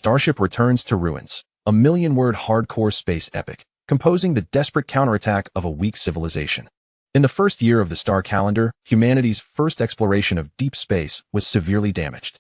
Starship returns to ruins, a million-word hardcore space epic, composing the desperate counterattack of a weak civilization. In the first year of the star calendar, humanity's first exploration of deep space was severely damaged.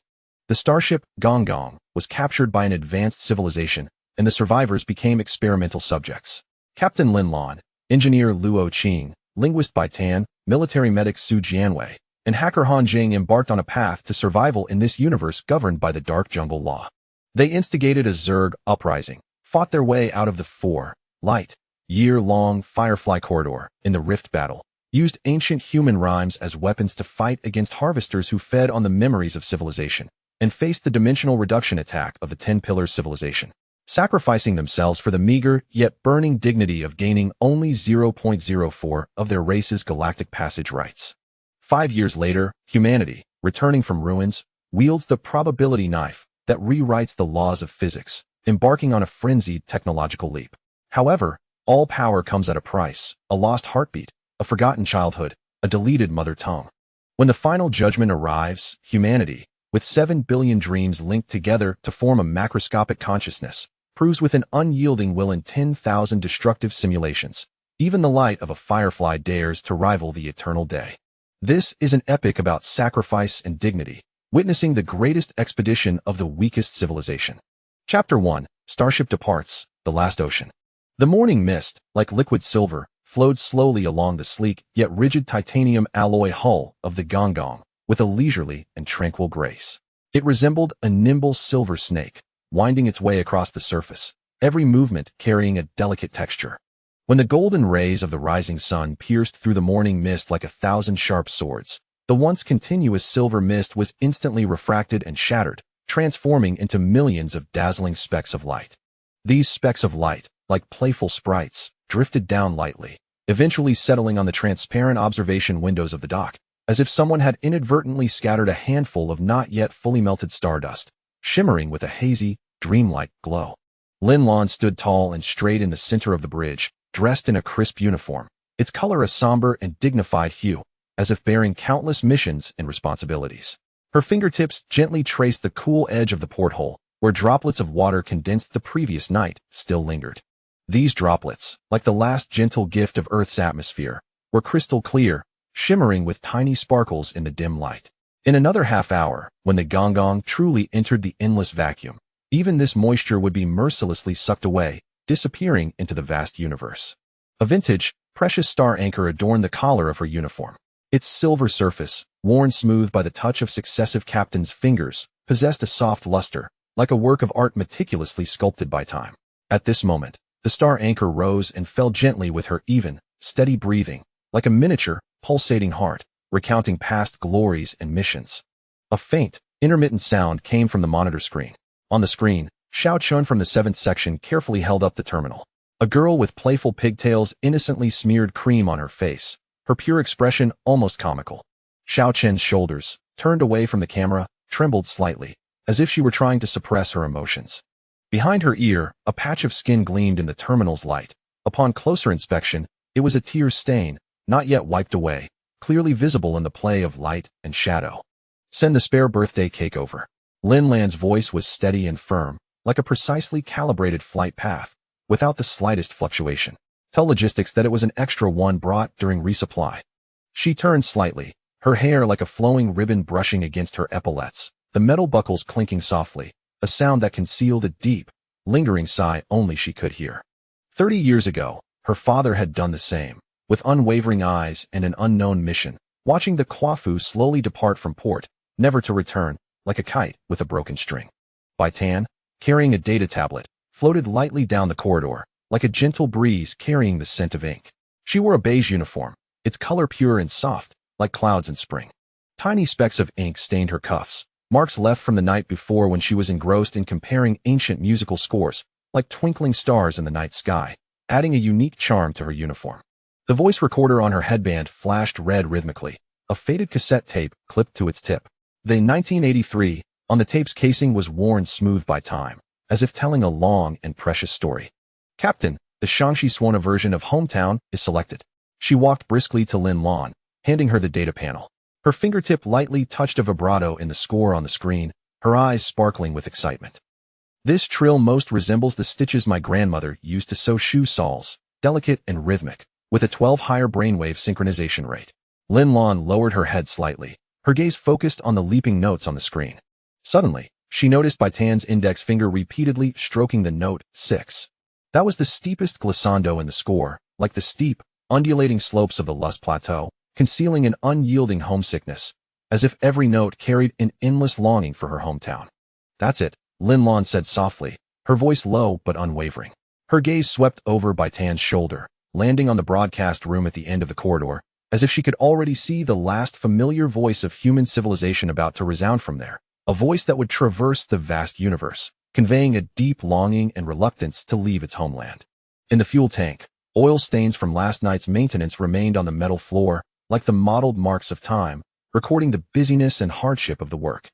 The starship Gonggong was captured by an advanced civilization, and the survivors became experimental subjects. Captain Lin Lan, engineer Luo Qing, linguist Bai Tan, military medic Su Jianwei, and hacker Han Zheng embarked on a path to survival in this universe governed by the dark jungle law. They instigated a Zerg uprising, fought their way out of the year-long Firefly Corridor in the Rift Battle, used ancient human rhymes as weapons to fight against harvesters who fed on the memories of civilization, and faced the dimensional reduction attack of the 10 Pillars civilization, sacrificing themselves for the meager yet burning dignity of gaining only 0.04 of their race's galactic passage rights. 5 years later, humanity, returning from ruins, wields the probability knife that rewrites the laws of physics, embarking on a frenzied technological leap. However, all power comes at a price, a lost heartbeat, a forgotten childhood, a deleted mother tongue. When the final judgment arrives, humanity, with 7 billion dreams linked together to form a macroscopic consciousness, proves with an unyielding will in 10,000 destructive simulations. Even the light of a firefly dares to rival the eternal day. This is an epic about sacrifice and dignity, witnessing the greatest expedition of the weakest civilization. Chapter 1, Starship Departs, The Last Ocean. The morning mist, like liquid silver, flowed slowly along the sleek yet rigid titanium alloy hull of the Gonggong with a leisurely and tranquil grace. It resembled a nimble silver snake, winding its way across the surface, every movement carrying a delicate texture. When the golden rays of the rising sun pierced through the morning mist like 1,000 sharp swords, the once continuous silver mist was instantly refracted and shattered, transforming into millions of dazzling specks of light. These specks of light, like playful sprites, drifted down lightly, eventually settling on the transparent observation windows of the dock, as if someone had inadvertently scattered a handful of not yet fully melted stardust, shimmering with a hazy, dreamlike glow. Lin Lan stood tall and straight in the center of the bridge, dressed in a crisp uniform, its color a somber and dignified hue, as if bearing countless missions and responsibilities. Her fingertips gently traced the cool edge of the porthole, where droplets of water condensed the previous night still lingered. These droplets, like the last gentle gift of Earth's atmosphere, were crystal clear, shimmering with tiny sparkles in the dim light. In another half hour, when the Gonggong truly entered the endless vacuum, even this moisture would be mercilessly sucked away, disappearing into the vast universe. A vintage, precious star anchor adorned the collar of her uniform. Its silver surface, worn smooth by the touch of successive captains' fingers, possessed a soft luster, like a work of art meticulously sculpted by time. At this moment, the star anchor rose and fell gently with her even, steady breathing, like a miniature, pulsating heart, recounting past glories and missions. A faint, intermittent sound came from the monitor screen. On the screen, Xiao Chun from the 7th section carefully held up the terminal. A girl with playful pigtails innocently smeared cream on her face, her pure expression almost comical. Xiao Chen's shoulders, turned away from the camera, trembled slightly, as if she were trying to suppress her emotions. Behind her ear, a patch of skin gleamed in the terminal's light. Upon closer inspection, it was a tear stain, not yet wiped away, clearly visible in the play of light and shadow. Send the spare birthday cake over. Lin Lan's voice was steady and firm, like a precisely calibrated flight path, without the slightest fluctuation. Tell logistics that it was an extra one brought during resupply. She turned slightly, her hair like a flowing ribbon brushing against her epaulets, the metal buckles clinking softly, a sound that concealed a deep, lingering sigh only she could hear. 30 years ago, her father had done the same, with unwavering eyes and an unknown mission, watching the Kwafu slowly depart from port, never to return, like a kite with a broken string. Bai Tan, carrying a data tablet, floated lightly down the corridor, like a gentle breeze carrying the scent of ink. She wore a beige uniform, its color pure and soft, like clouds in spring. Tiny specks of ink stained her cuffs, marks left from the night before when she was engrossed in comparing ancient musical scores, like twinkling stars in the night sky, adding a unique charm to her uniform. The voice recorder on her headband flashed red rhythmically, a faded cassette tape clipped to its tip. The 1983, on the tape's casing was worn smooth by time, as if telling a long and precious story. Captain, the Shangxi Swana version of Hometown is selected. She walked briskly to Lin Lan, handing her the data panel. Her fingertip lightly touched a vibrato in the score on the screen, her eyes sparkling with excitement. This trill most resembles the stitches my grandmother used to sew shoe soles, delicate and rhythmic, with a 12 higher brainwave synchronization rate. Lin Lan lowered her head slightly, her gaze focused on the leaping notes on the screen. Suddenly, she noticed Bai Tan's index finger repeatedly stroking the note 6. That was the steepest glissando in the score, like the steep, undulating slopes of the Lust Plateau, concealing an unyielding homesickness, as if every note carried an endless longing for her hometown. That's it, Lin Lan said softly, her voice low but unwavering. Her gaze swept over Bai Tan's shoulder, landing on the broadcast room at the end of the corridor, as if she could already see the last familiar voice of human civilization about to resound from there, a voice that would traverse the vast universe, conveying a deep longing and reluctance to leave its homeland. In the fuel tank, oil stains from last night's maintenance remained on the metal floor, like the mottled marks of time, recording the busyness and hardship of the work.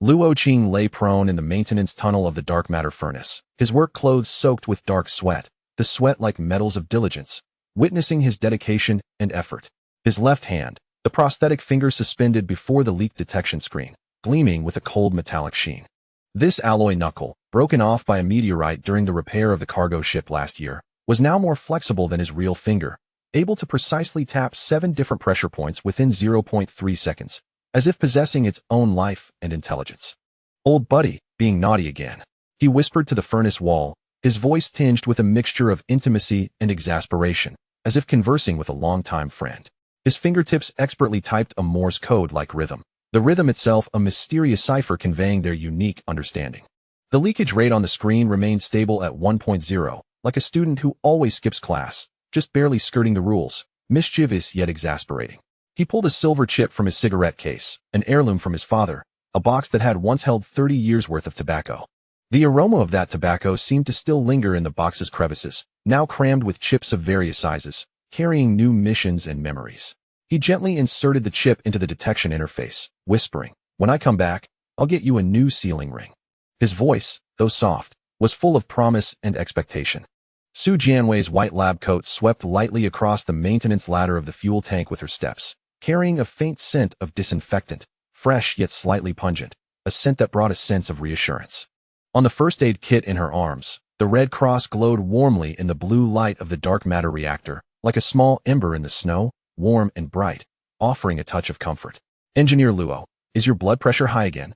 Luo Qing lay prone in the maintenance tunnel of the dark matter furnace, his work clothes soaked with dark sweat, the sweat like metals of diligence, witnessing his dedication and effort. His left hand, the prosthetic finger suspended before the leak detection screen, gleaming with a cold metallic sheen. This alloy knuckle, broken off by a meteorite during the repair of the cargo ship last year, was now more flexible than his real finger, able to precisely tap 7 different pressure points within 0.3 seconds, as if possessing its own life and intelligence. "Old buddy, being naughty again," he whispered to the furnace wall, his voice tinged with a mixture of intimacy and exasperation, as if conversing with a longtime friend. His fingertips expertly typed a Morse code-like rhythm, the rhythm itself a mysterious cipher conveying their unique understanding. The leakage rate on the screen remained stable at 1.0, like a student who always skips class, just barely skirting the rules, mischievous yet exasperating. He pulled a silver chip from his cigarette case, an heirloom from his father, a box that had once held 30 years' worth of tobacco. The aroma of that tobacco seemed to still linger in the box's crevices, now crammed with chips of various sizes, carrying new missions and memories. He gently inserted the chip into the detection interface, whispering, "When I come back, I'll get you a new sealing ring." His voice, though soft, was full of promise and expectation. Su Jianwei's white lab coat swept lightly across the maintenance ladder of the fuel tank with her steps, carrying a faint scent of disinfectant, fresh yet slightly pungent, a scent that brought a sense of reassurance. On the first aid kit in her arms, the red cross glowed warmly in the blue light of the dark matter reactor, like a small ember in the snow, warm and bright, offering a touch of comfort. "Engineer Luo, is your blood pressure high again?"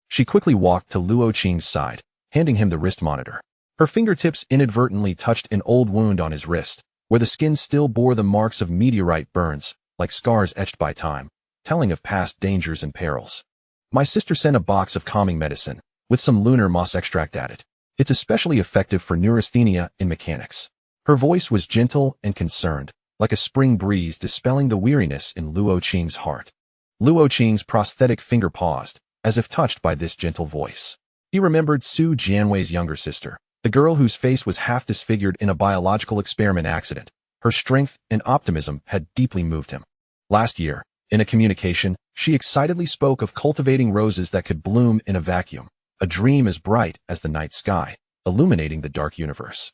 She quickly walked to Luo Qing's side, handing him the wrist monitor. Her fingertips inadvertently touched an old wound on his wrist, where the skin still bore the marks of meteorite burns, like scars etched by time, telling of past dangers and perils. "My sister sent a box of calming medicine, with some lunar moss extract added. It's especially effective for neurasthenia in mechanics." Her voice was gentle and concerned, like a spring breeze dispelling the weariness in Luo Qing's heart. Luo Qing's prosthetic finger paused, as if touched by this gentle voice. He remembered Su Jianwei's younger sister, the girl whose face was half disfigured in a biological experiment accident. Her strength and optimism had deeply moved him. Last year, in a communication, she excitedly spoke of cultivating roses that could bloom in a vacuum, a dream as bright as the night sky, illuminating the dark universe.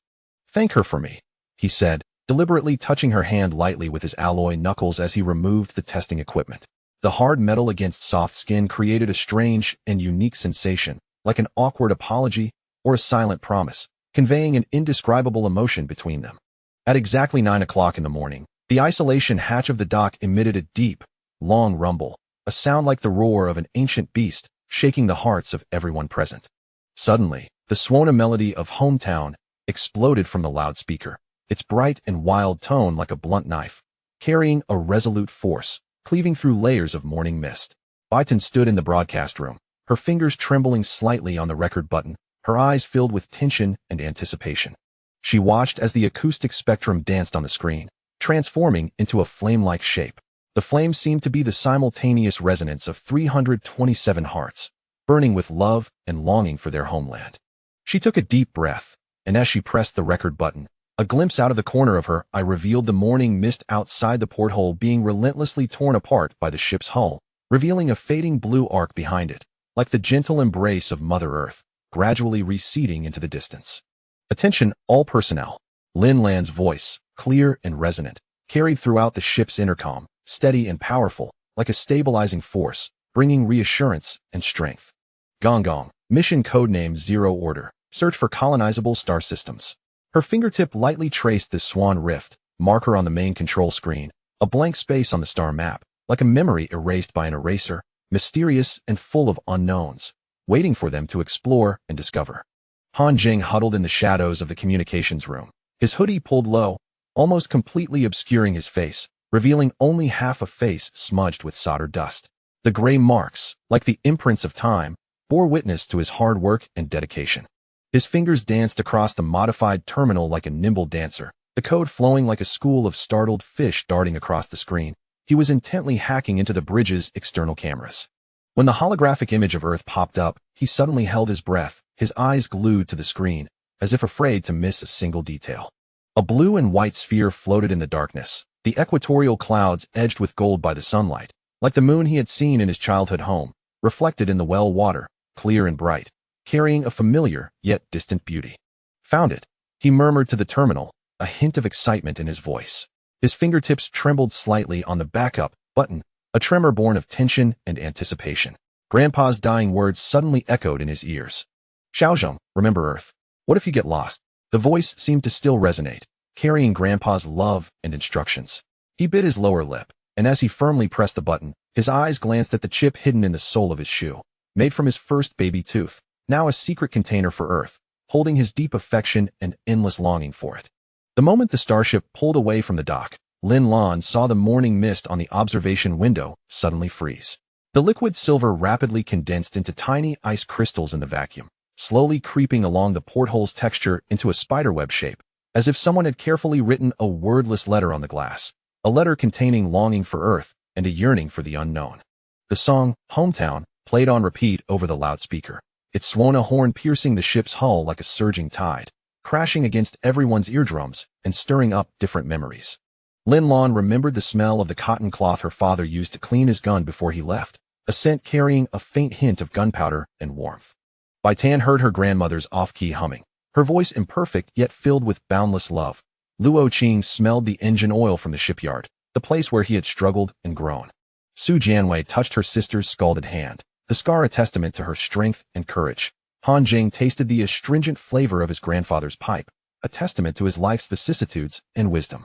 "Thank her for me," he said, deliberately touching her hand lightly with his alloy knuckles as he removed the testing equipment. The hard metal against soft skin created a strange and unique sensation, like an awkward apology or a silent promise, conveying an indescribable emotion between them. At exactly 9 o'clock in the morning, the isolation hatch of the dock emitted a deep, long rumble, a sound like the roar of an ancient beast, shaking the hearts of everyone present. Suddenly, the Swana melody of Hometown exploded from the loudspeaker, its bright and wild tone like a blunt knife, carrying a resolute force, cleaving through layers of morning mist. Bai Tan stood in the broadcast room, her fingers trembling slightly on the record button, her eyes filled with tension and anticipation. She watched as the acoustic spectrum danced on the screen, transforming into a flame-like shape. The flame seemed to be the simultaneous resonance of 327 hearts, burning with love and longing for their homeland. She took a deep breath, and as she pressed the record button, a glimpse out of the corner of her eye revealed the morning mist outside the porthole being relentlessly torn apart by the ship's hull, revealing a fading blue arc behind it, like the gentle embrace of Mother Earth, gradually receding into the distance. "Attention, all personnel." Lin Lan's voice, clear and resonant, carried throughout the ship's intercom, steady and powerful, like a stabilizing force, bringing reassurance and strength. "Gonggong, mission codename Zero Order. Search for colonizable star systems. Her fingertip lightly traced the Swan Rift, marker on the main control screen, a blank space on the star map, like a memory erased by an eraser, mysterious and full of unknowns, waiting for them to explore and discover. Han Zheng huddled in the shadows of the communications room, his hoodie pulled low, almost completely obscuring his face, revealing only half a face smudged with solder dust. The gray marks, like the imprints of time, bore witness to his hard work and dedication. His fingers danced across the modified terminal like a nimble dancer, the code flowing like a school of startled fish darting across the screen. He was intently hacking into the bridge's external cameras. When the holographic image of Earth popped up, he suddenly held his breath, his eyes glued to the screen, as if afraid to miss a single detail. A blue and white sphere floated in the darkness, the equatorial clouds edged with gold by the sunlight, like the moon he had seen in his childhood home, reflected in the well water, clear and bright, carrying a familiar yet distant beauty. Found it, he murmured to the terminal, a hint of excitement in his voice. His fingertips trembled slightly on the backup button, a tremor born of tension and anticipation. Grandpa's dying words suddenly echoed in his ears. Xiaozheng, remember Earth. What if you get lost? The voice seemed to still resonate, carrying Grandpa's love and instructions. He bit his lower lip, and as he firmly pressed the button, his eyes glanced at the chip hidden in the sole of his shoe, made from his first baby tooth, now a secret container for Earth, holding his deep affection and endless longing for it. The moment the starship pulled away from the dock, Lin Lan saw the morning mist on the observation window suddenly freeze. The liquid silver rapidly condensed into tiny ice crystals in the vacuum, slowly creeping along the porthole's texture into a spiderweb shape, as if someone had carefully written a wordless letter on the glass, a letter containing longing for Earth and a yearning for the unknown. The song, Hometown, played on repeat over the loudspeaker, its Swana horn piercing the ship's hull like a surging tide, crashing against everyone's eardrums and stirring up different memories. Lin Lan remembered the smell of the cotton cloth her father used to clean his gun before he left, a scent carrying a faint hint of gunpowder and warmth. Bai Tan heard her grandmother's off-key humming, her voice imperfect yet filled with boundless love. Luo Qing smelled the engine oil from the shipyard, the place where he had struggled and grown. Su Jianwei touched her sister's scalded hand, the scar a testament to her strength and courage. Han Zheng tasted the astringent flavor of his grandfather's pipe, a testament to his life's vicissitudes and wisdom.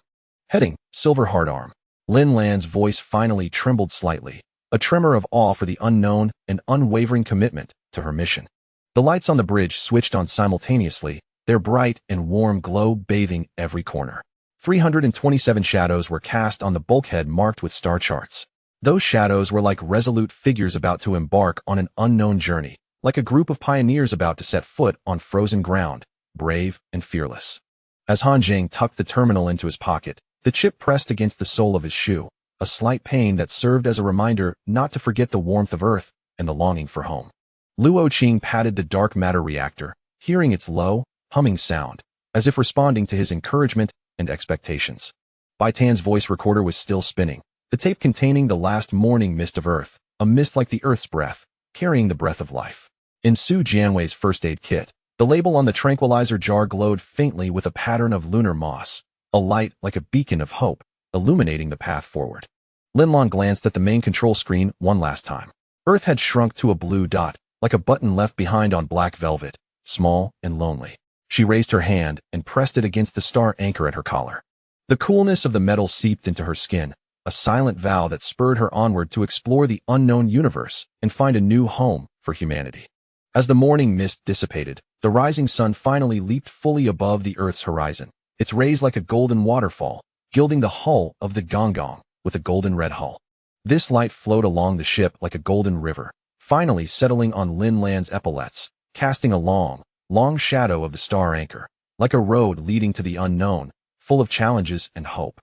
Heading, Silver Hard Arm. Lin Lan's voice finally trembled slightly, a tremor of awe for the unknown and unwavering commitment to her mission. The lights on the bridge switched on simultaneously, their bright and warm glow bathing every corner. 327 shadows were cast on the bulkhead marked with star charts. Those shadows were like resolute figures about to embark on an unknown journey, like a group of pioneers about to set foot on frozen ground, brave and fearless. As Han Zheng tucked the terminal into his pocket, the chip pressed against the sole of his shoe, a slight pain that served as a reminder not to forget the warmth of Earth and the longing for home. Luo Qing patted the dark matter reactor, hearing its low, humming sound, as if responding to his encouragement and expectations. Bai Tan's voice recorder was still spinning, the tape containing the last morning mist of Earth, a mist like the Earth's breath, carrying the breath of life. In Su Jianwei's first aid kit, the label on the tranquilizer jar glowed faintly with a pattern of lunar moss, a light like a beacon of hope, illuminating the path forward. Lin Lan glanced at the main control screen one last time. Earth had shrunk to a blue dot, like a button left behind on black velvet, small and lonely. She raised her hand and pressed it against the star anchor at her collar. The coolness of the metal seeped into her skin, a silent vow that spurred her onward to explore the unknown universe and find a new home for humanity. As the morning mist dissipated, the rising sun finally leaped fully above the Earth's horizon, its rays like a golden waterfall, gilding the hull of the Gonggong with a golden red hull. This light flowed along the ship like a golden river, finally settling on Lin Lan's epaulets, casting a long, long shadow of the star anchor, like a road leading to the unknown, full of challenges and hope.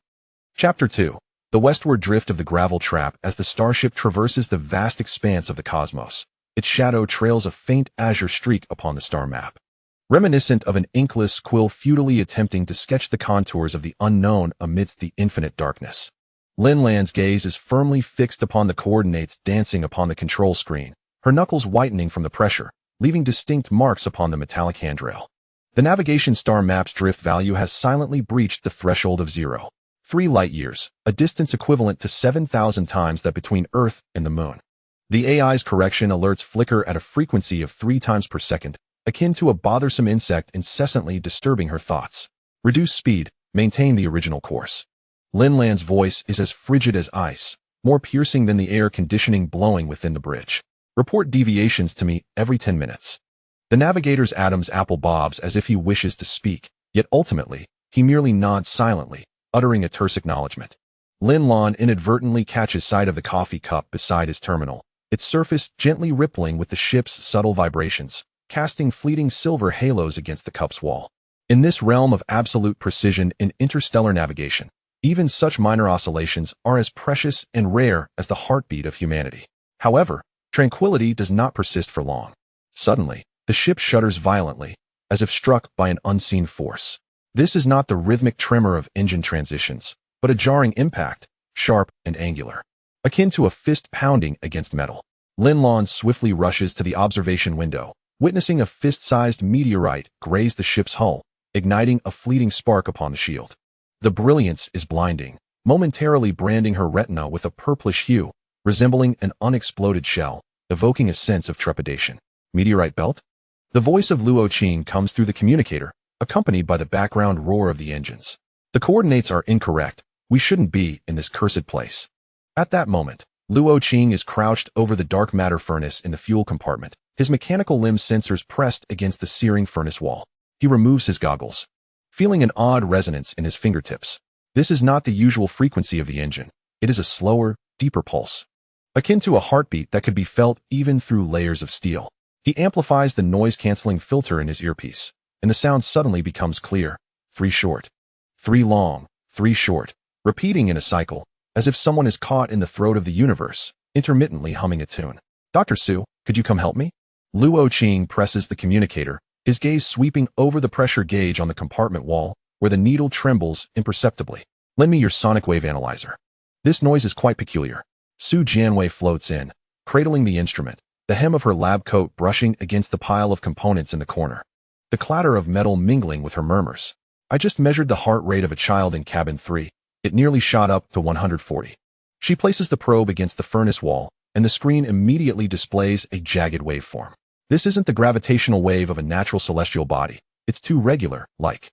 Chapter 2. The westward drift of the gravel trap as the starship traverses the vast expanse of the cosmos. Its shadow trails a faint azure streak upon the star map, reminiscent of an inkless quill futilely attempting to sketch the contours of the unknown amidst the infinite darkness. Lin Lan's gaze is firmly fixed upon the coordinates dancing upon the control screen, her knuckles whitening from the pressure, leaving distinct marks upon the metallic handrail. The navigation star map's drift value has silently breached the threshold of 0. 3 light-years, a distance equivalent to 7,000 times that between Earth and the Moon. The AI's correction alerts flicker at a frequency of 3 times per second, akin to a bothersome insect incessantly disturbing her thoughts. Reduce speed, maintain the original course. Lin Lan's voice is as frigid as ice, more piercing than the air conditioning blowing within the bridge. Report deviations to me every 10 minutes. The navigator's Adam's apple bobs as if he wishes to speak, yet ultimately, he merely nods silently, uttering a terse acknowledgement. Lin Lan inadvertently catches sight of the coffee cup beside his terminal, its surface gently rippling with the ship's subtle vibrations, casting fleeting silver halos against the cup's wall. In this realm of absolute precision in interstellar navigation, even such minor oscillations are as precious and rare as the heartbeat of humanity. However, tranquility does not persist for long. Suddenly, the ship shudders violently, as if struck by an unseen force. This is not the rhythmic tremor of engine transitions, but a jarring impact, sharp and angular, akin to a fist pounding against metal. Lin Lan swiftly rushes to the observation window, witnessing a fist-sized meteorite graze the ship's hull, igniting a fleeting spark upon the shield. The brilliance is blinding, momentarily branding her retina with a purplish hue, resembling an unexploded shell, evoking a sense of trepidation. Meteorite belt? The voice of Luo Qing comes through the communicator, accompanied by the background roar of the engines. The coordinates are incorrect. We shouldn't be in this cursed place. At that moment, Luo Qing is crouched over the dark matter furnace in the fuel compartment, his mechanical limb sensors pressed against the searing furnace wall. He removes his goggles, feeling an odd resonance in his fingertips. This is not the usual frequency of the engine. It is a slower, deeper pulse, akin to a heartbeat that could be felt even through layers of steel. He amplifies the noise-canceling filter in his earpiece, and the sound suddenly becomes clear. 3 short, 3 long, 3 short, repeating in a cycle, as if someone is caught in the throat of the universe, intermittently humming a tune. Dr. Su, could you come help me? Luo Qing presses the communicator, his gaze sweeping over the pressure gauge on the compartment wall, where the needle trembles imperceptibly. Lend me your sonic wave analyzer. This noise is quite peculiar. Su Jianwei floats in, cradling the instrument, the hem of her lab coat brushing against the pile of components in the corner. The clatter of metal mingling with her murmurs. I just measured the heart rate of a child in cabin 3. It nearly shot up to 140. She places the probe against the furnace wall, and the screen immediately displays a jagged waveform. This isn't the gravitational wave of a natural celestial body. It's too regular, like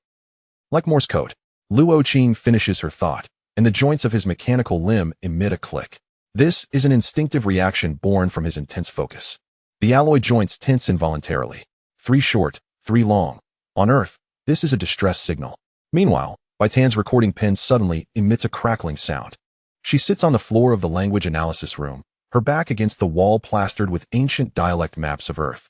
Morse code. Luo Qing finishes her thought, and the joints of his mechanical limb emit a click. This is an instinctive reaction born from his intense focus. The alloy joints tense involuntarily. 3 short, 3 long. On Earth, this is a distress signal. Meanwhile, Bai Tan's recording pen suddenly emits a crackling sound. She sits on the floor of the language analysis room, her back against the wall plastered with ancient dialect maps of Earth.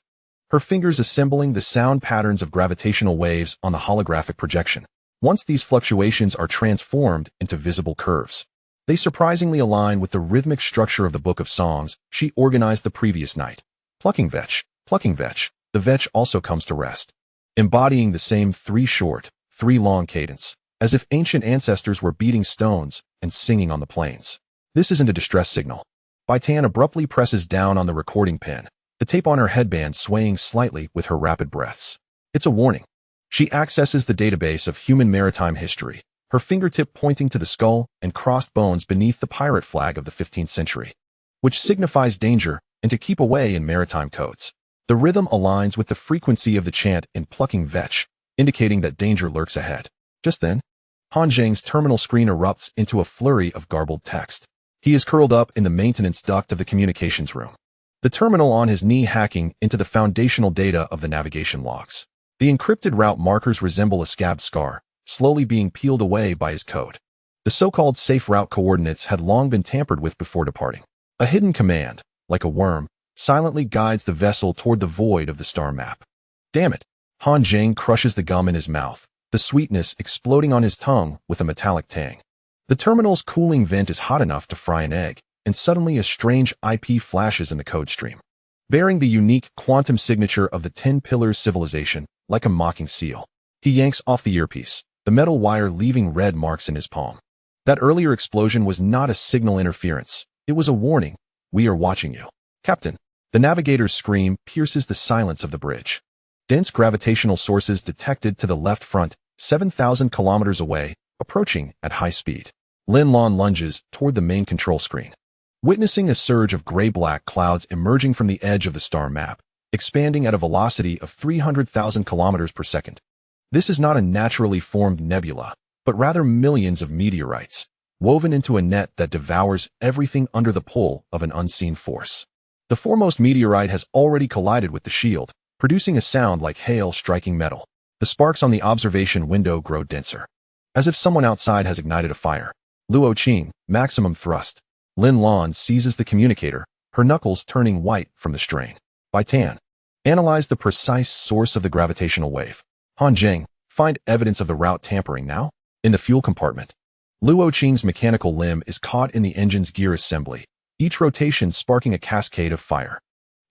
Her fingers assembling the sound patterns of gravitational waves on the holographic projection. Once these fluctuations are transformed into visible curves, they surprisingly align with the rhythmic structure of the Book of Songs she organized the previous night. Plucking vetch, the vetch also comes to rest, embodying the same 3 short, 3 long cadence, as if ancient ancestors were beating stones and singing on the plains. This isn't a distress signal. Bai Tan abruptly presses down on the recording pen, the tape on her headband swaying slightly with her rapid breaths. It's a warning. She accesses the database of human maritime history, her fingertip pointing to the skull and crossed bones beneath the pirate flag of the 15th century, which signifies danger and to keep away in maritime codes. The rhythm aligns with the frequency of the chant in Plucking Vetch, indicating that danger lurks ahead. Just then, Han Zheng's terminal screen erupts into a flurry of garbled text. He is curled up in the maintenance duct of the communications room, the terminal on his knee hacking into the foundational data of the navigation logs. The encrypted route markers resemble a scabbed scar, slowly being peeled away by his code. The so-called safe route coordinates had long been tampered with before departing. A hidden command, like a worm, silently guides the vessel toward the void of the star map. Damn it! Han Zheng crushes the gum in his mouth, the sweetness exploding on his tongue with a metallic tang. The terminal's cooling vent is hot enough to fry an egg, and suddenly a strange IP flashes in the code stream, bearing the unique quantum signature of the 10 Pillars civilization, like a mocking seal. He yanks off the earpiece, the metal wire leaving red marks in his palm. That earlier explosion was not a signal interference. It was a warning. We are watching you. Captain. The navigator's scream pierces the silence of the bridge. Dense gravitational sources detected to the left front, 7,000 kilometers away, approaching at high speed. Lin Lan lunges toward the main control screen. Witnessing a surge of gray-black clouds emerging from the edge of the star map, expanding at a velocity of 300,000 kilometers per second. This is not a naturally formed nebula, but rather millions of meteorites, woven into a net that devours everything under the pull of an unseen force. The foremost meteorite has already collided with the shield, producing a sound like hail striking metal. The sparks on the observation window grow denser, as if someone outside has ignited a fire. Luo Qing, maximum thrust. Lin Lan seizes the communicator, her knuckles turning white from the strain. Bai Tan, analyze the precise source of the gravitational wave. Han Zheng, find evidence of the route tampering now. In the fuel compartment, Luo Qing's mechanical limb is caught in the engine's gear assembly, each rotation sparking a cascade of fire.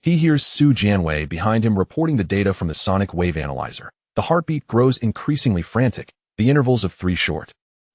He hears Su Jianwei behind him reporting the data from the sonic wave analyzer. The heartbeat grows increasingly frantic, the intervals of 3 short,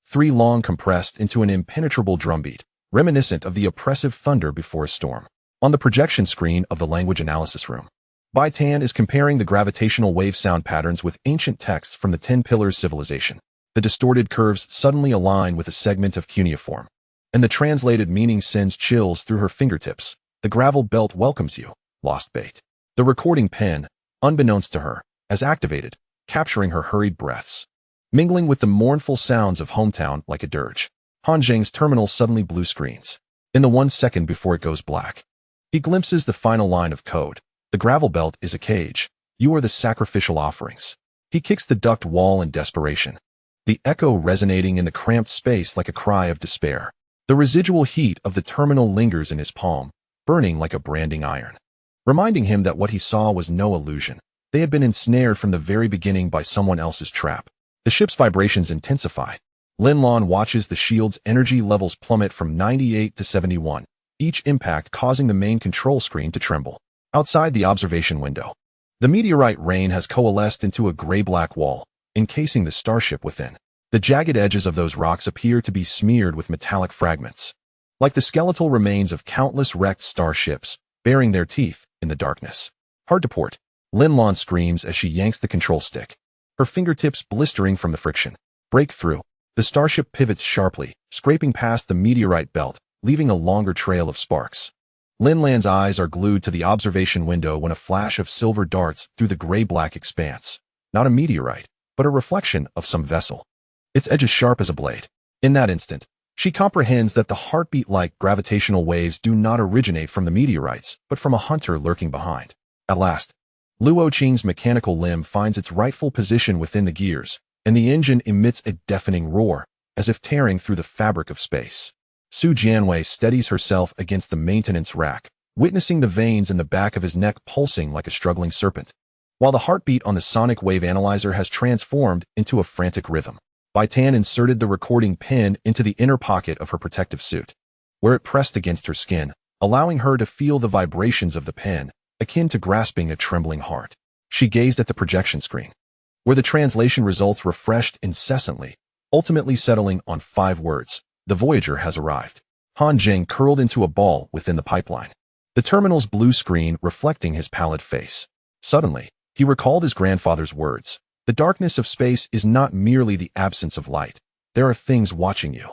3 long compressed into an impenetrable drumbeat, reminiscent of the oppressive thunder before a storm. On the projection screen of the language analysis room, Bai Tan is comparing the gravitational wave sound patterns with ancient texts from the 10 Pillars civilization. The distorted curves suddenly align with a segment of cuneiform, and the translated meaning sends chills through her fingertips. The gravel belt welcomes you, lost bait. The recording pen, unbeknownst to her, has activated, capturing her hurried breaths, mingling with the mournful sounds of hometown like a dirge. Han Zheng's terminal suddenly blue screens. In the 1 second before it goes black, he glimpses the final line of code. The gravel belt is a cage. You are the sacrificial offerings. He kicks the duct wall in desperation, the echo resonating in the cramped space like a cry of despair. The residual heat of the terminal lingers in his palm, burning like a branding iron, reminding him that what he saw was no illusion. They had been ensnared from the very beginning by someone else's trap. The ship's vibrations intensify. Lin Lan watches the shield's energy levels plummet from 98 to 71, each impact causing the main control screen to tremble. Outside the observation window, the meteorite rain has coalesced into a gray-black wall, encasing the starship within. The jagged edges of those rocks appear to be smeared with metallic fragments, like the skeletal remains of countless wrecked starships, baring their teeth in the darkness. Hard to port. Lin Lan screams as she yanks the control stick, her fingertips blistering from the friction. Breakthrough. The starship pivots sharply, scraping past the meteorite belt, leaving a longer trail of sparks. Lin Lan's eyes are glued to the observation window when a flash of silver darts through the gray-black expanse. Not a meteorite, but a reflection of some vessel, its edges sharp as a blade. In that instant, she comprehends that the heartbeat-like gravitational waves do not originate from the meteorites, but from a hunter lurking behind. At last, Luo Qing's mechanical limb finds its rightful position within the gears, and the engine emits a deafening roar, as if tearing through the fabric of space. Su Jianwei steadies herself against the maintenance rack, witnessing the veins in the back of his neck pulsing like a struggling serpent, while the heartbeat on the sonic wave analyzer has transformed into a frantic rhythm. Bai Tan inserted the recording pin into the inner pocket of her protective suit, where it pressed against her skin, allowing her to feel the vibrations of the pen, akin to grasping a trembling heart. She gazed at the projection screen, where the translation results refreshed incessantly, ultimately settling on 5 words. The Voyager has arrived. Han Zheng curled into a ball within the pipeline, the terminal's blue screen reflecting his pallid face. Suddenly, he recalled his grandfather's words. The darkness of space is not merely the absence of light. There are things watching you.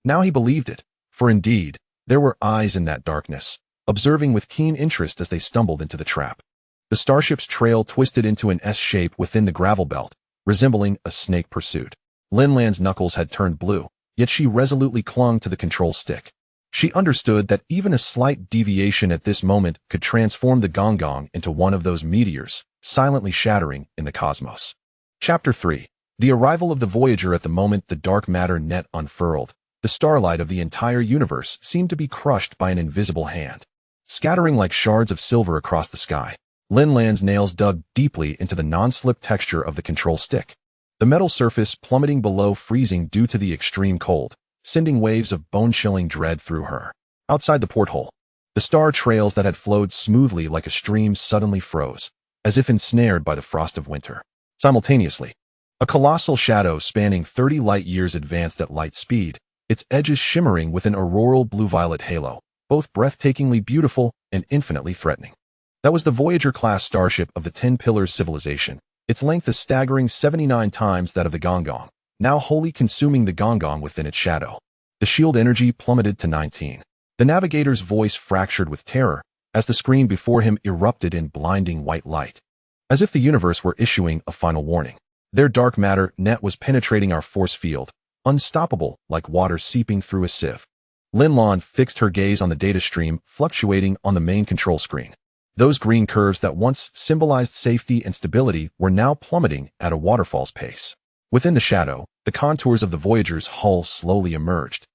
Now he believed it, for indeed, there were eyes in that darkness, observing with keen interest as they stumbled into the trap. The starship's trail twisted into an S shape within the gravel belt, resembling a snake pursuit. Lin Lan's knuckles had turned blue, yet she resolutely clung to the control stick. She understood that even a slight deviation at this moment could transform the Gonggong into one of those meteors, silently shattering in the cosmos. Chapter 3. The arrival of the Voyager. At the moment the dark matter net unfurled, the starlight of the entire universe seemed to be crushed by an invisible hand, scattering like shards of silver across the sky. Lin Lan's nails dug deeply into the non-slip texture of the control stick, the metal surface plummeting below freezing due to the extreme cold, sending waves of bone-chilling dread through her. Outside the porthole, the star trails that had flowed smoothly like a stream suddenly froze, as if ensnared by the frost of winter. Simultaneously, a colossal shadow spanning 30 light-years advanced at light speed, its edges shimmering with an auroral blue-violet halo, both breathtakingly beautiful and infinitely threatening. That was the Voyager-class starship of the 10 Pillars civilization, its length a staggering 79 times that of the Gonggong, now wholly consuming the Gonggong within its shadow. The shield energy plummeted to 19. The navigator's voice fractured with terror, as the screen before him erupted in blinding white light. As if the universe were issuing a final warning. Their dark matter net was penetrating our force field, unstoppable like water seeping through a sieve. Lin Lan fixed her gaze on the data stream fluctuating on the main control screen. Those green curves that once symbolized safety and stability were now plummeting at a waterfall's pace. Within the shadow, the contours of the Voyager's hull slowly emerged.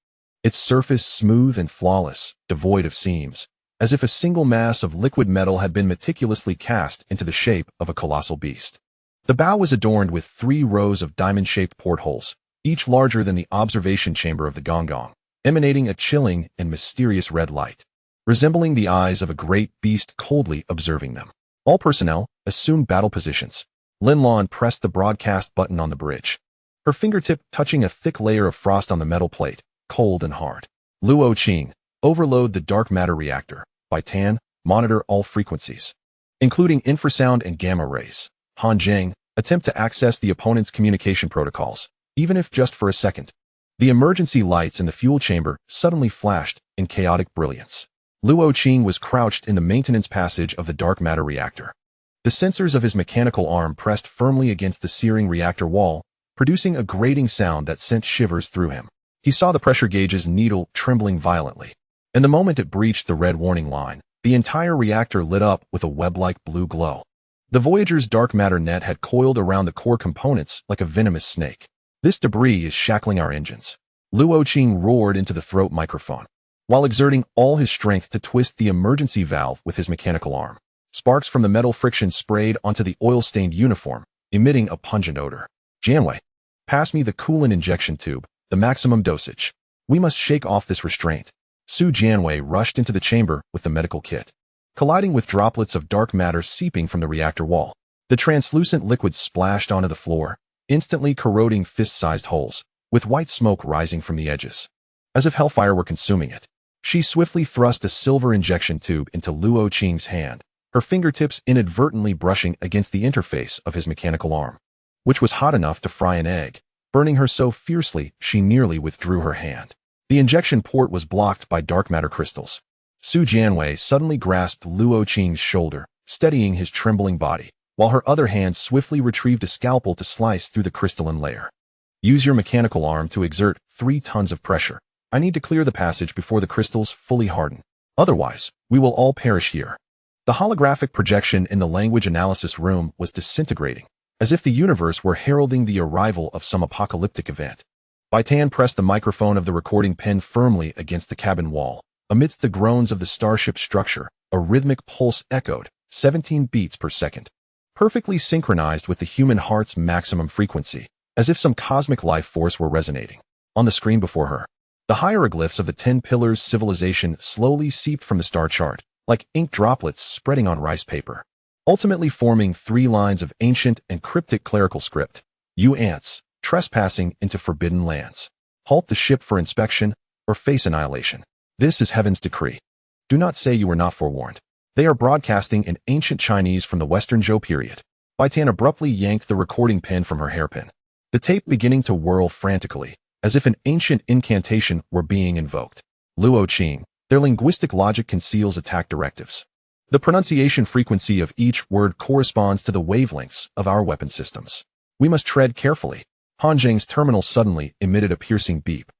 Its surface smooth and flawless, devoid of seams, as if a single mass of liquid metal had been meticulously cast into the shape of a colossal beast. The bow was adorned with 3 rows of diamond-shaped portholes, each larger than the observation chamber of the Gonggong, emanating a chilling and mysterious red light, resembling the eyes of a great beast coldly observing them. All personnel, assumed battle positions. Lin Lan pressed the broadcast button on the bridge, her fingertip touching a thick layer of frost on the metal plate, cold and hard. Luo Qing, overload the dark matter reactor. Bai Tan, monitor all frequencies, including infrasound and gamma rays. Han Zheng, attempt to access the opponent's communication protocols, even if just for a second. The emergency lights in the fuel chamber suddenly flashed in chaotic brilliance. Luo Qing was crouched in the maintenance passage of the dark matter reactor. The sensors of his mechanical arm pressed firmly against the searing reactor wall, producing a grating sound that sent shivers through him. He saw the pressure gauge's needle trembling violently. And the moment it breached the red warning line, the entire reactor lit up with a web-like blue glow. The Voyager's dark matter net had coiled around the core components like a venomous snake. This debris is shackling our engines. Luo Qing roared into the throat microphone, while exerting all his strength to twist the emergency valve with his mechanical arm. Sparks from the metal friction sprayed onto the oil-stained uniform, emitting a pungent odor. Jianwei, pass me the coolant injection tube, the maximum dosage. We must shake off this restraint. Su Jianwei rushed into the chamber with the medical kit, colliding with droplets of dark matter seeping from the reactor wall. The translucent liquid splashed onto the floor, instantly corroding fist-sized holes, with white smoke rising from the edges, as if hellfire were consuming it. She swiftly thrust a silver injection tube into Luo Qing's hand, her fingertips inadvertently brushing against the interface of his mechanical arm, which was hot enough to fry an egg, burning her so fiercely she nearly withdrew her hand. The injection port was blocked by dark matter crystals. Su Jianwei suddenly grasped Luo Qing's shoulder, steadying his trembling body, while her other hand swiftly retrieved a scalpel to slice through the crystalline layer. Use your mechanical arm to exert 3 tons of pressure. I need to clear the passage before the crystals fully harden. Otherwise, we will all perish here. The holographic projection in the language analysis room was disintegrating, as if the universe were heralding the arrival of some apocalyptic event. Bai Tan pressed the microphone of the recording pen firmly against the cabin wall. Amidst the groans of the starship structure, a rhythmic pulse echoed, 17 beats per second, perfectly synchronized with the human heart's maximum frequency, as if some cosmic life force were resonating. On the screen before her, the hieroglyphs of the 10 Pillars civilization slowly seeped from the star chart, like ink droplets spreading on rice paper, ultimately forming 3 lines of ancient and cryptic clerical script. You ants, trespassing into forbidden lands. Halt the ship for inspection, or face annihilation. This is heaven's decree. Do not say you were not forewarned. They are broadcasting in ancient Chinese from the Western Zhou period. Bai Tan abruptly yanked the recording pin from her hairpin, the tape beginning to whirl frantically, as if an ancient incantation were being invoked. Luo Qing, their linguistic logic conceals attack directives. The pronunciation frequency of each word corresponds to the wavelengths of our weapon systems. We must tread carefully. Han Zheng's terminal suddenly emitted a piercing beep,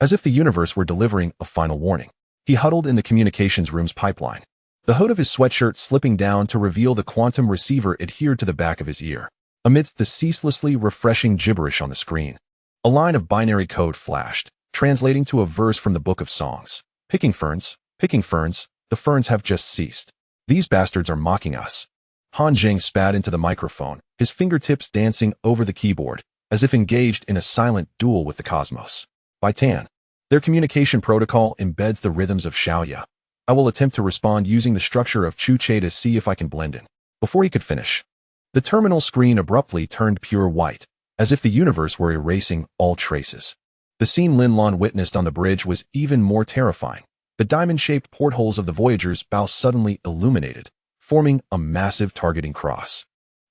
as if the universe were delivering a final warning. He huddled in the communications room's pipeline, the hood of his sweatshirt slipping down to reveal the quantum receiver adhered to the back of his ear. Amidst the ceaselessly refreshing gibberish on the screen, a line of binary code flashed, translating to a verse from the Book of Songs. Picking ferns, the ferns have just ceased. These bastards are mocking us. Han Zheng spat into the microphone, his fingertips dancing over the keyboard, as if engaged in a silent duel with the cosmos. Bai Tan, their communication protocol embeds the rhythms of Xiaoya. I will attempt to respond using the structure of Chu Che to see if I can blend in. Before he could finish, the terminal screen abruptly turned pure white, as if the universe were erasing all traces. The scene Lin Lan witnessed on the bridge was even more terrifying. The diamond-shaped portholes of the Voyager's bow suddenly illuminated, forming a massive targeting cross.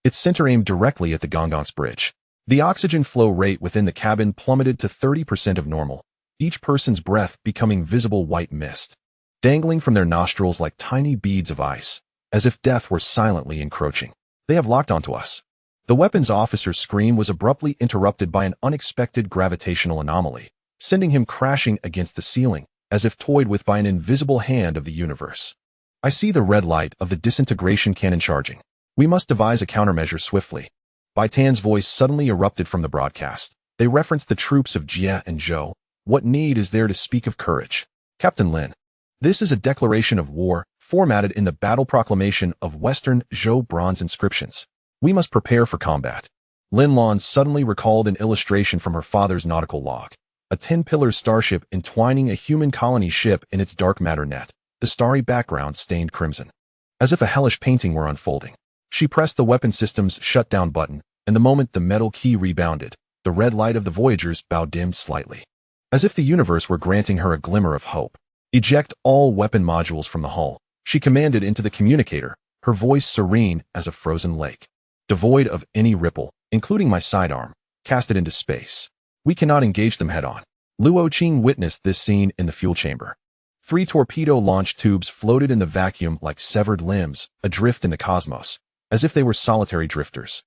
Its center aimed directly at the Gonggong's bridge. The oxygen flow rate within the cabin plummeted to 30% of normal, each person's breath becoming visible white mist. dangling from their nostrils like tiny beads of ice, as if death were silently encroaching. They have locked onto us. The weapons officer's scream was abruptly interrupted by an unexpected gravitational anomaly, sending him crashing against the ceiling, as if toyed with by an invisible hand of the universe. I see the red light of the disintegration cannon charging. We must devise a countermeasure swiftly. Bai Tan's voice suddenly erupted from the broadcast. They referenced the troops of Jie and Zhou. What need is there to speak of courage? Captain Lin. This is a declaration of war, formatted in the battle proclamation of Western Zhou bronze inscriptions. We must prepare for combat. Lin Lan suddenly recalled an illustration from her father's nautical log. A 10-pillar starship entwining a human colony ship in its dark matter net, the starry background stained crimson. As if a hellish painting were unfolding. She pressed the weapon system's shutdown button, and the moment the metal key rebounded, the red light of the Voyager's bow dimmed slightly. As if the universe were granting her a glimmer of hope. Eject all weapon modules from the hull, she commanded into the communicator, her voice serene as a frozen lake. Devoid of any ripple, including my sidearm, cast it into space. We cannot engage them head-on. Luo Qing witnessed this scene in the fuel chamber. 3 torpedo launch tubes floated in the vacuum like severed limbs, adrift in the cosmos, as if they were solitary drifters.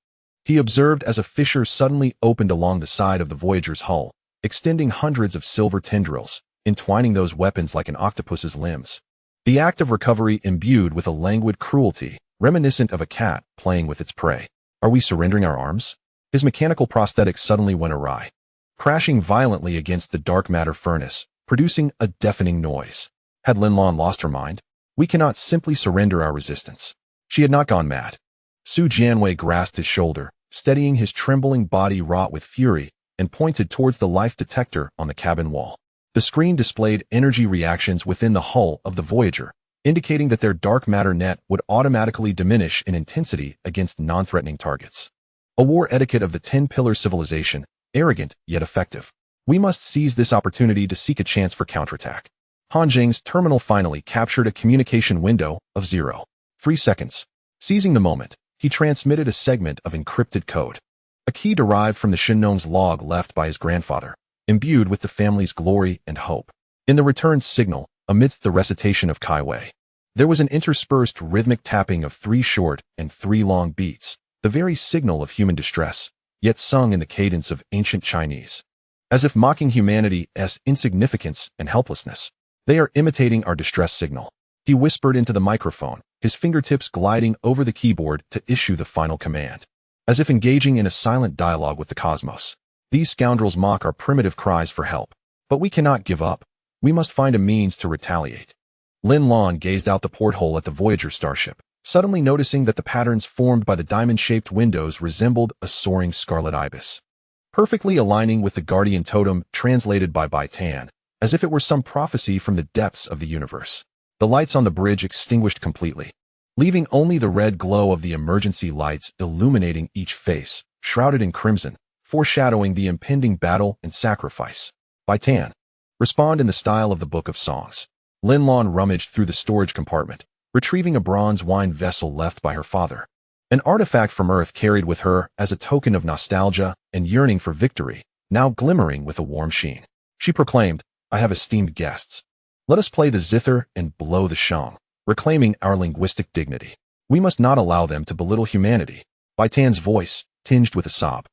He observed as a fissure suddenly opened along the side of the Voyager's hull, extending hundreds of silver tendrils, entwining those weapons like an octopus's limbs. The act of recovery imbued with a languid cruelty, reminiscent of a cat playing with its prey. Are we surrendering our arms? His mechanical prosthetic suddenly went awry, crashing violently against the dark matter furnace, producing a deafening noise. Had Lin Lan lost her mind? We cannot simply surrender our resistance. She had not gone mad. Su Jianwei grasped his shoulder, steadying his trembling body wrought with fury, and pointed towards the life detector on the cabin wall. The screen displayed energy reactions within the hull of the Voyager, indicating that their dark matter net would automatically diminish in intensity against non-threatening targets. A war etiquette of the 10-pillar civilization, arrogant yet effective. We must seize this opportunity to seek a chance for counterattack. Han Zheng's terminal finally captured a communication window of 0.3 seconds. Seizing the moment, he transmitted a segment of encrypted code. A key derived from the Shinnong's log left by his grandfather, imbued with the family's glory and hope. In the returned signal, amidst the recitation of Kai Wei, there was an interspersed rhythmic tapping of 3 short and 3 long beats, the very signal of human distress, yet sung in the cadence of ancient Chinese. As if mocking humanity's insignificance and helplessness, they are imitating our distress signal. He whispered into the microphone, his fingertips gliding over the keyboard to issue the final command. As if engaging in a silent dialogue with the cosmos. These scoundrels mock our primitive cries for help. But we cannot give up. We must find a means to retaliate. Lin Lan gazed out the porthole at the Voyager starship, suddenly noticing that the patterns formed by the diamond-shaped windows resembled a soaring scarlet ibis. Perfectly aligning with the guardian totem translated by Bai Tan, as if it were some prophecy from the depths of the universe. The lights on the bridge extinguished completely, leaving only the red glow of the emergency lights illuminating each face, shrouded in crimson, foreshadowing the impending battle and sacrifice. Bai Tan. Respond in the style of the Book of Songs. Lin Lan rummaged through the storage compartment, retrieving a bronze wine vessel left by her father. An artifact from Earth carried with her as a token of nostalgia and yearning for victory, now glimmering with a warm sheen. She proclaimed, I have esteemed guests. Let us play the zither and blow the shong, reclaiming our linguistic dignity. We must not allow them to belittle humanity. Bai Tan's voice, tinged with a sob,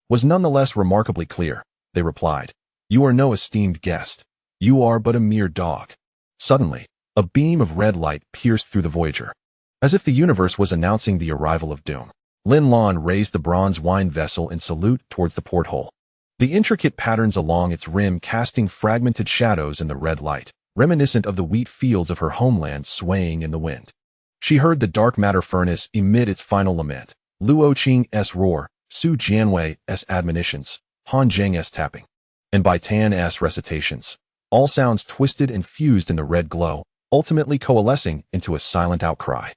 was nonetheless remarkably clear. They replied, You are no esteemed guest. You are but a mere dog. Suddenly, a beam of red light pierced through the Voyager. As if the universe was announcing the arrival of doom, Lin Lan raised the bronze wine vessel in salute towards the porthole. The intricate patterns along its rim casting fragmented shadows in the red light, reminiscent of the wheat fields of her homeland swaying in the wind. She heard the dark matter furnace emit its final lament, Luo Qing's roar, Su Jianwei's admonitions, Han Zheng's tapping, and Bai Tan's recitations, all sounds twisted and fused in the red glow, ultimately coalescing into a silent outcry.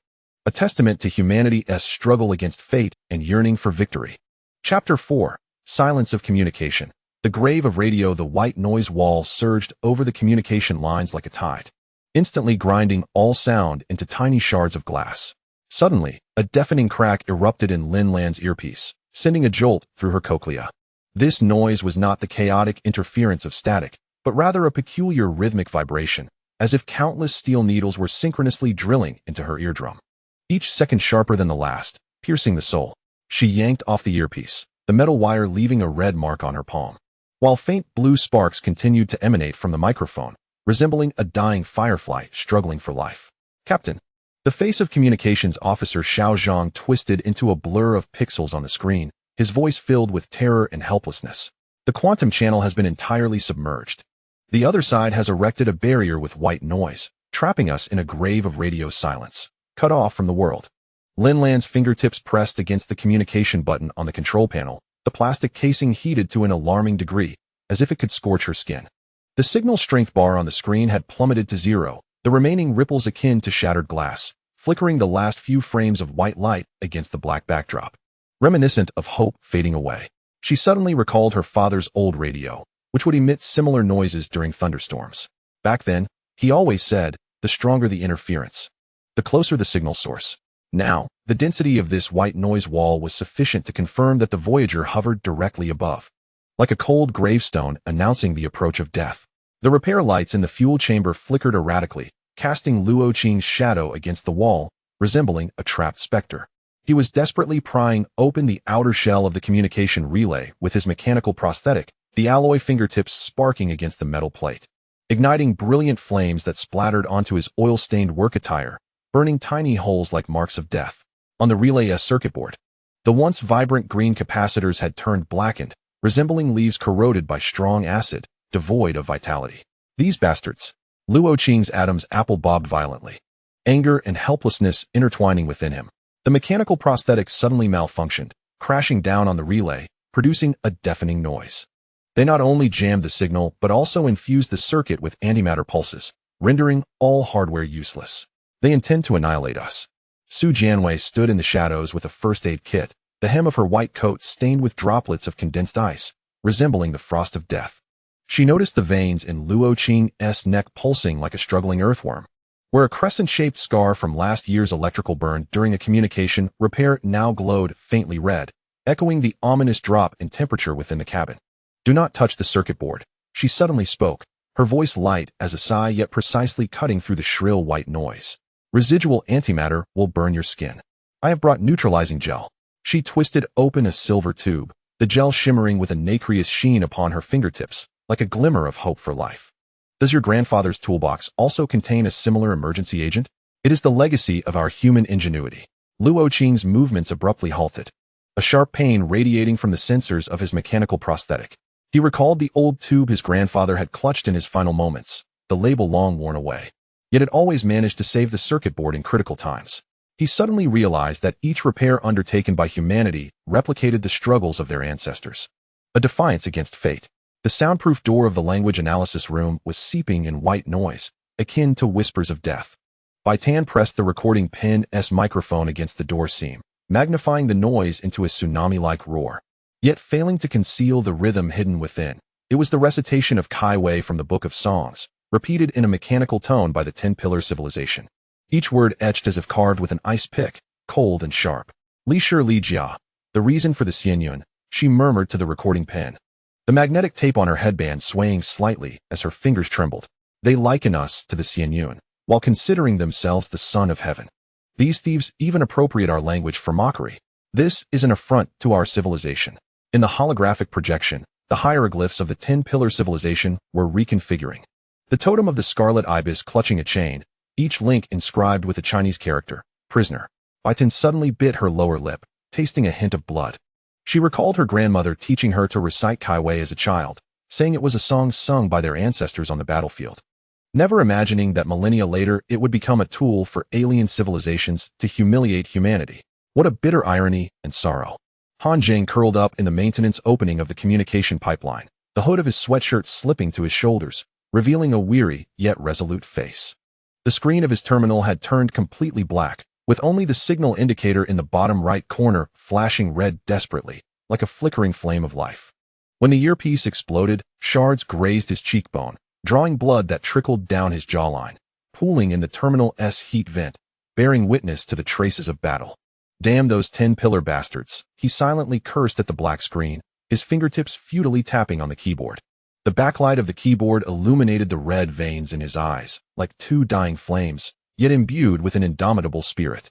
A testament to humanity's struggle against fate and yearning for victory. Chapter 4. Silence of Communication. The grave of radio. The white noise wall surged over the communication lines like a tide, instantly grinding all sound into tiny shards of glass. Suddenly, a deafening crack erupted in Lin Lan's earpiece, sending a jolt through her cochlea. This noise was not the chaotic interference of static, but rather a peculiar rhythmic vibration, as if countless steel needles were synchronously drilling into her eardrum. Each second sharper than the last, piercing the soul. She yanked off the earpiece, the metal wire leaving a red mark on her palm, while faint blue sparks continued to emanate from the microphone, resembling a dying firefly struggling for life. Captain. The face of communications officer Xiao Zhang twisted into a blur of pixels on the screen, his voice filled with terror and helplessness. The quantum channel has been entirely submerged. The other side has erected a barrier with white noise, trapping us in a grave of radio silence, cut off from the world. Lin Lan's fingertips pressed against the communication button on the control panel, the plastic casing heated to an alarming degree, as if it could scorch her skin. The signal strength bar on the screen had plummeted to zero, the remaining ripples akin to shattered glass, flickering the last few frames of white light against the black backdrop. Reminiscent of hope fading away, she suddenly recalled her father's old radio, which would emit similar noises during thunderstorms. Back then, he always said, the stronger the interference, the closer the signal source. Now, the density of this white noise wall was sufficient to confirm that the Voyager hovered directly above, like a cold gravestone announcing the approach of death. The repair lights in the fuel chamber flickered erratically, casting Luo Qing's shadow against the wall, resembling a trapped specter. He was desperately prying open the outer shell of the communication relay with his mechanical prosthetic, the alloy fingertips sparking against the metal plate, igniting brilliant flames that splattered onto his oil-stained work attire, burning tiny holes like marks of death. On the relay's circuit board, the once vibrant green capacitors had turned blackened, resembling leaves corroded by strong acid, devoid of vitality. These bastards! Luo Qing's atoms apple-bobbed violently, anger and helplessness intertwining within him. The mechanical prosthetic suddenly malfunctioned, crashing down on the relay, producing a deafening noise. They not only jammed the signal but also infused the circuit with antimatter pulses, rendering all hardware useless. They intend to annihilate us. Su Jianwei stood in the shadows with a first aid kit, the hem of her white coat stained with droplets of condensed ice, resembling the frost of death. She noticed the veins in Luo Qing's neck pulsing like a struggling earthworm, where a crescent-shaped scar from last year's electrical burn during a communication repair now glowed faintly red, echoing the ominous drop in temperature within the cabin. "Do not touch the circuit board," she suddenly spoke, her voice light as a sigh yet precisely cutting through the shrill white noise. "Residual antimatter will burn your skin. I have brought neutralizing gel." She twisted open a silver tube, the gel shimmering with a nacreous sheen upon her fingertips, like a glimmer of hope for life. "Does your grandfather's toolbox also contain a similar emergency agent? It is the legacy of our human ingenuity." Luo Qing's movements abruptly halted, a sharp pain radiating from the sensors of his mechanical prosthetic. He recalled the old tube his grandfather had clutched in his final moments, the label long worn away. Yet it always managed to save the circuit board in critical times. He suddenly realized that each repair undertaken by humanity replicated the struggles of their ancestors. A defiance against fate. The soundproof door of the language analysis room was seeping in white noise, akin to whispers of death. Bai Tan pressed the recording pin's microphone against the door seam, magnifying the noise into a tsunami-like roar, yet failing to conceal the rhythm hidden within. It was the recitation of Kai Wei from the Book of Songs, repeated in a mechanical tone by the 10-pillar civilization. Each word etched as if carved with an ice pick, cold and sharp. "Li Shi Li Jia," the reason for the Xianyun, she murmured to the recording pen, the magnetic tape on her headband swaying slightly as her fingers trembled. "They liken us to the Xianyun, while considering themselves the son of heaven. These thieves even appropriate our language for mockery. This is an affront to our civilization." In the holographic projection, the hieroglyphs of the 10-pillar civilization were reconfiguring. The totem of the scarlet ibis clutching a chain, each link inscribed with a Chinese character, "prisoner." Bai Tan suddenly bit her lower lip, tasting a hint of blood. She recalled her grandmother teaching her to recite Kai Wei as a child, saying it was a song sung by their ancestors on the battlefield, never imagining that millennia later it would become a tool for alien civilizations to humiliate humanity. What a bitter irony and sorrow. Han Zheng curled up in the maintenance opening of the communication pipeline, the hood of his sweatshirt slipping to his shoulders, revealing a weary yet resolute face. The screen of his terminal had turned completely black, with only the signal indicator in the bottom right corner flashing red desperately, like a flickering flame of life. When the earpiece exploded, shards grazed his cheekbone, drawing blood that trickled down his jawline, pooling in the terminal's heat vent, bearing witness to the traces of battle. "Damn those 10-pillar bastards," he silently cursed at the black screen, his fingertips futilely tapping on the keyboard. The backlight of the keyboard illuminated the red veins in his eyes, like two dying flames, yet imbued with an indomitable spirit.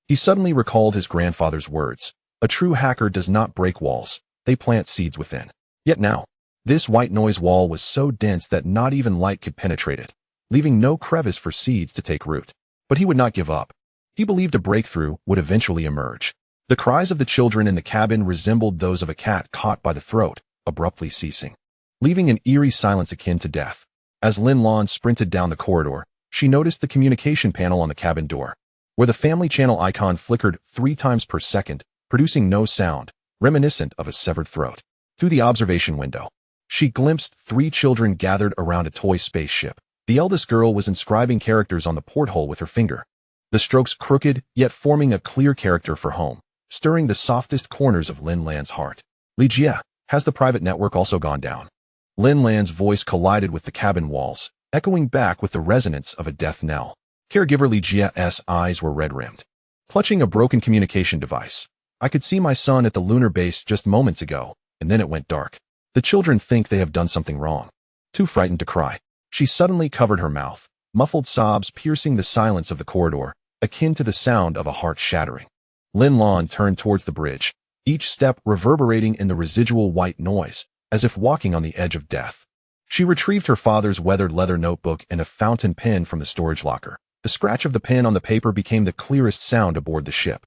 He suddenly recalled his grandfather's words, "A true hacker does not break walls, they plant seeds within." Yet now, this white noise wall was so dense that not even light could penetrate it, leaving no crevice for seeds to take root. But he would not give up. He believed a breakthrough would eventually emerge. The cries of the children in the cabin resembled those of a cat caught by the throat, abruptly ceasing, leaving an eerie silence akin to death. As Lin Lan sprinted down the corridor, she noticed the communication panel on the cabin door, where the family channel icon flickered 3 times per second, producing no sound, reminiscent of a severed throat. Through the observation window, she glimpsed 3 children gathered around a toy spaceship. The eldest girl was inscribing characters on the porthole with her finger, the strokes crooked, yet forming a clear character for home, stirring the softest corners of Lin Lan's heart. "Li Jie, has the private network also gone down?" Lin Lan's voice collided with the cabin walls, echoing back with the resonance of a death knell. Caregiver Li Jie's eyes were red-rimmed. Clutching a broken communication device, "I could see my son at the lunar base just moments ago, and then it went dark. The children think they have done something wrong." Too frightened to cry, she suddenly covered her mouth, muffled sobs piercing the silence of the corridor, akin to the sound of a heart shattering. Lin Lan turned towards the bridge, each step reverberating in the residual white noise, as if walking on the edge of death. She retrieved her father's weathered leather notebook and a fountain pen from the storage locker. The scratch of the pen on the paper became the clearest sound aboard the ship,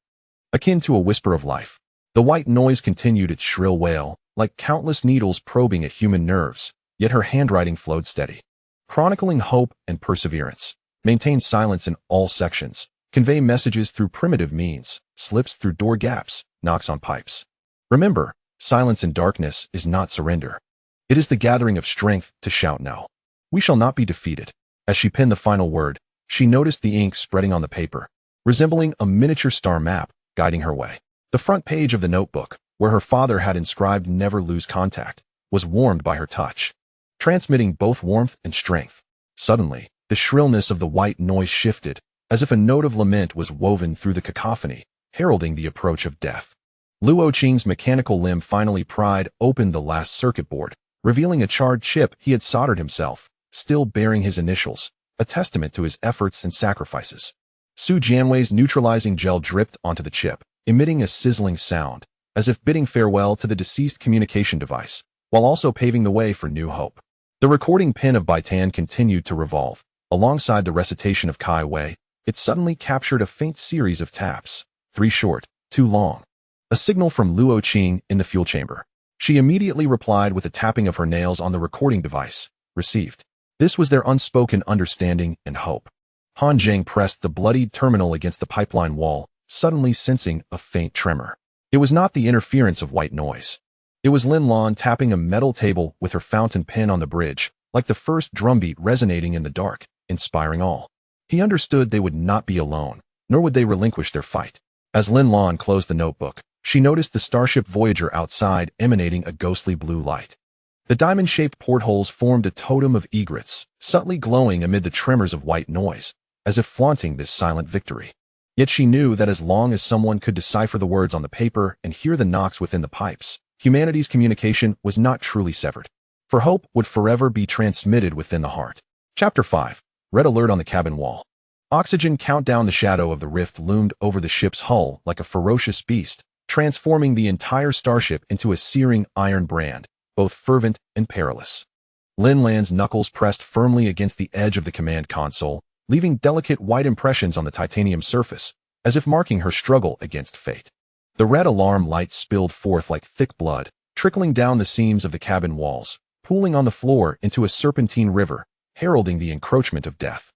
akin to a whisper of life. The white noise continued its shrill wail, like countless needles probing at human nerves, yet her handwriting flowed steady, chronicling hope and perseverance. Maintain silence in all sections. Convey messages through primitive means, slips through door gaps, knocks on pipes. Remember, silence in darkness is not surrender. It is the gathering of strength to shout no. We shall not be defeated. As she penned the final word, she noticed the ink spreading on the paper, resembling a miniature star map, guiding her way. The front page of the notebook, where her father had inscribed "Never lose contact," was warmed by her touch, transmitting both warmth and strength. Suddenly, the shrillness of the white noise shifted, as if a note of lament was woven through the cacophony, heralding the approach of death. Luo Qing's mechanical limb finally pried open the last circuit board, revealing a charred chip he had soldered himself, still bearing his initials, a testament to his efforts and sacrifices. Su Jianwei's neutralizing gel dripped onto the chip, emitting a sizzling sound, as if bidding farewell to the deceased communication device, while also paving the way for new hope. The recording pin of Bai Tan continued to revolve. Alongside the recitation of Kai Wei, it suddenly captured a faint series of taps, 3 short, 2 long. A signal from Luo Qing in the fuel chamber. She immediately replied with a tapping of her nails on the recording device. Received. This was their unspoken understanding and hope. Han Zheng pressed the bloodied terminal against the pipeline wall, suddenly sensing a faint tremor. It was not the interference of white noise. It was Lin Lan tapping a metal table with her fountain pen on the bridge, like the first drumbeat resonating in the dark, inspiring all. He understood they would not be alone, nor would they relinquish their fight. As Lin Lan closed the notebook, she noticed the starship Voyager outside emanating a ghostly blue light. The diamond-shaped portholes formed a totem of egrets, subtly glowing amid the tremors of white noise, as if flaunting this silent victory. Yet she knew that as long as someone could decipher the words on the paper and hear the knocks within the pipes, humanity's communication was not truly severed. For hope would forever be transmitted within the heart. Chapter 5. Red alert on the cabin wall. Oxygen countdown. The shadow of the rift loomed over the ship's hull like a ferocious beast, transforming the entire starship into a searing iron brand, both fervent and perilous. Lin Lan's knuckles pressed firmly against the edge of the command console, leaving delicate white impressions on the titanium surface, as if marking her struggle against fate. The red alarm lights spilled forth like thick blood, trickling down the seams of the cabin walls, pooling on the floor into a serpentine river, heralding the encroachment of death.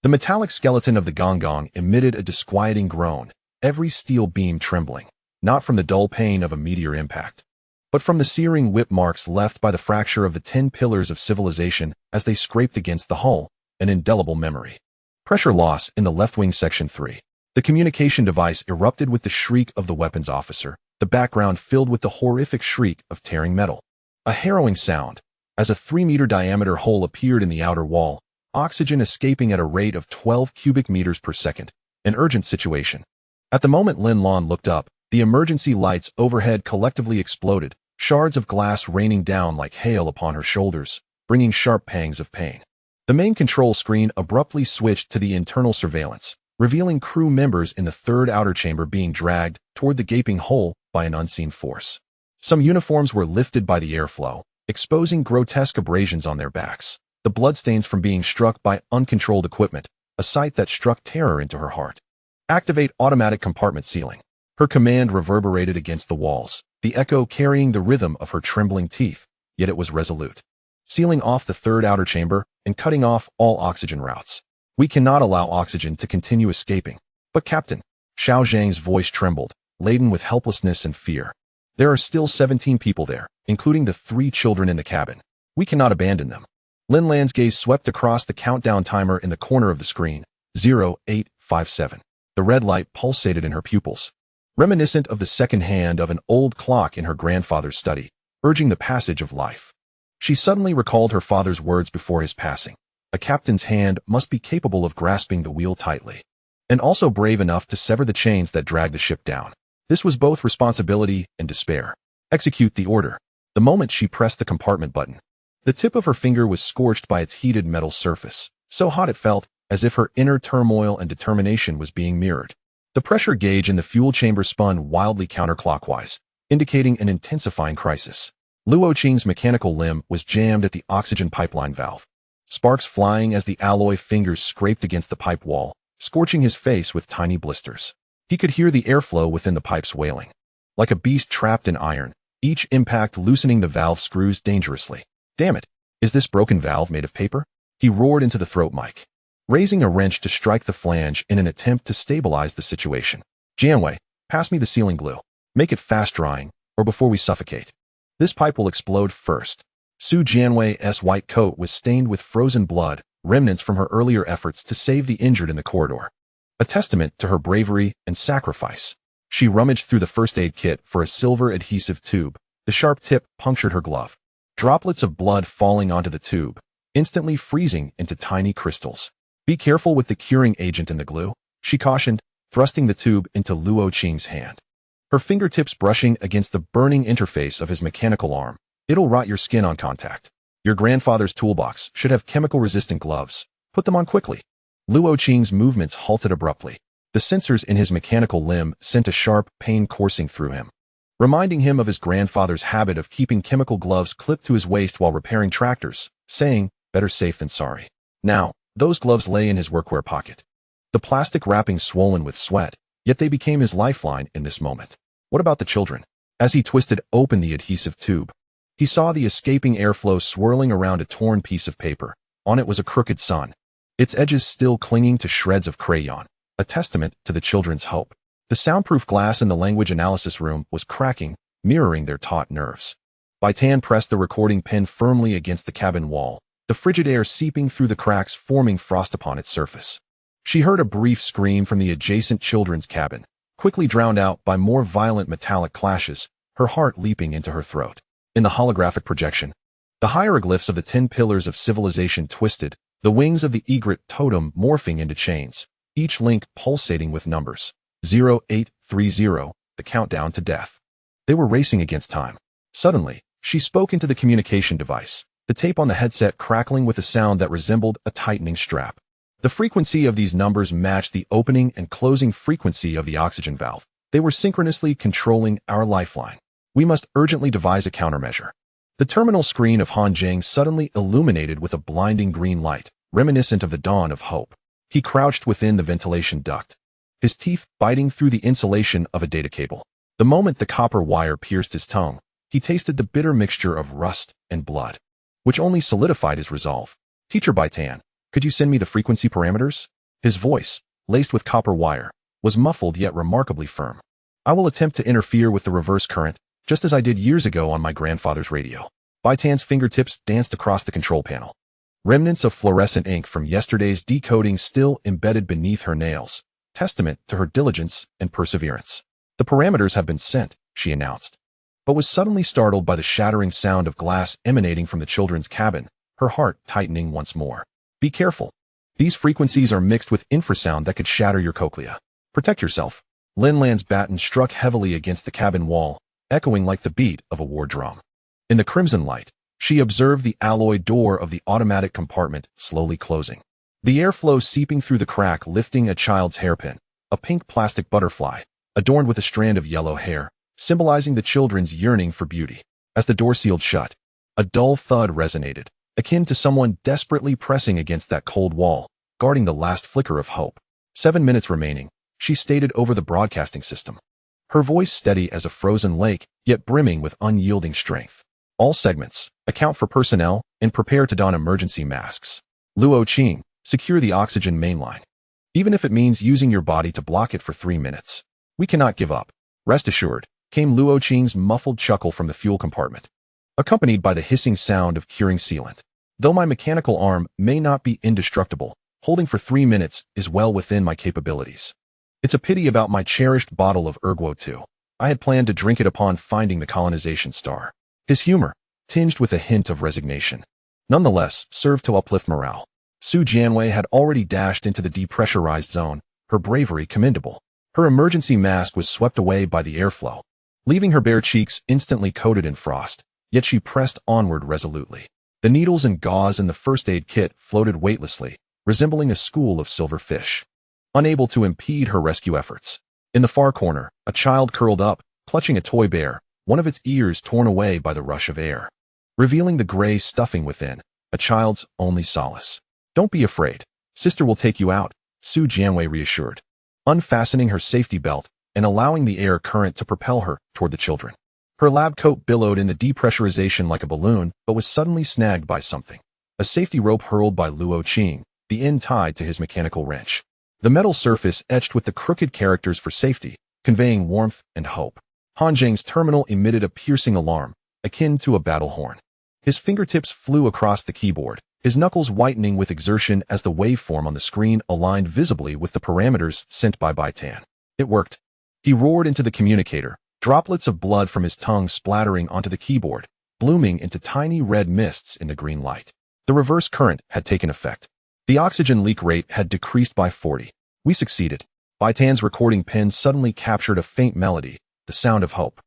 The metallic skeleton of the Gonggong emitted a disquieting groan, every steel beam trembling, not from the dull pain of a meteor impact, but from the searing whip marks left by the fracture of the 10 pillars of civilization as they scraped against the hull, an indelible memory. Pressure loss in the left wing section 3. The communication device erupted with the shriek of the weapons officer, the background filled with the horrific shriek of tearing metal. A harrowing sound, as a 3-meter diameter hole appeared in the outer wall, oxygen escaping at a rate of 12 cubic meters per second, an urgent situation. At the moment Lin Lan looked up, the emergency lights overhead collectively exploded, shards of glass raining down like hail upon her shoulders, bringing sharp pangs of pain. The main control screen abruptly switched to the internal surveillance, revealing crew members in the third outer chamber being dragged toward the gaping hole by an unseen force. Some uniforms were lifted by the airflow, exposing grotesque abrasions on their backs, the bloodstains from being struck by uncontrolled equipment, a sight that struck terror into her heart. Activate automatic compartment sealing. Her command reverberated against the walls, the echo carrying the rhythm of her trembling teeth, yet it was resolute. Sealing off the third outer chamber and cutting off all oxygen routes. We cannot allow oxygen to continue escaping. But Captain, Xiao Zhang's voice trembled, laden with helplessness and fear. There are still 17 people there, including the 3 children in the cabin. We cannot abandon them. Lin Lan's gaze swept across the countdown timer in the corner of the screen. 0857. The red light pulsated in her pupils, reminiscent of the second hand of an old clock in her grandfather's study, urging the passage of life. She suddenly recalled her father's words before his passing. A captain's hand must be capable of grasping the wheel tightly, and also brave enough to sever the chains that drag the ship down. This was both responsibility and despair. Execute the order. The moment she pressed the compartment button, the tip of her finger was scorched by its heated metal surface, so hot it felt as if her inner turmoil and determination was being mirrored. The pressure gauge in the fuel chamber spun wildly counterclockwise, indicating an intensifying crisis. Luo Qing's mechanical limb was jammed at the oxygen pipeline valve, sparks flying as the alloy fingers scraped against the pipe wall, scorching his face with tiny blisters. He could hear the airflow within the pipes wailing. Like a beast trapped in iron, each impact loosening the valve screws dangerously. Damn it! Is this broken valve made of paper? He roared into the throat mic, raising a wrench to strike the flange in an attempt to stabilize the situation. Jianwei, pass me the sealing glue. Make it fast drying, or before we suffocate. This pipe will explode first. Su Jianwei's white coat was stained with frozen blood, remnants from her earlier efforts to save the injured in the corridor. A testament to her bravery and sacrifice. She rummaged through the first aid kit for a silver adhesive tube. The sharp tip punctured her glove. Droplets of blood falling onto the tube, instantly freezing into tiny crystals. Be careful with the curing agent in the glue, she cautioned, thrusting the tube into Luo Qing's hand. Her fingertips brushing against the burning interface of his mechanical arm. It'll rot your skin on contact. Your grandfather's toolbox should have chemical-resistant gloves. Put them on quickly. Luo Qing's movements halted abruptly. The sensors in his mechanical limb sent a sharp pain coursing through him, reminding him of his grandfather's habit of keeping chemical gloves clipped to his waist while repairing tractors, saying, better safe than sorry. Now, those gloves lay in his workwear pocket, the plastic wrapping swollen with sweat, yet they became his lifeline in this moment. What about the children? As he twisted open the adhesive tube, he saw the escaping airflow swirling around a torn piece of paper. On it was a crooked sun, its edges still clinging to shreds of crayon, a testament to the children's hope. The soundproof glass in the language analysis room was cracking, mirroring their taut nerves. Bai Tan pressed the recording pen firmly against the cabin wall, the frigid air seeping through the cracks forming frost upon its surface. She heard a brief scream from the adjacent children's cabin, quickly drowned out by more violent metallic clashes, her heart leaping into her throat. In the holographic projection, the hieroglyphs of the 10 pillars of civilization twisted, the wings of the egret totem morphing into chains, each link pulsating with numbers. 0830, the countdown to death. They were racing against time. Suddenly, she spoke into the communication device, the tape on the headset crackling with a sound that resembled a tightening strap. The frequency of these numbers matched the opening and closing frequency of the oxygen valve. They were synchronously controlling our lifeline. We must urgently devise a countermeasure. The terminal screen of Han Zheng suddenly illuminated with a blinding green light, reminiscent of the dawn of hope. He crouched within the ventilation duct, his teeth biting through the insulation of a data cable. The moment the copper wire pierced his tongue, he tasted the bitter mixture of rust and blood, which only solidified his resolve. Teacher Bai Tan, could you send me the frequency parameters? His voice, laced with copper wire, was muffled yet remarkably firm. I will attempt to interfere with the reverse current, just as I did years ago on my grandfather's radio. Bai Tan's fingertips danced across the control panel. Remnants of fluorescent ink from yesterday's decoding still embedded beneath her nails, testament to her diligence and perseverance. The parameters have been sent, she announced, but was suddenly startled by the shattering sound of glass emanating from the children's cabin, her heart tightening once more. Be careful. These frequencies are mixed with infrasound that could shatter your cochlea. Protect yourself. Lin Lan's baton struck heavily against the cabin wall, echoing like the beat of a war drum. In the crimson light, She observed the alloy door of the automatic compartment slowly closing. The airflow seeping through the crack, lifting a child's hairpin, a pink plastic butterfly, adorned with a strand of yellow hair, symbolizing the children's yearning for beauty. As the door sealed shut, a dull thud resonated, akin to someone desperately pressing against that cold wall, guarding the last flicker of hope. 7 minutes remaining, she stated over the broadcasting system. Her voice steady as a frozen lake, yet brimming with unyielding strength. All segments, account for personnel, and prepare to don emergency masks. Luo Qing, secure the oxygen mainline. Even if it means using your body to block it for 3 minutes. We cannot give up. Rest assured, came Luo Qing's muffled chuckle from the fuel compartment, accompanied by the hissing sound of curing sealant. Though my mechanical arm may not be indestructible, holding for 3 minutes is well within my capabilities. It's a pity about my cherished bottle of Erguo too. I had planned to drink it upon finding the colonization star. His humor, tinged with a hint of resignation, nonetheless served to uplift morale. Su Jianwei had already dashed into the depressurized zone, her bravery commendable. Her emergency mask was swept away by the airflow, leaving her bare cheeks instantly coated in frost, yet she pressed onward resolutely. The needles and gauze in the first aid kit floated weightlessly, resembling a school of silver fish, unable to impede her rescue efforts. In the far corner, a child curled up, clutching a toy bear, one of its ears torn away by the rush of air, revealing the gray stuffing within, a child's only solace. Don't be afraid. Sister will take you out, Su Jianwei reassured, unfastening her safety belt and allowing the air current to propel her toward the children. Her lab coat billowed in the depressurization like a balloon, but was suddenly snagged by something. A safety rope hurled by Luo Qing, the end tied to his mechanical wrench. The metal surface etched with the crooked characters for safety, conveying warmth and hope. Han Zheng's terminal emitted a piercing alarm, akin to a battle horn. His fingertips flew across the keyboard, his knuckles whitening with exertion as the waveform on the screen aligned visibly with the parameters sent by Bai Tan. It worked. He roared into the communicator, droplets of blood from his tongue splattering onto the keyboard, blooming into tiny red mists in the green light. The reverse current had taken effect. The oxygen leak rate had decreased by 40. We succeeded. Bai Tan's recording pen suddenly captured a faint melody, the sound of hope.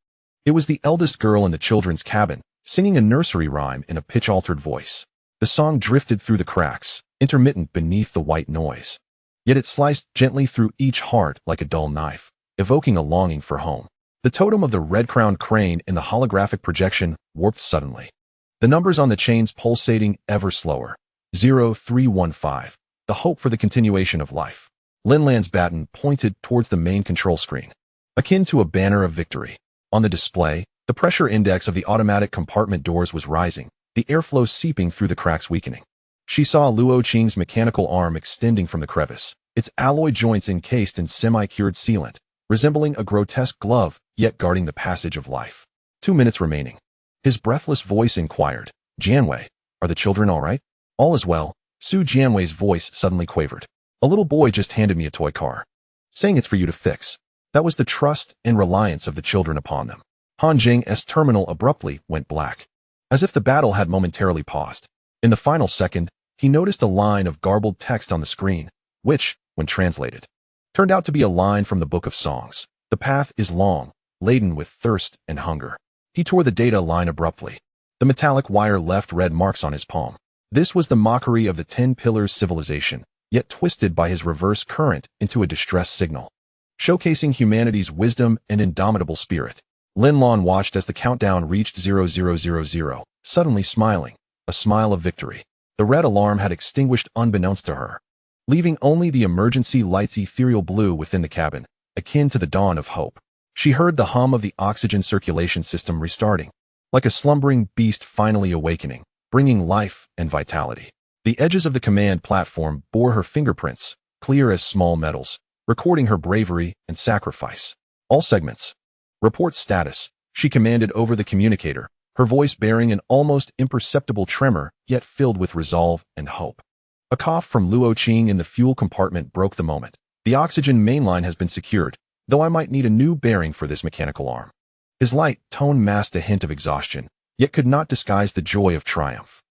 It was the eldest girl in the children's cabin, singing a nursery rhyme in a pitch-altered voice. The song drifted through the cracks, intermittent beneath the white noise. Yet it sliced gently through each heart like a dull knife, evoking a longing for home. The totem of the red-crowned crane in the holographic projection warped suddenly. The numbers on the chains pulsating ever slower. 0315. The hope for the continuation of life. Lin Lan's baton pointed towards the main control screen, akin to a banner of victory. On the display, the pressure index of the automatic compartment doors was rising, the airflow seeping through the cracks weakening. She saw Luo Qing's mechanical arm extending from the crevice, its alloy joints encased in semi-cured sealant, resembling a grotesque glove, yet guarding the passage of life. 2 minutes remaining. His breathless voice inquired, Jianwei, are the children all right? All is well, Su Jianwei's voice suddenly quavered. A little boy just handed me a toy car, saying it's for you to fix. That was the trust and reliance of the children upon them. Han Zheng's terminal abruptly went black, as if the battle had momentarily paused. In the final second, he noticed a line of garbled text on the screen, which, when translated, turned out to be a line from the Book of Songs. The path is long, laden with thirst and hunger. He tore the data line abruptly. The metallic wire left red marks on his palm. This was the mockery of the 10 Pillars civilization, yet twisted by his reverse current into a distress signal, showcasing humanity's wisdom and indomitable spirit. Lin Lan watched as the countdown reached 0000, suddenly smiling, a smile of victory. The red alarm had extinguished unbeknownst to her, leaving only the emergency light's ethereal blue within the cabin, akin to the dawn of hope. She heard the hum of the oxygen circulation system restarting, like a slumbering beast finally awakening, bringing life and vitality. The edges of the command platform bore her fingerprints, clear as small metals, recording her bravery and sacrifice. All segments. Report status, she commanded over the communicator, her voice bearing an almost imperceptible tremor, yet filled with resolve and hope. A cough from Luo Qing in the fuel compartment broke the moment. The oxygen mainline has been secured, though I might need a new bearing for this mechanical arm. His light tone masked a hint of exhaustion, yet could not disguise the joy of triumph.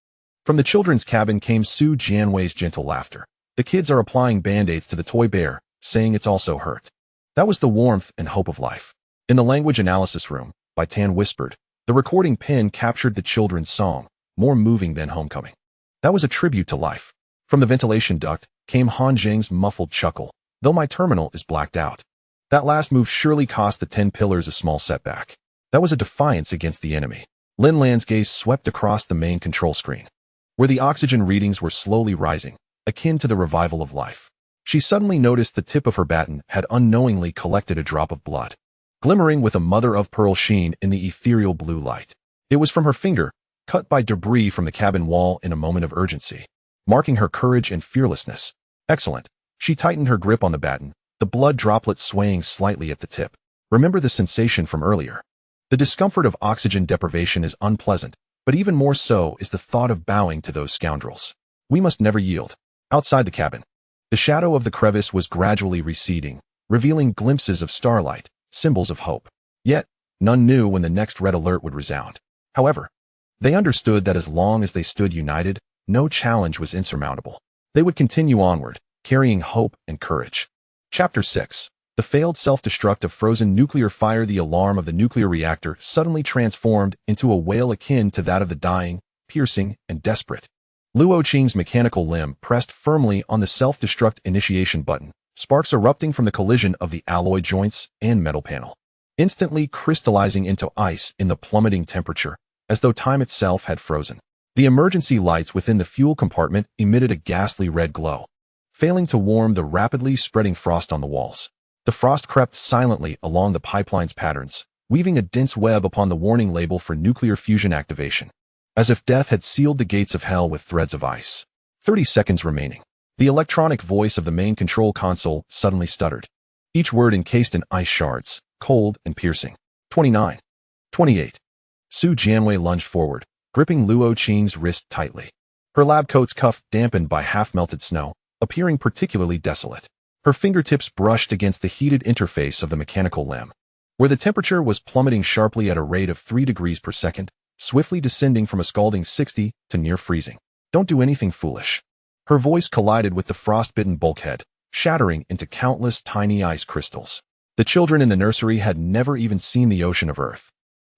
From the children's cabin came Su Jianwei's gentle laughter. The kids are applying band-aids to the toy bear, saying it's also hurt. That was the warmth and hope of life. In the language analysis room, Bai Tan whispered, the recording pen captured the children's song, more moving than homecoming. That was a tribute to life. From the ventilation duct came Han Zheng's muffled chuckle, though my terminal is blacked out. That last move surely cost the 10 pillars a small setback. That was a defiance against the enemy. Lin Lan's gaze swept across the main control screen, where the oxygen readings were slowly rising, akin to the revival of life. She suddenly noticed the tip of her baton had unknowingly collected a drop of blood, glimmering with a mother-of-pearl sheen in the ethereal blue light. It was from her finger, cut by debris from the cabin wall in a moment of urgency, marking her courage and fearlessness. Excellent. She tightened her grip on the baton, the blood droplet swaying slightly at the tip. Remember the sensation from earlier. The discomfort of oxygen deprivation is unpleasant, but even more so is the thought of bowing to those scoundrels. We must never yield. Outside the cabin, the shadow of the crevice was gradually receding, revealing glimpses of starlight, symbols of hope. Yet, none knew when the next red alert would resound. However, they understood that as long as they stood united, no challenge was insurmountable. They would continue onward, carrying hope and courage. Chapter 6. The failed self-destruct of frozen nuclear fire. The alarm of the nuclear reactor suddenly transformed into a wail akin to that of the dying, piercing, and desperate. Luo Qing's mechanical limb pressed firmly on the self-destruct initiation button, sparks erupting from the collision of the alloy joints and metal panel, instantly crystallizing into ice in the plummeting temperature, as though time itself had frozen. The emergency lights within the fuel compartment emitted a ghastly red glow, failing to warm the rapidly spreading frost on the walls. The frost crept silently along the pipeline's patterns, weaving a dense web upon the warning label for nuclear fusion activation, as if death had sealed the gates of hell with threads of ice. 30 seconds remaining. The electronic voice of the main control console suddenly stuttered, each word encased in ice shards, cold and piercing. 29. 28. Su Jianwei lunged forward, gripping Luo Qing's wrist tightly. Her lab coat's cuff dampened by half-melted snow, appearing particularly desolate. Her fingertips brushed against the heated interface of the mechanical limb, where the temperature was plummeting sharply at a rate of 3 degrees per second, swiftly descending from a scalding 60 to near freezing. Don't do anything foolish. Her voice collided with the frost-bitten bulkhead, shattering into countless tiny ice crystals. The children in the nursery had never even seen the ocean of Earth.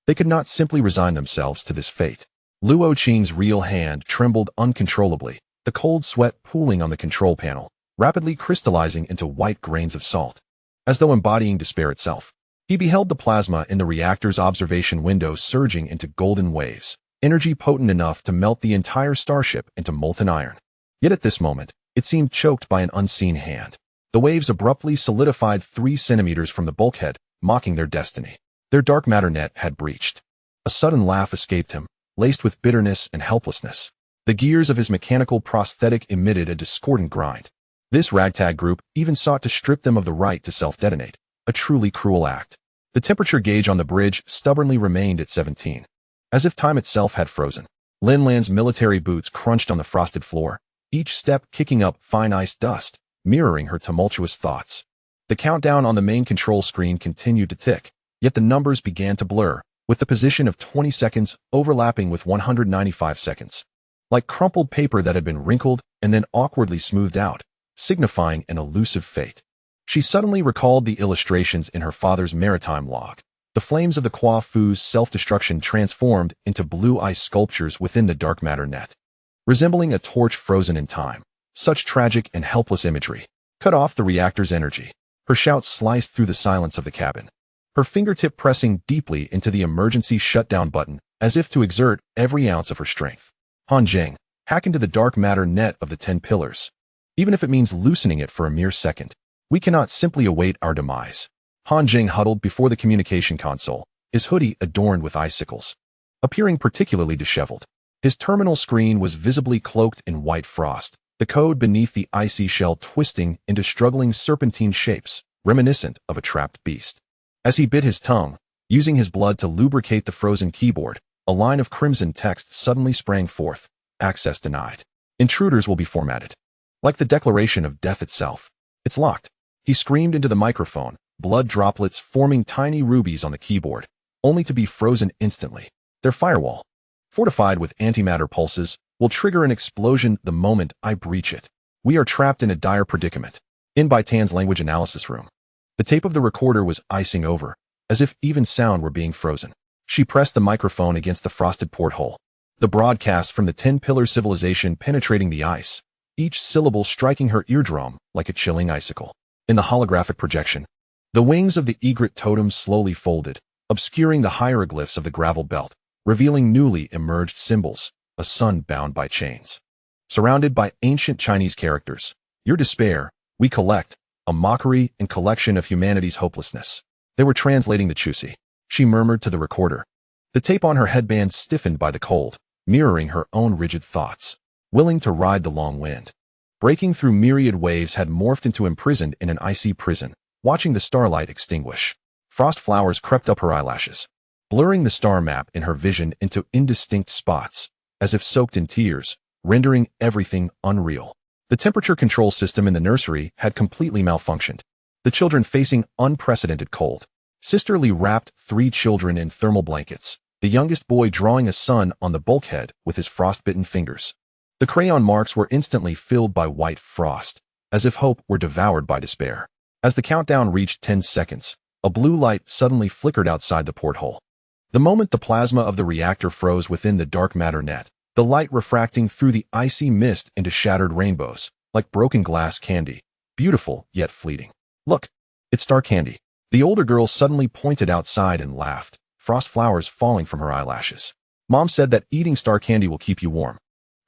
They could not simply resign themselves to this fate. Luo Qing's real hand trembled uncontrollably, the cold sweat pooling on the control panel, rapidly crystallizing into white grains of salt, as though embodying despair itself. He beheld the plasma in the reactor's observation window surging into golden waves, energy potent enough to melt the entire starship into molten iron. Yet at this moment, it seemed choked by an unseen hand. The waves abruptly solidified 3 centimeters from the bulkhead, mocking their destiny. Their dark matter net had breached. A sudden laugh escaped him, laced with bitterness and helplessness. The gears of his mechanical prosthetic emitted a discordant grind. This ragtag group even sought to strip them of the right to self-detonate, a truly cruel act. The temperature gauge on the bridge stubbornly remained at 17. As if time itself had frozen. Lin Lan's military boots crunched on the frosted floor, each step kicking up fine ice dust, mirroring her tumultuous thoughts. The countdown on the main control screen continued to tick, yet the numbers began to blur, with the position of 20 seconds overlapping with 195 seconds. Like crumpled paper that had been wrinkled and then awkwardly smoothed out, signifying an elusive fate. She suddenly recalled the illustrations in her father's maritime log. The flames of the Kwa Fu's self-destruction transformed into blue ice sculptures within the dark matter net, resembling a torch frozen in time. Such tragic and helpless imagery cut off the reactor's energy. Her shout sliced through the silence of the cabin, her fingertip pressing deeply into the emergency shutdown button as if to exert every ounce of her strength. Han Zheng, hack into the dark matter net of the 10 pillars. Even if it means loosening it for a mere second. We cannot simply await our demise. Han Zheng huddled before the communication console, his hoodie adorned with icicles, appearing particularly disheveled. His terminal screen was visibly cloaked in white frost, the code beneath the icy shell twisting into struggling serpentine shapes, reminiscent of a trapped beast. As he bit his tongue, using his blood to lubricate the frozen keyboard, a line of crimson text suddenly sprang forth. Access denied. Intruders will be formatted. Like the declaration of death itself. It's locked. He screamed into the microphone, blood droplets forming tiny rubies on the keyboard, only to be frozen instantly. Their firewall, fortified with antimatter pulses, will trigger an explosion the moment I breach it. We are trapped in a dire predicament. In Bai Tan's language analysis room. The tape of the recorder was icing over, as if even sound were being frozen. She pressed the microphone against the frosted porthole. The broadcast from the 10-pillar civilization penetrating the ice, each syllable striking her eardrum like a chilling icicle. In the holographic projection, the wings of the egret totem slowly folded, obscuring the hieroglyphs of the gravel belt, revealing newly emerged symbols, a sun bound by chains. Surrounded by ancient Chinese characters, your despair, we collect, a mockery and collection of humanity's hopelessness. They were translating the Chusi. She murmured to the recorder. The tape on her headband stiffened by the cold, mirroring her own rigid thoughts. Willing to ride the long wind. Breaking through myriad waves had morphed into imprisoned in an icy prison, watching the starlight extinguish. Frost flowers crept up her eyelashes, blurring the star map in her vision into indistinct spots, as if soaked in tears, rendering everything unreal. The temperature control system in the nursery had completely malfunctioned, the children facing unprecedented cold. Sister Lee wrapped 3 children in thermal blankets, the youngest boy drawing a sun on the bulkhead with his frostbitten fingers. The crayon marks were instantly filled by white frost, as if hope were devoured by despair. As the countdown reached 10 seconds, a blue light suddenly flickered outside the porthole. The moment the plasma of the reactor froze within the dark matter net, the light refracting through the icy mist into shattered rainbows, like broken glass candy, beautiful yet fleeting. Look, it's star candy. The older girl suddenly pointed outside and laughed, frost flowers falling from her eyelashes. Mom said that eating star candy will keep you warm.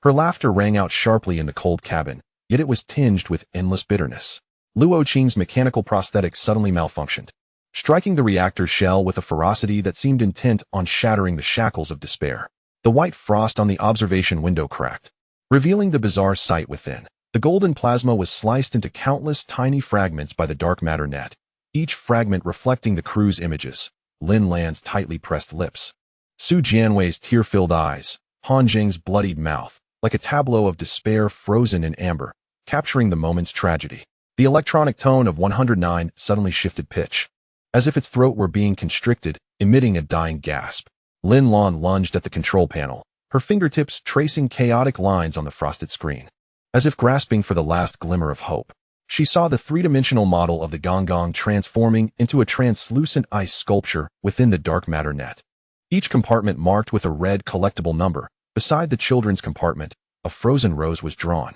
Her laughter rang out sharply in the cold cabin, yet it was tinged with endless bitterness. Luo Qing's mechanical prosthetic suddenly malfunctioned, striking the reactor shell with a ferocity that seemed intent on shattering the shackles of despair. The white frost on the observation window cracked, revealing the bizarre sight within. The golden plasma was sliced into countless tiny fragments by the dark matter net, each fragment reflecting the crew's images, Lin Lan's tightly pressed lips, Su Jianwei's tear-filled eyes, Han Zheng's bloodied mouth, like a tableau of despair frozen in amber, capturing the moment's tragedy. The electronic tone of 109 suddenly shifted pitch, as if its throat were being constricted, emitting a dying gasp. Lin Lan lunged at the control panel, her fingertips tracing chaotic lines on the frosted screen. As if grasping for the last glimmer of hope, she saw the three-dimensional model of the Gonggong transforming into a translucent ice sculpture within the dark matter net. Each compartment marked with a red collectible number. Beside the children's compartment, a frozen rose was drawn,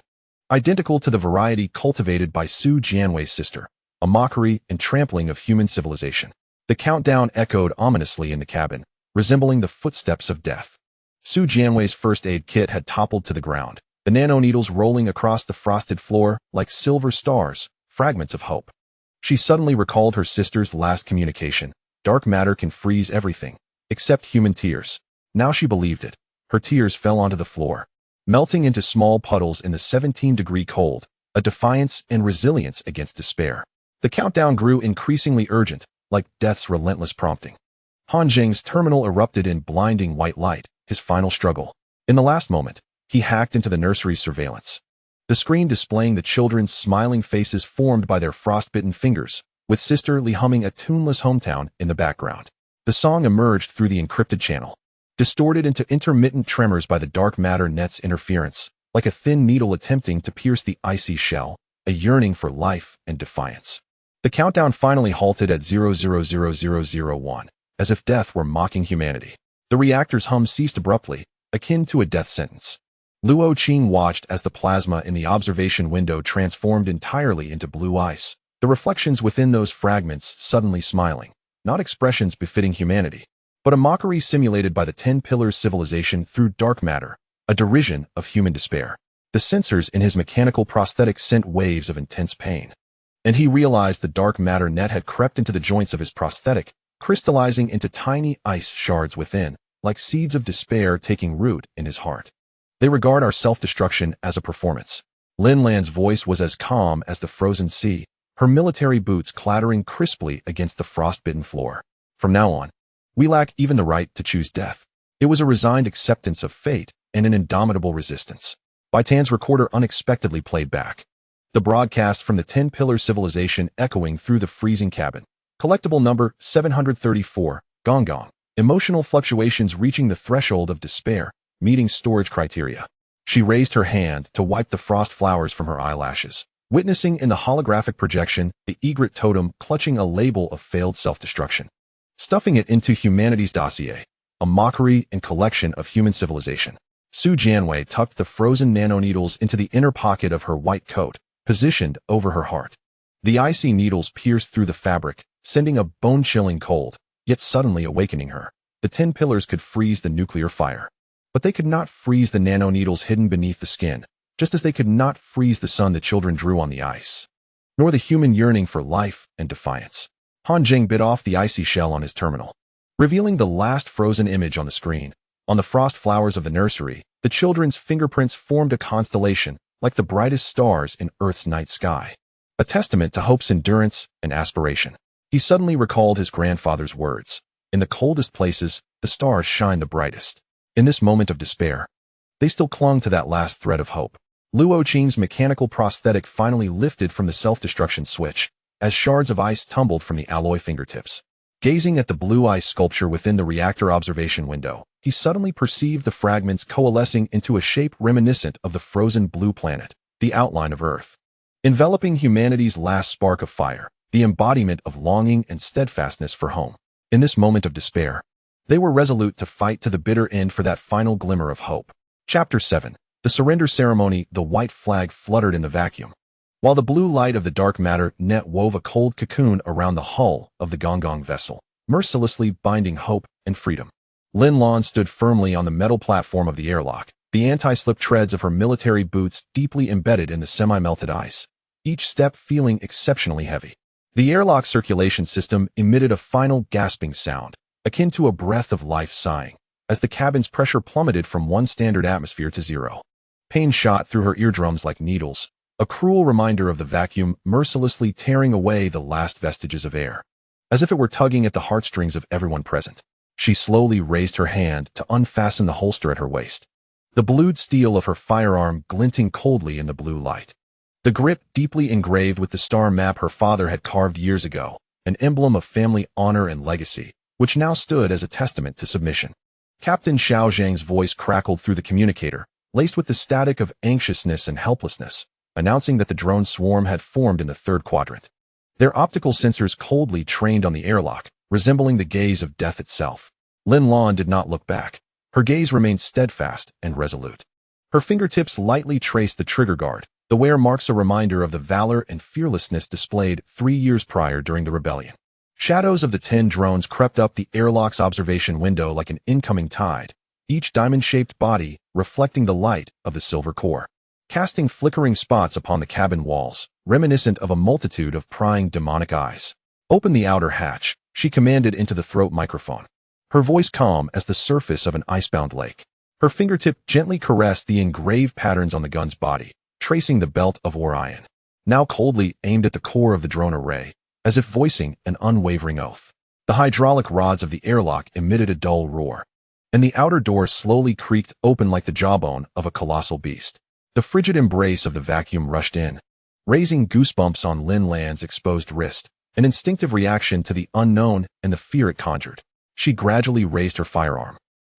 identical to the variety cultivated by Su Jianwei's sister, a mockery and trampling of human civilization. The countdown echoed ominously in the cabin, resembling the footsteps of death. Su Jianwei's first aid kit had toppled to the ground, the nanoneedles rolling across the frosted floor like silver stars, fragments of hope. She suddenly recalled her sister's last communication. Dark matter can freeze everything, except human tears. Now she believed it. Her tears fell onto the floor, melting into small puddles in the 17-degree cold, a defiance and resilience against despair. The countdown grew increasingly urgent, like death's relentless prompting. Han Zheng's terminal erupted in blinding white light, his final struggle. In the last moment, he hacked into the nursery's surveillance. The screen displaying the children's smiling faces formed by their frostbitten fingers, with Sister Lee humming a tuneless hometown in the background. The song emerged through the encrypted channel, distorted into intermittent tremors by the dark matter net's interference, like a thin needle attempting to pierce the icy shell, a yearning for life and defiance. The countdown finally halted at 000001, as if death were mocking humanity. The reactor's hum ceased abruptly, akin to a death sentence. Luo Qing watched as the plasma in the observation window transformed entirely into blue ice, the reflections within those fragments suddenly smiling, not expressions befitting humanity, but a mockery simulated by the 10 pillars civilization through dark matter, a derision of human despair. The sensors in his mechanical prosthetic sent waves of intense pain, and he realized the dark matter net had crept into the joints of his prosthetic, crystallizing into tiny ice shards within, like seeds of despair taking root in his heart. They regard our self-destruction as a performance. Lin Lan's voice was as calm as the frozen sea, her military boots clattering crisply against the frostbitten floor. From now on, we lack even the right to choose death. It was a resigned acceptance of fate and an indomitable resistance. Bai Tan's recorder unexpectedly played back, the broadcast from the 10 Pillar civilization echoing through the freezing cabin. Collectible number 734, Gonggong. Emotional fluctuations reaching the threshold of despair, meeting storage criteria. She raised her hand to wipe the frost flowers from her eyelashes, witnessing in the holographic projection the egret totem clutching a label of failed self-destruction, stuffing it into humanity's dossier, a mockery and collection of human civilization. Su Jianwei tucked the frozen nanoneedles into the inner pocket of her white coat, positioned over her heart. The icy needles pierced through the fabric, sending a bone-chilling cold, yet suddenly awakening her. The 10 pillars could freeze the nuclear fire. But they could not freeze the nanoneedles hidden beneath the skin, just as they could not freeze the sun the children drew on the ice. Nor the human yearning for life and defiance. Han Zheng bit off the icy shell on his terminal, revealing the last frozen image on the screen. On the frost flowers of the nursery, the children's fingerprints formed a constellation, like the brightest stars in Earth's night sky. A testament to hope's endurance and aspiration. He suddenly recalled his grandfather's words. In the coldest places, the stars shine the brightest. In this moment of despair, they still clung to that last thread of hope. Luo Qing's mechanical prosthetic finally lifted from the self-destruction switch, as shards of ice tumbled from the alloy fingertips. Gazing at the blue ice sculpture within the reactor observation window, he suddenly perceived the fragments coalescing into a shape reminiscent of the frozen blue planet, the outline of Earth. Enveloping humanity's last spark of fire, the embodiment of longing and steadfastness for home. In this moment of despair, they were resolute to fight to the bitter end for that final glimmer of hope. Chapter 7. The surrender ceremony. The white flag fluttered in the vacuum, while the blue light of the dark matter net wove a cold cocoon around the hull of the Gonggong vessel, mercilessly binding hope and freedom. Lin Lan stood firmly on the metal platform of the airlock, the anti-slip treads of her military boots deeply embedded in the semi-melted ice, each step feeling exceptionally heavy. The airlock circulation system emitted a final gasping sound, akin to a breath of life sighing, as the cabin's pressure plummeted from 1 standard atmosphere to 0. Pain shot through her eardrums like needles, a cruel reminder of the vacuum mercilessly tearing away the last vestiges of air, as if it were tugging at the heartstrings of everyone present. She slowly raised her hand to unfasten the holster at her waist, the blued steel of her firearm glinting coldly in the blue light. The grip deeply engraved with the star map her father had carved years ago, an emblem of family honor and legacy, which now stood as a testament to submission. Captain Xiao Zhang's voice crackled through the communicator, laced with the static of anxiousness and helplessness, announcing that the drone swarm had formed in the 3rd quadrant. Their optical sensors coldly trained on the airlock, resembling the gaze of death itself. Lin Lan did not look back. Her gaze remained steadfast and resolute. Her fingertips lightly traced the trigger guard, the wear marks a reminder of the valor and fearlessness displayed 3 years prior during the rebellion. Shadows of the 10 drones crept up the airlock's observation window like an incoming tide, each diamond-shaped body reflecting the light of the silver core, casting flickering spots upon the cabin walls, reminiscent of a multitude of prying demonic eyes. "Open the outer hatch," she commanded into the throat microphone, her voice calm as the surface of an icebound lake. Her fingertip gently caressed the engraved patterns on the gun's body, tracing the belt of Orion, now coldly aimed at the core of the drone array, as if voicing an unwavering oath. The hydraulic rods of the airlock emitted a dull roar, and the outer door slowly creaked open like the jawbone of a colossal beast. The frigid embrace of the vacuum rushed in, raising goosebumps on Lin Lan's exposed wrist, an instinctive reaction to the unknown and the fear it conjured. She gradually raised her firearm,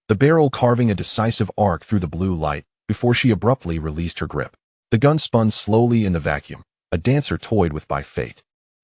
the barrel carving a decisive arc through the blue light before she abruptly released her grip. The gun spun slowly in the vacuum, a dancer toyed with by fate.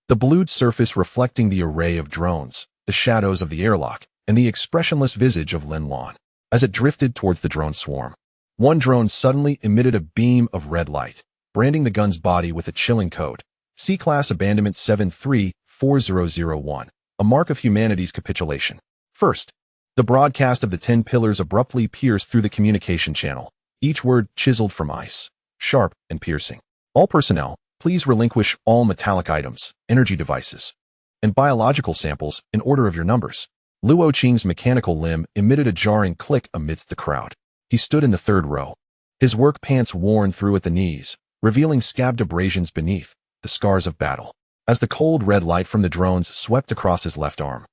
The blued surface reflecting the array of drones, the shadows of the airlock, and the expressionless visage of Lin Lan. As it drifted towards the drone swarm, one drone suddenly emitted a beam of red light, branding the gun's body with a chilling code, C-Class Abandonment 734001, a mark of humanity's capitulation. First, the broadcast of the 10 pillars abruptly pierced through the communication channel, each word chiseled from ice, sharp and piercing. "All personnel, please relinquish all metallic items, energy devices, and biological samples in order of your numbers." Luo Qing's mechanical limb emitted a jarring click amidst the crowd. He stood in the 3rd row, his work pants worn through at the knees, revealing scabbed abrasions beneath, the scars of battle. As the cold red light from the drones swept across his left arm,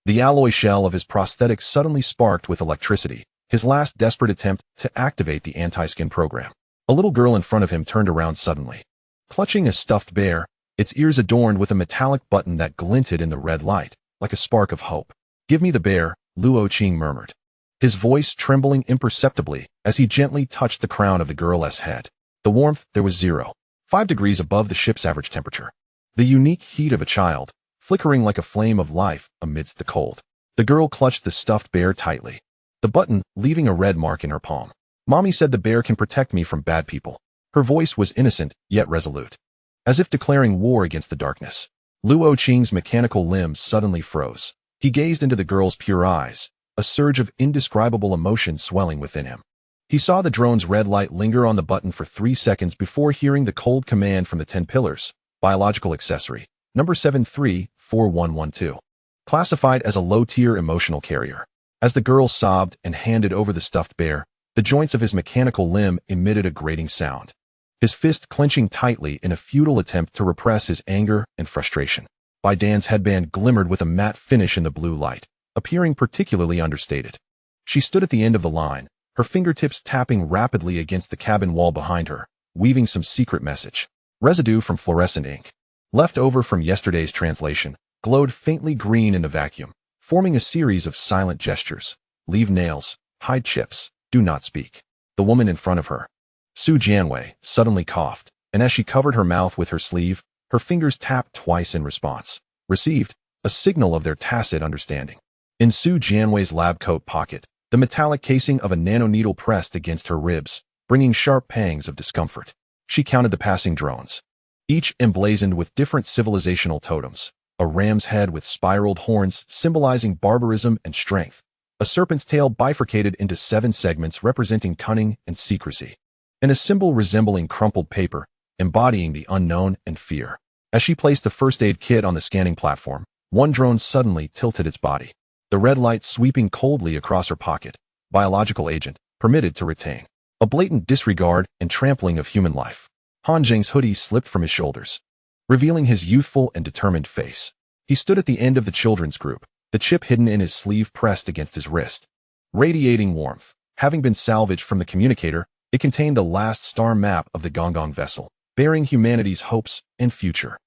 the alloy shell of his prosthetic suddenly sparked with electricity, his last desperate attempt to activate the anti-skin program. A little girl in front of him turned around suddenly, clutching a stuffed bear, its ears adorned with a metallic button that glinted in the red light, like a spark of hope. "Give me the bear," Luo Qing murmured, his voice trembling imperceptibly as he gently touched the crown of the girl's head. The warmth there was 0.5 degrees above the ship's average temperature. The unique heat of a child, flickering like a flame of life amidst the cold. The girl clutched the stuffed bear tightly, the button leaving a red mark in her palm. Mommy said the bear can protect me from bad people. Her voice was innocent, yet resolute, as if declaring war against the darkness. Luo Qing's mechanical limbs suddenly froze. He gazed into the girl's pure eyes, a surge of indescribable emotion swelling within him. He saw the drone's red light linger on the button for 3 seconds before hearing the cold command from the 10 pillars, biological accessory, number 734112. Classified as a low-tier emotional carrier. As the girl sobbed and handed over the stuffed bear, the joints of his mechanical limb emitted a grating sound, his fist clenching tightly in a futile attempt to repress his anger and frustration. Bai Tan's headband glimmered with a matte finish in the blue light, appearing particularly understated. She stood at the end of the line, her fingertips tapping rapidly against the cabin wall behind her, weaving some secret message. Residue from fluorescent ink, left over from yesterday's translation, glowed faintly green in the vacuum, forming a series of silent gestures. Leave nails, hide chips, do not speak. The woman in front of her, Su Jianwei, suddenly coughed, and as she covered her mouth with her sleeve, her fingers tapped twice in response. Received, a signal of their tacit understanding. In Su Jianwei's lab coat pocket, the metallic casing of a nanoneedle pressed against her ribs, bringing sharp pangs of discomfort. She counted the passing drones, each emblazoned with different civilizational totems. A ram's head with spiraled horns symbolizing barbarism and strength. A serpent's tail bifurcated into 7 segments representing cunning and secrecy. And a symbol resembling crumpled paper, embodying the unknown and fear. As she placed the first aid kit on the scanning platform, one drone suddenly tilted its body. The red light sweeping coldly across her pocket. Biological agent, permitted to retain. A blatant disregard and trampling of human life. Han Zheng's hoodie slipped from his shoulders, revealing his youthful and determined face. He stood at the end of the children's group, the chip hidden in his sleeve pressed against his wrist. Radiating warmth. Having been salvaged from the communicator, it contained the last star map of the Gonggong vessel, bearing humanity's hopes and future.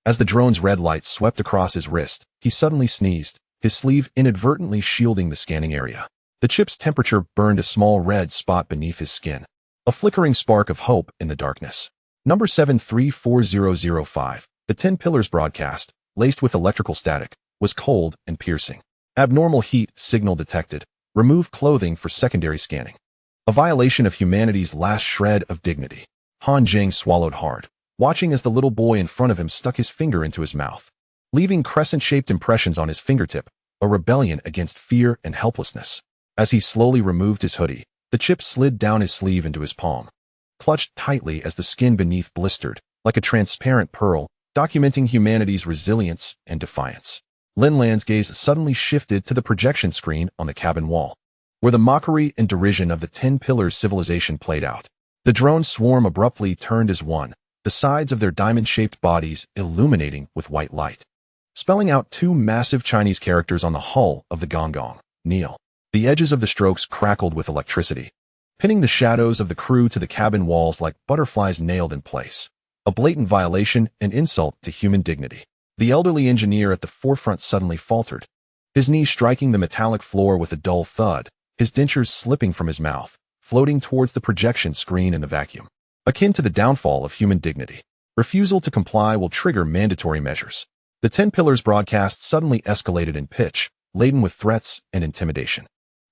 As the drone's red light swept across his wrist, he suddenly sneezed, his sleeve inadvertently shielding the scanning area. The chip's temperature burned a small red spot beneath his skin, a flickering spark of hope in the darkness. Number 734005, the 10 pillars broadcast, laced with electrical static, was cold and piercing. Abnormal heat signal detected. Remove clothing for secondary scanning. A violation of humanity's last shred of dignity. Han Zheng swallowed hard, watching as the little boy in front of him stuck his finger into his mouth, leaving crescent-shaped impressions on his fingertip, a rebellion against fear and helplessness. As he slowly removed his hoodie, the chip slid down his sleeve into his palm, clutched tightly as the skin beneath blistered, like a transparent pearl, documenting humanity's resilience and defiance. Lin Lan's gaze suddenly shifted to the projection screen on the cabin wall, where the mockery and derision of the 10 pillars civilization played out. The drone swarm abruptly turned as one, the sides of their diamond-shaped bodies illuminating with white light, spelling out 2 massive Chinese characters on the hull of the Gonggong. Kneel. The edges of the strokes crackled with electricity, pinning the shadows of the crew to the cabin walls like butterflies nailed in place. A blatant violation and insult to human dignity. The elderly engineer at the forefront suddenly faltered, his knee striking the metallic floor with a dull thud, his dentures slipping from his mouth, floating towards the projection screen in the vacuum. Akin to the downfall of human dignity. Refusal to comply will trigger mandatory measures. The 10 pillars broadcast suddenly escalated in pitch, laden with threats and intimidation.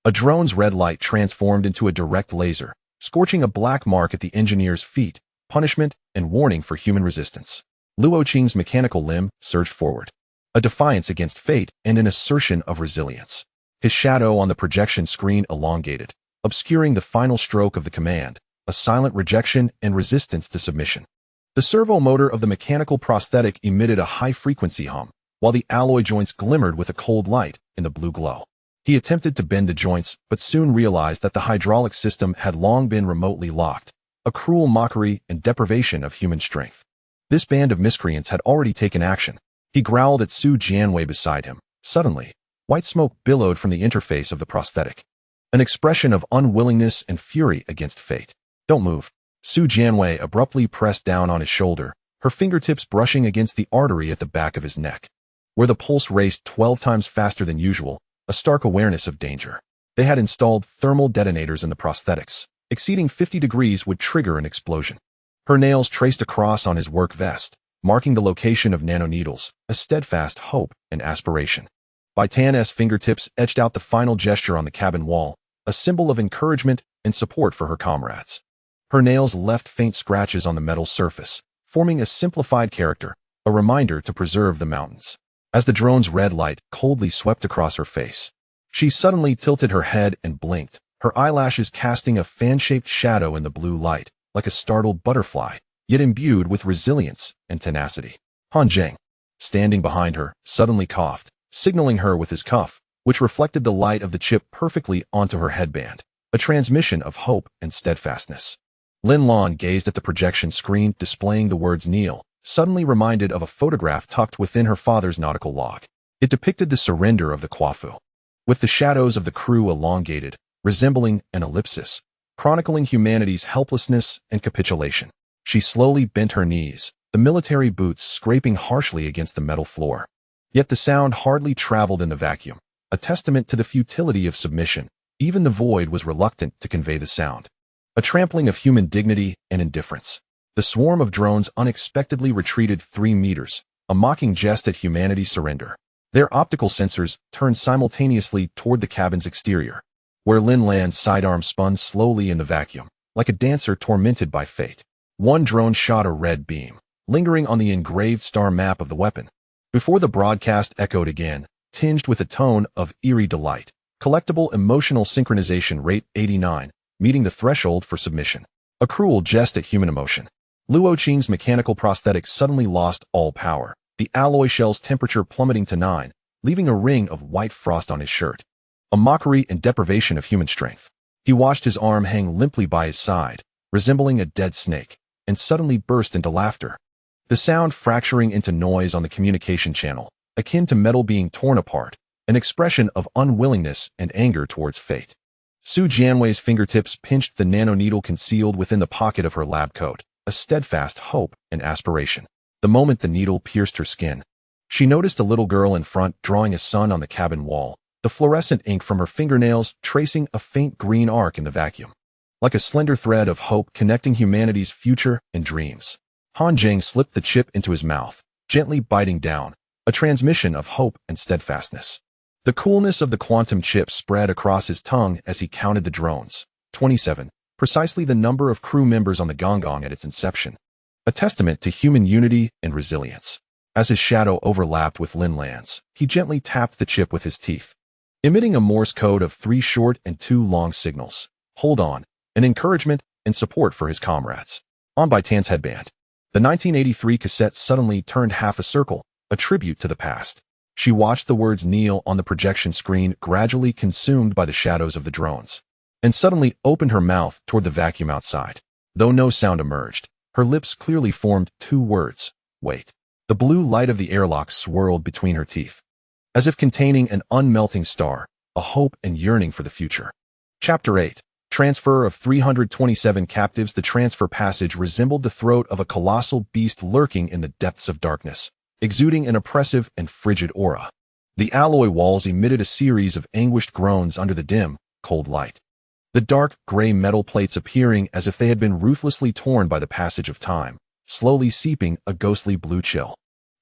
A drone's red light transformed into a direct laser, scorching a black mark at the engineer's feet, punishment and warning for human resistance. Luo Qing's mechanical limb surged forward, a defiance against fate and an assertion of resilience. His shadow on the projection screen elongated, obscuring the final stroke of the command, a silent rejection and resistance to submission. The servo motor of the mechanical prosthetic emitted a high-frequency hum, while the alloy joints glimmered with a cold light in the blue glow. He attempted to bend the joints, but soon realized that the hydraulic system had long been remotely locked, a cruel mockery and deprivation of human strength. This band of miscreants had already taken action. He growled at Su Jianwei beside him. Suddenly, white smoke billowed from the interface of the prosthetic, an expression of unwillingness and fury against fate. Don't move. Su Jianwei abruptly pressed down on his shoulder, her fingertips brushing against the artery at the back of his neck, where the pulse raced 12 times faster than usual, a stark awareness of danger. They had installed thermal detonators in the prosthetics. Exceeding 50 degrees would trigger an explosion. Her nails traced a cross on his work vest, marking the location of nanoneedles, a steadfast hope and aspiration. Bai Tan's fingertips etched out the final gesture on the cabin wall, a symbol of encouragement and support for her comrades. Her nails left faint scratches on the metal surface, forming a simplified character, a reminder to preserve the mountains. As the drone's red light coldly swept across her face, she suddenly tilted her head and blinked, her eyelashes casting a fan-shaped shadow in the blue light, like a startled butterfly, yet imbued with resilience and tenacity. Han Zheng, standing behind her, suddenly coughed, signaling her with his cuff, which reflected the light of the chip perfectly onto her headband, a transmission of hope and steadfastness. Lin Lan gazed at the projection screen displaying the words kneel, suddenly reminded of a photograph tucked within her father's nautical log. It depicted the surrender of the Quafu, with the shadows of the crew elongated, resembling an ellipsis, chronicling humanity's helplessness and capitulation. She slowly bent her knees, the military boots scraping harshly against the metal floor. Yet the sound hardly traveled in the vacuum, a testament to the futility of submission. Even the void was reluctant to convey the sound. A trampling of human dignity and indifference. The swarm of drones unexpectedly retreated 3 meters, a mocking jest at humanity's surrender. Their optical sensors turned simultaneously toward the cabin's exterior, where Lin Lan's sidearm spun slowly in the vacuum, like a dancer tormented by fate. One drone shot a red beam, lingering on the engraved star map of the weapon, before the broadcast echoed again, tinged with a tone of eerie delight. Collectible emotional synchronization rate 89, meeting the threshold for submission. A cruel jest at human emotion. Luo Qing's mechanical prosthetics suddenly lost all power, the alloy shell's temperature plummeting to 9, leaving a ring of white frost on his shirt. A mockery and deprivation of human strength. He watched his arm hang limply by his side, resembling a dead snake, and suddenly burst into laughter. The sound fracturing into noise on the communication channel, akin to metal being torn apart, an expression of unwillingness and anger towards fate. Su Jianwei's fingertips pinched the nanoneedle concealed within the pocket of her lab coat, a steadfast hope and aspiration. The moment the needle pierced her skin, she noticed a little girl in front drawing a sun on the cabin wall, the fluorescent ink from her fingernails tracing a faint green arc in the vacuum. Like a slender thread of hope connecting humanity's future and dreams. Han Zheng slipped the chip into his mouth, gently biting down, a transmission of hope and steadfastness. The coolness of the quantum chip spread across his tongue as he counted the drones. 27, precisely the number of crew members on the Gonggong at its inception. A testament to human unity and resilience. As his shadow overlapped with Lin Lan's, he gently tapped the chip with his teeth, emitting a Morse code of 3 short and 2 long signals. Hold on, an encouragement and support for his comrades. On Bai Tan's headband, the 1983 cassette suddenly turned half a circle, a tribute to the past. She watched the words kneel on the projection screen gradually consumed by the shadows of the drones, and suddenly opened her mouth toward the vacuum outside. Though no sound emerged, her lips clearly formed 2 words. Wait. The blue light of the airlock swirled between her teeth, as if containing an unmelting star, a hope and yearning for the future. Chapter 8. Transfer of 327 captives. The transfer passage resembled the throat of a colossal beast lurking in the depths of darkness, exuding an oppressive and frigid aura. The alloy walls emitted a series of anguished groans under the dim, cold light. The dark, gray metal plates appearing as if they had been ruthlessly torn by the passage of time, slowly seeping a ghostly blue chill.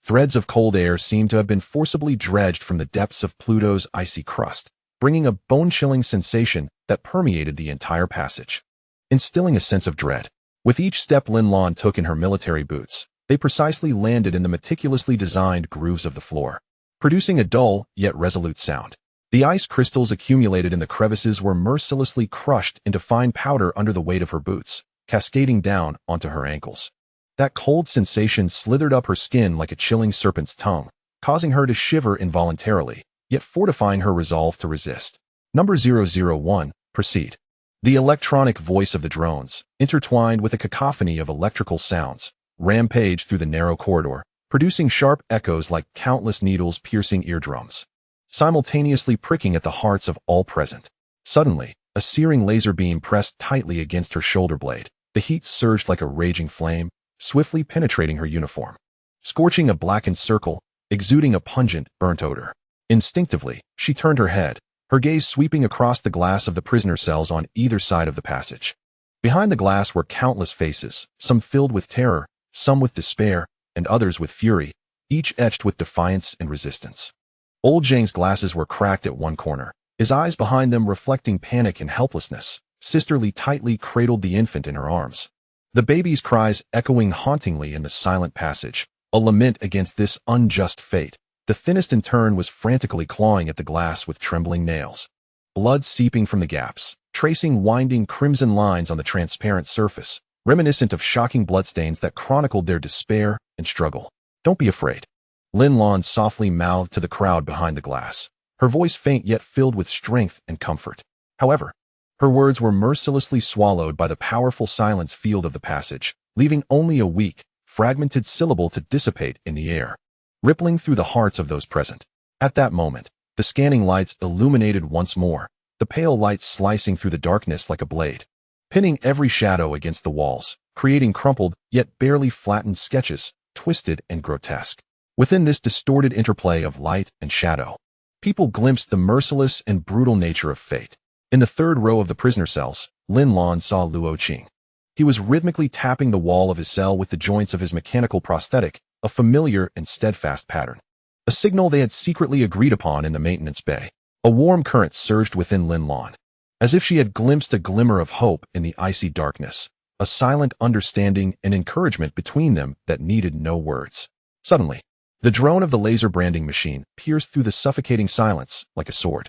Threads of cold air seemed to have been forcibly dredged from the depths of Pluto's icy crust, bringing a bone-chilling sensation that permeated the entire passage, instilling a sense of dread. With each step Lin Lan took in her military boots, they precisely landed in the meticulously designed grooves of the floor, producing a dull yet resolute sound. The ice crystals accumulated in the crevices were mercilessly crushed into fine powder under the weight of her boots, cascading down onto her ankles. That cold sensation slithered up her skin like a chilling serpent's tongue, causing her to shiver involuntarily, yet fortifying her resolve to resist. Number 001, proceed. The electronic voice of the drones, intertwined with a cacophony of electrical sounds, rampaged through the narrow corridor, producing sharp echoes like countless needles piercing eardrums, simultaneously pricking at the hearts of all present. Suddenly, a searing laser beam pressed tightly against her shoulder blade. The heat surged like a raging flame, swiftly penetrating her uniform, scorching a blackened circle, exuding a pungent, burnt odor. Instinctively, she turned her head, her gaze sweeping across the glass of the prisoner cells on either side of the passage. Behind the glass were countless faces, some filled with terror, some with despair, and others with fury, each etched with defiance and resistance. Old Zheng's glasses were cracked at one corner, his eyes behind them reflecting panic and helplessness. Sister Li tightly cradled the infant in her arms. The baby's cries echoing hauntingly in the silent passage, a lament against this unjust fate. The thinnest in turn was frantically clawing at the glass with trembling nails. Blood seeping from the gaps, tracing winding crimson lines on the transparent surface, reminiscent of shocking bloodstains that chronicled their despair and struggle. "Don't be afraid," Lin Lan softly mouthed to the crowd behind the glass, her voice faint yet filled with strength and comfort. However, her words were mercilessly swallowed by the powerful silence field of the passage, leaving only a weak, fragmented syllable to dissipate in the air, rippling through the hearts of those present. At that moment, the scanning lights illuminated once more, the pale light slicing through the darkness like a blade, pinning every shadow against the walls, creating crumpled yet barely flattened sketches, twisted and grotesque. Within this distorted interplay of light and shadow, people glimpsed the merciless and brutal nature of fate. In the third row of the prisoner cells, Lin Lan saw Luo Qing. He was rhythmically tapping the wall of his cell with the joints of his mechanical prosthetic, a familiar and steadfast pattern. A signal they had secretly agreed upon in the maintenance bay. A warm current surged within Lin Lan, as if she had glimpsed a glimmer of hope in the icy darkness, a silent understanding and encouragement between them that needed no words. Suddenly, the drone of the laser branding machine pierced through the suffocating silence like a sword.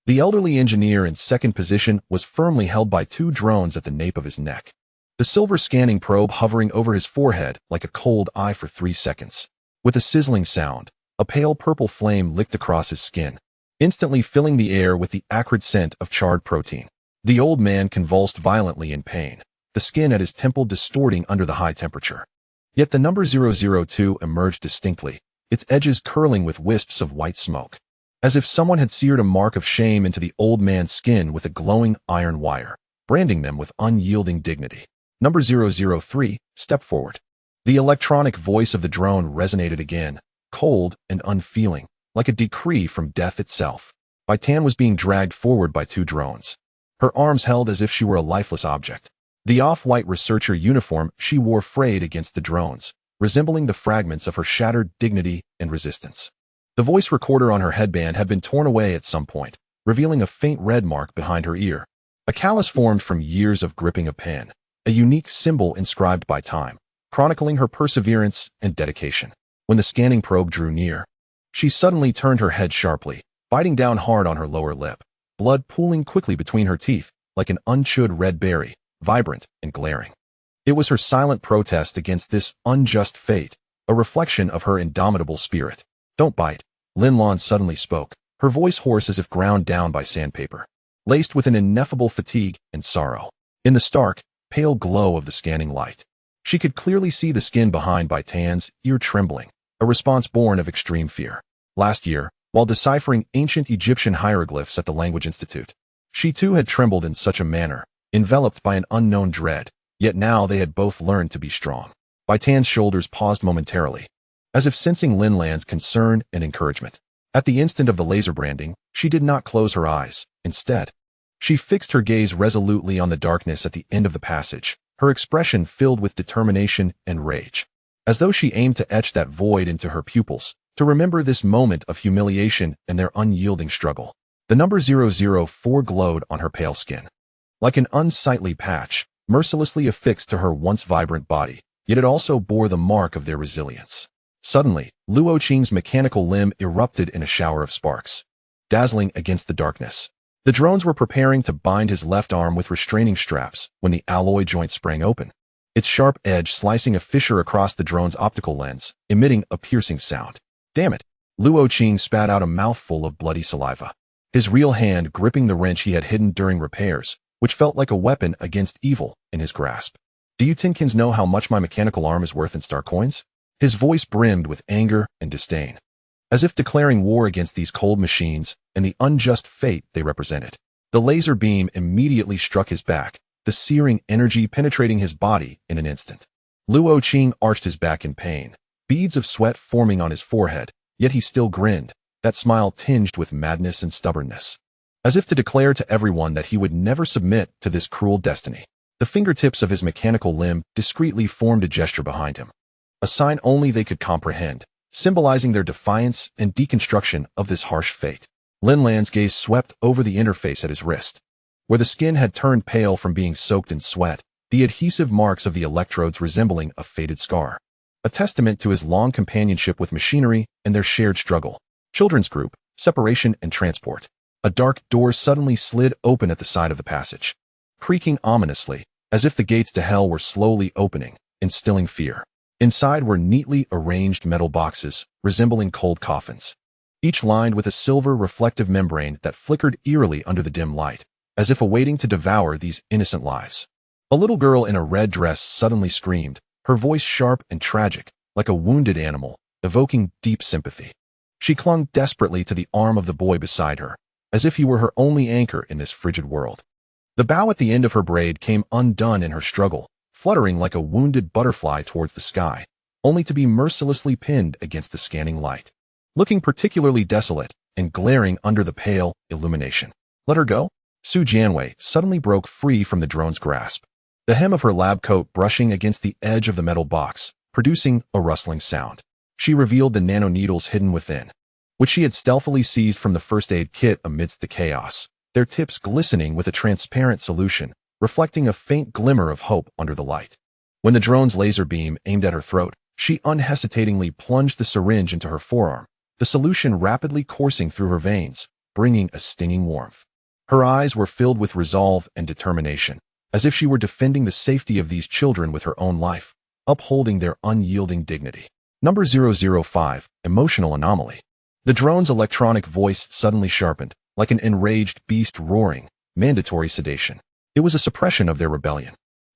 The elderly engineer in second position was firmly held by two drones at the nape of his neck, the silver scanning probe hovering over his forehead like a cold eye for 3 seconds. With a sizzling sound, a pale purple flame licked across his skin, instantly filling the air with the acrid scent of charred protein. The old man convulsed violently in pain, the skin at his temple distorting under the high temperature. Yet the number 002 emerged distinctly, its edges curling with wisps of white smoke, as if someone had seared a mark of shame into the old man's skin with a glowing iron wire, branding them with unyielding dignity. "Number 003, step forward." The electronic voice of the drone resonated again, cold and unfeeling, like a decree from death itself. Bai Tan was being dragged forward by two drones, her arms held as if she were a lifeless object. The off-white researcher uniform she wore frayed against the drones, resembling the fragments of her shattered dignity and resistance. The voice recorder on her headband had been torn away at some point, revealing a faint red mark behind her ear, a callus formed from years of gripping a pen, a unique symbol inscribed by time, chronicling her perseverance and dedication. When the scanning probe drew near, she suddenly turned her head sharply, biting down hard on her lower lip, blood pooling quickly between her teeth like an unchewed red berry, vibrant and glaring. It was her silent protest against this unjust fate, a reflection of her indomitable spirit. "Don't bite," Lin Lan suddenly spoke, her voice hoarse as if ground down by sandpaper, laced with an ineffable fatigue and sorrow. In the stark, pale glow of the scanning light, she could clearly see the skin behind Bai Tan's ear trembling, a response born of extreme fear. Last year, while deciphering ancient Egyptian hieroglyphs at the Language Institute, she too had trembled in such a manner, enveloped by an unknown dread, yet now they had both learned to be strong. Bai Tan's shoulders paused momentarily, as if sensing Lin Lan's concern and encouragement. At the instant of the laser branding, she did not close her eyes. Instead, she fixed her gaze resolutely on the darkness at the end of the passage, her expression filled with determination and rage, as though she aimed to etch that void into her pupils, to remember this moment of humiliation and their unyielding struggle. The number 004 glowed on her pale skin, like an unsightly patch, mercilessly affixed to her once vibrant body, yet it also bore the mark of their resilience. Suddenly, Luo Qing's mechanical limb erupted in a shower of sparks, dazzling against the darkness. The drones were preparing to bind his left arm with restraining straps when the alloy joint sprang open, its sharp edge slicing a fissure across the drone's optical lens, emitting a piercing sound. "Damn it!" Luo Qing spat out a mouthful of bloody saliva, his real hand gripping the wrench he had hidden during repairs, which felt like a weapon against evil in his grasp. "Do you Tinkins know how much my mechanical arm is worth in star coins?" His voice brimmed with anger and disdain, as if declaring war against these cold machines and the unjust fate they represented. The laser beam immediately struck his back, the searing energy penetrating his body in an instant. Luo Qing arched his back in pain, beads of sweat forming on his forehead, yet he still grinned, that smile tinged with madness and stubbornness, as if to declare to everyone that he would never submit to this cruel destiny. The fingertips of his mechanical limb discreetly formed a gesture behind him, a sign only they could comprehend, symbolizing their defiance and deconstruction of this harsh fate. Lin Lan's gaze swept over the interface at his wrist. Where the skin had turned pale from being soaked in sweat, the adhesive marks of the electrodes resembling a faded scar. A testament to his long companionship with machinery and their shared struggle. Children's group, separation and transport. A dark door suddenly slid open at the side of the passage, creaking ominously, as if the gates to hell were slowly opening, instilling fear. Inside were neatly arranged metal boxes, resembling cold coffins, each lined with a silver reflective membrane that flickered eerily under the dim light, as if awaiting to devour these innocent lives. A little girl in a red dress suddenly screamed, her voice sharp and tragic, like a wounded animal, evoking deep sympathy. She clung desperately to the arm of the boy beside her, as if he were her only anchor in this frigid world. The bow at the end of her braid came undone in her struggle, fluttering like a wounded butterfly towards the sky, only to be mercilessly pinned against the scanning light, looking particularly desolate and glaring under the pale illumination. Let her go? Su Jianwei suddenly broke free from the drone's grasp, the hem of her lab coat brushing against the edge of the metal box, producing a rustling sound. She revealed the nanoneedles hidden within, which she had stealthily seized from the first aid kit amidst the chaos, their tips glistening with a transparent solution, reflecting a faint glimmer of hope under the light. When the drone's laser beam aimed at her throat, she unhesitatingly plunged the syringe into her forearm, the solution rapidly coursing through her veins, bringing a stinging warmth. Her eyes were filled with resolve and determination, as if she were defending the safety of these children with her own life, upholding their unyielding dignity. Number 005, Emotional Anomaly. The drone's electronic voice suddenly sharpened, like an enraged beast roaring, mandatory sedation. It was a suppression of their rebellion.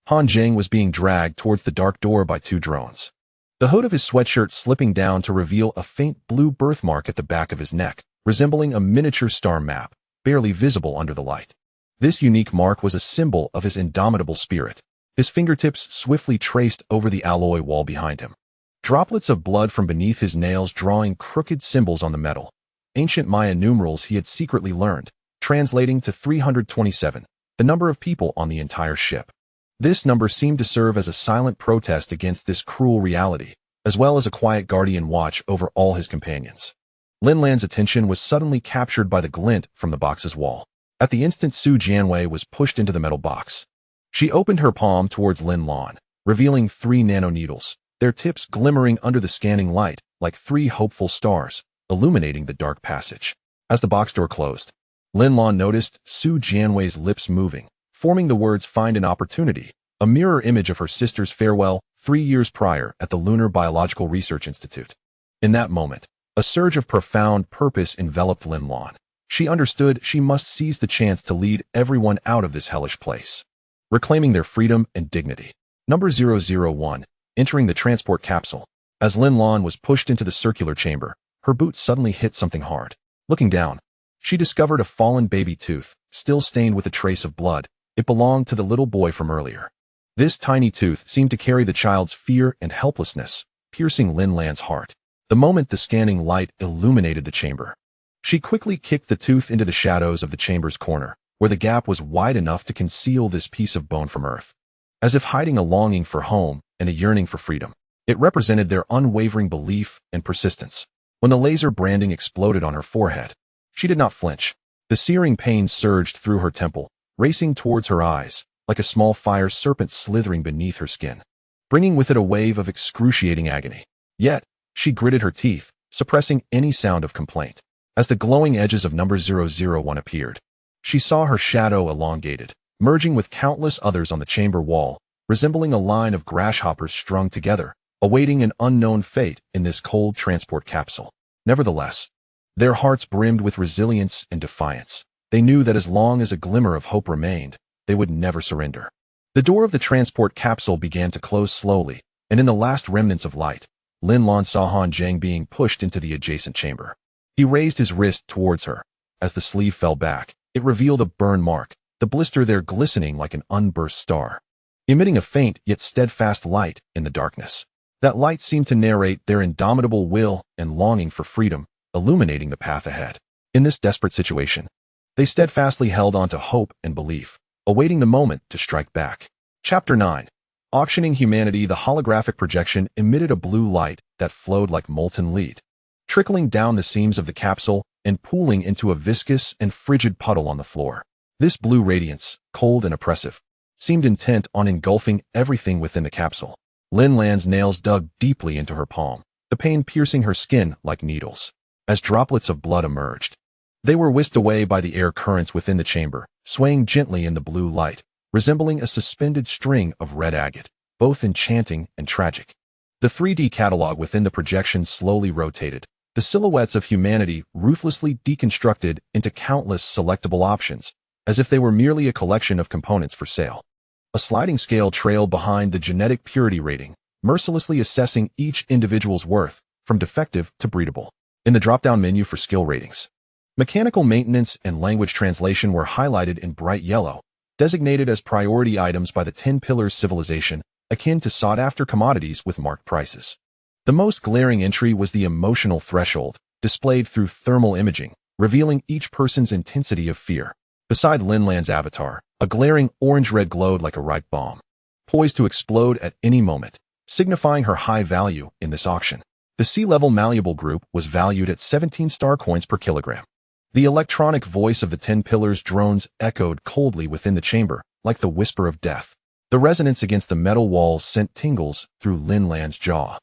Han Zheng was being dragged towards the dark door by two drones. The hood of his sweatshirt slipping down to reveal a faint blue birthmark at the back of his neck, resembling a miniature star map, barely visible under the light. This unique mark was a symbol of his indomitable spirit. His fingertips swiftly traced over the alloy wall behind him. Droplets of blood from beneath his nails drawing crooked symbols on the metal. Ancient Maya numerals he had secretly learned, translating to 327, the number of people on the entire ship. This number seemed to serve as a silent protest against this cruel reality, as well as a quiet guardian watch over all his companions. Lin Lan's attention was suddenly captured by the glint from the box's wall. At the instant Su Jianwei was pushed into the metal box. She opened her palm towards Lin Lan, revealing 3 nanoneedles, their tips glimmering under the scanning light like 3 hopeful stars, illuminating the dark passage. As the box door closed, Lin Lan noticed Su Jianwei's lips moving, forming the words "find an opportunity," a mirror image of her sister's farewell 3 years prior at the Lunar Biological Research Institute. In that moment, a surge of profound purpose enveloped Lin Lan. She understood she must seize the chance to lead everyone out of this hellish place, reclaiming their freedom and dignity. Number 001, entering the transport capsule. As Lin Lan was pushed into the circular chamber, her boot suddenly hit something hard. Looking down, she discovered a fallen baby tooth, still stained with a trace of blood. It belonged to the little boy from earlier. This tiny tooth seemed to carry the child's fear and helplessness, piercing Lin Lan's heart. The moment the scanning light illuminated the chamber, she quickly kicked the tooth into the shadows of the chamber's corner, where the gap was wide enough to conceal this piece of bone from earth. As if hiding a longing for home and a yearning for freedom, it represented their unwavering belief and persistence. When the laser branding exploded on her forehead, she did not flinch. The searing pain surged through her temple, racing towards her eyes, like a small fire serpent slithering beneath her skin, bringing with it a wave of excruciating agony. Yet, she gritted her teeth, suppressing any sound of complaint. As the glowing edges of number 001 appeared, she saw her shadow elongated, merging with countless others on the chamber wall, resembling a line of grasshoppers strung together, awaiting an unknown fate in this cold transport capsule. Nevertheless, their hearts brimmed with resilience and defiance. They knew that as long as a glimmer of hope remained, they would never surrender. The door of the transport capsule began to close slowly, and in the last remnants of light, Lin Lan saw Han Zheng being pushed into the adjacent chamber. He raised his wrist towards her. As the sleeve fell back, it revealed a burn mark, the blister there glistening like an unburst star, emitting a faint yet steadfast light in the darkness. That light seemed to narrate their indomitable will and longing for freedom, illuminating the path ahead. In this desperate situation, they steadfastly held on to hope and belief, awaiting the moment to strike back. Chapter 9. Auctioning Humanity. The holographic projection emitted a blue light that flowed like molten lead, trickling down the seams of the capsule and pooling into a viscous and frigid puddle on the floor. This blue radiance, cold and oppressive, seemed intent on engulfing everything within the capsule. Lin Lan's nails dug deeply into her palm, the pain piercing her skin like needles. As droplets of blood emerged, they were whisked away by the air currents within the chamber, swaying gently in the blue light, resembling a suspended string of red agate, both enchanting and tragic. The 3D catalog within the projection slowly rotated, the silhouettes of humanity ruthlessly deconstructed into countless selectable options, as if they were merely a collection of components for sale. A sliding scale trailed behind the genetic purity rating, mercilessly assessing each individual's worth, from defective to breedable. In the drop-down menu for skill ratings, mechanical maintenance and language translation were highlighted in bright yellow, designated as priority items by the 10 Pillars civilization, akin to sought-after commodities with marked prices. The most glaring entry was the emotional threshold, displayed through thermal imaging, revealing each person's intensity of fear. Beside Lin Lan's avatar, a glaring orange-red glowed like a ripe bomb, poised to explode at any moment, signifying her high value in this auction. The sea-level malleable group was valued at 17 star coins per kilogram. The electronic voice of the 10 Pillars drones echoed coldly within the chamber, like the whisper of death. The resonance against the metal walls sent tingles through Lin Lan's jaw,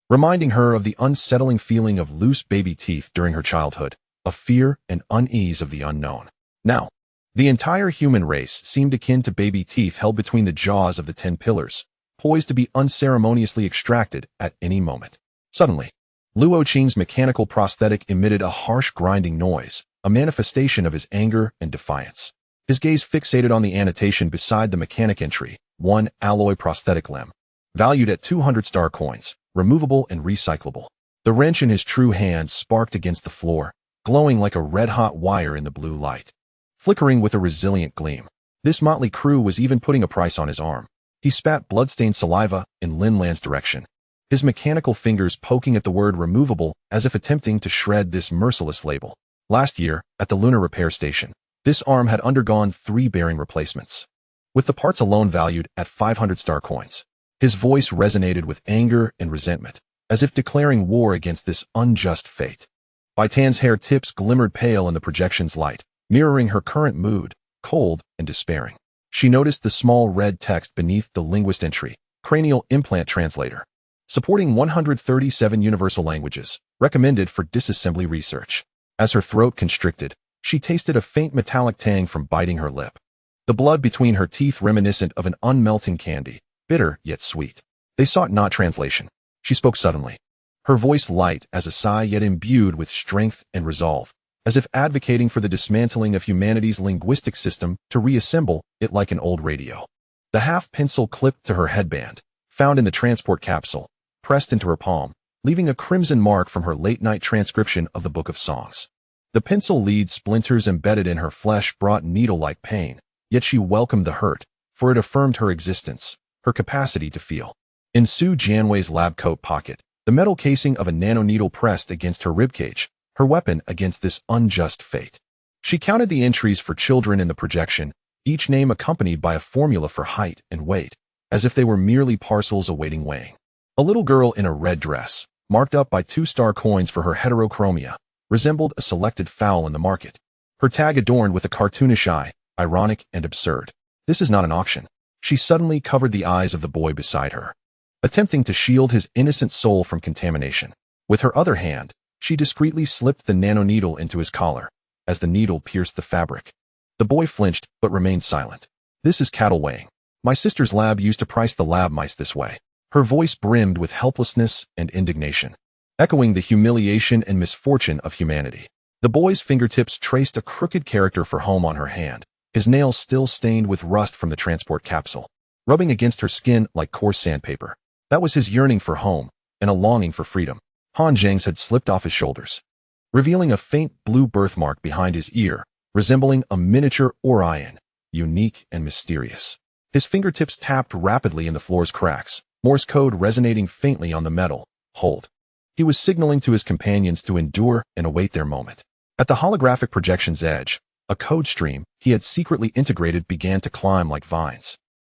reminding her of the unsettling feeling of loose baby teeth during her childhood, of fear and unease of the unknown. Now, the entire human race seemed akin to baby teeth held between the jaws of the 10 Pillars, poised to be unceremoniously extracted at any moment. Suddenly, Luo Qing's mechanical prosthetic emitted a harsh grinding noise, a manifestation of his anger and defiance. His gaze fixated on the annotation beside the mechanic entry, 1 alloy prosthetic limb, valued at 200 star coins, removable and recyclable. The wrench in his true hand sparked against the floor, glowing like a red-hot wire in the blue light, flickering with a resilient gleam. This motley crew was even putting a price on his arm. He spat blood-stained saliva in Lin Lan's direction, his mechanical fingers poking at the word removable as if attempting to shred this merciless label. Last year, at the lunar repair station, this arm had undergone 3 bearing replacements, with the parts alone valued at 500 star coins. His voice resonated with anger and resentment, as if declaring war against this unjust fate. Bai Tan's hair tips glimmered pale in the projection's light, mirroring her current mood, cold and despairing. She noticed the small red text beneath the linguist entry, cranial implant translator, supporting 137 universal languages, recommended for disassembly research. As her throat constricted, she tasted a faint metallic tang from biting her lip, the blood between her teeth reminiscent of an unmelting candy, bitter yet sweet. They sought not translation. She spoke suddenly, her voice light as a sigh yet imbued with strength and resolve, as if advocating for the dismantling of humanity's linguistic system to reassemble it like an old radio. The half-pencil clipped to her headband, found in the transport capsule, pressed into her palm, leaving a crimson mark from her late-night transcription of the Book of Songs. The pencil lead splinters embedded in her flesh brought needle-like pain, yet she welcomed the hurt, for it affirmed her existence, her capacity to feel. In Su Jianwei's lab coat pocket, the metal casing of a nanoneedle pressed against her ribcage, her weapon against this unjust fate. She counted the entries for children in the projection, each name accompanied by a formula for height and weight, as if they were merely parcels awaiting weighing. A little girl in a red dress, marked up by 2 star coins for her heterochromia, resembled a selected fowl in the market, her tag adorned with a cartoonish eye, ironic and absurd. This is not an auction. She suddenly covered the eyes of the boy beside her, attempting to shield his innocent soul from contamination. With her other hand, she discreetly slipped the nanoneedle into his collar, as the needle pierced the fabric. The boy flinched, but remained silent. This is cattle weighing. My sister's lab used to price the lab mice this way. Her voice brimmed with helplessness and indignation, echoing the humiliation and misfortune of humanity. The boy's fingertips traced a crooked character for home on her hand, his nails still stained with rust from the transport capsule, rubbing against her skin like coarse sandpaper. That was his yearning for home, and a longing for freedom. Han Zheng's had slipped off his shoulders, revealing a faint blue birthmark behind his ear, resembling a miniature Orion, unique and mysterious. His fingertips tapped rapidly in the floor's cracks, Morse code resonating faintly on the metal. Hold. He was signaling to his companions to endure and await their moment. At the holographic projection's edge, a code stream he had secretly integrated began to climb like vines,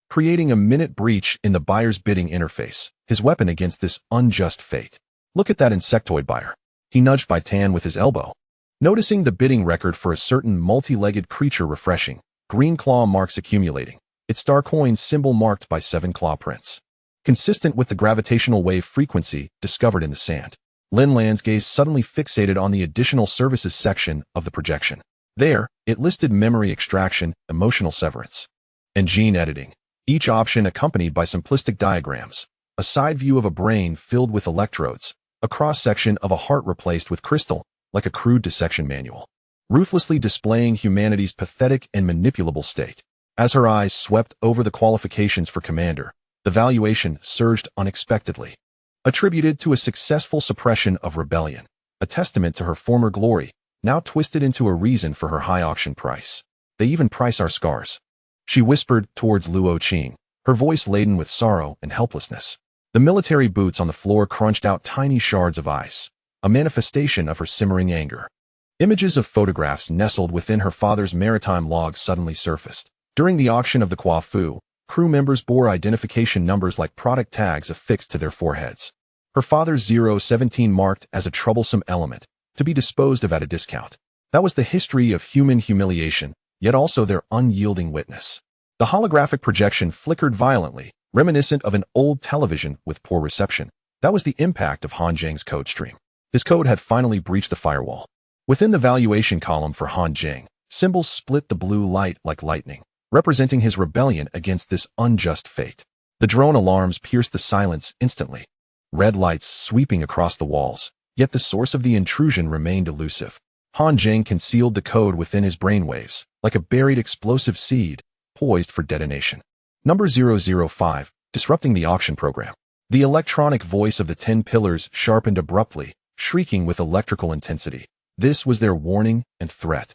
creating a minute breach in the buyer's bidding interface, his weapon against this unjust fate. Look at that insectoid buyer. He nudged Bai Tan with his elbow. Noticing the bidding record for a certain multi-legged creature refreshing, green claw marks accumulating, its star coin symbol marked by 7 claw prints. Consistent with the gravitational wave frequency discovered in the sand. Lin Lan's gaze suddenly fixated on the additional services section of the projection. There, it listed memory extraction, emotional severance, and gene editing, each option accompanied by simplistic diagrams, a side view of a brain filled with electrodes, a cross-section of a heart replaced with crystal, like a crude dissection manual, ruthlessly displaying humanity's pathetic and manipulable state. As her eyes swept over the qualifications for commander, the valuation surged unexpectedly. Attributed to a successful suppression of rebellion, a testament to her former glory, now twisted into a reason for her high auction price. They even price our scars. She whispered towards Luo Qing, her voice laden with sorrow and helplessness. The military boots on the floor crunched out tiny shards of ice, a manifestation of her simmering anger. Images of photographs nestled within her father's maritime logs suddenly surfaced. During the auction of the Kua Fu, crew members bore identification numbers like product tags affixed to their foreheads. Her father's 017 marked as a troublesome element, to be disposed of at a discount. That was the history of human humiliation, yet also their unyielding witness. The holographic projection flickered violently, reminiscent of an old television with poor reception. That was the impact of Han Zheng's code stream. His code had finally breached the firewall. Within the valuation column for Han Zheng, symbols split the blue light like lightning, representing his rebellion against this unjust fate. The drone alarms pierced the silence instantly. Red lights sweeping across the walls, yet the source of the intrusion remained elusive. Han Zheng concealed the code within his brainwaves, like a buried explosive seed, poised for detonation. Number 005, disrupting the auction program. The electronic voice of the 10 pillars sharpened abruptly, shrieking with electrical intensity. This was their warning and threat.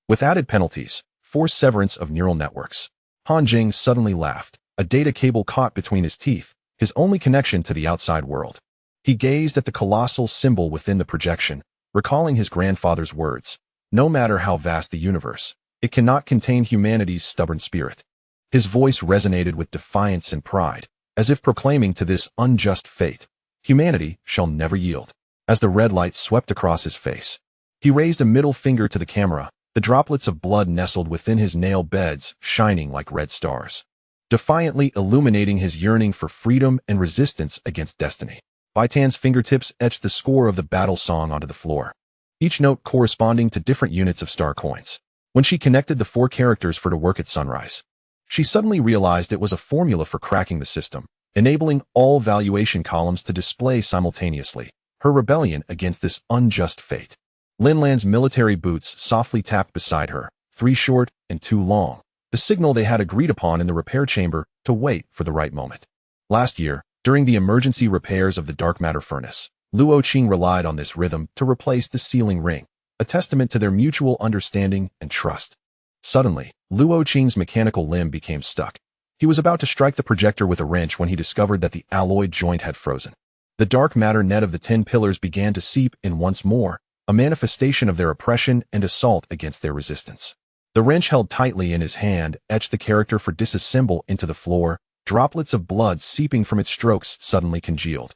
With added penalties, forced severance of neural networks. Han Zheng suddenly laughed, a data cable caught between his teeth, his only connection to the outside world. He gazed at the colossal symbol within the projection, recalling his grandfather's words. No matter how vast the universe, it cannot contain humanity's stubborn spirit. His voice resonated with defiance and pride, as if proclaiming to this unjust fate, humanity shall never yield. As the red light swept across his face, he raised a middle finger to the camera, the droplets of blood nestled within his nail beds, shining like red stars, defiantly illuminating his yearning for freedom and resistance against destiny. Bai Tan's fingertips etched the score of the battle song onto the floor, each note corresponding to different units of star coins. When she connected the 4 characters for to work at sunrise, she suddenly realized it was a formula for cracking the system, enabling all valuation columns to display simultaneously her rebellion against this unjust fate. Lin Lan's military boots softly tapped beside her, 3 short and 2 long, the signal they had agreed upon in the repair chamber to wait for the right moment. Last year, during the emergency repairs of the dark matter furnace, Luo Qing relied on this rhythm to replace the sealing ring, a testament to their mutual understanding and trust. Suddenly, Luo Qing's mechanical limb became stuck. He was about to strike the projector with a wrench when he discovered that the alloy joint had frozen. The dark matter net of the 10 pillars began to seep in once more, a manifestation of their oppression and assault against their resistance. The wrench held tightly in his hand etched the character for disassemble into the floor, droplets of blood seeping from its strokes suddenly congealed.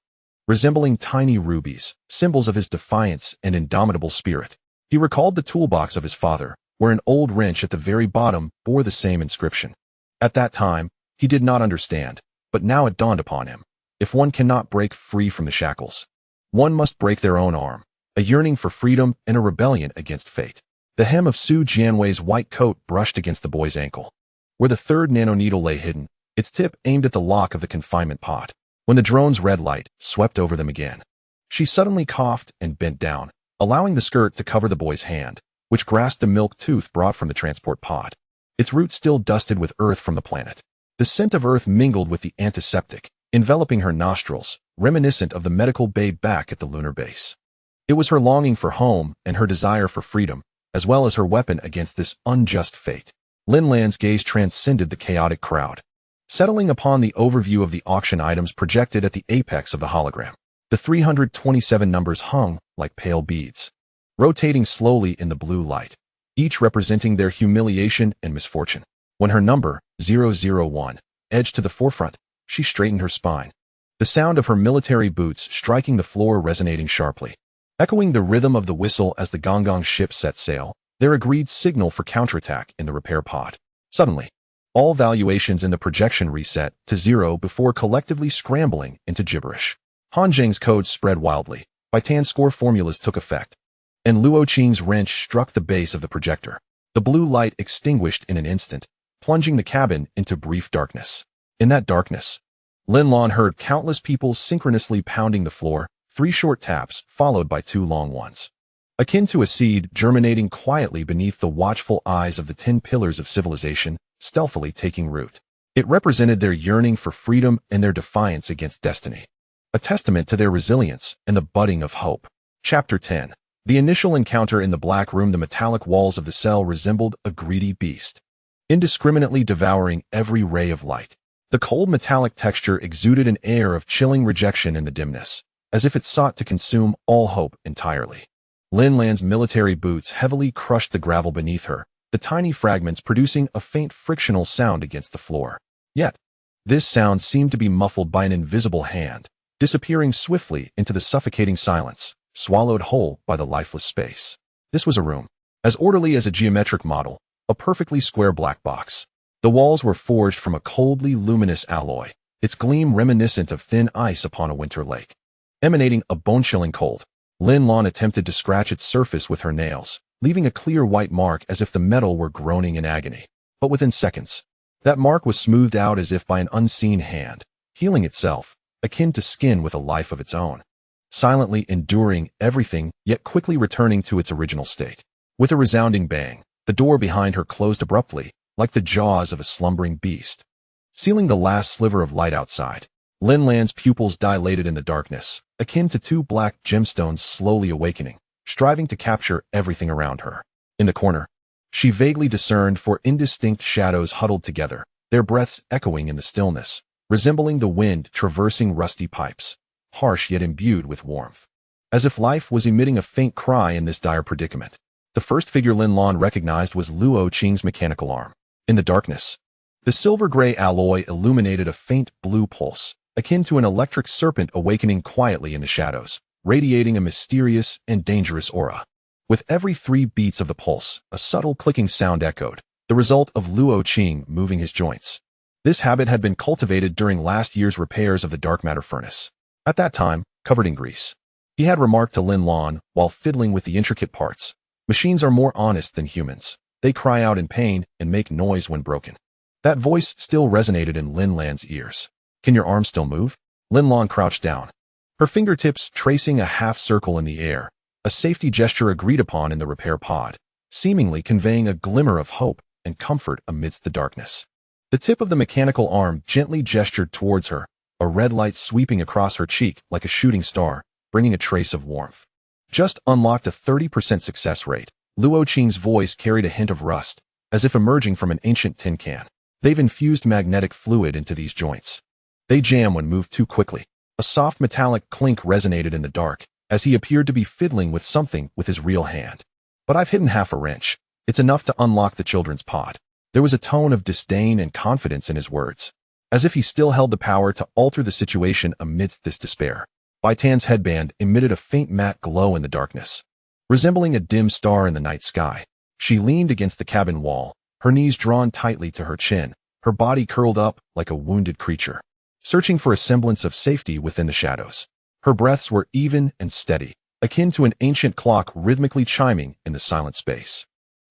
Resembling tiny rubies, symbols of his defiance and indomitable spirit. He recalled the toolbox of his father, where an old wrench at the very bottom bore the same inscription. At that time, he did not understand, but now it dawned upon him. If one cannot break free from the shackles, one must break their own arm, a yearning for freedom and a rebellion against fate. The hem of Su Jianwei's white coat brushed against the boy's ankle, where the 3rd nanoneedle lay hidden, its tip aimed at the lock of the confinement pod. When the drone's red light swept over them again, she suddenly coughed and bent down, allowing the skirt to cover the boy's hand, which grasped a milk tooth brought from the transport pod, its roots still dusted with earth from the planet. The scent of earth mingled with the antiseptic, enveloping her nostrils, reminiscent of the medical babe back at the lunar base. It was her longing for home and her desire for freedom, as well as her weapon against this unjust fate. Lin Lan's gaze transcended the chaotic crowd, settling upon the overview of the auction items projected at the apex of the hologram. The 327 numbers hung like pale beads, rotating slowly in the blue light, each representing their humiliation and misfortune. When her number, 001, edged to the forefront, she straightened her spine, the sound of her military boots striking the floor resonating sharply. Echoing the rhythm of the whistle as the Gonggong ship set sail, their agreed signal for counterattack in the repair pod. Suddenly, all valuations in the projection reset to 0 before collectively scrambling into gibberish. Han Zheng's code spread wildly. Bai Tan's score formulas took effect, and Luo Qing's wrench struck the base of the projector. The blue light extinguished in an instant, plunging the cabin into brief darkness. In that darkness, Lin Lan heard countless people synchronously pounding the floor, 3 short taps followed by 2 long ones. Akin to a seed germinating quietly beneath the watchful eyes of the 10 pillars of civilization, stealthily taking root. It represented their yearning for freedom and their defiance against destiny. A testament to their resilience and the budding of hope. Chapter 10. The initial encounter in the black room. The metallic walls of the cell resembled a greedy beast, indiscriminately devouring every ray of light. The cold metallic texture exuded an air of chilling rejection in the dimness, as if it sought to consume all hope entirely. Lin Lan's military boots heavily crushed the gravel beneath her, the tiny fragments producing a faint frictional sound against the floor. Yet, this sound seemed to be muffled by an invisible hand, disappearing swiftly into the suffocating silence, swallowed whole by the lifeless space. This was a room, as orderly as a geometric model, a perfectly square black box. The walls were forged from a coldly luminous alloy, its gleam reminiscent of thin ice upon a winter lake. Emanating a bone-chilling cold, Lin Lan attempted to scratch its surface with her nails, leaving a clear white mark as if the metal were groaning in agony. But within seconds, that mark was smoothed out as if by an unseen hand, healing itself, akin to skin with a life of its own, silently enduring everything, yet quickly returning to its original state. With a resounding bang, the door behind her closed abruptly, like the jaws of a slumbering beast, sealing the last sliver of light outside. Lin Lan's pupils dilated in the darkness, akin to 2 black gemstones slowly awakening, striving to capture everything around her. In the corner, she vaguely discerned 4 indistinct shadows huddled together, their breaths echoing in the stillness, resembling the wind traversing rusty pipes, harsh yet imbued with warmth. As if life was emitting a faint cry in this dire predicament. The first figure Lin Lan recognized was Luo Qing's mechanical arm. In the darkness, the silver-gray alloy illuminated a faint blue pulse, akin to an electric serpent awakening quietly in the shadows, radiating a mysterious and dangerous aura. With every 3 beats of the pulse, a subtle clicking sound echoed, the result of Luo Qing moving his joints. This habit had been cultivated during last year's repairs of the dark matter furnace. At that time, covered in grease. He had remarked to Lin Lan, while fiddling with the intricate parts, "Machines are more honest than humans. They cry out in pain and make noise when broken." That voice still resonated in Lin Lan's ears. "Can your arm still move?" Lin Lan crouched down, her fingertips tracing a half circle in the air, a safety gesture agreed upon in the repair pod, seemingly conveying a glimmer of hope and comfort amidst the darkness. The tip of the mechanical arm gently gestured towards her, a red light sweeping across her cheek like a shooting star, bringing a trace of warmth. "Just unlocked a 30% success rate." Luo Qing's voice carried a hint of rust, as if emerging from an ancient tin can. "They've infused magnetic fluid into these joints. They jam when moved too quickly." A soft metallic clink resonated in the dark, as he appeared to be fiddling with something with his real hand. "But I've hidden half a wrench. It's enough to unlock the children's pod." There was a tone of disdain and confidence in his words, as if he still held the power to alter the situation amidst this despair. Bai Tan's headband emitted a faint matte glow in the darkness, resembling a dim star in the night sky. She leaned against the cabin wall, her knees drawn tightly to her chin, her body curled up like a wounded creature, searching for a semblance of safety within the shadows. Her breaths were even and steady, akin to an ancient clock rhythmically chiming in the silent space.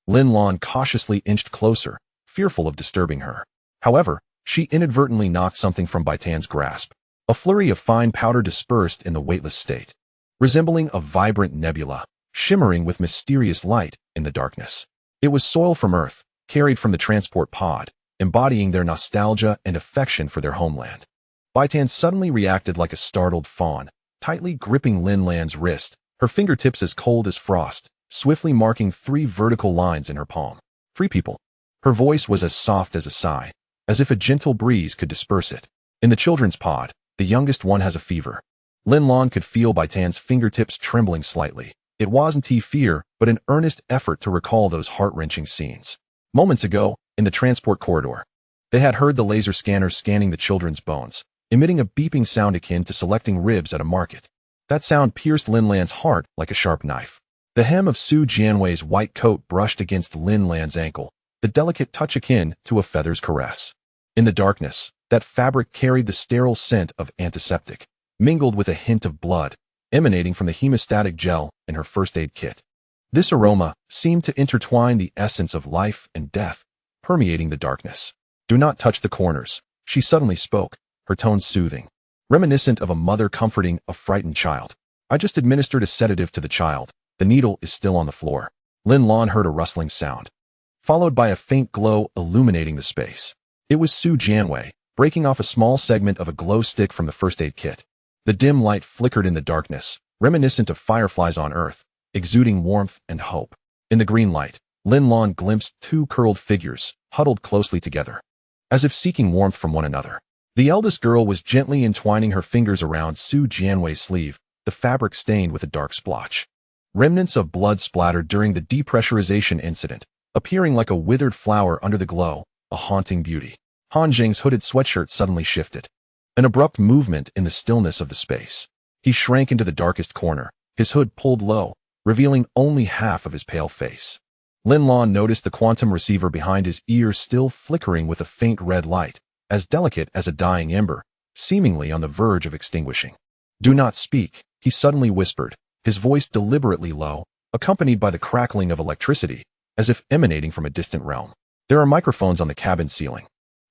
Lin Lan cautiously inched closer, fearful of disturbing her. However, she inadvertently knocked something from Bai Tan's grasp. A flurry of fine powder dispersed in the weightless state, resembling a vibrant nebula, shimmering with mysterious light in the darkness. It was soil from Earth, carried from the transport pod, embodying their nostalgia and affection for their homeland. Bai Tan suddenly reacted like a startled fawn, tightly gripping Lin Lan's wrist, her fingertips as cold as frost, swiftly marking 3 vertical lines in her palm. "Free people." Her voice was as soft as a sigh, as if a gentle breeze could disperse it. "In the children's pod, the youngest one has a fever." Lin Lan could feel Bai Tan's fingertips trembling slightly. It wasn't fear, but an earnest effort to recall those heart-wrenching scenes. Moments ago, in the transport corridor, they had heard the laser scanner scanning the children's bones, emitting a beeping sound akin to selecting ribs at a market. That sound pierced Lin Lan's heart like a sharp knife. The hem of Su Jianwei's white coat brushed against Lin Lan's ankle, the delicate touch akin to a feather's caress. In the darkness, that fabric carried the sterile scent of antiseptic, mingled with a hint of blood, emanating from the hemostatic gel in her first aid kit. This aroma seemed to intertwine the essence of life and death, permeating the darkness. "Do not touch the corners," she suddenly spoke, her tone soothing, reminiscent of a mother comforting a frightened child. "I just administered a sedative to the child. The needle is still on the floor." Lin Lan heard a rustling sound, followed by a faint glow illuminating the space. It was Su Jianwei, breaking off a small segment of a glow stick from the first aid kit. The dim light flickered in the darkness, reminiscent of fireflies on Earth, exuding warmth and hope. In the green light, Lin Lan glimpsed two curled figures, huddled closely together, as if seeking warmth from one another. The eldest girl was gently entwining her fingers around Su Jianwei's sleeve, the fabric stained with a dark splotch. Remnants of blood splattered during the depressurization incident, appearing like a withered flower under the glow, a haunting beauty. Han Zheng's hooded sweatshirt suddenly shifted. An abrupt movement in the stillness of the space. He shrank into the darkest corner, his hood pulled low, revealing only half of his pale face. Lin Lan noticed the quantum receiver behind his ear still flickering with a faint red light, as delicate as a dying ember, seemingly on the verge of extinguishing. "Do not speak," he suddenly whispered, his voice deliberately low, accompanied by the crackling of electricity, as if emanating from a distant realm. "There are microphones on the cabin ceiling.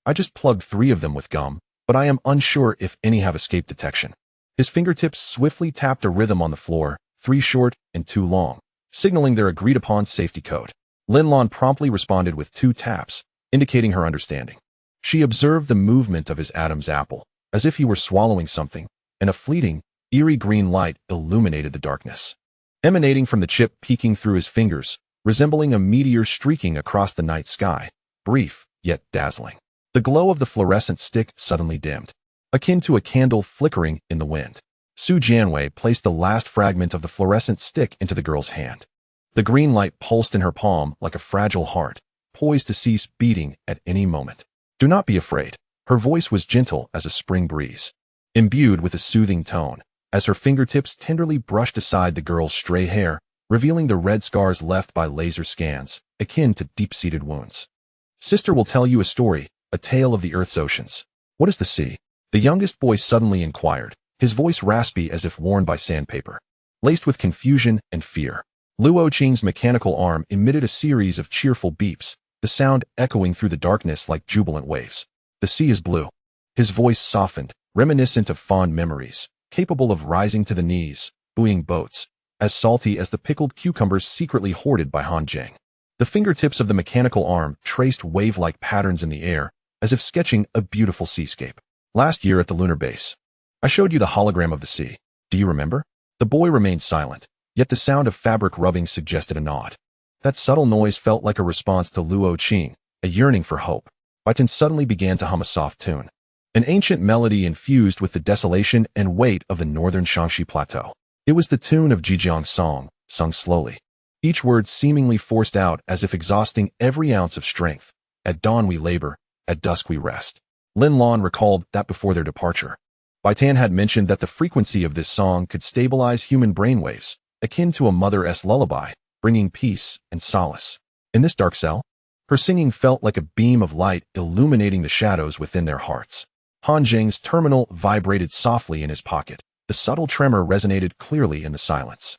I just plugged 3 of them with gum, but I am unsure if any have escape detection." His fingertips swiftly tapped a rhythm on the floor, 3 short and 2 long, signaling their agreed-upon safety code. Lin Lan promptly responded with 2 taps, indicating her understanding. She observed the movement of his Adam's apple, as if he were swallowing something, and a fleeting, eerie green light illuminated the darkness, emanating from the chip peeking through his fingers, resembling a meteor streaking across the night sky, brief, yet dazzling. The glow of the fluorescent stick suddenly dimmed, akin to a candle flickering in the wind. Su Jianwei placed the last fragment of the fluorescent stick into the girl's hand. The green light pulsed in her palm like a fragile heart, poised to cease beating at any moment. "Do not be afraid." Her voice was gentle as a spring breeze, imbued with a soothing tone, as her fingertips tenderly brushed aside the girl's stray hair, revealing the red scars left by laser scans, akin to deep-seated wounds. "Sister will tell you a story, a tale of the Earth's oceans." "What is the sea?" the youngest boy suddenly inquired, his voice raspy as if worn by sandpaper, laced with confusion and fear. Luo Qing's mechanical arm emitted a series of cheerful beeps, the sound echoing through the darkness like jubilant waves. "The sea is blue." His voice softened, reminiscent of fond memories, capable of rising to the knees, buoying boats, as salty as the pickled cucumbers secretly hoarded by Han Zheng. The fingertips of the mechanical arm traced wave-like patterns in the air, as if sketching a beautiful seascape. "Last year at the lunar base, I showed you the hologram of the sea. Do you remember?" The boy remained silent, yet the sound of fabric rubbing suggested a nod. That subtle noise felt like a response to Luo Qing, a yearning for hope. Bai Tan suddenly began to hum a soft tune, an ancient melody infused with the desolation and weight of the northern Shaanxi Plateau. It was the tune of Zhejiang's song, sung slowly, each word seemingly forced out as if exhausting every ounce of strength. "At dawn we labor, at dusk we rest." Lin Lan recalled that before their departure, Bai Tan had mentioned that the frequency of this song could stabilize human brainwaves, akin to a mother's lullaby, bringing peace and solace. In this dark cell, her singing felt like a beam of light illuminating the shadows within their hearts. Han Zheng's terminal vibrated softly in his pocket. The subtle tremor resonated clearly in the silence.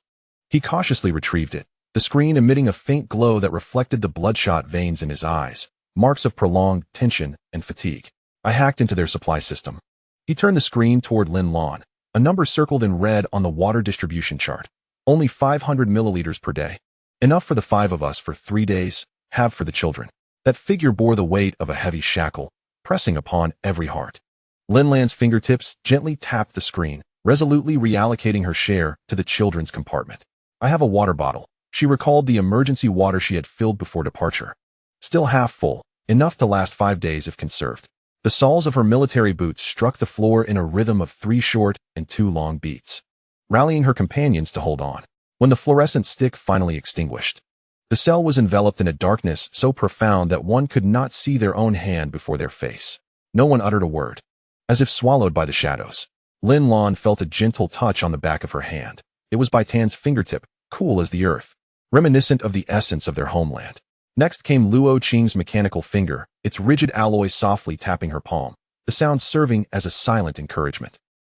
He cautiously retrieved it, the screen emitting a faint glow that reflected the bloodshot veins in his eyes, marks of prolonged tension and fatigue. "I hacked into their supply system." He turned the screen toward Lin Lan, a number circled in red on the water distribution chart. "Only 500 milliliters per day. Enough for the 5 of us for 3 days, half for the children." That figure bore the weight of a heavy shackle, pressing upon every heart. Lin Lan's fingertips gently tapped the screen, resolutely reallocating her share to the children's compartment. "I have a water bottle." She recalled the emergency water she had filled before departure. Still half full, enough to last 5 days if conserved. The soles of her military boots struck the floor in a rhythm of 3 short and 2 long beats, rallying her companions to hold on. When the fluorescent stick finally extinguished, the cell was enveloped in a darkness so profound that one could not see their own hand before their face. No one uttered a word. As if swallowed by the shadows, Lin Lan felt a gentle touch on the back of her hand. It was Bai Tan's fingertip, cool as the earth, reminiscent of the essence of their homeland. Next came Luo Qing's mechanical finger, its rigid alloy softly tapping her palm, the sound serving as a silent encouragement.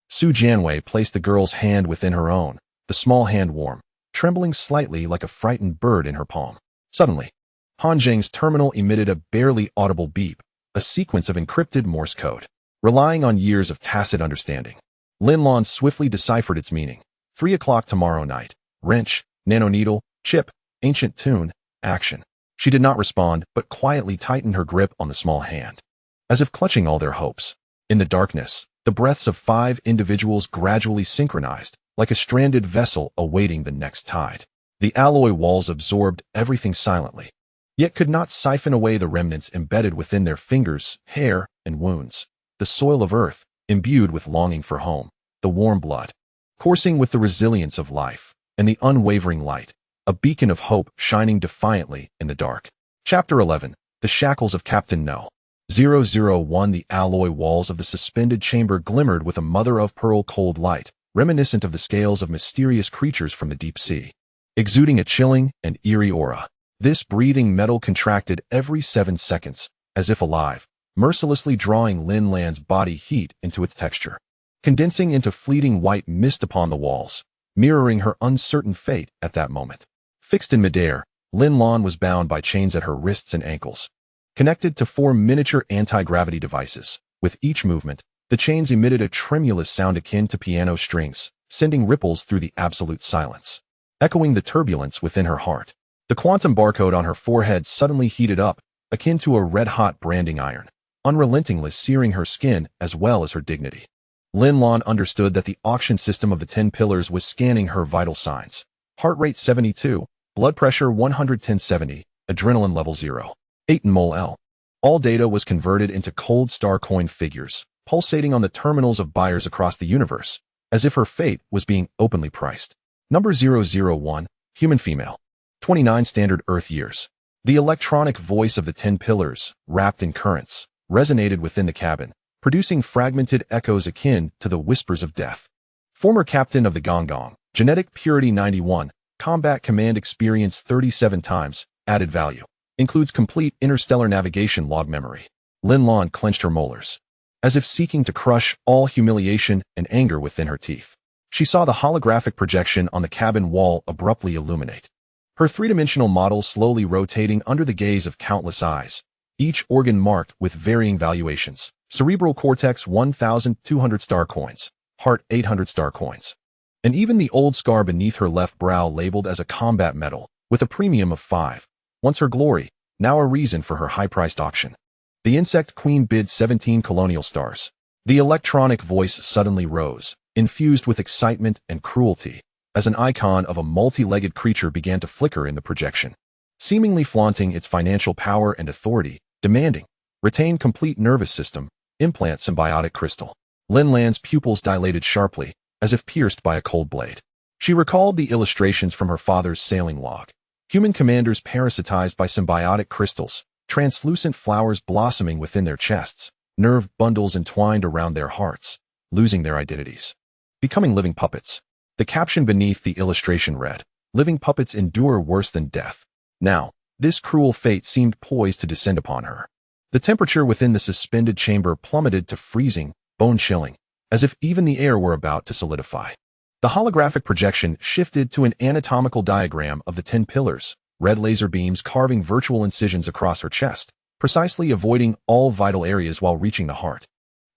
Su Jianwei placed the girl's hand within her own, the small hand warm, trembling slightly like a frightened bird in her palm. Suddenly, Han Zheng's terminal emitted a barely audible beep, a sequence of encrypted Morse code. Relying on years of tacit understanding, Lin Lan swiftly deciphered its meaning. 3 o'clock tomorrow night. Wrench, nanoneedle, chip, ancient tune, action. She did not respond, but quietly tightened her grip on the small hand, as if clutching all their hopes. In the darkness, the breaths of 5 individuals gradually synchronized, like a stranded vessel awaiting the next tide. The alloy walls absorbed everything silently, yet could not siphon away the remnants embedded within their fingers, hair, and wounds. The soil of earth, imbued with longing for home, the warm blood, coursing with the resilience of life, and the unwavering light, a beacon of hope shining defiantly in the dark. Chapter 11. The Shackles of Captain No. 001. The alloy walls of the suspended chamber glimmered with a mother-of-pearl cold light, reminiscent of the scales of mysterious creatures from the deep sea. Exuding a chilling and eerie aura, this breathing metal contracted every 7 seconds, as if alive, mercilessly drawing Lin Lan's body heat into its texture, condensing into fleeting white mist upon the walls, mirroring her uncertain fate at that moment. Fixed in midair, Lin Lan was bound by chains at her wrists and ankles, connected to 4 miniature anti-gravity devices. With each movement, the chains emitted a tremulous sound akin to piano strings, sending ripples through the absolute silence, echoing the turbulence within her heart. The quantum barcode on her forehead suddenly heated up, akin to a red-hot branding iron, unrelentingly searing her skin as well as her dignity. Lin Lan understood that the auction system of the 10 pillars was scanning her vital signs. Heart rate 72, blood pressure 110/70, adrenaline level 0. 8 mol. All data was converted into cold star coin figures, pulsating on the terminals of buyers across the universe, as if her fate was being openly priced. Number 001, human female. 29 standard Earth years. The electronic voice of the 10 pillars, wrapped in currents, resonated within the cabin, producing fragmented echoes akin to the whispers of death. Former captain of the Gonggong, genetic purity 91, combat command experience 37 times, added value. Includes complete interstellar navigation log memory. Lin Lan clenched her molars, as if seeking to crush all humiliation and anger within her teeth. She saw the holographic projection on the cabin wall abruptly illuminate, her 3-dimensional model slowly rotating under the gaze of countless eyes, each organ marked with varying valuations. Cerebral cortex 1,200 star coins, heart 800 star coins, and even the old scar beneath her left brow labeled as a combat medal, with a premium of 5. Once her glory, now a reason for her high-priced auction. The insect queen bid 17 colonial stars. The electronic voice suddenly rose, infused with excitement and cruelty, as an icon of a multi-legged creature began to flicker in the projection, seemingly flaunting its financial power and authority, demanding, retain complete nervous system, implant symbiotic crystal. Lin Lan's pupils dilated sharply, as if pierced by a cold blade. She recalled the illustrations from her father's sailing log. Human commanders parasitized by symbiotic crystals, translucent flowers blossoming within their chests, nerve bundles entwined around their hearts, losing their identities, becoming living puppets. The caption beneath the illustration read, "Living puppets endure worse than death." Now, this cruel fate seemed poised to descend upon her. The temperature within the suspended chamber plummeted to freezing, bone-chilling, as if even the air were about to solidify. The holographic projection shifted to an anatomical diagram of the 10 pillars, red laser beams carving virtual incisions across her chest, precisely avoiding all vital areas while reaching the heart,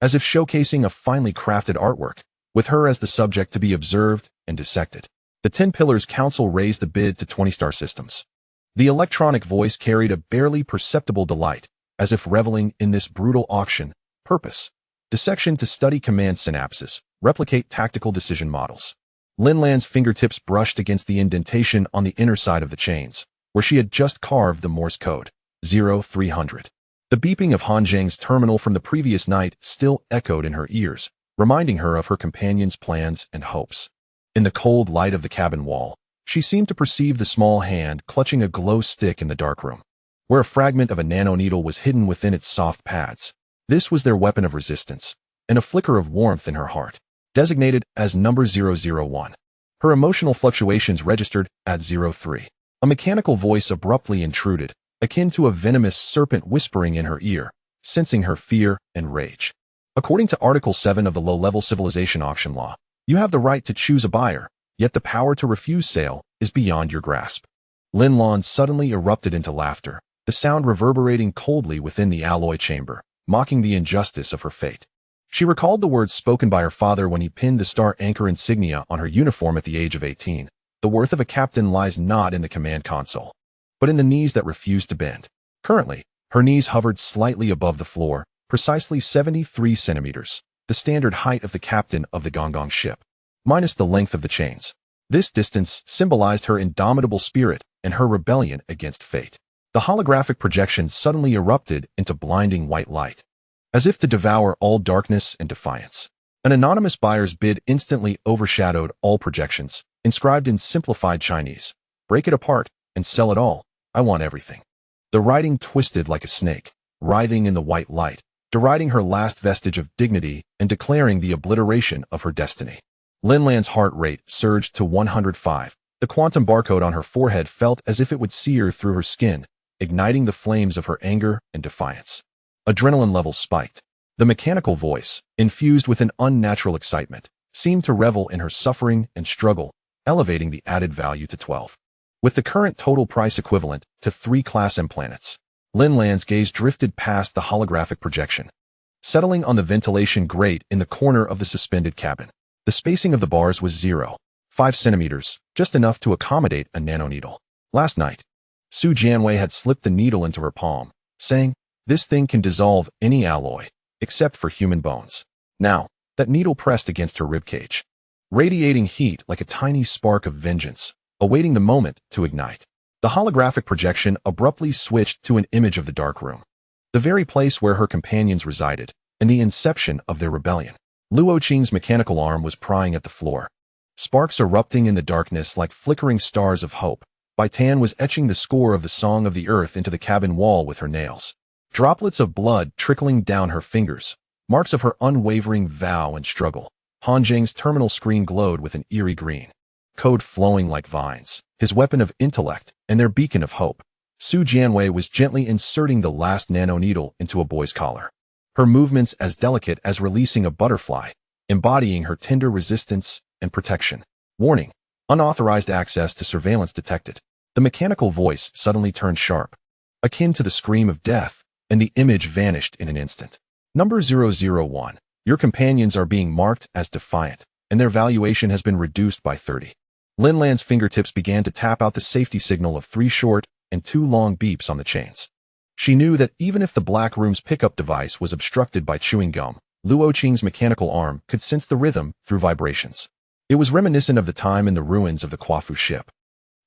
as if showcasing a finely crafted artwork, with her as the subject to be observed and dissected. The 10 Pillars Council raised the bid to 20 star systems. The electronic voice carried a barely perceptible delight, as if reveling in this brutal auction. Purpose: dissection to study command synapses, replicate tactical decision models. Lin Lan's fingertips brushed against the indentation on the inner side of the chains, where she had just carved the Morse code, 0300. The beeping of Han Zheng's terminal from the previous night still echoed in her ears, reminding her of her companion's plans and hopes. In the cold light of the cabin wall, she seemed to perceive the small hand clutching a glow stick in the darkroom, where a fragment of a nanoneedle was hidden within its soft pads. This was their weapon of resistance, and a flicker of warmth in her heart. designated as number 001. Her emotional fluctuations registered at 03. A mechanical voice abruptly intruded, akin to a venomous serpent whispering in her ear, sensing her fear and rage. According to Article 7 of the Low-Level Civilization Auction Law, you have the right to choose a buyer, yet the power to refuse sale is beyond your grasp. Lin Lan suddenly erupted into laughter, the sound reverberating coldly within the alloy chamber, mocking the injustice of her fate. She recalled the words spoken by her father when he pinned the star anchor insignia on her uniform at the age of 18. The worth of a captain lies not in the command console, but in the knees that refuse to bend. Currently, her knees hovered slightly above the floor, precisely 73 centimeters, the standard height of the captain of the Gonggong ship, minus the length of the chains. This distance symbolized her indomitable spirit and her rebellion against fate. The holographic projection suddenly erupted into blinding white light, as if to devour all darkness and defiance. An anonymous buyer's bid instantly overshadowed all projections, inscribed in simplified Chinese, "Break it apart and sell it all. I want everything." The writing twisted like a snake, writhing in the white light, deriding her last vestige of dignity and declaring the obliteration of her destiny. Lin Lan's heart rate surged to 105. The quantum barcode on her forehead felt as if it would sear through her skin, igniting the flames of her anger and defiance. Adrenaline levels spiked. The mechanical voice, infused with an unnatural excitement, seemed to revel in her suffering and struggle, elevating the added value to 12. With the current total price equivalent to 3 Class M planets, Lin Lan's gaze drifted past the holographic projection, settling on the ventilation grate in the corner of the suspended cabin. The spacing of the bars was 0.5 centimeters, just enough to accommodate a nanoneedle. Last night, Su Jianwei had slipped the needle into her palm, saying, "This thing can dissolve any alloy, except for human bones." Now, that needle pressed against her ribcage, radiating heat like a tiny spark of vengeance, awaiting the moment to ignite. The holographic projection abruptly switched to an image of the dark room, the very place where her companions resided, and the inception of their rebellion. Luo Qing's mechanical arm was prying at the floor, sparks erupting in the darkness like flickering stars of hope. Bai Tan was etching the score of the Song of the Earth into the cabin wall with her nails. Droplets of blood trickling down her fingers, marks of her unwavering vow and struggle. Han Zheng's terminal screen glowed with an eerie green, code flowing like vines, his weapon of intellect and their beacon of hope. Su Jianwei was gently inserting the last nanoneedle into a boy's collar, her movements as delicate as releasing a butterfly, embodying her tender resistance and protection. Warning: unauthorized access to surveillance detected. The mechanical voice suddenly turned sharp, akin to the scream of death, and the image vanished in an instant. Number 001. Your companions are being marked as defiant, and their valuation has been reduced by 30. Lin Lan's fingertips began to tap out the safety signal of 3 short and 2 long beeps on the chains. She knew that even if the Black Room's pickup device was obstructed by chewing gum, Luo Qing's mechanical arm could sense the rhythm through vibrations. It was reminiscent of the time in the ruins of the Quafu ship,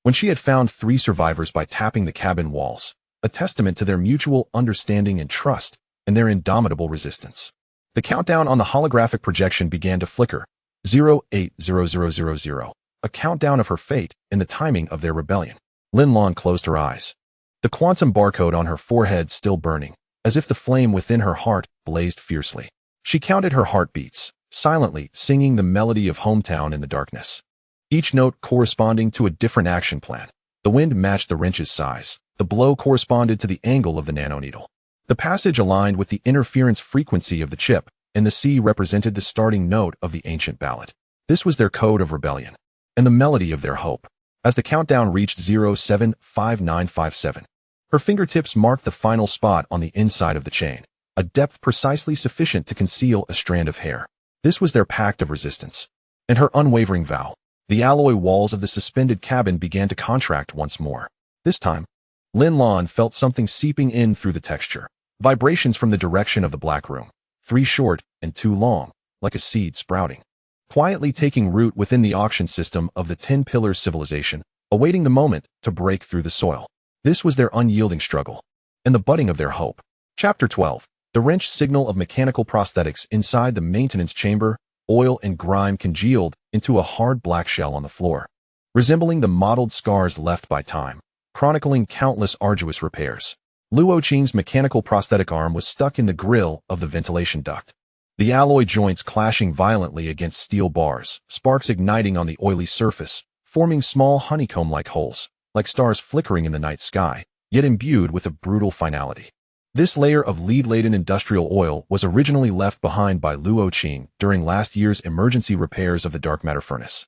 when she had found 3 survivors by tapping the cabin walls, a testament to their mutual understanding and trust, and their indomitable resistance. The countdown on the holographic projection began to flicker. 080000, a countdown of her fate and the timing of their rebellion. Lin Lan closed her eyes, the quantum barcode on her forehead still burning, as if the flame within her heart blazed fiercely. She counted her heartbeats, silently singing the melody of hometown in the darkness, each note corresponding to a different action plan. The wind matched the wrench's size, the blow corresponded to the angle of the nanoneedle. The passage aligned with the interference frequency of the chip, and the C represented the starting note of the ancient ballad. This was their code of rebellion, and the melody of their hope. As the countdown reached 075957, her fingertips marked the final spot on the inside of the chain, a depth precisely sufficient to conceal a strand of hair. This was their pact of resistance, and her unwavering vow. The alloy walls of the suspended cabin began to contract once more. This time, Lin Lan felt something seeping in through the texture, vibrations from the direction of the Black Room, 3 short and 2 long, like a seed sprouting, quietly taking root within the auction system of the 10 Pillars civilization, awaiting the moment to break through the soil. This was their unyielding struggle, and the budding of their hope. Chapter 12. The wrench signal of mechanical prosthetics inside the maintenance chamber, oil and grime congealed into a hard black shell on the floor, resembling the mottled scars left by time, chronicling countless arduous repairs. Luo Qing's mechanical prosthetic arm was stuck in the grill of the ventilation duct, the alloy joints clashing violently against steel bars, sparks igniting on the oily surface, forming small honeycomb-like holes, like stars flickering in the night sky, yet imbued with a brutal finality. This layer of lead-laden industrial oil was originally left behind by Luo Qing during last year's emergency repairs of the dark matter furnace,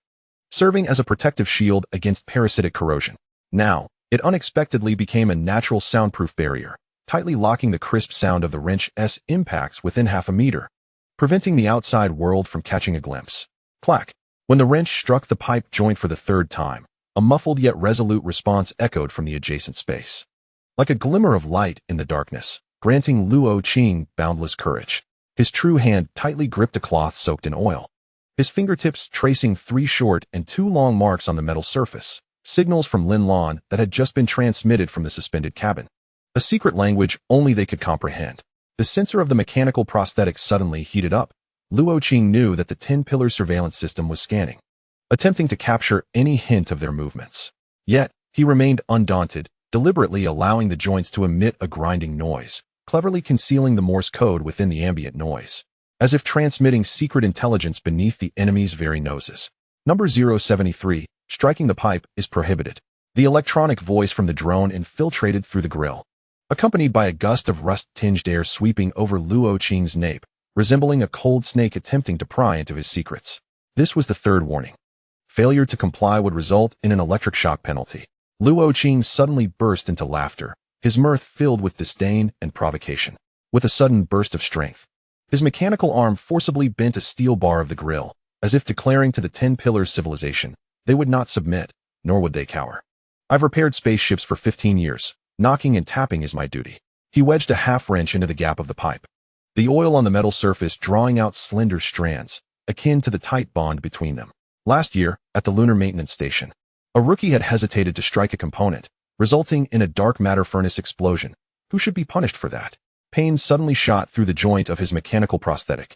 serving as a protective shield against parasitic corrosion. Now, it unexpectedly became a natural soundproof barrier, tightly locking the crisp sound of the wrench's impacts within half a meter, preventing the outside world from catching a glimpse. Clack! When the wrench struck the pipe joint for the third time, a muffled yet resolute response echoed from the adjacent space, like a glimmer of light in the darkness, granting Luo Qing boundless courage. His true hand tightly gripped a cloth soaked in oil, his fingertips tracing 3 short and 2 long marks on the metal surface, signals from Lin Lan that had just been transmitted from the suspended cabin. A secret language only they could comprehend. The sensor of the mechanical prosthetic suddenly heated up. Luo Qing knew that the 10-pillar surveillance system was scanning, attempting to capture any hint of their movements. Yet, he remained undaunted, deliberately allowing the joints to emit a grinding noise, cleverly concealing the Morse code within the ambient noise, as if transmitting secret intelligence beneath the enemy's very noses. Number 073, striking the pipe, is prohibited. The electronic voice from the drone infiltrated through the grill, accompanied by a gust of rust-tinged air sweeping over Luo Qing's nape, resembling a cold snake attempting to pry into his secrets. This was the third warning. Failure to comply would result in an electric shock penalty. Luo Qing suddenly burst into laughter, his mirth filled with disdain and provocation. With a sudden burst of strength, his mechanical arm forcibly bent a steel bar of the grill, as if declaring to the 10-pillar civilization, they would not submit, nor would they cower. I've repaired spaceships for 15 years. Knocking and tapping is my duty. He wedged a half-wrench into the gap of the pipe, the oil on the metal surface drawing out slender strands, akin to the tight bond between them. Last year, at the lunar maintenance station, a rookie had hesitated to strike a component, resulting in a dark matter furnace explosion. Who should be punished for that? Pain suddenly shot through the joint of his mechanical prosthetic.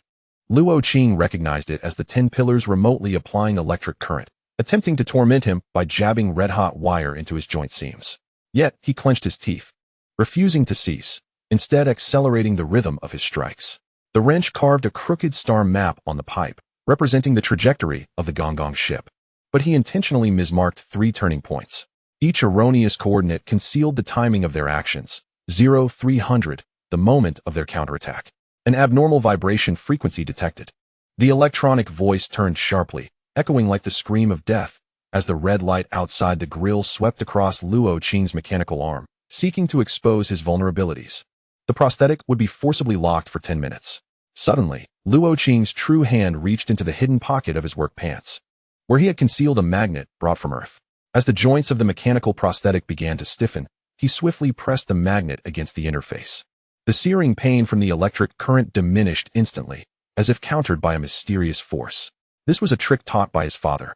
Luo Qing recognized it as the 10 pillars remotely applying electric current, attempting to torment him by jabbing red-hot wire into his joint seams. Yet, he clenched his teeth, refusing to cease, instead accelerating the rhythm of his strikes. The wrench carved a crooked star map on the pipe, representing the trajectory of the Gonggong ship. But he intentionally mismarked 3 turning points. Each erroneous coordinate concealed the timing of their actions. 0300, the moment of their counterattack. An abnormal vibration frequency detected. The electronic voice turned sharply, echoing like the scream of death, as the red light outside the grill swept across Luo Qing's mechanical arm, seeking to expose his vulnerabilities. The prosthetic would be forcibly locked for 10 minutes. Suddenly, Luo Qing's true hand reached into the hidden pocket of his work pants, where he had concealed a magnet brought from Earth. As the joints of the mechanical prosthetic began to stiffen, he swiftly pressed the magnet against the interface. The searing pain from the electric current diminished instantly, as if countered by a mysterious force. This was a trick taught by his father,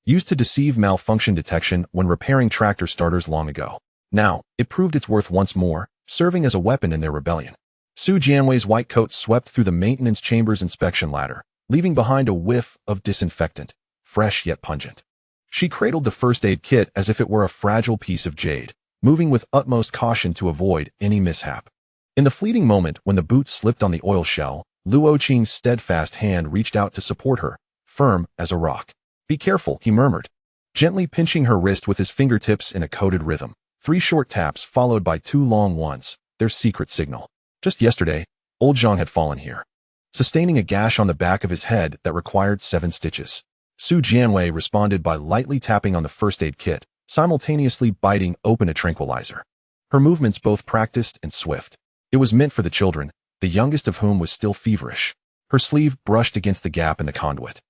used to deceive malfunction detection when repairing tractor starters long ago. Now, it proved its worth once more, serving as a weapon in their rebellion. Su Jianwei's white coat swept through the maintenance chamber's inspection ladder, leaving behind a whiff of disinfectant, fresh yet pungent. She cradled the first aid kit as if it were a fragile piece of jade, moving with utmost caution to avoid any mishap. In the fleeting moment when the boot slipped on the oil shell, Luo Qing's steadfast hand reached out to support her, firm as a rock. "Be careful," he murmured, gently pinching her wrist with his fingertips in a coded rhythm. 3 short taps followed by 2 long ones, their secret signal. Just yesterday, old Zhang had fallen here, sustaining a gash on the back of his head that required 7 stitches. Su Jianwei responded by lightly tapping on the first aid kit, simultaneously biting open a tranquilizer. Her movements both practiced and swift. It was meant for the children, the youngest of whom was still feverish. Her sleeve brushed against the gap in the conduit,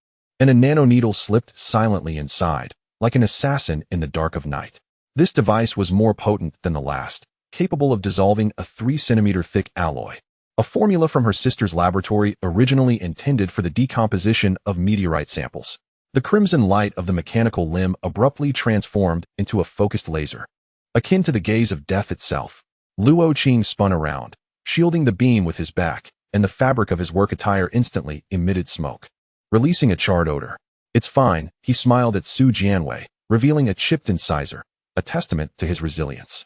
and a nanoneedle slipped silently inside, like an assassin in the dark of night. This device was more potent than the last, capable of dissolving a 3-centimeter thick alloy, a formula from her sister's laboratory originally intended for the decomposition of meteorite samples. The crimson light of the mechanical limb abruptly transformed into a focused laser, akin to the gaze of death itself. Luo Qing spun around, shielding the beam with his back, and the fabric of his work attire instantly emitted smoke, releasing a charred odor. "It's fine," he smiled at Su Jianwei, revealing a chipped incisor, a testament to his resilience.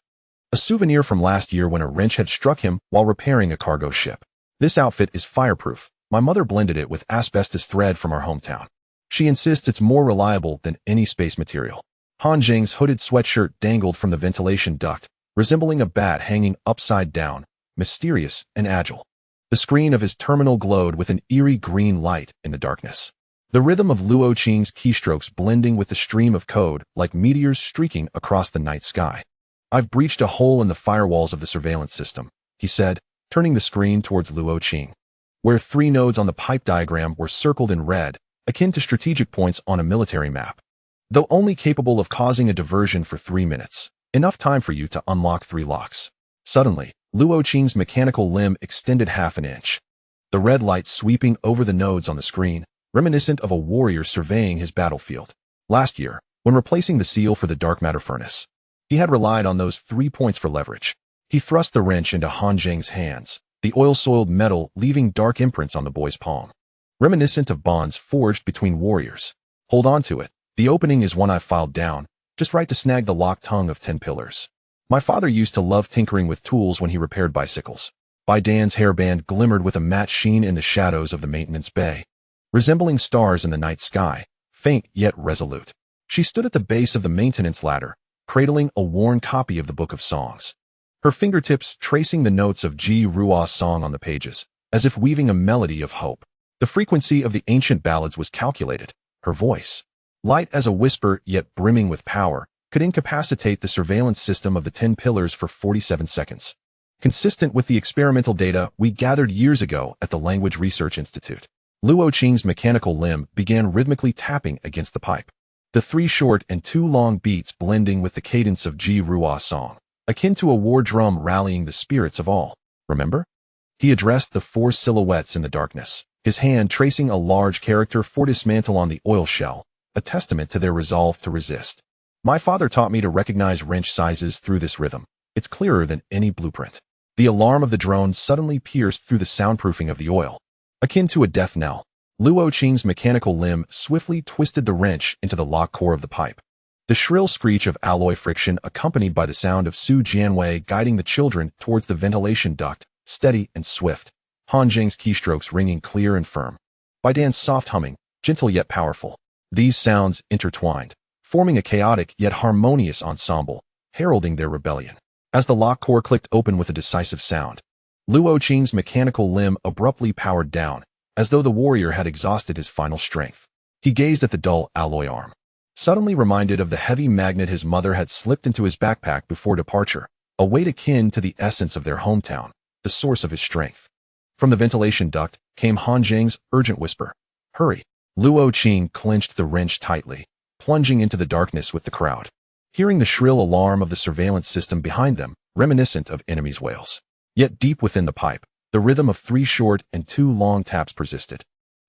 A souvenir from last year when a wrench had struck him while repairing a cargo ship. "This outfit is fireproof," My mother blended it with asbestos thread from our hometown. She insists it's more reliable than any space material. Han Zheng's hooded sweatshirt dangled from the ventilation duct, resembling a bat hanging upside down, mysterious and agile. The screen of his terminal glowed with an eerie green light in the darkness. The rhythm of Luo Qing's keystrokes blending with the stream of code like meteors streaking across the night sky. I've breached a hole in the firewalls of the surveillance system, he said, turning the screen towards Luo Qing. Where 3 nodes on the pipe diagram were circled in red, akin to strategic points on a military map. Though only capable of causing a diversion for 3 minutes, enough time for you to unlock 3 locks. Suddenly, Luo Qing's mechanical limb extended half an inch. The red light sweeping over the nodes on the screen, reminiscent of a warrior surveying his battlefield. Last year, when replacing the seal for the dark matter furnace, he had relied on those 3 points for leverage. He thrust the wrench into Han Zheng's hands, the oil-soiled metal leaving dark imprints on the boy's palm, reminiscent of bonds forged between warriors. Hold on to it. The opening is one I filed down, just right to snag the locked tongue of 10 pillars. My father used to love tinkering with tools when he repaired bicycles. Bai Tan's hairband glimmered with a matte sheen in the shadows of the maintenance bay, resembling stars in the night sky, faint yet resolute. She stood at the base of the maintenance ladder, cradling a worn copy of the Book of Songs, her fingertips tracing the notes of Ji Ruo's song on the pages, as if weaving a melody of hope. The frequency of the ancient ballads was calculated. Her voice, light as a whisper yet brimming with power, could incapacitate the surveillance system of the 10 pillars for 47 seconds. Consistent with the experimental data we gathered years ago at the Language Research Institute, Luo Qing's mechanical limb began rhythmically tapping against the pipe. The 3 short and 2 long beats blending with the cadence of Ji Ruo's song, akin to a war drum rallying the spirits of all. Remember? He addressed the 4 silhouettes in the darkness, his hand tracing a large character for dismantle on the oil shell, a testament to their resolve to resist. My father taught me to recognize wrench sizes through this rhythm. It's clearer than any blueprint. The alarm of the drone suddenly pierced through the soundproofing of the oil, akin to a death knell. Luo Qing's mechanical limb swiftly twisted the wrench into the lock core of the pipe. The shrill screech of alloy friction accompanied by the sound of Su Jianwei guiding the children towards the ventilation duct, steady and swift. Han Zheng's keystrokes ringing clear and firm. Bai Tan's soft humming, gentle yet powerful. These sounds intertwined, forming a chaotic yet harmonious ensemble, heralding their rebellion. As the lock core clicked open with a decisive sound, Luo Qing's mechanical limb abruptly powered down, as though the warrior had exhausted his final strength. He gazed at the dull alloy arm, suddenly reminded of the heavy magnet his mother had slipped into his backpack before departure, a weight akin to the essence of their hometown, the source of his strength. From the ventilation duct came Han Zheng's urgent whisper, "Hurry." Luo Qing clenched the wrench tightly, plunging into the darkness with the crowd, hearing the shrill alarm of the surveillance system behind them, reminiscent of enemies' wails. Yet deep within the pipe, the rhythm of 3 short and 2 long taps persisted.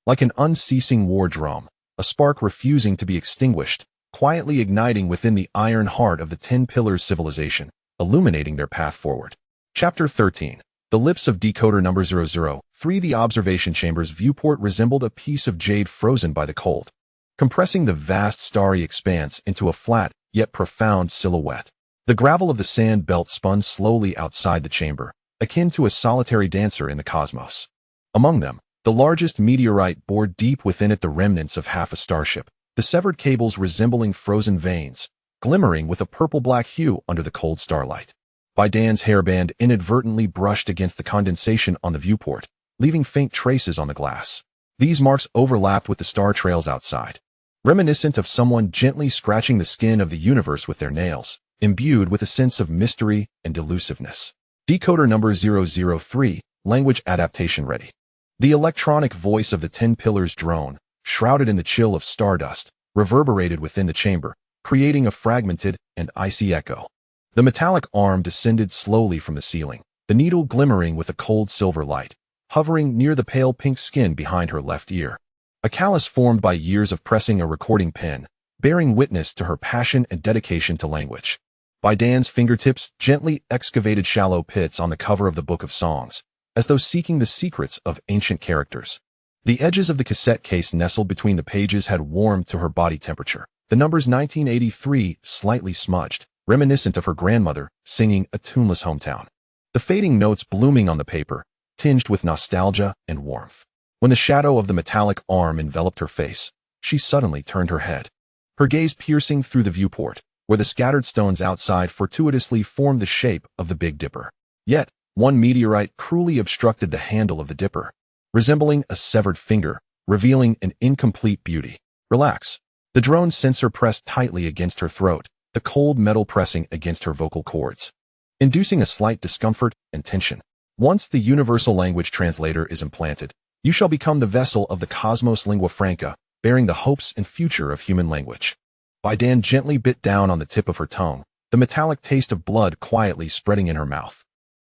Like an unceasing war drum, a spark refusing to be extinguished, quietly igniting within the iron heart of the 10 Pillars civilization, illuminating their path forward. Chapter 13. The lips of decoder number 003. The observation chamber's viewport resembled a piece of jade frozen by the cold, compressing the vast starry expanse into a flat yet profound silhouette. The gravel of the sand belt spun slowly outside the chamber, akin to a solitary dancer in the cosmos. Among them, the largest meteorite bore deep within it the remnants of half a starship, the severed cables resembling frozen veins, glimmering with a purple-black hue under the cold starlight. Bai Tan's hairband inadvertently brushed against the condensation on the viewport, leaving faint traces on the glass. These marks overlapped with the star trails outside, reminiscent of someone gently scratching the skin of the universe with their nails, imbued with a sense of mystery and elusiveness. Decoder number 003, language adaptation ready. The electronic voice of the 10 Pillars drone, shrouded in the chill of stardust, reverberated within the chamber, creating a fragmented and icy echo. The metallic arm descended slowly from the ceiling, the needle glimmering with a cold silver light, hovering near the pale pink skin behind her left ear. A callus formed by years of pressing a recording pen, bearing witness to her passion and dedication to language. Bai Tan's fingertips gently excavated shallow pits on the cover of the Book of Songs, as though seeking the secrets of ancient characters. The edges of the cassette case nestled between the pages had warmed to her body temperature. The numbers 1983 slightly smudged, reminiscent of her grandmother singing a tuneless hometown. The fading notes blooming on the paper, tinged with nostalgia and warmth. When the shadow of the metallic arm enveloped her face, she suddenly turned her head. Her gaze piercing through the viewport, where the scattered stones outside fortuitously formed the shape of the Big Dipper. Yet, one meteorite cruelly obstructed the handle of the dipper, resembling a severed finger, revealing an incomplete beauty. Relax. The drone's sensor pressed tightly against her throat, the cold metal pressing against her vocal cords, inducing a slight discomfort and tension. Once the universal language translator is implanted, you shall become the vessel of the cosmos lingua franca, bearing the hopes and future of human language. Bai Tan gently bit down on the tip of her tongue, the metallic taste of blood quietly spreading in her mouth.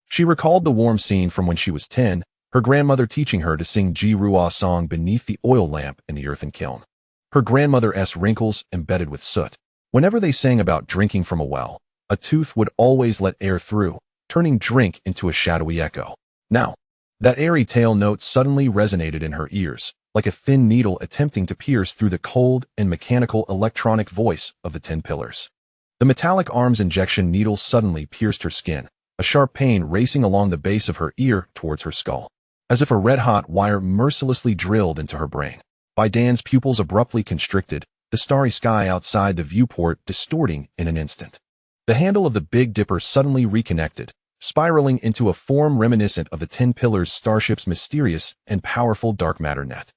She recalled the warm scene from when she was 10, her grandmother teaching her to sing Ji Ruo song beneath the oil lamp in the earthen kiln. Her grandmother's wrinkles embedded with soot. Whenever they sang about drinking from a well, a tooth would always let air through, turning drink into a shadowy echo. Now, that airy tale note suddenly resonated in her ears, like a thin needle attempting to pierce through the cold and mechanical electronic voice of the 10 pillars. The metallic arm's injection needle suddenly pierced her skin, a sharp pain racing along the base of her ear towards her skull, as if a red-hot wire mercilessly drilled into her brain. Bai Tan's pupils abruptly constricted, the starry sky outside the viewport distorting in an instant. The handle of the Big Dipper suddenly reconnected, spiraling into a form reminiscent of the 10 pillars' starship's mysterious and powerful dark matter net.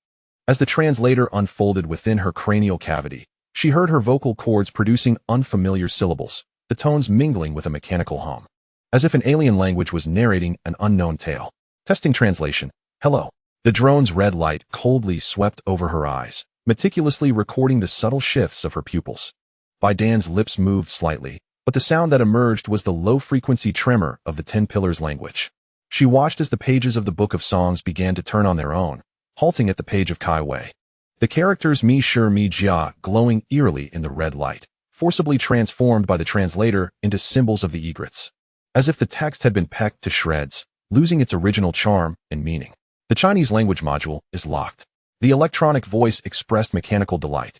As the translator unfolded within her cranial cavity, she heard her vocal cords producing unfamiliar syllables, the tones mingling with a mechanical hum, as if an alien language was narrating an unknown tale. Testing translation. Hello. The drone's red light coldly swept over her eyes, meticulously recording the subtle shifts of her pupils. Bai Tan's lips moved slightly, but the sound that emerged was the low-frequency tremor of the 10 pillars language. She watched as the pages of the Book of Songs began to turn on their own, halting at the page of Kai Wei. The characters Mi Shi Mi Jia glowing eerily in the red light, forcibly transformed by the translator into symbols of the egrets, as if the text had been pecked to shreds, losing its original charm and meaning. The Chinese language module is locked. The electronic voice expressed mechanical delight,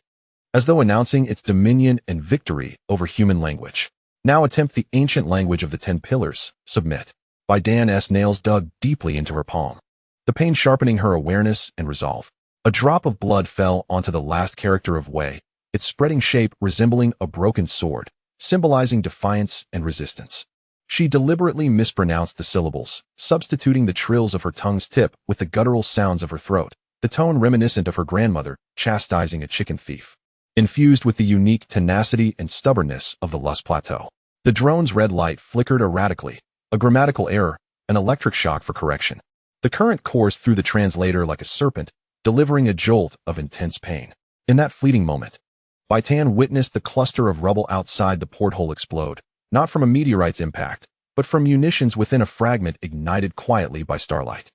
as though announcing its dominion and victory over human language. Now attempt the ancient language of the 10 pillars. Submit. Bai Tan's nails dug deeply into her palm, the pain sharpening her awareness and resolve. A drop of blood fell onto the last character of Wei, its spreading shape resembling a broken sword, symbolizing defiance and resistance. She deliberately mispronounced the syllables, substituting the trills of her tongue's tip with the guttural sounds of her throat, the tone reminiscent of her grandmother chastising a chicken thief, infused with the unique tenacity and stubbornness of the Lust Plateau. The drone's red light flickered erratically, a grammatical error, an electric shock for correction. The current coursed through the translator like a serpent, delivering a jolt of intense pain. In that fleeting moment, Bai Tan witnessed the cluster of rubble outside the porthole explode, not from a meteorite's impact, but from munitions within a fragment ignited quietly by starlight.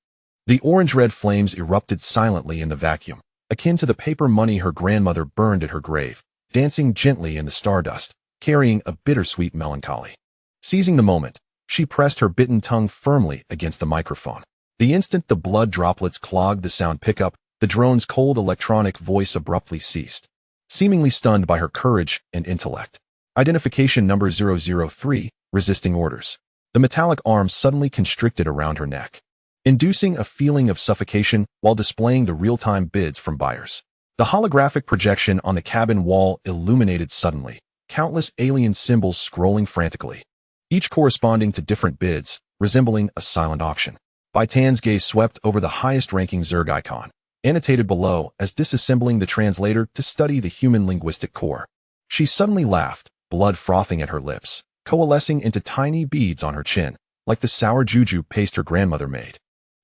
The orange-red flames erupted silently in the vacuum, akin to the paper money her grandmother burned at her grave, dancing gently in the stardust, carrying a bittersweet melancholy. Seizing the moment, she pressed her bitten tongue firmly against the microphone. The instant the blood droplets clogged the sound pickup, the drone's cold electronic voice abruptly ceased, seemingly stunned by her courage and intellect. Identification number 003, resisting orders. The metallic arm suddenly constricted around her neck, inducing a feeling of suffocation while displaying the real-time bids from buyers. The holographic projection on the cabin wall illuminated suddenly, countless alien symbols scrolling frantically, each corresponding to different bids, resembling a silent auction. Bai Tan's gaze swept over the highest-ranking Zerg icon, annotated below as disassembling the translator to study the human linguistic core. She suddenly laughed, blood frothing at her lips, coalescing into tiny beads on her chin, like the sour juju paste her grandmother made.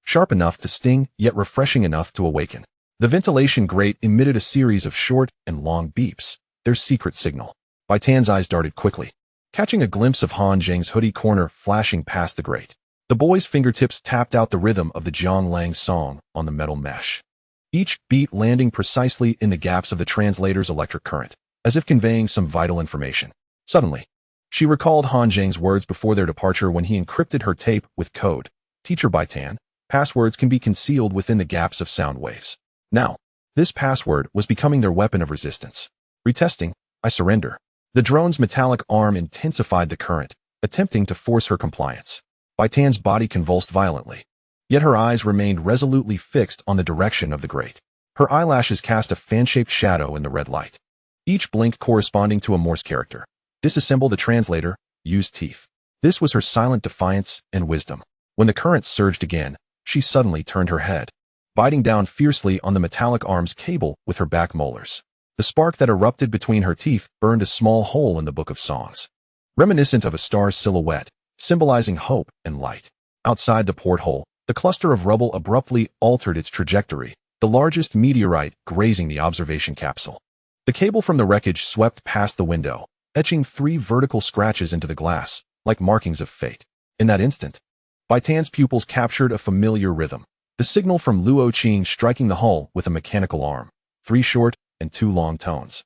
Sharp enough to sting, yet refreshing enough to awaken. The ventilation grate emitted a series of short and long beeps, their secret signal. Bai Tan's eyes darted quickly, catching a glimpse of Han Zheng's hoodie corner flashing past the grate. The boy's fingertips tapped out the rhythm of the Jiang Lang song on the metal mesh, each beat landing precisely in the gaps of the translator's electric current, as if conveying some vital information. Suddenly, she recalled Han Zheng's words before their departure when he encrypted her tape with code. Teacher Bai Tan, passwords can be concealed within the gaps of sound waves. Now, this password was becoming their weapon of resistance. Retesting, I surrender. The drone's metallic arm intensified the current, attempting to force her compliance. Bai Tan's body convulsed violently. yet her eyes remained resolutely fixed on the direction of the grate. Her eyelashes cast a fan-shaped shadow in the red light, each blink corresponding to a Morse character. Disassemble the translator, use teeth. This was her silent defiance and wisdom. When the current surged again, she suddenly turned her head, biting down fiercely on the metallic arm's cable with her back molars. The spark that erupted between her teeth burned a small hole in the Book of Songs, reminiscent of a star's silhouette, symbolizing hope and light. Outside the porthole, the cluster of rubble abruptly altered its trajectory, the largest meteorite grazing the observation capsule. The cable from the wreckage swept past the window, etching 3 vertical scratches into the glass, like markings of fate. In that instant, Bai Tan's pupils captured a familiar rhythm, the signal from Luo Qing striking the hull with a mechanical arm, 3 short and 2 long tones,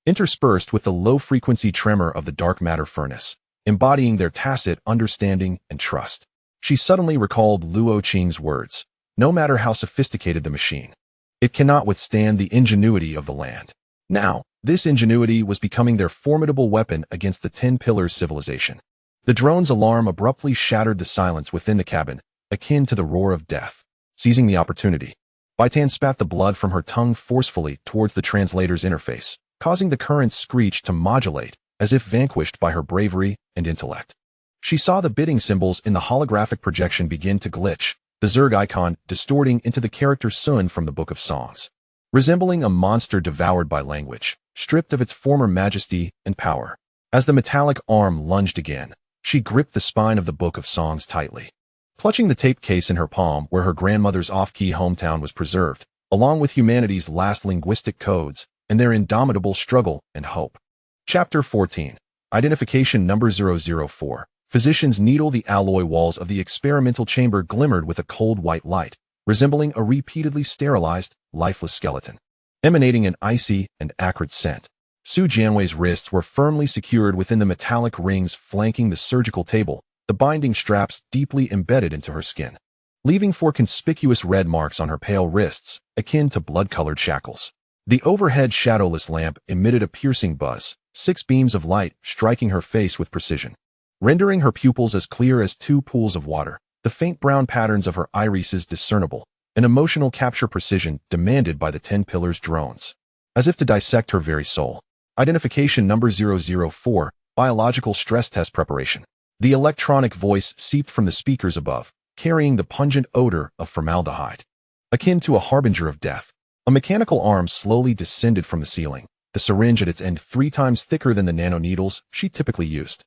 interspersed with the low-frequency tremor of the dark matter furnace, embodying their tacit understanding and trust. She suddenly recalled Luo Qing's words, "No matter how sophisticated the machine, it cannot withstand the ingenuity of the land." Now, this ingenuity was becoming their formidable weapon against the 10 Pillars civilization. The drone's alarm abruptly shattered the silence within the cabin, akin to the roar of death. Seizing the opportunity, Bai Tan spat the blood from her tongue forcefully towards the translator's interface, causing the current's screech to modulate, as if vanquished by her bravery and intellect. She saw the bidding symbols in the holographic projection begin to glitch, the Zerg icon distorting into the character Sun from the Book of Songs. Resembling a monster devoured by language, stripped of its former majesty and power. As the metallic arm lunged again, she gripped the spine of the Book of Songs tightly. Clutching the tape case in her palm where her grandmother's off-key hometown was preserved, along with humanity's last linguistic codes and their indomitable struggle and hope. Chapter 14. Identification number 004. Physician's needle. The alloy walls of the experimental chamber glimmered with a cold white light, resembling a repeatedly sterilized, lifeless skeleton, emanating an icy and acrid scent. Su Jianwei's wrists were firmly secured within the metallic rings flanking the surgical table, the binding straps deeply embedded into her skin, leaving 4 conspicuous red marks on her pale wrists, akin to blood-colored shackles. The overhead shadowless lamp emitted a piercing buzz, 6 beams of light striking her face with precision, rendering her pupils as clear as 2 pools of water, the faint brown patterns of her irises discernible, an emotional capture precision demanded by the 10 Pillars drones. As if to dissect her very soul. Identification number 004, biological stress test preparation. The electronic voice seeped from the speakers above, carrying the pungent odor of formaldehyde, akin to a harbinger of death. A mechanical arm slowly descended from the ceiling, the syringe at its end 3 times thicker than the nanoneedles she typically used.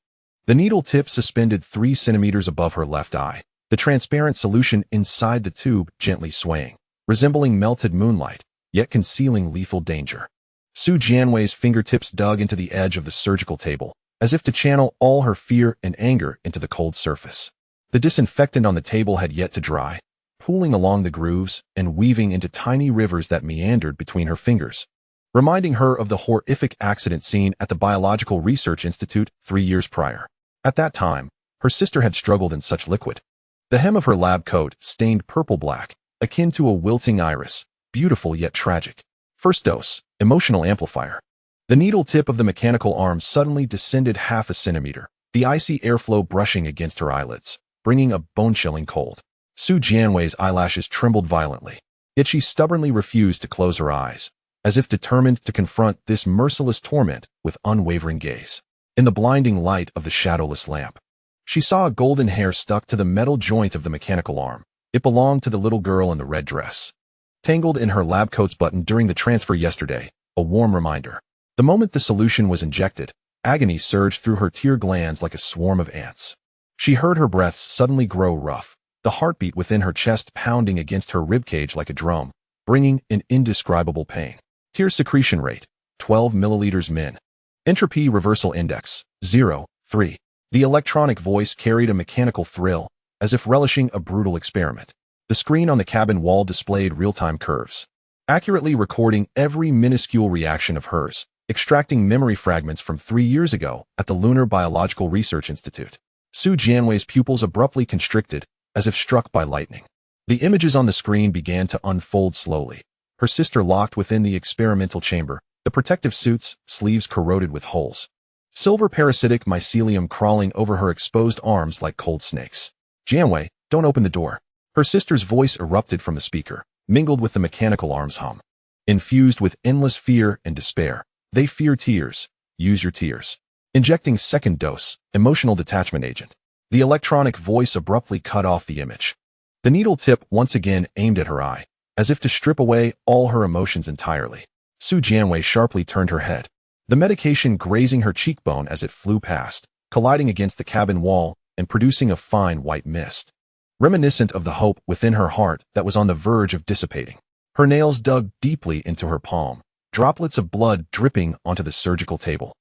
The needle tip suspended 3 centimeters above her left eye, the transparent solution inside the tube gently swaying, resembling melted moonlight, yet concealing lethal danger. Su Jianwei's fingertips dug into the edge of the surgical table, as if to channel all her fear and anger into the cold surface. The disinfectant on the table had yet to dry, pooling along the grooves and weaving into tiny rivers that meandered between her fingers, reminding her of the horrific accident seen at the Biological Research Institute 3 years prior. At that time, her sister had struggled in such liquid. The hem of her lab coat stained purple-black, akin to a wilting iris, beautiful yet tragic. First dose, emotional amplifier. The needle tip of the mechanical arm suddenly descended half a centimeter, the icy airflow brushing against her eyelids, bringing a bone-chilling cold. Su Jianwei's eyelashes trembled violently, yet she stubbornly refused to close her eyes, as if determined to confront this merciless torment with unwavering gaze. In the blinding light of the shadowless lamp, she saw a golden hair stuck to the metal joint of the mechanical arm. It belonged to the little girl in the red dress, tangled in her lab coat's button during the transfer yesterday, a warm reminder. The moment the solution was injected, agony surged through her tear glands like a swarm of ants. She heard her breaths suddenly grow rough, the heartbeat within her chest pounding against her ribcage like a drum, bringing an indescribable pain. Tear secretion rate, 12 milliliters min. Entropy reversal index, 0.3. The electronic voice carried a mechanical thrill, as if relishing a brutal experiment. The screen on the cabin wall displayed real-time curves, accurately recording every minuscule reaction of hers, extracting memory fragments from 3 years ago at the Lunar Biological Research Institute. Su Jianwei's pupils abruptly constricted, as if struck by lightning. The images on the screen began to unfold slowly. Her sister locked within the experimental chamber, the protective suit's sleeves corroded with holes. Silver parasitic mycelium crawling over her exposed arms like cold snakes. Jianwei, don't open the door. Her sister's voice erupted from the speaker, mingled with the mechanical arm's hum. Infused with endless fear and despair, they fear tears. Use your tears. Injecting second dose, emotional detachment agent. The electronic voice abruptly cut off the image. The needle tip once again aimed at her eye, as if to strip away all her emotions entirely. Su Jianwei sharply turned her head, the medication grazing her cheekbone as it flew past, colliding against the cabin wall and producing a fine white mist, reminiscent of the hope within her heart that was on the verge of dissipating. Her nails dug deeply into her palm, droplets of blood dripping onto the surgical table.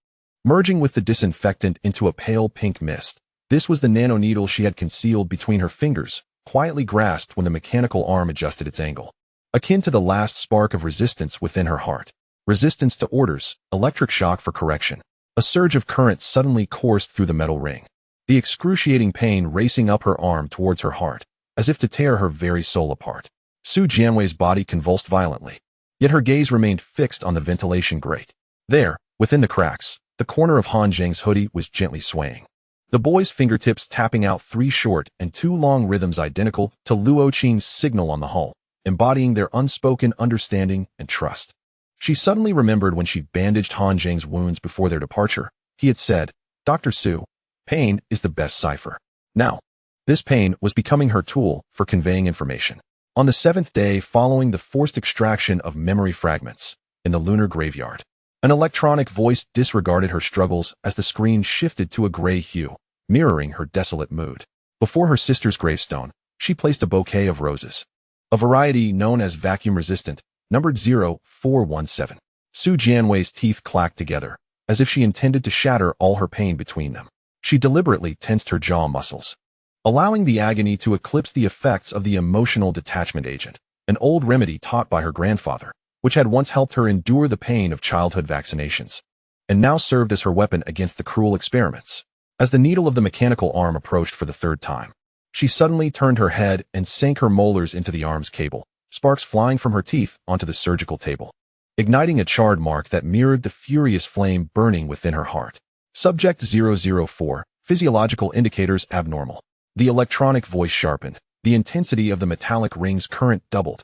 Merging with the disinfectant into a pale pink mist, this was the nanoneedle she had concealed between her fingers, quietly grasped when the mechanical arm adjusted its angle. Akin to the last spark of resistance within her heart. Resistance to orders, electric shock for correction. A surge of current suddenly coursed through the metal ring, the excruciating pain racing up her arm towards her heart, as if to tear her very soul apart. Su Jianwei's body convulsed violently, yet her gaze remained fixed on the ventilation grate. There, within the cracks, the corner of Han Zheng's hoodie was gently swaying. The boy's fingertips tapping out 3 short and 2 long rhythms identical to Luo Qing's signal on the hull, embodying their unspoken understanding and trust. She suddenly remembered when she bandaged Han Zheng's wounds before their departure. He had said, "Dr. Su, pain is the best cipher." Now, this pain was becoming her tool for conveying information. On the 7th day following the forced extraction of memory fragments in the lunar graveyard, an electronic voice disregarded her struggles as the screen shifted to a gray hue, mirroring her desolate mood. Before her sister's gravestone, she placed a bouquet of roses, a variety known as vacuum-resistant, numbered 0417. Su Jianwei's teeth clacked together, as if she intended to shatter all her pain between them. She deliberately tensed her jaw muscles, allowing the agony to eclipse the effects of the emotional detachment agent, an old remedy taught by her grandfather, which had once helped her endure the pain of childhood vaccinations, and now served as her weapon against the cruel experiments. As the needle of the mechanical arm approached for the 3rd time, she suddenly turned her head and sank her molars into the arm's cable, sparks flying from her teeth onto the surgical table, igniting a charred mark that mirrored the furious flame burning within her heart. Subject 004, physiological indicators abnormal. The electronic voice sharpened, the intensity of the metallic ring's current doubled,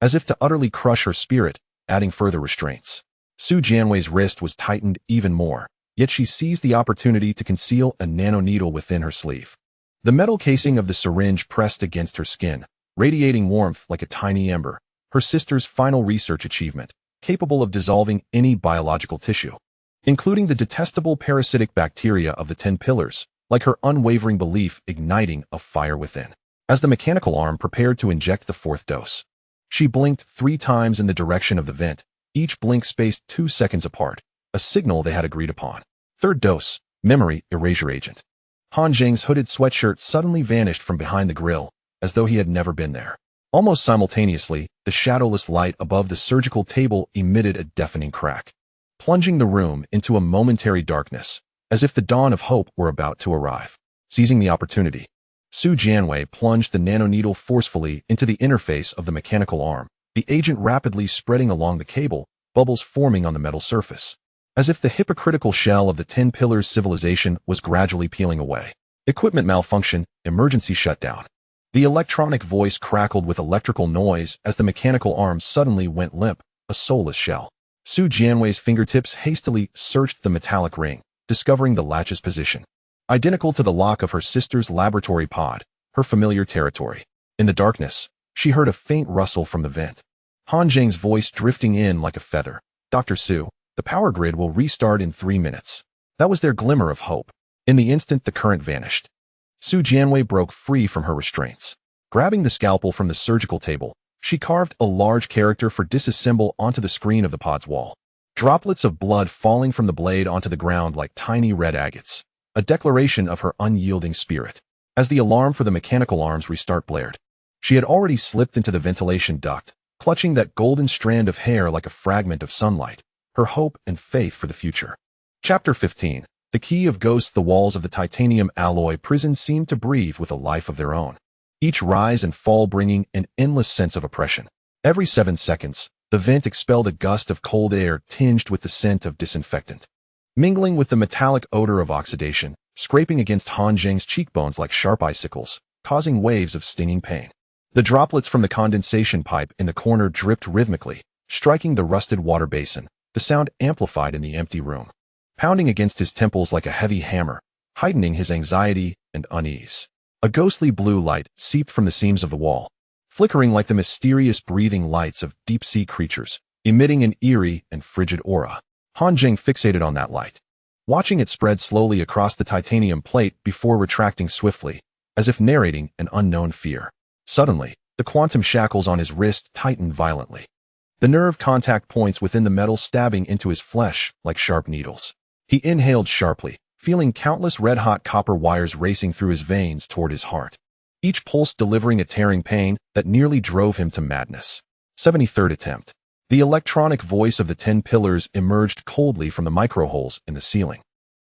as if to utterly crush her spirit, adding further restraints. Su Jianwei's wrist was tightened even more, yet she seized the opportunity to conceal a nanoneedle within her sleeve. The metal casing of the syringe pressed against her skin, radiating warmth like a tiny ember, her sister's final research achievement, capable of dissolving any biological tissue, including the detestable parasitic bacteria of the 10 pillars, like her unwavering belief igniting a fire within. As the mechanical arm prepared to inject the 4th dose, she blinked 3 times in the direction of the vent, each blink spaced 2 seconds apart, a signal they had agreed upon. 3rd dose, memory erasure agent. Han Zheng's hooded sweatshirt suddenly vanished from behind the grill, as though he had never been there. Almost simultaneously, the shadowless light above the surgical table emitted a deafening crack, plunging the room into a momentary darkness, as if the dawn of hope were about to arrive. Seizing the opportunity, Su Jianwei plunged the nanoneedle forcefully into the interface of the mechanical arm, the agent rapidly spreading along the cable, bubbles forming on the metal surface, as if the hypocritical shell of the 10 pillars civilization was gradually peeling away. Equipment malfunction, emergency shutdown. The electronic voice crackled with electrical noise as the mechanical arm suddenly went limp, a soulless shell. Su Jianwei's fingertips hastily searched the metallic ring, discovering the latch's position, identical to the lock of her sister's laboratory pod, her familiar territory. In the darkness, she heard a faint rustle from the vent. Han Zheng's voice drifting in like a feather. "Dr. Su, the power grid will restart in 3 minutes." That was their glimmer of hope. In the instant the current vanished, Su Jianwei broke free from her restraints. Grabbing the scalpel from the surgical table, she carved a large character for disassemble onto the screen of the pod's wall. Droplets of blood falling from the blade onto the ground like tiny red agates, a declaration of her unyielding spirit. As the alarm for the mechanical arm's restart blared, she had already slipped into the ventilation duct, clutching that golden strand of hair like a fragment of sunlight, her hope and faith for the future. Chapter 15. The key of ghosts. The walls of the titanium alloy prison seemed to breathe with a life of their own, each rise and fall bringing an endless sense of oppression. Every 7 seconds, the vent expelled a gust of cold air tinged with the scent of disinfectant, mingling with the metallic odor of oxidation, scraping against Han Zheng's cheekbones like sharp icicles, causing waves of stinging pain. The droplets from the condensation pipe in the corner dripped rhythmically, striking the rusted water basin, the sound amplified in the empty room, pounding against his temples like a heavy hammer, heightening his anxiety and unease. A ghostly blue light seeped from the seams of the wall, flickering like the mysterious breathing lights of deep-sea creatures, emitting an eerie and frigid aura. Han Zheng fixated on that light, watching it spread slowly across the titanium plate before retracting swiftly, as if narrating an unknown fear. Suddenly, the quantum shackles on his wrist tightened violently, the nerve contact points within the metal stabbing into his flesh like sharp needles. He inhaled sharply, feeling countless red-hot copper wires racing through his veins toward his heart, each pulse delivering a tearing pain that nearly drove him to madness. 73rd attempt. The electronic voice of the 10 pillars emerged coldly from the microholes in the ceiling,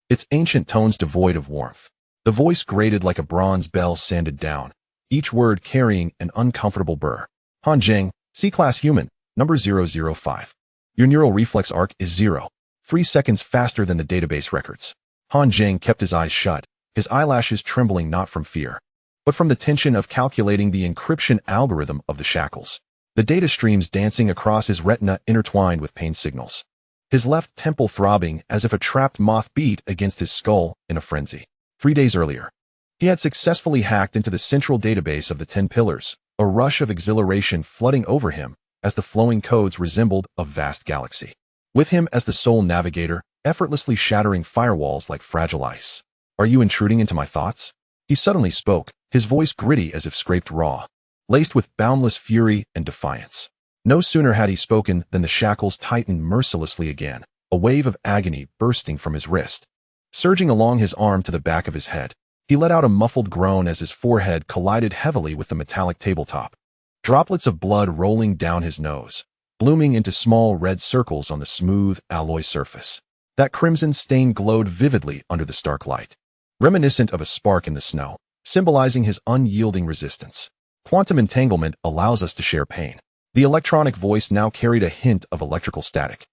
its ancient tones devoid of warmth. The voice grated like a bronze bell sanded down, each word carrying an uncomfortable burr. Han Zheng, C-class human, number 005. Your neural reflex arc is 0. 3 seconds faster than the database records. Han Zheng kept his eyes shut, his eyelashes trembling not from fear, but from the tension of calculating the encryption algorithm of the shackles. The data streams dancing across his retina intertwined with pain signals, his left temple throbbing as if a trapped moth beat against his skull in a frenzy. 3 days earlier, he had successfully hacked into the central database of the 10 pillars, a rush of exhilaration flooding over him as the flowing codes resembled a vast galaxy. With him as the sole navigator, effortlessly shattering firewalls like fragile ice. Are you intruding into my thoughts? He suddenly spoke, his voice gritty as if scraped raw, laced with boundless fury and defiance. No sooner had he spoken than the shackles tightened mercilessly again, a wave of agony bursting from his wrist, surging along his arm to the back of his head. He let out a muffled groan as his forehead collided heavily with the metallic tabletop, droplets of blood rolling down his nose, blooming into small red circles on the smooth alloy surface. That crimson stain glowed vividly under the stark light, reminiscent of a spark in the snow, symbolizing his unyielding resistance. Quantum entanglement allows us to share pain. The electronic voice now carried a hint of electrical static,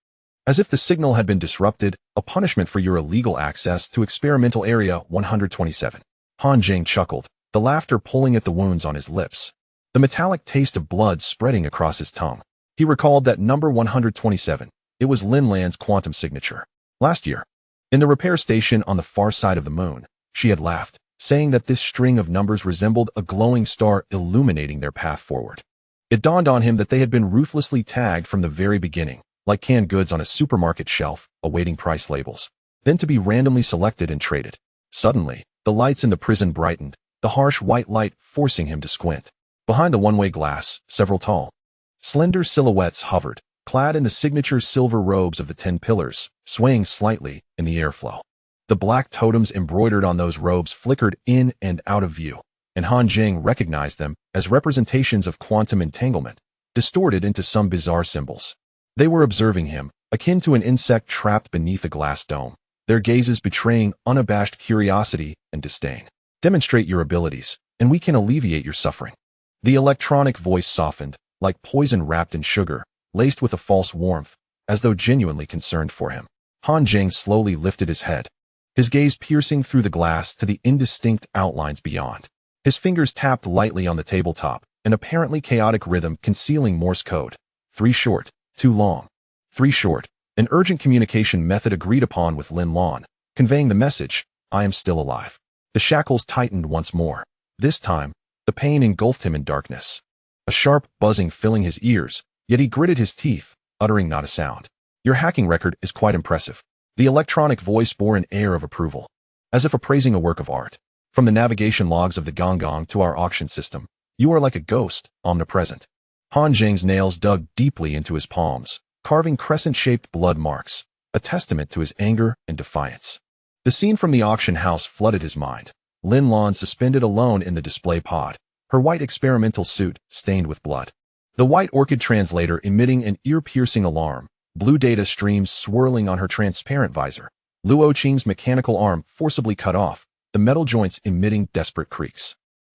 as if the signal had been disrupted, a punishment for your illegal access to experimental area 127. Han Zheng chuckled, the laughter pulling at the wounds on his lips, the metallic taste of blood spreading across his tongue. He recalled that number 127. It was Lin Lan's quantum signature. Last year, in the repair station on the far side of the moon, she had laughed, saying that this string of numbers resembled a glowing star illuminating their path forward. It dawned on him that they had been ruthlessly tagged from the very beginning, like canned goods on a supermarket shelf, awaiting price labels, then to be randomly selected and traded. Suddenly, the lights in the prison brightened, the harsh white light forcing him to squint. Behind the one-way glass, several tall, slender silhouettes hovered, clad in the signature silver robes of the 10 pillars, swaying slightly in the airflow. The black totems embroidered on those robes flickered in and out of view, and Han Zheng recognized them as representations of quantum entanglement, distorted into some bizarre symbols. They were observing him, akin to an insect trapped beneath a glass dome, their gazes betraying unabashed curiosity and disdain. Demonstrate your abilities, and we can alleviate your suffering. The electronic voice softened, like poison wrapped in sugar, laced with a false warmth, as though genuinely concerned for him. Han Zheng slowly lifted his head, his gaze piercing through the glass to the indistinct outlines beyond. His fingers tapped lightly on the tabletop, an apparently chaotic rhythm concealing Morse code. 3 short, 2 long. 3 short, an urgent communication method agreed upon with Lin Lan, conveying the message, I am still alive. The shackles tightened once more. This time, the pain engulfed him in darkness, a sharp buzzing filling his ears, yet he gritted his teeth, uttering not a sound. Your hacking record is quite impressive. The electronic voice bore an air of approval, as if appraising a work of art. From the navigation logs of the Gonggong to our auction system, you are like a ghost, omnipresent. Han Zheng's nails dug deeply into his palms, carving crescent-shaped blood marks, a testament to his anger and defiance. The scene from the auction house flooded his mind. Lin Lan suspended alone in the display pod, her white experimental suit stained with blood. The white orchid translator emitting an ear-piercing alarm, blue data streams swirling on her transparent visor, Luo Qing's mechanical arm forcibly cut off, the metal joints emitting desperate creaks.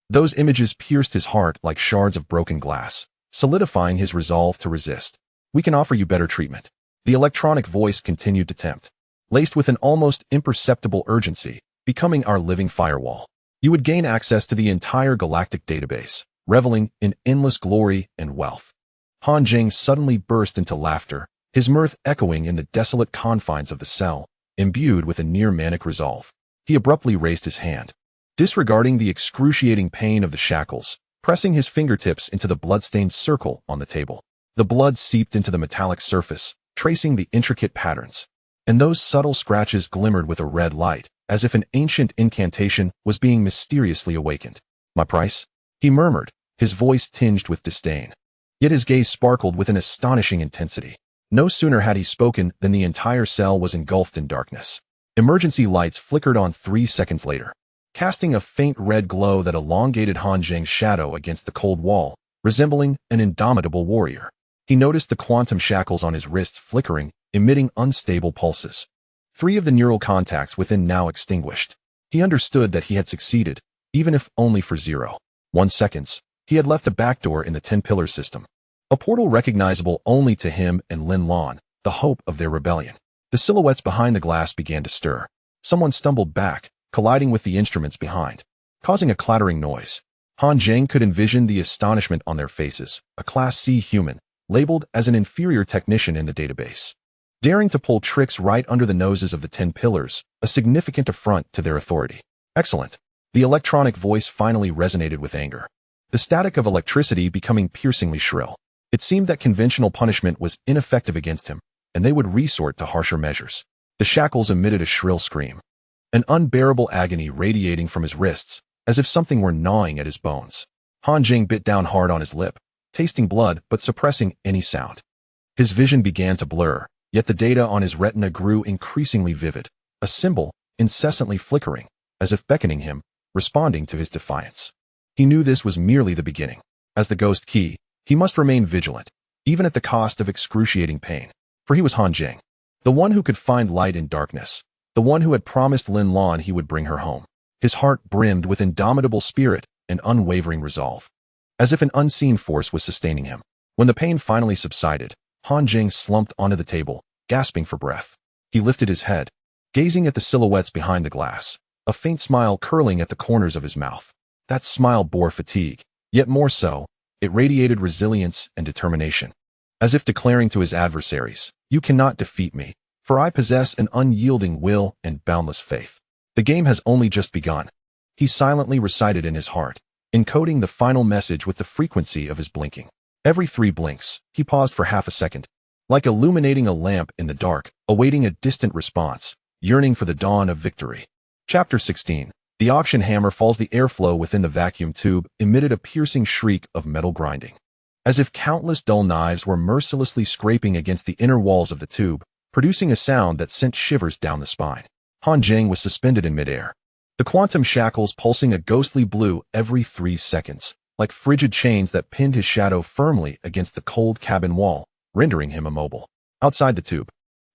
Those images pierced his heart like shards of broken glass, solidifying his resolve to resist. We can offer you better treatment. The electronic voice continued to tempt, laced with an almost imperceptible urgency, becoming our living firewall. You would gain access to the entire galactic database, reveling in endless glory and wealth. Han Zheng suddenly burst into laughter, his mirth echoing in the desolate confines of the cell, imbued with a near-manic resolve. He abruptly raised his hand, disregarding the excruciating pain of the shackles, pressing his fingertips into the blood-stained circle on the table. The blood seeped into the metallic surface, tracing the intricate patterns, and those subtle scratches glimmered with a red light, as if an ancient incantation was being mysteriously awakened. "My price?" he murmured, his voice tinged with disdain. Yet his gaze sparkled with an astonishing intensity. No sooner had he spoken than the entire cell was engulfed in darkness. Emergency lights flickered on 3 seconds later, casting a faint red glow that elongated Han Zheng's shadow against the cold wall, resembling an indomitable warrior. He noticed the quantum shackles on his wrists flickering, emitting unstable pulses. 3 of the neural contacts within now extinguished. He understood that he had succeeded, even if only for 0.1 seconds. He had left a backdoor in the 10-pillar system, a portal recognizable only to him and Lin Lan, the hope of their rebellion. The silhouettes behind the glass began to stir. Someone stumbled back, colliding with the instruments behind, causing a clattering noise. Han Zheng could envision the astonishment on their faces, a Class C human, labeled as an inferior technician in the database, daring to pull tricks right under the noses of the 10 pillars, a significant affront to their authority. Excellent. The electronic voice finally resonated with anger, the static of electricity becoming piercingly shrill. It seemed that conventional punishment was ineffective against him, and they would resort to harsher measures. The shackles emitted a shrill scream, an unbearable agony radiating from his wrists, as if something were gnawing at his bones. Han Zheng bit down hard on his lip, tasting blood but suppressing any sound. His vision began to blur, yet the data on his retina grew increasingly vivid, a symbol incessantly flickering, as if beckoning him, responding to his defiance. He knew this was merely the beginning. As the ghost key, he must remain vigilant, even at the cost of excruciating pain. For he was Han Zheng, the one who could find light in darkness, the one who had promised Lin Lan he would bring her home. His heart brimmed with indomitable spirit and unwavering resolve, as if an unseen force was sustaining him. When the pain finally subsided, Han Zheng slumped onto the table, gasping for breath. He lifted his head, gazing at the silhouettes behind the glass, a faint smile curling at the corners of his mouth. That smile bore fatigue, yet more so, it radiated resilience and determination, as if declaring to his adversaries, "You cannot defeat me, for I possess an unyielding will and boundless faith. The game has only just begun." He silently recited in his heart, encoding the final message with the frequency of his blinking. Every 3 blinks, he paused for half a second, like illuminating a lamp in the dark, awaiting a distant response, yearning for the dawn of victory. Chapter 16. The auction hammer falls. The airflow within the vacuum tube emitted a piercing shriek of metal grinding, as if countless dull knives were mercilessly scraping against the inner walls of the tube, producing a sound that sent shivers down the spine. Han Zheng was suspended in midair, the quantum shackles pulsing a ghostly blue every 3 seconds, like frigid chains that pinned his shadow firmly against the cold cabin wall, rendering him immobile. Outside the tube,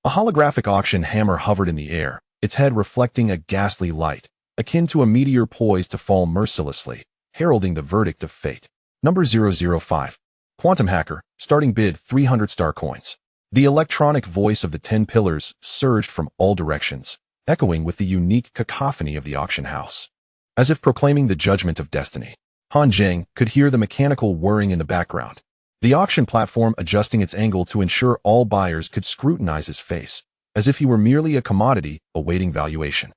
a holographic auction hammer hovered in the air, its head reflecting a ghastly light, akin to a meteor poised to fall mercilessly, heralding the verdict of fate. Number 005. Quantum Hacker, starting bid 300 star coins. The electronic voice of the 10 pillars surged from all directions, echoing with the unique cacophony of the auction house. As if proclaiming the judgment of destiny, Han Zheng could hear the mechanical whirring in the background, the auction platform adjusting its angle to ensure all buyers could scrutinize his face, as if he were merely a commodity awaiting valuation.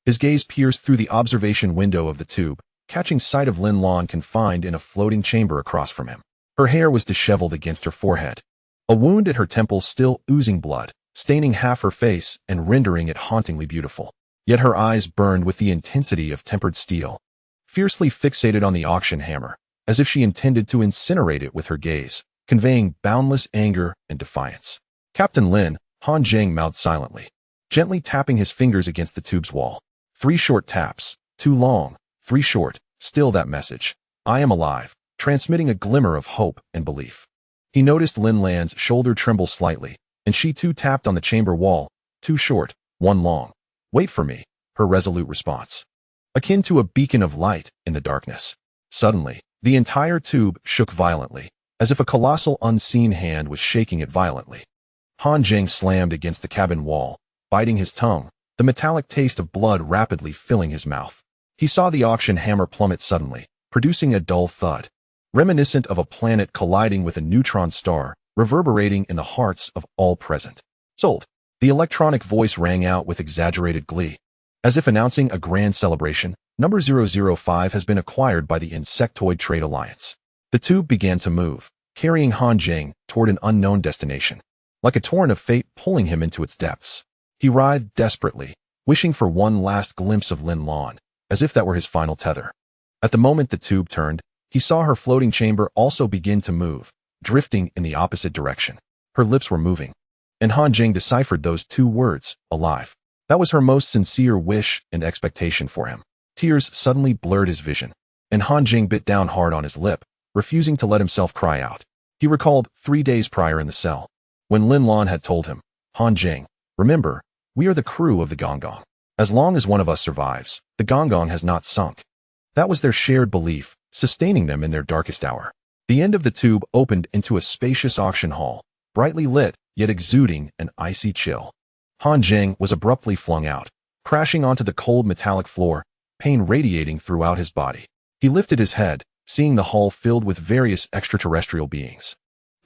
His gaze pierced through the observation window of the tube, catching sight of Lin Lan confined in a floating chamber across from him. Her hair was disheveled against her forehead, a wound at her temple still oozing blood, staining half her face and rendering it hauntingly beautiful. Yet her eyes burned with the intensity of tempered steel, fiercely fixated on the auction hammer, as if she intended to incinerate it with her gaze, conveying boundless anger and defiance. "Captain Lin," Han Zheng mouthed silently, gently tapping his fingers against the tube's wall. 3 short taps, 2 long, 3 short, still that message. "I am alive," transmitting a glimmer of hope and belief. He noticed Lin Lan's shoulder tremble slightly, and she too tapped on the chamber wall. 2 short, 1 long. "Wait for me," her resolute response, akin to a beacon of light in the darkness. Suddenly, the entire tube shook violently, as if a colossal unseen hand was shaking it violently. Han Zheng slammed against the cabin wall, biting his tongue, the metallic taste of blood rapidly filling his mouth. He saw the auction hammer plummet suddenly, producing a dull thud, reminiscent of a planet colliding with a neutron star, reverberating in the hearts of all present. Sold. The electronic voice rang out with exaggerated glee. As if announcing a grand celebration, number 005 has been acquired by the Insectoid Trade Alliance. The tube began to move, carrying Han Zheng toward an unknown destination, like a torrent of fate pulling him into its depths. He writhed desperately, wishing for one last glimpse of Lin Lan, as if that were his final tether. At the moment the tube turned, he saw her floating chamber also begin to move, drifting in the opposite direction. Her lips were moving, and Han Zheng deciphered those two words, alive. That was her most sincere wish and expectation for him. Tears suddenly blurred his vision, and Han Zheng bit down hard on his lip, refusing to let himself cry out. He recalled 3 days prior in the cell, when Lin Lan had told him, Han Zheng, remember, we are the crew of the Gonggong. As long as one of us survives, the Gonggong has not sunk. That was their shared belief, sustaining them in their darkest hour. The end of the tube opened into a spacious auction hall, brightly lit, yet exuding an icy chill. Han Zheng was abruptly flung out, crashing onto the cold metallic floor, pain radiating throughout his body. He lifted his head, seeing the hall filled with various extraterrestrial beings.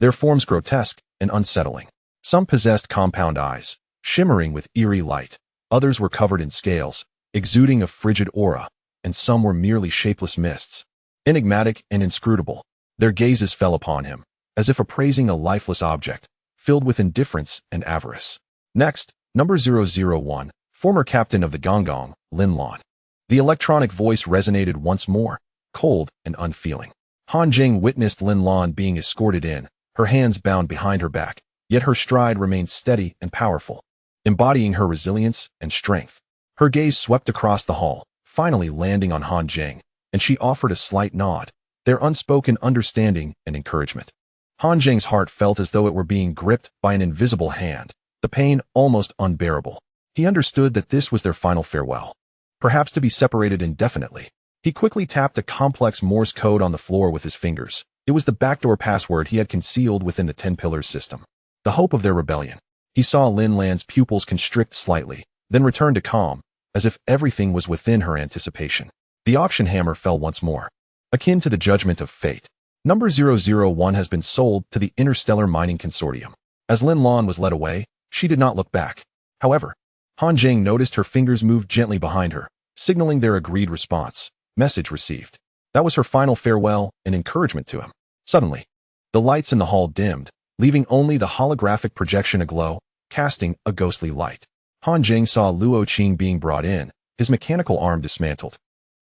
Their forms grotesque and unsettling. Some possessed compound eyes, shimmering with eerie light. Others were covered in scales, exuding a frigid aura, and some were merely shapeless mists. Enigmatic and inscrutable, their gazes fell upon him, as if appraising a lifeless object, filled with indifference and avarice. Next, number 001, former captain of the Gonggong, Lin Lan. The electronic voice resonated once more, cold and unfeeling. Han Zheng witnessed Lin Lan being escorted in, her hands bound behind her back, yet her stride remained steady and powerful, embodying her resilience and strength. Her gaze swept across the hall, finally landing on Han Zheng, and she offered a slight nod, their unspoken understanding and encouragement. Han Zheng's heart felt as though it were being gripped by an invisible hand, the pain almost unbearable. He understood that this was their final farewell, perhaps to be separated indefinitely. He quickly tapped a complex Morse code on the floor with his fingers. It was the backdoor password he had concealed within the 10 Pillars system. The hope of their rebellion. He saw Lin Lan's pupils constrict slightly, then return to calm, as if everything was within her anticipation. The auction hammer fell once more, akin to the judgment of fate. Number 001 has been sold to the Interstellar Mining Consortium. As Lin Lan was led away, she did not look back. However, Han Zheng noticed her fingers move gently behind her, signaling their agreed response. Message received. That was her final farewell and encouragement to him. Suddenly, the lights in the hall dimmed, leaving only the holographic projection aglow, casting a ghostly light. Han Zheng saw Luo Qing being brought in, his mechanical arm dismantled,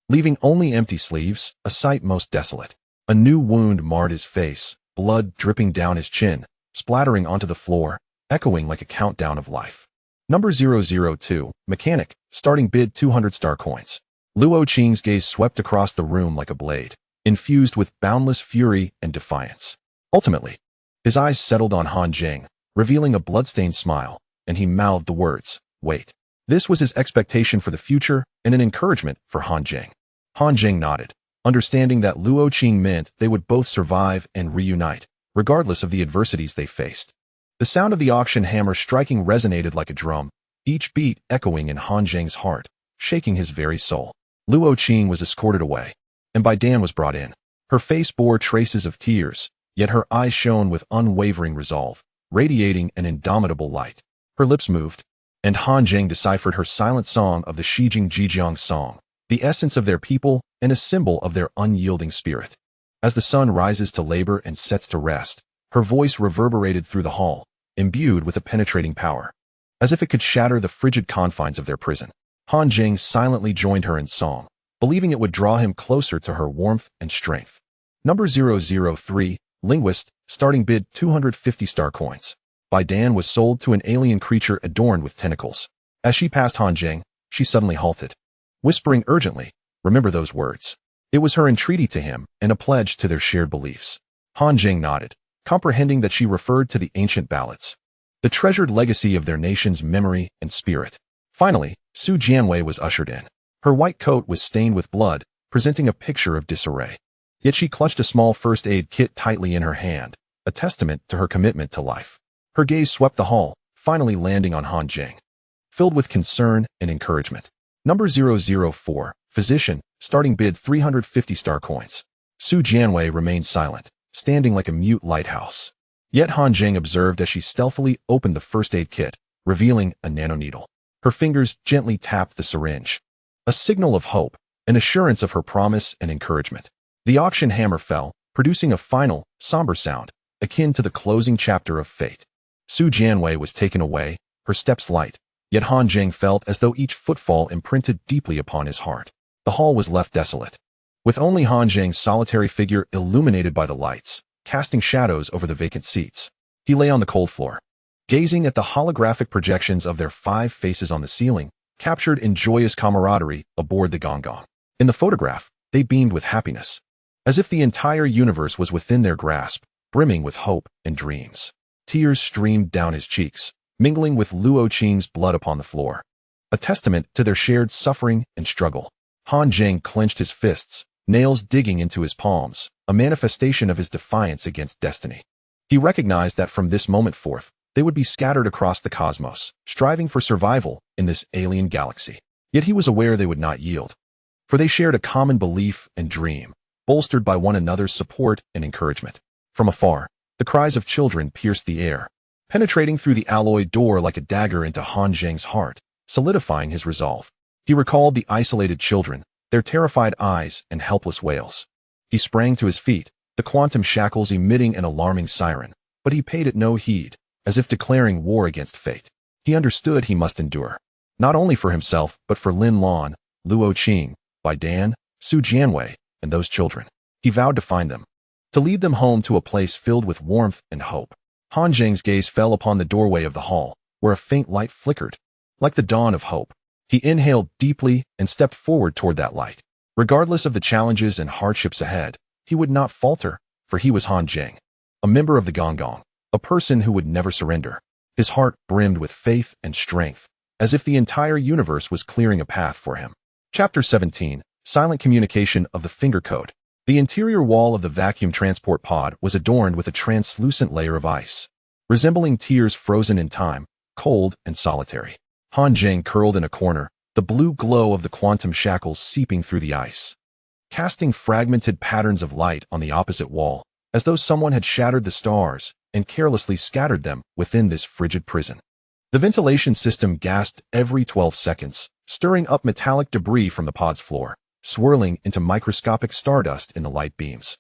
leaving only empty sleeves, a sight most desolate. A new wound marred his face, blood dripping down his chin, splattering onto the floor, echoing like a countdown of life. Number 002, Mechanic, starting bid 200 star coins. Luo Qing's gaze swept across the room like a blade, infused with boundless fury and defiance. Ultimately, his eyes settled on Han Zheng, revealing a bloodstained smile, and he mouthed the words, "Wait." This was his expectation for the future and an encouragement for Han Zheng. Han Zheng nodded, understanding that Luo Qing meant they would both survive and reunite, regardless of the adversities they faced. The sound of the auction hammer striking resonated like a drum, each beat echoing in Han Zheng's heart, shaking his very soul. Luo Qing was escorted away, and Bai Tan was brought in. Her face bore traces of tears, yet her eyes shone with unwavering resolve, radiating an indomitable light. Her lips moved, and Han Zheng deciphered her silent song of the Shijing Jijiang song, the essence of their people and a symbol of their unyielding spirit. As the sun rises to labor and sets to rest, her voice reverberated through the hall, imbued with a penetrating power, as if it could shatter the frigid confines of their prison. Han Zheng silently joined her in song, believing it would draw him closer to her warmth and strength. Number 003, Linguist, starting bid 250 star coins. Bai Tan was sold to an alien creature adorned with tentacles. As she passed Han Zheng, she suddenly halted, whispering urgently, "Remember those words." It was her entreaty to him and a pledge to their shared beliefs. Han Zheng nodded, comprehending that she referred to the ancient ballads, the treasured legacy of their nation's memory and spirit. Finally, Su Jianwei was ushered in. Her white coat was stained with blood, presenting a picture of disarray. Yet she clutched a small first aid kit tightly in her hand, a testament to her commitment to life. Her gaze swept the hall, finally landing on Han Zheng, filled with concern and encouragement. Number 004, Physician, starting bid 350 star coins. Su Jianwei remained silent, standing like a mute lighthouse. Yet Han Zheng observed as she stealthily opened the first aid kit, revealing a nanoneedle. Her fingers gently tapped the syringe. A signal of hope, an assurance of her promise and encouragement. The auction hammer fell, producing a final, somber sound, akin to the closing chapter of fate. Su Jianwei was taken away, her steps light, yet Han Zheng felt as though each footfall imprinted deeply upon his heart. The hall was left desolate, with only Han Zheng's solitary figure illuminated by the lights, casting shadows over the vacant seats. He lay on the cold floor, gazing at the holographic projections of their 5 faces on the ceiling, captured in joyous camaraderie aboard the Gonggong. In the photograph, they beamed with happiness, as if the entire universe was within their grasp, brimming with hope and dreams. Tears streamed down his cheeks, mingling with Luo Qing's blood upon the floor, a testament to their shared suffering and struggle. Han Zheng clenched his fists, nails digging into his palms, a manifestation of his defiance against destiny. He recognized that from this moment forth, they would be scattered across the cosmos, striving for survival in this alien galaxy. Yet he was aware they would not yield, for they shared a common belief and dream, bolstered by one another's support and encouragement. From afar, the cries of children pierced the air, penetrating through the alloy door like a dagger into Han Zheng's heart, solidifying his resolve. He recalled the isolated children, their terrified eyes and helpless wails. He sprang to his feet, the quantum shackles emitting an alarming siren, but he paid it no heed, as if declaring war against fate. He understood he must endure, not only for himself but for Lin Lan, Luo Qing, Bai Tan, Su Jianwei, and those children. He vowed to find them, to lead them home to a place filled with warmth and hope. Han Zheng's gaze fell upon the doorway of the hall, where a faint light flickered, like the dawn of hope. He inhaled deeply and stepped forward toward that light. Regardless of the challenges and hardships ahead, he would not falter, for he was Han Zheng, a member of the Gonggong, a person who would never surrender. His heart brimmed with faith and strength, as if the entire universe was clearing a path for him. Chapter 17, Silent Communication of the Finger Code. The interior wall of the vacuum transport pod was adorned with a translucent layer of ice, resembling tears frozen in time, cold and solitary. Han Zheng curled in a corner, the blue glow of the quantum shackles seeping through the ice, casting fragmented patterns of light on the opposite wall, as though someone had shattered the stars and carelessly scattered them within this frigid prison. The ventilation system gasped every 12 seconds, stirring up metallic debris from the pod's floor, swirling into microscopic stardust in the light beams.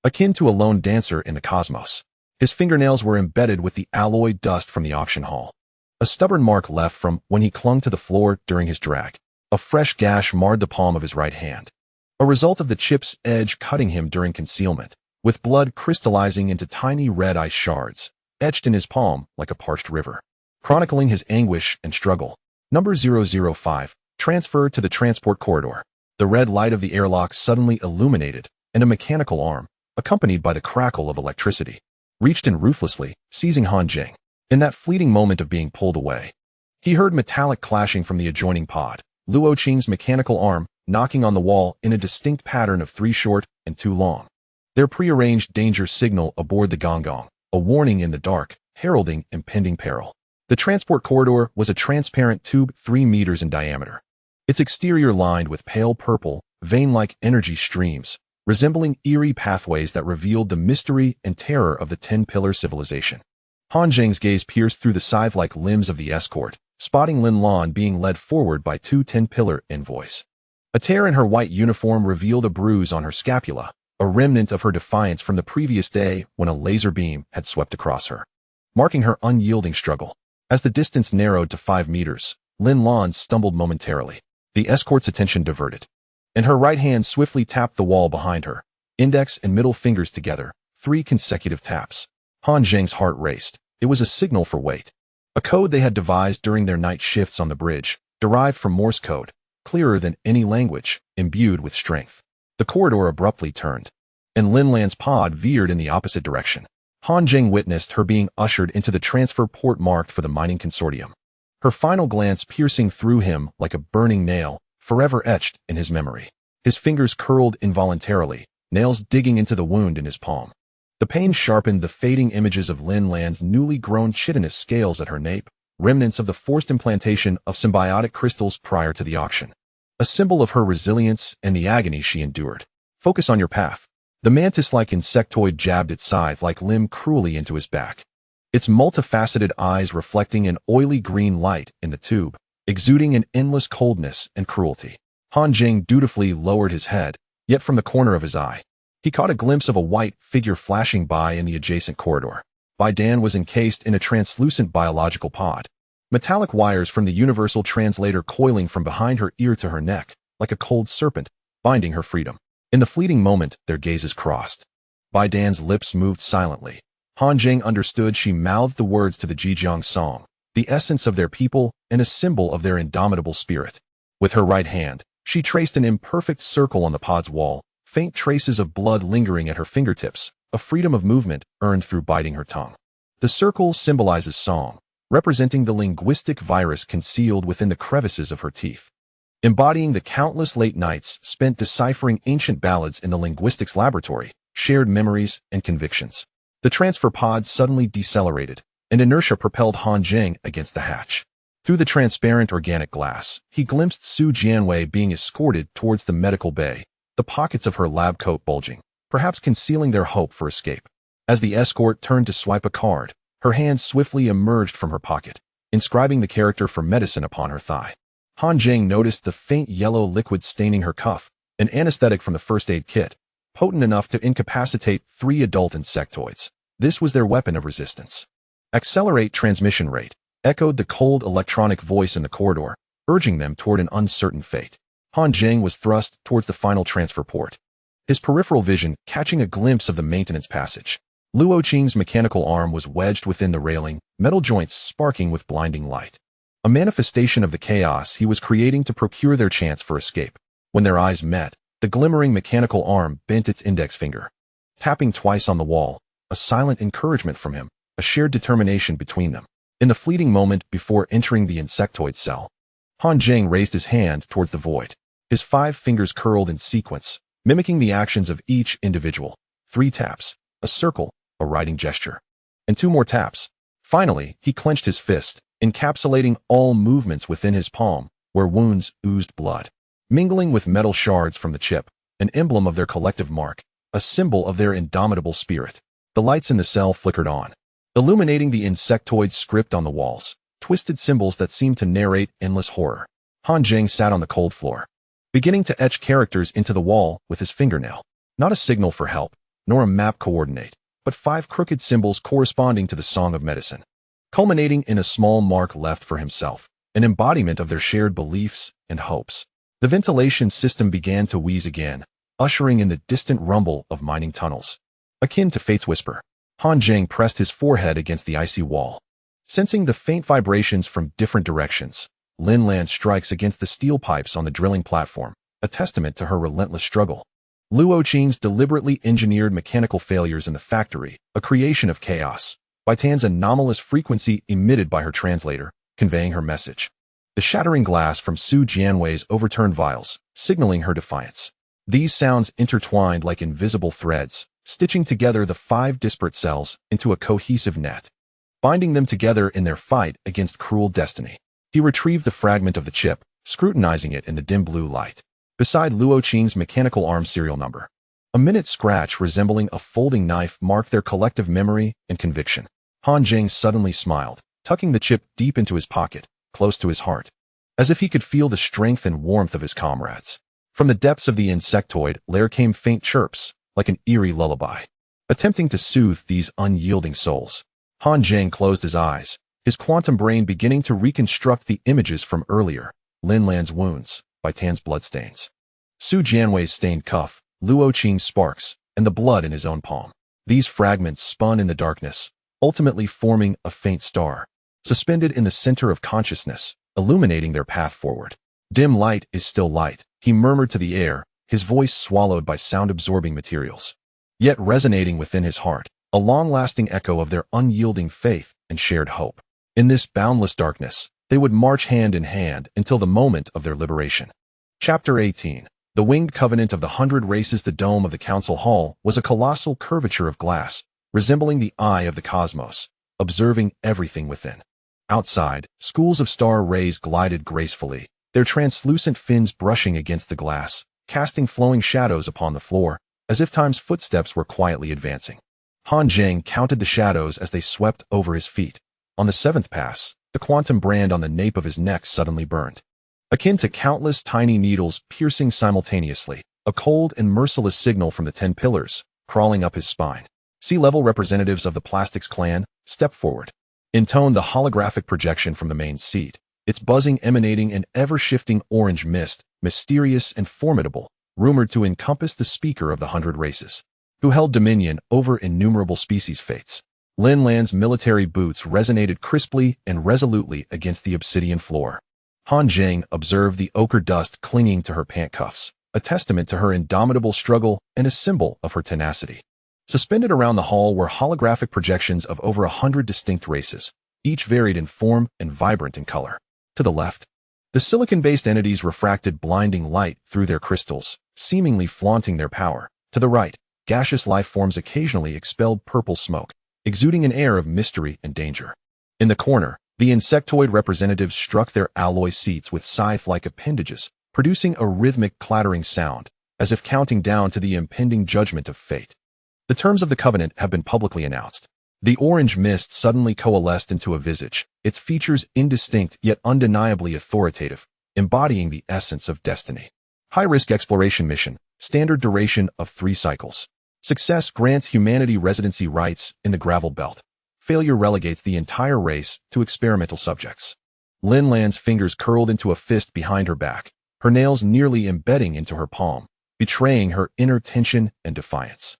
Akin to a lone dancer in the cosmos, his fingernails were embedded with the alloy dust from the auction hall. A stubborn mark left from when he clung to the floor during his drag. A fresh gash marred the palm of his right hand, a result of the chip's edge cutting him during concealment, with blood crystallizing into tiny red ice shards, etched in his palm like a parched river, chronicling his anguish and struggle. Number 005, transfer to the transport corridor. The red light of the airlock suddenly illuminated, and a mechanical arm, accompanied by the crackle of electricity, reached in ruthlessly, seizing Han Zheng. In that fleeting moment of being pulled away, he heard metallic clashing from the adjoining pod, Luo Qing's mechanical arm knocking on the wall in a distinct pattern of 3 short and 2 long. Their prearranged danger signal aboard the Gonggong, a warning in the dark, heralding impending peril. The transport corridor was a transparent tube 3 meters in diameter, its exterior lined with pale purple, vein-like energy streams, resembling eerie pathways that revealed the mystery and terror of the 10-pillar civilization. Han Zheng's gaze pierced through the scythe-like limbs of the escort, spotting Lin Lan being led forward by 2 10-pillar envoys. A tear in her white uniform revealed a bruise on her scapula, a remnant of her defiance from the previous day when a laser beam had swept across her, marking her unyielding struggle. As the distance narrowed to 5 meters, Lin Lan stumbled momentarily, the escort's attention diverted, and her right hand swiftly tapped the wall behind her, index and middle fingers together, 3 consecutive taps. Han Zheng's heart raced. It was a signal for wait, a code they had devised during their night shifts on the bridge, derived from Morse code, clearer than any language, imbued with strength. The corridor abruptly turned, and Lin Lan's pod veered in the opposite direction. Han Zheng witnessed her being ushered into the transfer port marked for the mining consortium, her final glance piercing through him like a burning nail, forever etched in his memory. His fingers curled involuntarily, nails digging into the wound in his palm. The pain sharpened the fading images of Lin Lan's newly grown chitinous scales at her nape, remnants of the forced implantation of symbiotic crystals prior to the auction. A symbol of her resilience and the agony she endured. Focus on your path. The mantis-like insectoid jabbed its scythe-like limb cruelly into his back, its multifaceted eyes reflecting an oily green light in the tube, exuding an endless coldness and cruelty. Han Zheng dutifully lowered his head, yet from the corner of his eye, he caught a glimpse of a white figure flashing by in the adjacent corridor. Bai Tan was encased in a translucent biological pod, metallic wires from the universal translator coiling from behind her ear to her neck, like a cold serpent, binding her freedom. In the fleeting moment, their gazes crossed. Bai Tan's lips moved silently. Han Zheng understood she mouthed the words to the Zhejiang song, the essence of their people and a symbol of their indomitable spirit. With her right hand, she traced an imperfect circle on the pod's wall, faint traces of blood lingering at her fingertips, a freedom of movement earned through biting her tongue. The circle symbolizes song, representing the linguistic virus concealed within the crevices of her teeth, embodying the countless late nights spent deciphering ancient ballads in the linguistics laboratory, shared memories and convictions. The transfer pod suddenly decelerated, and inertia propelled Han Zheng against the hatch. Through the transparent organic glass, he glimpsed Su Jianwei being escorted towards the medical bay, the pockets of her lab coat bulging, perhaps concealing their hope for escape. As the escort turned to swipe a card, her hand swiftly emerged from her pocket, inscribing the character for medicine upon her thigh. Han Zheng noticed the faint yellow liquid staining her cuff, an anesthetic from the first aid kit, potent enough to incapacitate 3 adult insectoids. This was their weapon of resistance. Accelerate transmission rate, echoed the cold electronic voice in the corridor, urging them toward an uncertain fate. Han Zheng was thrust towards the final transfer port, his peripheral vision catching a glimpse of the maintenance passage. Luo Qing's mechanical arm was wedged within the railing, metal joints sparking with blinding light, a manifestation of the chaos he was creating to procure their chance for escape. When their eyes met, the glimmering mechanical arm bent its index finger, tapping twice on the wall, a silent encouragement from him, a shared determination between them. In the fleeting moment before entering the insectoid cell, Han Zheng raised his hand towards the void, his 5 fingers curled in sequence, mimicking the actions of each individual. 3 taps, a circle, a writing gesture, and 2 more taps. Finally, he clenched his fist, encapsulating all movements within his palm, where wounds oozed blood, mingling with metal shards from the chip, an emblem of their collective mark, a symbol of their indomitable spirit. The lights in the cell flickered on, illuminating the insectoid script on the walls, twisted symbols that seemed to narrate endless horror. Han Zheng sat on the cold floor, beginning to etch characters into the wall with his fingernail. Not a signal for help, nor a map coordinate, but 5 crooked symbols corresponding to the Song of Medicine, culminating in a small mark left for himself, an embodiment of their shared beliefs and hopes. The ventilation system began to wheeze again, ushering in the distant rumble of mining tunnels, akin to fate's whisper. Han Zheng pressed his forehead against the icy wall, sensing the faint vibrations from different directions. Lin Lan strikes against the steel pipes on the drilling platform, a testament to her relentless struggle. Luo Qing's deliberately engineered mechanical failures in the factory, a creation of chaos. Bai Tan's anomalous frequency emitted by her translator, conveying her message. The shattering glass from Su Jianwei's overturned vials, signaling her defiance. These sounds intertwined like invisible threads, stitching together the 5 disparate cells into a cohesive net, binding them together in their fight against cruel destiny. He retrieved the fragment of the chip, scrutinizing it in the dim blue light, beside Luo Qing's mechanical arm serial number. A minute scratch resembling a folding knife marked their collective memory and conviction. Han Zheng suddenly smiled, tucking the chip deep into his pocket, close to his heart, as if he could feel the strength and warmth of his comrades. From the depths of the insectoid lair came faint chirps, like an eerie lullaby, attempting to soothe these unyielding souls. Han Zheng closed his eyes, his quantum brain beginning to reconstruct the images from earlier: Lin Lan's wounds, Bai Tan's bloodstains, Su Jianwei's stained cuff, Luo Qing's sparks, and the blood in his own palm. These fragments spun in the darkness, ultimately forming a faint star, suspended in the center of consciousness, illuminating their path forward. Dim light is still light, he murmured to the air, his voice swallowed by sound-absorbing materials, yet resonating within his heart, a long-lasting echo of their unyielding faith and shared hope. In this boundless darkness, they would march hand in hand until the moment of their liberation. Chapter 18. The Winged Covenant of the 100 Races. The dome of the council hall was a colossal curvature of glass, resembling the eye of the cosmos, observing everything within. Outside, schools of star rays glided gracefully, their translucent fins brushing against the glass, casting flowing shadows upon the floor, as if time's footsteps were quietly advancing. Han Zheng counted the shadows as they swept over his feet. On the seventh pass, the quantum brand on the nape of his neck suddenly burned. Akin to countless tiny needles piercing simultaneously, a cold and merciless signal from the 10 pillars, crawling up his spine. Sea-level representatives of the Plastics clan, step forward. Intoned the holographic projection from the main seat, its buzzing emanating an ever-shifting orange mist, mysterious and formidable, rumored to encompass the speaker of the 100 races, who held dominion over innumerable species fates. Lin Lan's military boots resonated crisply and resolutely against the obsidian floor. Han Zheng observed the ochre dust clinging to her pant cuffs, a testament to her indomitable struggle and a symbol of her tenacity. Suspended around the hall were holographic projections of over 100 distinct races, each varied in form and vibrant in color. To the left, the silicon-based entities refracted blinding light through their crystals, seemingly flaunting their power. To the right, gaseous life forms occasionally expelled purple smoke, exuding an air of mystery and danger. In the corner, the insectoid representatives struck their alloy seats with scythe-like appendages, producing a rhythmic clattering sound, as if counting down to the impending judgment of fate. The terms of the covenant have been publicly announced. The orange mist suddenly coalesced into a visage, its features indistinct yet undeniably authoritative, embodying the essence of destiny. High-risk exploration mission, standard duration of 3 cycles. Success grants humanity residency rights in the gravel belt. Failure relegates the entire race to experimental subjects. Lin Lan's fingers curled into a fist behind her back, her nails nearly embedding into her palm, betraying her inner tension and defiance.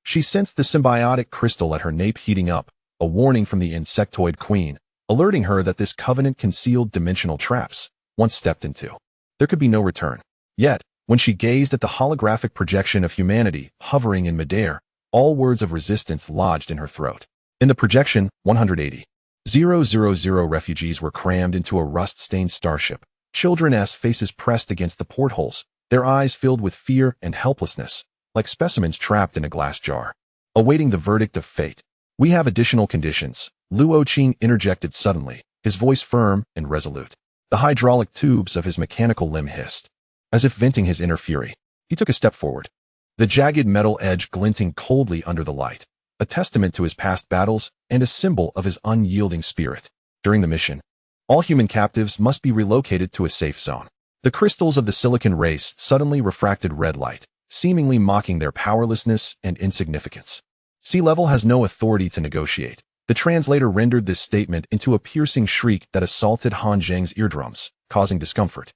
She sensed the symbiotic crystal at her nape heating up, a warning from the insectoid queen, alerting her that this covenant concealed dimensional traps. Once stepped into, there could be no return. Yet, when she gazed at the holographic projection of humanity hovering in midair, all words of resistance lodged in her throat. In the projection, 180,000 refugees were crammed into a rust-stained starship, children's faces pressed against the portholes, their eyes filled with fear and helplessness, like specimens trapped in a glass jar, awaiting the verdict of fate. We have additional conditions, Luo Qing interjected suddenly, his voice firm and resolute. The hydraulic tubes of his mechanical limb hissed, as if venting his inner fury. He took a step forward, the jagged metal edge glinting coldly under the light, a testament to his past battles and a symbol of his unyielding spirit. During the mission, all human captives must be relocated to a safe zone. The crystals of the silicon race suddenly refracted red light, seemingly mocking their powerlessness and insignificance. Sea level has no authority to negotiate. The translator rendered this statement into a piercing shriek that assaulted Han Zheng's eardrums, causing discomfort.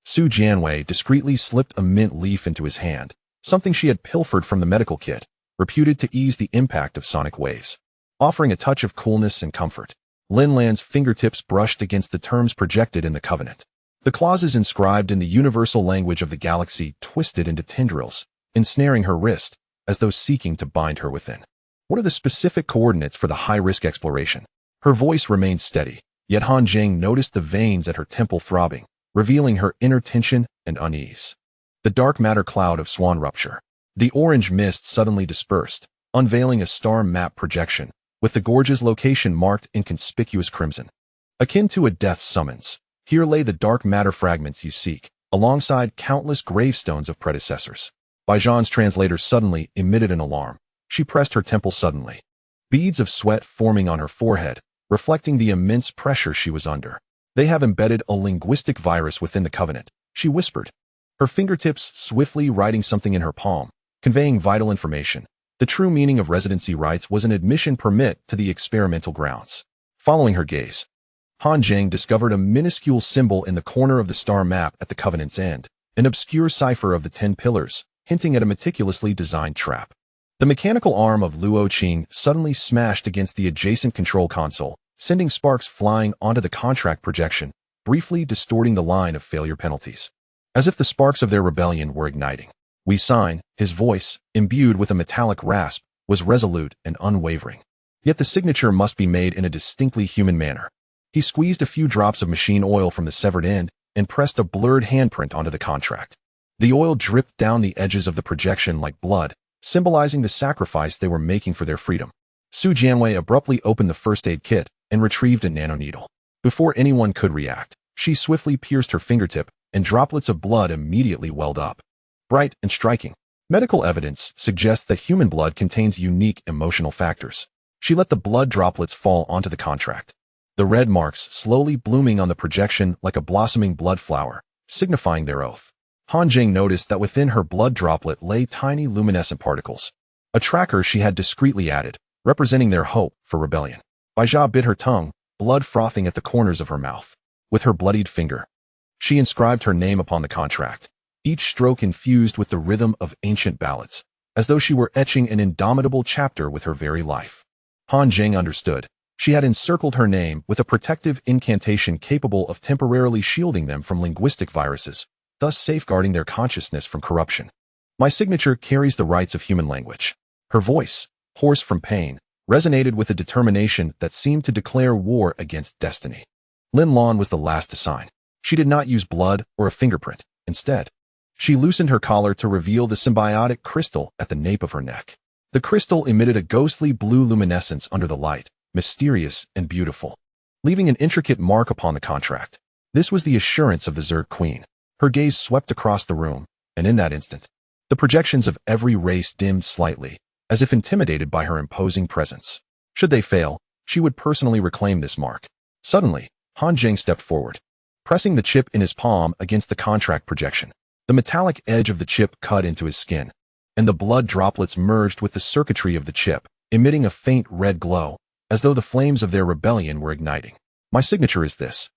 Su Jianwei discreetly slipped a mint leaf into his hand, something she had pilfered from the medical kit, reputed to ease the impact of sonic waves. Offering a touch of coolness and comfort, Lin Lan's fingertips brushed against the terms projected in the covenant. The clauses inscribed in the universal language of the galaxy twisted into tendrils, ensnaring her wrist, as though seeking to bind her within. What are the specific coordinates for the high-risk exploration? Her voice remained steady, yet Han Zheng noticed the veins at her temple throbbing, revealing her inner tension and unease. The dark matter cloud of swan rupture. The orange mist suddenly dispersed, unveiling a star map projection, with the gorge's location marked in conspicuous crimson. Akin to a death summons, here lay the dark matter fragments you seek, alongside countless gravestones of predecessors. Bai Tan's translator suddenly emitted an alarm. She pressed her temple suddenly, beads of sweat forming on her forehead, reflecting the immense pressure she was under. They have embedded a linguistic virus within the covenant, she whispered, her fingertips swiftly writing something in her palm, conveying vital information. The true meaning of residency rights was an admission permit to the experimental grounds. Following her gaze, Han Zheng discovered a minuscule symbol in the corner of the star map at the covenant's end, an obscure cipher of the 10 pillars, hinting at a meticulously designed trap. The mechanical arm of Luo Qing suddenly smashed against the adjacent control console, sending sparks flying onto the contract projection, briefly distorting the line of failure penalties. As if the sparks of their rebellion were igniting. We sign, his voice, imbued with a metallic rasp, was resolute and unwavering. Yet the signature must be made in a distinctly human manner. He squeezed a few drops of machine oil from the severed end and pressed a blurred handprint onto the contract. The oil dripped down the edges of the projection like blood, symbolizing the sacrifice they were making for their freedom. Su Jianwei abruptly opened the first aid kit and retrieved a nanoneedle. Before anyone could react, she swiftly pierced her fingertip, and droplets of blood immediately welled up. Bright and striking, Medical evidence suggests that human blood contains unique emotional factors. She let the blood droplets fall onto the contract. The red marks slowly blooming on the projection like a blossoming blood flower, signifying their oath. Han Zheng noticed that within her blood droplet lay tiny luminescent particles. A tracker she had discreetly added, representing their hope for rebellion. Bai Jia bit her tongue, blood frothing at the corners of her mouth. With her bloodied finger, she inscribed her name upon the contract, each stroke infused with the rhythm of ancient ballads, as though she were etching an indomitable chapter with her very life. Han Zheng understood. She had encircled her name with a protective incantation capable of temporarily shielding them from linguistic viruses, thus safeguarding their consciousness from corruption. My signature carries the rights of human language. Her voice, hoarse from pain, resonated with a determination that seemed to declare war against destiny. Lin Lan was the last to sign. She did not use blood or a fingerprint. Instead, she loosened her collar to reveal the symbiotic crystal at the nape of her neck. The crystal emitted a ghostly blue luminescence under the light, mysterious and beautiful, leaving an intricate mark upon the contract. This was the assurance of the Zerg Queen. Her gaze swept across the room, and in that instant, the projections of every race dimmed slightly, as if intimidated by her imposing presence. Should they fail, she would personally reclaim this mark. Suddenly, Han Zheng stepped forward, pressing the chip in his palm against the contract projection. The metallic edge of the chip cut into his skin, and the blood droplets merged with the circuitry of the chip, emitting a faint red glow, as though the flames of their rebellion were igniting. My signature is this.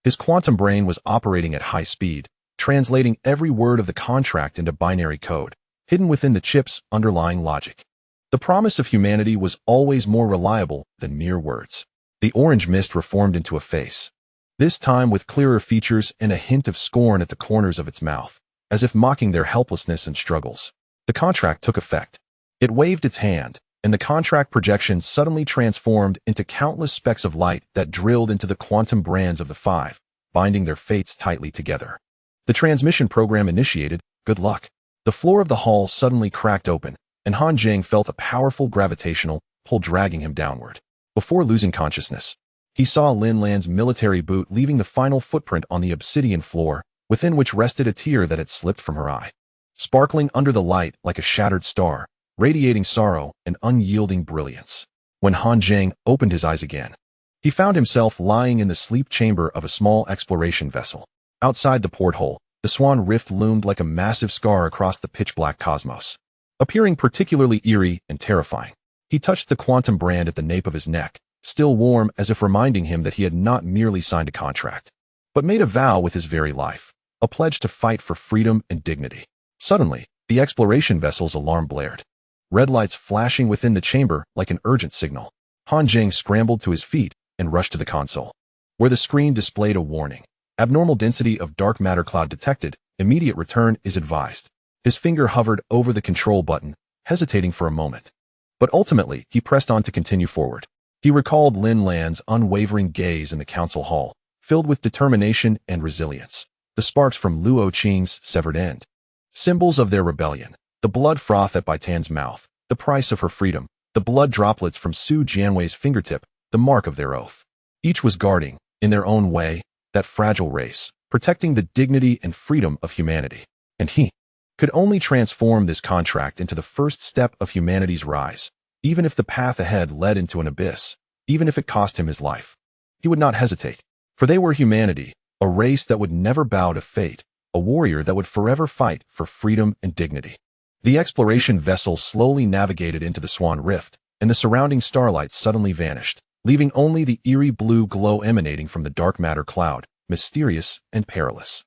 His quantum brain was operating at high speed, translating every word of the contract into binary code, hidden within the chip's underlying logic. The promise of humanity was always more reliable than mere words. The orange mist reformed into a face, this time with clearer features and a hint of scorn at the corners of its mouth, as if mocking their helplessness and struggles. The contract took effect. It waved its hand, and the contract projection suddenly transformed into countless specks of light that drilled into the quantum brands of the five, binding their fates tightly together. The transmission program initiated. Good luck. The floor of the hall suddenly cracked open, and Han Zheng felt a powerful gravitational pull dragging him downward. Before losing consciousness, he saw Lin Lan's military boot leaving the final footprint on the obsidian floor, within which rested a tear that had slipped from her eye. Sparkling under the light like a shattered star, radiating sorrow and unyielding brilliance. When Han Zheng opened his eyes again, he found himself lying in the sleep chamber of a small exploration vessel. Outside the porthole, the Swan Rift loomed like a massive scar across the pitch-black cosmos, appearing particularly eerie and terrifying. He touched the quantum brand at the nape of his neck, still warm as if reminding him that he had not merely signed a contract, but made a vow with his very life, a pledge to fight for freedom and dignity. Suddenly, the exploration vessel's alarm blared, red lights flashing within the chamber like an urgent signal. Han Zheng scrambled to his feet and rushed to the console, where the screen displayed a warning. Abnormal density of dark matter cloud detected. Immediate return is advised. His finger hovered over the control button, hesitating for a moment. But ultimately, he pressed on to continue forward. He recalled Lin Lan's unwavering gaze in the council hall, filled with determination and resilience. The sparks from Luo Qing's severed end, symbols of their rebellion. The blood froth at Bai Tan's mouth, the price of her freedom. The blood droplets from Su Jianwei's fingertip, the mark of their oath. Each was guarding, in their own way, that fragile race, protecting the dignity and freedom of humanity. And he could only transform this contract into the first step of humanity's rise, even if the path ahead led into an abyss, even if it cost him his life. He would not hesitate, for they were humanity, a race that would never bow to fate, a warrior that would forever fight for freedom and dignity. The exploration vessel slowly navigated into the Swan Rift, and the surrounding starlight suddenly vanished, leaving only the eerie blue glow emanating from the dark matter cloud, mysterious and perilous.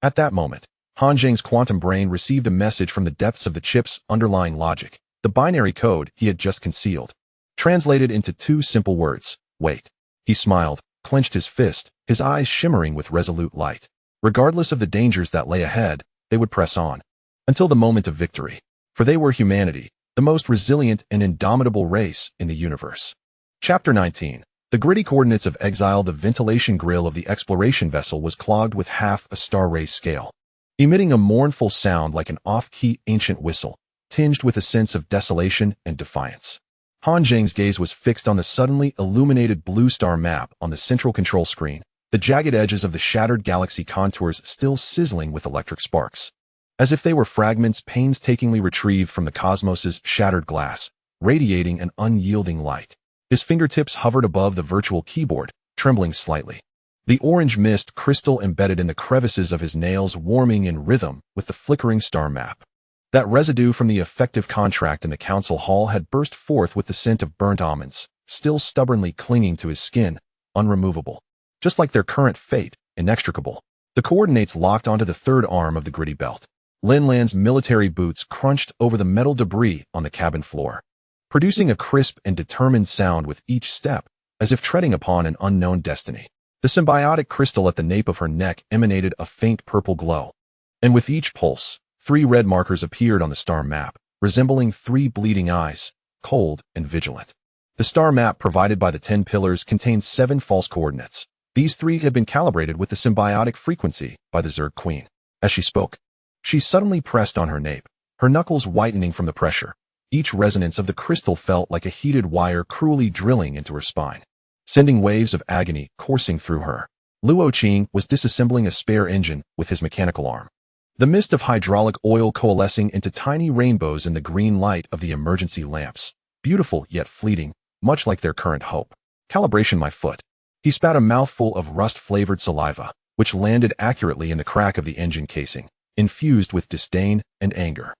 At that moment, Han Zheng's quantum brain received a message from the depths of the chip's underlying logic, the binary code he had just concealed, translated into two simple words: wait. He smiled, clenched his fist, his eyes shimmering with resolute light. Regardless of the dangers that lay ahead, they would press on, until the moment of victory, for they were humanity, the most resilient and indomitable race in the universe. Chapter 19. The gritty coordinates of exile. The ventilation grill of the exploration vessel was clogged with half a star race scale, emitting a mournful sound like an off-key ancient whistle, tinged with a sense of desolation and defiance. Han Zheng's gaze was fixed on the suddenly illuminated blue star map on the central control screen, the jagged edges of the shattered galaxy contours still sizzling with electric sparks. as if they were fragments painstakingly retrieved from the cosmos's shattered glass, radiating an unyielding light. His fingertips hovered above the virtual keyboard, trembling slightly. The orange mist crystal embedded in the crevices of his nails warming in rhythm with the flickering star map. That residue from the effective contract in the council hall had burst forth with the scent of burnt almonds, still stubbornly clinging to his skin, unremovable. Just like their current fate, inextricable. The coordinates locked onto the third arm of the gritty belt. Lin Lan's military boots crunched over the metal debris on the cabin floor, producing a crisp and determined sound with each step, as if treading upon an unknown destiny. The symbiotic crystal at the nape of her neck emanated a faint purple glow, and with each pulse, 3 red markers appeared on the star map, resembling 3 bleeding eyes, cold and vigilant. The star map provided by the 10 pillars contained 7 false coordinates. These 3 had been calibrated with the symbiotic frequency by the Zerg Queen. As she spoke, she suddenly pressed on her nape, her knuckles whitening from the pressure. Each resonance of the crystal felt like a heated wire cruelly drilling into her spine, sending waves of agony coursing through her. Luo Qing was disassembling a spare engine with his mechanical arm. The mist of hydraulic oil coalescing into tiny rainbows in the green light of the emergency lamps, beautiful yet fleeting, much like their current hope. Calibration my foot. He spat a mouthful of rust-flavored saliva, which landed accurately in the crack of the engine casing, infused with disdain and anger.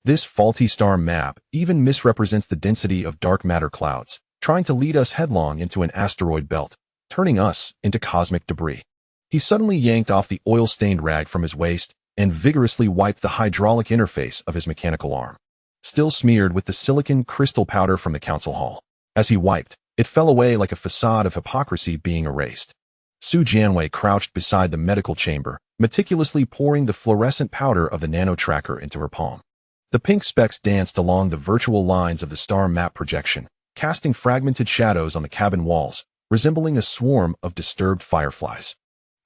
This faulty star map even misrepresents the density of dark matter clouds, trying to lead us headlong into an asteroid belt, turning us into cosmic debris. He suddenly yanked off the oil-stained rag from his waist and vigorously wiped the hydraulic interface of his mechanical arm, still smeared with the silicon crystal powder from the council hall. As he wiped, it fell away like a facade of hypocrisy being erased. Su Jianwei crouched beside the medical chamber, meticulously pouring the fluorescent powder of the nano-tracker into her palm. The pink specks danced along the virtual lines of the star map projection, casting fragmented shadows on the cabin walls, resembling a swarm of disturbed fireflies,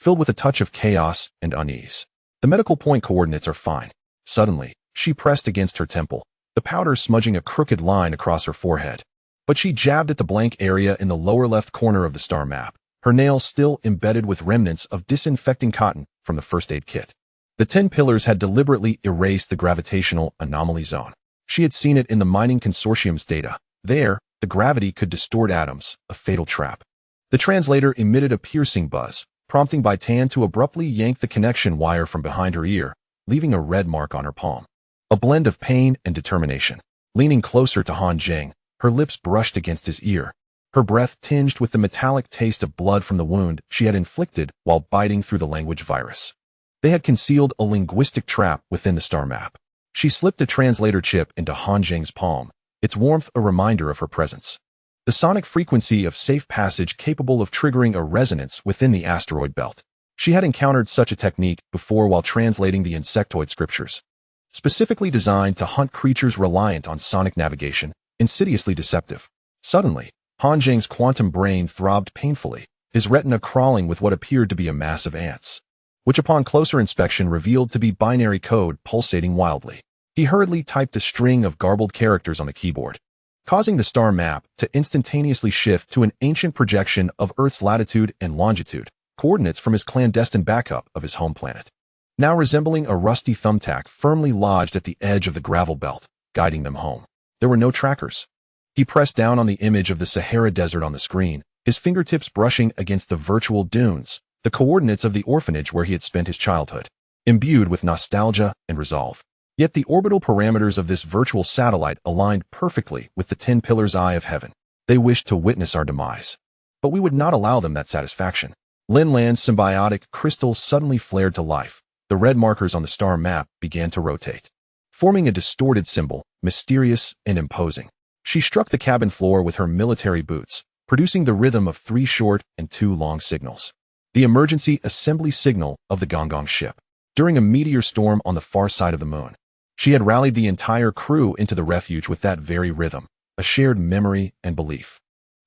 filled with a touch of chaos and unease. The medical point coordinates are fine. Suddenly, she pressed against her temple, the powder smudging a crooked line across her forehead. But she jabbed at the blank area in the lower left corner of the star map, her nails still embedded with remnants of disinfecting cotton from the first aid kit. The 10 pillars had deliberately erased the gravitational anomaly zone. She had seen it in the mining consortium's data. There, the gravity could distort atoms, a fatal trap. The translator emitted a piercing buzz, prompting Bai Tan to abruptly yank the connection wire from behind her ear, leaving a red mark on her palm. A blend of pain and determination. Leaning closer to Han Zheng, her lips brushed against his ear, her breath tinged with the metallic taste of blood from the wound she had inflicted while biting through the language virus. They had concealed a linguistic trap within the star map. She slipped a translator chip into Han Zheng's palm, its warmth a reminder of her presence. The sonic frequency of safe passage capable of triggering a resonance within the asteroid belt. She had encountered such a technique before while translating the insectoid scriptures, specifically designed to hunt creatures reliant on sonic navigation, insidiously deceptive. Suddenly, Han Zheng's quantum brain throbbed painfully, his retina crawling with what appeared to be a mass of ants, which upon closer inspection revealed to be binary code pulsating wildly. He hurriedly typed a string of garbled characters on the keyboard, causing the star map to instantaneously shift to an ancient projection of Earth's latitude and longitude, coordinates from his clandestine backup of his home planet, now resembling a rusty thumbtack firmly lodged at the edge of the gravel belt, guiding them home. There were no trackers. He pressed down on the image of the Sahara Desert on the screen, his fingertips brushing against the virtual dunes, the coordinates of the orphanage where he had spent his childhood, imbued with nostalgia and resolve. Yet the orbital parameters of this virtual satellite aligned perfectly with the 10 pillars' eye of heaven. They wished to witness our demise, but we would not allow them that satisfaction. Lin Lan's symbiotic crystal suddenly flared to life. The red markers on the star map began to rotate, forming a distorted symbol, mysterious and imposing. She struck the cabin floor with her military boots, producing the rhythm of 3 short and 2 long signals. The emergency assembly signal of the Gonggong ship. During a meteor storm on the far side of the moon, she had rallied the entire crew into the refuge with that very rhythm, a shared memory and belief.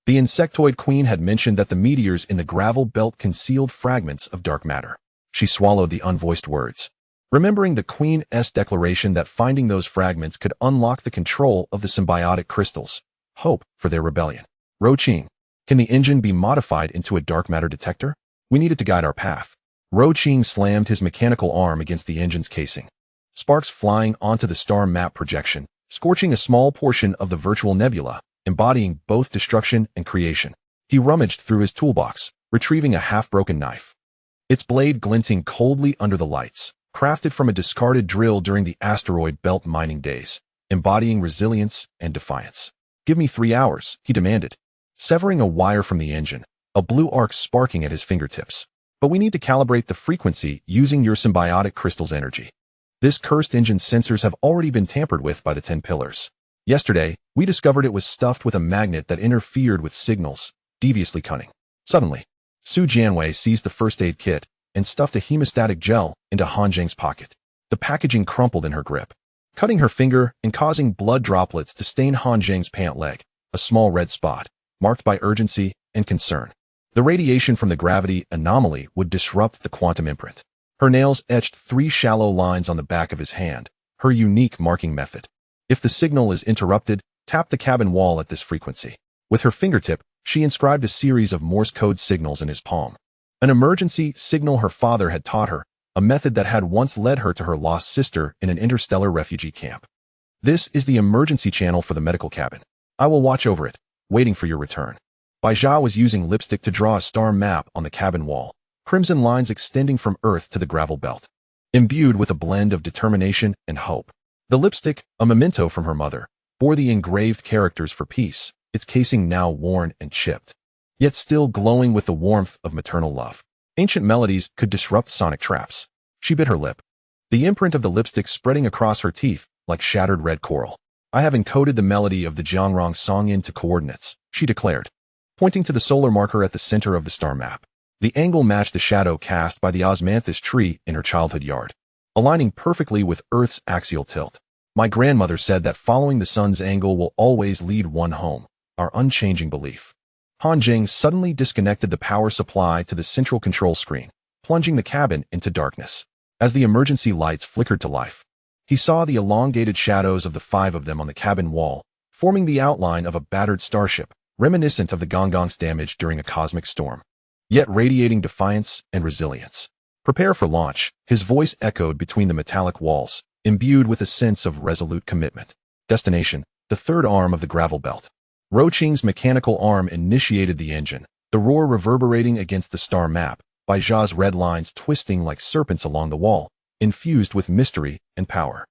The insectoid queen had mentioned that the meteors in the gravel belt concealed fragments of dark matter. She swallowed the unvoiced words, remembering the Queen's declaration that finding those fragments could unlock the control of the symbiotic crystals. Hope for their rebellion. Luo Qing, can the engine be modified into a dark matter detector? We need it to guide our path. Luo Qing slammed his mechanical arm against the engine's casing, sparks flying onto the star map projection, scorching a small portion of the virtual nebula, embodying both destruction and creation. He rummaged through his toolbox, retrieving a half-broken knife. Its blade glinting coldly under the lights, crafted from a discarded drill during the asteroid belt mining days, embodying resilience and defiance. "Give me 3 hours," he demanded, severing a wire from the engine, a blue arc sparking at his fingertips. "But we need to calibrate the frequency using your symbiotic crystal's energy. This cursed engine's sensors have already been tampered with by the 10 pillars. Yesterday, we discovered it was stuffed with a magnet that interfered with signals, deviously cunning." Suddenly, Su Jianwei seized the first aid kit and stuffed a hemostatic gel into Han Zheng's pocket. The packaging crumpled in her grip, cutting her finger and causing blood droplets to stain Han Zheng's pant leg, a small red spot, marked by urgency and concern. The radiation from the gravity anomaly would disrupt the quantum imprint. Her nails etched 3 shallow lines on the back of his hand, her unique marking method. "If the signal is interrupted, tap the cabin wall at this frequency." With her fingertip, she inscribed a series of Morse code signals in his palm. An emergency signal her father had taught her, a method that had once led her to her lost sister in an interstellar refugee camp. "This is the emergency channel for the medical cabin. I will watch over it, waiting for your return." Bai Tan was using lipstick to draw a star map on the cabin wall, crimson lines extending from Earth to the gravel belt, imbued with a blend of determination and hope. The lipstick, a memento from her mother, bore the engraved characters for peace, its casing now worn and chipped, yet still glowing with the warmth of maternal love. Ancient melodies could disrupt sonic traps. She bit her lip, the imprint of the lipstick spreading across her teeth like shattered red coral. "I have encoded the melody of the Jiangrong song into coordinates," she declared, pointing to the solar marker at the center of the star map. The angle matched the shadow cast by the osmanthus tree in her childhood yard, aligning perfectly with Earth's axial tilt. "My grandmother said that following the sun's angle will always lead one home, our unchanging belief." Han Zheng suddenly disconnected the power supply to the central control screen, plunging the cabin into darkness. As the emergency lights flickered to life, he saw the elongated shadows of the 5 of them on the cabin wall, forming the outline of a battered starship, reminiscent of the Gonggong's damage during a cosmic storm, yet radiating defiance and resilience. "Prepare for launch," his voice echoed between the metallic walls, imbued with a sense of resolute commitment. Destination, the 3rd arm of the gravel belt. Luo Qing's mechanical arm initiated the engine, the roar reverberating against the star map, Bai Tan's red lines twisting like serpents along the wall, infused with mystery and power.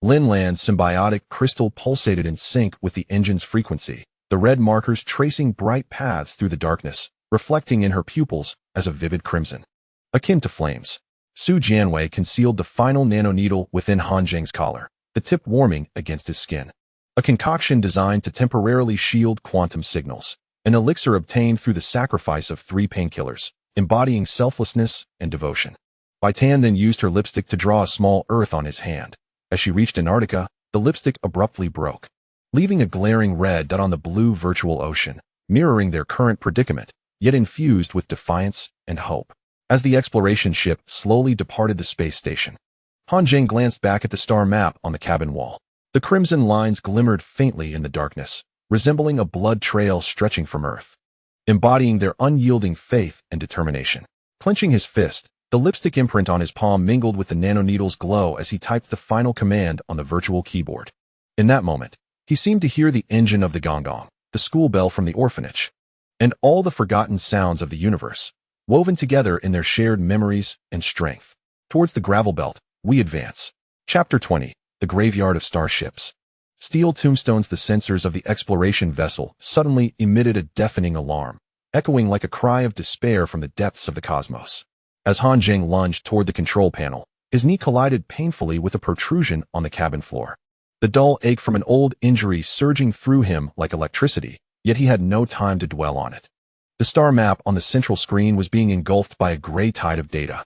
Lin Lan's symbiotic crystal pulsated in sync with the engine's frequency, the red markers tracing bright paths through the darkness, reflecting in her pupils as a vivid crimson, akin to flames. Su Jianwei concealed the final nanoneedle within Han Zheng's collar, the tip warming against his skin. A concoction designed to temporarily shield quantum signals, an elixir obtained through the sacrifice of 3 painkillers, embodying selflessness and devotion. Bai Tan then used her lipstick to draw a small earth on his hand. As she reached Antarctica, the lipstick abruptly broke, leaving a glaring red dot on the blue virtual ocean, mirroring their current predicament, yet infused with defiance and hope. As the exploration ship slowly departed the space station, Han Zheng glanced back at the star map on the cabin wall. The crimson lines glimmered faintly in the darkness, resembling a blood trail stretching from Earth, embodying their unyielding faith and determination. Clenching his fist, the lipstick imprint on his palm mingled with the nanoneedle's glow as he typed the final command on the virtual keyboard. In that moment, he seemed to hear the engine of the Gonggong, the school bell from the orphanage, and all the forgotten sounds of the universe, woven together in their shared memories and strength. Towards the gravel belt, we advance. Chapter 20. The Graveyard of Starships. Steel tombstones. The sensors of the exploration vessel suddenly emitted a deafening alarm, echoing like a cry of despair from the depths of the cosmos. As Han Zheng lunged toward the control panel, his knee collided painfully with a protrusion on the cabin floor. The dull ache from an old injury surging through him like electricity, yet he had no time to dwell on it. The star map on the central screen was being engulfed by a gray tide of data.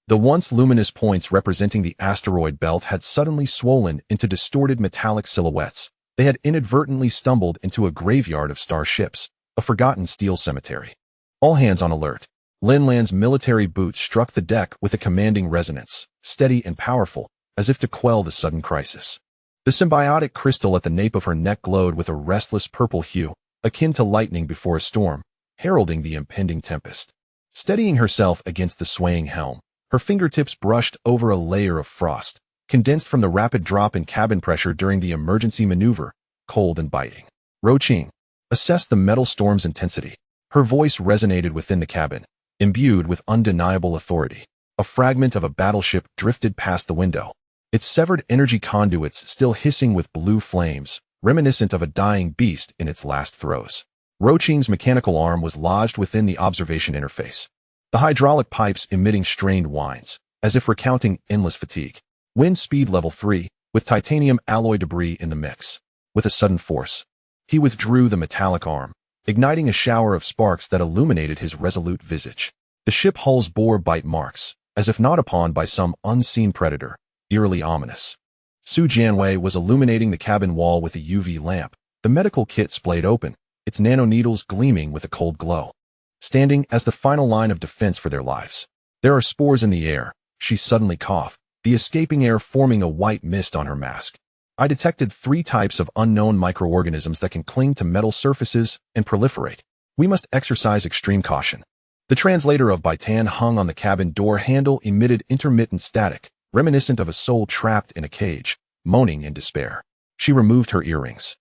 The once luminous points representing the asteroid belt had suddenly swollen into distorted metallic silhouettes. They had inadvertently stumbled into a graveyard of starships, a forgotten steel cemetery. All hands on alert. Lin Lan's military boots struck the deck with a commanding resonance, steady and powerful, as if to quell the sudden crisis. The symbiotic crystal at the nape of her neck glowed with a restless purple hue, akin to lightning before a storm, heralding the impending tempest. Steadying herself against the swaying helm, her fingertips brushed over a layer of frost, condensed from the rapid drop in cabin pressure during the emergency maneuver, cold and biting. Luo Qing assessed the metal storm's intensity. Her voice resonated within the cabin, imbued with undeniable authority. A fragment of a battleship drifted past the window, its severed energy conduits still hissing with blue flames, reminiscent of a dying beast in its last throes. Luo Qing's mechanical arm was lodged within the observation interface, the hydraulic pipes emitting strained whines, as if recounting endless fatigue. Wind speed level 3, with titanium alloy debris in the mix. With a sudden force, he withdrew the metallic arm, igniting a shower of sparks that illuminated his resolute visage. The ship hulls bore bite marks, as if gnawed upon by some unseen predator, eerily ominous. Su Jianwei was illuminating the cabin wall with a UV lamp, the medical kit splayed open, its nanoneedles gleaming with a cold glow, standing as the final line of defense for their lives. There are spores in the air, she suddenly coughed, the escaping air forming a white mist on her mask. I detected 3 types of unknown microorganisms that can cling to metal surfaces and proliferate. We must exercise extreme caution. The translator of Bai Tan hung on the cabin door handle emitted intermittent static, reminiscent of a soul trapped in a cage, moaning in despair. She removed her earrings,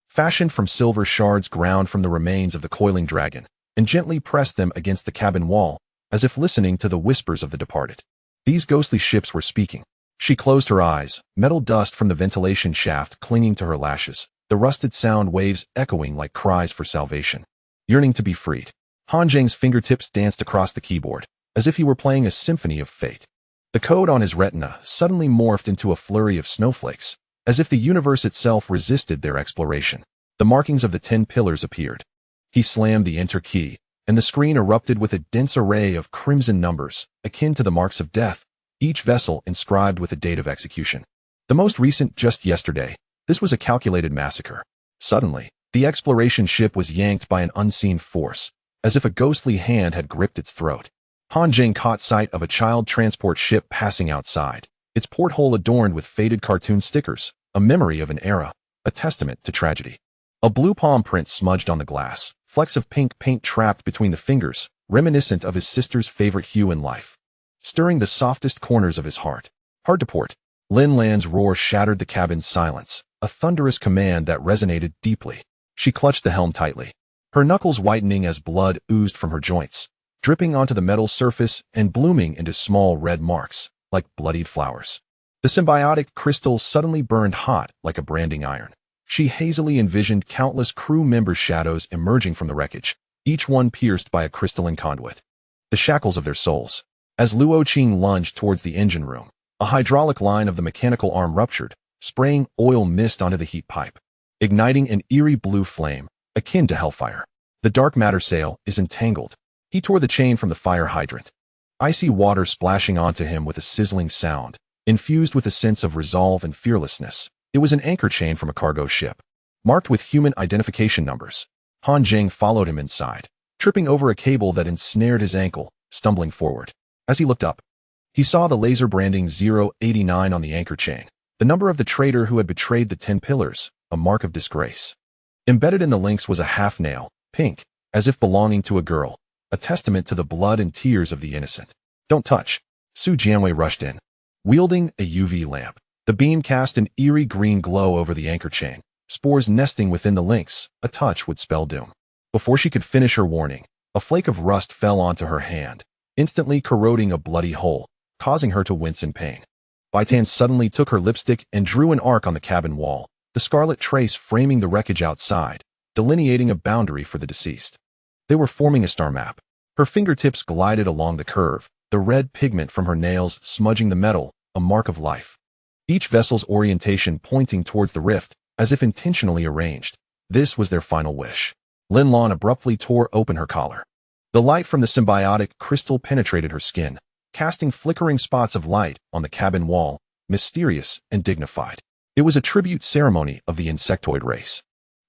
fashioned from silver shards ground from the remains of the coiling dragon, and gently pressed them against the cabin wall, as if listening to the whispers of the departed. These ghostly ships were speaking. She closed her eyes, metal dust from the ventilation shaft clinging to her lashes, the rusted sound waves echoing like cries for salvation. Yearning to be freed. Han Zheng's fingertips danced across the keyboard, as if he were playing a symphony of fate. The code on his retina suddenly morphed into a flurry of snowflakes, as if the universe itself resisted their exploration. The markings of the 10 pillars appeared. He slammed the enter key, and the screen erupted with a dense array of crimson numbers, akin to the marks of death, each vessel inscribed with a date of execution. The most recent just yesterday. This was a calculated massacre. Suddenly, the exploration ship was yanked by an unseen force, as if a ghostly hand had gripped its throat. Han Zheng caught sight of a child transport ship passing outside, its porthole adorned with faded cartoon stickers, a memory of an era, a testament to tragedy. A blue palm print smudged on the glass, flecks of pink paint trapped between the fingers, reminiscent of his sister's favorite hue in life, stirring the softest corners of his heart. Hard to port. Lin Lan's roar shattered the cabin's silence, a thunderous command that resonated deeply. She clutched the helm tightly, her knuckles whitening as blood oozed from her joints, dripping onto the metal surface and blooming into small red marks, like bloodied flowers. The symbiotic crystal suddenly burned hot like a branding iron. She hazily envisioned countless crew members' shadows emerging from the wreckage, each one pierced by a crystalline conduit. The shackles of their souls. As Luo Qing lunged towards the engine room, a hydraulic line of the mechanical arm ruptured, spraying oil mist onto the heat pipe, igniting an eerie blue flame, akin to hellfire. The dark matter sail is entangled. He tore the chain from the fire hydrant. Icy water splashing onto him with a sizzling sound, infused with a sense of resolve and fearlessness. It was an anchor chain from a cargo ship, marked with human identification numbers. Han Zheng followed him inside, tripping over a cable that ensnared his ankle, stumbling forward. As he looked up, he saw the laser branding 089 on the anchor chain, the number of the traitor who had betrayed the 10 pillars, a mark of disgrace. Embedded in the links was a half-nail, pink, as if belonging to a girl, a testament to the blood and tears of the innocent. Don't touch. Su Jianwei rushed in, wielding a UV lamp. The beam cast an eerie green glow over the anchor chain, spores nesting within the links. A touch would spell doom. Before she could finish her warning, a flake of rust fell onto her hand, instantly corroding a bloody hole, causing her to wince in pain. Bai Tan suddenly took her lipstick and drew an arc on the cabin wall, the scarlet trace framing the wreckage outside, delineating a boundary for the deceased. They were forming a star map. Her fingertips glided along the curve, the red pigment from her nails smudging the metal, a mark of life. Each vessel's orientation pointing towards the rift, as if intentionally arranged. This was their final wish. Lin Lan abruptly tore open her collar. The light from the symbiotic crystal penetrated her skin, casting flickering spots of light on the cabin wall, mysterious and dignified. It was a tribute ceremony of the insectoid race.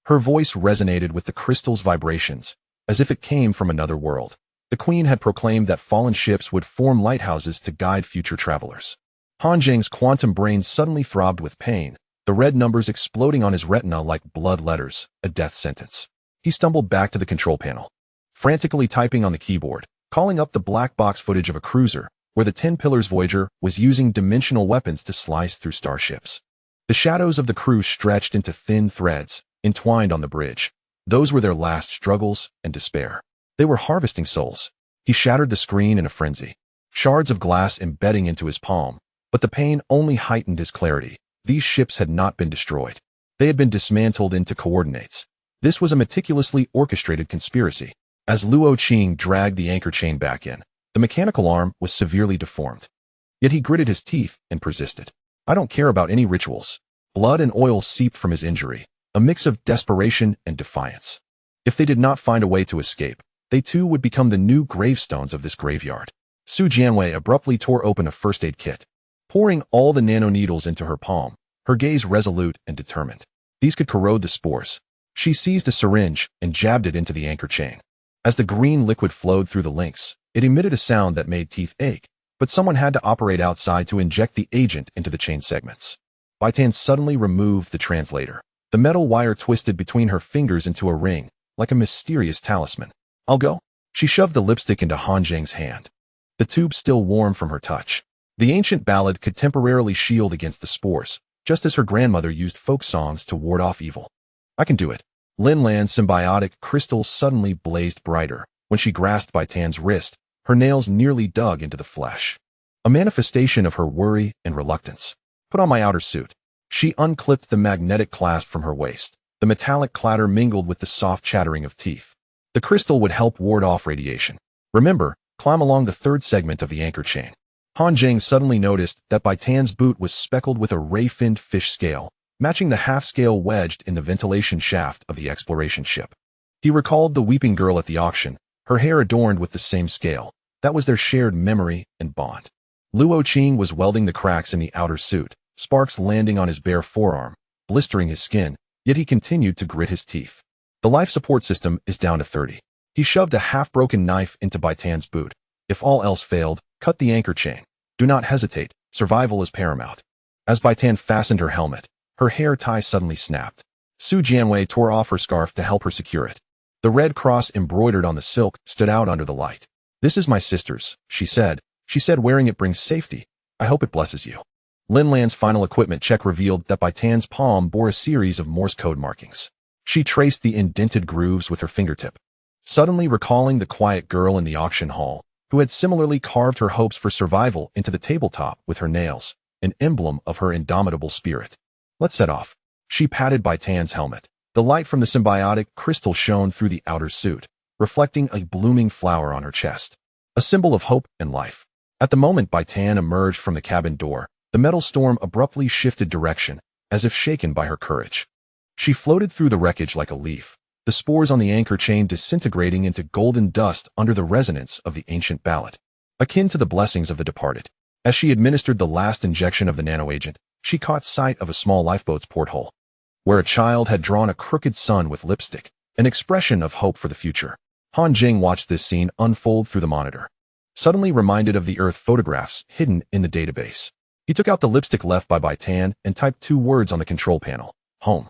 Her voice resonated with the crystal's vibrations, as if it came from another world. The queen had proclaimed that fallen ships would form lighthouses to guide future travelers. Han Zheng's quantum brain suddenly throbbed with pain, the red numbers exploding on his retina like blood letters, a death sentence. He stumbled back to the control panel, frantically typing on the keyboard, calling up the black box footage of a cruiser, where the 10 Pillars Voyager was using dimensional weapons to slice through starships. The shadows of the crew stretched into thin threads, entwined on the bridge. Those were their last struggles and despair. They were harvesting souls. He shattered the screen in a frenzy, shards of glass embedding into his palm, but the pain only heightened his clarity. These ships had not been destroyed. They had been dismantled into coordinates. This was a meticulously orchestrated conspiracy. As Luo Qing dragged the anchor chain back in, the mechanical arm was severely deformed. Yet he gritted his teeth and persisted. I don't care about any rituals. Blood and oil seeped from his injury, a mix of desperation and defiance. If they did not find a way to escape, they too would become the new gravestones of this graveyard. Su Jianwei abruptly tore open a first aid kit, pouring all the nanoneedles into her palm, her gaze resolute and determined. These could corrode the spores. She seized a syringe and jabbed it into the anchor chain. As the green liquid flowed through the links, it emitted a sound that made teeth ache, but someone had to operate outside to inject the agent into the chain segments. Bai Tan suddenly removed the translator. The metal wire twisted between her fingers into a ring, like a mysterious talisman. I'll go. She shoved the lipstick into Han Zheng's hand, the tube still warm from her touch. The ancient ballad could temporarily shield against the spores, just as her grandmother used folk songs to ward off evil. I can do it. Lin Lan's symbiotic crystal suddenly blazed brighter. When she grasped Bai Tan's wrist, her nails nearly dug into the flesh. A manifestation of her worry and reluctance. Put on my outer suit. She unclipped the magnetic clasp from her waist. The metallic clatter mingled with the soft chattering of teeth. The crystal would help ward off radiation. Remember, climb along the third segment of the anchor chain. Han Zheng suddenly noticed that Bai Tan's boot was speckled with a ray-finned fish scale, matching the half-scale wedged in the ventilation shaft of the exploration ship. He recalled the weeping girl at the auction, her hair adorned with the same scale. That was their shared memory and bond. Luo Qing was welding the cracks in the outer suit, sparks landing on his bare forearm, blistering his skin, yet he continued to grit his teeth. The life support system is down to 30. He shoved a half-broken knife into Bai Tan's boot. If all else failed, cut the anchor chain. Do not hesitate. Survival is paramount. As Bai Tan fastened her helmet, her hair tie suddenly snapped. Su Jianwei tore off her scarf to help her secure it. The red cross embroidered on the silk stood out under the light. This is my sister's, she said. She said wearing it brings safety. I hope it blesses you. Lin Lan's final equipment check revealed that Bai Tan's palm bore a series of Morse code markings. She traced the indented grooves with her fingertip, suddenly recalling the quiet girl in the auction hall, who had similarly carved her hopes for survival into the tabletop with her nails, an emblem of her indomitable spirit. Let's set off. She patted Bai Tan's helmet. The light from the symbiotic crystal shone through the outer suit, reflecting a blooming flower on her chest, a symbol of hope and life. At the moment Bai Tan emerged from the cabin door, the metal storm abruptly shifted direction, as if shaken by her courage. She floated through the wreckage like a leaf, the spores on the anchor chain disintegrating into golden dust under the resonance of the ancient ballad, akin to the blessings of the departed. As she administered the last injection of the nanoagent, she caught sight of a small lifeboat's porthole, where a child had drawn a crooked sun with lipstick, an expression of hope for the future. Han Zheng watched this scene unfold through the monitor, suddenly reminded of the Earth photographs hidden in the database. He took out the lipstick left by Bai Tan and typed 2 words on the control panel. Home.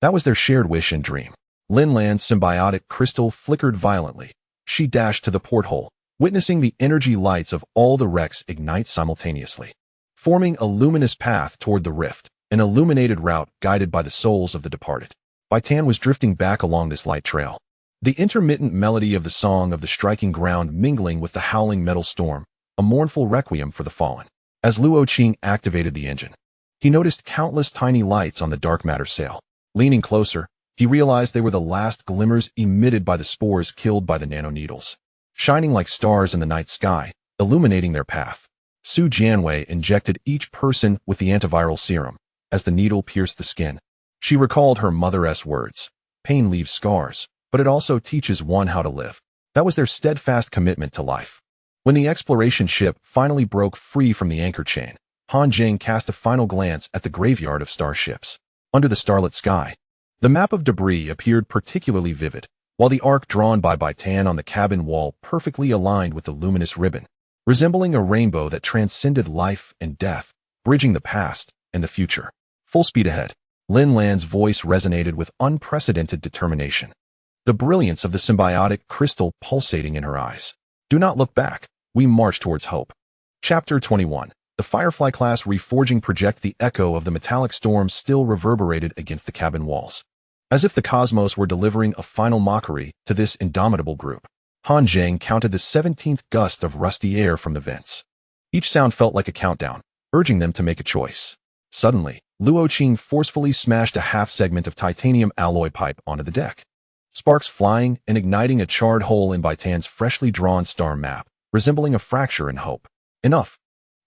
That was their shared wish and dream. Lin Lan's symbiotic crystal flickered violently. She dashed to the porthole, witnessing the energy lights of all the wrecks ignite simultaneously, forming a luminous path toward the rift, an illuminated route guided by the souls of the departed. Bai Tan was drifting back along this light trail, the intermittent melody of the song of the striking ground mingling with the howling metal storm, a mournful requiem for the fallen. As Luo Qing activated the engine, he noticed countless tiny lights on the dark matter sail. Leaning closer, he realized they were the last glimmers emitted by the spores killed by the nanoneedles, shining like stars in the night sky, illuminating their path. Su Jianwei injected each person with the antiviral serum. As the needle pierced the skin, she recalled her mother's words. Pain leaves scars, but it also teaches one how to live. That was their steadfast commitment to life. When the exploration ship finally broke free from the anchor chain, Han Zheng cast a final glance at the graveyard of starships. Under the starlit sky, the map of debris appeared particularly vivid, while the arc drawn by Bai Tan on the cabin wall perfectly aligned with the luminous ribbon, resembling a rainbow that transcended life and death, bridging the past and the future. Full speed ahead. Lin Lan's voice resonated with unprecedented determination, the brilliance of the symbiotic crystal pulsating in her eyes. Do not look back. We march towards hope. Chapter 21. The Firefly class reforging project. The echo of the metallic storm still reverberated against the cabin walls, as if the cosmos were delivering a final mockery to this indomitable group. Han Zheng counted the 17th gust of rusty air from the vents. Each sound felt like a countdown, urging them to make a choice. Suddenly, Luo Qing forcefully smashed a half-segment of titanium alloy pipe onto the deck, sparks flying and igniting a charred hole in Bai Tan's freshly drawn star map, resembling a fracture in hope. Enough.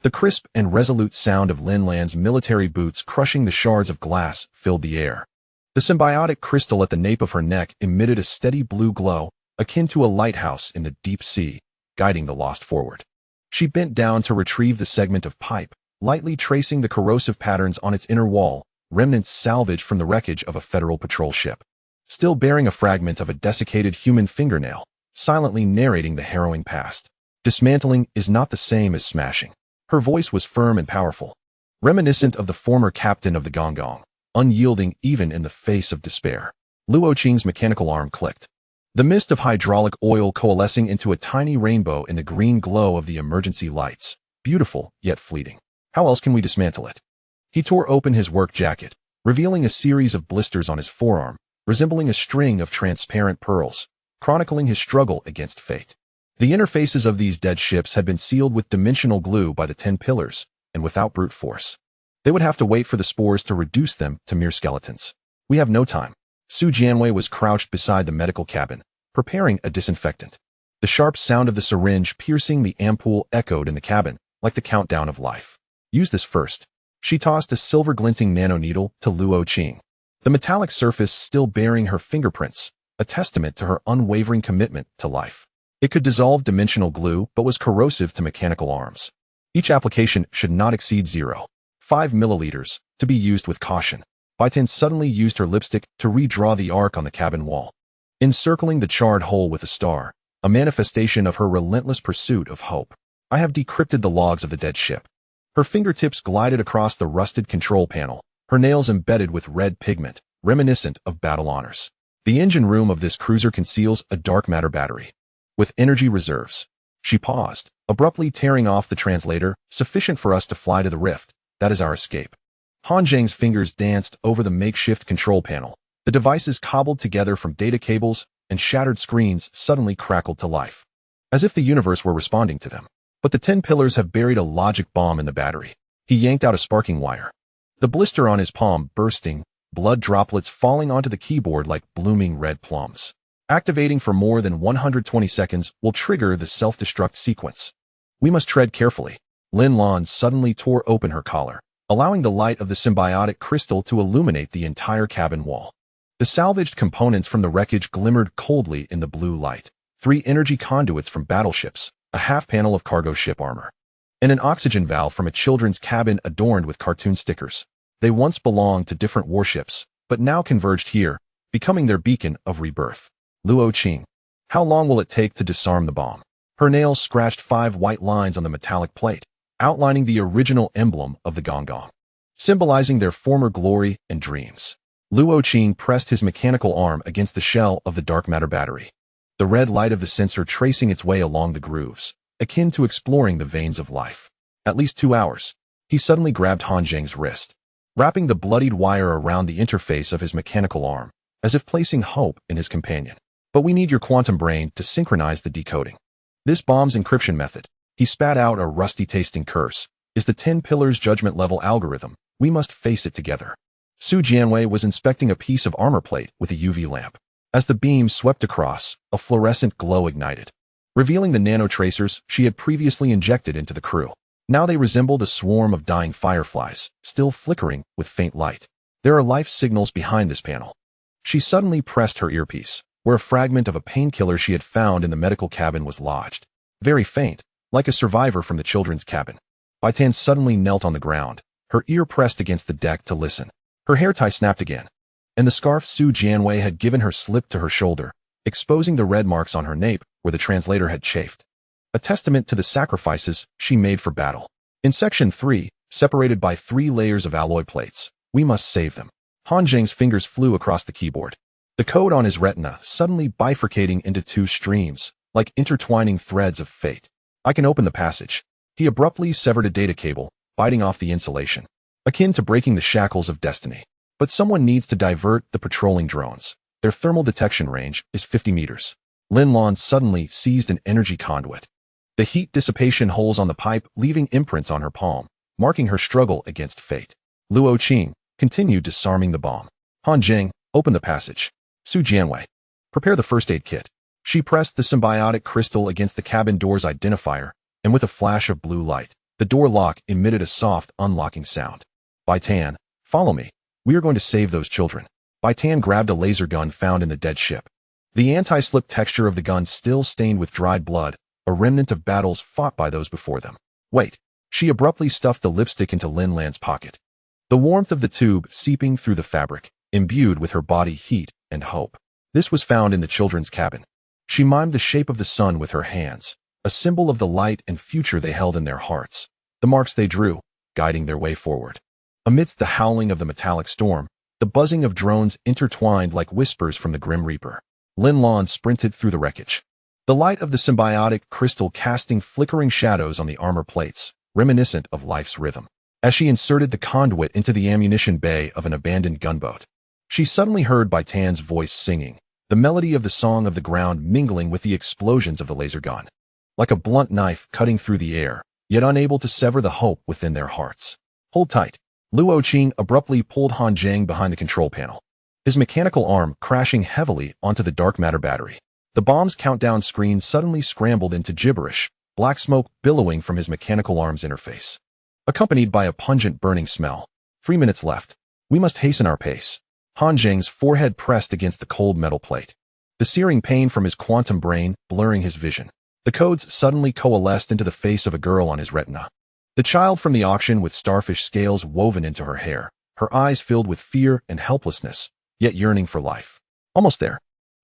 The crisp and resolute sound of Lin Lan's military boots crushing the shards of glass filled the air. The symbiotic crystal at the nape of her neck emitted a steady blue glow, akin to a lighthouse in the deep sea, guiding the lost forward. She bent down to retrieve the segment of pipe, lightly tracing the corrosive patterns on its inner wall, remnants salvaged from the wreckage of a Federal patrol ship, still bearing a fragment of a desiccated human fingernail, silently narrating the harrowing past. Dismantling is not the same as smashing. Her voice was firm and powerful, reminiscent of the former captain of the Gonggong, unyielding even in the face of despair. Luo Qing's mechanical arm clicked, the mist of hydraulic oil coalescing into a tiny rainbow in the green glow of the emergency lights, beautiful yet fleeting. How else can we dismantle it? He tore open his work jacket, revealing a series of blisters on his forearm, resembling a string of transparent pearls, chronicling his struggle against fate. The interfaces of these dead ships had been sealed with dimensional glue by the 10 pillars, and without brute force. They would have to wait for the spores to reduce them to mere skeletons. We have no time. Su Jianwei was crouched beside the medical cabin, preparing a disinfectant. The sharp sound of the syringe piercing the ampoule echoed in the cabin, like the countdown of life. Use this first. She tossed a silver-glinting nanoneedle to Luo Qing, the metallic surface still bearing her fingerprints, a testament to her unwavering commitment to life. It could dissolve dimensional glue, but was corrosive to mechanical arms. Each application should not exceed 0.5 milliliters, to be used with caution. Bai Tan suddenly used her lipstick to redraw the arc on the cabin wall, encircling the charred hole with a star, a manifestation of her relentless pursuit of hope. I have decrypted the logs of the dead ship. Her fingertips glided across the rusted control panel, her nails embedded with red pigment, reminiscent of battle honors. The engine room of this cruiser conceals a dark matter battery with energy reserves. She paused, abruptly tearing off the translator, sufficient for us to fly to the rift. That is our escape. Han Zheng's fingers danced over the makeshift control panel. The devices cobbled together from data cables and shattered screens suddenly crackled to life, as if the universe were responding to them. But the 10 pillars have buried a logic bomb in the battery. He yanked out a sparking wire. The blister on his palm bursting, blood droplets falling onto the keyboard like blooming red plums. Activating for more than 120 seconds will trigger the self-destruct sequence. We must tread carefully. Lin Lan suddenly tore open her collar, allowing the light of the symbiotic crystal to illuminate the entire cabin wall. The salvaged components from the wreckage glimmered coldly in the blue light. 3 energy conduits from battleships, a half panel of cargo ship armor, and an oxygen valve from a children's cabin adorned with cartoon stickers. They once belonged to different warships, but now converged here, becoming their beacon of rebirth. Luo Qing. How long will it take to disarm the bomb? Her nails scratched 5 white lines on the metallic plate, outlining the original emblem of the Gonggong, symbolizing their former glory and dreams. Luo Qing pressed his mechanical arm against the shell of the dark matter battery, the red light of the sensor tracing its way along the grooves, akin to exploring the veins of life. At least 2 hours. He suddenly grabbed Han Zheng's wrist, wrapping the bloodied wire around the interface of his mechanical arm, as if placing hope in his companion. But we need your quantum brain to synchronize the decoding. This bomb's encryption method, he spat out a rusty-tasting curse, is the 10 pillars judgment-level algorithm. We must face it together. Su Jianwei was inspecting a piece of armor plate with a UV lamp. As the beam swept across, a fluorescent glow ignited, revealing the nanotracers she had previously injected into the crew. Now they resembled a swarm of dying fireflies, still flickering with faint light. There are life signals behind this panel. She suddenly pressed her earpiece, where a fragment of a painkiller she had found in the medical cabin was lodged. Very faint, like a survivor from the children's cabin. Bai Tan suddenly knelt on the ground, her ear pressed against the deck to listen. Her hair tie snapped again, and the scarf Su Jianwei had given her slipped to her shoulder, exposing the red marks on her nape where the translator had chafed. A testament to the sacrifices she made for battle. In Section 3, separated by 3 layers of alloy plates, we must save them. Han Zheng's fingers flew across the keyboard, the code on his retina suddenly bifurcating into 2 streams, like intertwining threads of fate. I can open the passage. He abruptly severed a data cable, biting off the insulation, akin to breaking the shackles of destiny. But someone needs to divert the patrolling drones. Their thermal detection range is 50 meters. Lin Lan suddenly seized an energy conduit. The heat dissipation holes on the pipe leaving imprints on her palm, marking her struggle against fate. Luo Qing continued disarming the bomb. Han Zheng, open the passage. Su Jianwei, prepare the first aid kit. She pressed the symbiotic crystal against the cabin door's identifier, and with a flash of blue light, the door lock emitted a soft, unlocking sound. Bai Tan, follow me. We are going to save those children. Bai Tan grabbed a laser gun found in the dead ship. The anti-slip texture of the gun still stained with dried blood, a remnant of battles fought by those before them. Wait. She abruptly stuffed the lipstick into Lin Lan's pocket. The warmth of the tube seeping through the fabric, imbued with her body heat and hope. This was found in the children's cabin. She mimed the shape of the sun with her hands, a symbol of the light and future they held in their hearts, the marks they drew, guiding their way forward. Amidst the howling of the metallic storm, the buzzing of drones intertwined like whispers from the Grim Reaper. Lin Lan sprinted through the wreckage. The light of the symbiotic crystal casting flickering shadows on the armor plates, reminiscent of life's rhythm. As she inserted the conduit into the ammunition bay of an abandoned gunboat, she suddenly heard Bai Tan's voice singing, the melody of the song of the ground mingling with the explosions of the laser gun. Like a blunt knife cutting through the air, yet unable to sever the hope within their hearts. Hold tight. Luo Qing abruptly pulled Han Zheng behind the control panel, his mechanical arm crashing heavily onto the dark matter battery. The bomb's countdown screen suddenly scrambled into gibberish, black smoke billowing from his mechanical arm's interface, accompanied by a pungent burning smell. 3 minutes left. We must hasten our pace. Han Zheng's forehead pressed against the cold metal plate, the searing pain from his quantum brain blurring his vision. The codes suddenly coalesced into the face of a girl on his retina. The child from the auction with starfish scales woven into her hair, her eyes filled with fear and helplessness, yet yearning for life. Almost there.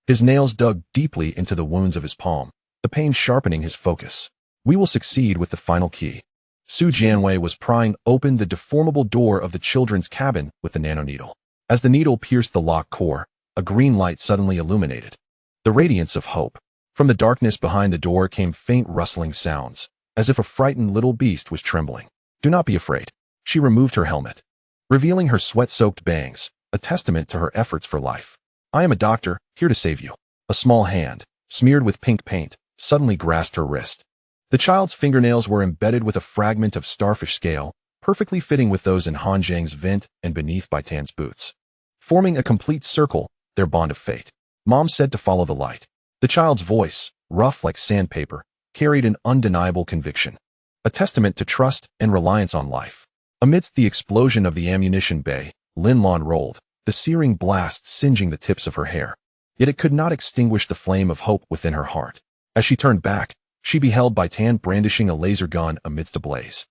His nails dug deeply into the wounds of his palm, the pain sharpening his focus. We will succeed with the final key. Su Jianwei was prying open the deformable door of the children's cabin with the nanoneedle. As the needle pierced the lock core, a green light suddenly illuminated. The radiance of hope. From the darkness behind the door came faint rustling sounds, as if a frightened little beast was trembling. Do not be afraid. She removed her helmet, revealing her sweat-soaked bangs, a testament to her efforts for life. I am a doctor, here to save you. A small hand, smeared with pink paint, suddenly grasped her wrist. The child's fingernails were embedded with a fragment of starfish scale, perfectly fitting with those in Han Zheng's vent and beneath Bai Tan's boots. Forming a complete circle, their bond of fate. Mom said to follow the light. The child's voice, rough like sandpaper, carried an undeniable conviction, a testament to trust and reliance on life. Amidst the explosion of the ammunition bay, Lin Lan rolled, the searing blast singeing the tips of her hair. Yet it could not extinguish the flame of hope within her heart. As she turned back, she beheld Bai Tan brandishing a laser gun amidst a blaze,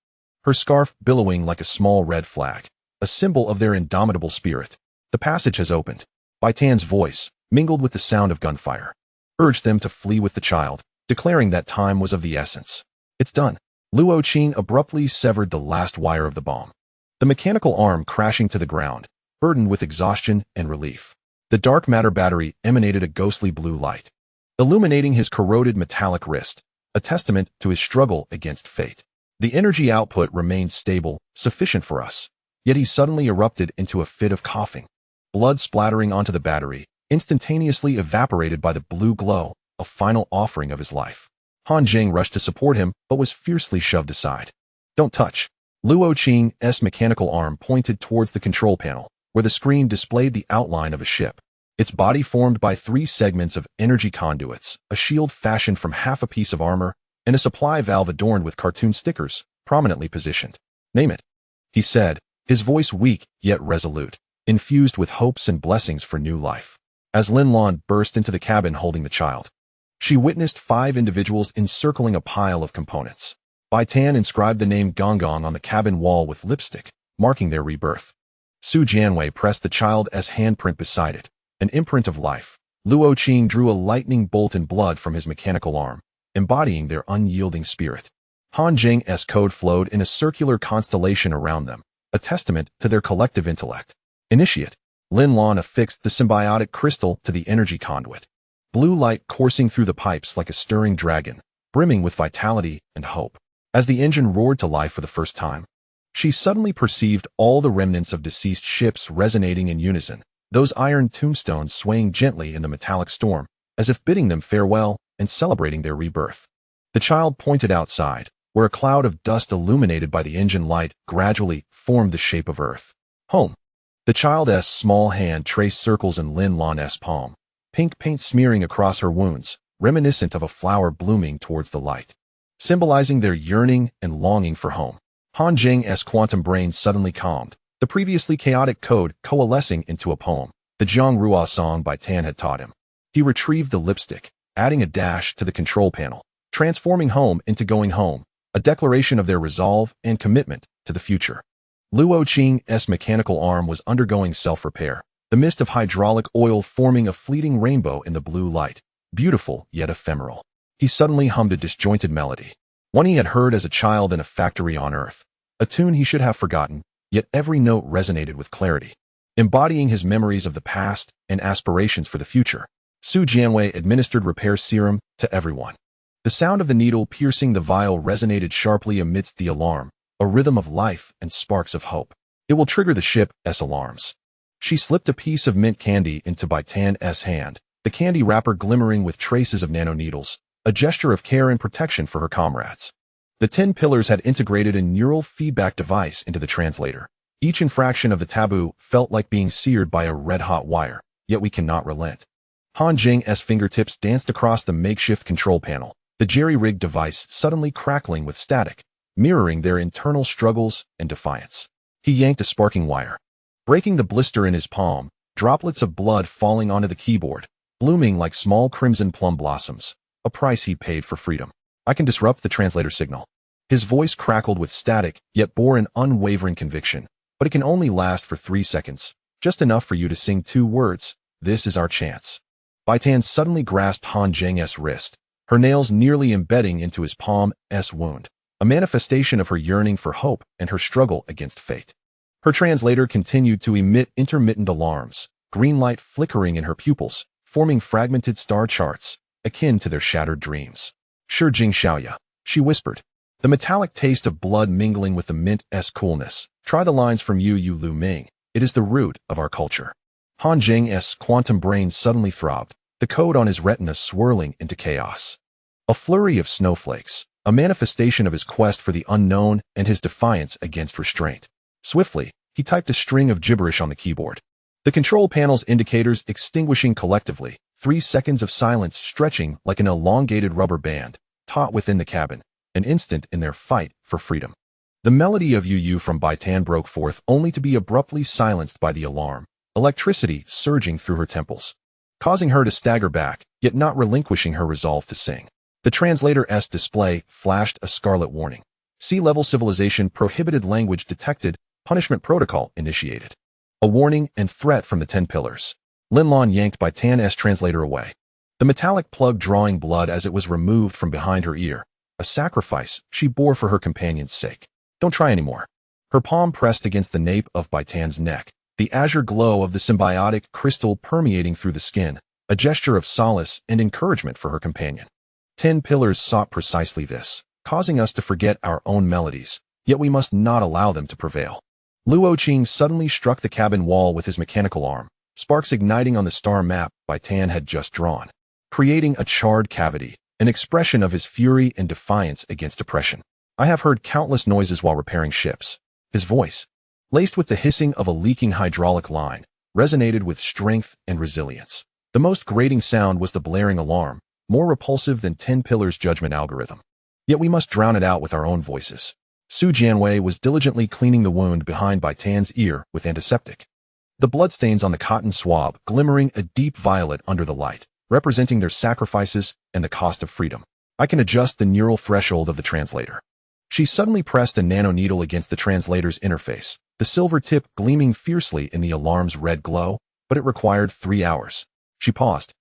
her scarf billowing like a small red flag, a symbol of their indomitable spirit. The passage has opened. Bai Tan's voice, mingled with the sound of gunfire, urged them to flee with the child, declaring that time was of the essence. It's done. Luo Qing abruptly severed the last wire of the bomb, the mechanical arm crashing to the ground, burdened with exhaustion and relief. The dark matter battery emanated a ghostly blue light, illuminating his corroded metallic wrist, a testament to his struggle against fate. The energy output remained stable, sufficient for us, yet he suddenly erupted into a fit of coughing, blood splattering onto the battery, instantaneously evaporated by the blue glow, a final offering of his life. Han Zheng rushed to support him, but was fiercely shoved aside. Don't touch. Luo Qing's mechanical arm pointed towards the control panel, where the screen displayed the outline of a ship, its body formed by 3 segments of energy conduits, a shield fashioned from half a piece of armor, and a supply valve adorned with cartoon stickers, prominently positioned. Name it, he said, his voice weak yet resolute, infused with hopes and blessings for new life. As Lin Lan burst into the cabin holding the child, she witnessed 5 individuals encircling a pile of components. Bai Tan inscribed the name Gonggong on the cabin wall with lipstick, marking their rebirth. Su Jianwei pressed the child's handprint beside it, an imprint of life. Luo Qing drew a lightning bolt in blood from his mechanical arm, embodying their unyielding spirit. Han Zheng's code flowed in a circular constellation around them, a testament to their collective intellect. Initiate. Lin Lan affixed the symbiotic crystal to the energy conduit, blue light coursing through the pipes like a stirring dragon, brimming with vitality and hope. As the engine roared to life for the first time, she suddenly perceived all the remnants of deceased ships resonating in unison, those iron tombstones swaying gently in the metallic storm, as if bidding them farewell and celebrating their rebirth. The child pointed outside, where a cloud of dust illuminated by the engine light gradually formed the shape of Earth. Home. The child's small hand traced circles in Lin Lan's palm, pink paint smearing across her wounds, reminiscent of a flower blooming towards the light, symbolizing their yearning and longing for home. Han Zheng's quantum brain suddenly calmed, the previously chaotic code coalescing into a poem, the Zhongrua song Bai Tan had taught him. He retrieved the lipstick, adding a dash to the control panel, transforming home into going home, a declaration of their resolve and commitment to the future. Luo Qing's mechanical arm was undergoing self-repair, the mist of hydraulic oil forming a fleeting rainbow in the blue light, beautiful yet ephemeral. He suddenly hummed a disjointed melody, one he had heard as a child in a factory on Earth, a tune he should have forgotten, yet every note resonated with clarity, embodying his memories of the past and aspirations for the future. Su Jianwei administered repair serum to everyone. The sound of the needle piercing the vial resonated sharply amidst the alarm, a rhythm of life and sparks of hope. It will trigger the ship's alarms. She slipped a piece of mint candy into Bai Tan's hand, the candy wrapper glimmering with traces of nanoneedles, a gesture of care and protection for her comrades. The 10 pillars had integrated a neural feedback device into the translator. Each infraction of the taboo felt like being seared by a red-hot wire, yet we cannot relent. Han Zheng's fingertips danced across the makeshift control panel, the jerry-rigged device suddenly crackling with static, mirroring their internal struggles and defiance. He yanked a sparking wire, breaking the blister in his palm, droplets of blood falling onto the keyboard, blooming like small crimson plum blossoms, a price he paid for freedom. I can disrupt the translator signal. His voice crackled with static, yet bore an unwavering conviction. But it can only last for 3 seconds, just enough for you to sing 2 words. This is our chance. Bai Tan suddenly grasped Han Zheng's wrist, her nails nearly embedding into his palm's wound, a manifestation of her yearning for hope and her struggle against fate. Her translator continued to emit intermittent alarms, green light flickering in her pupils, forming fragmented star charts, akin to their shattered dreams. Shi Jing Xiaoya, she whispered, the metallic taste of blood mingling with the mint's coolness. Try the lines from Yu Lu Ming. It is the root of our culture. Han Zheng's quantum brain suddenly throbbed, the code on his retina swirling into chaos. A flurry of snowflakes, a manifestation of his quest for the unknown and his defiance against restraint. Swiftly, he typed a string of gibberish on the keyboard. The control panel's indicators extinguishing collectively, 3 seconds of silence stretching like an elongated rubber band, taut within the cabin, an instant in their fight for freedom. The melody of Yu from Bai Tan broke forth only to be abruptly silenced by the alarm, electricity surging through her temples, causing her to stagger back, yet not relinquishing her resolve to sing. The translator's display flashed a scarlet warning. Sea-level civilization prohibited language detected, punishment protocol initiated. A warning and threat from the 10 pillars. Lin Lan yanked Bai Tan's translator away, the metallic plug drawing blood as it was removed from behind her ear, a sacrifice she bore for her companion's sake. Don't try anymore. Her palm pressed against the nape of Bai Tan's neck, the azure glow of the symbiotic crystal permeating through the skin, a gesture of solace and encouragement for her companion. 10 pillars sought precisely this, causing us to forget our own melodies, yet we must not allow them to prevail. Luo Qing suddenly struck the cabin wall with his mechanical arm, sparks igniting on the star map Bai Tan had just drawn, creating a charred cavity, an expression of his fury and defiance against oppression. I have heard countless noises while repairing ships. His voice, laced with the hissing of a leaking hydraulic line, resonated with strength and resilience. The most grating sound was the blaring alarm, more repulsive than 10 pillars' judgment algorithm. Yet we must drown it out with our own voices. Su Jianwei was diligently cleaning the wound behind Bai Tan's ear with antiseptic. The bloodstains on the cotton swab glimmering a deep violet under the light, representing their sacrifices and the cost of freedom. I can adjust the neural threshold of the translator. She suddenly pressed a nanoneedle against the translator's interface, the silver tip gleaming fiercely in the alarm's red glow, but it required 3 hours. She paused,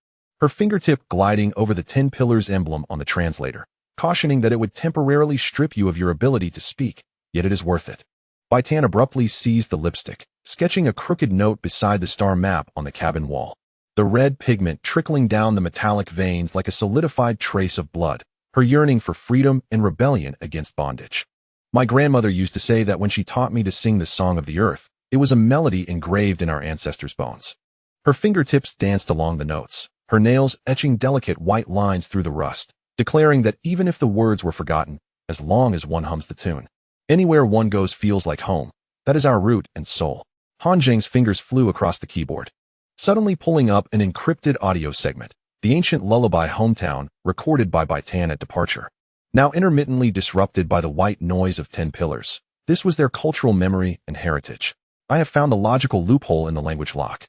her fingertip gliding over the 10 pillars emblem on the translator, cautioning that it would temporarily strip you of your ability to speak, yet it is worth it. Bai Tan abruptly seized the lipstick, sketching a crooked note beside the star map on the cabin wall. The red pigment trickling down the metallic veins like a solidified trace of blood, her yearning for freedom and rebellion against bondage. My grandmother used to say that when she taught me to sing the Song of the Earth, it was a melody engraved in our ancestors' bones. Her fingertips danced along the notes, her nails etching delicate white lines through the rust, declaring that even if the words were forgotten, as long as one hums the tune, anywhere one goes feels like home. That is our root and soul. Han Zheng's fingers flew across the keyboard, suddenly pulling up an encrypted audio segment, the ancient lullaby Hometown, recorded by Bai Tan at departure. Now intermittently disrupted by the white noise of 10 pillars. This was their cultural memory and heritage. I have found the logical loophole in the language lock.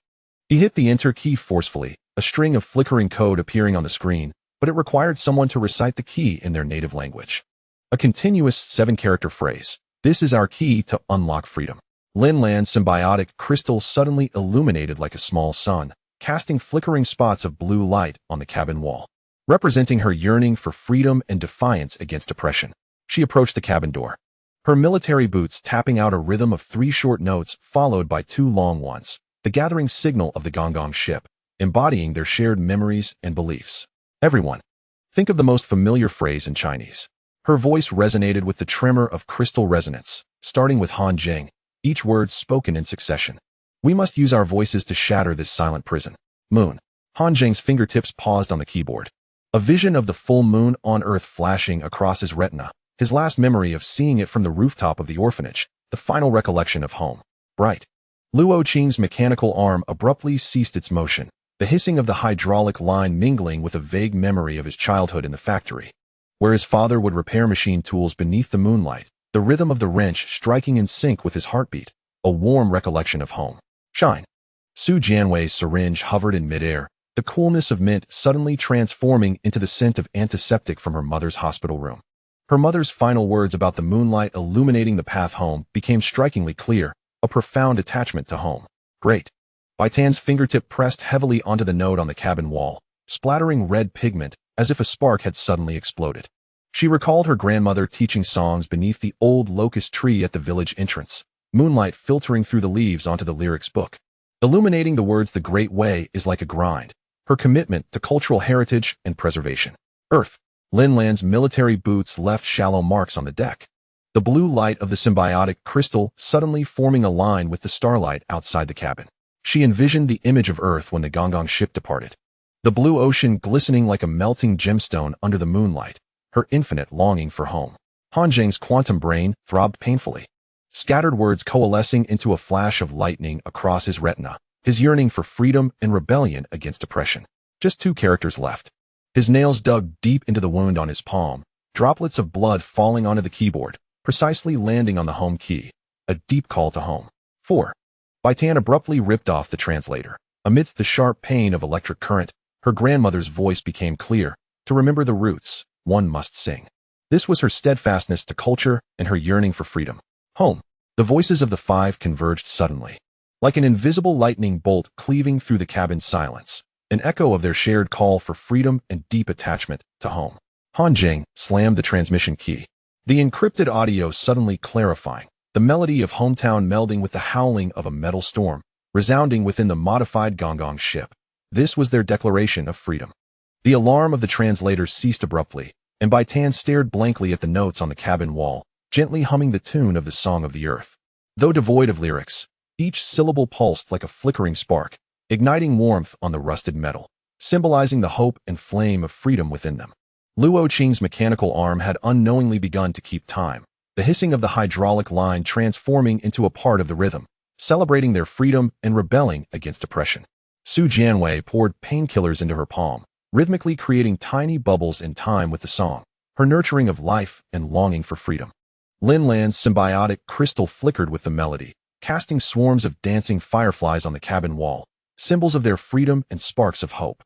He hit the enter key forcefully, a string of flickering code appearing on the screen, but it required someone to recite the key in their native language. A continuous 7-character phrase. This is our key to unlock freedom. Lin Lan's symbiotic crystal suddenly illuminated like a small sun, casting flickering spots of blue light on the cabin wall, representing her yearning for freedom and defiance against oppression. She approached the cabin door, her military boots tapping out a rhythm of 3 short notes followed by 2 long ones, the gathering signal of the Gonggong ship, embodying their shared memories and beliefs. Everyone, think of the most familiar phrase in Chinese. Her voice resonated with the tremor of crystal resonance, starting with Han Zheng, each word spoken in succession. We must use our voices to shatter this silent prison. Moon. Han Zheng's fingertips paused on the keyboard. A vision of the full moon on Earth flashing across his retina, his last memory of seeing it from the rooftop of the orphanage, the final recollection of home. Bright. Luo Qing's mechanical arm abruptly ceased its motion, the hissing of the hydraulic line mingling with a vague memory of his childhood in the factory, where his father would repair machine tools beneath the moonlight, the rhythm of the wrench striking in sync with his heartbeat, a warm recollection of home. Shine. Su Jianwei's syringe hovered in midair, the coolness of mint suddenly transforming into the scent of antiseptic from her mother's hospital room. Her mother's final words about the moonlight illuminating the path home became strikingly clear, a profound attachment to home. Great. Bai Tan's fingertip pressed heavily onto the note on the cabin wall, splattering red pigment as if a spark had suddenly exploded. She recalled her grandmother teaching songs beneath the old locust tree at the village entrance, moonlight filtering through the leaves onto the lyrics book, illuminating the words "The Great Way is like a grind," her commitment to cultural heritage and preservation. Earth. Lin Lan's military boots left shallow marks on the deck, the blue light of the symbiotic crystal suddenly forming a line with the starlight outside the cabin. She envisioned the image of Earth when the Gonggong ship departed, the blue ocean glistening like a melting gemstone under the moonlight, her infinite longing for home. Han Zheng's quantum brain throbbed painfully, scattered words coalescing into a flash of lightning across his retina, his yearning for freedom and rebellion against oppression. Just 2 characters left. His nails dug deep into the wound on his palm, droplets of blood falling onto the keyboard, precisely landing on the home key, a deep call to home. 4. Bai Tan abruptly ripped off the translator. Amidst the sharp pain of electric current, her grandmother's voice became clear. To remember the roots, one must sing. This was her steadfastness to culture and her yearning for freedom. Home. The voices of the 5 converged suddenly, like an invisible lightning bolt cleaving through the cabin's silence, an echo of their shared call for freedom and deep attachment to home. Han Zheng slammed the transmission key, the encrypted audio suddenly clarifying, the melody of Hometown melding with the howling of a metal storm, resounding within the modified Gonggong ship. This was their declaration of freedom. The alarm of the translator ceased abruptly, and Bai Tan stared blankly at the notes on the cabin wall, gently humming the tune of the Song of the Earth. Though devoid of lyrics, each syllable pulsed like a flickering spark, igniting warmth on the rusted metal, symbolizing the hope and flame of freedom within them. Luo Qing's mechanical arm had unknowingly begun to keep time, the hissing of the hydraulic line transforming into a part of the rhythm, celebrating their freedom and rebelling against oppression. Su Jianwei poured painkillers into her palm, rhythmically creating tiny bubbles in time with the song, her nurturing of life and longing for freedom. Lin Lan's symbiotic crystal flickered with the melody, casting swarms of dancing fireflies on the cabin wall, symbols of their freedom and sparks of hope.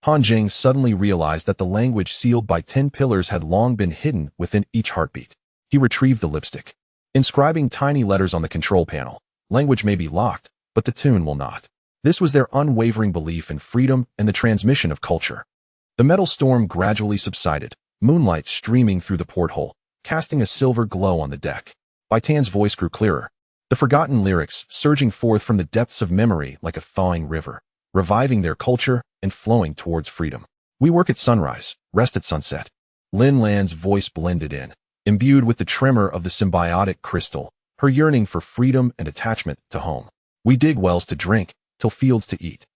Han Zheng suddenly realized that the language sealed by 10 pillars had long been hidden within each heartbeat. He retrieved the lipstick, inscribing tiny letters on the control panel. Language may be locked, but the tune will not. This was their unwavering belief in freedom and the transmission of culture. The metal storm gradually subsided, moonlight streaming through the porthole, casting a silver glow on the deck. Bai Tan's voice grew clearer, the forgotten lyrics surging forth from the depths of memory like a thawing river, reviving their culture and flowing towards freedom. We work at sunrise, rest at sunset. Lin Lan's voice blended in, imbued with the tremor of the symbiotic crystal, her yearning for freedom and attachment to home. We dig wells to drink, till fields to eat.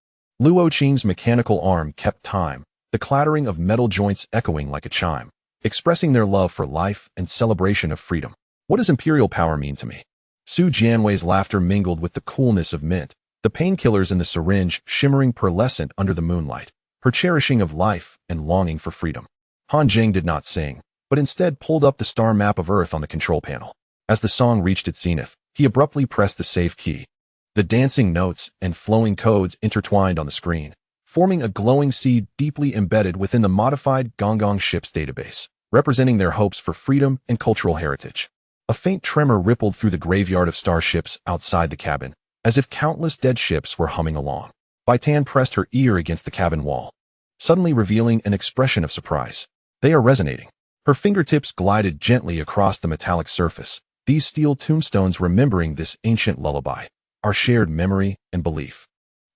Luo Qing's mechanical arm kept time, the clattering of metal joints echoing like a chime, expressing their love for life and celebration of freedom. What does imperial power mean to me? Su Jianwei's laughter mingled with the coolness of mint, the painkillers in the syringe shimmering pearlescent under the moonlight, her cherishing of life and longing for freedom. Han Zheng did not sing, but instead pulled up the star map of Earth on the control panel. As the song reached its zenith, he abruptly pressed the save key. The dancing notes and flowing codes intertwined on the screen, forming a glowing seed deeply embedded within the modified Gonggong ship's database, representing their hopes for freedom and cultural heritage. A faint tremor rippled through the graveyard of starships outside the cabin, as if countless dead ships were humming along. Bai Tan pressed her ear against the cabin wall, suddenly revealing an expression of surprise. They are resonating. Her fingertips glided gently across the metallic surface, these steel tombstones remembering this ancient lullaby, our shared memory and belief.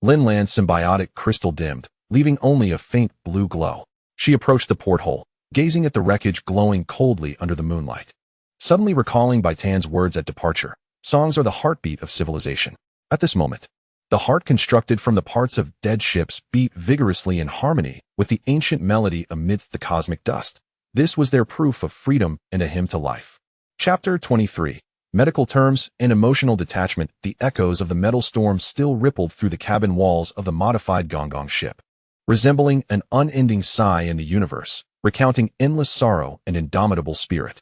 Lin Lan's symbiotic crystal dimmed, leaving only a faint blue glow. She approached the porthole, gazing at the wreckage glowing coldly under the moonlight. Suddenly recalling Bai Tan's words at departure, songs are the heartbeat of civilization. At this moment, the heart constructed from the parts of dead ships beat vigorously in harmony with the ancient melody amidst the cosmic dust. This was their proof of freedom and a hymn to life. Chapter 23. Medical terms and emotional detachment. The echoes of the metal storm still rippled through the cabin walls of the modified Gonggong ship, resembling an unending sigh in the universe, recounting endless sorrow and indomitable spirit.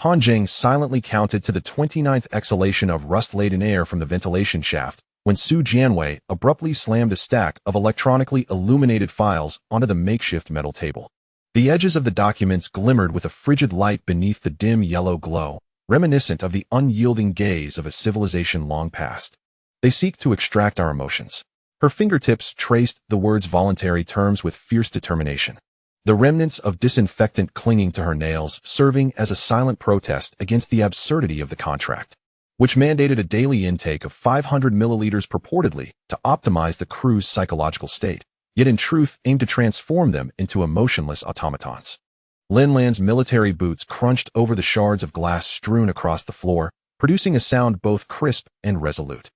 Han Zheng silently counted to the 29th exhalation of rust-laden air from the ventilation shaft when Su Jianwei abruptly slammed a stack of electronically illuminated files onto the makeshift metal table. The edges of the documents glimmered with a frigid light beneath the dim yellow glow, reminiscent of the unyielding gaze of a civilization long past. They seek to extract our emotions. Her fingertips traced the words voluntary terms with fierce determination, the remnants of disinfectant clinging to her nails serving as a silent protest against the absurdity of the contract, which mandated a daily intake of 500 milliliters purportedly to optimize the crew's psychological state, yet in truth aimed to transform them into emotionless automatons. Lin Lan's military boots crunched over the shards of glass strewn across the floor, producing a sound both crisp and resolute.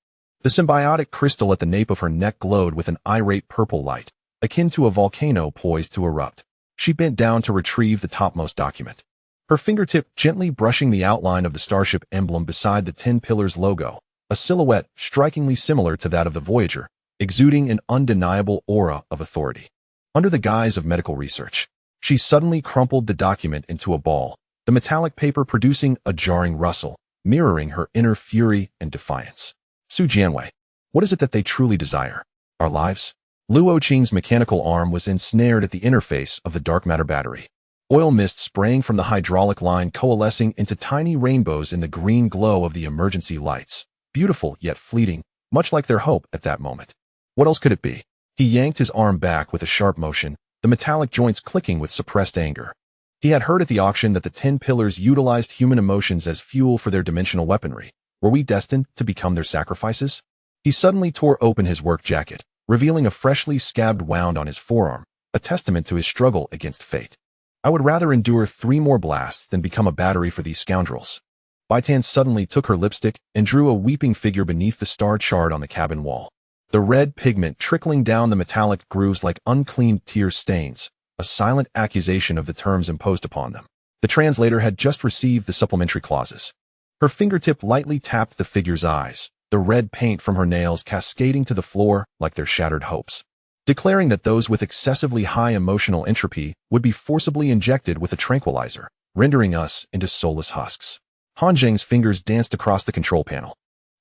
The symbiotic crystal at the nape of her neck glowed with an irate purple light, akin to a volcano poised to erupt. She bent down to retrieve the topmost document, her fingertip gently brushing the outline of the starship emblem beside the 10 Pillars logo, a silhouette strikingly similar to that of the Voyager, exuding an undeniable aura of authority. Under the guise of medical research, she suddenly crumpled the document into a ball, the metallic paper producing a jarring rustle, mirroring her inner fury and defiance. Su Jianwei, what is it that they truly desire? Our lives? Luo Qing's mechanical arm was ensnared at the interface of the dark matter battery. Oil mist spraying from the hydraulic line coalescing into tiny rainbows in the green glow of the emergency lights, beautiful yet fleeting, much like their hope at that moment. What else could it be? He yanked his arm back with a sharp motion, the metallic joints clicking with suppressed anger. He had heard at the auction that the 10 Pillars utilized human emotions as fuel for their dimensional weaponry. Were we destined to become their sacrifices? He suddenly tore open his work jacket, revealing a freshly scabbed wound on his forearm, a testament to his struggle against fate. I would rather endure 3 more blasts than become a battery for these scoundrels. Bai Tan suddenly took her lipstick and drew a weeping figure beneath the starred shard on the cabin wall, the red pigment trickling down the metallic grooves like unclean tear stains, a silent accusation of the terms imposed upon them. The translator had just received the supplementary clauses. Her fingertip lightly tapped the figure's eyes, the red paint from her nails cascading to the floor like their shattered hopes, declaring that those with excessively high emotional entropy would be forcibly injected with a tranquilizer, rendering us into soulless husks. Han Zheng's fingers danced across the control panel.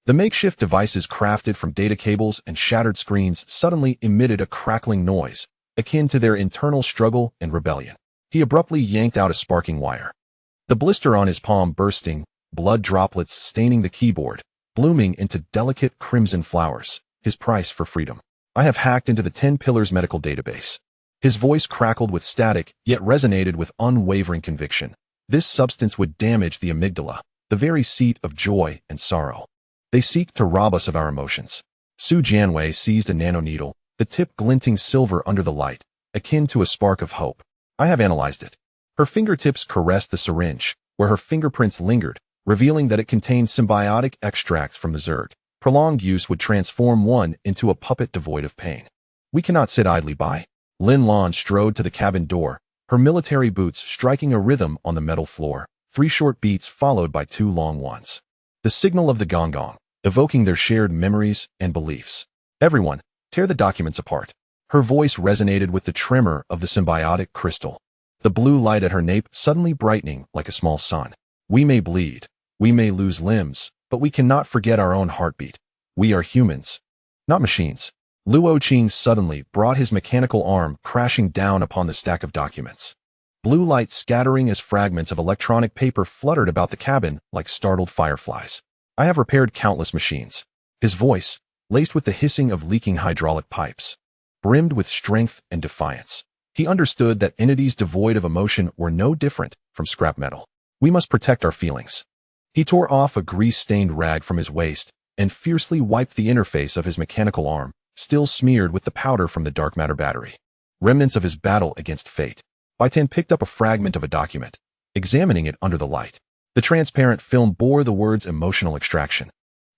The makeshift devices crafted from data cables and shattered screens suddenly emitted a crackling noise, akin to their internal struggle and rebellion. He abruptly yanked out a sparking wire. The blister on his palm bursting, blood droplets staining the keyboard, blooming into delicate crimson flowers, his price for freedom. I have hacked into the 10 Pillars medical database. His voice crackled with static, yet resonated with unwavering conviction. This substance would damage the amygdala, the very seat of joy and sorrow. They seek to rob us of our emotions. Su Jianwei seized a nanoneedle, the tip glinting silver under the light, akin to a spark of hope. I have analyzed it. Her fingertips caressed the syringe, where her fingerprints lingered, revealing that it contained symbiotic extracts from the Zerg. Prolonged use would transform one into a puppet devoid of pain. We cannot sit idly by. Lin Lan strode to the cabin door, her military boots striking a rhythm on the metal floor, 3 short beats followed by 2 long ones. The signal of the Gonggong, evoking their shared memories and beliefs. Everyone, tear the documents apart. Her voice resonated with the tremor of the symbiotic crystal. The blue light at her nape suddenly brightening like a small sun. We may bleed, we may lose limbs, but we cannot forget our own heartbeat. We are humans, not machines. Luo Qing suddenly brought his mechanical arm crashing down upon the stack of documents. Blue light scattering as fragments of electronic paper fluttered about the cabin like startled fireflies. I have repaired countless machines. His voice, laced with the hissing of leaking hydraulic pipes, brimmed with strength and defiance. He understood that entities devoid of emotion were no different from scrap metal. We must protect our feelings. He tore off a grease-stained rag from his waist and fiercely wiped the interface of his mechanical arm, still smeared with the powder from the dark matter battery. Remnants of his battle against fate. Bai Tan picked up a fragment of a document, examining it under the light. The transparent film bore the words emotional extraction,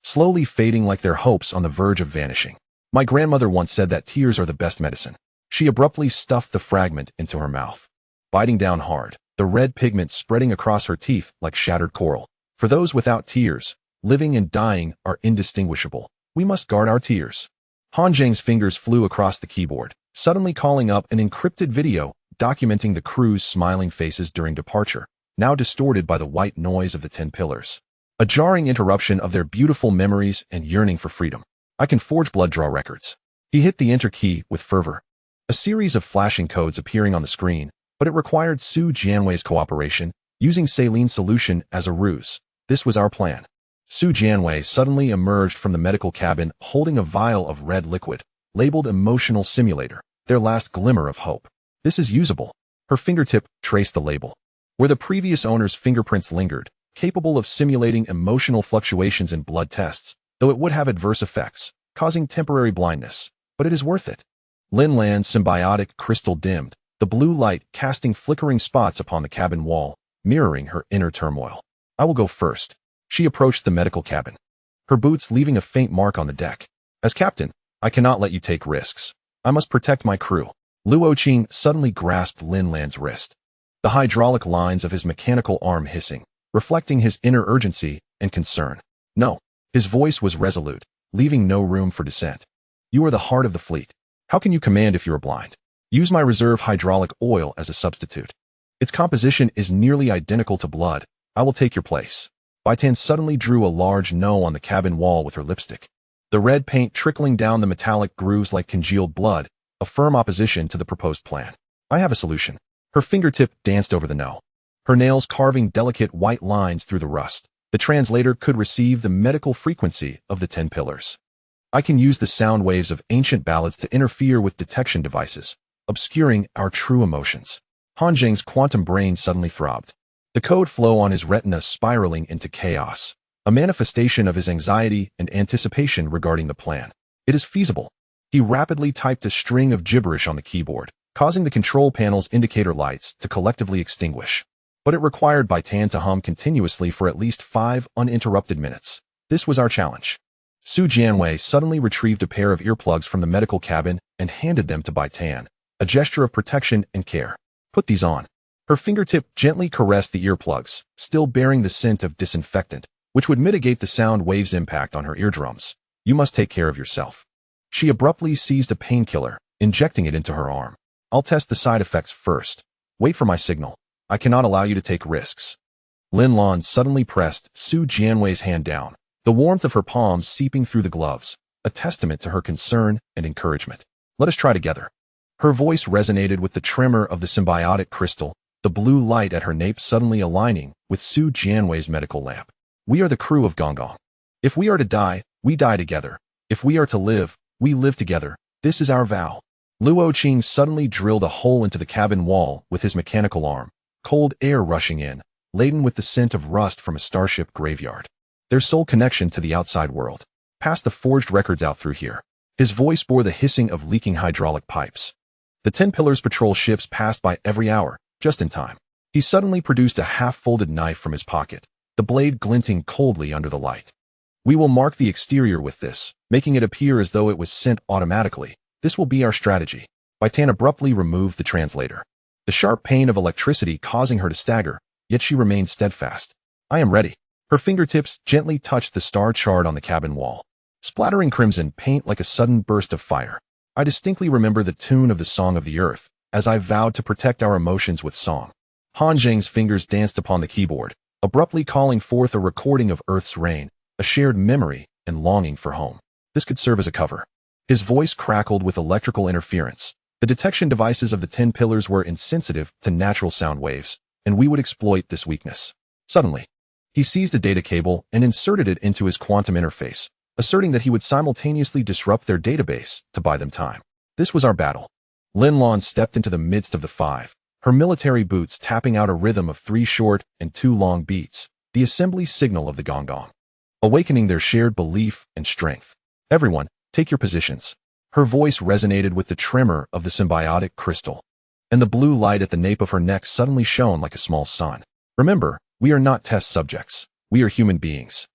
slowly fading like their hopes on the verge of vanishing. My grandmother once said that tears are the best medicine. She abruptly stuffed the fragment into her mouth, biting down hard, the red pigment spreading across her teeth like shattered coral. For those without tears, living and dying are indistinguishable. We must guard our tears. Han Zheng's fingers flew across the keyboard, suddenly calling up an encrypted video documenting the crew's smiling faces during departure, now distorted by the white noise of the 10 pillars. A jarring interruption of their beautiful memories and yearning for freedom. I can forge blood draw records. He hit the enter key with fervor. A series of flashing codes appearing on the screen, but it required Su Jianwei's cooperation, using Saline's solution as a ruse. This was our plan. Su Jianwei suddenly emerged from the medical cabin holding a vial of red liquid, labeled emotional simulator, their last glimmer of hope. This is usable. Her fingertip traced the label. Where the previous owner's fingerprints lingered, capable of simulating emotional fluctuations in blood tests, though it would have adverse effects, causing temporary blindness. But it is worth it. Lin Lan's symbiotic crystal dimmed, the blue light casting flickering spots upon the cabin wall, mirroring her inner turmoil. I will go first. She approached the medical cabin, her boots leaving a faint mark on the deck. As captain, I cannot let you take risks. I must protect my crew. Luo Qing suddenly grasped Lin Lan's wrist, the hydraulic lines of his mechanical arm hissing, reflecting his inner urgency and concern. No. His voice was resolute, leaving no room for dissent. You are the heart of the fleet. How can you command if you are blind? Use my reserve hydraulic oil as a substitute. Its composition is nearly identical to blood. I will take your place. Bai Tan suddenly drew a large no on the cabin wall with her lipstick. The red paint trickling down the metallic grooves like congealed blood, a firm opposition to the proposed plan. I have a solution. Her fingertip danced over the no, her nails carving delicate white lines through the rust. The translator could receive the medical frequency of the 10 pillars. I can use the sound waves of ancient ballads to interfere with detection devices, obscuring our true emotions. Han Zheng's quantum brain suddenly throbbed, the code flow on his retina spiraling into chaos, a manifestation of his anxiety and anticipation regarding the plan. It is feasible. He rapidly typed a string of gibberish on the keyboard, causing the control panel's indicator lights to collectively extinguish. But it required Bai Tan to hum continuously for at least 5 uninterrupted minutes. This was our challenge. Su Jianwei suddenly retrieved a pair of earplugs from the medical cabin and handed them to Bai Tan, a gesture of protection and care. Put these on. Her fingertip gently caressed the earplugs, still bearing the scent of disinfectant, which would mitigate the sound waves' impact on her eardrums. You must take care of yourself. She abruptly seized a painkiller, injecting it into her arm. I'll test the side effects first. Wait for my signal. I cannot allow you to take risks. Lin Lan suddenly pressed Su Jianwei's hand down, the warmth of her palms seeping through the gloves, a testament to her concern and encouragement. Let us try together. Her voice resonated with the tremor of the symbiotic crystal, the blue light at her nape suddenly aligning with Su Jianwei's medical lamp. We are the crew of Gonggong. If we are to die, we die together. If we are to live, we live together. This is our vow. Luo Qing suddenly drilled a hole into the cabin wall with his mechanical arm, cold air rushing in, laden with the scent of rust from a starship graveyard. Their sole connection to the outside world. Pass the forged records out through here. His voice bore the hissing of leaking hydraulic pipes. The 10 pillars patrol ships passed by every hour, just in time. He suddenly produced a half-folded knife from his pocket, the blade glinting coldly under the light. We will mark the exterior with this, making it appear as though it was sent automatically. This will be our strategy. Bai Tan abruptly removed the translator, the sharp pain of electricity causing her to stagger, yet she remained steadfast. I am ready. Her fingertips gently touched the star chart on the cabin wall, splattering crimson paint like a sudden burst of fire. I distinctly remember the tune of the Song of the Earth, as I vowed to protect our emotions with song. Han Zheng's fingers danced upon the keyboard, abruptly calling forth a recording of Earth's reign, a shared memory and longing for home. This could serve as a cover. His voice crackled with electrical interference. The detection devices of the 10 pillars were insensitive to natural sound waves, and we would exploit this weakness. Suddenly, he seized a data cable and inserted it into his quantum interface, asserting that he would simultaneously disrupt their database to buy them time. This was our battle. Lin Lan stepped into the midst of the five, her military boots tapping out a rhythm of 3 short and 2 long beats, the assembly signal of the Gonggong, awakening their shared belief and strength. Everyone, take your positions. Her voice resonated with the tremor of the symbiotic crystal, and the blue light at the nape of her neck suddenly shone like a small sun. Remember, we are not test subjects. We are human beings,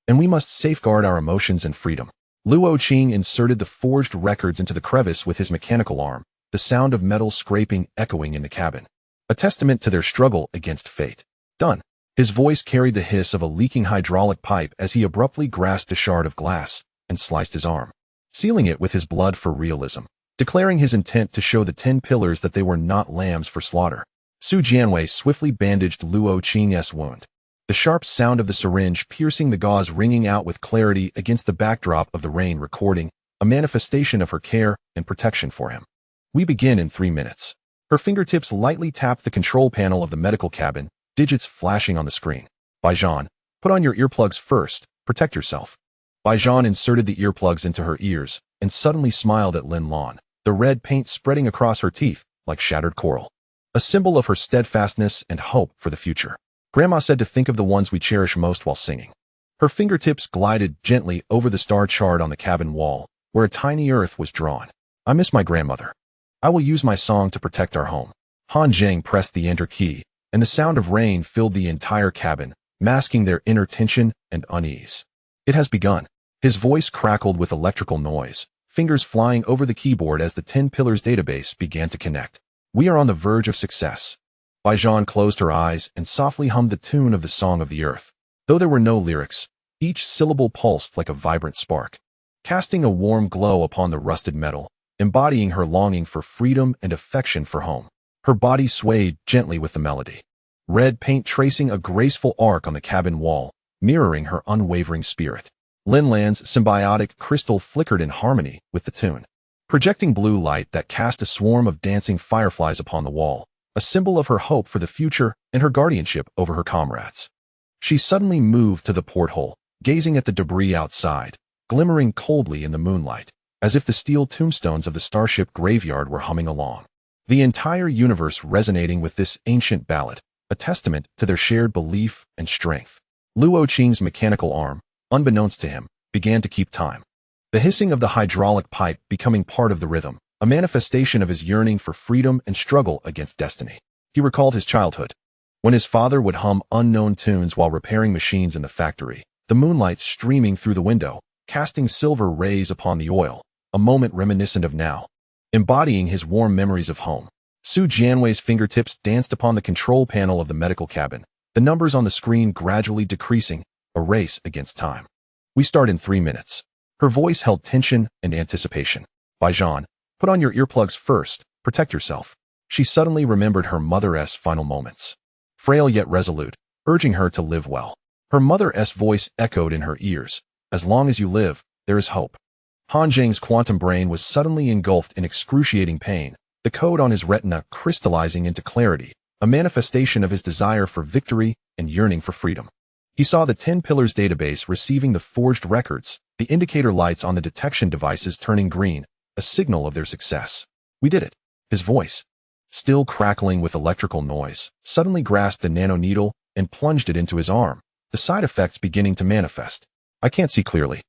and we must safeguard our emotions and freedom. Luo Qing inserted the forged records into the crevice with his mechanical arm, the sound of metal scraping echoing in the cabin, a testament to their struggle against fate. Done. His voice carried the hiss of a leaking hydraulic pipe as he abruptly grasped a shard of glass and sliced his arm, sealing it with his blood for realism, declaring his intent to show the 10 pillars that they were not lambs for slaughter. Su Jianwei swiftly bandaged Luo Qing's wound, the sharp sound of the syringe piercing the gauze ringing out with clarity against the backdrop of the rain recording, a manifestation of her care and protection for him. We begin in 3 minutes. Her fingertips lightly tapped the control panel of the medical cabin, digits flashing on the screen. Bai Tan, put on your earplugs first. Protect yourself. Bai Tan inserted the earplugs into her ears and suddenly smiled at Lin Lan, the red paint spreading across her teeth like shattered coral, a symbol of her steadfastness and hope for the future. Grandma said to think of the ones we cherish most while singing. Her fingertips glided gently over the star chart on the cabin wall, where a tiny earth was drawn. I miss my grandmother. I will use my song to protect our home. Han Zheng pressed the enter key, and the sound of rain filled the entire cabin, masking their inner tension and unease. It has begun. His voice crackled with electrical noise, fingers flying over the keyboard as the 10 pillars database began to connect. We are on the verge of success. Bai Tan closed her eyes and softly hummed the tune of the Song of the Earth. Though there were no lyrics, each syllable pulsed like a vibrant spark, casting a warm glow upon the rusted metal, embodying her longing for freedom and affection for home. Her body swayed gently with the melody, red paint tracing a graceful arc on the cabin wall, mirroring her unwavering spirit. Lin Lan's symbiotic crystal flickered in harmony with the tune, projecting blue light that cast a swarm of dancing fireflies upon the wall, a symbol of her hope for the future and her guardianship over her comrades. She suddenly moved to the porthole, gazing at the debris outside, glimmering coldly in the moonlight, as if the steel tombstones of the starship graveyard were humming along. The entire universe resonating with this ancient ballad, a testament to their shared belief and strength. Luo Qing's mechanical arm, unbeknownst to him, began to keep time, the hissing of the hydraulic pipe becoming part of the rhythm, a manifestation of his yearning for freedom and struggle against destiny. He recalled his childhood, when his father would hum unknown tunes while repairing machines in the factory, the moonlight streaming through the window, casting silver rays upon the oil, a moment reminiscent of now, embodying his warm memories of home. Su Jianwei's fingertips danced upon the control panel of the medical cabin, the numbers on the screen gradually decreasing, a race against time. We start in 3 minutes. Her voice held tension and anticipation. Bai Tan, put on your earplugs first. Protect yourself. She suddenly remembered her mother's final moments, frail yet resolute, urging her to live well. Her mother's voice echoed in her ears. As long as you live, there is hope. Han Zheng's quantum brain was suddenly engulfed in excruciating pain, the code on his retina crystallizing into clarity, a manifestation of his desire for victory and yearning for freedom. He saw the 10 pillars database receiving the forged records, the indicator lights on the detection devices turning green, a signal of their success. We did it. His voice, still crackling with electrical noise, suddenly grasped a nano needle and plunged it into his arm, the side effects beginning to manifest. I can't see clearly,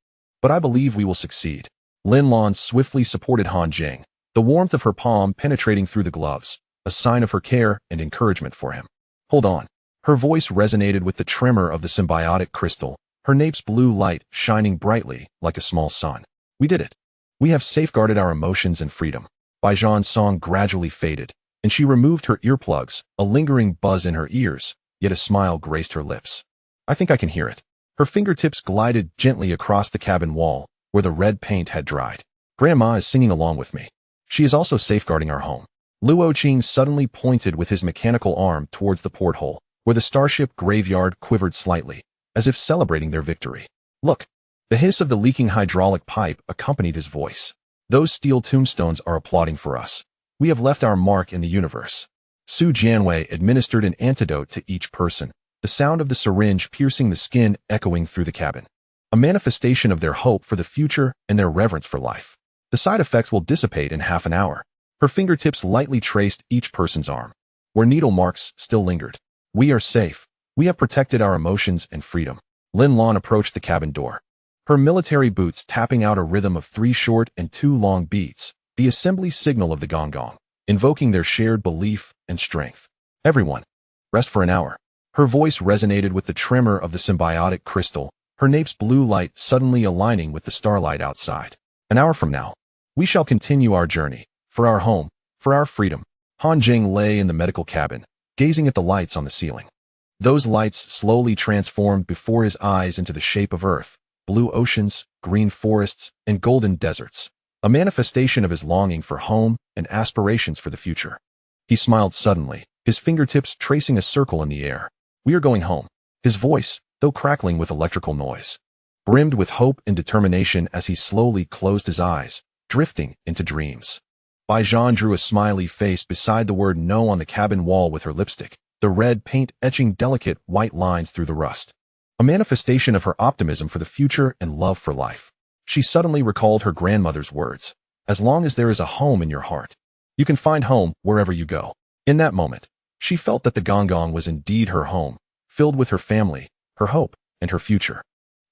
but I believe we will succeed. Lin Lan swiftly supported Han Zheng, the warmth of her palm penetrating through the gloves, a sign of her care and encouragement for him. Hold on. Her voice resonated with the tremor of the symbiotic crystal, her nape's blue light shining brightly like a small sun. We did it. We have safeguarded our emotions and freedom. Bai Zhan's song gradually faded, and she removed her earplugs, a lingering buzz in her ears, yet a smile graced her lips. I think I can hear it. Her fingertips glided gently across the cabin wall, where the red paint had dried. Grandma is singing along with me. She is also safeguarding our home. Luo Qing suddenly pointed with his mechanical arm towards the porthole, where the starship graveyard quivered slightly, as if celebrating their victory. Look! The hiss of the leaking hydraulic pipe accompanied his voice. Those steel tombstones are applauding for us. We have left our mark in the universe. Su Jianwei administered an antidote to each person, the sound of the syringe piercing the skin echoing through the cabin. A manifestation of their hope for the future and their reverence for life. The side effects will dissipate in half an hour. Her fingertips lightly traced each person's arm, where needle marks still lingered. We are safe. We have protected our emotions and freedom. Lin Lan approached the cabin door, her military boots tapping out a rhythm of 3 short and 2 long beats, the assembly signal of the Gonggong, invoking their shared belief and strength. Everyone, rest for an hour. Her voice resonated with the tremor of the symbiotic crystal, her nape's blue light suddenly aligning with the starlight outside. An hour from now, we shall continue our journey, for our home, for our freedom. Han Zheng lay in the medical cabin, gazing at the lights on the ceiling. Those lights slowly transformed before his eyes into the shape of Earth, blue oceans, green forests, and golden deserts, a manifestation of his longing for home and aspirations for the future. He smiled suddenly, his fingertips tracing a circle in the air. We are going home. His voice, though crackling with electrical noise, brimmed with hope and determination as he slowly closed his eyes, drifting into dreams. Bai Zhan drew a smiley face beside the word no on the cabin wall with her lipstick, the red paint etching delicate white lines through the rust. A manifestation of her optimism for the future and love for life. She suddenly recalled her grandmother's words. As long as there is a home in your heart, you can find home wherever you go. In that moment, she felt that the Gonggong was indeed her home, filled with her family, her hope, and her future.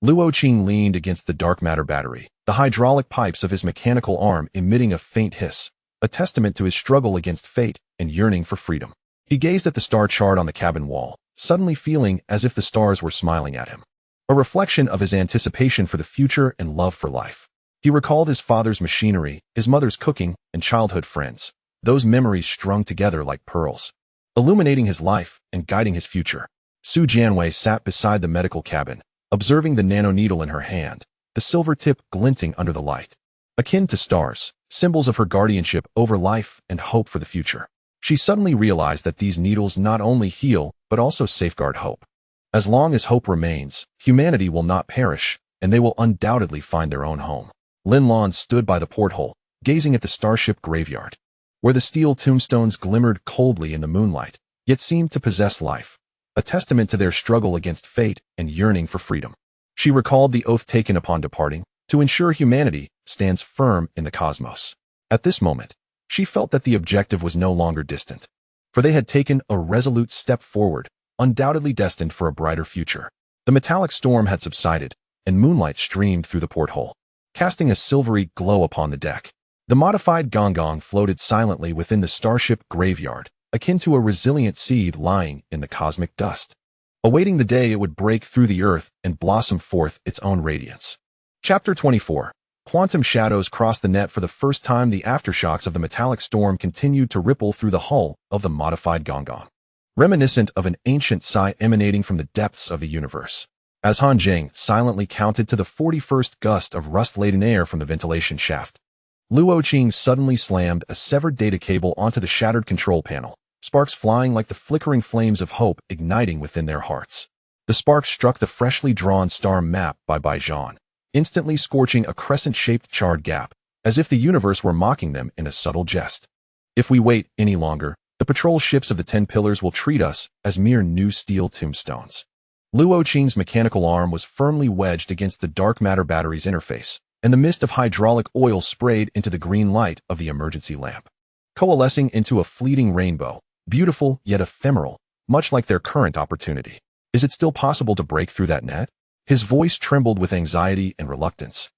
Luo Qing leaned against the dark matter battery, the hydraulic pipes of his mechanical arm emitting a faint hiss, a testament to his struggle against fate and yearning for freedom. He gazed at the star chart on the cabin wall, suddenly feeling as if the stars were smiling at him. A reflection of his anticipation for the future and love for life. He recalled his father's machinery, his mother's cooking, and childhood friends, those memories strung together like pearls, illuminating his life and guiding his future. Su Jianwei sat beside the medical cabin, observing the nanoneedle in her hand, the silver tip glinting under the light. Akin to stars, symbols of her guardianship over life and hope for the future. She suddenly realized that these needles not only heal, but also safeguard hope. As long as hope remains, humanity will not perish, and they will undoubtedly find their own home. Lin Lan stood by the porthole, gazing at the starship graveyard, where the steel tombstones glimmered coldly in the moonlight, yet seemed to possess life, a testament to their struggle against fate and yearning for freedom. She recalled the oath taken upon departing, to ensure humanity stands firm in the cosmos. At this moment, she felt that the objective was no longer distant, for they had taken a resolute step forward, undoubtedly destined for a brighter future. The metallic storm had subsided, and moonlight streamed through the porthole, casting a silvery glow upon the deck. The modified Gonggong floated silently within the starship graveyard, akin to a resilient seed lying in the cosmic dust, awaiting the day it would break through the earth and blossom forth its own radiance. Chapter 24. Quantum shadows crossed the net for the first time. The aftershocks of the metallic storm continued to ripple through the hull of the modified Gonggong, reminiscent of an ancient sigh emanating from the depths of the universe. As Han Zheng silently counted to the 41st gust of rust-laden air from the ventilation shaft, Luo Qing suddenly slammed a severed data cable onto the shattered control panel, sparks flying like the flickering flames of hope igniting within their hearts. The sparks struck the freshly drawn star map by Bai Zhan, instantly scorching a crescent-shaped charred gap, as if the universe were mocking them in a subtle jest. If we wait any longer, the patrol ships of the 10 pillars will treat us as mere new steel tombstones. Luo Qing's mechanical arm was firmly wedged against the dark matter battery's interface, and the mist of hydraulic oil sprayed into the green light of the emergency lamp, coalescing into a fleeting rainbow, beautiful yet ephemeral, much like their current opportunity. Is it still possible to break through that net? His voice trembled with anxiety and reluctance,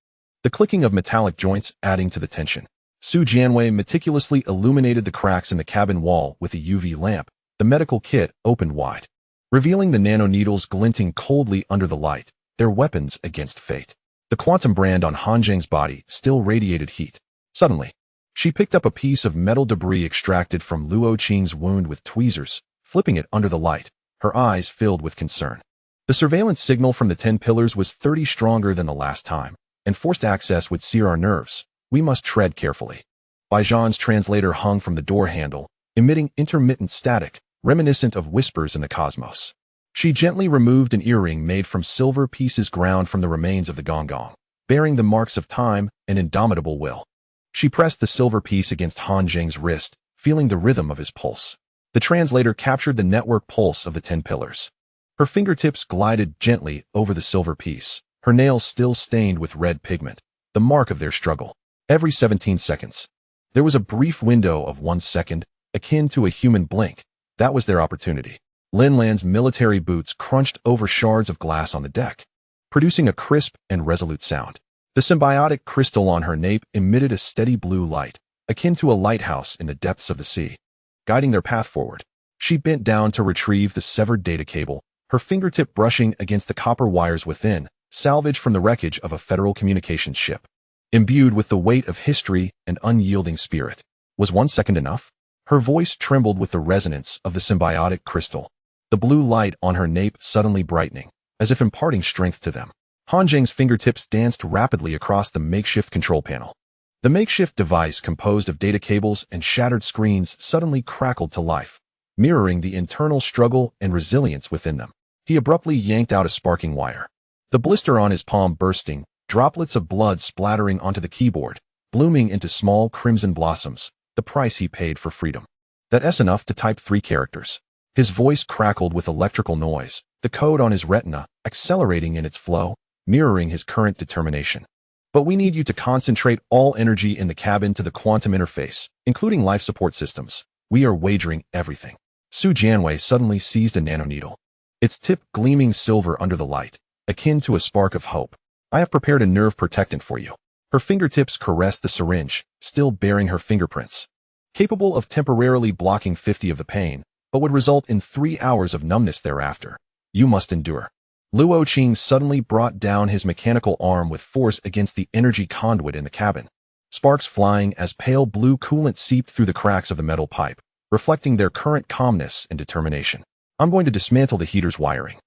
the clicking of metallic joints adding to the tension. Su Jianwei meticulously illuminated the cracks in the cabin wall with a UV lamp, The medical kit opened wide, revealing the nanoneedles glinting coldly under the light, their weapons against fate. The quantum brand on Han Zheng's body still radiated heat. Suddenly, she picked up a piece of metal debris extracted from Luo Qing's wound with tweezers, flipping it under the light, her eyes filled with concern. The surveillance signal from the 10 pillars was 30 stronger than the last time, and forced access would sear our nerves. We must tread carefully. Bai Tan's translator hung from the door handle, emitting intermittent static, reminiscent of whispers in the cosmos. She gently removed an earring made from silver pieces ground from the remains of the Gonggong, bearing the marks of time and indomitable will. She pressed the silver piece against Han Zheng's wrist, feeling the rhythm of his pulse. The translator captured the network pulse of the 10 pillars. Her fingertips glided gently over the silver piece, her nails still stained with red pigment, the mark of their struggle. Every 17 seconds, there was a brief window of 1 second, akin to a human blink. That was their opportunity. Lin Lan's military boots crunched over shards of glass on the deck, producing a crisp and resolute sound. The symbiotic crystal on her nape emitted a steady blue light, akin to a lighthouse in the depths of the sea, guiding their path forward. She bent down to retrieve the severed data cable, her fingertip brushing against the copper wires within, salvaged from the wreckage of a Federal communications ship. Imbued with the weight of history and unyielding spirit. Was 1 second enough? Her voice trembled with the resonance of the symbiotic crystal, the blue light on her nape suddenly brightening, as if imparting strength to them. Han Zheng's fingertips danced rapidly across the makeshift control panel. The makeshift device, composed of data cables and shattered screens, suddenly crackled to life, mirroring the internal struggle and resilience within them. He abruptly yanked out a sparking wire. The blister on his palm bursting, droplets of blood splattering onto the keyboard, blooming into small crimson blossoms, the price he paid for freedom. That's enough to type 3 characters. His voice crackled with electrical noise, the code on his retina accelerating in its flow, mirroring his current determination. But we need you to concentrate all energy in the cabin to the quantum interface, including life support systems. We are wagering everything. Su Jianwei suddenly seized a nanoneedle, its tip gleaming silver under the light, akin to a spark of hope. I have prepared a nerve protectant for you. Her fingertips caressed the syringe, still bearing her fingerprints, capable of temporarily blocking 50 of the pain, but would result in 3 hours of numbness thereafter. You must endure. Luo Qing suddenly brought down his mechanical arm with force against the energy conduit in the cabin, sparks flying as pale blue coolant seeped through the cracks of the metal pipe, reflecting their current calmness and determination. I'm going to dismantle the heater's wiring.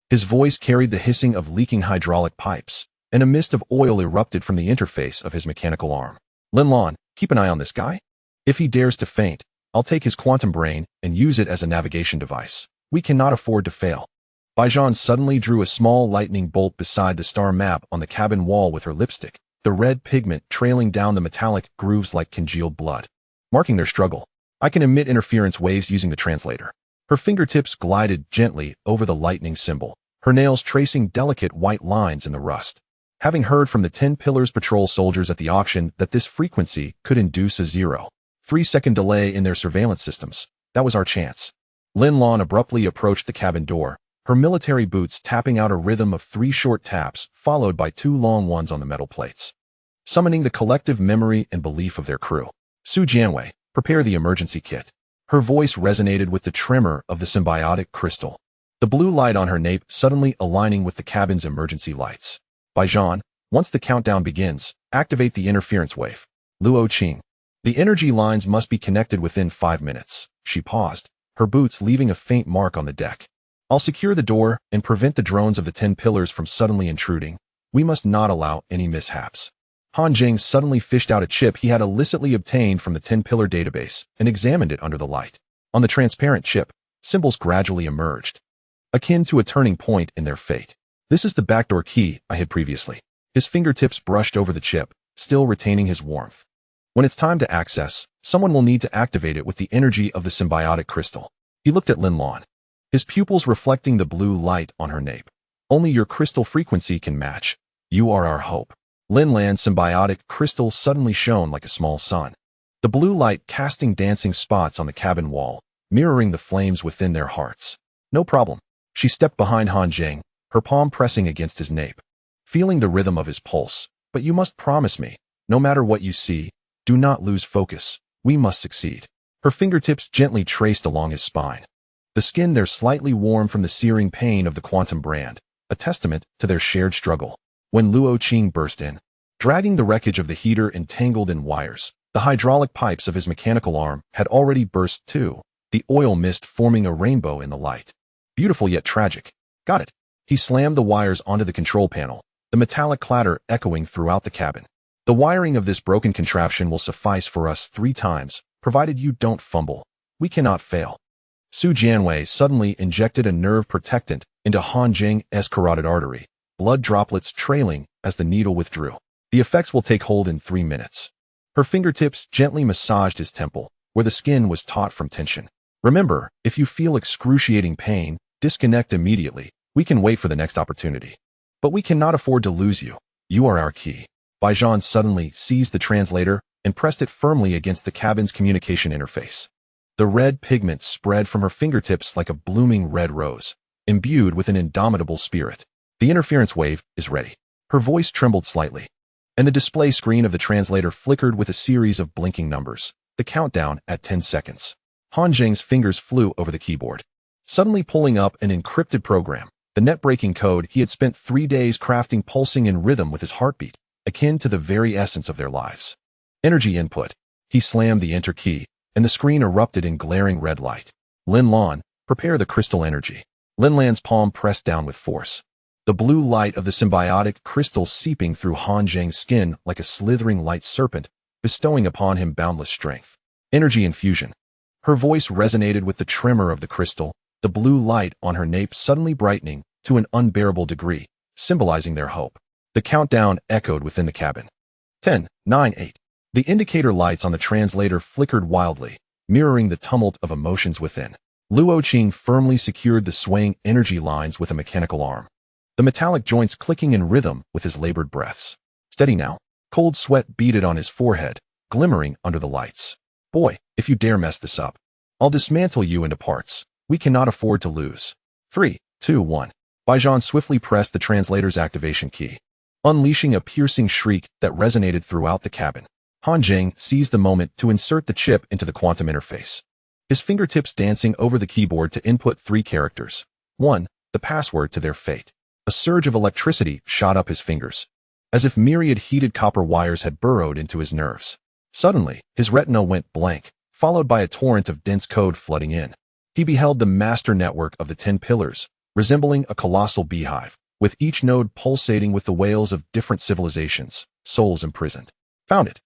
His voice carried the hissing of leaking hydraulic pipes, and a mist of oil erupted from the interface of his mechanical arm. Lin Lan, keep an eye on this guy. If he dares to feint, I'll take his quantum brain and use it as a navigation device. We cannot afford to fail. Bai Tan suddenly drew a small lightning bolt beside the star map on the cabin wall with her lipstick, the red pigment trailing down the metallic grooves like congealed blood, marking their struggle. I can emit interference waves using the translator. Her fingertips glided gently over the lightning symbol, her nails tracing delicate white lines in the rust. Having heard from the 10 Pillars patrol soldiers at the auction that this frequency could induce a 0.3-second delay in their surveillance systems, that was our chance. Lin Lan abruptly approached the cabin door, her military boots tapping out a rhythm of 3 short taps, followed by 2 long ones on the metal plates, summoning the collective memory and belief of their crew. Su Jianwei, prepare the emergency kit. Her voice resonated with the tremor of the symbiotic crystal, the blue light on her nape suddenly aligning with the cabin's emergency lights. Bai Tan, once the countdown begins, activate the interference wave. Luo Qing. The energy lines must be connected within 5 minutes. She paused, her boots leaving a faint mark on the deck. I'll secure the door and prevent the drones of the 10 pillars from suddenly intruding. We must not allow any mishaps. Han Zheng suddenly fished out a chip he had illicitly obtained from the 10-pillar database and examined it under the light. On the transparent chip, symbols gradually emerged, akin to a turning point in their fate. This is the backdoor key I had previously. His fingertips brushed over the chip, still retaining his warmth. When it's time to access, someone will need to activate it with the energy of the symbiotic crystal. He looked at Lin Lan, his pupils reflecting the blue light on her nape. Only your crystal frequency can match. You are our hope. Lin Lan's symbiotic crystal suddenly shone like a small sun, the blue light casting dancing spots on the cabin wall, mirroring the flames within their hearts. No problem. She stepped behind Han Zheng, her palm pressing against his nape, feeling the rhythm of his pulse. But you must promise me, no matter what you see, do not lose focus. We must succeed. Her fingertips gently traced along his spine, the skin there slightly warm from the searing pain of the quantum brand, a testament to their shared struggle. When Luo Qing burst in, dragging the wreckage of the heater entangled in wires, the hydraulic pipes of his mechanical arm had already burst too, the oil mist forming a rainbow in the light. Beautiful yet tragic. Got it. He slammed the wires onto the control panel, the metallic clatter echoing throughout the cabin. The wiring of this broken contraption will suffice for us 3 times, provided you don't fumble. We cannot fail. Su Jianwei suddenly injected a nerve protectant into Han Zheng's carotid artery, blood droplets trailing as the needle withdrew. The effects will take hold in 3 minutes. Her fingertips gently massaged his temple, where the skin was taut from tension. Remember, if you feel excruciating pain, disconnect immediately. We can wait for the next opportunity. But we cannot afford to lose you. You are our key. Bai Tan suddenly seized the translator and pressed it firmly against the cabin's communication interface. The red pigment spread from her fingertips like a blooming red rose, imbued with an indomitable spirit. The interference wave is ready. Her voice trembled slightly, and the display screen of the translator flickered with a series of blinking numbers, the countdown at 10 seconds. Han Zheng's fingers flew over the keyboard, suddenly pulling up an encrypted program, the net-breaking code he had spent 3 days crafting pulsing in rhythm with his heartbeat, akin to the very essence of their lives. Energy input. He slammed the enter key, and the screen erupted in glaring red light. Lin Lan, prepare the crystal energy. Lin Lan's palm pressed down with force, the blue light of the symbiotic crystal seeping through Han Zheng's skin like a slithering light serpent, bestowing upon him boundless strength. Energy infusion. Her voice resonated with the tremor of the crystal, the blue light on her nape suddenly brightening to an unbearable degree, symbolizing their hope. The countdown echoed within the cabin. 10, 9, 8. The indicator lights on the translator flickered wildly, mirroring the tumult of emotions within. Luo Qing firmly secured the swaying energy lines with a mechanical arm, the metallic joints clicking in rhythm with his labored breaths. Steady now. Cold sweat beaded on his forehead, glimmering under the lights. Boy, if you dare mess this up, I'll dismantle you into parts. We cannot afford to lose. 3, 2, 1. Bai Tan swiftly pressed the translator's activation key, unleashing a piercing shriek that resonated throughout the cabin. Han Zheng seized the moment to insert the chip into the quantum interface, his fingertips dancing over the keyboard to input 3 characters. 1. The password to their fate. A surge of electricity shot up his fingers, as if myriad heated copper wires had burrowed into his nerves. Suddenly, his retina went blank, followed by a torrent of dense code flooding in. He beheld the master network of the 10 pillars, resembling a colossal beehive, with each node pulsating with the wails of different civilizations, souls imprisoned. Found it.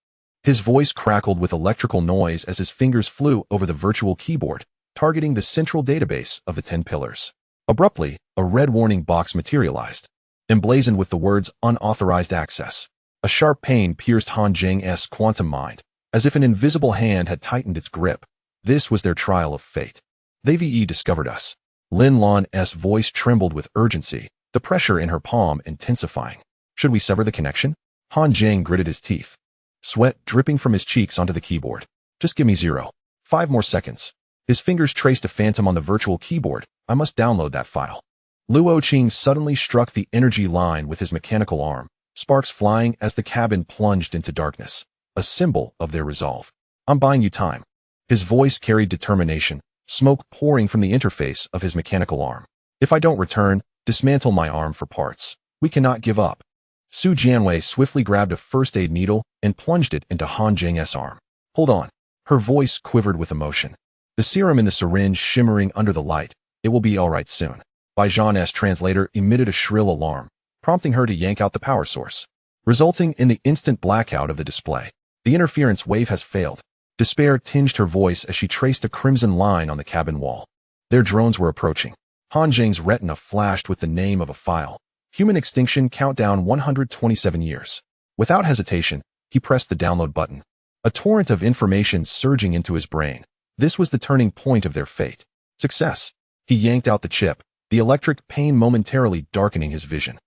His voice crackled with electrical noise as his fingers flew over the virtual keyboard, targeting the central database of the 10 pillars. Abruptly, a red warning box materialized, emblazoned with the words unauthorized access. A sharp pain pierced Han Zheng's quantum mind, as if an invisible hand had tightened its grip. This was their trial of fate. They've discovered us. Lin Lan's voice trembled with urgency, the pressure in her palm intensifying. Should we sever the connection? Han Zheng gritted his teeth, sweat dripping from his cheeks onto the keyboard. Just give me 0.5 more seconds. His fingers traced a phantom on the virtual keyboard. I must download that file. Luo Qing suddenly struck the energy line with his mechanical arm, sparks flying as the cabin plunged into darkness, a symbol of their resolve. I'm buying you time. His voice carried determination, smoke pouring from the interface of his mechanical arm. If I don't return, dismantle my arm for parts. We cannot give up. Su Jianwei swiftly grabbed a first aid needle and plunged it into Han Zheng's arm. Hold on. Her voice quivered with emotion, the serum in the syringe shimmering under the light. It will be all right soon. Bai Tan's translator emitted a shrill alarm, prompting her to yank out the power source, resulting in the instant blackout of the display. The interference wave has failed. Despair tinged her voice as she traced a crimson line on the cabin wall. Their drones were approaching. Han Zheng's retina flashed with the name of a file. Human extinction countdown 127 years. Without hesitation, he pressed the download button. A torrent of information surging into his brain. This was the turning point of their fate. Success. He yanked out the chip, the electric pain momentarily darkening his vision.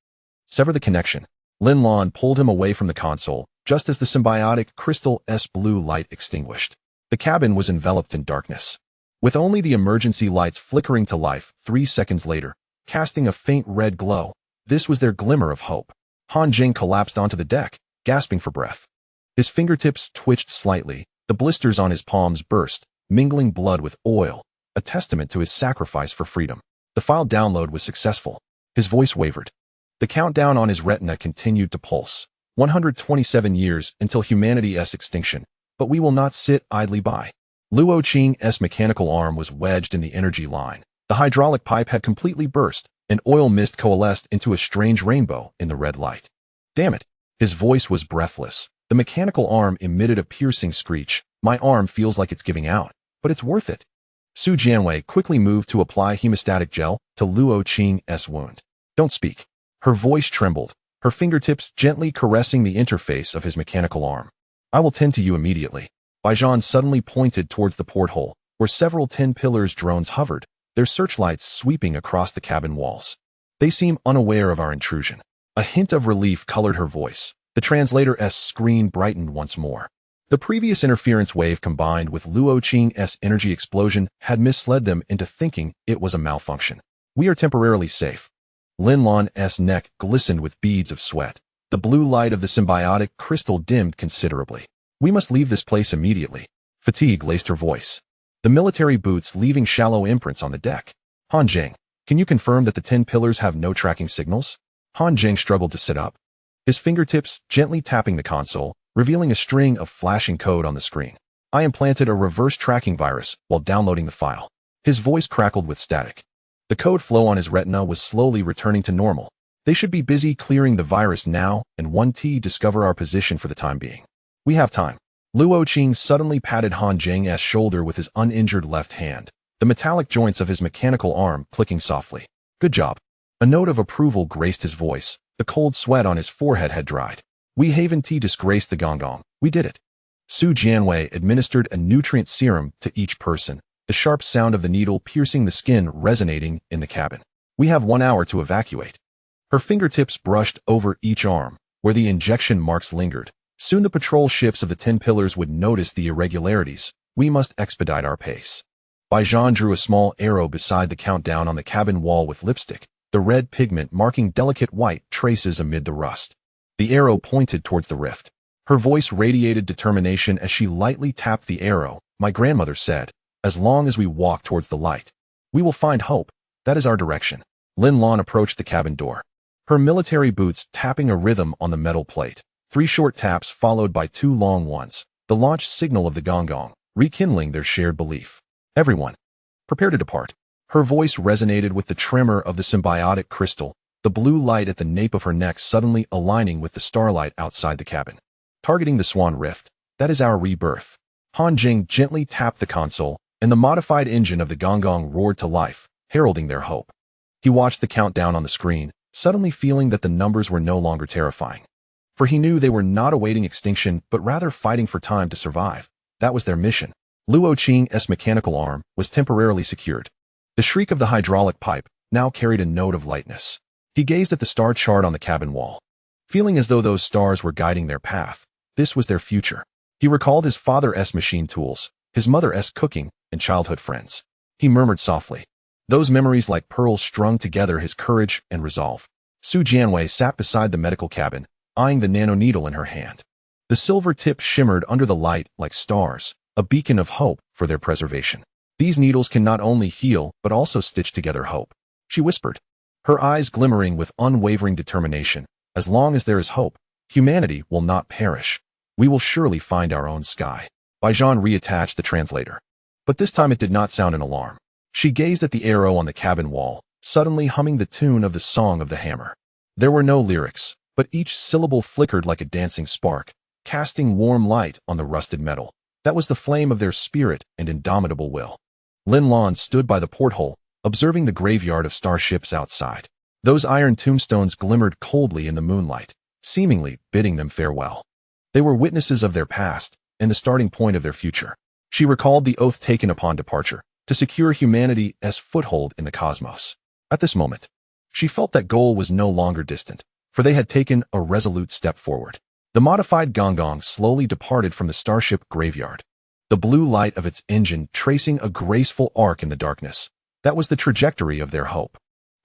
Sever the connection. Lin Lan pulled him away from the console, just as the symbiotic crystal's blue light extinguished. The cabin was enveloped in darkness, with only the emergency lights flickering to life 3 seconds later, casting a faint red glow. This was their glimmer of hope. Han Zheng collapsed onto the deck, gasping for breath. His fingertips twitched slightly, the blisters on his palms burst, mingling blood with oil. a testament to his sacrifice for freedom. The file download was successful. His voice wavered. The countdown on his retina continued to pulse. 127 years until humanity's extinction, but we will not sit idly by. Luo Qing's mechanical arm was wedged in the energy line. The hydraulic pipe had completely burst, and oil mist coalesced into a strange rainbow in the red light. Damn it! His voice was breathless. The mechanical arm emitted a piercing screech. My arm feels like it's giving out, but it's worth it. Su Jianwei quickly moved to apply hemostatic gel to Luo Qing's wound. Don't speak. Her voice trembled, her fingertips gently caressing the interface of his mechanical arm. I will tend to you immediately. Bai Tan suddenly pointed towards the porthole, where several 10 pillars drones hovered, their searchlights sweeping across the cabin walls. They seem unaware of our intrusion. A hint of relief colored her voice. The translator's screen brightened once more. The previous interference wave combined with Luo Qing's energy explosion had misled them into thinking it was a malfunction. We are temporarily safe. Lin Lan's neck glistened with beads of sweat. The blue light of the symbiotic crystal dimmed considerably. We must leave this place immediately. Fatigue laced her voice. The military boots leaving shallow imprints on the deck. Han Zheng, can you confirm that the 10 pillars have no tracking signals? Han Zheng struggled to sit up. His fingertips gently tapping the console, revealing a string of flashing code on the screen. I implanted a reverse tracking virus while downloading the file. His voice crackled with static. The code flow on his retina was slowly returning to normal. They should be busy clearing the virus now and 1T discover our position for the time being. We have time. Luo Qing suddenly patted Han Zheng's shoulder with his uninjured left hand, the metallic joints of his mechanical arm clicking softly. Good job. A note of approval graced his voice. The cold sweat on his forehead had dried. We haven't disgraced the Gonggong. We did it. Su Jianwei administered a nutrient serum to each person, the sharp sound of the needle piercing the skin resonating in the cabin. We have 1 hour to evacuate. Her fingertips brushed over each arm, where the injection marks lingered. Soon the patrol ships of the 10 pillars would notice the irregularities. We must expedite our pace. Bai Tan drew a small arrow beside the countdown on the cabin wall with lipstick, the red pigment marking delicate white traces amid the rust. The arrow pointed towards the rift. Her voice radiated determination as she lightly tapped the arrow. My grandmother said, as long as we walk towards the light, we will find hope. That is our direction. Lin Lan approached the cabin door, her military boots tapping a rhythm on the metal plate. 3 short taps followed by 2 long ones, the launch signal of the Gonggong, rekindling their shared belief. Everyone, prepare to depart. Her voice resonated with the tremor of the symbiotic crystal, the blue light at the nape of her neck suddenly aligning with the starlight outside the cabin. Targeting the Swan Rift, that is our rebirth. Han Zheng gently tapped the console, and the modified engine of the Gonggong roared to life, heralding their hope. He watched the countdown on the screen, suddenly feeling that the numbers were no longer terrifying. For he knew they were not awaiting extinction, but rather fighting for time to survive. That was their mission. Luo Qing's mechanical arm was temporarily secured. The shriek of the hydraulic pipe now carried a note of lightness. He gazed at the star chart on the cabin wall, feeling as though those stars were guiding their path. This was their future. He recalled his father's machine tools, his mother's cooking, and childhood friends. He murmured softly. Those memories like pearls strung together his courage and resolve. Su Jianwei sat beside the medical cabin, eyeing the nanoneedle in her hand. The silver tip shimmered under the light like stars, a beacon of hope for their preservation. These needles can not only heal, but also stitch together hope, she whispered, her eyes glimmering with unwavering determination. As long as there is hope, humanity will not perish. We will surely find our own sky. Bai Tan reattached the translator. But this time it did not sound an alarm. She gazed at the arrow on the cabin wall, suddenly humming the tune of the Song of the Hammer. There were no lyrics, but each syllable flickered like a dancing spark, casting warm light on the rusted metal. That was the flame of their spirit and indomitable will. Lin Lan stood by the porthole, observing the graveyard of starships outside. Those iron tombstones glimmered coldly in the moonlight, seemingly bidding them farewell. They were witnesses of their past and the starting point of their future. She recalled the oath taken upon departure, to secure humanity's foothold in the cosmos. At this moment, she felt that goal was no longer distant, for they had taken a resolute step forward. The modified Gonggong slowly departed from the starship graveyard, the blue light of its engine tracing a graceful arc in the darkness. That was the trajectory of their hope.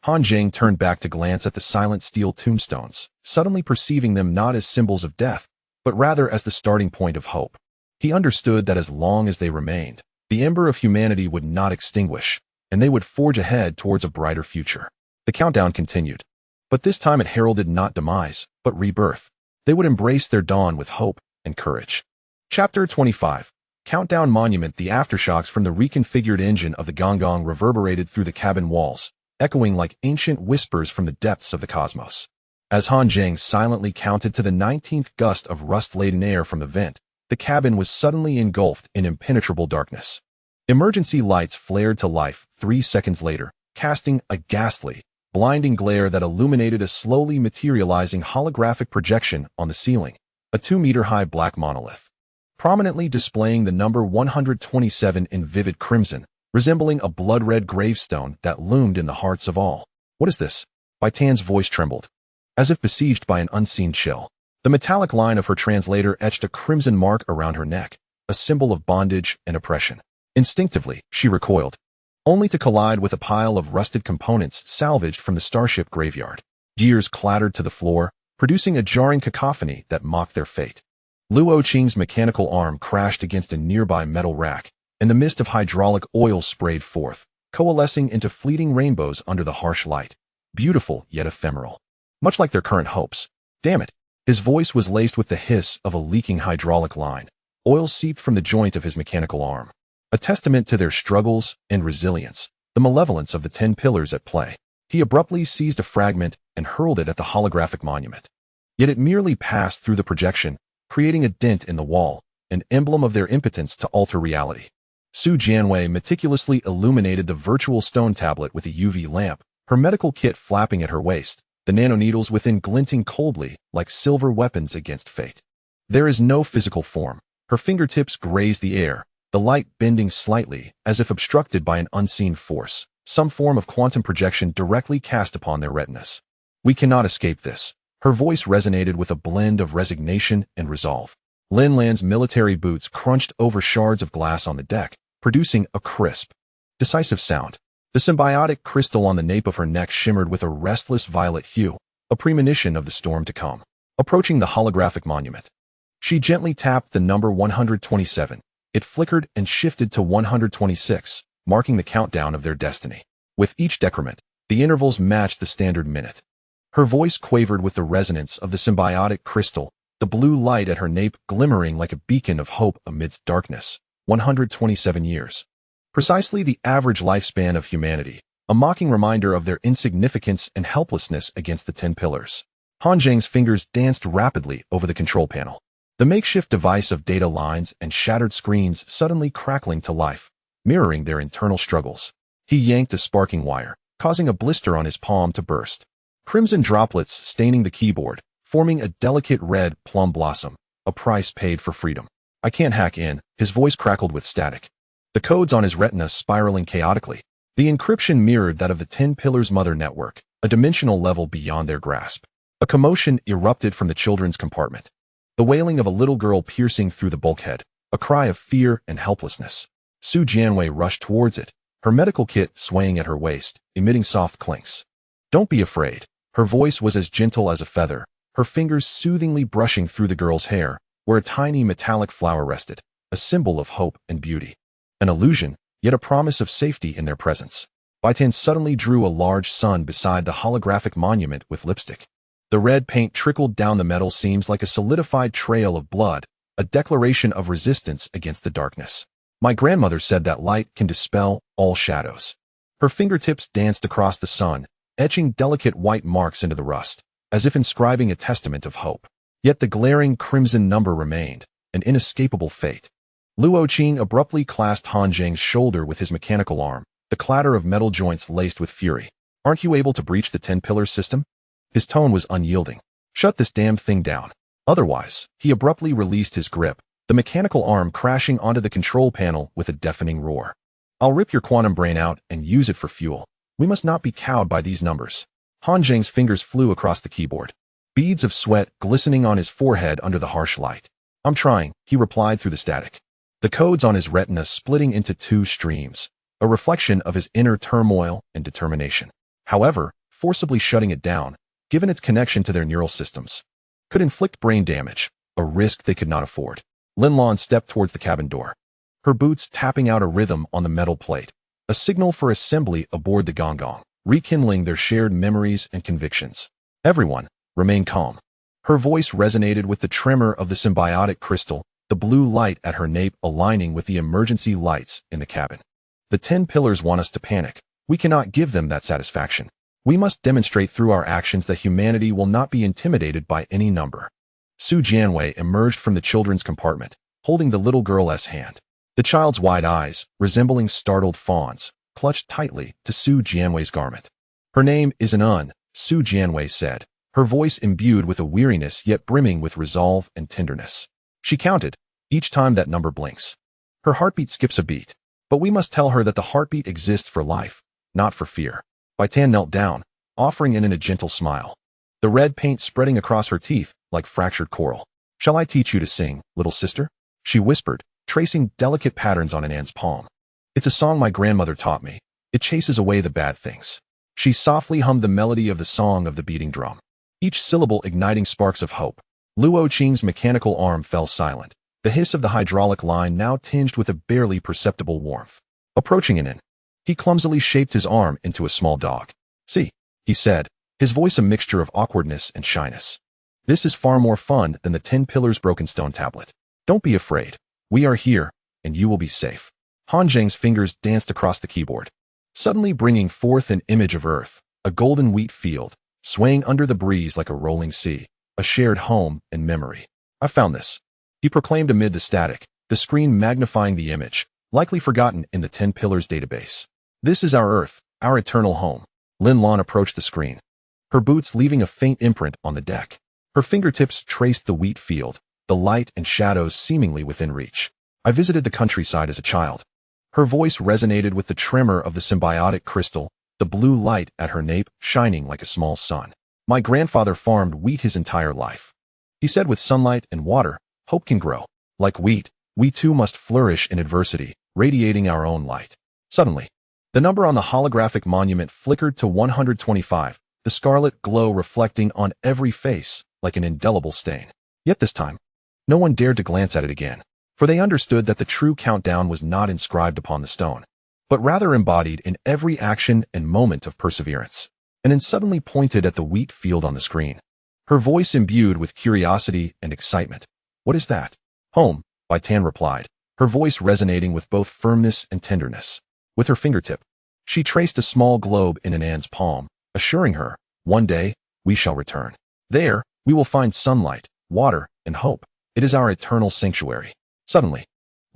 Han Zheng turned back to glance at the silent steel tombstones, suddenly perceiving them not as symbols of death, but rather as the starting point of hope. He understood that as long as they remained, The ember of humanity would not extinguish, and they would forge ahead towards a brighter future. The countdown continued. But this time it heralded not demise, but rebirth. They would embrace their dawn with hope and courage. Chapter 25. Countdown Monument. The aftershocks from the reconfigured engine of the Gonggong reverberated through the cabin walls, echoing like ancient whispers from the depths of the cosmos. As Han Zheng silently counted to the 19th gust of rust-laden air from the vent, the cabin was suddenly engulfed in impenetrable darkness. Emergency lights flared to life 3 seconds later, casting a ghastly, blinding glare that illuminated a slowly materializing holographic projection on the ceiling, a 2-meter-high black monolith, prominently displaying the number 127 in vivid crimson, resembling a blood-red gravestone that loomed in the hearts of all. "What is this?" Bai Tan's voice trembled, as if besieged by an unseen chill. The metallic line of her translator etched a crimson mark around her neck, a symbol of bondage and oppression. Instinctively, she recoiled, only to collide with a pile of rusted components salvaged from the starship graveyard. Gears clattered to the floor, producing a jarring cacophony that mocked their fate. Luo Qing's mechanical arm crashed against a nearby metal rack, and the mist of hydraulic oil sprayed forth, coalescing into fleeting rainbows under the harsh light, beautiful yet ephemeral. Much like their current hopes. Damn it. His voice was laced with the hiss of a leaking hydraulic line. Oil seeped from the joint of his mechanical arm. A testament to their struggles and resilience, the malevolence of the 10 pillars at play. He abruptly seized a fragment and hurled it at the holographic monument. Yet it merely passed through the projection, creating a dent in the wall, an emblem of their impotence to alter reality. Su Jianwei meticulously illuminated the virtual stone tablet with a UV lamp, her medical kit flapping at her waist, the nanoneedles within glinting coldly like silver weapons against fate. There is no physical form. Her fingertips grazed the air, the light bending slightly as if obstructed by an unseen force, some form of quantum projection directly cast upon their retinas. "We cannot escape this." Her voice resonated with a blend of resignation and resolve. Lin Lan's military boots crunched over shards of glass on the deck, producing a crisp, decisive sound. The symbiotic crystal on the nape of her neck shimmered with a restless violet hue, a premonition of the storm to come. Approaching the holographic monument, she gently tapped the number 127. It flickered and shifted to 126, marking the countdown of their destiny. With each decrement, the intervals matched the standard minute. Her voice quavered with the resonance of the symbiotic crystal, the blue light at her nape glimmering like a beacon of hope amidst darkness. 127 years. Precisely the average lifespan of humanity, a mocking reminder of their insignificance and helplessness against the 10 pillars. Han Zheng's fingers danced rapidly over the control panel, the makeshift device of data lines and shattered screens suddenly crackling to life, mirroring their internal struggles. He yanked a sparking wire, causing a blister on his palm to burst. Crimson droplets staining the keyboard, forming a delicate red plum blossom, a price paid for freedom. "I can't hack in," his voice crackled with static. The codes on his retina spiraling chaotically. The encryption mirrored that of the 10 Pillars Mother Network, a dimensional level beyond their grasp. A commotion erupted from the children's compartment. The wailing of a little girl piercing through the bulkhead, a cry of fear and helplessness. Su Jianwei rushed towards it, her medical kit swaying at her waist, emitting soft clinks. "Don't be afraid." Her voice was as gentle as a feather, her fingers soothingly brushing through the girl's hair, where a tiny metallic flower rested, a symbol of hope and beauty. An illusion, yet a promise of safety in their presence. Bai Tan suddenly drew a large sun beside the holographic monument with lipstick. The red paint trickled down the metal seams like a solidified trail of blood, a declaration of resistance against the darkness. "My grandmother said that light can dispel all shadows." Her fingertips danced across the sun, etching delicate white marks into the rust, as if inscribing a testament of hope. Yet the glaring crimson number remained, an inescapable fate. Luo Qing abruptly clasped Han Zheng's shoulder with his mechanical arm, the clatter of metal joints laced with fury. "Aren't you able to breach the 10 Pillars system?" His tone was unyielding. "Shut this damned thing down. Otherwise," he abruptly released his grip, the mechanical arm crashing onto the control panel with a deafening roar. "I'll rip your quantum brain out and use it for fuel. We must not be cowed by these numbers." Han Zheng's fingers flew across the keyboard, beads of sweat glistening on his forehead under the harsh light. "I'm trying," he replied through the static. The codes on his retina splitting into 2 streams, a reflection of his inner turmoil and determination. However, forcibly shutting it down, given its connection to their neural systems, could inflict brain damage, a risk they could not afford. Lin Lan stepped towards the cabin door. her boots tapping out a rhythm on the metal plate, a signal for assembly aboard the Gonggong, rekindling their shared memories and convictions. Everyone, remain calm. Her voice resonated with the tremor of the symbiotic crystal, the blue light at her nape aligning with the emergency lights in the cabin. The 10 pillars want us to panic. We cannot give them that satisfaction. We must demonstrate through our actions that humanity will not be intimidated by any number. Su Jianwei emerged from the children's compartment, holding the little girl's hand. The child's wide eyes, resembling startled fawns, clutched tightly to Su Jianwei's garment. Her name is An, Su Jianwei said, her voice imbued with a weariness yet brimming with resolve and tenderness. She counted, each time that number blinks. Her heartbeat skips a beat, but we must tell her that the heartbeat exists for life, not for fear. Bai Tan knelt down, offering in a gentle smile. The red paint spreading across her teeth like fractured coral. Shall I teach you to sing, little sister? She whispered, tracing delicate patterns on An's palm. It's a song my grandmother taught me. It chases away the bad things. She softly hummed the melody of the song of the beating drum, each syllable igniting sparks of hope. Luo Qing's mechanical arm fell silent, the hiss of the hydraulic line now tinged with a barely perceptible warmth. Approaching An, he clumsily shaped his arm into a small dog. See, he said, his voice a mixture of awkwardness and shyness. This is far more fun than the 10 pillars broken stone tablet. Don't be afraid. We are here, and you will be safe. Han Zheng's fingers danced across the keyboard, suddenly bringing forth an image of Earth, a golden wheat field, swaying under the breeze like a rolling sea, a shared home and memory. I found this, he proclaimed amid the static, the screen magnifying the image, likely forgotten in the 10 pillars database. This is our Earth, our eternal home. Lin Lan approached the screen, her boots leaving a faint imprint on the deck. Her fingertips traced the wheat field, the light and shadows seemingly within reach. I visited the countryside as a child. Her voice resonated with the tremor of the symbiotic crystal, the blue light at her nape shining like a small sun. My grandfather farmed wheat his entire life. He said with sunlight and water, hope can grow. Like wheat, we too must flourish in adversity, radiating our own light. Suddenly, the number on the holographic monument flickered to 125, the scarlet glow reflecting on every face like an indelible stain. Yet this time, no one dared to glance at it again, for they understood that the true countdown was not inscribed upon the stone, but rather embodied in every action and moment of perseverance. And then suddenly pointed at the wheat field on the screen, her voice imbued with curiosity and excitement. What is that? Home, Bai Tan replied, her voice resonating with both firmness and tenderness. With her fingertip, she traced a small globe in An's palm, assuring her, one day, we shall return. There, we will find sunlight, water, and hope. It is our eternal sanctuary. Suddenly,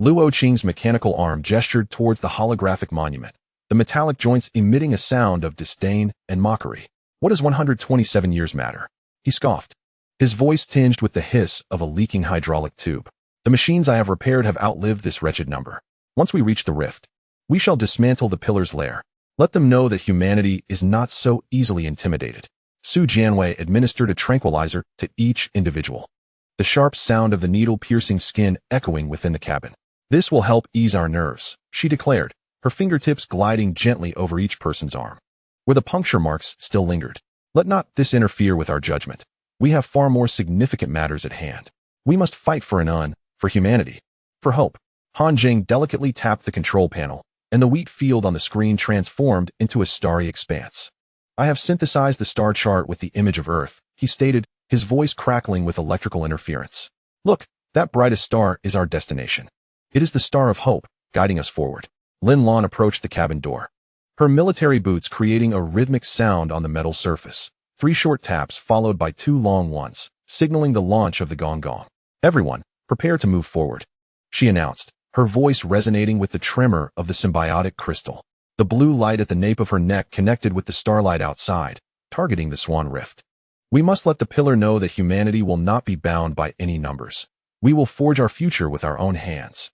Luo Qing's mechanical arm gestured towards the holographic monument, the metallic joints emitting a sound of disdain and mockery. What does 127 years matter? He scoffed, his voice tinged with the hiss of a leaking hydraulic tube. The machines I have repaired have outlived this wretched number. Once we reach the rift, we shall dismantle the pillar's lair. Let them know that humanity is not so easily intimidated. Su Jianwei administered a tranquilizer to each individual, the sharp sound of the needle-piercing skin echoing within the cabin. This will help ease our nerves, she declared, her fingertips gliding gently over each person's arm, where the puncture marks still lingered. Let not this interfere with our judgment. We have far more significant matters at hand. We must fight for An, for humanity, for hope. Han Zheng delicately tapped the control panel, and the wheat field on the screen transformed into a starry expanse. I have synthesized the star chart with the image of Earth, he stated, his voice crackling with electrical interference. Look, that brightest star is our destination. It is the star of hope, guiding us forward. Lin Lan approached the cabin door, her military boots creating a rhythmic sound on the metal surface. 3 short taps followed by 2 long ones, signaling the launch of the Gonggong. Everyone, prepare to move forward, she announced, her voice resonating with the tremor of the symbiotic crystal. The blue light at the nape of her neck connected with the starlight outside, targeting the Swan Rift. We must let the pillar know that humanity will not be bound by any numbers. We will forge our future with our own hands.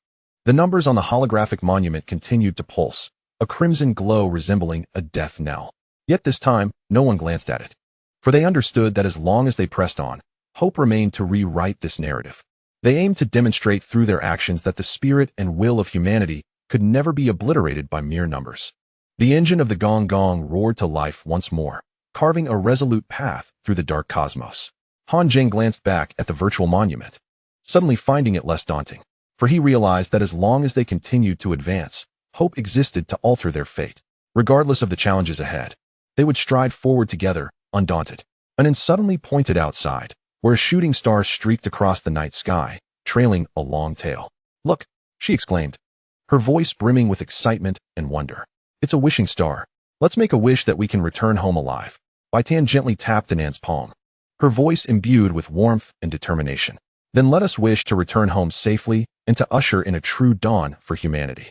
The numbers on the holographic monument continued to pulse, a crimson glow resembling a death knell. Yet this time, no one glanced at it, for they understood that as long as they pressed on, hope remained to rewrite this narrative. They aimed to demonstrate through their actions that the spirit and will of humanity could never be obliterated by mere numbers. The engine of the Gonggong roared to life once more, carving a resolute path through the dark cosmos. Han Zheng glanced back at the virtual monument, suddenly finding it less daunting. for he realized that as long as they continued to advance, hope existed to alter their fate. Regardless of the challenges ahead, they would stride forward together, undaunted. And then suddenly pointed outside, where a shooting star streaked across the night sky, trailing a long tail. "Look," she exclaimed, her voice brimming with excitement and wonder. "It's a wishing star. Let's make a wish that we can return home alive." Bai Tan gently tapped Anan's palm, her voice imbued with warmth and determination. "Then let us wish to return home safely and to usher in a true dawn for humanity."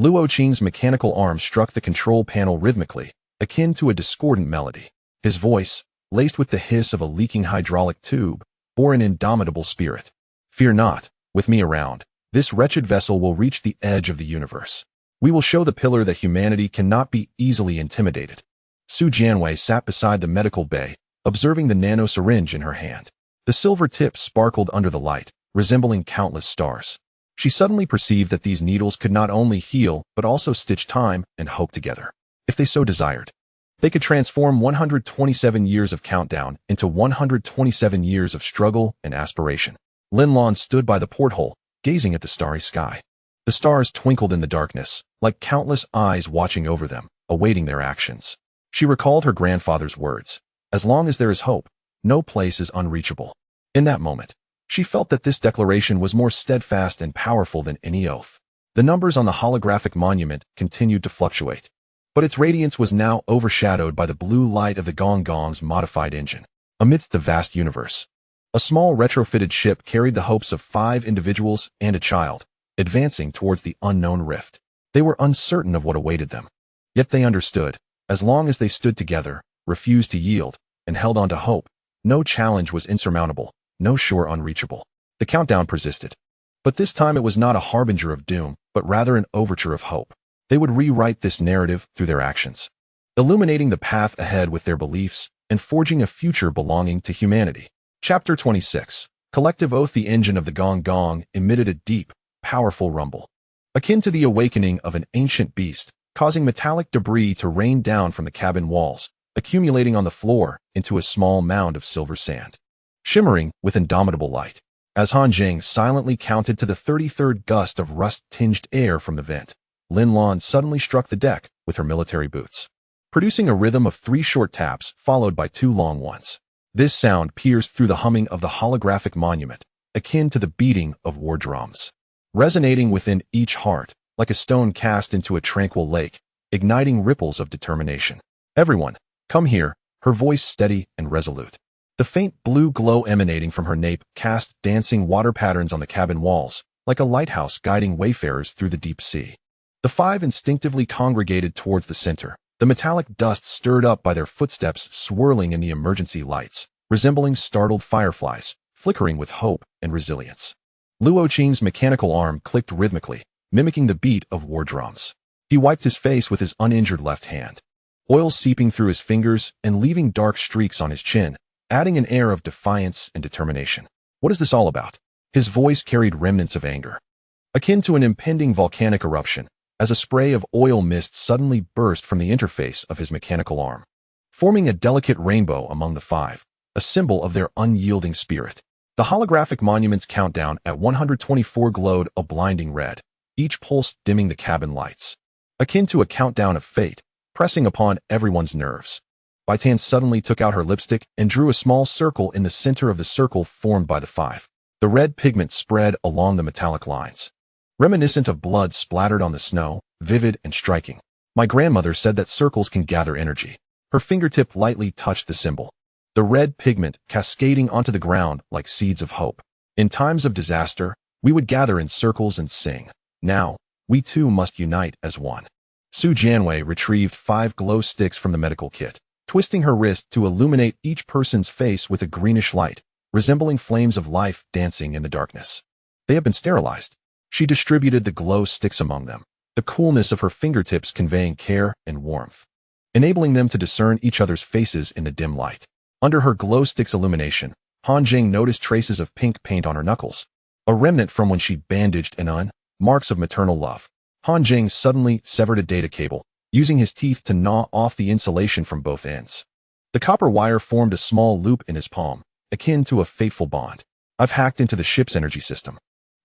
Luo Qing's mechanical arm struck the control panel rhythmically, akin to a discordant melody. His voice, laced with the hiss of a leaking hydraulic tube, bore an indomitable spirit. "Fear not, with me around, this wretched vessel will reach the edge of the universe. We will show the pillar that humanity cannot be easily intimidated." Su Jianwei sat beside the medical bay, observing the nano syringe in her hand. The silver tip sparkled under the light, resembling countless stars. She suddenly perceived that these needles could not only heal but also stitch time and hope together. If they so desired, they could transform 127 years of countdown into 127 years of struggle and aspiration. Lin Lan stood by the porthole, gazing at the starry sky. The stars twinkled in the darkness, like countless eyes watching over them, awaiting their actions. She recalled her grandfather's words, "As long as there is hope, no place is unreachable." In that moment, she felt that this declaration was more steadfast and powerful than any oath. The numbers on the holographic monument continued to fluctuate, but its radiance was now overshadowed by the blue light of the Gonggong's modified engine. Amidst the vast universe, a small retrofitted ship carried the hopes of 5 individuals and a child, advancing towards the unknown rift. They were uncertain of what awaited them. Yet they understood, as long as they stood together, refused to yield, and held on to hope, no challenge was insurmountable, no shore unreachable. The countdown persisted. But this time it was not a harbinger of doom, but rather an overture of hope. They would rewrite this narrative through their actions, illuminating the path ahead with their beliefs and forging a future belonging to humanity. Chapter 26. Collective Oath. The engine of the Gonggong emitted a deep, powerful rumble, akin to the awakening of an ancient beast, causing metallic debris to rain down from the cabin walls, accumulating on the floor into a small mound of silver sand, shimmering with indomitable light. As Han Zheng silently counted to the 33rd gust of rust-tinged air from the vent, Lin Lan suddenly struck the deck with her military boots, producing a rhythm of 3 short taps followed by 2 long ones. This sound pierced through the humming of the holographic monument, akin to the beating of war drums, resonating within each heart like a stone cast into a tranquil lake, igniting ripples of determination. "Everyone, come here," her voice steady and resolute. The faint blue glow emanating from her nape cast dancing water patterns on the cabin walls, like a lighthouse guiding wayfarers through the deep sea. The 5 instinctively congregated towards the center, the metallic dust stirred up by their footsteps swirling in the emergency lights, resembling startled fireflies, flickering with hope and resilience. Luo Qing's mechanical arm clicked rhythmically, mimicking the beat of war drums. He wiped his face with his uninjured left hand, oil seeping through his fingers and leaving dark streaks on his chin, adding an air of defiance and determination. "What is this all about?" His voice carried remnants of anger, akin to an impending volcanic eruption, as a spray of oil mist suddenly burst from the interface of his mechanical arm, forming a delicate rainbow among the 5, a symbol of their unyielding spirit. The holographic monument's countdown at 124 glowed a blinding red, each pulse dimming the cabin lights, akin to a countdown of fate, pressing upon everyone's nerves. Bai Tan suddenly took out her lipstick and drew a small circle in the center of the circle formed by the 5. The red pigment spread along the metallic lines, reminiscent of blood splattered on the snow, vivid and striking. "My grandmother said that circles can gather energy." Her fingertip lightly touched the symbol, the red pigment cascading onto the ground like seeds of hope. "In times of disaster, we would gather in circles and sing. Now, we too must unite as one." Su Jianwei retrieved 5 glow sticks from the medical kit, twisting her wrist to illuminate each person's face with a greenish light, resembling flames of life dancing in the darkness. "They have been sterilized." She distributed the glow sticks among them, the coolness of her fingertips conveying care and warmth, enabling them to discern each other's faces in the dim light. Under her glow sticks illumination, Han Zheng noticed traces of pink paint on her knuckles, a remnant from when she bandaged Anan, marks of maternal love. Han Zheng suddenly severed a data cable, using his teeth to gnaw off the insulation from both ends. The copper wire formed a small loop in his palm, akin to a fateful bond. "I've hacked into the ship's energy system."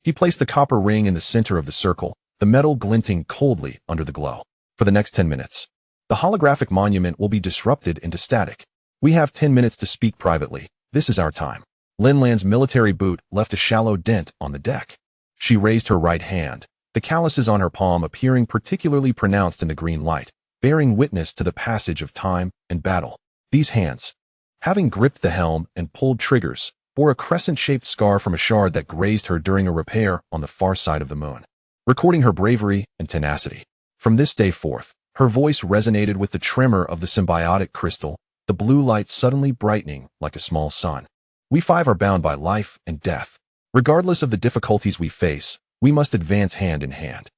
He placed the copper ring in the center of the circle, the metal glinting coldly under the glow. For the next 10 minutes, the holographic monument will be disrupted into static. We have 10 minutes to speak privately. This is our time. Lin Lan's military boot left a shallow dent on the deck. She raised her right hand, the calluses on her palm appearing particularly pronounced in the green light, bearing witness to the passage of time and battle. These hands, having gripped the helm and pulled triggers, bore a crescent-shaped scar from a shard that grazed her during a repair on the far side of the moon, recording her bravery and tenacity. From this day forth, her voice resonated with the tremor of the symbiotic crystal, the blue light suddenly brightening like a small sun. We five are bound by life and death. Regardless of the difficulties we face, we must advance hand in hand.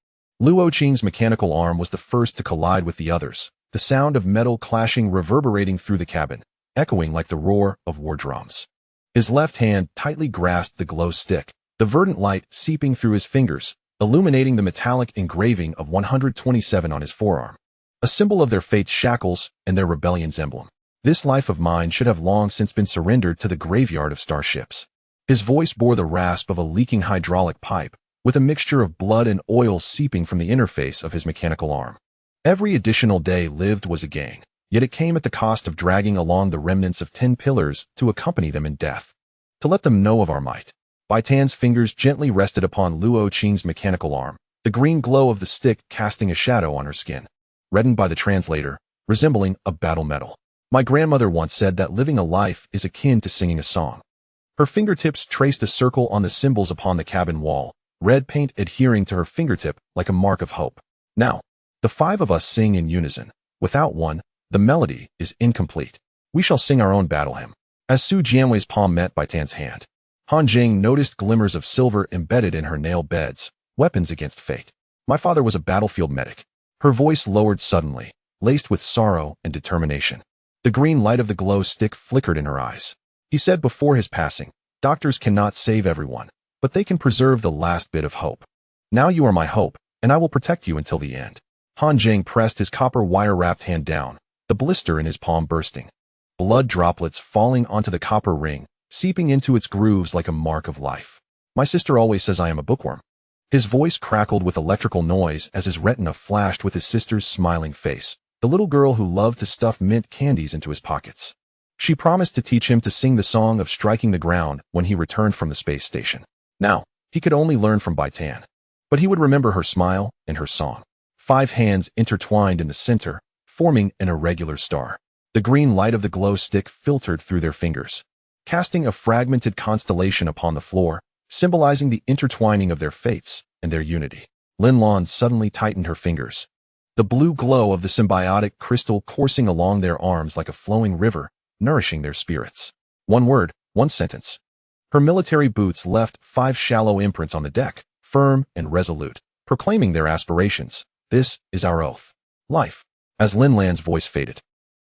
Luo Qing's mechanical arm was the first to collide with the others, the sound of metal clashing reverberating through the cabin, echoing like the roar of war drums. His left hand tightly grasped the glow stick, the verdant light seeping through his fingers, illuminating the metallic engraving of 127 on his forearm, a symbol of their fate's shackles and their rebellion's emblem. This life of mine should have long since been surrendered to the graveyard of starships. His voice bore the rasp of a leaking hydraulic pipe, with a mixture of blood and oil seeping from the interface of his mechanical arm. Every additional day lived was a gain, yet it came at the cost of dragging along the remnants of 10 pillars to accompany them in death. To let them know of our might, Bai Tan's fingers gently rested upon Luo Qing's mechanical arm, the green glow of the stick casting a shadow on her skin, reddened by the translator, resembling a battle medal. My grandmother once said that living a life is akin to singing a song. Her fingertips traced a circle on the symbols upon the cabin wall, red paint adhering to her fingertip like a mark of hope. Now, the five of us sing in unison. Without one, the melody is incomplete. We shall sing our own battle hymn. As Su Jianwei's palm met Bai Tan's hand, Han Zheng noticed glimmers of silver embedded in her nail beds, weapons against fate. My father was a battlefield medic. Her voice lowered suddenly, laced with sorrow and determination. The green light of the glow stick flickered in her eyes. He said before his passing, doctors cannot save everyone, but they can preserve the last bit of hope. Now you are my hope, and I will protect you until the end. Han Zheng pressed his copper wire-wrapped hand down, the blister in his palm bursting. Blood droplets falling onto the copper ring, seeping into its grooves like a mark of life. My sister always says I am a bookworm. His voice crackled with electrical noise as his retina flashed with his sister's smiling face, the little girl who loved to stuff mint candies into his pockets. She promised to teach him to sing the song of striking the ground when he returned from the space station. Now, he could only learn from Bai Tan, but he would remember her smile and her song. 5 hands intertwined in the center, forming an irregular star. The green light of the glow stick filtered through their fingers, casting a fragmented constellation upon the floor, symbolizing the intertwining of their fates and their unity. Lin Lan suddenly tightened her fingers, the blue glow of the symbiotic crystal coursing along their arms like a flowing river, nourishing their spirits. One word, one sentence. Her military boots left 5 shallow imprints on the deck, firm and resolute, proclaiming their aspirations. This is our oath. Life. As Lin Lan's voice faded,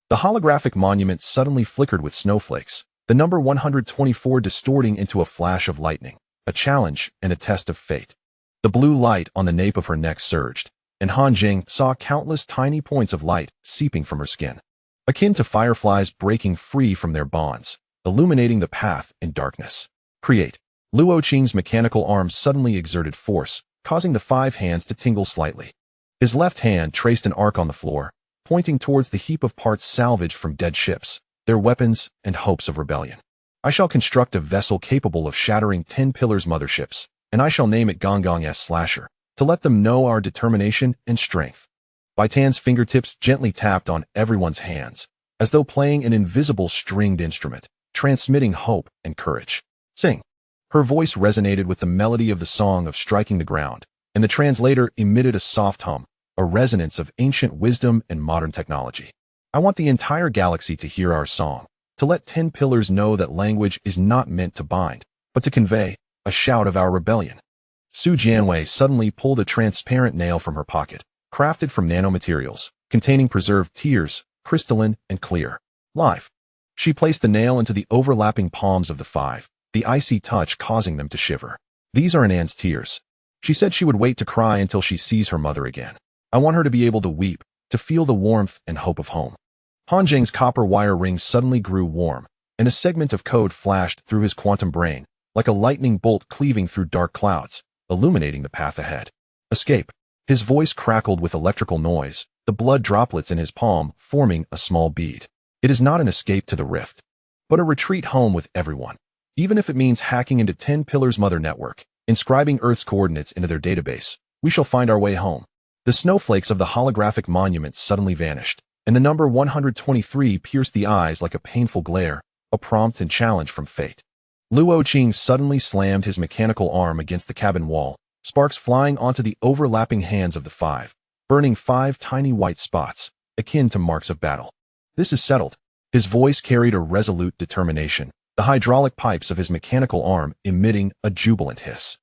the holographic monument suddenly flickered with snowflakes, the number 124 distorting into a flash of lightning, a challenge and a test of fate. The blue light on the nape of her neck surged, and Han Zheng saw countless tiny points of light seeping from her skin, akin to fireflies breaking free from their bonds, illuminating the path in darkness. Create. Luo Qing's mechanical arm suddenly exerted force, causing the 5 hands to tingle slightly. His left hand traced an arc on the floor, pointing towards the heap of parts salvaged from dead ships, their weapons and hopes of rebellion. I shall construct a vessel capable of shattering 10 pillars motherships, and I shall name it Gonggong Slasher, to let them know our determination and strength. Bai Tan's fingertips gently tapped on everyone's hands, as though playing an invisible stringed instrument, transmitting hope and courage. Sing. Her voice resonated with the melody of the song of striking the ground, and the translator emitted a soft hum, a resonance of ancient wisdom and modern technology. I want the entire galaxy to hear our song, to let 10 pillars know that language is not meant to bind, but to convey a shout of our rebellion. Su Jianwei suddenly pulled a transparent nail from her pocket, crafted from nanomaterials, containing preserved tears, crystalline and clear. Live. She placed the nail into the overlapping palms of the 5, the icy touch causing them to shiver. These are Anan's tears. She said she would wait to cry until she sees her mother again. I want her to be able to weep, to feel the warmth and hope of home. Han Zheng's copper wire ring suddenly grew warm, and a segment of code flashed through his quantum brain, like a lightning bolt cleaving through dark clouds, illuminating the path ahead. Escape. His voice crackled with electrical noise, the blood droplets in his palm forming a small bead. It is not an escape to the rift, but a retreat home with everyone. Even if it means hacking into 10 Pillars Mother Network, inscribing Earth's coordinates into their database, we shall find our way home. The snowflakes of the holographic monument suddenly vanished, and the number 123 pierced the eyes like a painful glare, a prompt and challenge from fate. Luo Qing suddenly slammed his mechanical arm against the cabin wall, sparks flying onto the overlapping hands of the five, burning 5 tiny white spots, akin to marks of battle. This is settled. His voice carried a resolute determination, the hydraulic pipes of his mechanical arm emitting a jubilant hiss.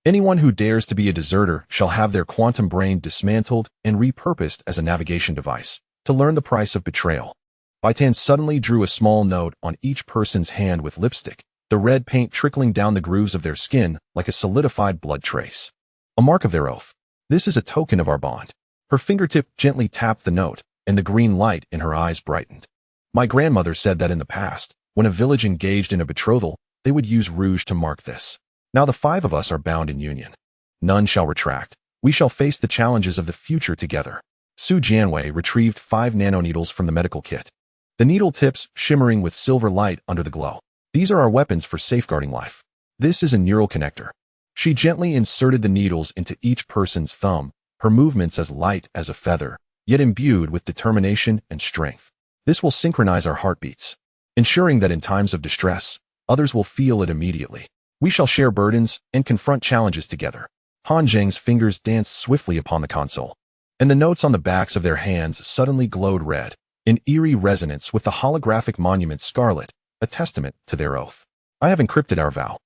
Anyone who dares to be a deserter shall have their quantum brain dismantled and repurposed as a navigation device, to learn the price of betrayal. Bai Tan suddenly drew a small note on each person's hand with lipstick, the red paint trickling down the grooves of their skin like a solidified blood trace. A mark of their oath. This is a token of our bond. Her fingertip gently tapped the note, and the green light in her eyes brightened. My grandmother said that in the past, when a village engaged in a betrothal, they would use rouge to mark this. Now the 5 of us are bound in union. None shall retract. We shall face the challenges of the future together. Su Jianwei retrieved 5 nanoneedles from the medical kit. The needle tips shimmering with silver light under the glow. These are our weapons for safeguarding life. This is a neural connector. She gently inserted the needles into each person's thumb, her movements as light as a feather, yet imbued with determination and strength. This will synchronize our heartbeats, ensuring that in times of distress, others will feel it immediately. We shall share burdens and confront challenges together. Han Zheng's fingers danced swiftly upon the console, and the notes on the backs of their hands suddenly glowed red, in eerie resonance with the holographic monument's scarlet, a testament to their oath. I have encrypted our vow.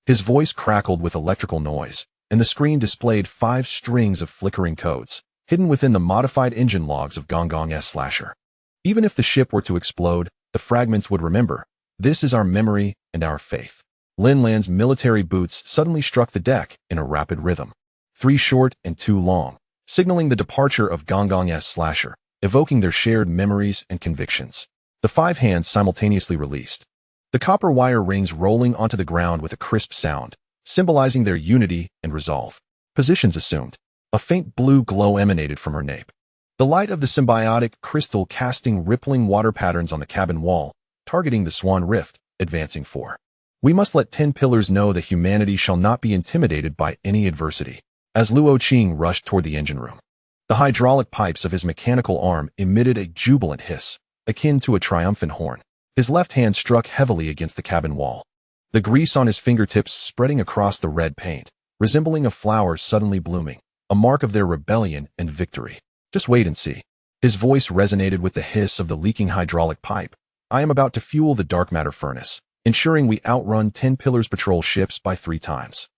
His voice crackled with electrical noise, and the screen displayed 5 strings of flickering codes, hidden within the modified engine logs of Gonggong's slasher. Even if the ship were to explode, the fragments would remember. This is our memory and our faith. Lin Lan's military boots suddenly struck the deck in a rapid rhythm. 3 short and 2 long, signaling the departure of Gonggong's slasher, evoking their shared memories and convictions. The 5 hands simultaneously released, the copper wire rings rolling onto the ground with a crisp sound, symbolizing their unity and resolve. Positions assumed. A faint blue glow emanated from her nape. The light of the symbiotic crystal casting rippling water patterns on the cabin wall, targeting the Swan Rift, advancing 4. We must let 10 Pillars know that humanity shall not be intimidated by any adversity. As Luo Qing rushed toward the engine room, the hydraulic pipes of his mechanical arm emitted a jubilant hiss, akin to a triumphant horn. His left hand struck heavily against the cabin wall, the grease on his fingertips spreading across the red paint, resembling a flower suddenly blooming, a mark of their rebellion and victory. Just wait and see. His voice resonated with the hiss of the leaking hydraulic pipe. I am about to fuel the dark matter furnace, ensuring we outrun 10 Pillars patrol ships by 3 times.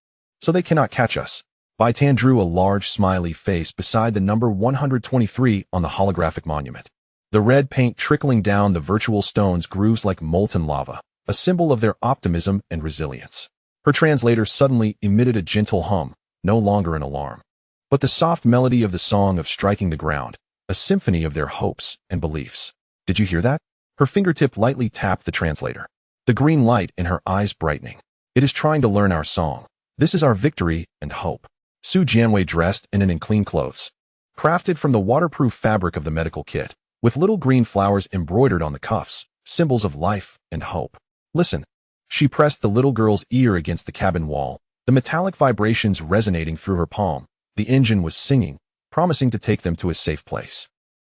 So they cannot catch us. Bai Tan drew a large smiley face beside the number 123 on the holographic monument. The red paint trickling down the virtual stone's grooves like molten lava, a symbol of their optimism and resilience. Her translator suddenly emitted a gentle hum, no longer an alarm, but the soft melody of the song of striking the ground, a symphony of their hopes and beliefs. Did you hear that? Her fingertip lightly tapped the translator, the green light in her eyes brightening. It is trying to learn our song. This is our victory and hope. Su Jianwei dressed in clean clothes, crafted from the waterproof fabric of the medical kit, with little green flowers embroidered on the cuffs, symbols of life and hope. Listen. She pressed the little girl's ear against the cabin wall, the metallic vibrations resonating through her palm. The engine was singing, promising to take them to a safe place.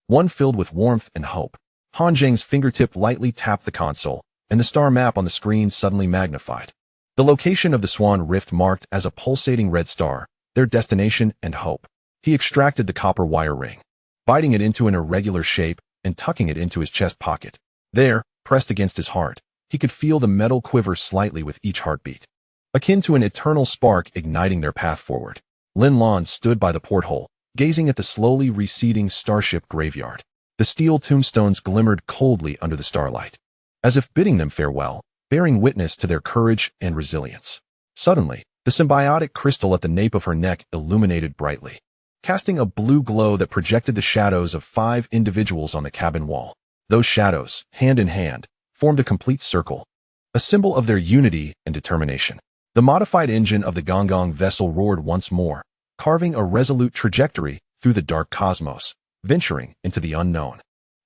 One filled with warmth and hope. Han Zheng's fingertip lightly tapped the console, and the star map on the screen suddenly magnified. The location of the Swan Rift marked as a pulsating red star, their destination and hope. He extracted the copper wire ring, biting it into an irregular shape and tucking it into his chest pocket. There, pressed against his heart, he could feel the metal quiver slightly with each heartbeat, akin to an eternal spark igniting their path forward. Lin Lan stood by the porthole, gazing at the slowly receding starship graveyard. The steel tombstones glimmered coldly under the starlight, as if bidding them farewell, bearing witness to their courage and resilience. Suddenly, the symbiotic crystal at the nape of her neck illuminated brightly, casting a blue glow that projected the shadows of 5 individuals on the cabin wall. Those shadows, hand in hand, formed a complete circle, a symbol of their unity and determination. The modified engine of the Gonggong vessel roared once more, carving a resolute trajectory through the dark cosmos, venturing into the unknown.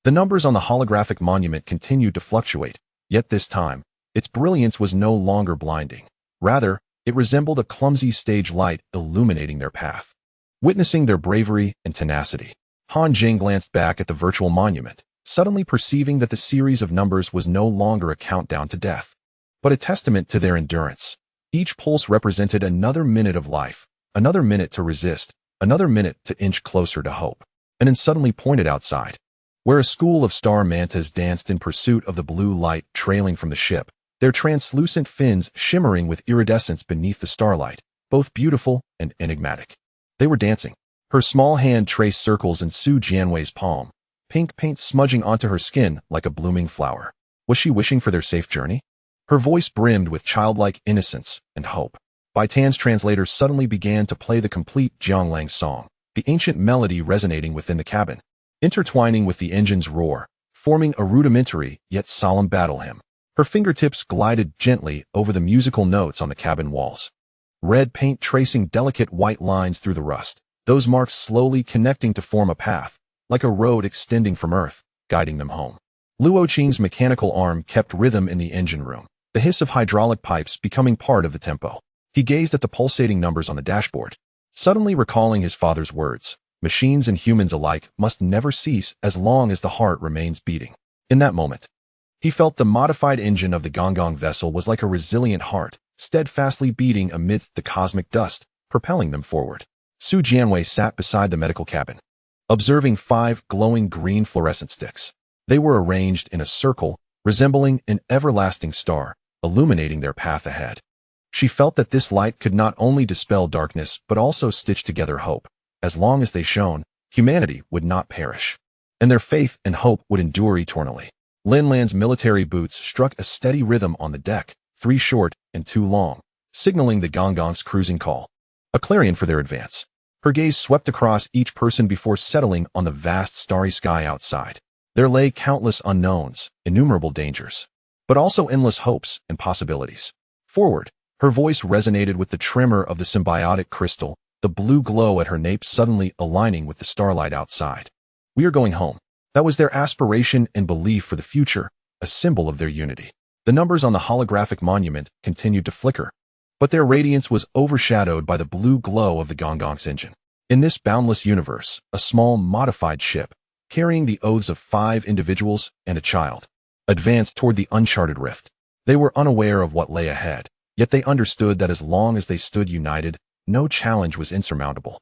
The numbers on the holographic monument continued to fluctuate, yet this time, its brilliance was no longer blinding. Rather, it resembled a clumsy stage light illuminating their path. Witnessing their bravery and tenacity, Han Zheng glanced back at the virtual monument, suddenly perceiving that the series of numbers was no longer a countdown to death, but a testament to their endurance. Each pulse represented another minute of life, another minute to resist, another minute to inch closer to hope. And then suddenly pointed outside, where a school of star mantas danced in pursuit of the blue light trailing from the ship, their translucent fins shimmering with iridescence beneath the starlight, both beautiful and enigmatic. They were dancing. Her small hand traced circles in Su Jianwei's palm, pink paint smudging onto her skin like a blooming flower. Was she wishing for their safe journey? Her voice brimmed with childlike innocence and hope. Bai Tan's translator suddenly began to play the complete Jianglang song, the ancient melody resonating within the cabin, intertwining with the engine's roar, forming a rudimentary yet solemn battle hymn. Her fingertips glided gently over the musical notes on the cabin walls, red paint tracing delicate white lines through the rust, those marks slowly connecting to form a path, like a road extending from Earth, guiding them home. Luo Qing's mechanical arm kept rhythm in the engine room, the hiss of hydraulic pipes becoming part of the tempo. He gazed at the pulsating numbers on the dashboard, suddenly recalling his father's words. Machines and humans alike must never cease as long as the heart remains beating. In that moment, he felt the modified engine of the Gonggong vessel was like a resilient heart, steadfastly beating amidst the cosmic dust, propelling them forward. Su Jianwei sat beside the medical cabin, observing 5 glowing green fluorescent sticks. They were arranged in a circle, resembling an everlasting star, illuminating their path ahead. She felt that this light could not only dispel darkness but also stitch together hope. As long as they shone, humanity would not perish, and their faith and hope would endure eternally. Lin Lan's military boots struck a steady rhythm on the deck, 3 short and 2 long, signaling the Gonggong's cruising call, a clarion for their advance. Her gaze swept across each person before settling on the vast starry sky outside. There lay countless unknowns, innumerable dangers, but also endless hopes and possibilities. Forward, her voice resonated with the tremor of the symbiotic crystal, the blue glow at her nape suddenly aligning with the starlight outside. We are going home. That was their aspiration and belief for the future, a symbol of their unity. The numbers on the holographic monument continued to flicker, but their radiance was overshadowed by the blue glow of the Gonggong's engine. In this boundless universe, a small, modified ship, carrying the oaths of 5 individuals and a child, advanced toward the uncharted rift. They were unaware of what lay ahead, yet they understood that as long as they stood united, no challenge was insurmountable,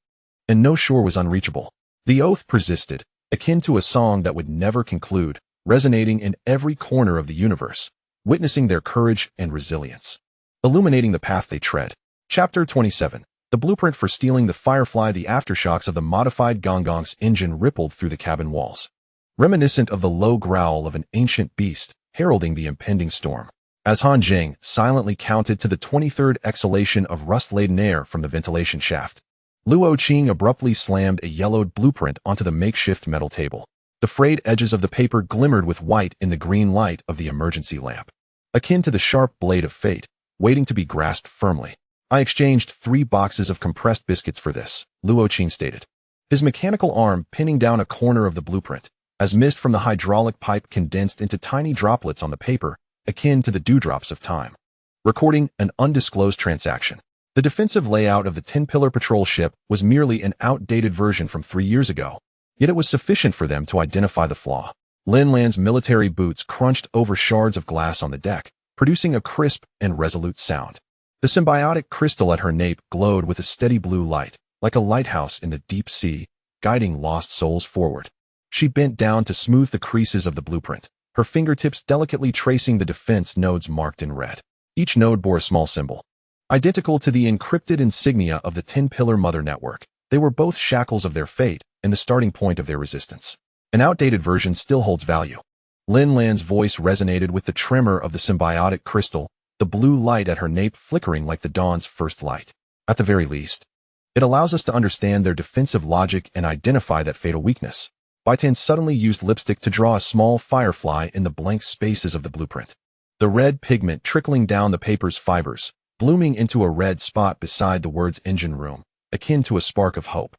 and no shore was unreachable. The oath persisted, akin to a song that would never conclude, resonating in every corner of the universe, witnessing their courage and resilience, illuminating the path they tread. Chapter 27. The blueprint for stealing the Firefly. The aftershocks of the modified Gonggong's engine rippled through the cabin walls, reminiscent of the low growl of an ancient beast, heralding the impending storm. As Han Zheng silently counted to the 23rd exhalation of rust-laden air from the ventilation shaft, Luo Qing abruptly slammed a yellowed blueprint onto the makeshift metal table. The frayed edges of the paper glimmered with white in the green light of the emergency lamp, akin to the sharp blade of fate, waiting to be grasped firmly. I exchanged 3 boxes of compressed biscuits for this, Luo Qing stated, his mechanical arm pinning down a corner of the blueprint, as mist from the hydraulic pipe condensed into tiny droplets on the paper, akin to the dewdrops of time. Recording an undisclosed transaction. The defensive layout of the 10-pillar patrol ship was merely an outdated version from 3 years ago, yet it was sufficient for them to identify the flaw. Lin Lan's military boots crunched over shards of glass on the deck, producing a crisp and resolute sound. The symbiotic crystal at her nape glowed with a steady blue light, like a lighthouse in the deep sea, guiding lost souls forward. She bent down to smooth the creases of the blueprint, her fingertips delicately tracing the defense nodes marked in red. Each node bore a small symbol, identical to the encrypted insignia of the 10-pillar mother network. They were both shackles of their fate and the starting point of their resistance. An outdated version still holds value. Lin Lan's voice resonated with the tremor of the symbiotic crystal, the blue light at her nape flickering like the dawn's first light. At the very least, it allows us to understand their defensive logic and identify that fatal weakness. Bai Tan suddenly used lipstick to draw a small firefly in the blank spaces of the blueprint. The red pigment trickling down the paper's fibers, blooming into a red spot beside the words engine room, akin to a spark of hope.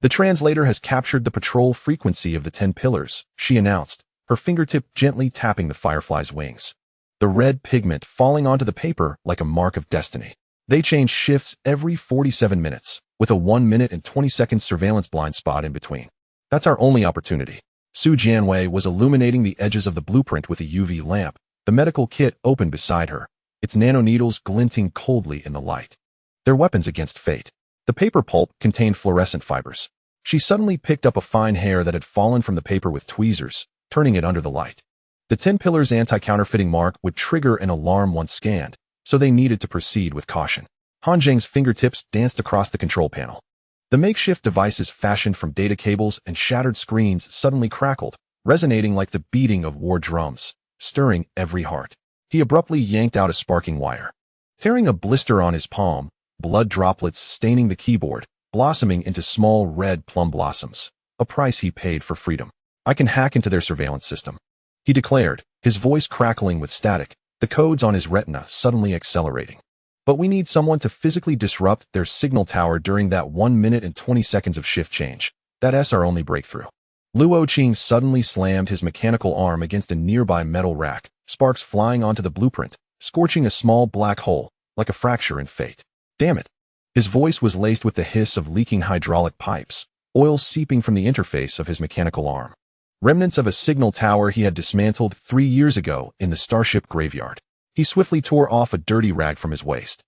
The translator has captured the patrol frequency of the 10 pillars, she announced, her fingertip gently tapping the Firefly's wings. The red pigment falling onto the paper like a mark of destiny. They change shifts every 47 minutes, with a 1 minute and 20 seconds surveillance blind spot in between. That's our only opportunity. Su Jianwei was illuminating the edges of the blueprint with a UV lamp, the medical kit open beside her, its nanoneedles glinting coldly in the light. Their weapons against fate. The paper pulp contained fluorescent fibers. She suddenly picked up a fine hair that had fallen from the paper with tweezers, turning it under the light. The 10 pillars anti-counterfeiting mark would trigger an alarm once scanned, so they needed to proceed with caution. Han Zheng's fingertips danced across the control panel. The makeshift devices fashioned from data cables and shattered screens suddenly crackled, resonating like the beating of war drums, stirring every heart. He abruptly yanked out a sparking wire. Tearing a blister on his palm, blood droplets staining the keyboard, blossoming into small red plum blossoms, a price he paid for freedom. I can hack into their surveillance system, he declared, his voice crackling with static, the codes on his retina suddenly accelerating. But we need someone to physically disrupt their signal tower during that 1 minute and 20 seconds of shift change. That's our only breakthrough. Luo Qing suddenly slammed his mechanical arm against a nearby metal rack, sparks flying onto the blueprint, scorching a small black hole, like a fracture in fate. Damn it. His voice was laced with the hiss of leaking hydraulic pipes, oil seeping from the interface of his mechanical arm. Remnants of a signal tower he had dismantled 3 years ago in the starship graveyard. He swiftly tore off a dirty rag from his waist,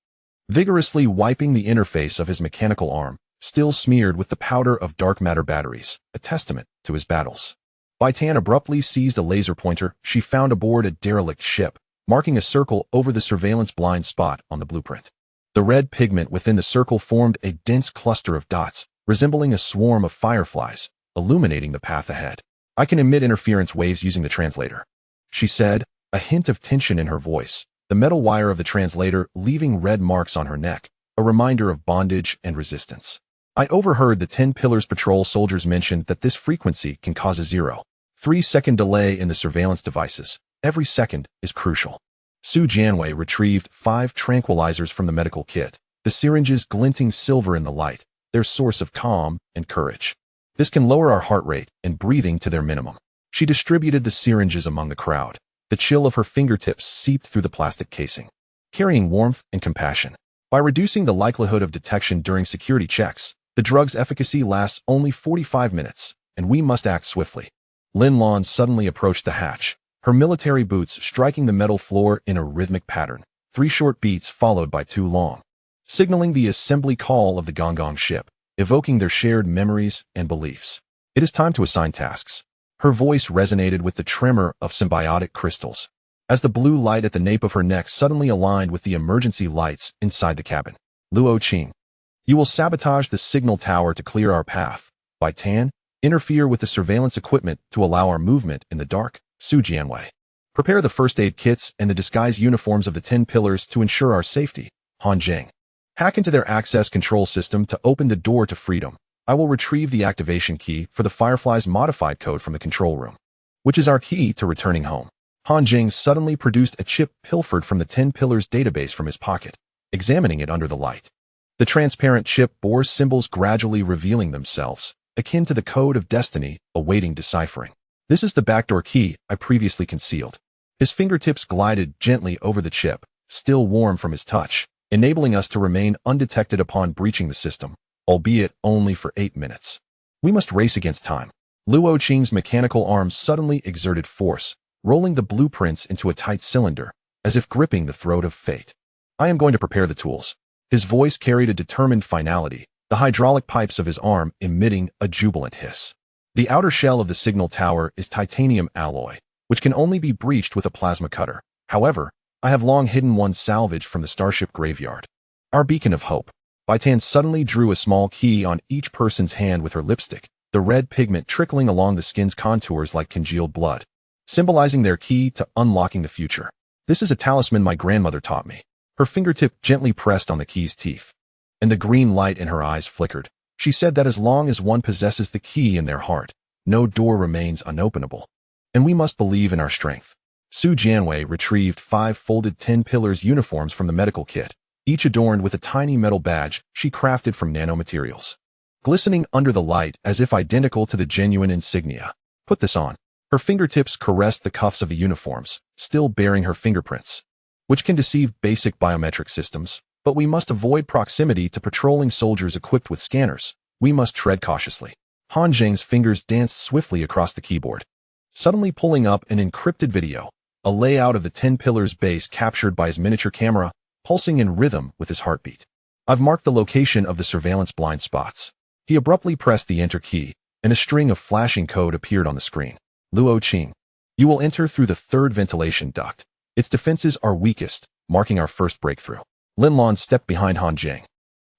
vigorously wiping the interface of his mechanical arm, still smeared with the powder of dark matter batteries, a testament to his battles. Bai Tan abruptly seized a laser pointer she found aboard a derelict ship, marking a circle over the surveillance blind spot on the blueprint. The red pigment within the circle formed a dense cluster of dots, resembling a swarm of fireflies, illuminating the path ahead. I can emit interference waves using the translator, she said, a hint of tension in her voice, the metal wire of the translator leaving red marks on her neck, a reminder of bondage and resistance. I overheard the 10 Pillars Patrol soldiers mention that this frequency can cause a 0.3 second delay in the surveillance devices. Every second is crucial. Su Jianwei retrieved 5 tranquilizers from the medical kit, the syringes glinting silver in the light, their source of calm and courage. This can lower our heart rate and breathing to their minimum. She distributed the syringes among the crowd. The chill of her fingertips seeped through the plastic casing, carrying warmth and compassion. By reducing the likelihood of detection during security checks, the drug's efficacy lasts only 45 minutes, and we must act swiftly. Lin Lan suddenly approached the hatch, her military boots striking the metal floor in a rhythmic pattern, 3 short beats followed by 2 long, signaling the assembly call of the Gonggong ship, evoking their shared memories and beliefs. It is time to assign tasks. Her voice resonated with the tremor of symbiotic crystals, as the blue light at the nape of her neck suddenly aligned with the emergency lights inside the cabin. Luo Qing, you will sabotage the signal tower to clear our path. Bai Tan, interfere with the surveillance equipment to allow our movement in the dark. Su Jianwei, prepare the first aid kits and the disguise uniforms of the 10 pillars to ensure our safety. Han Zheng, hack into their access control system to open the door to freedom. I will retrieve the activation key for the Firefly's modified code from the control room, which is our key to returning home. Han Zheng suddenly produced a chip pilfered from the 10 Pillars database from his pocket, examining it under the light. The transparent chip bore symbols gradually revealing themselves, akin to the code of destiny awaiting deciphering. This is the backdoor key I previously concealed. His fingertips glided gently over the chip, still warm from his touch, enabling us to remain undetected upon breaching the system, albeit only for 8 minutes. We must race against time. Luo Qing's mechanical arm suddenly exerted force, rolling the blueprints into a tight cylinder, as if gripping the throat of fate. I am going to prepare the tools. His voice carried a determined finality, the hydraulic pipes of his arm emitting a jubilant hiss. The outer shell of the signal tower is titanium alloy, which can only be breached with a plasma cutter. However, I have long hidden one salvaged from the starship graveyard. Our beacon of hope. Bai Tan suddenly drew a small key on each person's hand with her lipstick, the red pigment trickling along the skin's contours like congealed blood, symbolizing their key to unlocking the future. This is a talisman my grandmother taught me. Her fingertip gently pressed on the key's teeth, and the green light in her eyes flickered. She said that as long as one possesses the key in their heart, no door remains unopenable. And we must believe in our strength. Su Jianwei retrieved 5 folded 10 Pillars uniforms from the medical kit, each adorned with a tiny metal badge she crafted from nanomaterials, glistening under the light as if identical to the genuine insignia. Put this on. Her fingertips caressed the cuffs of the uniforms, still bearing her fingerprints, which can deceive basic biometric systems, but we must avoid proximity to patrolling soldiers equipped with scanners. We must tread cautiously. Han Zheng's fingers danced swiftly across the keyboard, suddenly pulling up an encrypted video, a layout of the 10 Pillars base captured by his miniature camera, pulsing in rhythm with his heartbeat. I've marked the location of the surveillance blind spots. He abruptly pressed the enter key, and a string of flashing code appeared on the screen. Luo Qing. You will enter through the third ventilation duct. Its defenses are weakest, marking our first breakthrough. Lin Lan stepped behind Han Zheng,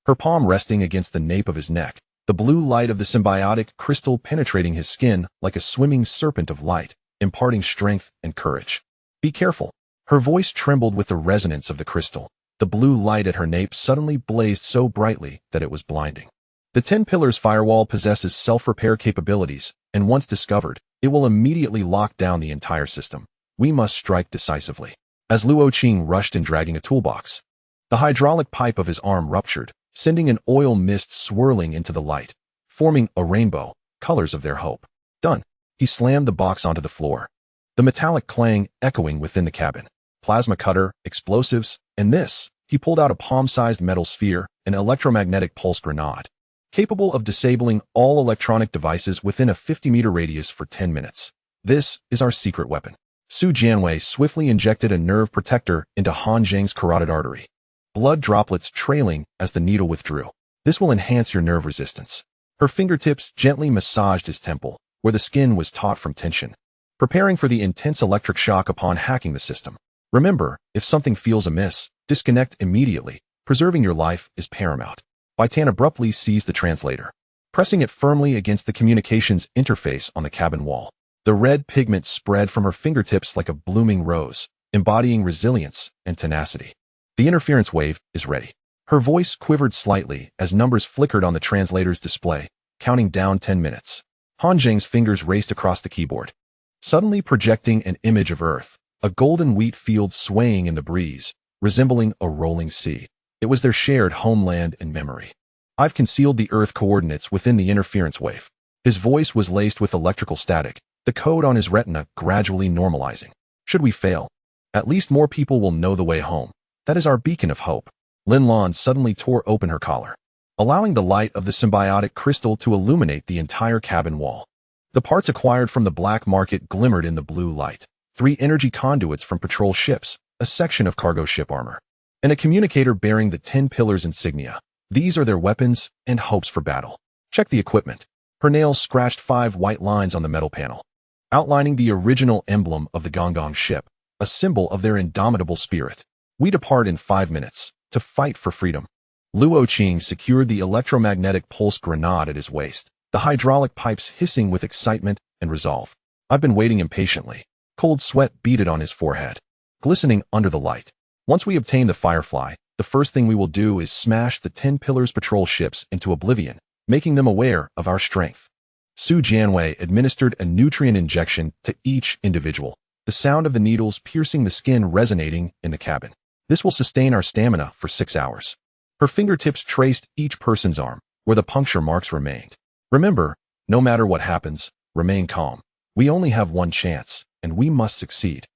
her palm resting against the nape of his neck, the blue light of the symbiotic crystal penetrating his skin like a swimming serpent of light, imparting strength and courage. Be careful. Her voice trembled with the resonance of the crystal. The blue light at her nape suddenly blazed so brightly that it was blinding. The 10 Pillars firewall possesses self-repair capabilities, and once discovered, it will immediately lock down the entire system. We must strike decisively. As Luo Qing rushed in dragging a toolbox, the hydraulic pipe of his arm ruptured, sending an oil mist swirling into the light, forming a rainbow, colors of their hope. Done. He slammed the box onto the floor, the metallic clang echoing within the cabin. Plasma cutter, explosives, and this. He pulled out a palm-sized metal sphere, an electromagnetic pulse grenade, capable of disabling all electronic devices within a 50-meter radius for 10 minutes. This is our secret weapon. Su Jianwei swiftly injected a nerve protector into Han Zheng's carotid artery, blood droplets trailing as the needle withdrew. This will enhance your nerve resistance. Her fingertips gently massaged his temple, where the skin was taut from tension, preparing for the intense electric shock upon hacking the system. Remember, if something feels amiss, disconnect immediately. Preserving your life is paramount. Bai Tan abruptly seized the translator, pressing it firmly against the communications interface on the cabin wall. The red pigment spread from her fingertips like a blooming rose, embodying resilience and tenacity. The interference wave is ready. Her voice quivered slightly as numbers flickered on the translator's display, counting down 10 minutes. Han Zheng's fingers raced across the keyboard, suddenly projecting an image of Earth, a golden wheat field swaying in the breeze, resembling a rolling sea. It was their shared homeland and memory. I've concealed the Earth coordinates within the interference wave. His voice was laced with electrical static, the code on his retina gradually normalizing. Should we fail, at least more people will know the way home. That is our beacon of hope. Lin Lan suddenly tore open her collar, allowing the light of the symbiotic crystal to illuminate the entire cabin wall. The parts acquired from the black market glimmered in the blue light. 3 energy conduits from patrol ships, a section of cargo ship armor, and a communicator bearing the 10 Pillars insignia. These are their weapons and hopes for battle. Check the equipment. Her nails scratched 5 white lines on the metal panel, outlining the original emblem of the Gonggong ship, a symbol of their indomitable spirit. We depart in 5 minutes, to fight for freedom. Luo Qing secured the electromagnetic pulse grenade at his waist, the hydraulic pipes hissing with excitement and resolve. I've been waiting impatiently. Cold sweat beaded on his forehead, glistening under the light. Once we obtain the Firefly, the first thing we will do is smash the 10 Pillars patrol ships into oblivion, making them aware of our strength. Su Jianwei administered a nutrient injection to each individual, the sound of the needles piercing the skin resonating in the cabin. This will sustain our stamina for 6 hours. Her fingertips traced each person's arm, where the puncture marks remained. Remember, no matter what happens, remain calm. We only have one chance, and we must succeed.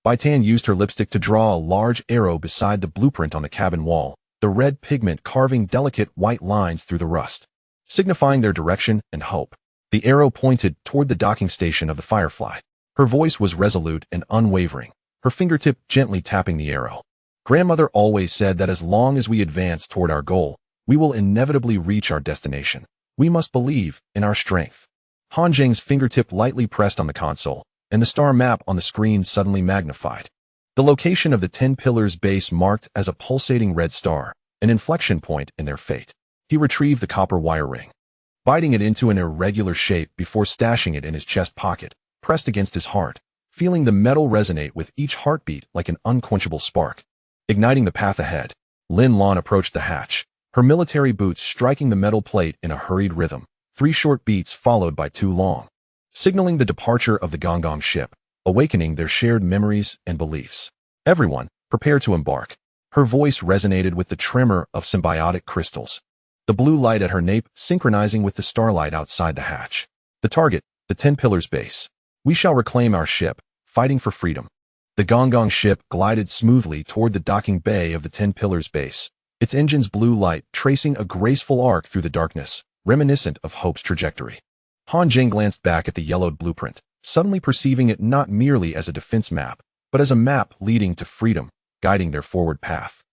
Bai Tan used her lipstick to draw a large arrow beside the blueprint on the cabin wall, the red pigment carving delicate white lines through the rust, signifying their direction and hope. The arrow pointed toward the docking station of the Firefly. Her voice was resolute and unwavering, her fingertip gently tapping the arrow. Grandmother always said that as long as we advance toward our goal, we will inevitably reach our destination. We must believe in our strength. Han Zheng's fingertip lightly pressed on the console, and the star map on the screen suddenly magnified. The location of the 10 Pillars base marked as a pulsating red star, an inflection point in their fate. He retrieved the copper wire ring, biting it into an irregular shape before stashing it in his chest pocket, pressed against his heart, feeling the metal resonate with each heartbeat like an unquenchable spark. Igniting the path ahead, Lin Lan approached the hatch, her military boots striking the metal plate in a hurried rhythm, 3 short beats followed by 2 long, signaling the departure of the Gonggong ship, awakening their shared memories and beliefs. Everyone, prepare to embark. Her voice resonated with the tremor of symbiotic crystals. The blue light at her nape synchronizing with the starlight outside the hatch. The target, the 10 Pillars base. We shall reclaim our ship, fighting for freedom. The Gonggong ship glided smoothly toward the docking bay of the 10 Pillars base, its engine's blue light tracing a graceful arc through the darkness, reminiscent of Hope's trajectory. Han Zheng glanced back at the yellowed blueprint, suddenly perceiving it not merely as a defense map, but as a map leading to freedom, guiding their forward path.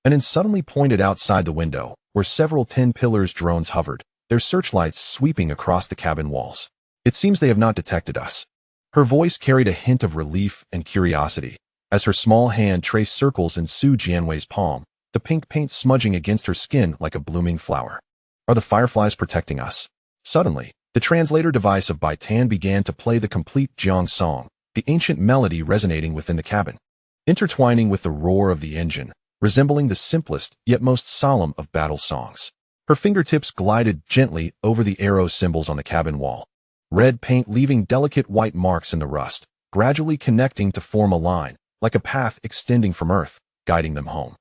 And then suddenly pointed outside the window, where several 10 Pillars drones hovered, their searchlights sweeping across the cabin walls. It seems they have not detected us. Her voice carried a hint of relief and curiosity, as her small hand traced circles in Su Jianwei's palm, the pink paint smudging against her skin like a blooming flower. Are the fireflies protecting us? Suddenly, the translator device of Bai Tan began to play the complete Jiang song, the ancient melody resonating within the cabin, intertwining with the roar of the engine, resembling the simplest yet most solemn of battle songs. Her fingertips glided gently over the arrow symbols on the cabin wall, red paint leaving delicate white marks in the rust, gradually connecting to form a line, like a path extending from Earth, guiding them home.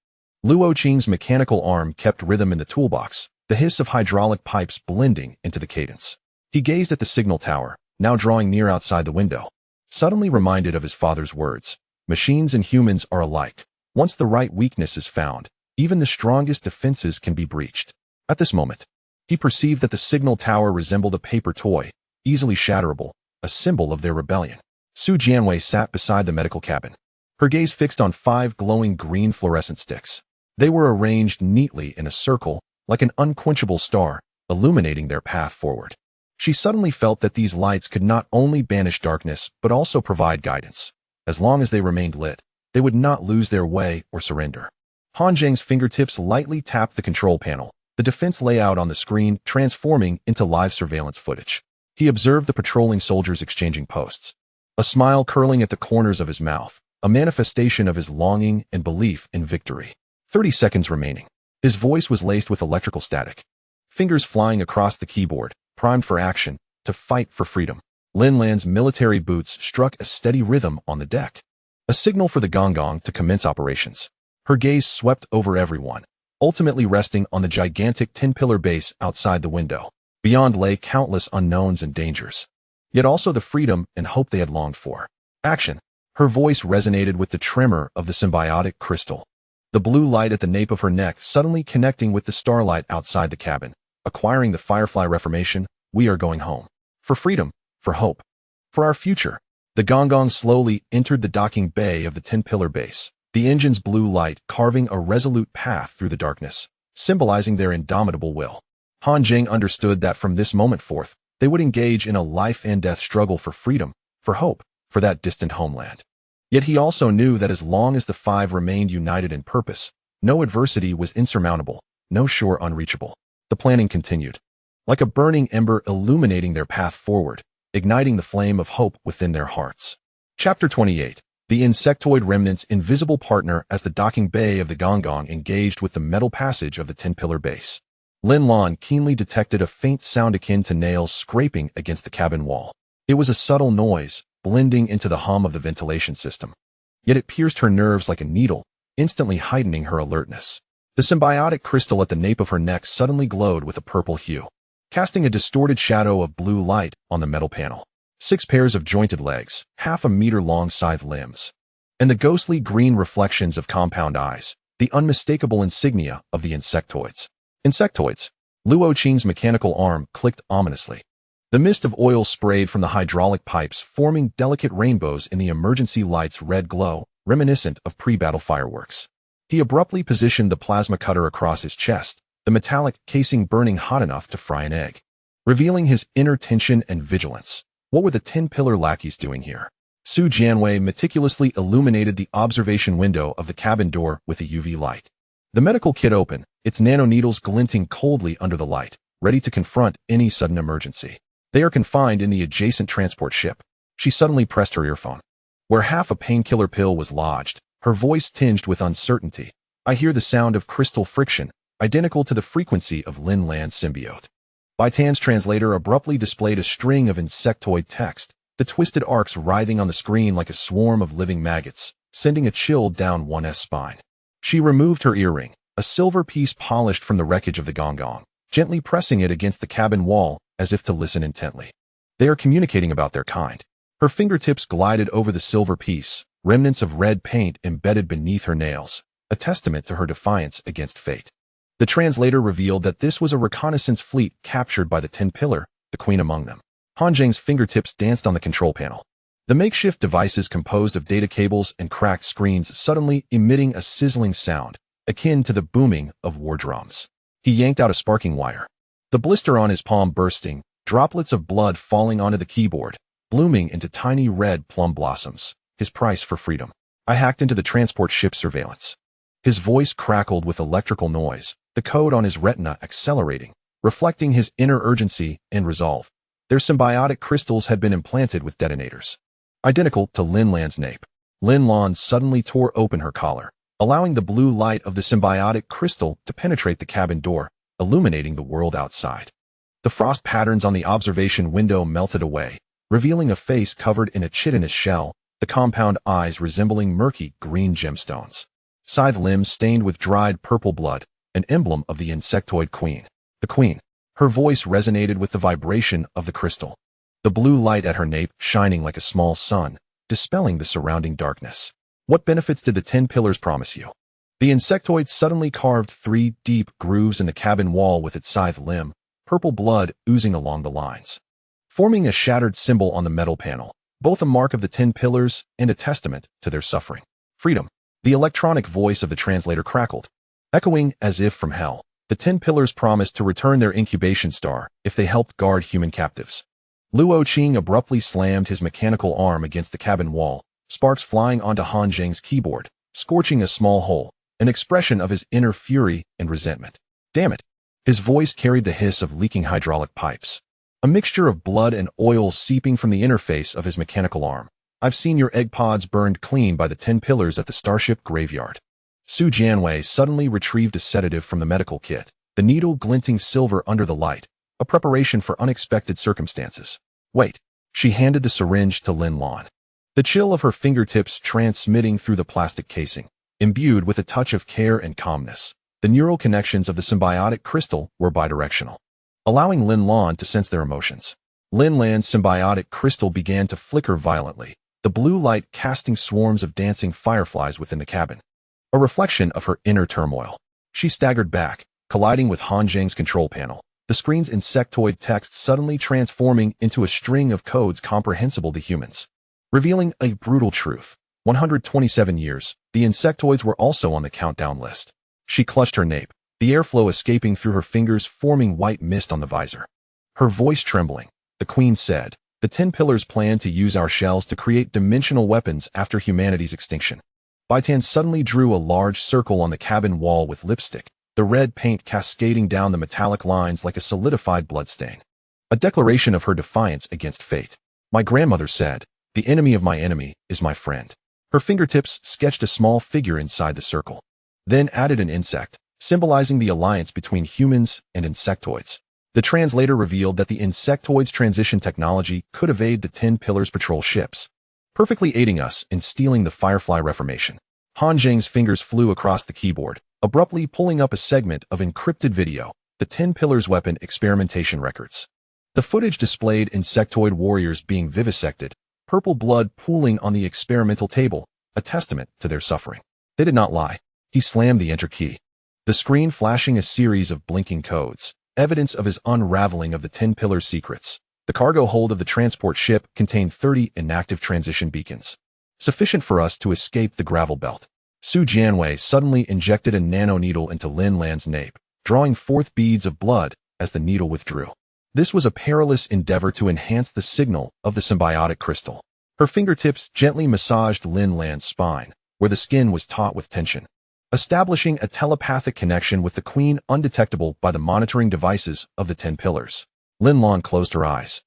Luo Qing's mechanical arm kept rhythm in the toolbox, the hiss of hydraulic pipes blending into the cadence. He gazed at the signal tower, now drawing near outside the window, suddenly reminded of his father's words. Machines and humans are alike. Once the right weakness is found, even the strongest defenses can be breached. At this moment, he perceived that the signal tower resembled a paper toy, easily shatterable, a symbol of their rebellion. Su Jianwei sat beside the medical cabin, her gaze fixed on 5 glowing green fluorescent sticks. They were arranged neatly in a circle, like an unquenchable star, illuminating their path forward. She suddenly felt that these lights could not only banish darkness, but also provide guidance. As long as they remained lit, they would not lose their way or surrender. Han Zheng's fingertips lightly tapped the control panel, the defense layout on the screen transforming into live surveillance footage. He observed the patrolling soldiers exchanging posts, a smile curling at the corners of his mouth, a manifestation of his longing and belief in victory. 30 seconds remaining. His voice was laced with electrical static, fingers flying across the keyboard, primed for action, to fight for freedom. Lin Lan's military boots struck a steady rhythm on the deck, a signal for the Gonggong to commence operations. Her gaze swept over everyone, ultimately resting on the gigantic 10-pillar base outside the window. Beyond lay countless unknowns and dangers, yet also the freedom and hope they had longed for. Action. Her voice resonated with the tremor of the symbiotic crystal, the blue light at the nape of her neck suddenly connecting with the starlight outside the cabin. Acquiring the Firefly Reformation, we are going home. For freedom, for hope, for our future. The Gonggong slowly entered the docking bay of the 10-pillar base, the engine's blue light carving a resolute path through the darkness, symbolizing their indomitable will. Han Zheng understood that from this moment forth, they would engage in a life-and-death struggle for freedom, for hope, for that distant homeland. Yet he also knew that as long as the 5 remained united in purpose, no adversity was insurmountable, no shore unreachable. The planning continued, like a burning ember illuminating their path forward, igniting the flame of hope within their hearts. Chapter 28. The insectoid remnant's invisible partner as the docking bay of the Gonggong engaged with the metal passage of the 10-pillar base. Lin Lan keenly detected a faint sound akin to nails scraping against the cabin wall. It was a subtle noise, blending into the hum of the ventilation system. Yet it pierced her nerves like a needle, instantly heightening her alertness. The symbiotic crystal at the nape of her neck suddenly glowed with a purple hue, casting a distorted shadow of blue light on the metal panel. 6 pairs of jointed legs, half a meter-long scythe limbs, and the ghostly green reflections of compound eyes, the unmistakable insignia of the insectoids. Insectoids. Luo Qing's mechanical arm clicked ominously. The mist of oil sprayed from the hydraulic pipes, forming delicate rainbows in the emergency light's red glow, reminiscent of pre-battle fireworks. He abruptly positioned the plasma cutter across his chest, the metallic casing burning hot enough to fry an egg, revealing his inner tension and vigilance. What were the 10-pillar lackeys doing here? Su Jianwei meticulously illuminated the observation window of the cabin door with a UV light. The medical kit open, its nanoneedles glinting coldly under the light, ready to confront any sudden emergency. They are confined in the adjacent transport ship. She suddenly pressed her earphone, where half a painkiller pill was lodged, her voice tinged with uncertainty. I hear the sound of crystal friction, identical to the frequency of Lin Lan's symbiote. Bai Tan's translator abruptly displayed a string of insectoid text, the twisted arcs writhing on the screen like a swarm of living maggots, sending a chill down one's spine. She removed her earring, a silver piece polished from the wreckage of the Gonggong, gently pressing it against the cabin wall as if to listen intently. They are communicating about their kind. Her fingertips glided over the silver piece, remnants of red paint embedded beneath her nails, a testament to her defiance against fate. The translator revealed that this was a reconnaissance fleet captured by the 10 Pillar, the queen among them. Han Zheng's fingertips danced on the control panel. The makeshift devices composed of data cables and cracked screens suddenly emitting a sizzling sound, akin to the booming of war drums. He yanked out a sparking wire. The blister on his palm bursting, droplets of blood falling onto the keyboard, blooming into tiny red plum blossoms. His price for freedom. I hacked into the transport ship surveillance. His voice crackled with electrical noise, the code on his retina accelerating, reflecting his inner urgency and resolve. Their symbiotic crystals had been implanted with detonators, identical to Lin Lan's nape. Lin Lan suddenly tore open her collar, allowing the blue light of the symbiotic crystal to penetrate the cabin door, illuminating the world outside. The frost patterns on the observation window melted away, revealing a face covered in a chitinous shell, the compound eyes resembling murky green gemstones. Scythe limbs stained with dried purple blood, an emblem of the insectoid queen. The queen. Her voice resonated with the vibration of the crystal. The blue light at her nape shining like a small sun, dispelling the surrounding darkness. What benefits did the 10 Pillars promise you? The insectoid suddenly carved 3 deep grooves in the cabin wall with its scythe limb, purple blood oozing along the lines, forming a shattered symbol on the metal panel, both a mark of the 10 Pillars and a testament to their suffering. Freedom. The electronic voice of the translator crackled, echoing as if from hell. The 10 Pillars promised to return their incubation star if they helped guard human captives. Luo Qing abruptly slammed his mechanical arm against the cabin wall, sparks flying onto Han Zheng's keyboard, scorching a small hole, an expression of his inner fury and resentment. Damn it. His voice carried the hiss of leaking hydraulic pipes, a mixture of blood and oil seeping from the interface of his mechanical arm. I've seen your egg pods burned clean by the 10 Pillars at the starship graveyard. Su Jianwei suddenly retrieved a sedative from the medical kit, the needle glinting silver under the light, a preparation for unexpected circumstances. Wait. She handed the syringe to Lin Lan, the chill of her fingertips transmitting through the plastic casing, imbued with a touch of care and calmness. The neural connections of the symbiotic crystal were bidirectional, allowing Lin Lan to sense their emotions. Lin Lan's symbiotic crystal began to flicker violently, the blue light casting swarms of dancing fireflies within the cabin, a reflection of her inner turmoil. She staggered back, colliding with Han Zheng's control panel, the screen's insectoid text suddenly transforming into a string of codes comprehensible to humans, revealing a brutal truth. 127 years, the insectoids were also on the countdown list. She clutched her nape, the airflow escaping through her fingers forming white mist on the visor. Her voice trembling, the queen said, the 10 Pillars plan to use our shells to create dimensional weapons after humanity's extinction. Bai Tan suddenly drew a large circle on the cabin wall with lipstick, the red paint cascading down the metallic lines like a solidified bloodstain. A declaration of her defiance against fate. My grandmother said, the enemy of my enemy is my friend. Her fingertips sketched a small figure inside the circle, then added an insect, symbolizing the alliance between humans and insectoids. The translator revealed that the insectoids' transition technology could evade the 10 Pillars patrol ships, perfectly aiding us in stealing the Firefly Reformation. Han Zheng's fingers flew across the keyboard, abruptly pulling up a segment of encrypted video, the 10 Pillars weapon experimentation records. The footage displayed insectoid warriors being vivisected, purple blood pooling on the experimental table, a testament to their suffering. They did not lie. He slammed the enter key, the screen flashing a series of blinking codes, evidence of his unraveling of the 10 Pillars secrets. The cargo hold of the transport ship contained 30 inactive transition beacons, sufficient for us to escape the gravel belt. Su Jianwei suddenly injected a nanoneedle into Lin Lan's nape, drawing forth beads of blood as the needle withdrew. This was a perilous endeavor to enhance the signal of the symbiotic crystal. Her fingertips gently massaged Lin Lan's spine, where the skin was taut with tension, establishing a telepathic connection with the queen undetectable by the monitoring devices of the 10 Pillars. Lin Lan closed her eyes,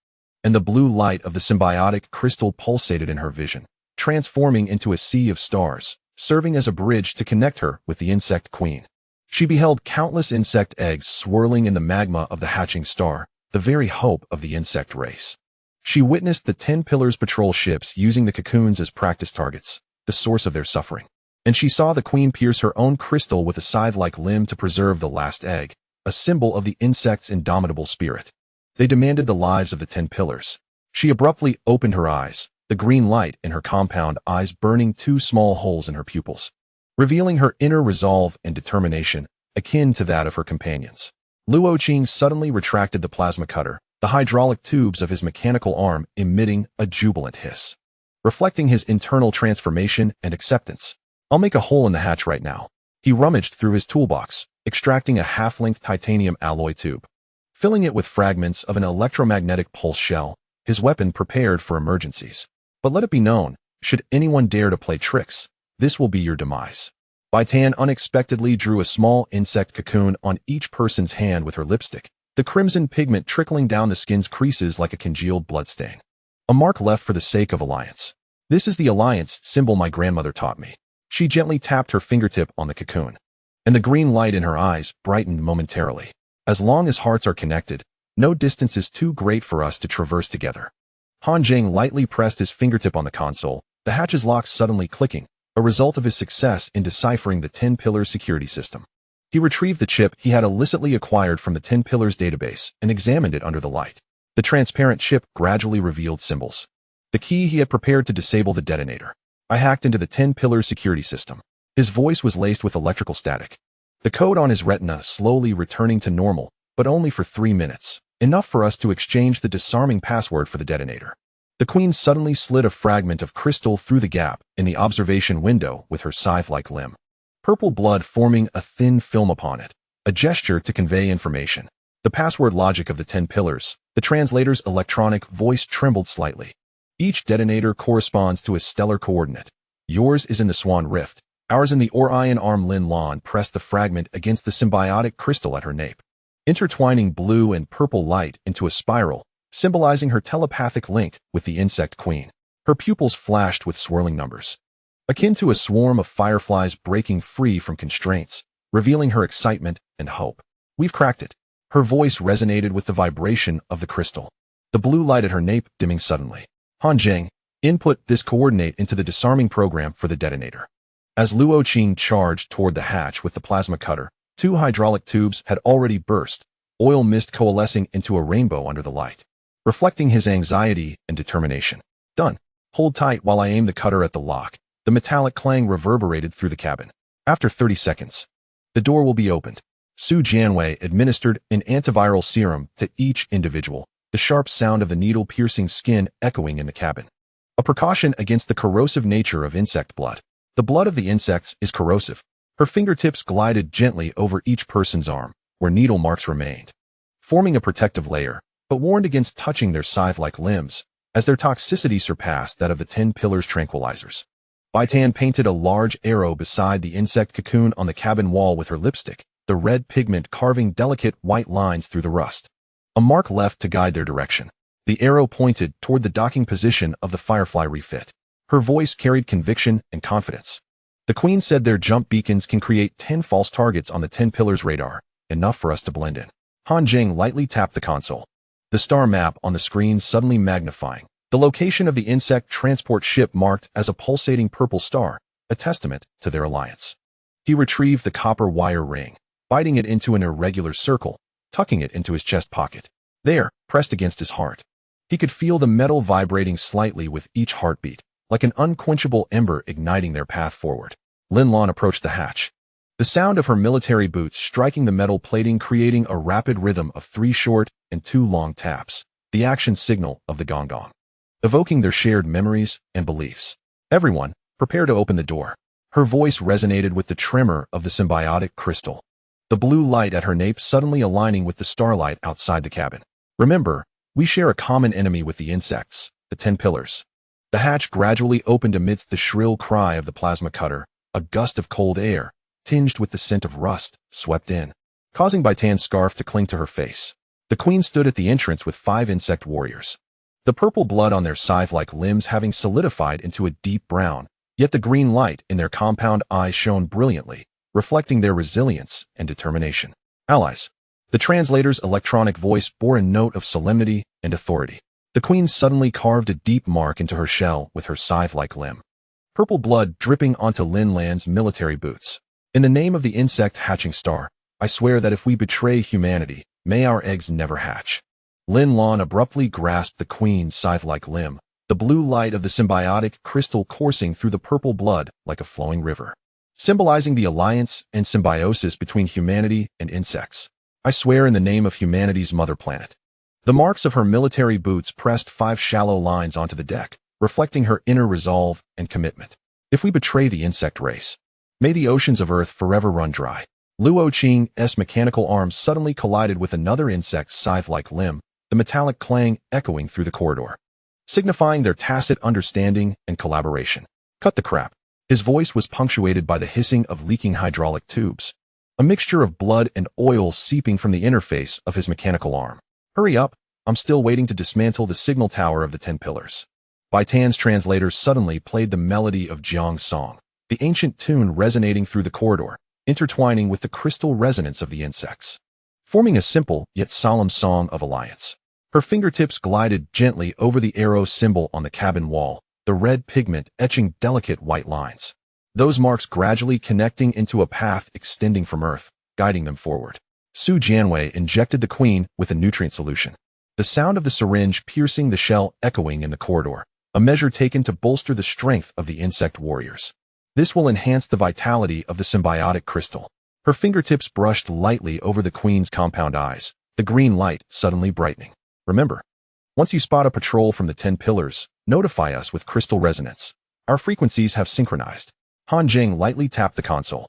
and the blue light of the symbiotic crystal pulsated in her vision, transforming into a sea of stars, serving as a bridge to connect her with the insect queen. She beheld countless insect eggs swirling in the magma of the hatching star, the very hope of the insect race. She witnessed the 10 Pillars patrol ships using the cocoons as practice targets, the source of their suffering. and she saw the queen pierce her own crystal with a scythe-like limb to preserve the last egg, a symbol of the insect's indomitable spirit. They demanded the lives of the 10 pillars. She abruptly opened her eyes, the green light in her compound eyes burning 2 small holes in her pupils, revealing her inner resolve and determination, akin to that of her companions. Luo Qing suddenly retracted the plasma cutter, the hydraulic tubes of his mechanical arm emitting a jubilant hiss, reflecting his internal transformation and acceptance. I'll make a hole in the hatch right now. He rummaged through his toolbox, extracting a half-length titanium alloy tube. Filling it with fragments of an electromagnetic pulse shell, his weapon prepared for emergencies. But let it be known, should anyone dare to play tricks, this will be your demise. Bai Tan unexpectedly drew a small insect cocoon on each person's hand with her lipstick, the crimson pigment trickling down the skin's creases like a congealed bloodstain. A mark left for the sake of alliance. This is the alliance symbol my grandmother taught me. She gently tapped her fingertip on the cocoon, and the green light in her eyes brightened momentarily. As long as hearts are connected, no distance is too great for us to traverse together. Han Zheng lightly pressed his fingertip on the console, the hatch's lock suddenly clicking, a result of his success in deciphering the 10 Pillars security system. He retrieved the chip he had illicitly acquired from the 10 Pillars database and examined it under the light. The transparent chip gradually revealed symbols. The key he had prepared to disable the detonator. I hacked into the 10 Pillars security system. His voice was laced with electrical static. The code on his retina slowly returning to normal, but only for 3 minutes, enough for us to exchange the disarming password for the detonator. The queen suddenly slid a fragment of crystal through the gap in the observation window with her scythe-like limb. Purple blood forming a thin film upon it, a gesture to convey information. The password logic of the 10 Pillars, the translator's electronic voice trembled slightly. Each detonator corresponds to a stellar coordinate. Yours is in the Swan Rift. Ours in the Orion arm. Lin Lan pressed the fragment against the symbiotic crystal at her nape, intertwining blue and purple light into a spiral, symbolizing her telepathic link with the insect queen. Her pupils flashed with swirling numbers, akin to a swarm of fireflies breaking free from constraints, revealing her excitement and hope. We've cracked it. Her voice resonated with the vibration of the crystal. The blue light at her nape dimming suddenly. Han Zheng, input this coordinate into the disarming program for the detonator. As Luo Qing charged toward the hatch with the plasma cutter, 2 hydraulic tubes had already burst, oil mist coalescing into a rainbow under the light, reflecting his anxiety and determination. Done. Hold tight while I aim the cutter at the lock. The metallic clang reverberated through the cabin. After 30 seconds, the door will be opened. Su Jianwei administered an antiviral serum to each individual, the sharp sound of the needle-piercing skin echoing in the cabin. A precaution against the corrosive nature of insect blood. The blood of the insects is corrosive. Her fingertips glided gently over each person's arm, where needle marks remained, forming a protective layer, but warned against touching their scythe-like limbs, as their toxicity surpassed that of the 10 Pillars tranquilizers. Bai Tan painted a large arrow beside the insect cocoon on the cabin wall with her lipstick, the red pigment carving delicate white lines through the rust. A mark left to guide their direction. The arrow pointed toward the docking position of the Firefly refit. Her voice carried conviction and confidence. The queen said their jump beacons can create 10 false targets on the 10 Pillars radar, enough for us to blend in. Han Zheng lightly tapped the console, the star map on the screen suddenly magnifying. The location of the insect transport ship marked as a pulsating purple star, a testament to their alliance. He retrieved the copper wire ring, biting it into an irregular circle, tucking it into his chest pocket. There, pressed against his heart. He could feel the metal vibrating slightly with each heartbeat, like an unquenchable ember igniting their path forward. Lin Lan approached the hatch, the sound of her military boots striking the metal plating creating a rapid rhythm of 3 short and 2 long taps, the action signal of the Gonggong, evoking their shared memories and beliefs. Everyone, prepare to open the door. Her voice resonated with the tremor of the symbiotic crystal, the blue light at her nape suddenly aligning with the starlight outside the cabin. Remember, we share a common enemy with the insects, the 10 Pillars. The hatch gradually opened amidst the shrill cry of the plasma cutter. A gust of cold air, tinged with the scent of rust, swept in, causing Bai Tan's scarf to cling to her face. The queen stood at the entrance with 5 insect warriors, the purple blood on their scythe-like limbs having solidified into a deep brown, yet the green light in their compound eyes shone brilliantly, reflecting their resilience and determination. Allies. The translator's electronic voice bore a note of solemnity and authority. The queen suddenly carved a deep mark into her shell with her scythe-like limb, purple blood dripping onto Lin Lan's military boots. In the name of the insect-hatching star, I swear that if we betray humanity, may our eggs never hatch. Lin Lan abruptly grasped the queen's scythe-like limb, the blue light of the symbiotic crystal coursing through the purple blood like a flowing river, symbolizing the alliance and symbiosis between humanity and insects. I swear in the name of humanity's mother planet. The marks of her military boots pressed 5 shallow lines onto the deck, reflecting her inner resolve and commitment. If we betray the insect race, may the oceans of Earth forever run dry. Luo Qing's mechanical arm suddenly collided with another insect's scythe-like limb, the metallic clang echoing through the corridor, signifying their tacit understanding and collaboration. Cut the crap. His voice was punctuated by the hissing of leaking hydraulic tubes, a mixture of blood and oil seeping from the interface of his mechanical arm. Hurry up, I'm still waiting to dismantle the signal tower of the 10 pillars. Bai Tan's translator suddenly played the melody of Jiang's song, the ancient tune resonating through the corridor, intertwining with the crystal resonance of the insects, forming a simple yet solemn song of alliance. Her fingertips glided gently over the arrow symbol on the cabin wall, the red pigment etching delicate white lines. Those marks gradually connecting into a path extending from Earth, guiding them forward. Su Jianwei injected the queen with a nutrient solution, the sound of the syringe piercing the shell echoing in the corridor, a measure taken to bolster the strength of the insect warriors. This will enhance the vitality of the symbiotic crystal. Her fingertips brushed lightly over the queen's compound eyes, the green light suddenly brightening. Remember, once you spot a patrol from the 10 pillars, notify us with crystal resonance. Our frequencies have synchronized. Han Zheng lightly tapped the console,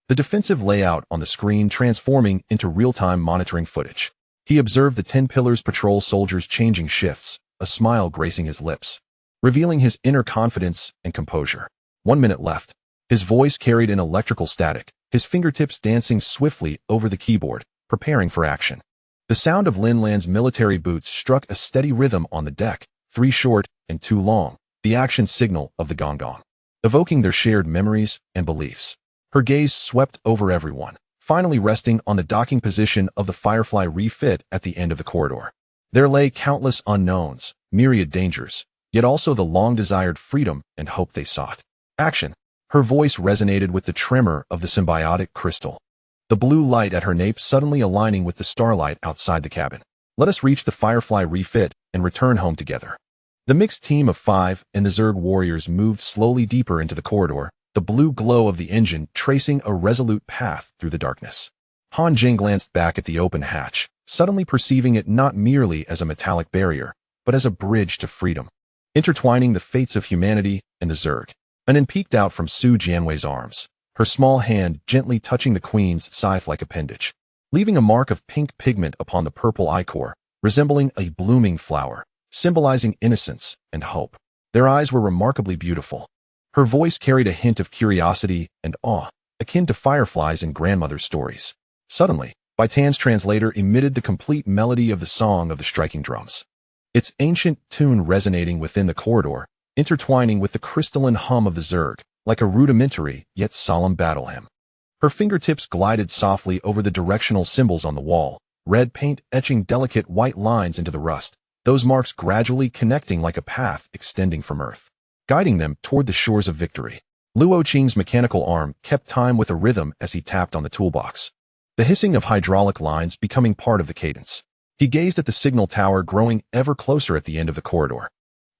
the defensive layout on the screen transforming into real-time monitoring footage. He observed the 10 pillars patrol soldiers changing shifts, a smile gracing his lips, revealing his inner confidence and composure. 1 minute left. His voice carried an electrical static, his fingertips dancing swiftly over the keyboard, preparing for action. The sound of Lin Lan's military boots struck a steady rhythm on the deck, 3 short and 2 long, the action signal of the Gonggong, evoking their shared memories and beliefs. Her gaze swept over everyone, finally resting on the docking position of the Firefly refit at the end of the corridor. There lay countless unknowns, myriad dangers, yet also the long-desired freedom and hope they sought. Action. Her voice resonated with the tremor of the symbiotic crystal, the blue light at her nape suddenly aligning with the starlight outside the cabin. Let us reach the Firefly refit and return home together. The mixed team of 5 and the Zerg warriors moved slowly deeper into the corridor, the blue glow of the engine tracing a resolute path through the darkness. Han Zheng glanced back at the open hatch, suddenly perceiving it not merely as a metallic barrier, but as a bridge to freedom, intertwining the fates of humanity and the Zerg. And then peeked out from Su Jianwei's arms, her small hand gently touching the queen's scythe-like appendage, leaving a mark of pink pigment upon the purple ichor, resembling a blooming flower, symbolizing innocence and hope. Their eyes were remarkably beautiful. Her voice carried a hint of curiosity and awe, akin to fireflies in grandmother's stories. Suddenly, Bai Tan's translator emitted the complete melody of the song of the striking drums, its ancient tune resonating within the corridor, intertwining with the crystalline hum of the Zerg, like a rudimentary yet solemn battle hymn. Her fingertips glided softly over the directional symbols on the wall, red paint etching delicate white lines into the rust, those marks gradually connecting like a path extending from Earth, guiding them toward the shores of victory. Luo Qing's mechanical arm kept time with a rhythm as he tapped on the toolbox, the hissing of hydraulic lines becoming part of the cadence. He gazed at the signal tower growing ever closer at the end of the corridor,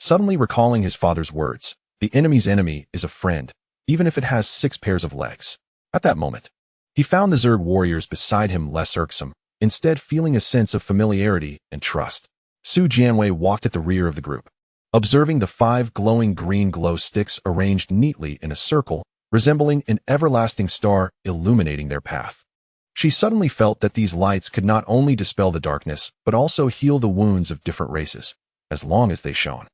suddenly recalling his father's words, "The enemy's enemy is a friend, even if it has 6 pairs of legs." At that moment, he found the Zerg warriors beside him less irksome, instead feeling a sense of familiarity and trust. Su Jianwei walked at the rear of the group, observing the 5 glowing green glow sticks arranged neatly in a circle, resembling an everlasting star illuminating their path. She suddenly felt that these lights could not only dispel the darkness, but also heal the wounds of different races, as long as they shone.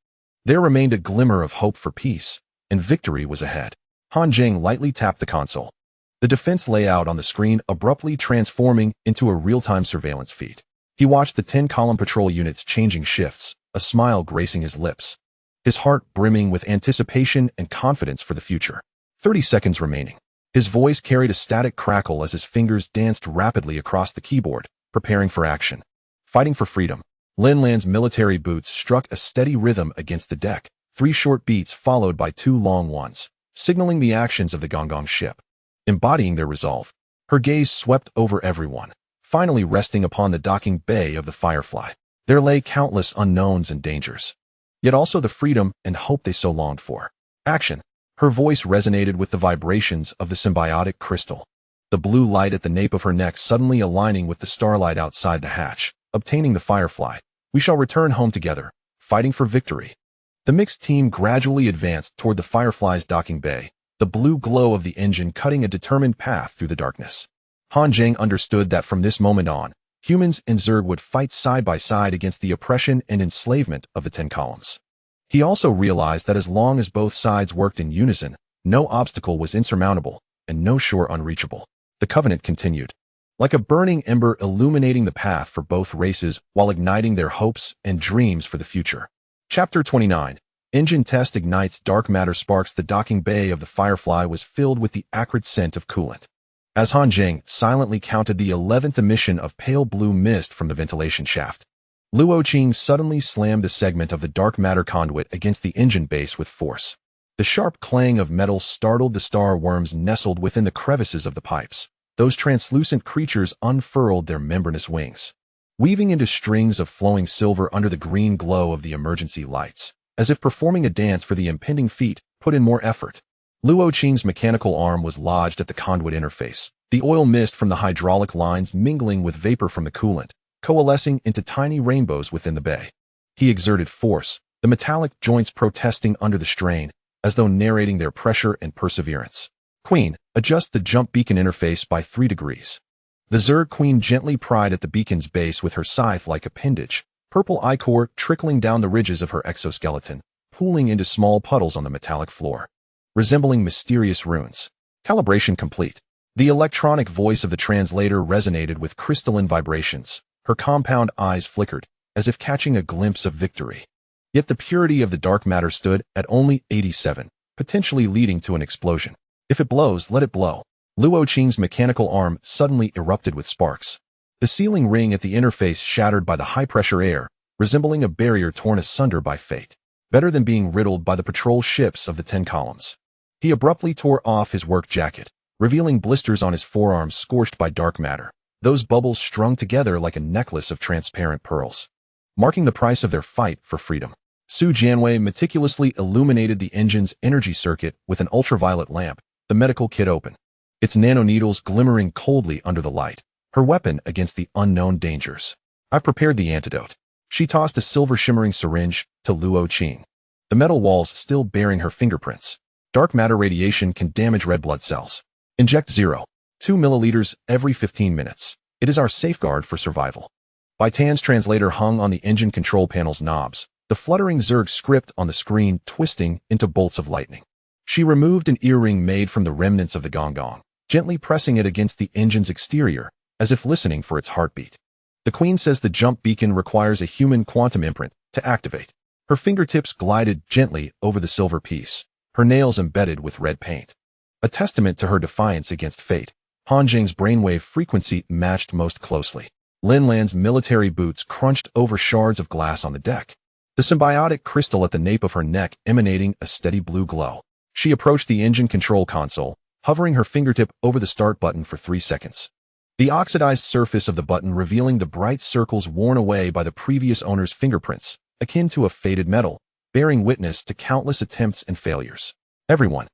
There remained a glimmer of hope for peace, and victory was ahead. Han Zheng lightly tapped the console, the defense layout on the screen abruptly transforming into a real-time surveillance feed. He watched the 10-column patrol units changing shifts, a smile gracing his lips, his heart brimming with anticipation and confidence for the future. 30 seconds remaining. His voice carried a static crackle as his fingers danced rapidly across the keyboard, preparing for action. Fighting for freedom. Lin Lan's military boots struck a steady rhythm against the deck, 3 short beats followed by 2 long ones, signaling the actions of the Gonggong ship. Embodying their resolve, her gaze swept over everyone, finally resting upon the docking bay of the Firefly. There lay countless unknowns and dangers, yet also the freedom and hope they so longed for. Action. Her voice resonated with the vibrations of the symbiotic crystal, the blue light at the nape of her neck suddenly aligning with the starlight outside the hatch. Obtaining the Firefly, we shall return home together, fighting for victory. The mixed team gradually advanced toward the Firefly's docking bay, the blue glow of the engine cutting a determined path through the darkness. Han Zheng understood that from this moment on, humans and Zerg would fight side by side against the oppression and enslavement of the 10 columns. He also realized that as long as both sides worked in unison, no obstacle was insurmountable and no shore unreachable. The Covenant continued, like a burning ember illuminating the path for both races while igniting their hopes and dreams for the future. Chapter 29. Engine test ignites dark matter sparks. The docking bay of the Firefly was filled with the acrid scent of coolant. As Han Zheng silently counted the 11th emission of pale blue mist from the ventilation shaft, Luo Qing suddenly slammed a segment of the dark matter conduit against the engine base with force. The sharp clang of metal startled the star worms nestled within the crevices of the pipes. Those translucent creatures unfurled their membranous wings, weaving into strings of flowing silver under the green glow of the emergency lights. As if performing a dance for the impending feat, put in more effort. Luo Qing's mechanical arm was lodged at the conduit interface, the oil mist from the hydraulic lines mingling with vapor from the coolant, coalescing into tiny rainbows within the bay. He exerted force, the metallic joints protesting under the strain, as though narrating their pressure and perseverance. Queen, adjust the jump beacon interface by 3 degrees. The Zerg Queen gently pried at the beacon's base with her scythe-like appendage, purple ichor trickling down the ridges of her exoskeleton, pooling into small puddles on the metallic floor, resembling mysterious runes. Calibration complete. The electronic voice of the translator resonated with crystalline vibrations. Her compound eyes flickered, as if catching a glimpse of victory. Yet the purity of the dark matter stood at only 87, potentially leading to an explosion. If it blows, let it blow. Luo Qing's mechanical arm suddenly erupted with sparks. The sealing ring at the interface shattered by the high-pressure air, resembling a barrier torn asunder by fate. Better than being riddled by the patrol ships of the 10 columns. He abruptly tore off his work jacket, revealing blisters on his forearms scorched by dark matter, those bubbles strung together like a necklace of transparent pearls, marking the price of their fight for freedom. Su Jianwei meticulously illuminated the engine's energy circuit with an ultraviolet lamp, the medical kit open, its nanoneedles glimmering coldly under the light, her weapon against the unknown dangers. I've prepared the antidote. She tossed a silver-shimmering syringe to Luo Qing, the metal walls still bearing her fingerprints. Dark matter radiation can damage red blood cells. Inject 0.2 milliliters every 15 minutes. It is our safeguard for survival. Bai Tan's translator hung on the engine control panel's knobs, the fluttering Zerg script on the screen twisting into bolts of lightning. She removed an earring made from the remnants of the Gonggong, gently pressing it against the engine's exterior, as if listening for its heartbeat. The Queen says the jump beacon requires a human quantum imprint to activate. Her fingertips glided gently over the silver piece, her nails embedded with red paint. A testament to her defiance against fate, Han Zheng's brainwave frequency matched most closely. Lin Lan's military boots crunched over shards of glass on the deck, the symbiotic crystal at the nape of her neck emanating a steady blue glow. She approached the engine control console, hovering her fingertip over the start button for 3 seconds. The oxidized surface of the button revealing the bright circles worn away by the previous owner's fingerprints, akin to a faded metal, bearing witness to countless attempts and failures. Everyone,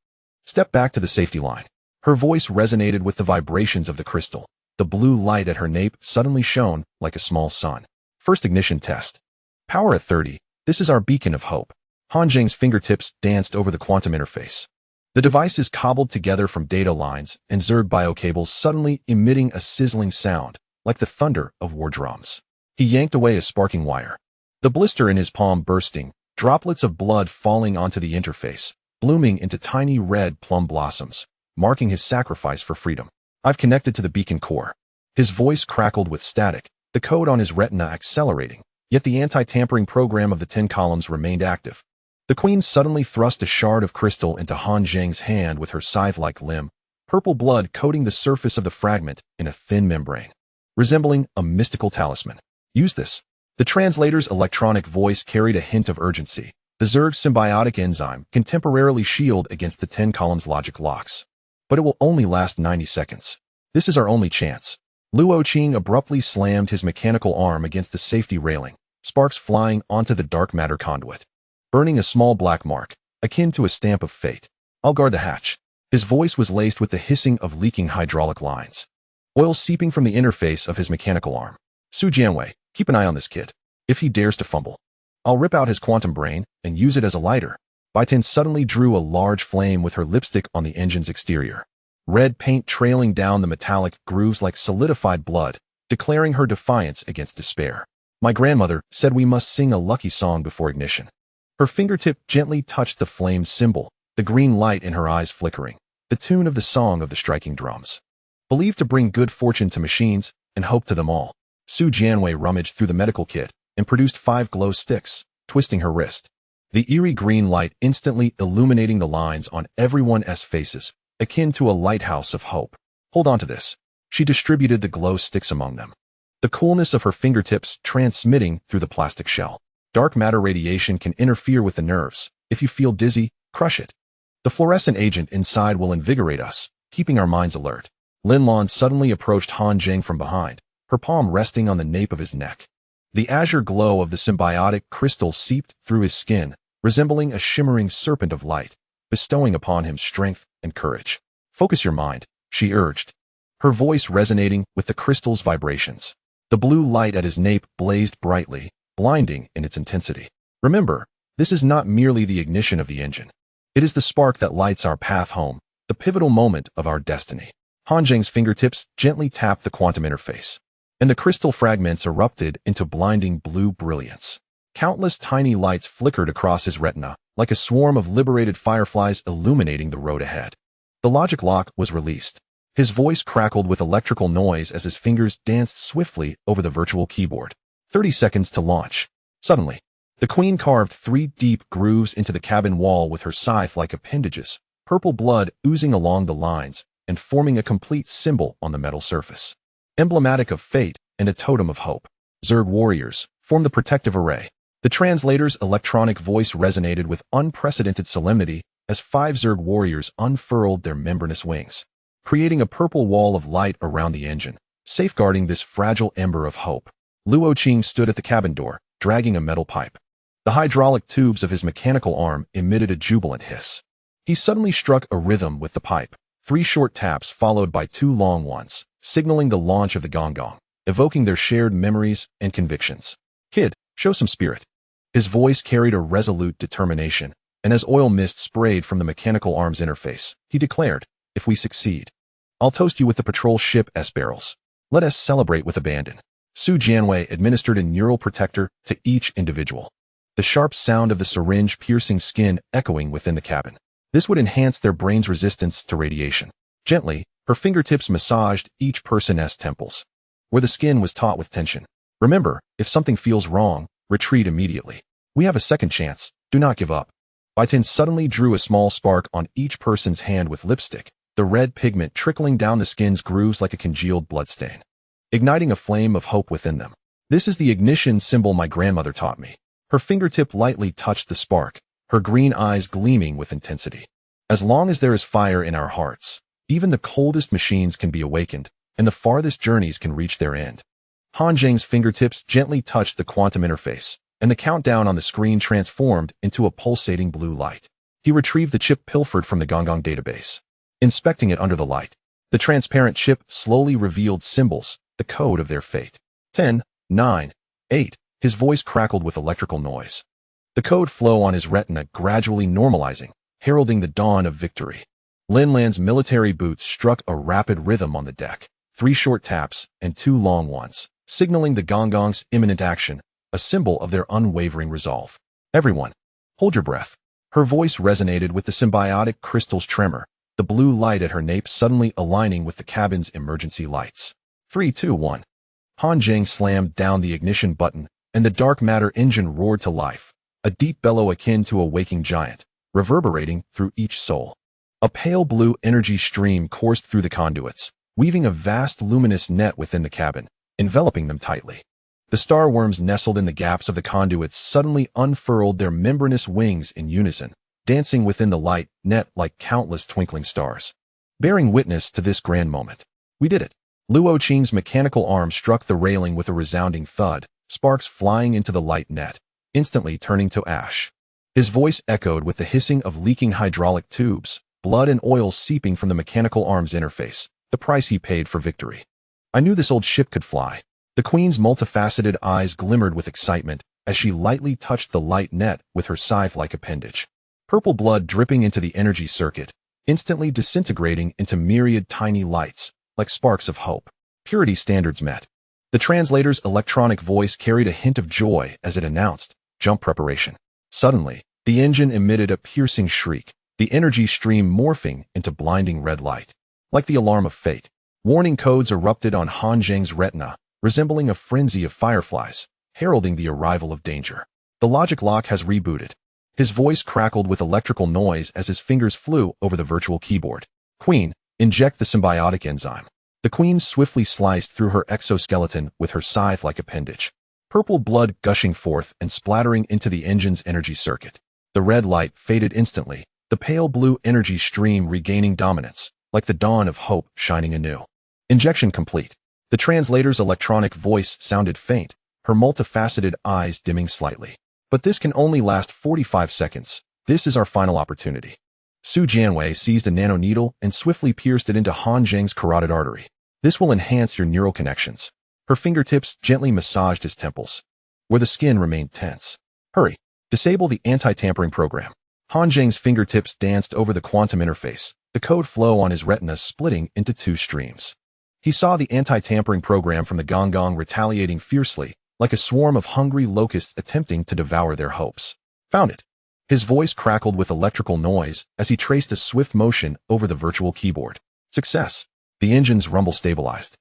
step back to the safety line. Her voice resonated with the vibrations of the crystal. The blue light at her nape suddenly shone like a small sun. First ignition test. Power at 30. This is our beacon of hope. Han Zheng's fingertips danced over the quantum interface. The device is cobbled together from data lines and Zerg biocables suddenly emitting a sizzling sound, like the thunder of war drums. He yanked away a sparking wire. The blister in his palm bursting, droplets of blood falling onto the interface, blooming into tiny red plum blossoms, marking his sacrifice for freedom. I've connected to the beacon core. His voice crackled with static, the code on his retina accelerating, yet the anti-tampering program of the 10 columns remained active. The Queen suddenly thrust a shard of crystal into Han Zheng's hand with her scythe-like limb, purple blood coating the surface of the fragment in a thin membrane, resembling a mystical talisman. Use this. The translator's electronic voice carried a hint of urgency, The Zerg symbiotic enzyme can temporarily shield against the 10 columns logic locks, but it will only last 90 seconds. This is our only chance. Luo Qing abruptly slammed his mechanical arm against the safety railing, sparks flying onto the dark matter conduit, burning a small black mark, akin to a stamp of fate. I'll guard the hatch. His voice was laced with the hissing of leaking hydraulic lines, oil seeping from the interface of his mechanical arm. Su Jianwei, keep an eye on this kid. If he dares to fumble, I'll rip out his quantum brain and use it as a lighter. Bai Tan suddenly drew a large flame with her lipstick on the engine's exterior, red paint trailing down the metallic grooves like solidified blood, declaring her defiance against despair. My grandmother said we must sing a lucky song before ignition. Her fingertip gently touched the flame symbol, the green light in her eyes flickering, the tune of the song of the striking drums. Believed to bring good fortune to machines and hope to them all. Su Jianwei rummaged through the medical kit and produced 5 glow sticks, twisting her wrist. The eerie green light instantly illuminating the lines on everyone's faces, akin to a lighthouse of hope. Hold on to this. She distributed the glow sticks among them, the coolness of her fingertips transmitting through the plastic shell. Dark matter radiation can interfere with the nerves. If you feel dizzy, crush it. The fluorescent agent inside will invigorate us, keeping our minds alert. Lin Lan suddenly approached Han Zheng from behind, her palm resting on the nape of his neck. The azure glow of the symbiotic crystal seeped through his skin, resembling a shimmering serpent of light, bestowing upon him strength and courage. Focus your mind, she urged, her voice resonating with the crystal's vibrations. The blue light at his nape blazed brightly, blinding in its intensity. Remember, this is not merely the ignition of the engine. It is the spark that lights our path home, the pivotal moment of our destiny. Han Zheng's fingertips gently tapped the quantum interface, and the crystal fragments erupted into blinding blue brilliance. Countless tiny lights flickered across his retina, like a swarm of liberated fireflies illuminating the road ahead. The logic lock was released. His voice crackled with electrical noise as his fingers danced swiftly over the virtual keyboard. 30 seconds to launch. Suddenly, the Queen carved 3 deep grooves into the cabin wall with her scythe like appendages, purple blood oozing along the lines and forming a complete symbol on the metal surface. Emblematic of fate and a totem of hope. Zerg warriors formed the protective array. The translator's electronic voice resonated with unprecedented solemnity as 5 Zerg warriors unfurled their membranous wings, creating a purple wall of light around the engine, safeguarding this fragile ember of hope. Luo Qing stood at the cabin door, dragging a metal pipe. The hydraulic tubes of his mechanical arm emitted a jubilant hiss. He suddenly struck a rhythm with the pipe, 3 short taps followed by 2 long ones, signaling the launch of the Gonggong, evoking their shared memories and convictions. Kid, show some spirit. His voice carried a resolute determination, and as oil mist sprayed from the mechanical arm's interface, he declared, if we succeed, I'll toast you with the patrol ship's barrels. Let us celebrate with abandon. Su Jianwei administered a neural protector to each individual, the sharp sound of the syringe piercing skin echoing within the cabin. This would enhance their brain's resistance to radiation. Gently, her fingertips massaged each person's temples, where the skin was taut with tension. Remember, if something feels wrong, retreat immediately. We have a second chance. Do not give up. Bai Tan suddenly drew a small spark on each person's hand with lipstick, the red pigment trickling down the skin's grooves like a congealed bloodstain, igniting a flame of hope within them. This is the ignition symbol my grandmother taught me. Her fingertip lightly touched the spark, her green eyes gleaming with intensity. As long as there is fire in our hearts, even the coldest machines can be awakened, and the farthest journeys can reach their end. Han Zheng's fingertips gently touched the quantum interface, and the countdown on the screen transformed into a pulsating blue light. He retrieved the chip pilfered from the Gonggong database. Inspecting it under the light, the transparent chip slowly revealed symbols, the code of their fate. 10, 9, 8. His voice crackled with electrical noise. The code flow on his retina gradually normalizing, heralding the dawn of victory. Lin Lan's military boots struck a rapid rhythm on the deck, 3 short taps and 2 long ones, signaling the Gonggong's imminent action, a symbol of their unwavering resolve. Everyone, hold your breath. Her voice resonated with the symbiotic crystal's tremor, the blue light at her nape suddenly aligning with the cabin's emergency lights. 3, 2, 1. Han Zheng slammed down the ignition button, and the dark matter engine roared to life, a deep bellow akin to a waking giant, reverberating through each soul. A pale blue energy stream coursed through the conduits, weaving a vast luminous net within the cabin, enveloping them tightly. The starworms nestled in the gaps of the conduits suddenly unfurled their membranous wings in unison, dancing within the light net like countless twinkling stars. Bearing witness to this grand moment, we did it. Luo Qing's mechanical arm struck the railing with a resounding thud, sparks flying into the light net, instantly turning to ash. His voice echoed with the hissing of leaking hydraulic tubes, blood and oil seeping from the mechanical arm's interface, the price he paid for victory. I knew this old ship could fly. The queen's multifaceted eyes glimmered with excitement as she lightly touched the light net with her scythe-like appendage. Purple blood dripping into the energy circuit, instantly disintegrating into myriad tiny lights, like sparks of hope. Purity standards met. The translator's electronic voice carried a hint of joy as it announced, jump preparation. Suddenly, the engine emitted a piercing shriek, the energy stream morphing into blinding red light. Like the alarm of fate, warning codes erupted on Han Zheng's retina, resembling a frenzy of fireflies, heralding the arrival of danger. The logic lock has rebooted. His voice crackled with electrical noise as his fingers flew over the virtual keyboard. Queen, inject the symbiotic enzyme. The queen swiftly sliced through her exoskeleton with her scythe-like appendage. Purple blood gushing forth and splattering into the engine's energy circuit. The red light faded instantly, the pale blue energy stream regaining dominance, like the dawn of hope shining anew. Injection complete. The translator's electronic voice sounded faint, her multifaceted eyes dimming slightly. But this can only last 45 seconds. This is our final opportunity. Su Jianwei seized a nanoneedle and swiftly pierced it into Han Zheng's carotid artery. This will enhance your neural connections. Her fingertips gently massaged his temples, where the skin remained tense. Hurry. Disable the anti-tampering program. Han Zheng's fingertips danced over the quantum interface, the code flow on his retina splitting into two streams. He saw the anti-tampering program from the Gonggong retaliating fiercely, like a swarm of hungry locusts attempting to devour their hopes. Found it. His voice crackled with electrical noise as he traced a swift motion over the virtual keyboard. Success. The engine's rumble stabilized.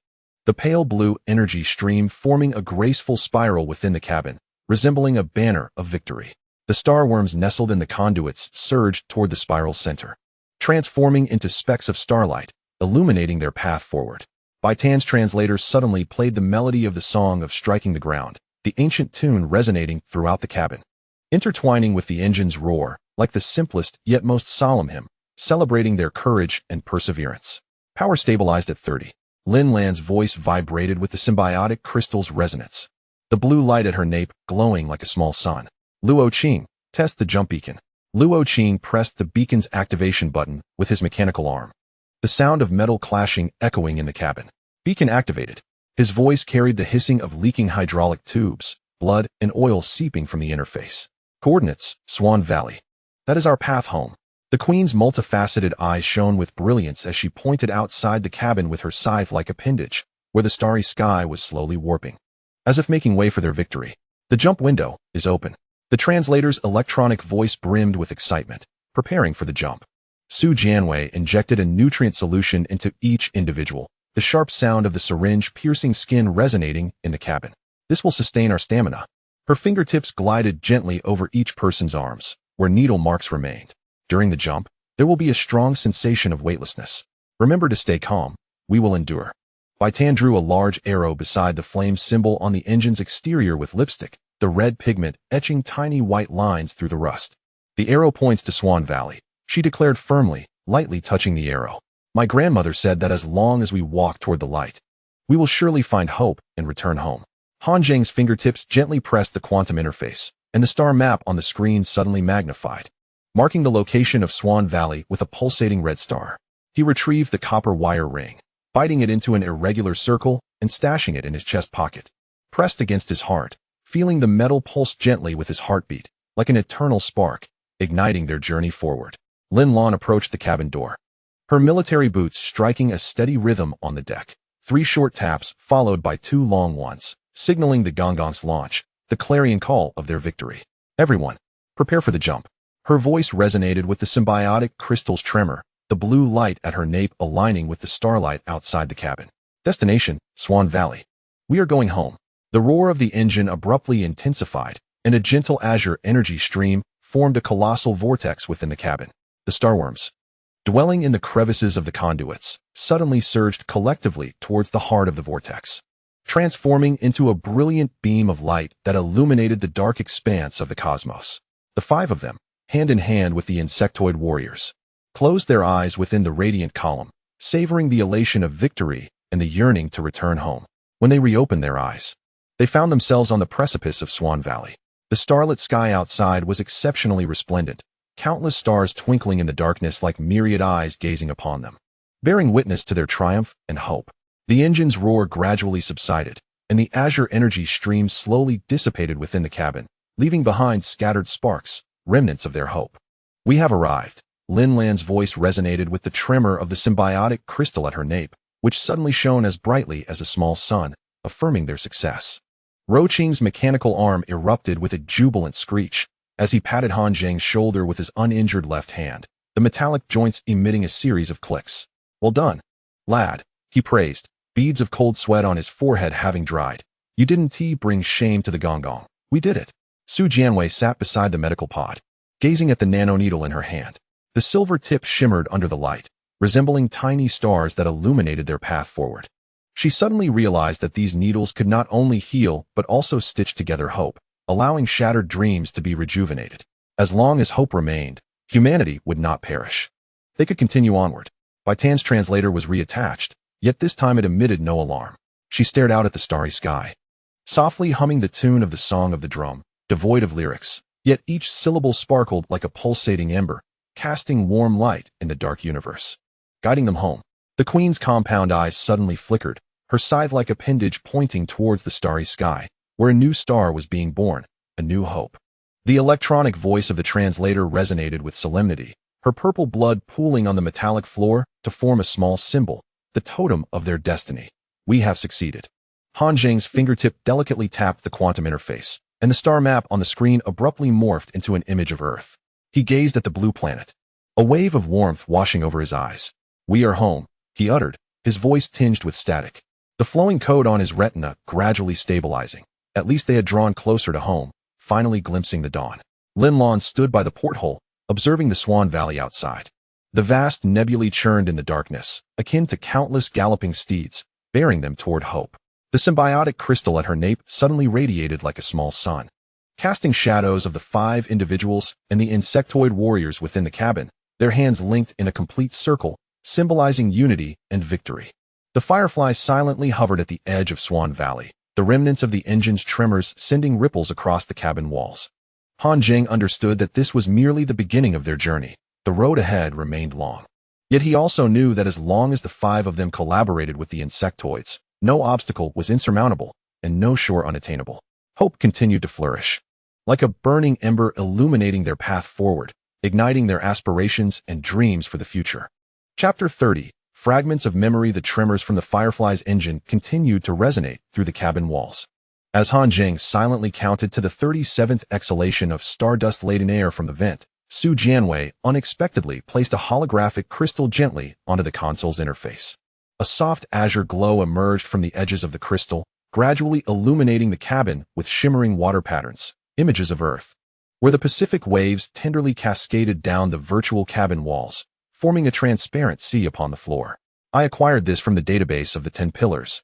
The pale blue energy stream forming a graceful spiral within the cabin, resembling a banner of victory. The starworms nestled in the conduits surged toward the spiral's center, transforming into specks of starlight, illuminating their path forward. Bai Tan's translator suddenly played the melody of the song of striking the ground, the ancient tune resonating throughout the cabin, intertwining with the engine's roar, like the simplest yet most solemn hymn, celebrating their courage and perseverance. Power stabilized at 30. Lin Lan's voice vibrated with the symbiotic crystal's resonance. The blue light at her nape glowing like a small sun. Luo Qing, test the jump beacon. Luo Qing pressed the beacon's activation button with his mechanical arm. The sound of metal clashing echoing in the cabin. Beacon activated. His voice carried the hissing of leaking hydraulic tubes, blood and oil seeping from the interface. Coordinates, Swan Valley. That is our path home. The queen's multifaceted eyes shone with brilliance as she pointed outside the cabin with her scythe-like appendage, where the starry sky was slowly warping, as if making way for their victory. The jump window is open. The translator's electronic voice brimmed with excitement, preparing for the jump. Su Jianwei injected a nutrient solution into each individual, the sharp sound of the syringe piercing skin resonating in the cabin. This will sustain our stamina. Her fingertips glided gently over each person's arms, where needle marks remained. During the jump, there will be a strong sensation of weightlessness. Remember to stay calm. We will endure. Bai Tan drew a large arrow beside the flame symbol on the engine's exterior with lipstick, the red pigment etching tiny white lines through the rust. The arrow points to Swan Valley, she declared firmly, lightly touching the arrow. My grandmother said that as long as we walk toward the light, we will surely find hope and return home. Han Zheng's fingertips gently pressed the quantum interface, and the star map on the screen suddenly magnified, marking the location of Swan Valley with a pulsating red star. He retrieved the copper wire ring, biting it into an irregular circle and stashing it in his chest pocket. Pressed against his heart, feeling the metal pulse gently with his heartbeat, like an eternal spark, igniting their journey forward. Lin Lan approached the cabin door, her military boots striking a steady rhythm on the deck. 3 short taps followed by 2 long ones, signaling the Gonggong's launch, the clarion call of their victory. Everyone, prepare for the jump. Her voice resonated with the symbiotic crystal's tremor, the blue light at her nape aligning with the starlight outside the cabin. Destination, Swan Valley. We are going home. The roar of the engine abruptly intensified, and a gentle azure energy stream formed a colossal vortex within the cabin. The starworms, dwelling in the crevices of the conduits, suddenly surged collectively towards the heart of the vortex. transforming into a brilliant beam of light that illuminated the dark expanse of the cosmos. The five of them, hand in hand with the insectoid warriors, closed their eyes within the radiant column, savoring the elation of victory and the yearning to return home. When they reopened their eyes, they found themselves on the precipice of Swan Valley. The starlit sky outside was exceptionally resplendent, countless stars twinkling in the darkness like myriad eyes gazing upon them, bearing witness to their triumph and hope. The engine's roar gradually subsided, and the azure energy stream slowly dissipated within the cabin, leaving behind scattered sparks, remnants of their hope. "We have arrived." Lin Lan's voice resonated with the tremor of the symbiotic crystal at her nape, which suddenly shone as brightly as a small sun, affirming their success. Luo Qing's mechanical arm erupted with a jubilant screech as he patted Han Zheng's shoulder with his uninjured left hand, the metallic joints emitting a series of clicks. "Well done, lad," he praised, beads of cold sweat on his forehead having dried. "You didn't bring shame to the Gonggong. We did it." Su Jianwei sat beside the medical pod, gazing at the nanoneedle in her hand. The silver tip shimmered under the light, resembling tiny stars that illuminated their path forward. She suddenly realized that these needles could not only heal but also stitch together hope, allowing shattered dreams to be rejuvenated. As long as hope remained, humanity would not perish. They could continue onward. Bai Tan's translator was reattached, yet this time it emitted no alarm. She stared out at the starry sky, softly humming the tune of the song of the drum, devoid of lyrics, yet each syllable sparkled like a pulsating ember, casting warm light in the dark universe, guiding them home. The queen's compound eyes suddenly flickered, her scythe-like appendage pointing towards the starry sky, where a new star was being born, a new hope. The electronic voice of the translator resonated with solemnity, her purple blood pooling on the metallic floor to form a small symbol, the totem of their destiny. "We have succeeded." Han Zheng's fingertip delicately tapped the quantum interface, and the star map on the screen abruptly morphed into an image of Earth. He gazed at the blue planet, a wave of warmth washing over his eyes. "We are home," he uttered, his voice tinged with static, the flowing code on his retina gradually stabilizing. At least they had drawn closer to home, finally glimpsing the dawn. Lin Lan stood by the porthole, observing the Swan Valley outside. The vast nebulae churned in the darkness, akin to countless galloping steeds, bearing them toward hope. The symbiotic crystal at her nape suddenly radiated like a small sun, casting shadows of the five individuals and the insectoid warriors within the cabin, their hands linked in a complete circle, symbolizing unity and victory. The Firefly silently hovered at the edge of Swan Valley, the remnants of the engine's tremors sending ripples across the cabin walls. Han Zheng understood that this was merely the beginning of their journey. The road ahead remained long. Yet he also knew that as long as the five of them collaborated with the insectoids, no obstacle was insurmountable and no shore unattainable. Hope continued to flourish, like a burning ember illuminating their path forward, igniting their aspirations and dreams for the future. Chapter 30. Fragments of memory. The tremors from the Firefly's engine continued to resonate through the cabin walls. As Han Zheng silently counted to the 37th exhalation of stardust-laden air from the vent, Su Jianwei unexpectedly placed a holographic crystal gently onto the console's interface. A soft azure glow emerged from the edges of the crystal, gradually illuminating the cabin with shimmering water patterns, images of Earth, where the Pacific waves tenderly cascaded down the virtual cabin walls, forming a transparent sea upon the floor. "I acquired this from the database of the 10 pillars,"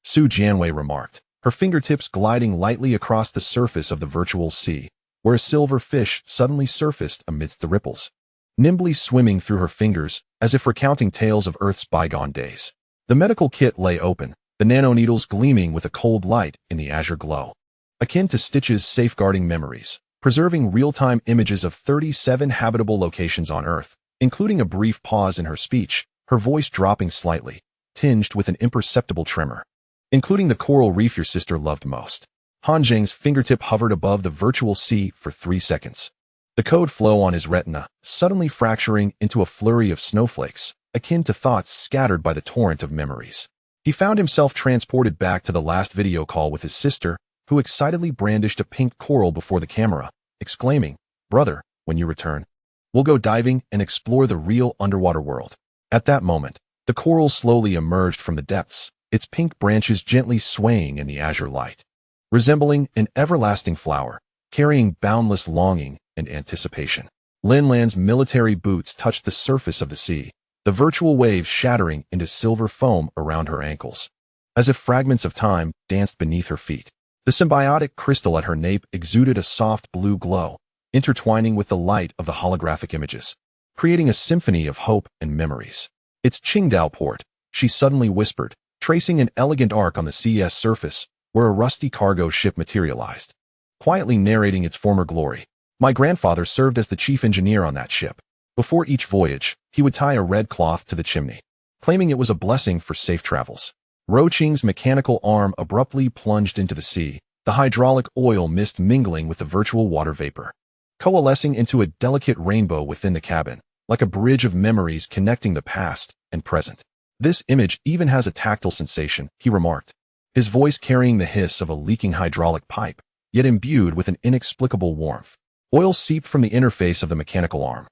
Su Jianwei remarked, her fingertips gliding lightly across the surface of the virtual sea, where a silver fish suddenly surfaced amidst the ripples, nimbly swimming through her fingers as if recounting tales of Earth's bygone days. The medical kit lay open, the nanoneedles gleaming with a cold light in the azure glow, akin to Stitch's safeguarding memories, preserving real-time images of 37 habitable locations on Earth, including a brief pause in her speech, her voice dropping slightly, tinged with an imperceptible tremor. "Including the coral reef your sister loved most." Han Zheng's fingertip hovered above the virtual sea for 3 seconds. The code flow on his retina, suddenly fracturing into a flurry of snowflakes, akin to thoughts scattered by the torrent of memories. He found himself transported back to the last video call with his sister, who excitedly brandished a pink coral before the camera, exclaiming, "Brother, when you return, we'll go diving and explore the real underwater world." At that moment, the coral slowly emerged from the depths, its pink branches gently swaying in the azure light, resembling an everlasting flower, carrying boundless longing and anticipation. Lin Lan's military boots touched the surface of the sea, the virtual waves shattering into silver foam around her ankles. as if fragments of time danced beneath her feet. The symbiotic crystal at her nape exuded a soft blue glow, intertwining with the light of the holographic images, creating a symphony of hope and memories. "It's Qingdao port," she suddenly whispered, tracing an elegant arc on the sea's surface where a rusty cargo ship materialized, quietly narrating its former glory. "My grandfather served as the chief engineer on that ship. Before each voyage, he would tie a red cloth to the chimney, claiming it was a blessing for safe travels." Luo Qing's mechanical arm abruptly plunged into the sea, the hydraulic oil mist mingling with the virtual water vapor, coalescing into a delicate rainbow within the cabin, like a bridge of memories connecting the past and present. "This image even has a tactile sensation," he remarked, his voice carrying the hiss of a leaking hydraulic pipe, yet imbued with an inexplicable warmth. Oil seeped from the interface of the mechanical arm,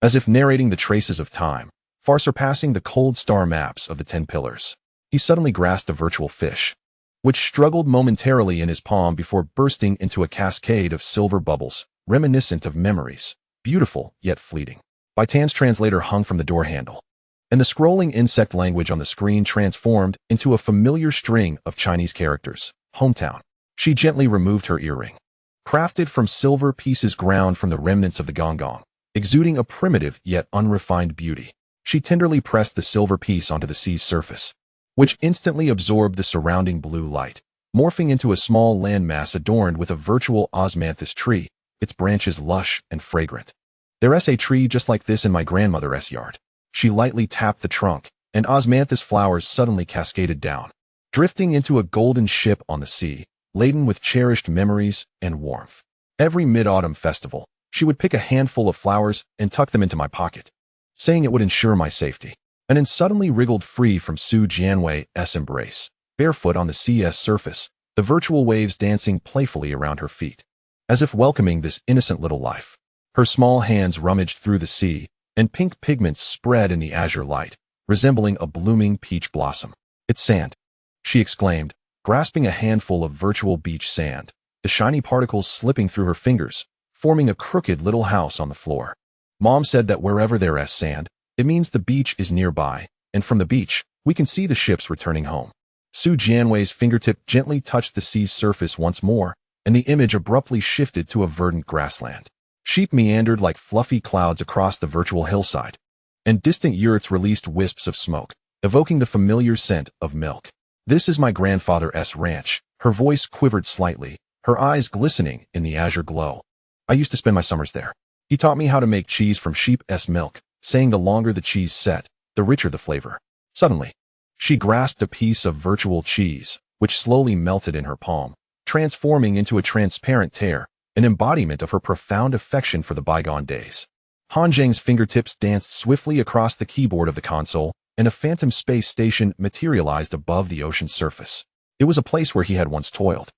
as if narrating the traces of time, far surpassing the cold star maps of the 10 pillars. He suddenly grasped a virtual fish, which struggled momentarily in his palm before bursting into a cascade of silver bubbles, reminiscent of memories, beautiful yet fleeting. Bai Tan's translator hung from the door handle, and the scrolling insect language on the screen transformed into a familiar string of Chinese characters. "Hometown." She gently removed her earring, crafted from silver pieces ground from the remnants of the Gonggong, exuding a primitive yet unrefined beauty. She tenderly pressed the silver piece onto the sea's surface, which instantly absorbed the surrounding blue light, morphing into a small landmass adorned with a virtual osmanthus tree, its branches lush and fragrant. "There's a tree just like this in my grandmother's yard." She lightly tapped the trunk, and osmanthus flowers suddenly cascaded down, drifting into a golden ship on the sea, laden with cherished memories and warmth. Every mid-autumn festival, she would pick a handful of flowers and tuck them into my pocket, saying it would ensure my safety, and then suddenly wriggled free from Su Jianwei's embrace, barefoot on the sea's surface, the virtual waves dancing playfully around her feet, as if welcoming this innocent little life. Her small hands rummaged through the sea, and pink pigments spread in the azure light, resembling a blooming peach blossom. "It's sand," she exclaimed, grasping a handful of virtual beach sand, the shiny particles slipping through her fingers, forming a crooked little house on the floor. "Mom said that wherever there's sand, it means the beach is nearby, and from the beach, we can see the ships returning home." Su Jianwei's fingertip gently touched the sea's surface once more, and the image abruptly shifted to a verdant grassland. Sheep meandered like fluffy clouds across the virtual hillside, and distant yurts released wisps of smoke, evoking the familiar scent of milk. "This is my grandfather's ranch." Her voice quivered slightly, her eyes glistening in the azure glow. "I used to spend my summers there. He taught me how to make cheese from sheep's milk, saying the longer the cheese set, the richer the flavor." Suddenly, she grasped a piece of virtual cheese, which slowly melted in her palm, transforming into a transparent tear, an embodiment of her profound affection for the bygone days. Han Zheng's fingertips danced swiftly across the keyboard of the console, and a phantom space station materialized above the ocean's surface. It was a place where he had once toiled,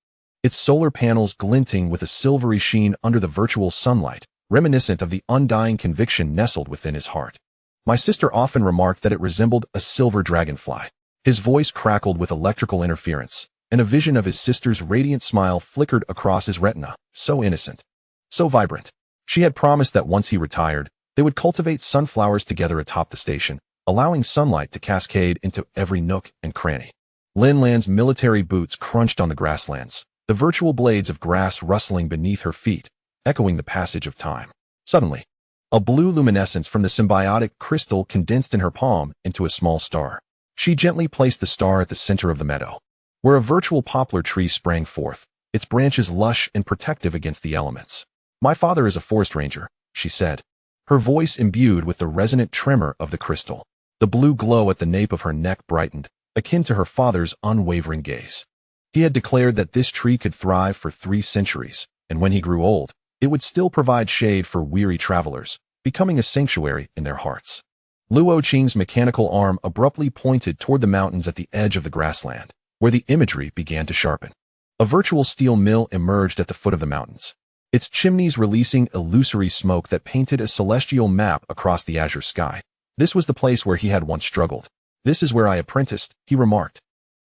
its solar panels glinting with a silvery sheen under the virtual sunlight, reminiscent of the undying conviction nestled within his heart. "My sister often remarked that it resembled a silver dragonfly." His voice crackled with electrical interference, and a vision of his sister's radiant smile flickered across his retina, so innocent, so vibrant. She had promised that once he retired, they would cultivate sunflowers together atop the station, allowing sunlight to cascade into every nook and cranny. Lin Lan's military boots crunched on the grasslands, the virtual blades of grass rustling beneath her feet, echoing the passage of time. Suddenly, a blue luminescence from the symbiotic crystal condensed in her palm into a small star. She gently placed the star at the center of the meadow, where a virtual poplar tree sprang forth, its branches lush and protective against the elements. "My father is a forest ranger," she said, her voice imbued with the resonant tremor of the crystal. The blue glow at the nape of her neck brightened, akin to her father's unwavering gaze. He had declared that this tree could thrive for 3 centuries, and when he grew old, it would still provide shade for weary travelers, becoming a sanctuary in their hearts. Luo Qing's mechanical arm abruptly pointed toward the mountains at the edge of the grassland, where the imagery began to sharpen. A virtual steel mill emerged at the foot of the mountains, its chimneys releasing illusory smoke that painted a celestial map across the azure sky. This was the place where he had once struggled. "This is where I apprenticed," he remarked,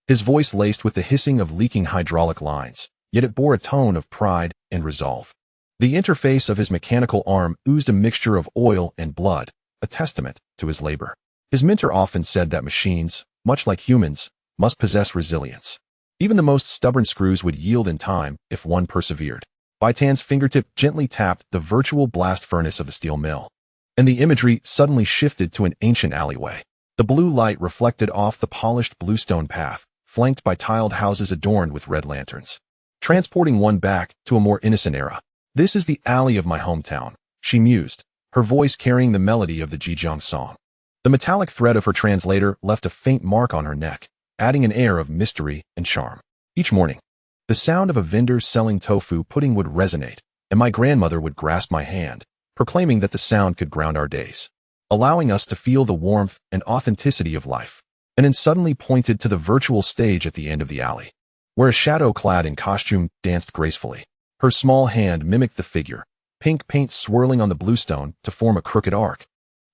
his voice laced with the hissing of leaking hydraulic lines, yet it bore a tone of pride and resolve. The interface of his mechanical arm oozed a mixture of oil and blood, a testament to his labor. His mentor often said that machines, much like humans, must possess resilience. Even the most stubborn screws would yield in time if one persevered. Bai Tan's fingertip gently tapped the virtual blast furnace of the steel mill, and the imagery suddenly shifted to an ancient alleyway. The blue light reflected off the polished bluestone path, flanked by tiled houses adorned with red lanterns, transporting one back to a more innocent era. "This is the alley of my hometown," she mused, her voice carrying the melody of the Zhejiang song. The metallic thread of her translator left a faint mark on her neck, adding an air of mystery and charm. Each morning, the sound of a vendor selling tofu pudding would resonate, and my grandmother would grasp my hand, proclaiming that the sound could ground our days, allowing us to feel the warmth and authenticity of life, and then suddenly pointed to the virtual stage at the end of the alley, where a shadow clad in costume danced gracefully. Her small hand mimicked the figure, pink paint swirling on the bluestone to form a crooked arc,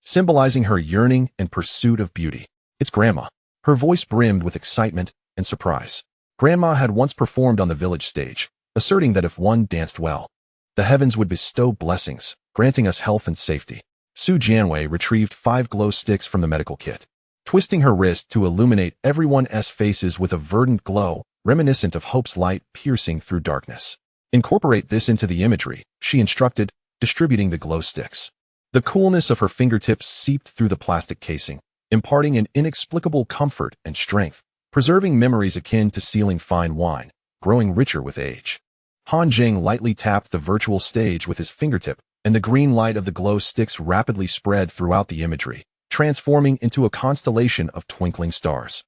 symbolizing her yearning and pursuit of beauty. "It's Grandma." Her voice brimmed with excitement and surprise. Grandma had once performed on the village stage, asserting that if one danced well, the heavens would bestow blessings, granting us health and safety. Su Jianwei retrieved 5 glow sticks from the medical kit, twisting her wrist to illuminate everyone's faces with a verdant glow, reminiscent of hope's light piercing through darkness. "Incorporate this into the imagery," she instructed, distributing the glow sticks. The coolness of her fingertips seeped through the plastic casing, imparting an inexplicable comfort and strength, preserving memories akin to sealing fine wine, growing richer with age. Han Zheng lightly tapped the virtual stage with his fingertip, and the green light of the glow sticks rapidly spread throughout the imagery, transforming into a constellation of twinkling stars.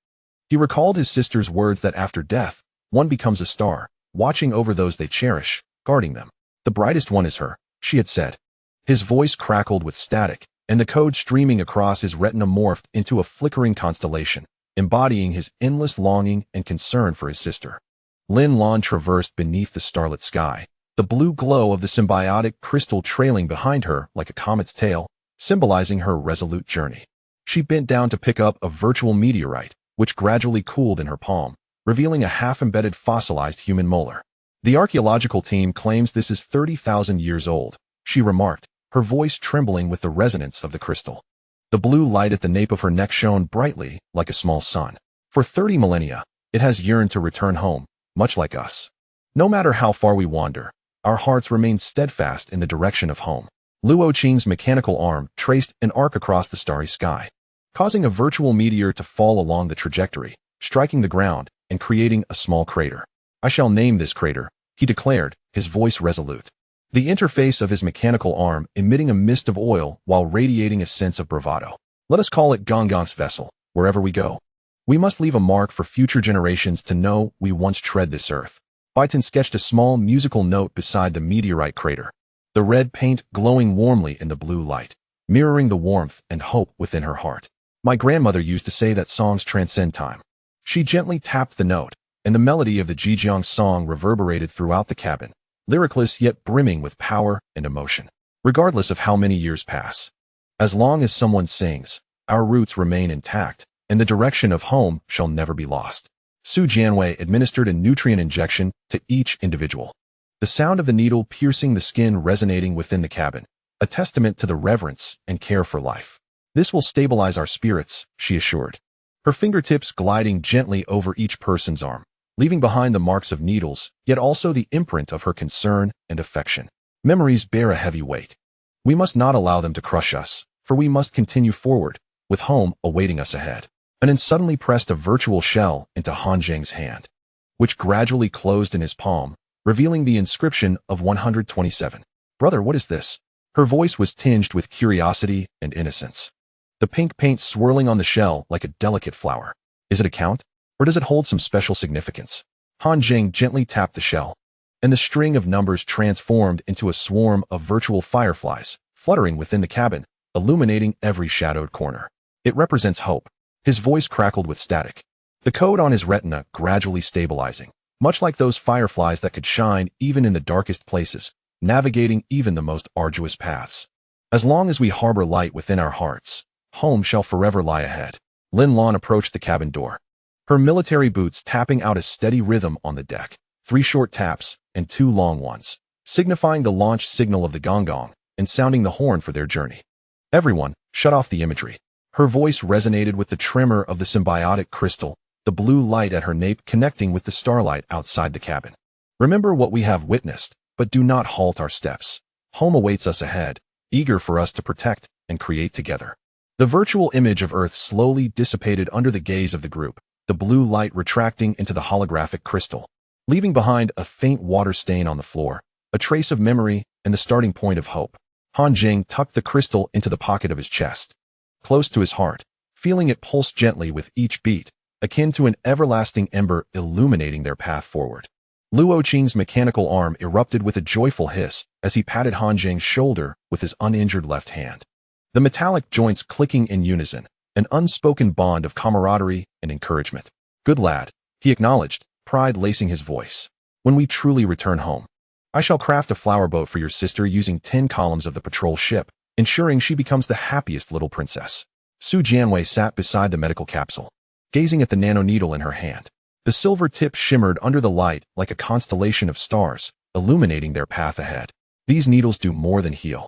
He recalled his sister's words that after death, one becomes a star, watching over those they cherish, guarding them. "The brightest one is her," she had said. His voice crackled with static, and the code streaming across his retina morphed into a flickering constellation, embodying his endless longing and concern for his sister. Lin Lan traversed beneath the starlit sky, the blue glow of the symbiotic crystal trailing behind her like a comet's tail, symbolizing her resolute journey. She bent down to pick up a virtual meteorite, which gradually cooled in her palm, revealing a half-embedded fossilized human molar. "The archaeological team claims this is 30,000 years old," she remarked, her voice trembling with the resonance of the crystal. The blue light at the nape of her neck shone brightly like a small sun. "For 30 millennia, it has yearned to return home, much like us. No matter how far we wander, our hearts remain steadfast in the direction of home." Luo Qing's mechanical arm traced an arc across the starry sky, causing a virtual meteor to fall along the trajectory, striking the ground and creating a small crater. "I shall name this crater," he declared, his voice resolute, the interface of his mechanical arm emitting a mist of oil while radiating a sense of bravado. "Let us call it Gonggong's vessel, wherever we go. We must leave a mark for future generations to know we once tread this earth." Bai Tan sketched a small musical note beside the meteorite crater, the red paint glowing warmly in the blue light, mirroring the warmth and hope within her heart. "My grandmother used to say that songs transcend time." She gently tapped the note, and the melody of the Zhejiang song reverberated throughout the cabin, lyricless yet brimming with power and emotion. "Regardless of how many years pass, as long as someone sings, our roots remain intact, and the direction of home shall never be lost." Su Jianwei administered a nutrient injection to each individual, the sound of the needle piercing the skin resonating within the cabin, a testament to the reverence and care for life. "This will stabilize our spirits," she assured, her fingertips gliding gently over each person's arm, leaving behind the marks of needles, yet also the imprint of her concern and affection. "Memories bear a heavy weight. We must not allow them to crush us, for we must continue forward, with home awaiting us ahead." And then suddenly pressed a virtual shell into Han Zheng's hand, which gradually closed in his palm, revealing the inscription of 127. "Brother, what is this?" Her voice was tinged with curiosity and innocence, the pink paint swirling on the shell like a delicate flower. "Is it a count, or does it hold some special significance?" Han Zheng gently tapped the shell, and the string of numbers transformed into a swarm of virtual fireflies, fluttering within the cabin, illuminating every shadowed corner. "It represents hope." His voice crackled with static, the code on his retina gradually stabilizing, much like those fireflies that could shine even in the darkest places, navigating even the most arduous paths. "As long as we harbor light within our hearts, home shall forever lie ahead." Lin Lan approached the cabin door, her military boots tapping out a steady rhythm on the deck, 3 short taps and 2 long ones, signifying the launch signal of the Gonggong and sounding the horn for their journey. "Everyone, shut off the imagery." Her voice resonated with the tremor of the symbiotic crystal, the blue light at her nape connecting with the starlight outside the cabin. Remember what we have witnessed, but do not halt our steps. Home awaits us ahead, eager for us to protect and create together. The virtual image of Earth slowly dissipated under the gaze of the group, the blue light retracting into the holographic crystal, leaving behind a faint water stain on the floor, a trace of memory and the starting point of hope. Han Zheng tucked the crystal into the pocket of his chest, close to his heart, feeling it pulse gently with each beat, akin to an everlasting ember illuminating their path forward. Luo Qing's mechanical arm erupted with a joyful hiss as he patted Han Zheng's shoulder with his uninjured left hand. The metallic joints clicking in unison, an unspoken bond of camaraderie and encouragement. Good lad, he acknowledged, pride lacing his voice. When we truly return home, I shall craft a flower boat for your sister using 10 columns of the patrol ship, ensuring she becomes the happiest little princess. Su Jianwei sat beside the medical capsule, gazing at the nanoneedle in her hand. The silver tip shimmered under the light like a constellation of stars, illuminating their path ahead. These needles do more than heal,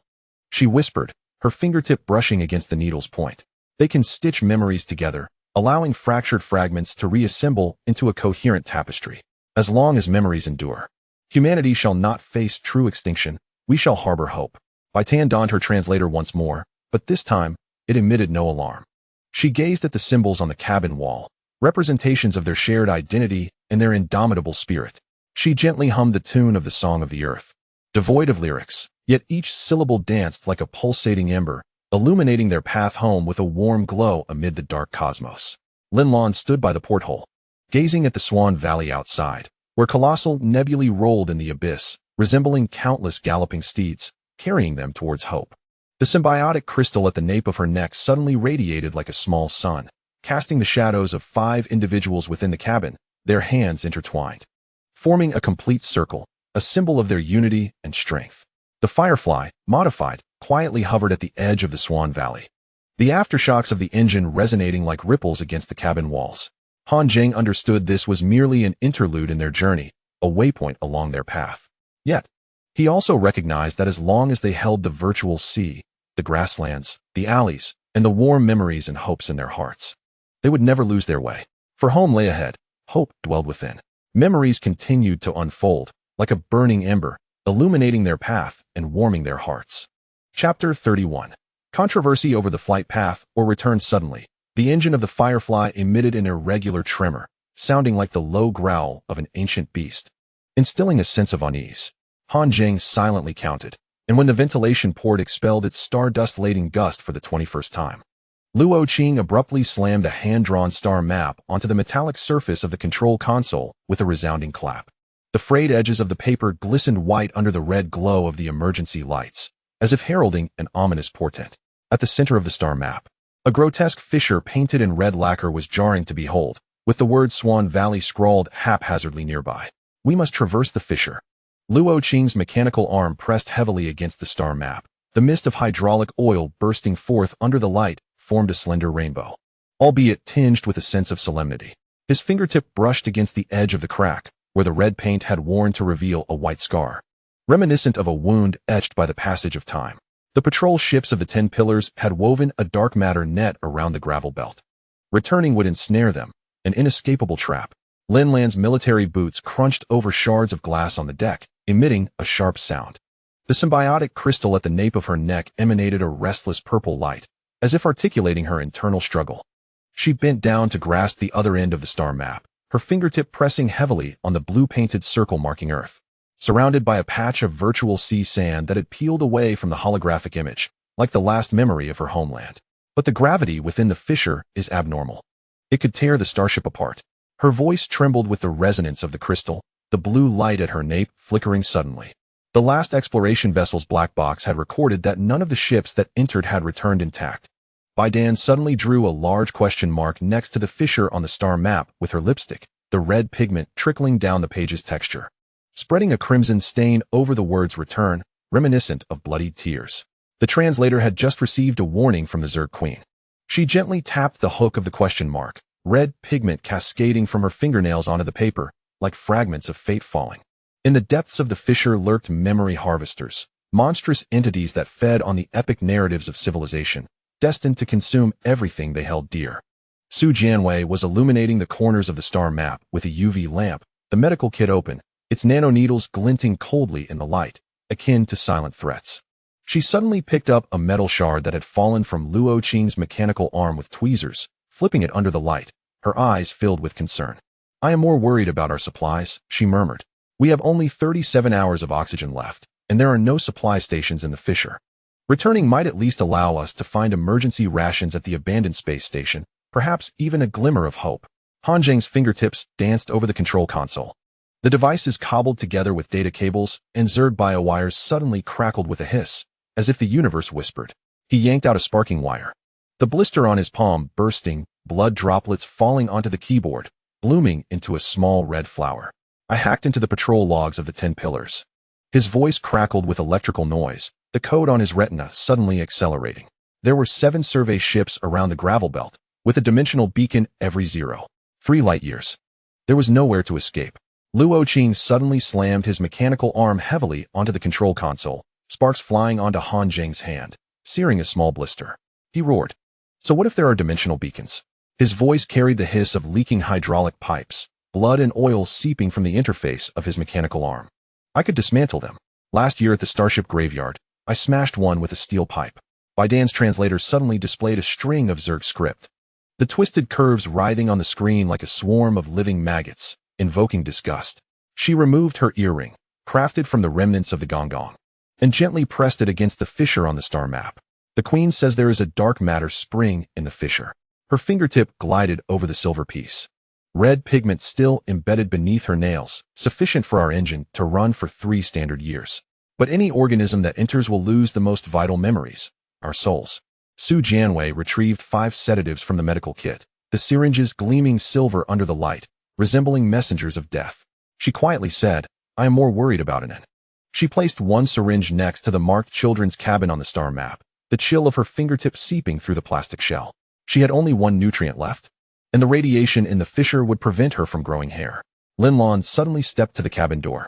she whispered, her fingertip brushing against the needle's point. They can stitch memories together, allowing fractured fragments to reassemble into a coherent tapestry. As long as memories endure, humanity shall not face true extinction, we shall harbor hope. Bai Tan donned her translator once more, but this time, it emitted no alarm. She gazed at the symbols on the cabin wall, representations of their shared identity and their indomitable spirit. She gently hummed the tune of the Song of the Earth, devoid of lyrics, yet each syllable danced like a pulsating ember, illuminating their path home with a warm glow amid the dark cosmos. Lin Lan stood by the porthole, gazing at the Swan Valley outside, where colossal nebulae rolled in the abyss, resembling countless galloping steeds, carrying them towards hope. The symbiotic crystal at the nape of her neck suddenly radiated like a small sun, casting the shadows of 5 individuals within the cabin, their hands intertwined, forming a complete circle, a symbol of their unity and strength. The Firefly, modified, quietly hovered at the edge of the Swan Valley, the aftershocks of the engine resonating like ripples against the cabin walls. Han Zheng understood this was merely an interlude in their journey, a waypoint along their path. Yet, he also recognized that as long as they held the virtual sea, the grasslands, the alleys, and the warm memories and hopes in their hearts, they would never lose their way. For home lay ahead, hope dwelled within. Memories continued to unfold, like a burning ember, illuminating their path and warming their hearts. Chapter 31. Controversy over the flight path or return suddenly. The engine of the Firefly emitted an irregular tremor, sounding like the low growl of an ancient beast, instilling a sense of unease. Han Zheng silently counted, and when the ventilation port expelled its stardust-laden gust for the 21st time, Luo Qing abruptly slammed a hand-drawn star map onto the metallic surface of the control console with a resounding clap. The frayed edges of the paper glistened white under the red glow of the emergency lights, as if heralding an ominous portent. At the center of the star map, a grotesque fissure painted in red lacquer was jarring to behold, with the word Swan Valley scrawled haphazardly nearby. We must traverse the fissure. Luo Qing's mechanical arm pressed heavily against the star map. The mist of hydraulic oil bursting forth under the light formed a slender rainbow, albeit tinged with a sense of solemnity. His fingertip brushed against the edge of the crack, where the red paint had worn to reveal a white scar, reminiscent of a wound etched by the passage of time. The patrol ships of the 10 pillars had woven a dark matter net around the gravel belt. Returning would ensnare them, an inescapable trap. Lin Lan's military boots crunched over shards of glass on the deck, emitting a sharp sound. The symbiotic crystal at the nape of her neck emanated a restless purple light, as if articulating her internal struggle. She bent down to grasp the other end of the star map, her fingertip pressing heavily on the blue-painted circle marking Earth, surrounded by a patch of virtual sea sand that had peeled away from the holographic image, like the last memory of her homeland. But the gravity within the fissure is abnormal. It could tear the starship apart. Her voice trembled with the resonance of the crystal, the blue light at her nape flickering suddenly. The last exploration vessel's black box had recorded that none of the ships that entered had returned intact. Bai Tan suddenly drew a large question mark next to the fissure on the star map with her lipstick, the red pigment trickling down the page's texture, spreading a crimson stain over the words return, reminiscent of bloodied tears. The translator had just received a warning from the Zerg Queen. She gently tapped the hook of the question mark, red pigment cascading from her fingernails onto the paper, like fragments of fate falling. In the depths of the fissure lurked memory harvesters, monstrous entities that fed on the epic narratives of civilization, destined to consume everything they held dear. Su Jianwei was illuminating the corners of the star map with a UV lamp, the medical kit open, its nanoneedles glinting coldly in the light, akin to silent threats. She suddenly picked up a metal shard that had fallen from Luo Qing's mechanical arm with tweezers, flipping it under the light, her eyes filled with concern. "I am more worried about our supplies," she murmured. "We have only 37 hours of oxygen left, and there are no supply stations in the fissure. Returning might at least allow us to find emergency rations at the abandoned space station, perhaps even a glimmer of hope." Han Zheng's fingertips danced over the control console. The devices cobbled together with data cables, and Zerg biowires suddenly crackled with a hiss, as if the universe whispered. He yanked out a sparking wire. The blister on his palm bursting, blood droplets falling onto the keyboard, blooming into a small red flower. I hacked into the patrol logs of the 10 pillars. His voice crackled with electrical noise, the code on his retina suddenly accelerating. There were 7 survey ships around the gravel belt, with a dimensional beacon every 0.3 light years. There was nowhere to escape. Luo Qing suddenly slammed his mechanical arm heavily onto the control console, sparks flying onto Han Zheng's hand, searing a small blister. He roared. "So what if there are dimensional beacons?" His voice carried the hiss of leaking hydraulic pipes, blood and oil seeping from the interface of his mechanical arm. "I could dismantle them. Last year at the Starship graveyard, I smashed one with a steel pipe." Bai Tan's translator suddenly displayed a string of Zerg script, the twisted curves writhing on the screen like a swarm of living maggots, invoking disgust. She removed her earring, crafted from the remnants of the Gonggong, and gently pressed it against the fissure on the star map. "The Queen says there is a dark matter spring in the fissure." Her fingertip glided over the silver piece. Red pigment still embedded beneath her nails, sufficient for our engine to run for 3 standard years. "But any organism that enters will lose the most vital memories, our souls." Su Jianwei retrieved 5 sedatives from the medical kit, the syringes gleaming silver under the light, resembling messengers of death. She quietly said, "I am more worried about it." She placed one syringe next to the marked children's cabin on the star map, the chill of her fingertip seeping through the plastic shell. She had only one nutrient left, and the radiation in the fissure would prevent her from growing hair. Lin Lan suddenly stepped to the cabin door,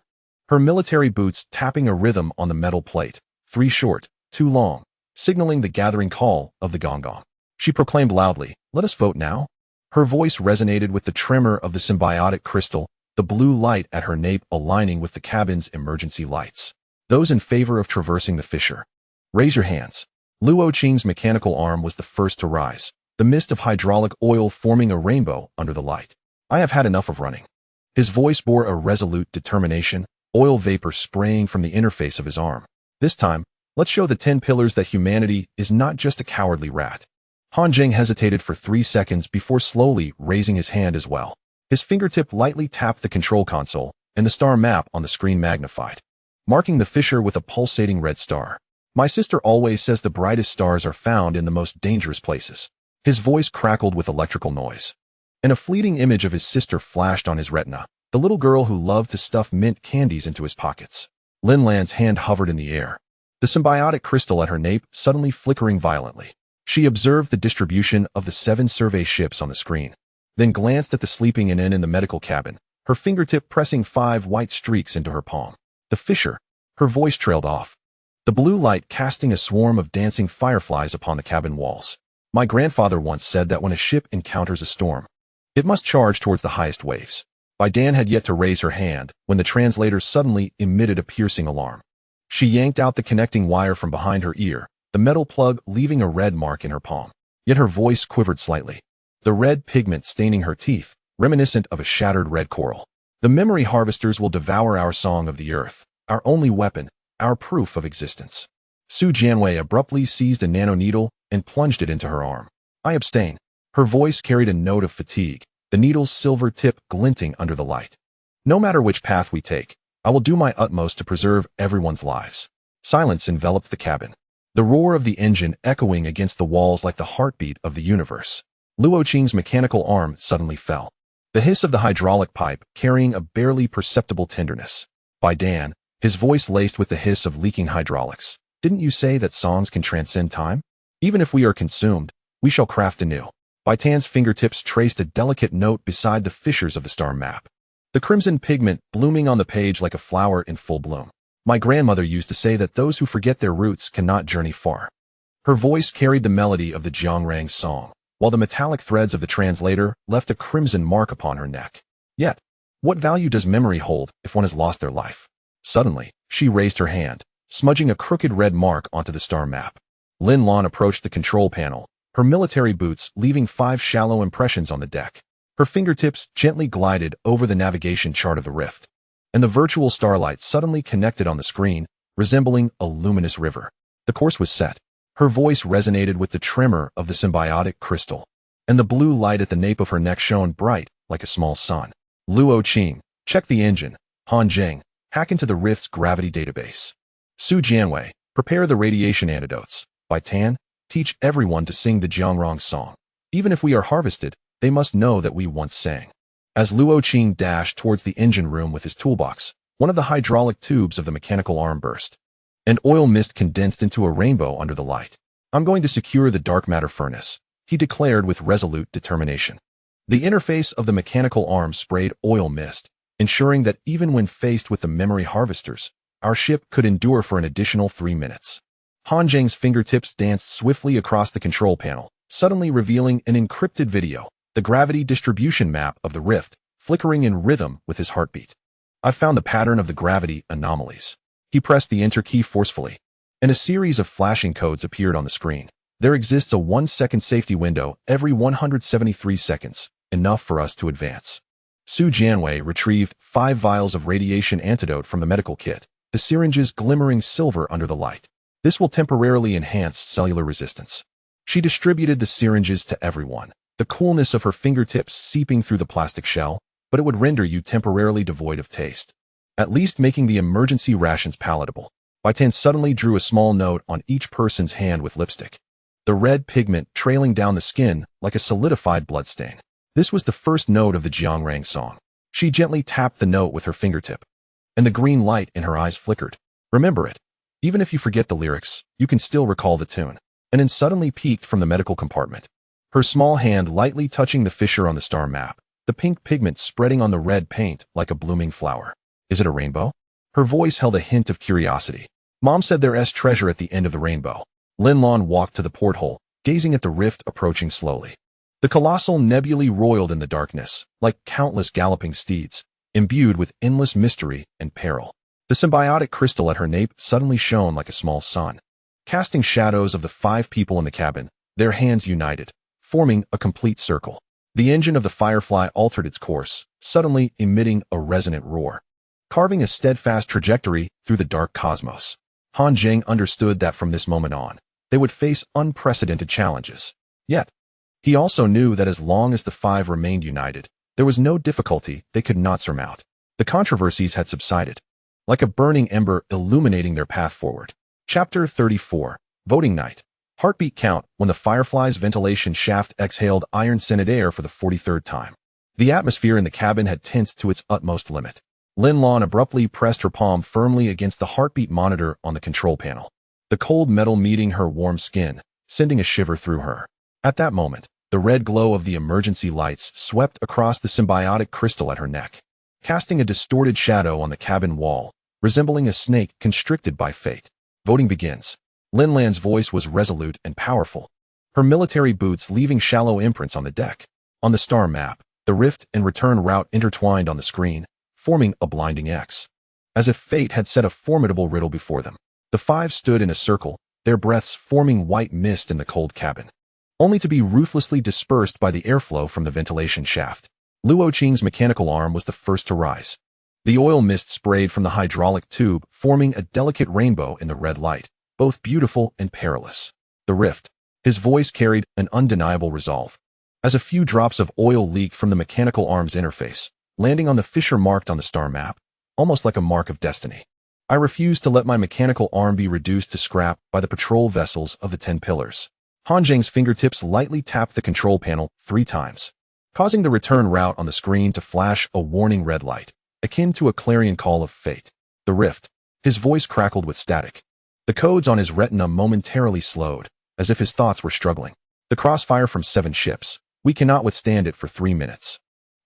her military boots tapping a rhythm on the metal plate, 3 short, 2 long, signaling the gathering call of the Gonggong. She proclaimed loudly, "Let us vote now." Her voice resonated with the tremor of the symbiotic crystal, the blue light at her nape aligning with the cabin's emergency lights. "Those in favor of traversing the fissure, raise your hands." Luo Qing's mechanical arm was the first to rise, the mist of hydraulic oil forming a rainbow under the light. "I have had enough of running." His voice bore a resolute determination, oil vapor spraying from the interface of his arm. "This time, let's show the 10 pillars that humanity is not just a cowardly rat." Han Zheng hesitated for 3 seconds before slowly raising his hand as well. His fingertip lightly tapped the control console, and the star map on the screen magnified, marking the fissure with a pulsating red star. "My sister always says the brightest stars are found in the most dangerous places." His voice crackled with electrical noise, and a fleeting image of his sister flashed on his retina, the little girl who loved to stuff mint candies into his pockets. Lin Lan's hand hovered in the air, the symbiotic crystal at her nape suddenly flickering violently. She observed the distribution of the 7 survey ships on the screen, then glanced at the sleeping Inen in the medical cabin, her fingertip pressing 5 white streaks into her palm. "The fissure." Her voice trailed off, the blue light casting a swarm of dancing fireflies upon the cabin walls. "My grandfather once said that when a ship encounters a storm, it must charge towards the highest waves." Bai Tan had yet to raise her hand when the translator suddenly emitted a piercing alarm. She yanked out the connecting wire from behind her ear, the metal plug leaving a red mark in her palm. Yet her voice quivered slightly, the red pigment staining her teeth, reminiscent of a shattered red coral. "The memory harvesters will devour our song of the earth, our only weapon, our proof of existence." Su Jianwei abruptly seized a nanoneedle and plunged it into her arm. "I abstain." Her voice carried a note of fatigue, the needle's silver tip glinting under the light. "No matter which path we take, I will do my utmost to preserve everyone's lives." Silence enveloped the cabin, the roar of the engine echoing against the walls like the heartbeat of the universe. Luo Qing's mechanical arm suddenly fell, the hiss of the hydraulic pipe carrying a barely perceptible tenderness. Bai Tan, his voice laced with the hiss of leaking hydraulics. "Didn't you say that songs can transcend time? Even if we are consumed, we shall craft anew." Bai Tan's fingertips traced a delicate note beside the fissures of the star map, the crimson pigment blooming on the page like a flower in full bloom. "My grandmother used to say that those who forget their roots cannot journey far." Her voice carried the melody of the Zhongrang song, while the metallic threads of the translator left a crimson mark upon her neck. Yet, what value does memory hold if one has lost their life? Suddenly, she raised her hand, smudging a crooked red mark onto the star map. Lin Lan approached the control panel, her military boots leaving 5 shallow impressions on the deck. Her fingertips gently glided over the navigation chart of the rift, and the virtual starlight suddenly connected on the screen, resembling a luminous river. The course was set. Her voice resonated with the tremor of the symbiotic crystal, and the blue light at the nape of her neck shone bright like a small sun. Luo Qing, check the engine. Han Zheng, hack into the rift's gravity database. Su Jianwei, prepare the radiation antidotes. Bai Tan, teach everyone to sing the Jiangrong song. Even if we are harvested, they must know that we once sang. As Luo Qing dashed towards the engine room with his toolbox, one of the hydraulic tubes of the mechanical arm burst, and oil mist condensed into a rainbow under the light. I'm going to secure the dark matter furnace, he declared with resolute determination. The interface of the mechanical arm sprayed oil mist, ensuring that even when faced with the memory harvesters, our ship could endure for an additional 3 minutes. Han Zheng's fingertips danced swiftly across the control panel, suddenly revealing an encrypted video, the gravity distribution map of the rift, flickering in rhythm with his heartbeat. I found the pattern of the gravity anomalies. He pressed the enter key forcefully, and a series of flashing codes appeared on the screen. There exists a 1-second safety window every 173 seconds, enough for us to advance. Su Jianwei retrieved 5 vials of radiation antidote from the medical kit, the syringes glimmering silver under the light. This will temporarily enhance cellular resistance. She distributed the syringes to everyone, the coolness of her fingertips seeping through the plastic shell, but it would render you temporarily devoid of taste, at least making the emergency rations palatable. Bai Tan suddenly drew a small note on each person's hand with lipstick, the red pigment trailing down the skin like a solidified bloodstain. This was the first note of the Jiangrong song. She gently tapped the note with her fingertip, and the green light in her eyes flickered. Remember it. Even if you forget the lyrics, you can still recall the tune. And then suddenly peeked from the medical compartment, her small hand lightly touching the fissure on the star map, the pink pigment spreading on the red paint like a blooming flower. Is it a rainbow? Her voice held a hint of curiosity. Mom said there's treasure at the end of the rainbow. Lin Lan walked to the porthole, gazing at the rift approaching slowly. The colossal nebulae roiled in the darkness, like countless galloping steeds, imbued with endless mystery and peril. The symbiotic crystal at her nape suddenly shone like a small sun, casting shadows of the 5 people in the cabin, their hands united, forming a complete circle. The engine of the Firefly altered its course, suddenly emitting a resonant roar, carving a steadfast trajectory through the dark cosmos. Han Zheng understood that from this moment on, they would face unprecedented challenges. Yet, he also knew that as long as the 5 remained united, there was no difficulty they could not surmount. The controversies had subsided, like a burning ember illuminating their path forward. Chapter 34, Voting Night. Heartbeat count when the Firefly's ventilation shaft exhaled iron-scented air for the 43rd time. The atmosphere in the cabin had tensed to its utmost limit. Lin Lan abruptly pressed her palm firmly against the heartbeat monitor on the control panel, the cold metal meeting her warm skin, sending a shiver through her. At that moment, the red glow of the emergency lights swept across the symbiotic crystal at her neck, casting a distorted shadow on the cabin wall, resembling a snake constricted by fate. Voting begins. Lin Lan's voice was resolute and powerful, her military boots leaving shallow imprints on the deck. On the star map, the rift and return route intertwined on the screen, forming a blinding X. As if fate had set a formidable riddle before them, the 5 stood in a circle, their breaths forming white mist in the cold cabin, only to be ruthlessly dispersed by the airflow from the ventilation shaft. Luo Qing's mechanical arm was the first to rise. The oil mist sprayed from the hydraulic tube, forming a delicate rainbow in the red light, both beautiful and perilous. The rift. His voice carried an undeniable resolve, as a few drops of oil leaked from the mechanical arm's interface, landing on the fissure marked on the star map, almost like a mark of destiny. I refuse to let my mechanical arm be reduced to scrap by the patrol vessels of the 10 pillars. Han Zheng's fingertips lightly tapped the control panel 3 times, causing the return route on the screen to flash a warning red light, akin to a clarion call of fate. The rift. His voice crackled with static. The codes on his retina momentarily slowed, as if his thoughts were struggling. The crossfire from 7 ships. We cannot withstand it for 3 minutes.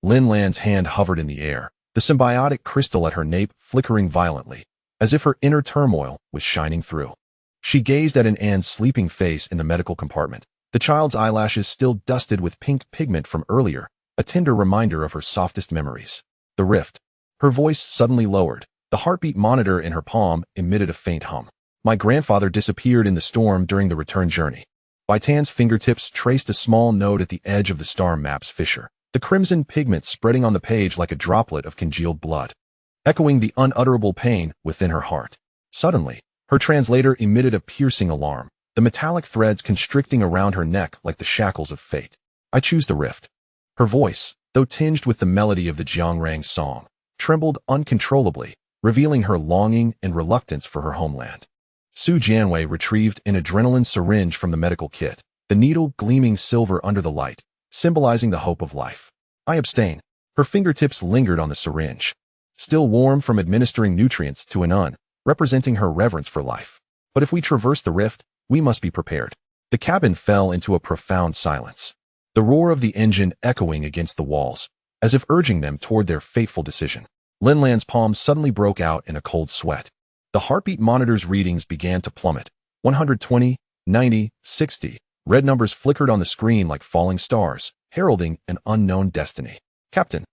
Lin Lan's hand hovered in the air, the symbiotic crystal at her nape flickering violently, as if her inner turmoil was shining through. She gazed at Anne's sleeping face in the medical compartment, the child's eyelashes still dusted with pink pigment from earlier, a tender reminder of her softest memories. The rift. Her voice suddenly lowered. The heartbeat monitor in her palm emitted a faint hum. My grandfather disappeared in the storm during the return journey. Bai Tan's fingertips traced a small note at the edge of the star map's fissure, the crimson pigment spreading on the page like a droplet of congealed blood, echoing the unutterable pain within her heart. Suddenly, her translator emitted a piercing alarm, the metallic threads constricting around her neck like the shackles of fate. I choose the rift. Her voice, though tinged with the melody of the Jiangrang song, trembled uncontrollably, revealing her longing and reluctance for her homeland. Su Jianwei retrieved an adrenaline syringe from the medical kit, the needle gleaming silver under the light, symbolizing the hope of life. I abstain. Her fingertips lingered on the syringe, still warm from administering nutrients to an Un, representing her reverence for life. But if we traverse the rift, we must be prepared. The cabin fell into a profound silence, the roar of the engine echoing against the walls, as if urging them toward their fateful decision. Lin Lan's palm suddenly broke out in a cold sweat. The heartbeat monitor's readings began to plummet. 120, 90, 60. Red numbers flickered on the screen like falling stars, heralding an unknown destiny. Captain.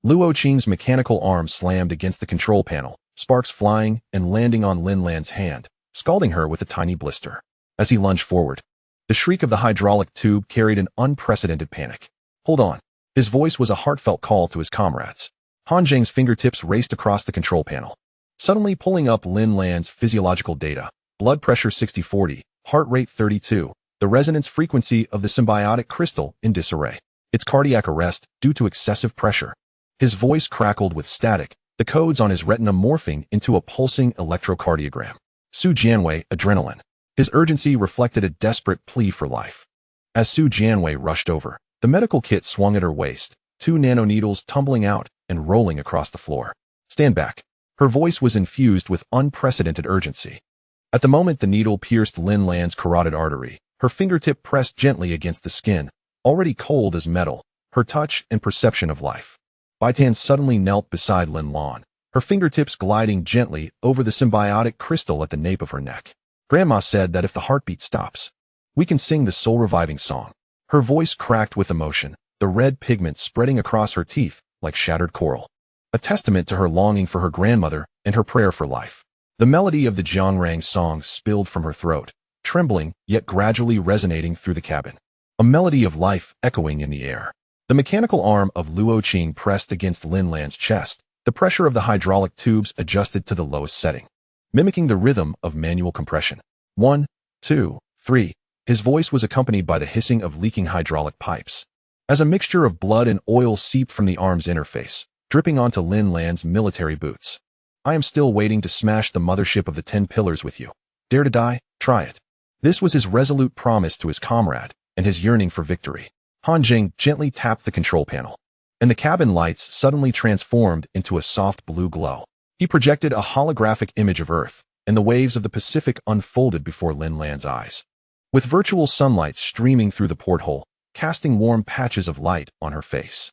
Luo Qing's mechanical arm slammed against the control panel, sparks flying and landing on Lin Lan's hand, scalding her with a tiny blister. As he lunged forward, the shriek of the hydraulic tube carried an unprecedented panic. Hold on. His voice was a heartfelt call to his comrades. Han Zheng's fingertips raced across the control panel, suddenly pulling up Lin Lan's physiological data. Blood pressure 60-40, heart rate 32, the resonance frequency of the symbiotic crystal in disarray. Its cardiac arrest due to excessive pressure. His voice crackled with static, the codes on his retina morphing into a pulsing electrocardiogram. Su Jianwei, adrenaline. His urgency reflected a desperate plea for life. As Su Jianwei rushed over, the medical kit swung at her waist, 2 nanoneedles tumbling out and rolling across the floor. Stand back. Her voice was infused with unprecedented urgency. At the moment the needle pierced Lin Lan's carotid artery, her fingertip pressed gently against the skin, already cold as metal, her touch and perception of life. Bai Tan suddenly knelt beside Lin Lan, her fingertips gliding gently over the symbiotic crystal at the nape of her neck. Grandma said that if the heartbeat stops, we can sing the soul-reviving song. Her voice cracked with emotion, the red pigment spreading across her teeth like shattered coral, a testament to her longing for her grandmother and her prayer for life. The melody of the Jiangrang song spilled from her throat, trembling yet gradually resonating through the cabin, a melody of life echoing in the air. The mechanical arm of Luo Qing pressed against Lin Lan's chest, the pressure of the hydraulic tubes adjusted to the lowest setting, mimicking the rhythm of manual compression. 1, 2, 3. His voice was accompanied by the hissing of leaking hydraulic pipes, as a mixture of blood and oil seeped from the arm's interface, dripping onto Lin Lan's military boots. I am still waiting to smash the mothership of the 10 pillars with you. Dare to die? Try it. This was his resolute promise to his comrade, and his yearning for victory. Han Zheng gently tapped the control panel, and the cabin lights suddenly transformed into a soft blue glow. He projected a holographic image of Earth, and the waves of the Pacific unfolded before Lin Lan's eyes, with virtual sunlight streaming through the porthole, casting warm patches of light on her face.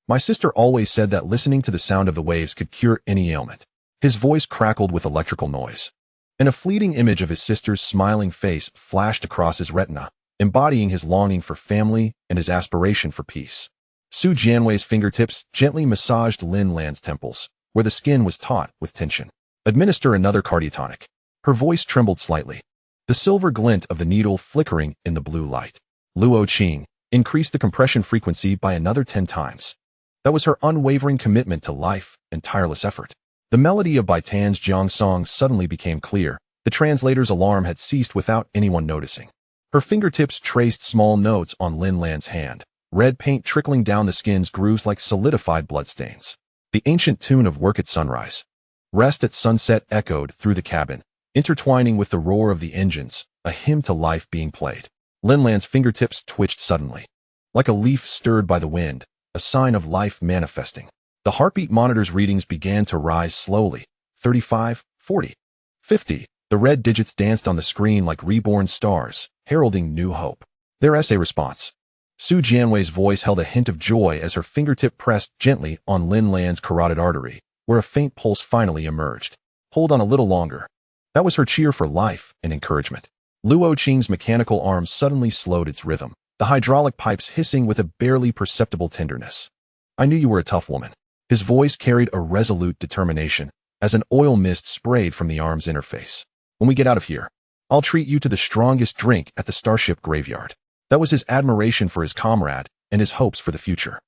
My sister always said that listening to the sound of the waves could cure any ailment. His voice crackled with electrical noise, and a fleeting image of his sister's smiling face flashed across his retina, embodying his longing for family and his aspiration for peace. Su Jianwei's fingertips gently massaged Lin Lan's temples, where the skin was taut with tension. Administer another cardiotonic. Her voice trembled slightly, the silver glint of the needle flickering in the blue light. Luo Qing increased the compression frequency by another 10 times. That was her unwavering commitment to life and tireless effort. The melody of Bai Tan's Jiang song suddenly became clear. The translator's alarm had ceased without anyone noticing. Her fingertips traced small notes on Lin Lan's hand, red paint trickling down the skin's grooves like solidified bloodstains. The ancient tune of Work at Sunrise, Rest at Sunset echoed through the cabin, intertwining with the roar of the engines, a hymn to life being played. Lin Lan's fingertips twitched suddenly, like a leaf stirred by the wind, a sign of life manifesting. The heartbeat monitor's readings began to rise slowly. 35, 40, 50. The red digits danced on the screen like reborn stars, heralding new hope. Their essay response. Su Jianwei's voice held a hint of joy as her fingertip pressed gently on Lin Lan's carotid artery, where a faint pulse finally emerged. Hold on a little longer. That was her cheer for life and encouragement. Luo Qing's mechanical arm suddenly slowed its rhythm, the hydraulic pipes hissing with a barely perceptible tenderness. I knew you were a tough woman. His voice carried a resolute determination as an oil mist sprayed from the arm's interface. When we get out of here, I'll treat you to the strongest drink at the starship graveyard. That was his admiration for his comrade and his hopes for the future.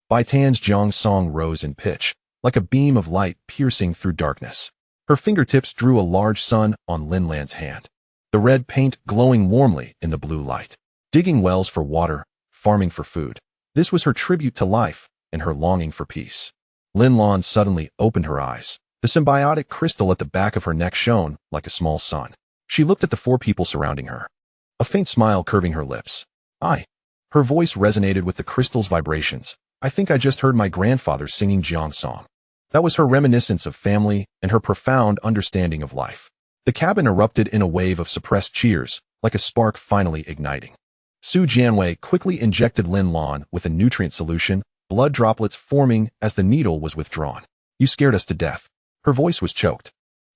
Bai Tan's Jiang song rose in pitch, like a beam of light piercing through darkness. Her fingertips drew a large sun on Lin Lan's hand, the red paint glowing warmly in the blue light. Digging wells for water, farming for food. This was her tribute to life and her longing for peace. Lin Lan suddenly opened her eyes. The symbiotic crystal at the back of her neck shone like a small sun. She looked at the four people surrounding her, a faint smile curving her lips. Her voice resonated with the crystal's vibrations. I think I just heard my grandfather singing Jiang song. That was her reminiscence of family and her profound understanding of life. The cabin erupted in a wave of suppressed cheers, like a spark finally igniting. Su Jianwei quickly injected Lin Lan with a nutrient solution, blood droplets forming as the needle was withdrawn. You scared us to death. Her voice was choked,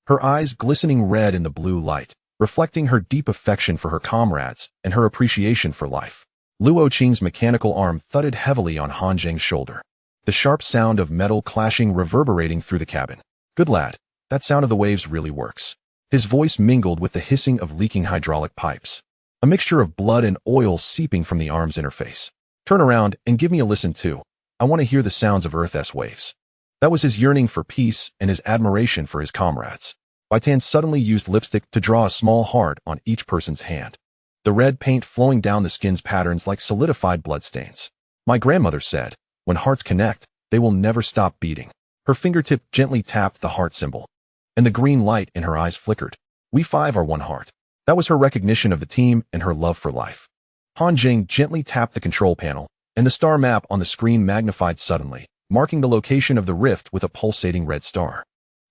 her eyes glistening red in the blue light, reflecting her deep affection for her comrades and her appreciation for life. Luo Qing's mechanical arm thudded heavily on Han Zheng's shoulder, the sharp sound of metal clashing reverberating through the cabin. Good lad, that sound of the waves really works. His voice mingled with the hissing of leaking hydraulic pipes, a mixture of blood and oil seeping from the arm's interface. Turn around and give me a listen too. I want to hear the sounds of Earth's waves. That was his yearning for peace and his admiration for his comrades. Bai Tan suddenly used lipstick to draw a small heart on each person's hand, the red paint flowing down the skin's patterns like solidified bloodstains. My grandmother said, when hearts connect, they will never stop beating. Her fingertip gently tapped the heart symbol, and the green light in her eyes flickered. We five are one heart. That was her recognition of the team and her love for life. Han Zheng gently tapped the control panel, and the star map on the screen magnified suddenly, marking the location of the rift with a pulsating red star.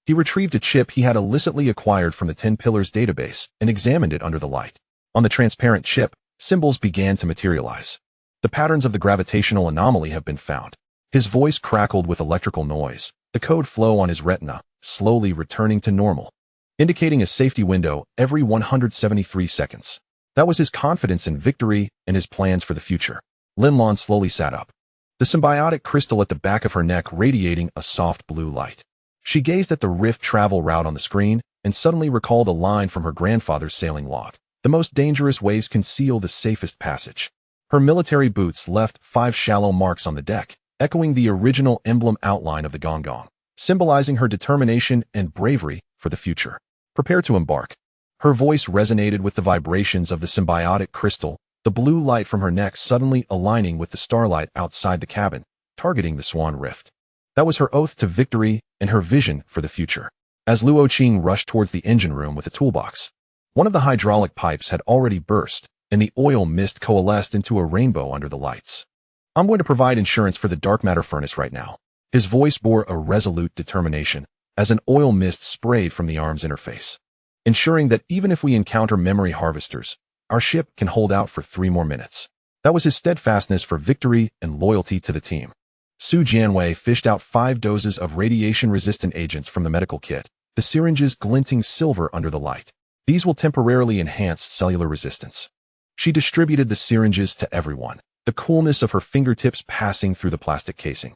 He retrieved a chip he had illicitly acquired from the 10 Pillars database and examined it under the light. On the transparent chip, symbols began to materialize. The patterns of the gravitational anomaly have been found. His voice crackled with electrical noise, the code flow on his retina, slowly returning to normal, indicating a safety window every 173 seconds. That was his confidence in victory and his plans for the future. Lin Lan slowly sat up, the symbiotic crystal at the back of her neck radiating a soft blue light. She gazed at the rift travel route on the screen and suddenly recalled a line from her grandfather's sailing log. The most dangerous ways conceal the safest passage. Her military boots left 5 shallow marks on the deck, echoing the original emblem outline of the Gonggong, symbolizing her determination and bravery for the future. Prepare to embark. Her voice resonated with the vibrations of the symbiotic crystal, the blue light from her neck suddenly aligning with the starlight outside the cabin, targeting the Swan Rift. That was her oath to victory and her vision for the future. As Luo Qing rushed towards the engine room with a toolbox, one of the hydraulic pipes had already burst, and the oil mist coalesced into a rainbow under the lights. I'm going to provide insurance for the dark matter furnace right now. His voice bore a resolute determination as an oil mist sprayed from the arm's interface, ensuring that even if we encounter memory harvesters, our ship can hold out for 3 more minutes. That was his steadfastness for victory and loyalty to the team. Su Jianwei fished out 5 doses of radiation-resistant agents from the medical kit, the syringes glinting silver under the light. These will temporarily enhance cellular resistance. She distributed the syringes to everyone, the coolness of her fingertips passing through the plastic casing.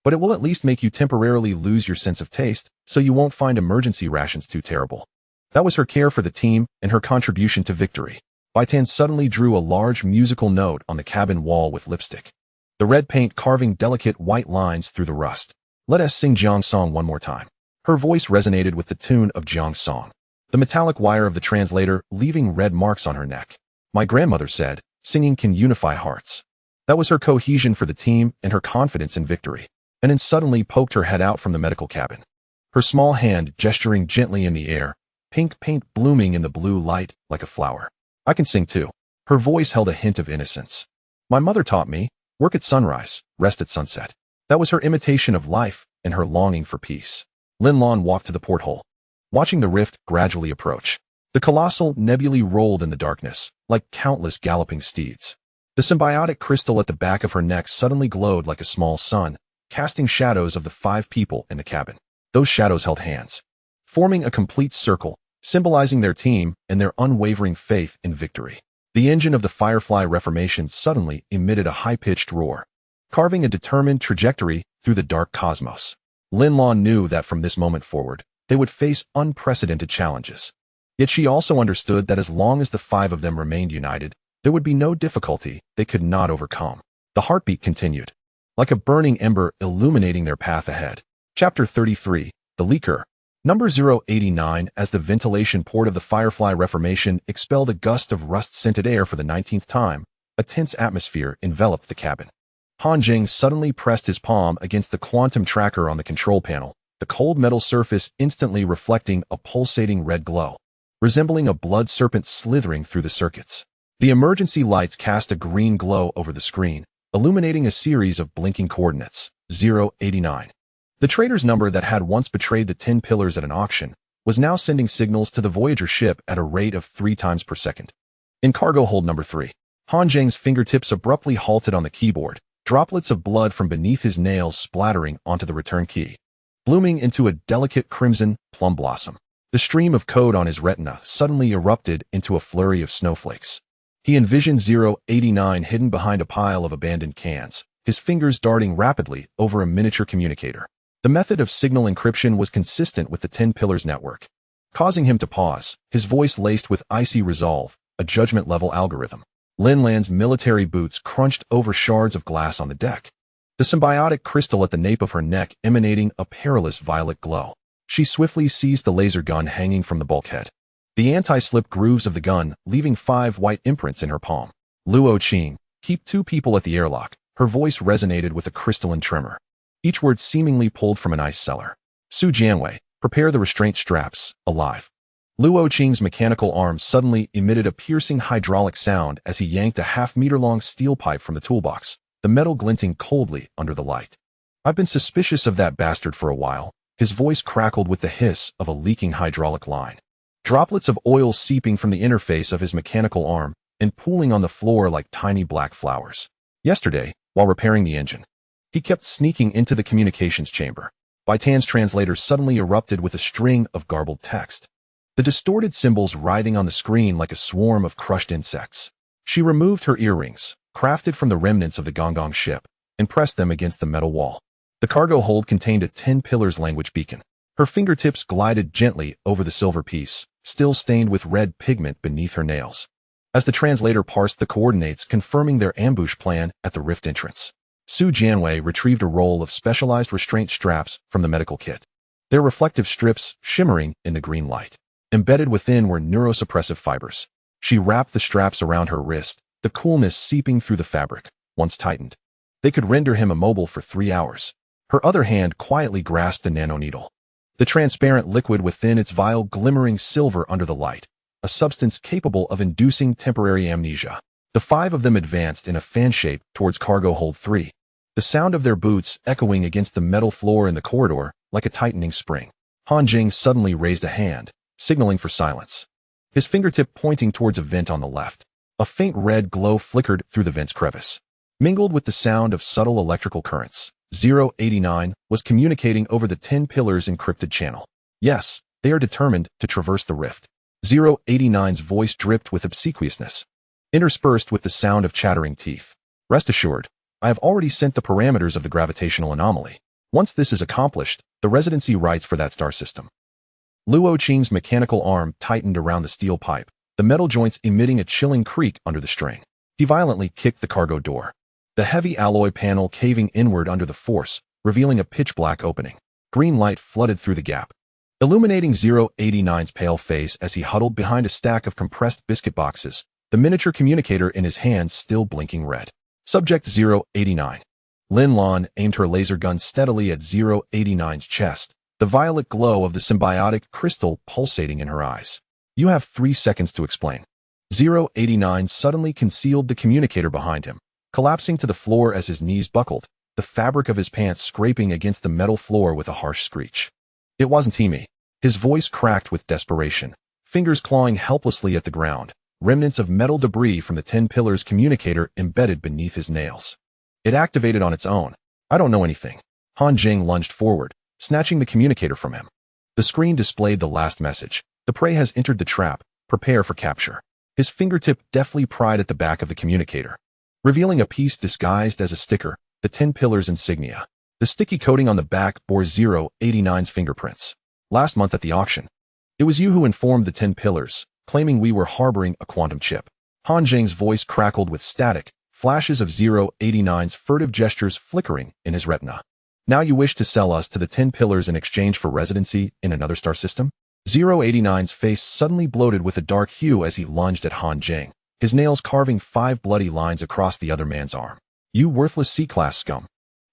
But it will at least make you temporarily lose your sense of taste, so you won't find emergency rations too terrible. That was her care for the team and her contribution to victory. Bai Tan suddenly drew a large musical note on the cabin wall with lipstick, the red paint carving delicate white lines through the rust. Let us sing Jiang's song one more time. Her voice resonated with the tune of Jiang's song, the metallic wire of the translator leaving red marks on her neck. My grandmother said, singing can unify hearts. That was her cohesion for the team and her confidence in victory. And then suddenly poked her head out from the medical cabin, her small hand gesturing gently in the air, pink paint blooming in the blue light like a flower. I can sing too. Her voice held a hint of innocence. My mother taught me, work at sunrise, rest at sunset. That was her imitation of life and her longing for peace. Lin Lan walked to the porthole, watching the rift gradually approach. The colossal nebulae rolled in the darkness, like countless galloping steeds. The symbiotic crystal at the back of her neck suddenly glowed like a small sun, casting shadows of the 5 people in the cabin. Those shadows held hands, forming a complete circle, symbolizing their team and their unwavering faith in victory. The engine of the Firefly Reformation suddenly emitted a high-pitched roar, carving a determined trajectory through the dark cosmos. Lin Lan knew that from this moment forward, they would face unprecedented challenges. Yet she also understood that as long as the five of them remained united, there would be no difficulty they could not overcome. The heartbeat continued, like a burning ember illuminating their path ahead. Chapter 33, The Leaker. Number 089. As the ventilation port of the Firefly Reformation expelled a gust of rust-scented air for the 19th time, a tense atmosphere enveloped the cabin. Han Zheng suddenly pressed his palm against the quantum tracker on the control panel, the cold metal surface instantly reflecting a pulsating red glow, resembling a blood serpent slithering through the circuits. The emergency lights cast a green glow over the screen, illuminating a series of blinking coordinates. 089. The trader's number that had once betrayed the 10 pillars at an auction was now sending signals to the Voyager ship at a rate of 3 times per second. In cargo hold number 3, Han Zheng's fingertips abruptly halted on the keyboard, droplets of blood from beneath his nails splattering onto the return key, blooming into a delicate crimson plum blossom. The stream of code on his retina suddenly erupted into a flurry of snowflakes. He envisioned 089 hidden behind a pile of abandoned cans, his fingers darting rapidly over a miniature communicator. The method of signal encryption was consistent with the 10 Pillars network, causing him to pause, his voice laced with icy resolve, a judgment-level algorithm. Lin Lan's military boots crunched over shards of glass on the deck, the symbiotic crystal at the nape of her neck emanating a perilous violet glow. She swiftly seized the laser gun hanging from the bulkhead, the anti-slip grooves of the gun leaving 5 white imprints in her palm. Luo Qing, keep 2 people at the airlock. Her voice resonated with a crystalline tremor, each word seemingly pulled from an ice cellar. Su Jianwei, prepare the restraint straps, alive. Luo Qing's mechanical arm suddenly emitted a piercing hydraulic sound as he yanked a half-meter-long steel pipe from the toolbox, the metal glinting coldly under the light. I've been suspicious of that bastard for a while. His voice crackled with the hiss of a leaking hydraulic line, droplets of oil seeping from the interface of his mechanical arm and pooling on the floor like tiny black flowers. Yesterday, while repairing the engine, he kept sneaking into the communications chamber. Bai Tan's translator suddenly erupted with a string of garbled text, the distorted symbols writhing on the screen like a swarm of crushed insects. She removed her earrings, crafted from the remnants of the Gonggong ship, and pressed them against the metal wall. The cargo hold contained a 10 Pillars language beacon. Her fingertips glided gently over the silver piece, still stained with red pigment beneath her nails, as the translator parsed the coordinates confirming their ambush plan at the rift entrance. Su Jianwei retrieved a roll of specialized restraint straps from the medical kit, their reflective strips shimmering in the green light. Embedded within were neurosuppressive fibers. She wrapped the straps around her wrist, the coolness seeping through the fabric. Once tightened, they could render him immobile for 3 hours. Her other hand quietly grasped a nanoneedle, the transparent liquid within its vial glimmering silver under the light, a substance capable of inducing temporary amnesia. The 5 of them advanced in a fan shape towards cargo hold 3, the sound of their boots echoing against the metal floor in the corridor like a tightening spring. Han Zheng suddenly raised a hand, signaling for silence, his fingertip pointing towards a vent on the left. A faint red glow flickered through the vent's crevice, mingled with the sound of subtle electrical currents. 089 was communicating over the 10 Pillars encrypted channel. Yes, they are determined to traverse the rift. 089's voice dripped with obsequiousness, interspersed with the sound of chattering teeth. Rest assured, I have already sent the parameters of the gravitational anomaly. Once this is accomplished, the residency rights for that star system. Luo Qing's mechanical arm tightened around the steel pipe, the metal joints emitting a chilling creak under the strain. He violently kicked the cargo door, the heavy alloy panel caving inward under the force, revealing a pitch-black opening. Green light flooded through the gap, illuminating 089's pale face as he huddled behind a stack of compressed biscuit boxes, the miniature communicator in his hands still blinking red. Subject 089. Lin Lan aimed her laser gun steadily at 089's chest, the violet glow of the symbiotic crystal pulsating in her eyes. You have 3 seconds to explain. 089 suddenly concealed the communicator behind him, collapsing to the floor as his knees buckled, the fabric of his pants scraping against the metal floor with a harsh screech. It wasn't Timmy. His voice cracked with desperation, fingers clawing helplessly at the ground, remnants of metal debris from the 10 Pillars communicator embedded beneath his nails. It activated on its own. I don't know anything. Han Zheng lunged forward, snatching the communicator from him. The screen displayed the last message. The prey has entered the trap. Prepare for capture. His fingertip deftly pried at the back of the communicator, revealing a piece disguised as a sticker, the 10 Pillars insignia. The sticky coating on the back bore 089's fingerprints. Last month at the auction, it was you who informed the 10 Pillars, claiming we were harboring a quantum chip. Han Zheng's voice crackled with static, flashes of 089's furtive gestures flickering in his retina. Now you wish to sell us to the 10 Pillars in exchange for residency in another star system? 089's face suddenly bloated with a dark hue as he lunged at Han Zheng, his nails carving 5 bloody lines across the other man's arm. You worthless C-class scum.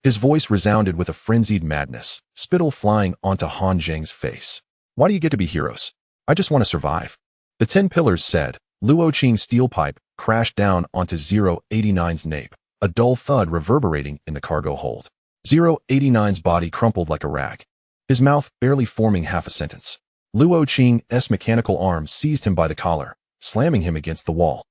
His voice resounded with a frenzied madness, spittle flying onto Han Zheng's face. Why do you get to be heroes? I just want to survive. The 10 Pillars said. Luo Qing's steel pipe crashed down onto 089's nape, a dull thud reverberating in the cargo hold. 089's body crumpled like a rag, his mouth barely forming half a sentence. Luo Qing's mechanical arm seized him by the collar, slamming him against the wall,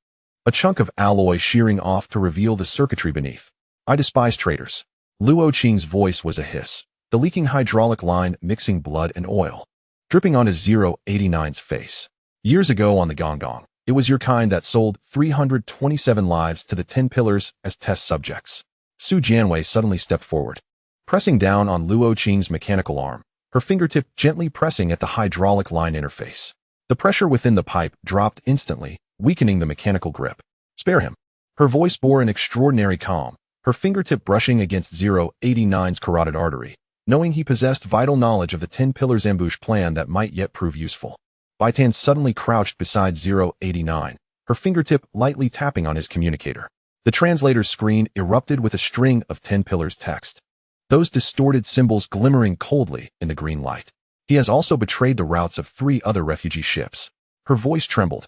a chunk of alloy shearing off to reveal the circuitry beneath. I despise traitors. Luo Qing's voice was a hiss, the leaking hydraulic line mixing blood and oil, dripping onto 089's face. Years ago on the Gonggong, it was your kind that sold 327 lives to the 10 Pillars as test subjects. Su Jianwei suddenly stepped forward, pressing down on Luo Qing's mechanical arm, her fingertip gently pressing at the hydraulic line interface. The pressure within the pipe dropped instantly, weakening the mechanical grip. Spare him. Her voice bore an extraordinary calm, her fingertip brushing against 089's carotid artery, knowing he possessed vital knowledge of the 10 Pillars ambush plan that might yet prove useful. Bai Tan suddenly crouched beside 089, her fingertip lightly tapping on his communicator. The translator's screen erupted with a string of 10 Pillars text, those distorted symbols glimmering coldly in the green light. He has also betrayed the routes of 3 other refugee ships. Her voice trembled,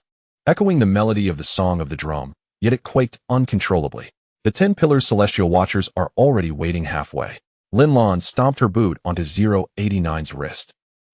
echoing the melody of the song of the drum, yet it quaked uncontrollably. The 10 Pillars celestial watchers are already waiting halfway. Lin Lan stomped her boot onto 089's wrist.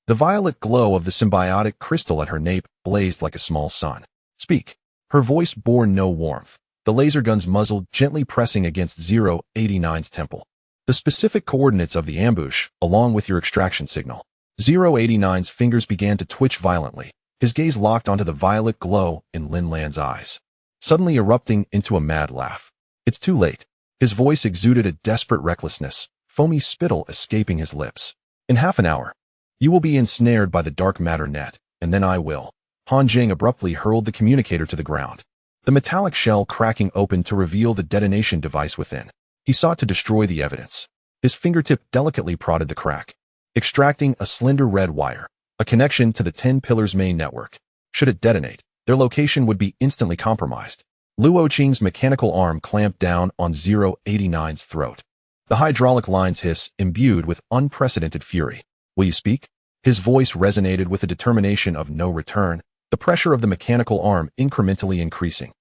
The violet glow of the symbiotic crystal at her nape blazed like a small sun. Speak. Her voice bore no warmth, the laser gun's muzzle gently pressing against 089's temple. The specific coordinates of the ambush, along with your extraction signal. 089's fingers began to twitch violently, his gaze locked onto the violet glow in Lin Lan's eyes, suddenly erupting into a mad laugh. It's too late. His voice exuded a desperate recklessness, foamy spittle escaping his lips. In half an hour, you will be ensnared by the dark matter net, and then I will. Han Zheng abruptly hurled the communicator to the ground, the metallic shell cracking open to reveal the detonation device within. He sought to destroy the evidence. His fingertip delicately prodded the crack, extracting a slender red wire, a connection to the 10 Pillars main network. Should it detonate, their location would be instantly compromised. Luo Qing's mechanical arm clamped down on 089's throat. The hydraulic lines hiss, imbued with unprecedented fury. Will you speak? His voice resonated with the determination of no return, the pressure of the mechanical arm incrementally increasing.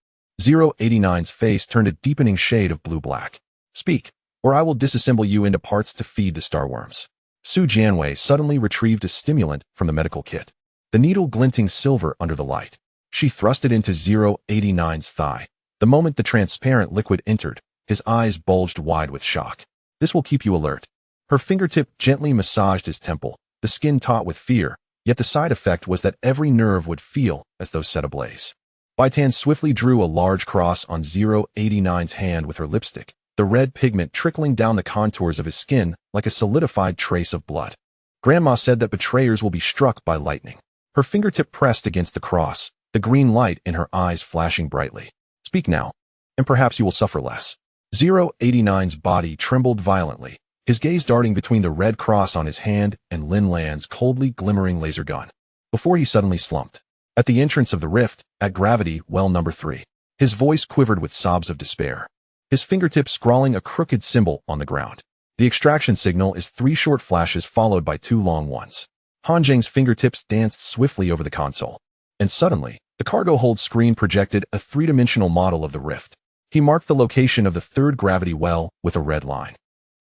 089's face turned a deepening shade of blue-black. Speak, or I will disassemble you into parts to feed the starworms. Su Jianwei suddenly retrieved a stimulant from the medical kit, the needle glinting silver under the light. She thrust it into 089's thigh. The moment the transparent liquid entered, his eyes bulged wide with shock. This will keep you alert. Her fingertip gently massaged his temple, the skin taut with fear, yet the side effect was that every nerve would feel as though set ablaze. Bai Tan swiftly drew a large cross on 089's hand with her lipstick, the red pigment trickling down the contours of his skin like a solidified trace of blood. Grandma said that betrayers will be struck by lightning. Her fingertip pressed against the cross, the green light in her eyes flashing brightly. Speak now, and perhaps you will suffer less. 089's body trembled violently, his gaze darting between the red cross on his hand and Lin Lan's coldly glimmering laser gun, before he suddenly slumped. At the entrance of the rift, at gravity well number 3, his voice quivered with sobs of despair, his fingertips scrawling a crooked symbol on the ground. The extraction signal is 3 short flashes followed by 2 long ones. Han Zheng's fingertips danced swiftly over the console, and suddenly, the cargo hold screen projected a 3-dimensional model of the rift. He marked the location of the 3rd gravity well with a red line,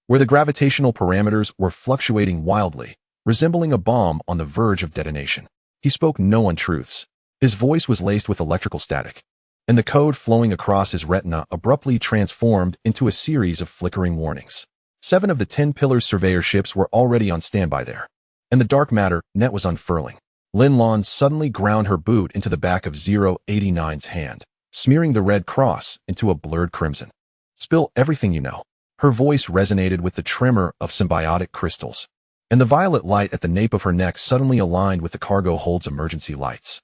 where the gravitational parameters were fluctuating wildly, resembling a bomb on the verge of detonation. He spoke no untruths. His voice was laced with electrical static, and the code flowing across his retina abruptly transformed into a series of flickering warnings. 7 of the 10 Pillars surveyor ships were already on standby there, and the dark matter net was unfurling. Lin Lan suddenly ground her boot into the back of 089's hand, smearing the red cross into a blurred crimson. Spill everything you know. Her voice resonated with the tremor of symbiotic crystals, and the violet light at the nape of her neck suddenly aligned with the cargo hold's emergency lights,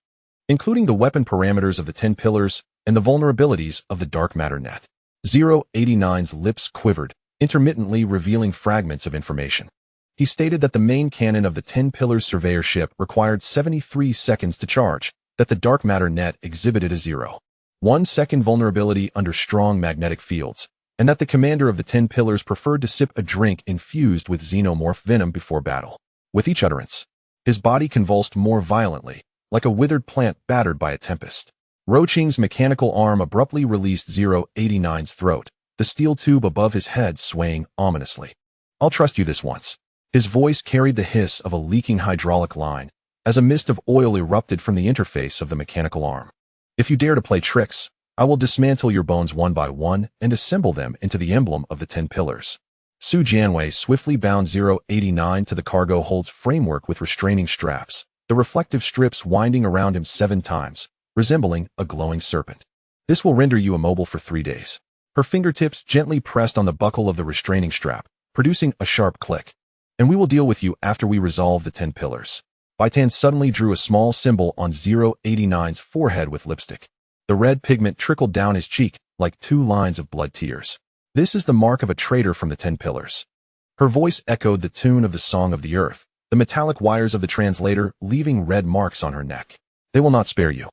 including the weapon parameters of the 10 pillars and the vulnerabilities of the dark matter net. 089's lips quivered, intermittently revealing fragments of information. He stated that the main cannon of the 10 pillars surveyor ship required 73 seconds to charge, that the dark matter net exhibited a 0.1 second vulnerability under strong magnetic fields, and that the commander of the 10 pillars preferred to sip a drink infused with xenomorph venom before battle. With each utterance, his body convulsed more violently, like a withered plant battered by a tempest. Luo Qing's mechanical arm abruptly released 089's throat, the steel tube above his head swaying ominously. "I'll trust you this once." His voice carried the hiss of a leaking hydraulic line, as a mist of oil erupted from the interface of the mechanical arm. "If you dare to play tricks, I will dismantle your bones one by one and assemble them into the emblem of the 10 pillars." Su Jianwei swiftly bound 089 to the cargo hold's framework with restraining straps, the reflective strips winding around him 7 times, resembling a glowing serpent. "This will render you immobile for 3 days." Her fingertips gently pressed on the buckle of the restraining strap, producing a sharp click. "And we will deal with you after we resolve the 10 pillars." Bai Tan suddenly drew a small symbol on 089's forehead with lipstick. The red pigment trickled down his cheek like 2 lines of blood tears. "This is the mark of a traitor from the 10 pillars." Her voice echoed the tune of the Song of the Earth, the metallic wires of the translator leaving red marks on her neck. "They will not spare you,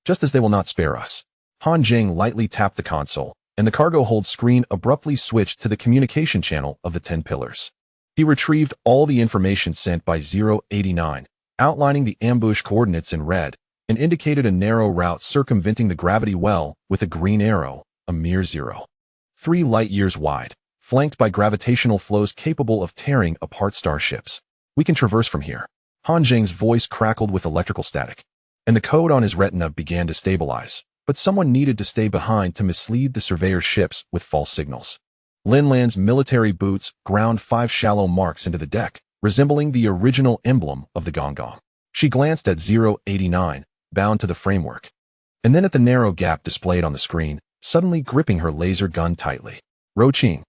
just as they will not spare us." Han Zheng lightly tapped the console, and the cargo hold screen abruptly switched to the communication channel of the 10 pillars. He retrieved all the information sent by 089, outlining the ambush coordinates in red, and indicated a narrow route circumventing the gravity well with a green arrow, a mere 0.3 light-years wide, flanked by gravitational flows capable of tearing apart starships. "We can traverse from here." Han Zheng's voice crackled with electrical static, and the code on his retina began to stabilize, but someone needed to stay behind to mislead the surveyor ships with false signals. Lin Lan's military boots ground 5 shallow marks into the deck, resembling the original emblem of the Gonggong. She glanced at 089, bound to the framework, and then at the narrow gap displayed on the screen, suddenly gripping her laser gun tightly. "Luo Qing,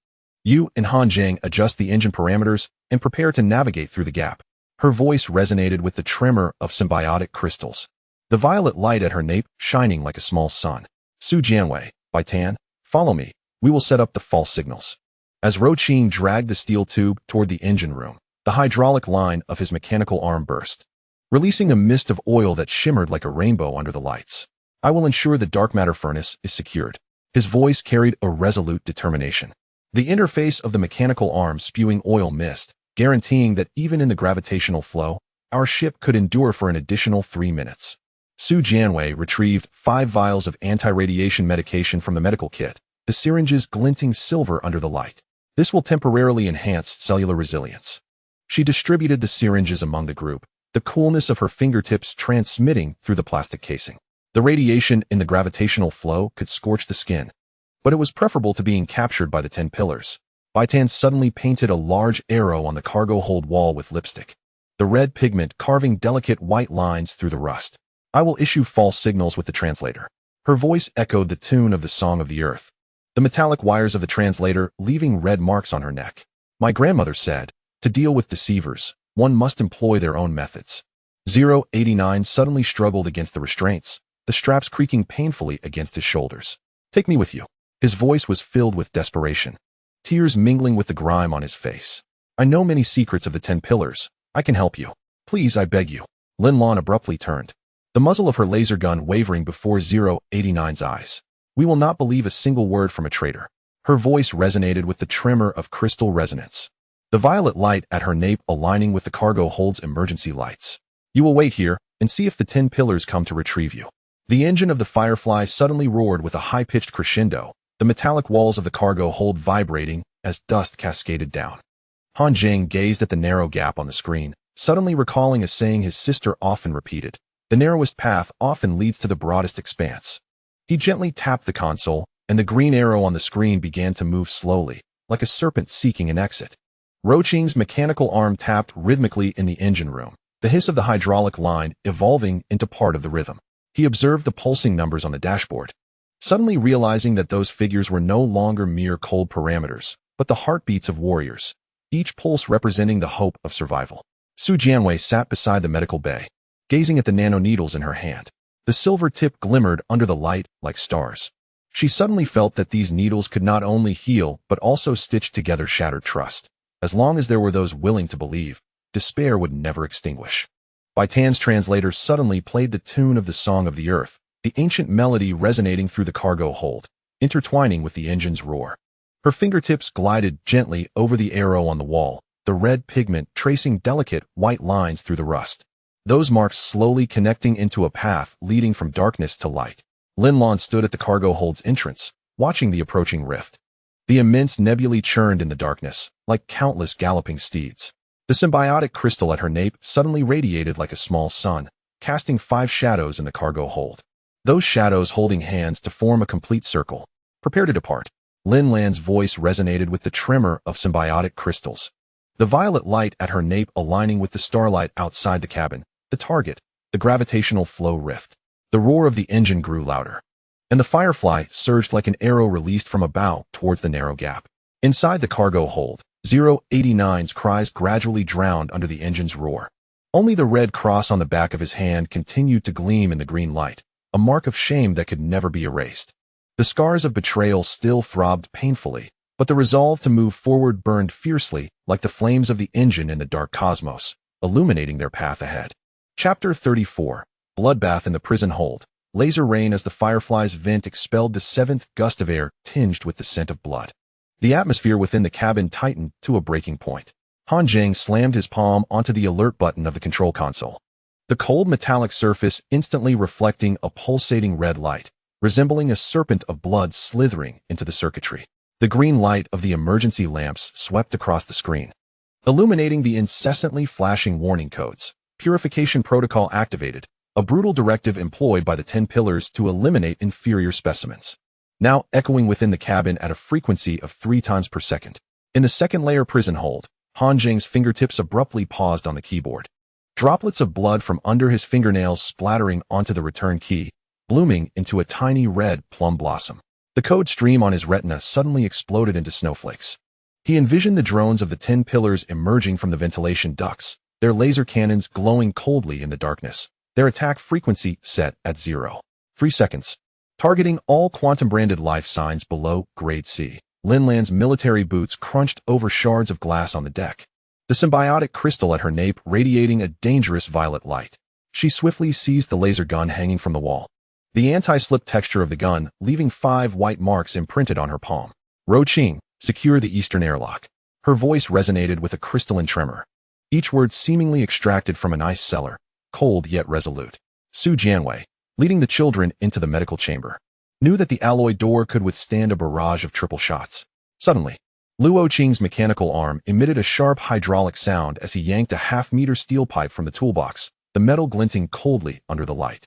you and Han Zheng adjust the engine parameters and prepare to navigate through the gap." Her voice resonated with the tremor of symbiotic crystals, the violet light at her nape shining like a small sun. "Su Jianwei, Bai Tan, follow me. We will set up the false signals." As Luo Qing dragged the steel tube toward the engine room, the hydraulic line of his mechanical arm burst, releasing a mist of oil that shimmered like a rainbow under the lights. "I will ensure the dark matter furnace is secured." His voice carried a resolute determination, the interface of the mechanical arm spewing oil mist, guaranteeing that even in the gravitational flow, our ship could endure for an additional 3 minutes. Su Jianwei retrieved 5 vials of anti-radiation medication from the medical kit, the syringes glinting silver under the light. "This will temporarily enhance cellular resilience." She distributed the syringes among the group, the coolness of her fingertips transmitting through the plastic casing. The radiation in the gravitational flow could scorch the skin, but it was preferable to being captured by the 10 pillars. Bai Tan suddenly painted a large arrow on the cargo hold wall with lipstick, the red pigment carving delicate white lines through the rust. "I will issue false signals with the translator." Her voice echoed the tune of the Song of the Earth, the metallic wires of the translator leaving red marks on her neck. "My grandmother said, to deal with deceivers, one must employ their own methods." 089 suddenly struggled against the restraints, the straps creaking painfully against his shoulders. "Take me with you." His voice was filled with desperation, tears mingling with the grime on his face. "I know many secrets of the 10 pillars. I can help you. Please, I beg you." Lin Lan abruptly turned, the muzzle of her laser gun wavering before 089's eyes. "We will not believe a single word from a traitor." Her voice resonated with the tremor of crystal resonance, the violet light at her nape aligning with the cargo hold's emergency lights. "You will wait here and see if the 10 pillars come to retrieve you." The engine of the Firefly suddenly roared with a high-pitched crescendo, the metallic walls of the cargo hold vibrating as dust cascaded down. Han Zheng gazed at the narrow gap on the screen, suddenly recalling a saying his sister often repeated: "The narrowest path often leads to the broadest expanse." He gently tapped the console, and the green arrow on the screen began to move slowly, like a serpent seeking an exit. Luo Qing's mechanical arm tapped rhythmically in the engine room, the hiss of the hydraulic line evolving into part of the rhythm. He observed the pulsing numbers on the dashboard, suddenly realizing that those figures were no longer mere cold parameters, but the heartbeats of warriors, each pulse representing the hope of survival. Su Jianwei sat beside the medical bay, gazing at the nanoneedles in her hand. The silver tip glimmered under the light like stars. She suddenly felt that these needles could not only heal but also stitch together shattered trust. As long as there were those willing to believe, despair would never extinguish. Bai Tan's translator suddenly played the tune of the Song of the Earth, the ancient melody resonating through the cargo hold, intertwining with the engine's roar. Her fingertips glided gently over the arrow on the wall, the red pigment tracing delicate white lines through the rust. Those marks slowly connecting into a path leading from darkness to light. Lin Lan stood at the cargo hold's entrance, watching the approaching rift. The immense nebulae churned in the darkness, like countless galloping steeds. The symbiotic crystal at her nape suddenly radiated like a small sun, casting 5 shadows in the cargo hold. Those shadows holding hands to form a complete circle. Prepare to depart. Lin Lan's voice resonated with the tremor of symbiotic crystals. The violet light at her nape aligning with the starlight outside the cabin. The target, the gravitational flow rift. The roar of the engine grew louder, and the Firefly surged like an arrow released from a bow towards the narrow gap. Inside the cargo hold, 089's cries gradually drowned under the engine's roar. Only the red cross on the back of his hand continued to gleam in the green light, a mark of shame that could never be erased. The scars of betrayal still throbbed painfully, but the resolve to move forward burned fiercely like the flames of the engine in the dark cosmos, illuminating their path ahead. Chapter 34. Bloodbath in the prison hold. Laser rain as the Firefly's vent expelled the 7th gust of air tinged with the scent of blood. The atmosphere within the cabin tightened to a breaking point. Han Zheng slammed his palm onto the alert button of the control console. The cold metallic surface instantly reflecting a pulsating red light, resembling a serpent of blood slithering into the circuitry. The green light of the emergency lamps swept across the screen, illuminating the incessantly flashing warning codes. Purification protocol activated, a brutal directive employed by the 10 pillars to eliminate inferior specimens. Now echoing within the cabin at a frequency of 3 times per second. In the second layer prison hold, Han Zheng's fingertips abruptly paused on the keyboard. Droplets of blood from under his fingernails splattering onto the return key, blooming into a tiny red plum blossom. The code stream on his retina suddenly exploded into snowflakes. He envisioned the drones of the 10 pillars emerging from the ventilation ducts, their laser cannons glowing coldly in the darkness, their attack frequency set at 0.3 seconds, targeting all quantum-branded life signs below grade C. Lin Lan's military boots crunched over shards of glass on the deck, the symbiotic crystal at her nape radiating a dangerous violet light. She swiftly seized the laser gun hanging from the wall, the anti-slip texture of the gun leaving 5 white marks imprinted on her palm. Luo Qing, secure the eastern airlock. Her voice resonated with a crystalline tremor, each word seemingly extracted from an ice cellar, cold yet resolute. Su Jianwei, leading the children into the medical chamber, knew that the alloy door could withstand a barrage of triple shots. Suddenly, Luo Qing's mechanical arm emitted a sharp hydraulic sound as he yanked a half-meter steel pipe from the toolbox, the metal glinting coldly under the light.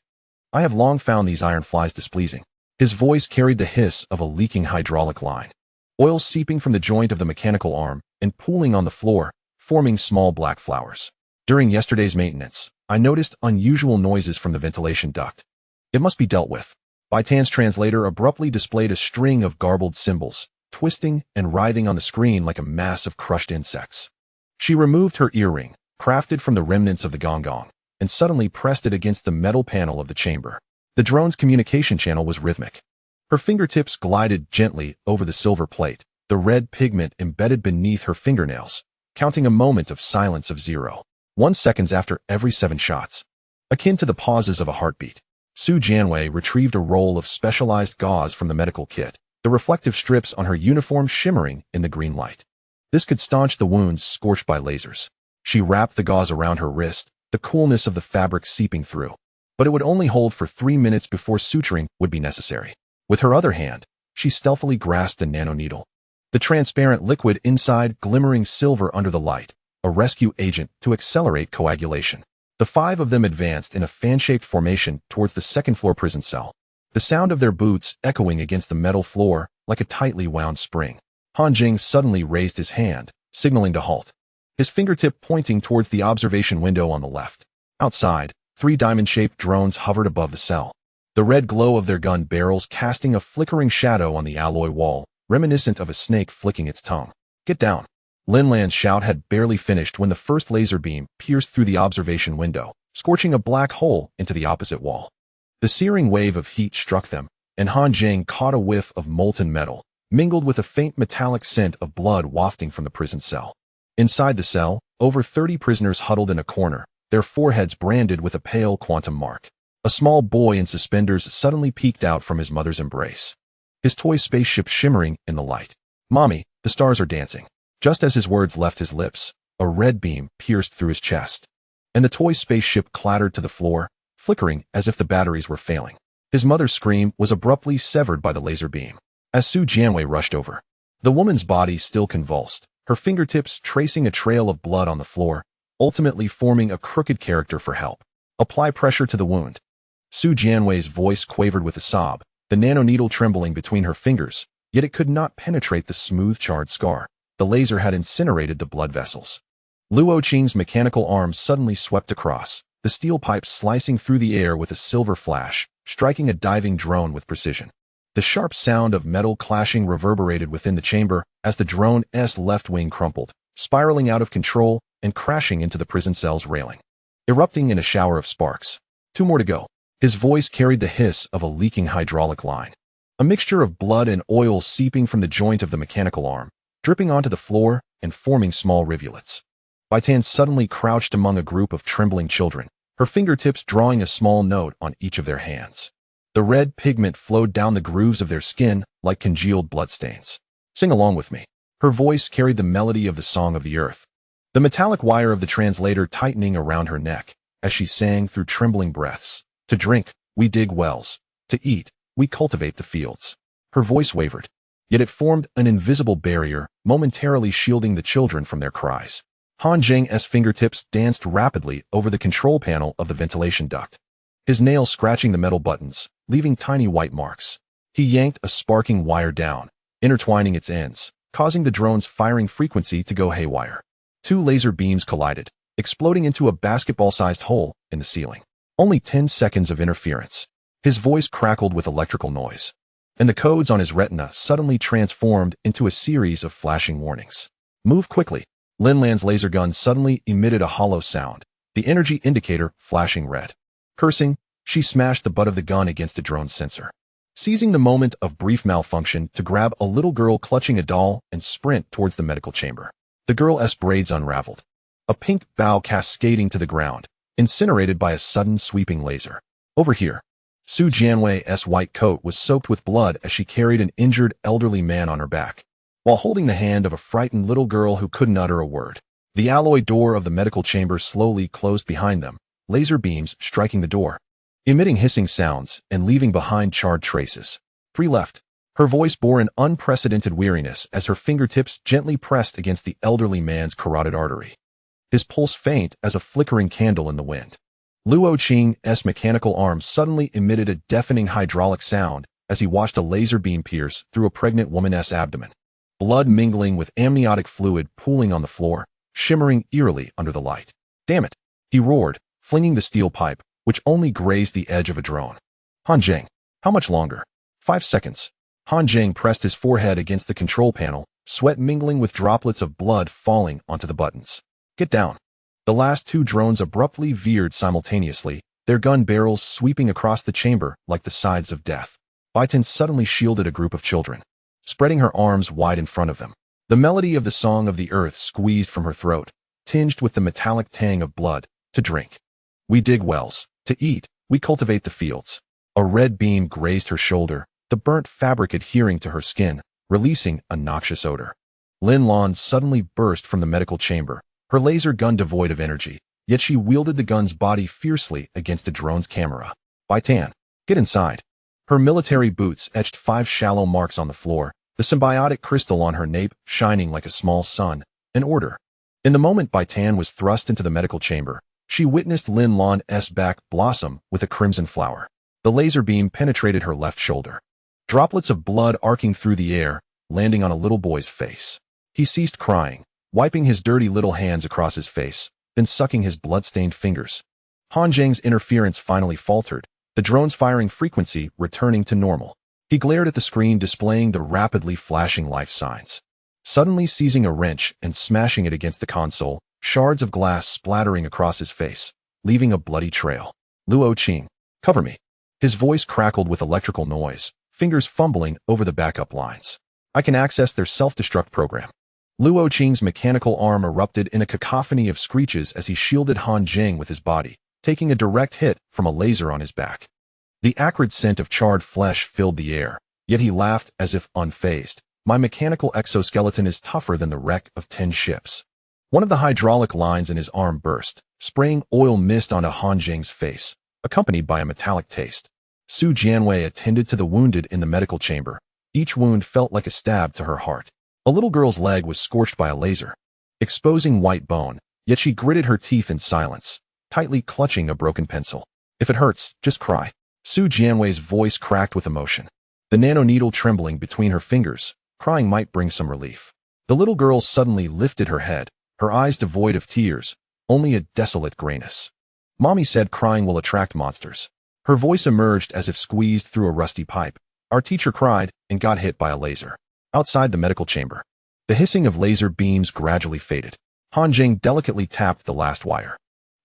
I have long found these iron flies displeasing. His voice carried the hiss of a leaking hydraulic line, oil seeping from the joint of the mechanical arm and pooling on the floor, forming small black flowers. During yesterday's maintenance, I noticed unusual noises from the ventilation duct. It must be dealt with. Bai Tan's translator abruptly displayed a string of garbled symbols, twisting and writhing on the screen like a mass of crushed insects. She removed her earring, crafted from the remnants of the Gonggong, and suddenly pressed it against the metal panel of the chamber. The drone's communication channel was rhythmic. Her fingertips glided gently over the silver plate, the red pigment embedded beneath her fingernails, counting a moment of silence of 0.1 seconds after every 7 shots, akin to the pauses of a heartbeat. Su Jianwei retrieved a roll of specialized gauze from the medical kit, the reflective strips on her uniform shimmering in the green light. This could staunch the wounds scorched by lasers. She wrapped the gauze around her wrist, the coolness of the fabric seeping through. But it would only hold for 3 minutes before suturing would be necessary. With her other hand, she stealthily grasped a nanoneedle, the transparent liquid inside glimmering silver under the light, a rescue agent to accelerate coagulation. The 5 of them advanced in a fan-shaped formation towards the second-floor prison cell, the sound of their boots echoing against the metal floor like a tightly wound spring. Han Zheng suddenly raised his hand, signaling to halt. his fingertip pointing towards the observation window on the left. Outside, 3 diamond-shaped drones hovered above the cell, the red glow of their gun barrels casting a flickering shadow on the alloy wall, reminiscent of a snake flicking its tongue. "Get down." Lin Lan's shout had barely finished when the first laser beam pierced through the observation window, scorching a black hole into the opposite wall. The searing wave of heat struck them, and Han Zheng caught a whiff of molten metal, mingled with a faint metallic scent of blood wafting from the prison cell. Inside the cell, over 30 prisoners huddled in a corner, their foreheads branded with a pale quantum mark. A small boy in suspenders suddenly peeked out from his mother's embrace, his toy spaceship shimmering in the light. "Mommy, the stars are dancing." Just as his words left his lips, a red beam pierced through his chest, and the toy spaceship clattered to the floor, flickering as if the batteries were failing. His mother's scream was abruptly severed by the laser beam. As Su Jianwei rushed over, the woman's body still convulsed, her fingertips tracing a trail of blood on the floor, ultimately forming a crooked character for help. "Apply pressure to the wound." Su Jianwei's voice quavered with a sob, the nanoneedle trembling between her fingers, yet it could not penetrate the smooth charred scar. The laser had incinerated the blood vessels. Luo Qing's mechanical arm suddenly swept across, the steel pipe slicing through the air with a silver flash, striking a diving drone with precision. The sharp sound of metal clashing reverberated within the chamber as the drone's left wing crumpled, spiraling out of control and crashing into the prison cell's railing, erupting in a shower of sparks. 2 more to go. His voice carried the hiss of a leaking hydraulic line, a mixture of blood and oil seeping from the joint of the mechanical arm, dripping onto the floor and forming small rivulets. Bai Tan suddenly crouched among a group of trembling children, her fingertips drawing a small note on each of their hands. The red pigment flowed down the grooves of their skin like congealed bloodstains. "Sing along with me." Her voice carried the melody of the song of the earth, the metallic wire of the translator tightening around her neck as she sang through trembling breaths. "To drink, we dig wells. To eat, we cultivate the fields." Her voice wavered, yet it formed an invisible barrier, momentarily shielding the children from their cries. Han Zheng's fingertips danced rapidly over the control panel of the ventilation duct, his nails scratching the metal buttons, leaving tiny white marks. He yanked a sparking wire down, intertwining its ends, causing the drone's firing frequency to go haywire. 2 laser beams collided, exploding into a basketball-sized hole in the ceiling. Only 10 seconds of interference. His voice crackled with electrical noise, and the codes on his retina suddenly transformed into a series of flashing warnings. "Move quickly." Lin Lan's laser gun suddenly emitted a hollow sound, the energy indicator flashing red. Cursing, she smashed the butt of the gun against a drone's sensor, seizing the moment of brief malfunction to grab a little girl clutching a doll and sprint towards the medical chamber. The girl's braids unraveled, a pink bow cascading to the ground, incinerated by a sudden sweeping laser. "Over here." Su Jianwei's white coat was soaked with blood as she carried an injured elderly man on her back, while holding the hand of a frightened little girl who couldn't utter a word. The alloy door of the medical chamber slowly closed behind them, laser beams striking the door, emitting hissing sounds and leaving behind charred traces. 3 left. Her voice bore an unprecedented weariness as her fingertips gently pressed against the elderly man's carotid artery, his pulse faint as a flickering candle in the wind. Luo Qing's mechanical arm suddenly emitted a deafening hydraulic sound as he watched a laser beam pierce through a pregnant woman's abdomen, blood mingling with amniotic fluid pooling on the floor, shimmering eerily under the light. "Damn it," he roared, flinging the steel pipe, which only grazed the edge of a drone. "Han Zheng, how much longer?" 5 seconds. Han Zheng pressed his forehead against the control panel, sweat mingling with droplets of blood falling onto the buttons. "Get down." The last 2 drones abruptly veered simultaneously, their gun barrels sweeping across the chamber like the sides of death. Bai Tan suddenly shielded a group of children, spreading her arms wide in front of them. The melody of the song of the earth squeezed from her throat, tinged with the metallic tang of blood. "To drink, we dig wells. To eat, we cultivate the fields." A red beam grazed her shoulder, the burnt fabric adhering to her skin, releasing a noxious odor. Lin Lan suddenly burst from the medical chamber, her laser gun devoid of energy, yet she wielded the gun's body fiercely against a drone's camera. "Bai Tan, get inside." Her military boots etched 5 shallow marks on the floor, the symbiotic crystal on her nape shining like a small sun. An order. In the moment Bai Tan was thrust into the medical chamber, she witnessed Lin Lan's back blossom with a crimson flower. The laser beam penetrated her left shoulder, droplets of blood arcing through the air, landing on a little boy's face. He ceased crying, wiping his dirty little hands across his face, then sucking his blood-stained fingers. Han Zheng's interference finally faltered, the drone's firing frequency returning to normal. He glared at the screen displaying the rapidly flashing life signs. Suddenly seizing a wrench and smashing it against the console, shards of glass splattering across his face, leaving a bloody trail. Luo Qing, cover me. His voice crackled with electrical noise, fingers fumbling over the backup lines. I can access their self-destruct program. Luo Qing's mechanical arm erupted in a cacophony of screeches as he shielded Han Zheng with his body, taking a direct hit from a laser on his back. The acrid scent of charred flesh filled the air, yet he laughed as if unfazed. My mechanical exoskeleton is tougher than the wreck of 10 ships. One of the hydraulic lines in his arm burst, spraying oil mist onto Han Zheng's face, accompanied by a metallic taste. Su Jianwei attended to the wounded in the medical chamber. Each wound felt like a stab to her heart. A little girl's leg was scorched by a laser, exposing white bone, yet she gritted her teeth in silence, tightly clutching a broken pencil. If it hurts, just cry. Su Jianwei's voice cracked with emotion, the nanoneedle trembling between her fingers. Crying might bring some relief. The little girl suddenly lifted her head, her eyes devoid of tears, only a desolate grayness. Mommy said crying will attract monsters. Her voice emerged as if squeezed through a rusty pipe. Our teacher cried and got hit by a laser. Outside the medical chamber, the hissing of laser beams gradually faded. Han Zheng delicately tapped the last wire,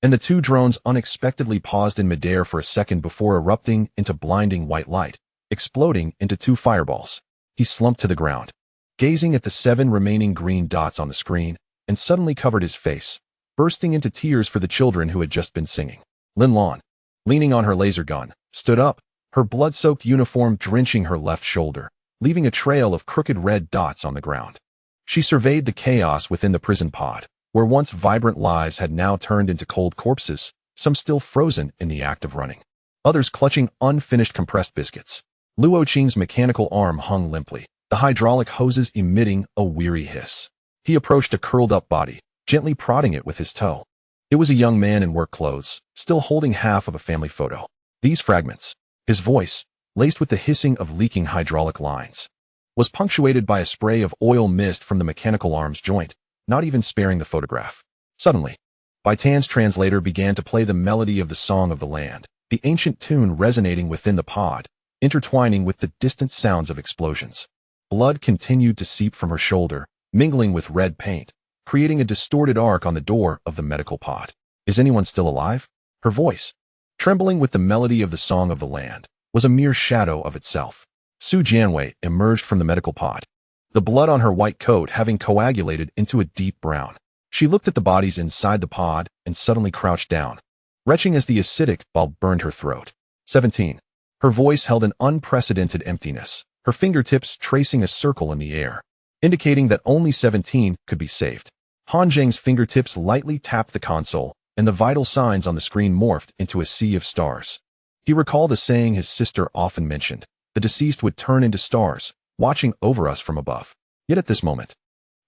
and the two drones unexpectedly paused in midair for a second before erupting into blinding white light, exploding into 2 fireballs. He slumped to the ground, gazing at the 7 remaining green dots on the screen, and suddenly covered his face, bursting into tears for the children who had just been singing. Lin Lan, leaning on her laser gun, stood up, her blood-soaked uniform drenching her left shoulder, leaving a trail of crooked red dots on the ground. She surveyed the chaos within the prison pod, where once vibrant lives had now turned into cold corpses, some still frozen in the act of running, others clutching unfinished compressed biscuits. Luo Qing's mechanical arm hung limply, the hydraulic hoses emitting a weary hiss. He approached a curled-up body, gently prodding it with his toe. It was a young man in work clothes, still holding half of a family photo. These fragments, his voice, laced with the hissing of leaking hydraulic lines, was punctuated by a spray of oil mist from the mechanical arm's joint, not even sparing the photograph. Suddenly, Bai Tan's translator began to play the melody of the Song of the Land, the ancient tune resonating within the pod, intertwining with the distant sounds of explosions. Blood continued to seep from her shoulder, mingling with red paint, creating a distorted arc on the door of the medical pod. Is anyone still alive? Her voice, trembling with the melody of the Song of the Land, was a mere shadow of itself. Su Jianwei emerged from the medical pod, the blood on her white coat having coagulated into a deep brown. She looked at the bodies inside the pod and suddenly crouched down, retching as the acidic bulb burned her throat. 17. Her voice held an unprecedented emptiness, her fingertips tracing a circle in the air, indicating that only 17 could be saved. Han Zheng's fingertips lightly tapped the console, and the vital signs on the screen morphed into a sea of stars. He recalled a saying his sister often mentioned: the deceased would turn into stars, watching over us from above. Yet at this moment,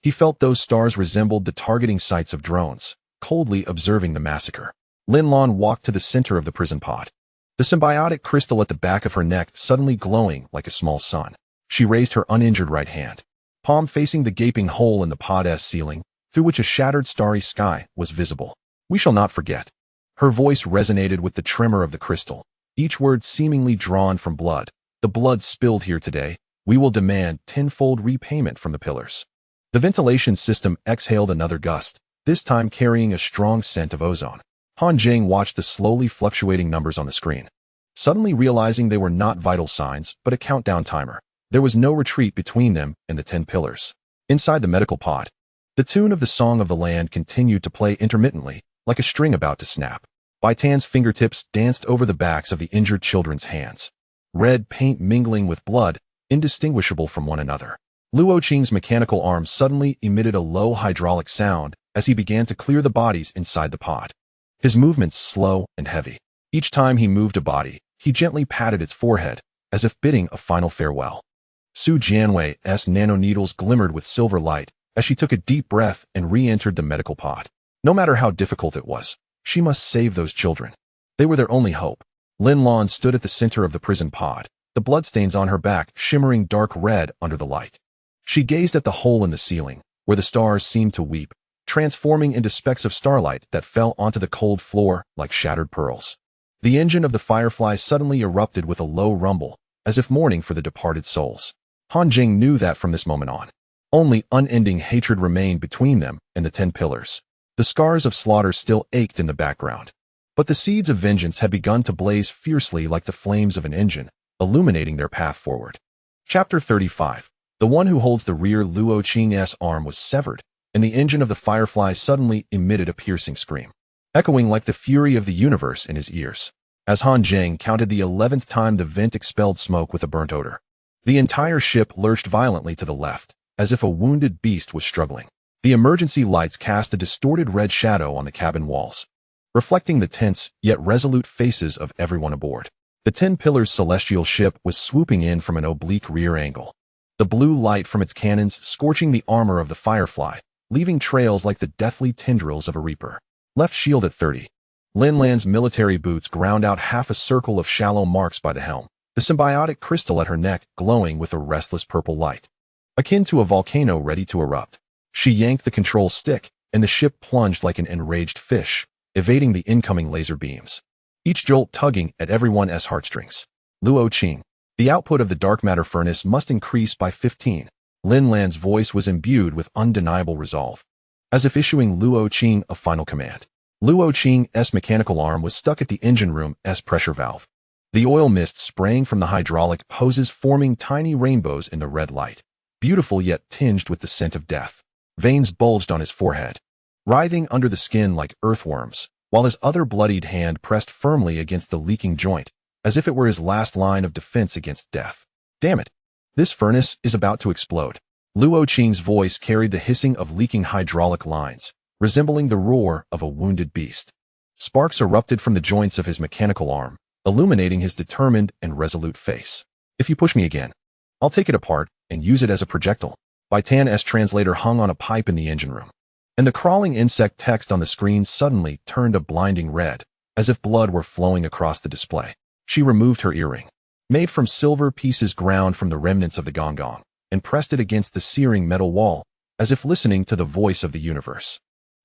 he felt those stars resembled the targeting sights of drones, coldly observing the massacre. Lin Lan walked to the center of the prison pod, the symbiotic crystal at the back of her neck suddenly glowing like a small sun. She raised her uninjured right hand, palm facing the gaping hole in the pod's ceiling, through which a shattered starry sky was visible. We shall not forget. Her voice resonated with the tremor of the crystal, each word seemingly drawn from blood. The blood spilled here today. We will demand tenfold repayment from the pillars. The ventilation system exhaled another gust, this time carrying a strong scent of ozone. Han Zheng watched the slowly fluctuating numbers on the screen, suddenly realizing they were not vital signs, but a countdown timer. There was no retreat between them and the 10 pillars. Inside the medical pod, the tune of the Song of the Land continued to play intermittently, like a string about to snap. Bai Tan's fingertips danced over the backs of the injured children's hands, red paint mingling with blood, indistinguishable from one another. Luo Qing's mechanical arm suddenly emitted a low hydraulic sound as he began to clear the bodies inside the pod. His movements slow and heavy. Each time he moved a body, he gently patted its forehead, as if bidding a final farewell. Su Jianwei's nanoneedles glimmered with silver light as she took a deep breath and re-entered the medical pod. No matter how difficult it was, she must save those children. They were their only hope. Lin Lan stood at the center of the prison pod, the bloodstains on her back shimmering dark red under the light. She gazed at the hole in the ceiling, where the stars seemed to weep, transforming into specks of starlight that fell onto the cold floor like shattered pearls. The engine of the Firefly suddenly erupted with a low rumble, as if mourning for the departed souls. Han Zheng knew that from this moment on. Only unending hatred remained between them and the 10 pillars. The scars of slaughter still ached in the background. But the seeds of vengeance had begun to blaze fiercely like the flames of an engine, illuminating their path forward. Chapter 35. The one who holds the rear Luo Qing's arm was severed, and the engine of the Firefly suddenly emitted a piercing scream, echoing like the fury of the universe in his ears. As Han Zheng counted the 11th time the vent expelled smoke with a burnt odor, the entire ship lurched violently to the left, as if a wounded beast was struggling. The emergency lights cast a distorted red shadow on the cabin walls, reflecting the tense yet resolute faces of everyone aboard. The 10 pillars celestial ship was swooping in from an oblique rear angle, the blue light from its cannons scorching the armor of the Firefly, leaving trails like the deathly tendrils of a reaper. Left shield at 30. Lin Lan's military boots ground out half a circle of shallow marks by the helm, the symbiotic crystal at her neck glowing with a restless purple light, akin to a volcano ready to erupt. She yanked the control stick, and the ship plunged like an enraged fish, evading the incoming laser beams, each jolt tugging at everyone's heartstrings. Luo Qing. The output of the dark matter furnace must increase by 15. Lin Lan's voice was imbued with undeniable resolve, as if issuing Luo Qing a final command. Luo Qing's mechanical arm was stuck at the engine room's pressure valve, the oil mist spraying from the hydraulic hoses forming tiny rainbows in the red light, beautiful yet tinged with the scent of death. Veins bulged on his forehead, writhing under the skin like earthworms, while his other bloodied hand pressed firmly against the leaking joint, as if it were his last line of defense against death. Damn it! This furnace is about to explode. Luo Qing's voice carried the hissing of leaking hydraulic lines, resembling the roar of a wounded beast. Sparks erupted from the joints of his mechanical arm, illuminating his determined and resolute face. If you push me again, I'll take it apart and use it as a projectile. Bai Tan's translator hung on a pipe in the engine room, and the crawling insect text on the screen suddenly turned a blinding red, as if blood were flowing across the display. She removed her earring, made from silver pieces ground from the remnants of the Gonggong, and pressed it against the searing metal wall, as if listening to the voice of the universe.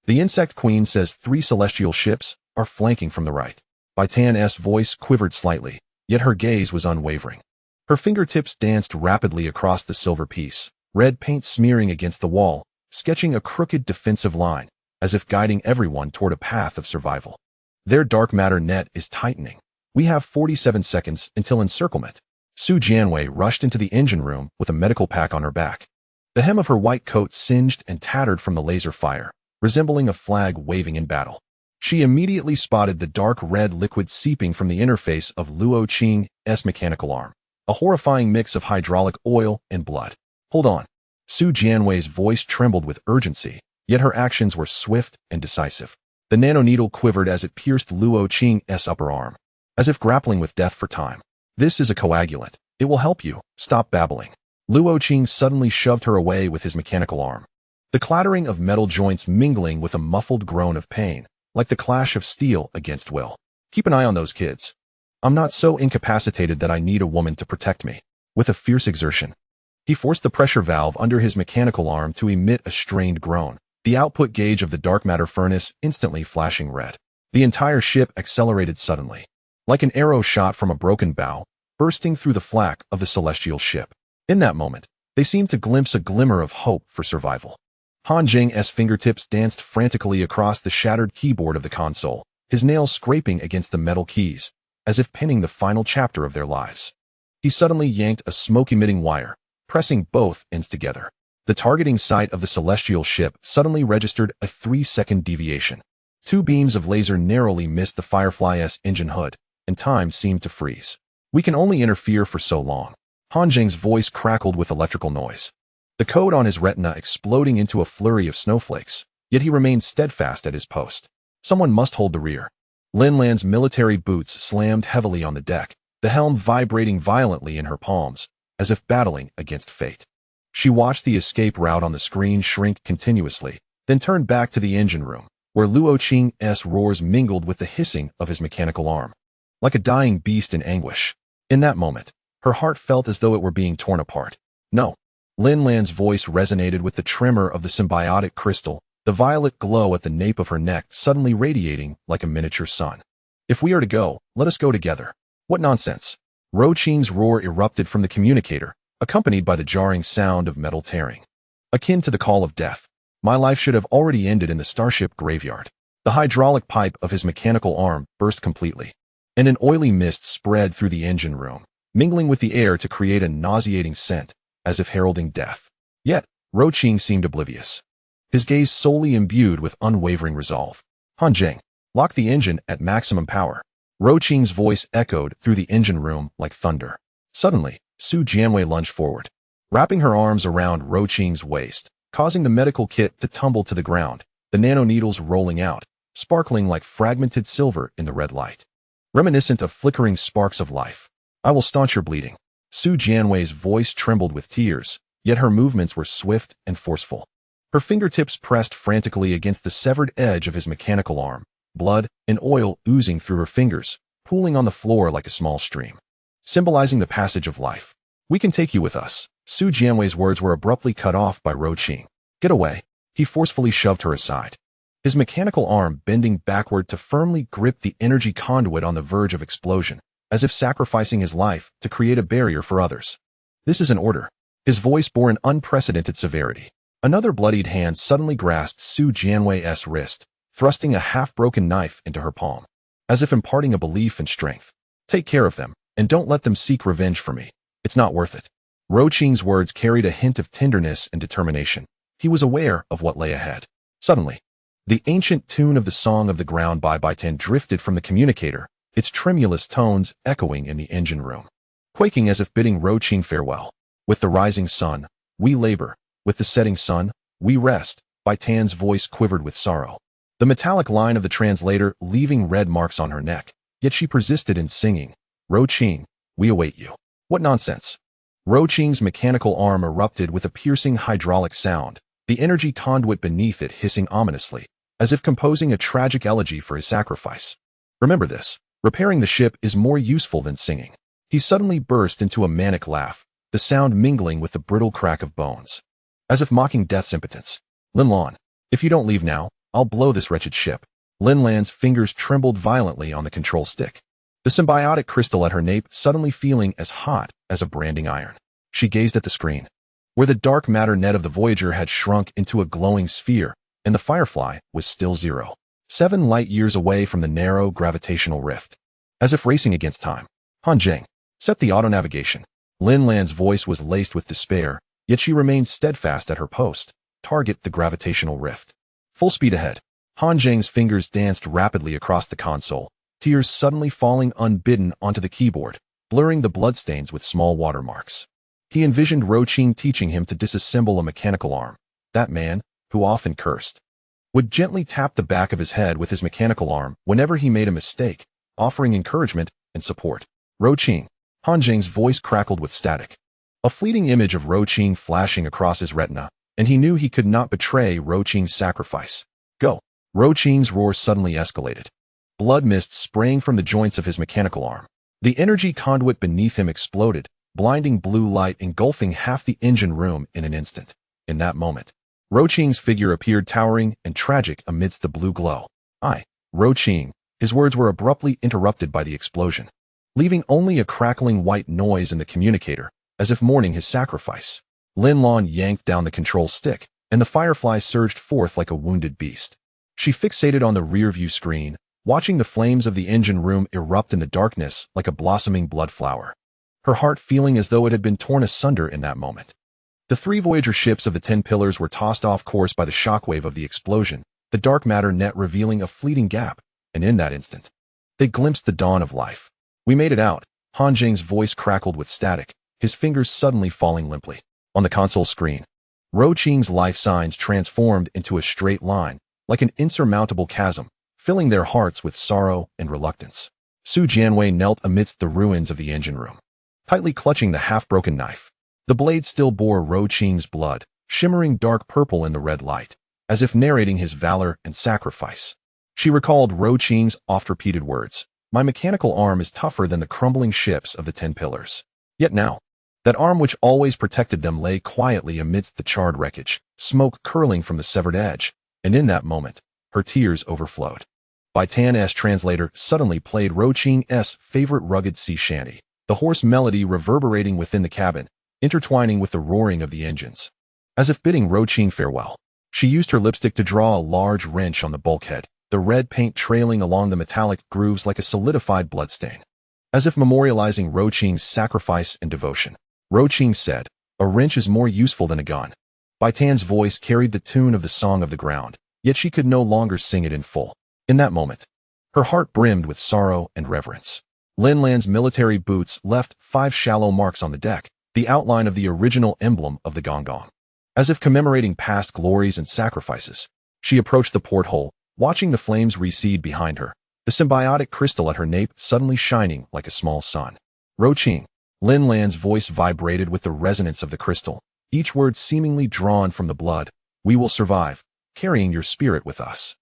The insect queen says 3 celestial ships are flanking from the right. Bai Tan's voice quivered slightly, yet her gaze was unwavering. Her fingertips danced rapidly across the silver piece, red paint smearing against the wall, sketching a crooked defensive line, as if guiding everyone toward a path of survival. Their dark matter net is tightening. We have 47 seconds until encirclement. Su Jianwei rushed into the engine room with a medical pack on her back. The hem of her white coat singed and tattered from the laser fire, resembling a flag waving in battle. She immediately spotted the dark red liquid seeping from the interface of Luo Qing's mechanical arm, a horrifying mix of hydraulic oil and blood. Hold on. Su Jianwei's voice trembled with urgency, yet her actions were swift and decisive. The nanoneedle quivered as it pierced Luo Qing's upper arm, as if grappling with death for time. This is a coagulant. It will help you. Stop babbling. Luo Qing suddenly shoved her away with his mechanical arm, the clattering of metal joints mingling with a muffled groan of pain, like the clash of steel against will. Keep an eye on those kids. I'm not so incapacitated that I need a woman to protect me. With a fierce exertion, he forced the pressure valve under his mechanical arm to emit a strained groan, the output gauge of the dark matter furnace instantly flashing red. The entire ship accelerated suddenly, like an arrow shot from a broken bow, bursting through the flak of the celestial ship. In that moment, they seemed to glimpse a glimmer of hope for survival. Han Zheng's fingertips danced frantically across the shattered keyboard of the console, his nails scraping against the metal keys, as if penning the final chapter of their lives. He suddenly yanked a smoke-emitting wire, pressing both ends together. The targeting sight of the celestial ship suddenly registered a 3-second deviation. 2 beams of laser narrowly missed the Firefly's engine hood, and time seemed to freeze. We can only interfere for so long. Han Zheng's voice crackled with electrical noise, the code on his retina exploding into a flurry of snowflakes, yet he remained steadfast at his post. Someone must hold the rear. Lin Lan's military boots slammed heavily on the deck, the helm vibrating violently in her palms, as if battling against fate. She watched the escape route on the screen shrink continuously, then turned back to the engine room, where Luo Qing's roars mingled with the hissing of his mechanical arm, like a dying beast in anguish. In that moment, her heart felt as though it were being torn apart. No, Lin Lan's voice resonated with the tremor of the symbiotic crystal, the violet glow at the nape of her neck suddenly radiating like a miniature sun. If we are to go, let us go together. What nonsense! Luo Qing's roar erupted from the communicator, accompanied by the jarring sound of metal tearing. Akin to the call of death, my life should have already ended in the starship graveyard. The hydraulic pipe of his mechanical arm burst completely, and an oily mist spread through the engine room, mingling with the air to create a nauseating scent, as if heralding death. Yet, Luo Qing seemed oblivious, his gaze solely imbued with unwavering resolve. Han Zheng, lock the engine at maximum power. Luo Qing's voice echoed through the engine room like thunder. Suddenly, Su Jianwei lunged forward, wrapping her arms around Luo Qing's waist, causing the medical kit to tumble to the ground, the nanoneedles rolling out, sparkling like fragmented silver in the red light, reminiscent of flickering sparks of life. I will staunch your bleeding. Su Jianwei's voice trembled with tears, yet her movements were swift and forceful. Her fingertips pressed frantically against the severed edge of his mechanical arm, blood and oil oozing through her fingers, pooling on the floor like a small stream, symbolizing the passage of life. We can take you with us. Su Jianwei's words were abruptly cut off by Luo Qing. Get away. He forcefully shoved her aside, his mechanical arm bending backward to firmly grip the energy conduit on the verge of explosion, as if sacrificing his life to create a barrier for others. This is an order. His voice bore an unprecedented severity. Another bloodied hand suddenly grasped Su Jianwei's wrist, thrusting a half-broken knife into her palm, as if imparting a belief in strength. Take care of them, and don't let them seek revenge for me. It's not worth it. Luo Qing's words carried a hint of tenderness and determination. He was aware of what lay ahead. Suddenly, the ancient tune of the Song of the Ground by Bai Tan drifted from the communicator, its tremulous tones echoing in the engine room, quaking as if bidding Luo Qing farewell. With the rising sun, we labor. With the setting sun, we rest. Bai Tan's voice quivered with sorrow, the metallic line of the translator leaving red marks on her neck. Yet she persisted in singing. Luo Qing, we await you. What nonsense! Luo Qing's mechanical arm erupted with a piercing hydraulic sound, the energy conduit beneath it hissing ominously, as if composing a tragic elegy for his sacrifice. Remember this. Repairing the ship is more useful than singing. He suddenly burst into a manic laugh, the sound mingling with the brittle crack of bones, as if mocking death's impotence. Lin Lan, if you don't leave now, I'll blow this wretched ship. Lin Lan's fingers trembled violently on the control stick, the symbiotic crystal at her nape suddenly feeling as hot as a branding iron. She gazed at the screen, where the dark matter net of the Voyager had shrunk into a glowing sphere, and the Firefly was still 0.7 light-years away from the narrow gravitational rift. As if racing against time, Han Zheng, set the auto-navigation. Lin Lan's voice was laced with despair, yet she remained steadfast at her post. Target the gravitational rift. Full speed ahead. Han Zheng's fingers danced rapidly across the console, tears suddenly falling unbidden onto the keyboard, blurring the bloodstains with small watermarks. He envisioned Luo Qing teaching him to disassemble a mechanical arm. That man, who often cursed, would gently tap the back of his head with his mechanical arm whenever he made a mistake, offering encouragement and support. Luo Qing. Han Zheng's voice crackled with static, a fleeting image of Luo Qing flashing across his retina, and he knew he could not betray Luo Qing's sacrifice. Go. Luo Qing's roar suddenly escalated, blood mist spraying from the joints of his mechanical arm. The energy conduit beneath him exploded, blinding blue light engulfing half the engine room in an instant. In that moment, Luo Qing's figure appeared towering and tragic amidst the blue glow. Luo Qing. His words were abruptly interrupted by the explosion, leaving only a crackling white noise in the communicator, as if mourning his sacrifice. Lin Lan yanked down the control stick, and the Firefly surged forth like a wounded beast. She fixated on the rear-view screen, watching the flames of the engine room erupt in the darkness like a blossoming blood flower, her heart feeling as though it had been torn asunder in that moment. The 3 Voyager ships of the 10 Pillars were tossed off course by the shockwave of the explosion, the dark matter net revealing a fleeting gap, and in that instant, they glimpsed the dawn of life. We made it out. Han Zheng's voice crackled with static, his fingers suddenly falling limply. On the console screen, Luo Qing's life signs transformed into a straight line, like an insurmountable chasm, filling their hearts with sorrow and reluctance. Su Jianwei knelt amidst the ruins of the engine room, tightly clutching the half-broken knife. The blade still bore Luo Qing's blood, shimmering dark purple in the red light, as if narrating his valor and sacrifice. She recalled Luo Qing's oft-repeated words, "My mechanical arm is tougher than the crumbling ships of the 10 Pillars." Yet now, That arm which always protected them lay quietly amidst the charred wreckage, smoke curling from the severed edge, and in that moment, her tears overflowed. Bai Tan's translator suddenly played Luo Qing's favorite rugged sea shanty, the hoarse melody reverberating within the cabin, intertwining with the roaring of the engines. As if bidding Luo Qing farewell, she used her lipstick to draw a large wrench on the bulkhead, the red paint trailing along the metallic grooves like a solidified bloodstain. As if memorializing Luo Qing's sacrifice and devotion, Luo Qing said, "A wrench is more useful than a gun." Bai Tan's voice carried the tune of the Song of the Ground, yet she could no longer sing it in full. In that moment, her heart brimmed with sorrow and reverence. Lin Lan's military boots left 5 shallow marks on the deck, the outline of the original emblem of the Gonggong. As if commemorating past glories and sacrifices, she approached the porthole, watching the flames recede behind her, the symbiotic crystal at her nape suddenly shining like a small sun. Luo Qing. Lin Lan's voice vibrated with the resonance of the crystal, each word seemingly drawn from the blood. "We will survive, carrying your spirit with us."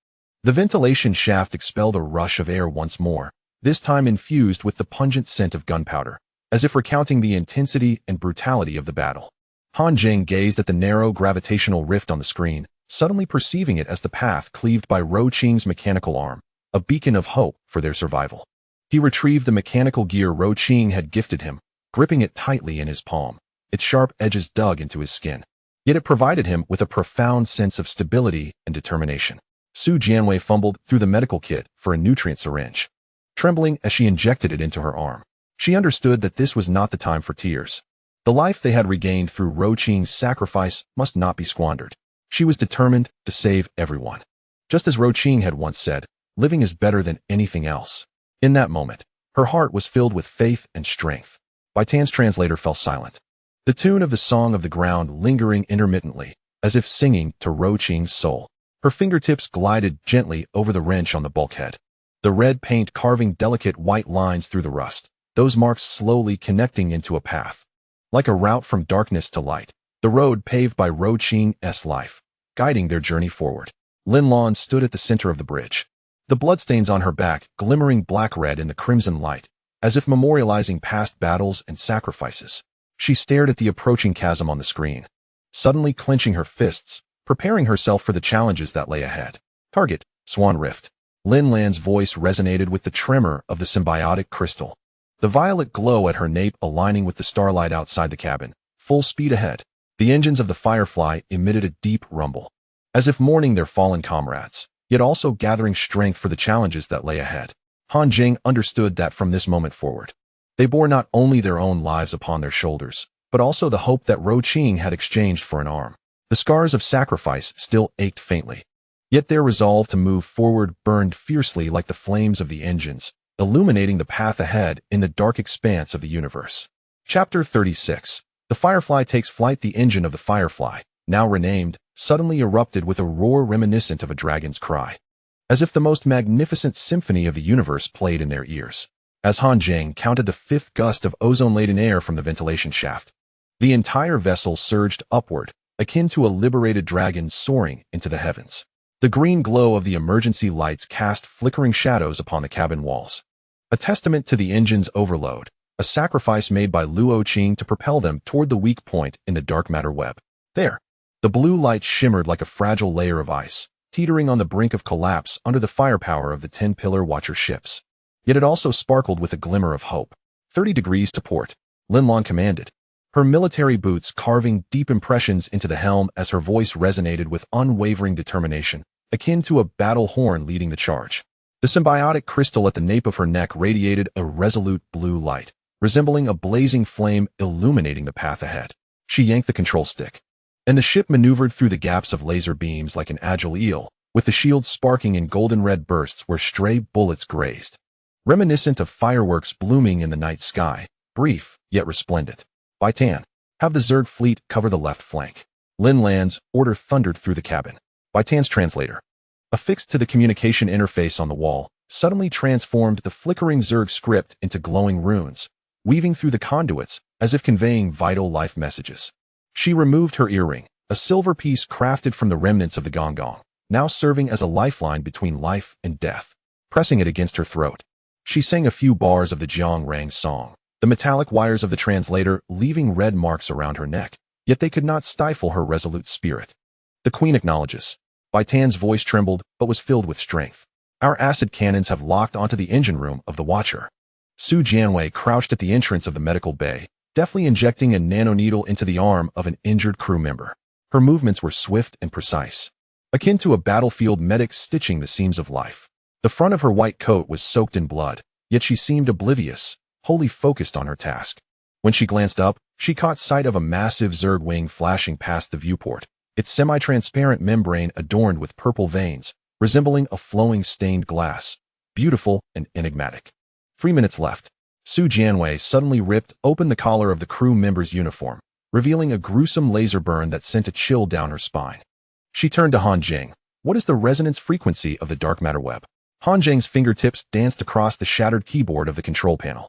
The ventilation shaft expelled a rush of air once more, this time infused with the pungent scent of gunpowder, as if recounting the intensity and brutality of the battle. Han Zheng gazed at the narrow gravitational rift on the screen, suddenly perceiving it as the path cleaved by Luo Qing's mechanical arm, a beacon of hope for their survival. He retrieved the mechanical gear Luo Qing had gifted him, gripping it tightly in his palm, its sharp edges dug into his skin. Yet it provided him with a profound sense of stability and determination. Su Jianwei fumbled through the medical kit for a nutrient syringe, trembling as she injected it into her arm. She understood that this was not the time for tears. The life they had regained through Luo Qing's sacrifice must not be squandered. She was determined to save everyone. Just as Luo Qing had once said, living is better than anything else. In that moment, her heart was filled with faith and strength. Bai Tan's translator fell silent, the tune of the Song of the Ground lingering intermittently, as if singing to Luo Qing's soul. Her fingertips glided gently over the wrench on the bulkhead, the red paint carving delicate white lines through the rust, those marks slowly connecting into a path. Like a route from darkness to light, the road paved by Luo Qing's life, guiding their journey forward. Lin Lan stood at the center of the bridge, the bloodstains on her back glimmering black-red in the crimson light, as if memorializing past battles and sacrifices. She stared at the approaching chasm on the screen, suddenly clenching her fists, preparing herself for the challenges that lay ahead. Target, Swan Rift. Lin Lan's voice resonated with the tremor of the symbiotic crystal, the violet glow at her nape aligning with the starlight outside the cabin. Full speed ahead. The engines of the Firefly emitted a deep rumble, as if mourning their fallen comrades, yet also gathering strength for the challenges that lay ahead. Han Zheng understood that from this moment forward, they bore not only their own lives upon their shoulders, but also the hope that Luo Qing had exchanged for an arm. The scars of sacrifice still ached faintly, yet their resolve to move forward burned fiercely like the flames of the engines, illuminating the path ahead in the dark expanse of the universe. Chapter 36. The Firefly takes flight. The engine of the Firefly, now renamed, suddenly erupted with a roar reminiscent of a dragon's cry, as if the most magnificent symphony of the universe played in their ears. As Han Zheng counted the 5th gust of ozone-laden air from the ventilation shaft, the entire vessel surged upward, akin to a liberated dragon soaring into the heavens. The green glow of the emergency lights cast flickering shadows upon the cabin walls, a testament to the engine's overload, a sacrifice made by Luo Qing to propel them toward the weak point in the dark matter web. There, the blue light shimmered like a fragile layer of ice, teetering on the brink of collapse under the firepower of the 10-pillar Watcher ships. Yet it also sparkled with a glimmer of hope. 30 degrees to port, Lin Lan commanded, her military boots carving deep impressions into the helm as her voice resonated with unwavering determination, akin to a battle horn leading the charge. The symbiotic crystal at the nape of her neck radiated a resolute blue light, resembling a blazing flame illuminating the path ahead. She yanked the control stick, and the ship maneuvered through the gaps of laser beams like an agile eel, with the shield sparking in golden-red bursts where stray bullets grazed, reminiscent of fireworks blooming in the night sky, brief yet resplendent. Bai Tan, have the Zerg fleet cover the left flank. Lin Lan's order thundered through the cabin. Bai Tan's translator, affixed to the communication interface on the wall, suddenly transformed the flickering Zerg script into glowing runes, weaving through the conduits as if conveying vital life messages. She removed her earring, a silver piece crafted from the remnants of the Gonggong, now serving as a lifeline between life and death. Pressing it against her throat, she sang a few bars of the Jiang Rang song, the metallic wires of the translator leaving red marks around her neck, yet they could not stifle her resolute spirit. The Queen acknowledges. Bai Tan's voice trembled, but was filled with strength. Our acid cannons have locked onto the engine room of the Watcher. Su Jianwei crouched at the entrance of the medical bay, deftly injecting a nanoneedle into the arm of an injured crew member. Her movements were swift and precise, akin to a battlefield medic stitching the seams of life. The front of her white coat was soaked in blood, yet she seemed oblivious, wholly focused on her task. When she glanced up, she caught sight of a massive Zerg wing flashing past the viewport, its semi-transparent membrane adorned with purple veins, resembling a flowing stained glass, beautiful and enigmatic. 3 minutes left. Su Jianwei suddenly ripped open the collar of the crew member's uniform, revealing a gruesome laser burn that sent a chill down her spine. She turned to Han Zheng. What is the resonance frequency of the dark matter web? Han Zheng's fingertips danced across the shattered keyboard of the control panel.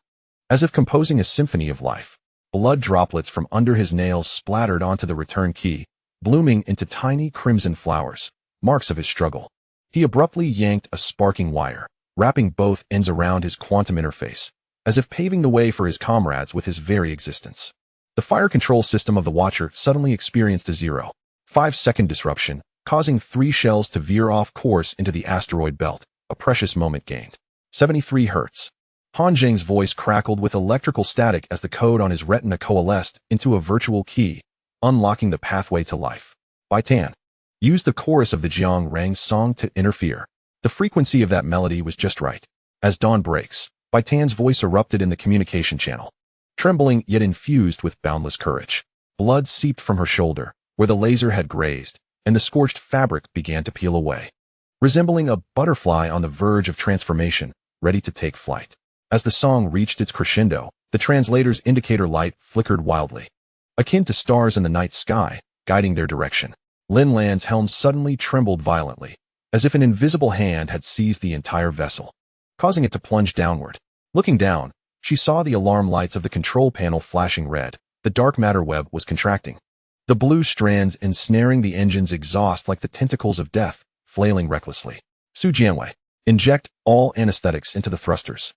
As if composing a symphony of life, blood droplets from under his nails splattered onto the return key, blooming into tiny crimson flowers, marks of his struggle. He abruptly yanked a sparking wire, wrapping both ends around his quantum interface, as if paving the way for his comrades with his very existence. The fire control system of the Watcher suddenly experienced a 0.5-second disruption, causing 3 shells to veer off course into the asteroid belt, a precious moment gained. 73 Hertz. Han Zheng's voice crackled with electrical static as the code on his retina coalesced into a virtual key, unlocking the pathway to life. Bai Tan. Use the chorus of the Jiang Rang's song to interfere. The frequency of that melody was just right. As dawn breaks, Bai Tan's voice erupted in the communication channel. Trembling yet infused with boundless courage, blood seeped from her shoulder, where the laser had grazed, and the scorched fabric began to peel away. Resembling a butterfly on the verge of transformation, ready to take flight. As the song reached its crescendo, the translator's indicator light flickered wildly, akin to stars in the night sky, guiding their direction. Lin Lan's helm suddenly trembled violently, as if an invisible hand had seized the entire vessel, causing it to plunge downward. Looking down, she saw the alarm lights of the control panel flashing red. The dark matter web was contracting, the blue strands ensnaring the engine's exhaust like the tentacles of death, flailing recklessly. Su Jianwei, inject all anesthetics into the thrusters.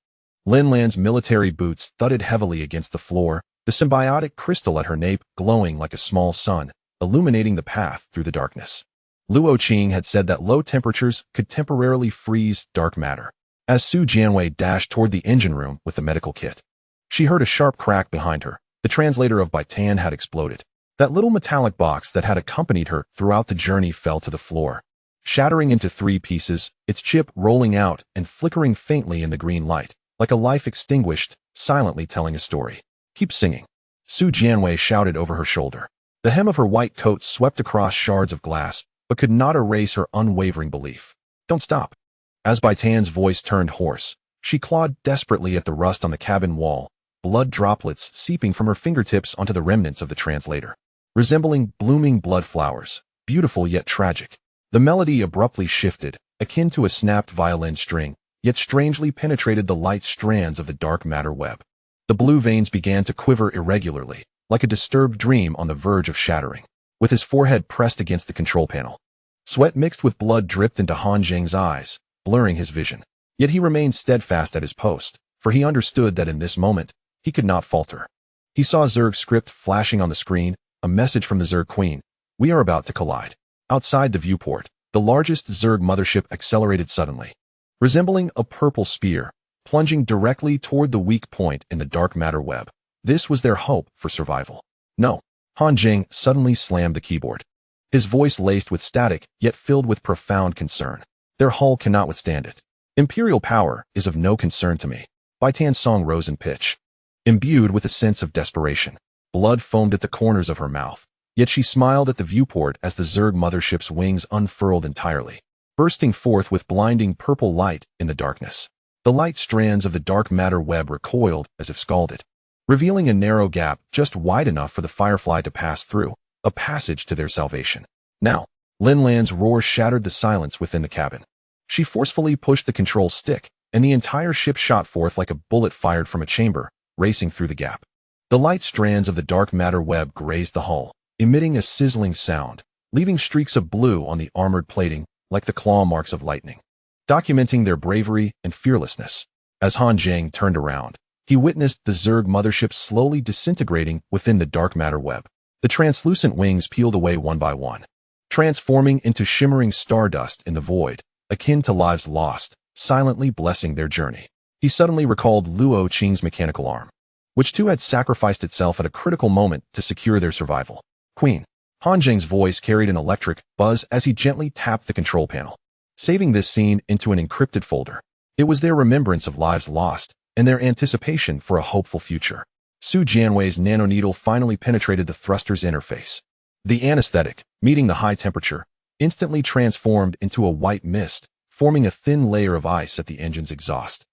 Lin Lan's military boots thudded heavily against the floor, the symbiotic crystal at her nape glowing like a small sun, illuminating the path through the darkness. Luo Qing had said that low temperatures could temporarily freeze dark matter. As Su Jianwei dashed toward the engine room with the medical kit, she heard a sharp crack behind her. The translator of Bai Tan had exploded. That little metallic box that had accompanied her throughout the journey fell to the floor, shattering into 3 pieces, its chip rolling out and flickering faintly in the green light, like a life extinguished, silently telling a story. Keep singing. Su Jianwei shouted over her shoulder. The hem of her white coat swept across shards of glass, but could not erase her unwavering belief. Don't stop. As Bai Tan's voice turned hoarse, she clawed desperately at the rust on the cabin wall, blood droplets seeping from her fingertips onto the remnants of the translator, resembling blooming blood flowers, beautiful yet tragic. The melody abruptly shifted, akin to a snapped violin string, yet strangely penetrated the light strands of the dark matter web. The blue veins began to quiver irregularly, like a disturbed dream on the verge of shattering. With his forehead pressed against the control panel, sweat mixed with blood dripped into Han Zheng's eyes, blurring his vision. Yet he remained steadfast at his post, for he understood that in this moment, he could not falter. He saw Zerg script flashing on the screen, a message from the Zerg Queen. We are about to collide. Outside the viewport, the largest Zerg mothership accelerated suddenly, resembling a purple spear, plunging directly toward the weak point in the dark matter web. This was their hope for survival. No. Han Zheng suddenly slammed the keyboard, his voice laced with static, yet filled with profound concern. Their hull cannot withstand it. Imperial power is of no concern to me. Bai Tan's song rose in pitch, imbued with a sense of desperation. Blood foamed at the corners of her mouth, yet she smiled at the viewport as the Zerg mothership's wings unfurled entirely, bursting forth with blinding purple light in the darkness. The light strands of the dark matter web recoiled as if scalded, revealing a narrow gap just wide enough for the Firefly to pass through, a passage to their salvation. Now, Lin Lan's roar shattered the silence within the cabin. She forcefully pushed the control stick, and the entire ship shot forth like a bullet fired from a chamber, racing through the gap. The light strands of the dark matter web grazed the hull, emitting a sizzling sound, leaving streaks of blue on the armored plating like the claw marks of lightning, documenting their bravery and fearlessness. As Han Zheng turned around, he witnessed the Zerg mothership slowly disintegrating within the dark matter web. The translucent wings peeled away one by one, transforming into shimmering stardust in the void, akin to lives lost, silently blessing their journey. He suddenly recalled Luo Qing's mechanical arm, which too had sacrificed itself at a critical moment to secure their survival. Queen. Han Zheng's voice carried an electric buzz as he gently tapped the control panel, saving this scene into an encrypted folder. It was their remembrance of lives lost and their anticipation for a hopeful future. Su Jianwei's nanoneedle finally penetrated the thruster's interface. The anesthetic, meeting the high temperature, instantly transformed into a white mist, forming a thin layer of ice at the engine's exhaust.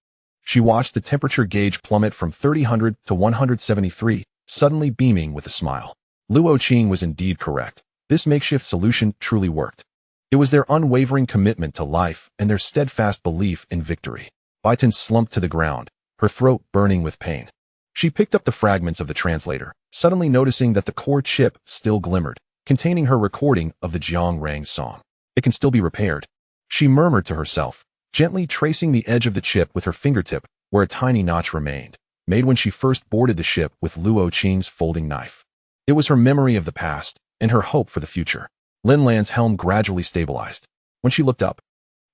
She watched the temperature gauge plummet from 30° to 173, suddenly beaming with a smile. Luo Qing was indeed correct. This makeshift solution truly worked. It was their unwavering commitment to life and their steadfast belief in victory. Bai Tan slumped to the ground, her throat burning with pain. She picked up the fragments of the translator, suddenly noticing that the core chip still glimmered, containing her recording of the Jiang song. It can still be repaired, she murmured to herself, gently tracing the edge of the chip with her fingertip where a tiny notch remained, made when she first boarded the ship with Luo Qing's folding knife. It was her memory of the past and her hope for the future. Lin Lan's helm gradually stabilized. When she looked up,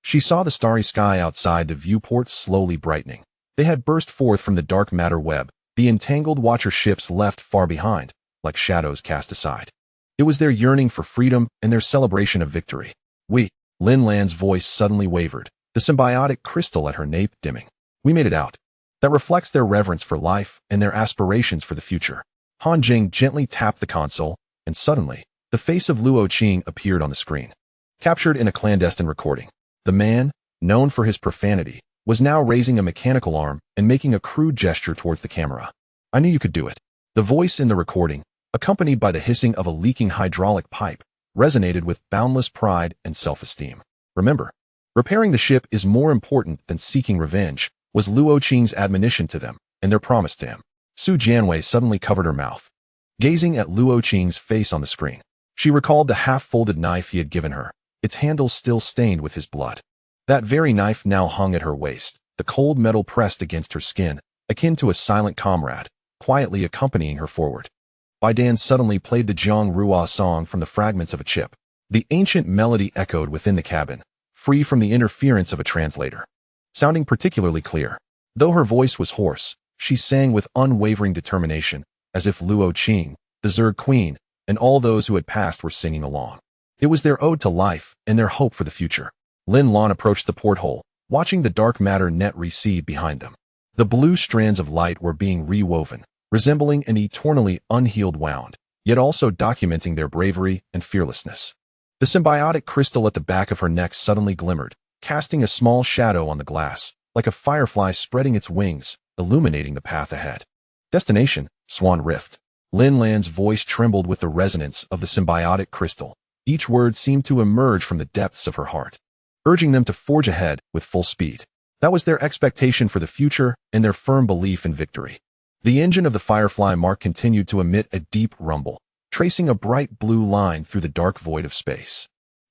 she saw the starry sky outside the viewport slowly brightening. They had burst forth from the dark matter web, the entangled watcher ships left far behind, like shadows cast aside. It was their yearning for freedom and their celebration of victory. Lin Lan's voice suddenly wavered, the symbiotic crystal at her nape dimming. We made it out. That reflects their reverence for life and their aspirations for the future. Han Zheng gently tapped the console, and suddenly, the face of Luo Qing appeared on the screen. Captured in a clandestine recording, the man, known for his profanity, was now raising a mechanical arm and making a crude gesture towards the camera. I knew you could do it. The voice in the recording, accompanied by the hissing of a leaking hydraulic pipe, resonated with boundless pride and self-esteem. Remember, repairing the ship is more important than seeking revenge, was Luo Qing's admonition to them, and their promise to him. Su Jianwei suddenly covered her mouth, gazing at Luo Qing's face on the screen. She recalled the half-folded knife he had given her, its handle still stained with his blood. That very knife now hung at her waist, the cold metal pressed against her skin, akin to a silent comrade, quietly accompanying her forward. Bai Tan suddenly played the Zhang song from the fragments of a chip. The ancient melody echoed within the cabin, free from the interference of a translator, sounding particularly clear. Though her voice was hoarse, she sang with unwavering determination, as if Luo Qing, the Zerg queen, and all those who had passed were singing along. It was their ode to life and their hope for the future. Lin Lan approached the porthole, watching the dark matter net recede behind them. The blue strands of light were being rewoven, resembling an eternally unhealed wound, yet also documenting their bravery and fearlessness. The symbiotic crystal at the back of her neck suddenly glimmered, casting a small shadow on the glass, like a firefly spreading its wings, illuminating the path ahead. Destination, Swan Rift. Lin Lan's voice trembled with the resonance of the symbiotic crystal. Each word seemed to emerge from the depths of her heart, urging them to forge ahead with full speed. That was their expectation for the future and their firm belief in victory. The engine of the Firefly Mark continued to emit a deep rumble, tracing a bright blue line through the dark void of space.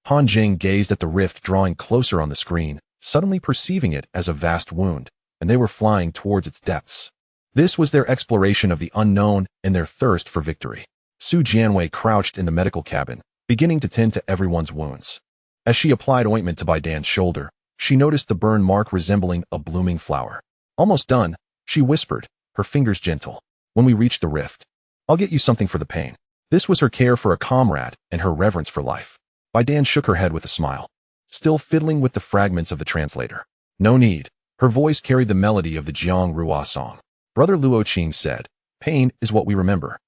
Han Zheng gazed at the rift drawing closer on the screen, suddenly perceiving it as a vast wound, and they were flying towards its depths. This was their exploration of the unknown and their thirst for victory. Su Jianwei crouched in the medical cabin, beginning to tend to everyone's wounds. As she applied ointment to Bai Tan's shoulder, she noticed the burn mark resembling a blooming flower. Almost done, she whispered, her fingers gentle. When we reach the rift, I'll get you something for the pain. This was her care for a comrade and her reverence for life. Bai Tan shook her head with a smile, still fiddling with the fragments of the translator. No need. Her voice carried the melody of the Jiang song. Brother Luo Qing said, pain is what we remember.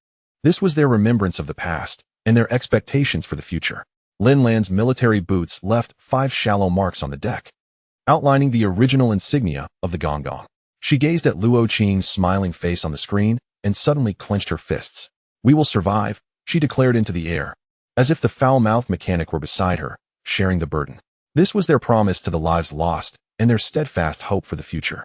This was their remembrance of the past and their expectations for the future. Lin Lan's military boots left 5 shallow marks on the deck, outlining the original insignia of the Gonggong. She gazed at Luo Qing's smiling face on the screen and suddenly clenched her fists. We will survive, she declared into the air, as if the foul-mouthed mechanic were beside her, sharing the burden. This was their promise to the lives lost and their steadfast hope for the future.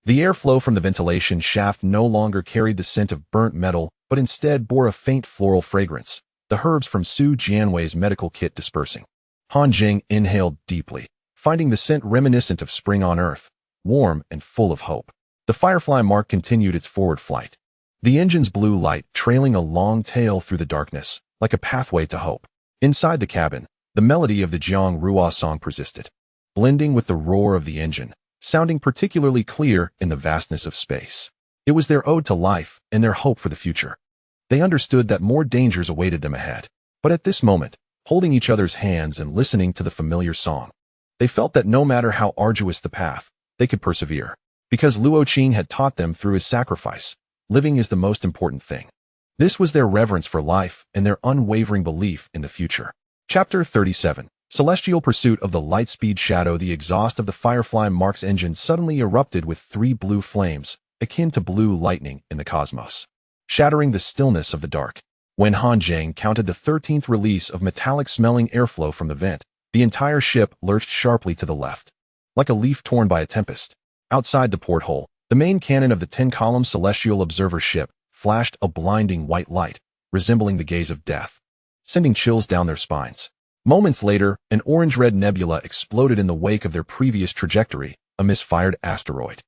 The airflow from the ventilation shaft no longer carried the scent of burnt metal, but instead bore a faint floral fragrance, the herbs from Su Jianwei's medical kit dispersing. Han Zheng inhaled deeply, finding the scent reminiscent of spring on earth, warm and full of hope. The Firefly Mark continued its forward flight. The engine's blue light trailing a long tail through the darkness, like a pathway to hope. Inside the cabin, the melody of the Jiang Ruo song persisted, blending with the roar of the engine, sounding particularly clear in the vastness of space. It was their ode to life and their hope for the future. They understood that more dangers awaited them ahead. But at this moment, holding each other's hands and listening to the familiar song, they felt that no matter how arduous the path, they could persevere. Because Luo Qing had taught them through his sacrifice, living is the most important thing. This was their reverence for life and their unwavering belief in the future. Chapter 37. Celestial Pursuit of the Lightspeed Shadow. The exhaust of the Firefly Mark's engine suddenly erupted with 3 blue flames, akin to blue lightning in the cosmos, shattering the stillness of the dark. When Han Zheng counted the 13th release of metallic-smelling airflow from the vent, the entire ship lurched sharply to the left, like a leaf torn by a tempest. Outside the porthole, the main cannon of the 10-column Celestial Observer ship flashed a blinding white light, resembling the gaze of death, sending chills down their spines. Moments later, an orange-red nebula exploded in the wake of their previous trajectory, a misfired asteroid,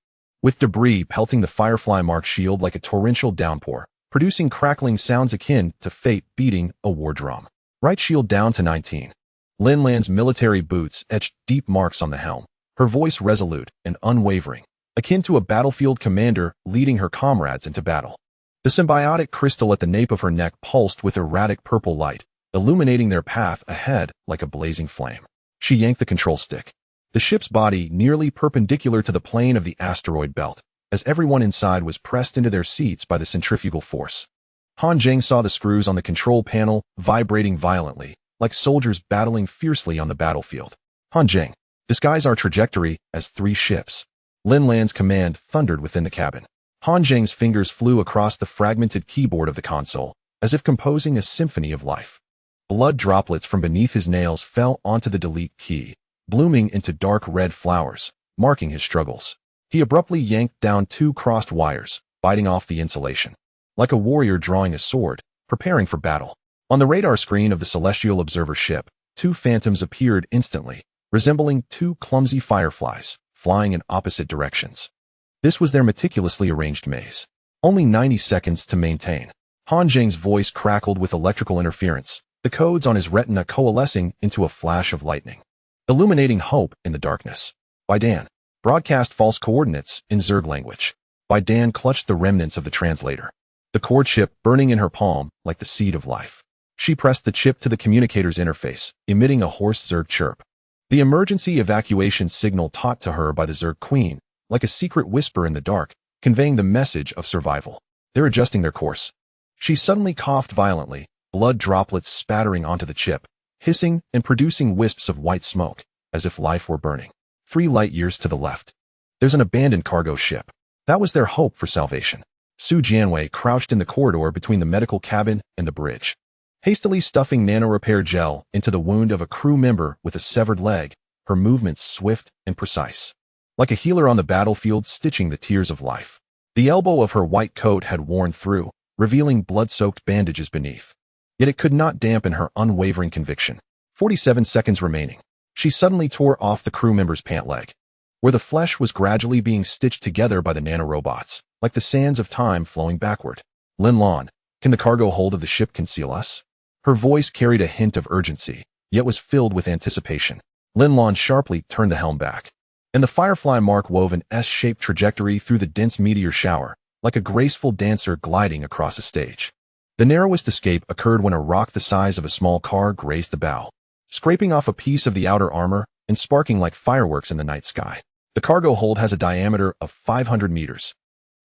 with debris pelting the Firefly Mark shield like a torrential downpour, producing crackling sounds akin to fate beating a war drum. Right shield down to 19. Lin Lan's military boots etched deep marks on the helm, her voice resolute and unwavering, akin to a battlefield commander leading her comrades into battle. The symbiotic crystal at the nape of her neck pulsed with erratic purple light, illuminating their path ahead like a blazing flame. She yanked the control stick, the ship's body nearly perpendicular to the plane of the asteroid belt, as everyone inside was pressed into their seats by the centrifugal force. Han Zheng saw the screws on the control panel vibrating violently, like soldiers battling fiercely on the battlefield. Han Zheng, disguise our trajectory as 3 ships. Lin Lan's command thundered within the cabin. Han Zheng's fingers flew across the fragmented keyboard of the console, as if composing a symphony of life. Blood droplets from beneath his nails fell onto the delete key, blooming into dark red flowers, marking his struggles. He abruptly yanked down 2 crossed wires, biting off the insulation, like a warrior drawing a sword, preparing for battle. On the radar screen of the Celestial Observer ship, 2 phantoms appeared instantly, resembling 2 clumsy fireflies, flying in opposite directions. This was their meticulously arranged maze. Only 90 seconds to maintain. Han Zheng's voice crackled with electrical interference, the codes on his retina coalescing into a flash of lightning, illuminating hope in the darkness. Bai Tan, broadcast false coordinates in Zerg language. Bai Tan clutched the remnants of the translator, the cord chip burning in her palm like the seed of life. She pressed the chip to the communicator's interface, emitting a hoarse Zerg chirp. The emergency evacuation signal taught to her by the Zerg Queen, like a secret whisper in the dark, conveying the message of survival. They're adjusting their course. She suddenly coughed violently, blood droplets spattering onto the chip, hissing and producing wisps of white smoke, as if life were burning. 3 light years to the left. There's an abandoned cargo ship. That was their hope for salvation. Su Jianwei crouched in the corridor between the medical cabin and the bridge, hastily stuffing nano-repair gel into the wound of a crew member with a severed leg, her movements swift and precise, like a healer on the battlefield stitching the tears of life. The elbow of her white coat had worn through, revealing blood-soaked bandages beneath. Yet it could not dampen her unwavering conviction. 47 seconds remaining. She suddenly tore off the crew member's pant leg, where the flesh was gradually being stitched together by the nanorobots, like the sands of time flowing backward. Lin Lan, can the cargo hold of the ship conceal us? Her voice carried a hint of urgency, yet was filled with anticipation. Lin Lan sharply turned the helm back, and the Firefly Mark wove an S-shaped trajectory through the dense meteor shower, like a graceful dancer gliding across a stage. The narrowest escape occurred when a rock the size of a small car grazed the bow, scraping off a piece of the outer armor and sparking like fireworks in the night sky. The cargo hold has a diameter of 500 meters.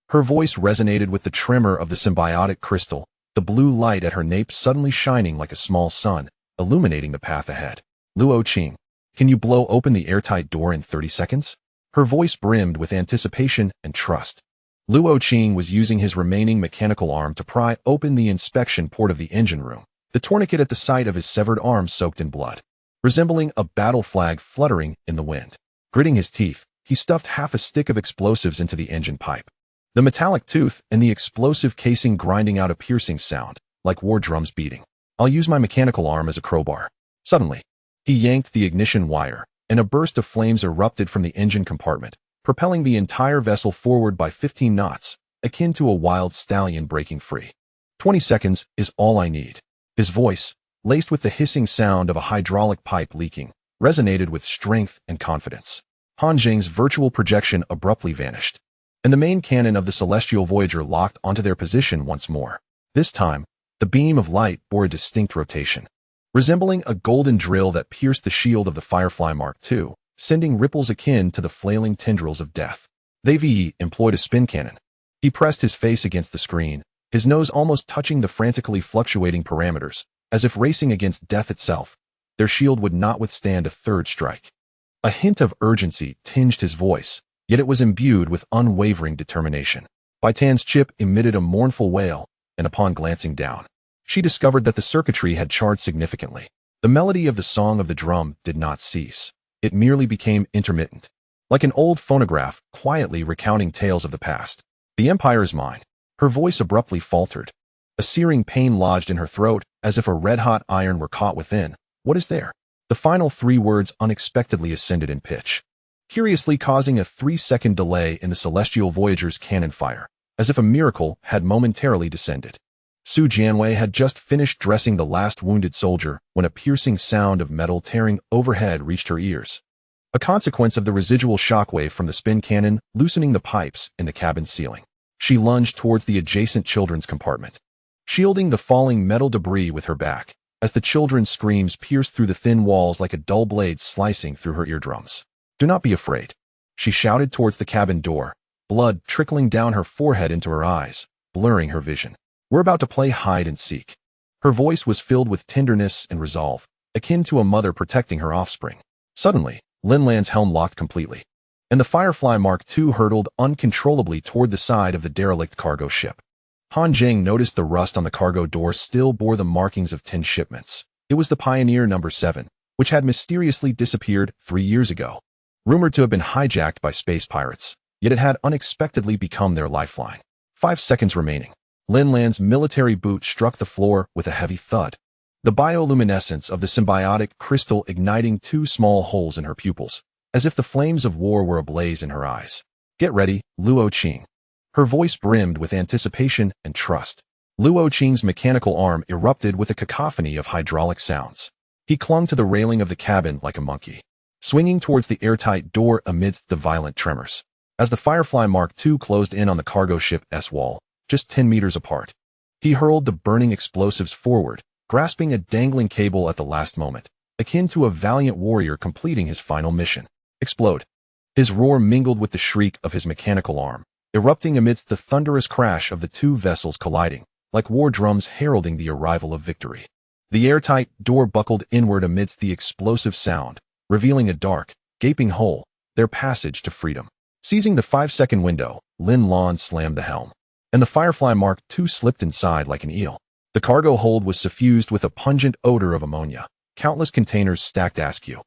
Her voice resonated with the tremor of the symbiotic crystal, the blue light at her nape suddenly shining like a small sun, illuminating the path ahead. Luo Qing, can you blow open the airtight door in 30 seconds? Her voice brimmed with anticipation and trust. Luo Qing was using his remaining mechanical arm to pry open the inspection port of the engine room, the tourniquet at the site of his severed arm soaked in blood, resembling a battle flag fluttering in the wind. Gritting his teeth, he stuffed half a stick of explosives into the engine pipe, the metallic tooth and the explosive casing grinding out a piercing sound, like war drums beating. I'll use my mechanical arm as a crowbar. Suddenly, he yanked the ignition wire, and a burst of flames erupted from the engine compartment, propelling the entire vessel forward by 15 knots, akin to a wild stallion breaking free. 20 seconds is all I need. His voice, laced with the hissing sound of a hydraulic pipe leaking, resonated with strength and confidence. Han Zheng's virtual projection abruptly vanished, and the main cannon of the celestial voyager locked onto their position once more. This time, the beam of light bore a distinct rotation, resembling a golden drill that pierced the shield of the Firefly Mark II, sending ripples akin to the flailing tendrils of death. They employed a spin cannon. He pressed his face against the screen, his nose almost touching the frantically fluctuating parameters, as if racing against death itself. Their shield would not withstand a third strike. A hint of urgency tinged his voice, yet it was imbued with unwavering determination. Bai Tan's chip emitted a mournful wail, and upon glancing down, she discovered that the circuitry had charged significantly. The melody of the song of the drum did not cease. It merely became intermittent, like an old phonograph quietly recounting tales of the past. The Empire is mine. Her voice abruptly faltered. A searing pain lodged in her throat, as if a red-hot iron were caught within. What is there? The final 3 words unexpectedly ascended in pitch, curiously causing a 3-second delay in the celestial voyager's cannon fire, as if a miracle had momentarily descended. Su Jianwei had just finished dressing the last wounded soldier when a piercing sound of metal tearing overhead reached her ears, a consequence of the residual shockwave from the spin cannon loosening the pipes in the cabin ceiling. She lunged towards the adjacent children's compartment, shielding the falling metal debris with her back, as the children's screams pierced through the thin walls like a dull blade slicing through her eardrums. "Do not be afraid," she shouted towards the cabin door, blood trickling down her forehead into her eyes, blurring her vision. "We're about to play hide and seek." Her voice was filled with tenderness and resolve, akin to a mother protecting her offspring. Suddenly, Lin Lan's helm locked completely, and the Firefly Mark II hurtled uncontrollably toward the side of the derelict cargo ship. Han Zheng noticed the rust on the cargo door still bore the markings of 10 shipments. It was the Pioneer No. 7, which had mysteriously disappeared 3 years ago, rumored to have been hijacked by space pirates, yet it had unexpectedly become their lifeline. 5 seconds remaining. Lin Lan's military boot struck the floor with a heavy thud, the bioluminescence of the symbiotic crystal igniting 2 small holes in her pupils, as if the flames of war were ablaze in her eyes. "Get ready, Luo Qing." Her voice brimmed with anticipation and trust. Luo Qing's mechanical arm erupted with a cacophony of hydraulic sounds. He clung to the railing of the cabin like a monkey, swinging towards the airtight door amidst the violent tremors. As the Firefly Mark II closed in on the cargo ship's wall, just 10 meters apart, he hurled the burning explosives forward, grasping a dangling cable at the last moment, akin to a valiant warrior completing his final mission. Explode. His roar mingled with the shriek of his mechanical arm, erupting amidst the thunderous crash of the 2 vessels colliding, like war drums heralding the arrival of victory. The airtight door buckled inward amidst the explosive sound, revealing a dark, gaping hole, their passage to freedom. Seizing the 5-second window, Lin Lan slammed the helm, and the Firefly Mark II slipped inside like an eel. The cargo hold was suffused with a pungent odor of ammonia, countless containers stacked askew,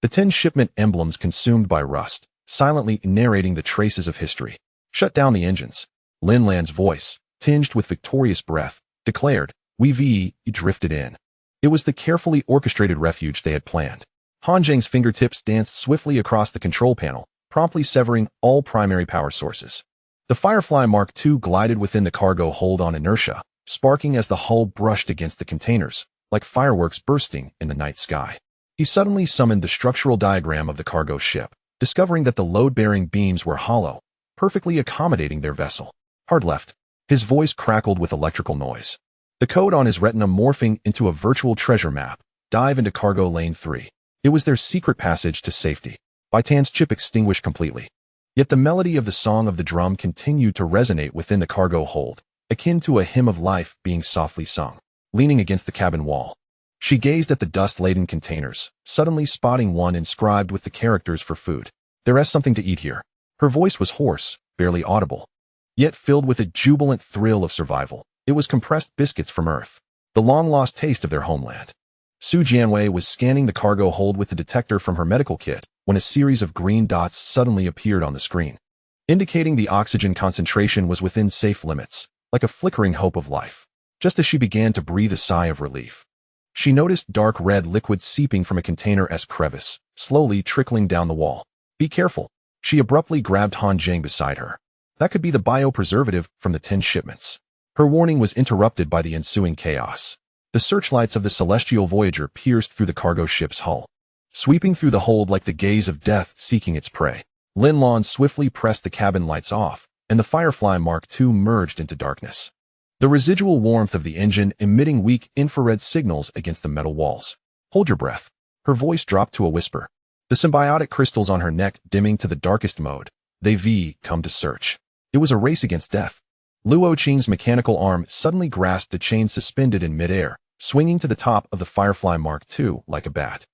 the 10 shipment emblems consumed by rust, silently narrating the traces of history. "Shut down the engines." Lin Lan's voice, tinged with victorious breath, declared. We drifted in. It was the carefully orchestrated refuge they had planned. Han Zheng's fingertips danced swiftly across the control panel, promptly severing all primary power sources. The Firefly Mark II glided within the cargo hold on inertia, sparking as the hull brushed against the containers, like fireworks bursting in the night sky. He suddenly summoned the structural diagram of the cargo ship, discovering that the load-bearing beams were hollow, perfectly accommodating their vessel. Hard left. His voice crackled with electrical noise, the code on his retina morphing into a virtual treasure map. Dive into cargo lane 3. It was their secret passage to safety. Bai Tan's chip extinguished completely. Yet the melody of the song of the drum continued to resonate within the cargo hold, akin to a hymn of life being softly sung. Leaning against the cabin wall, she gazed at the dust-laden containers, suddenly spotting one inscribed with the characters for food. "There is something to eat here." Her voice was hoarse, barely audible, yet filled with a jubilant thrill of survival. It was compressed biscuits from Earth, the long-lost taste of their homeland. Su Jianwei was scanning the cargo hold with the detector from her medical kit when a series of green dots suddenly appeared on the screen, indicating the oxygen concentration was within safe limits, like a flickering hope of life. Just as she began to breathe a sigh of relief, she noticed dark red liquid seeping from a container's crevice, slowly trickling down the wall. "Be careful." She abruptly grabbed Han Zheng beside her. That could be the biopreservative from the 10 shipments. Her warning was interrupted by the ensuing chaos. The searchlights of the celestial voyager pierced through the cargo ship's hull, sweeping through the hold like the gaze of death seeking its prey. Lin Lan swiftly pressed the cabin lights off, and the Firefly Mark II merged into darkness. The residual warmth of the engine emitting weak infrared signals against the metal walls. Hold your breath. Her voice dropped to a whisper. The symbiotic crystals on her neck dimming to the darkest mode. They've come to search. It was a race against death. Luo Qing's mechanical arm suddenly grasped a chain suspended in midair, swinging to the top of the Firefly Mark II like a bat.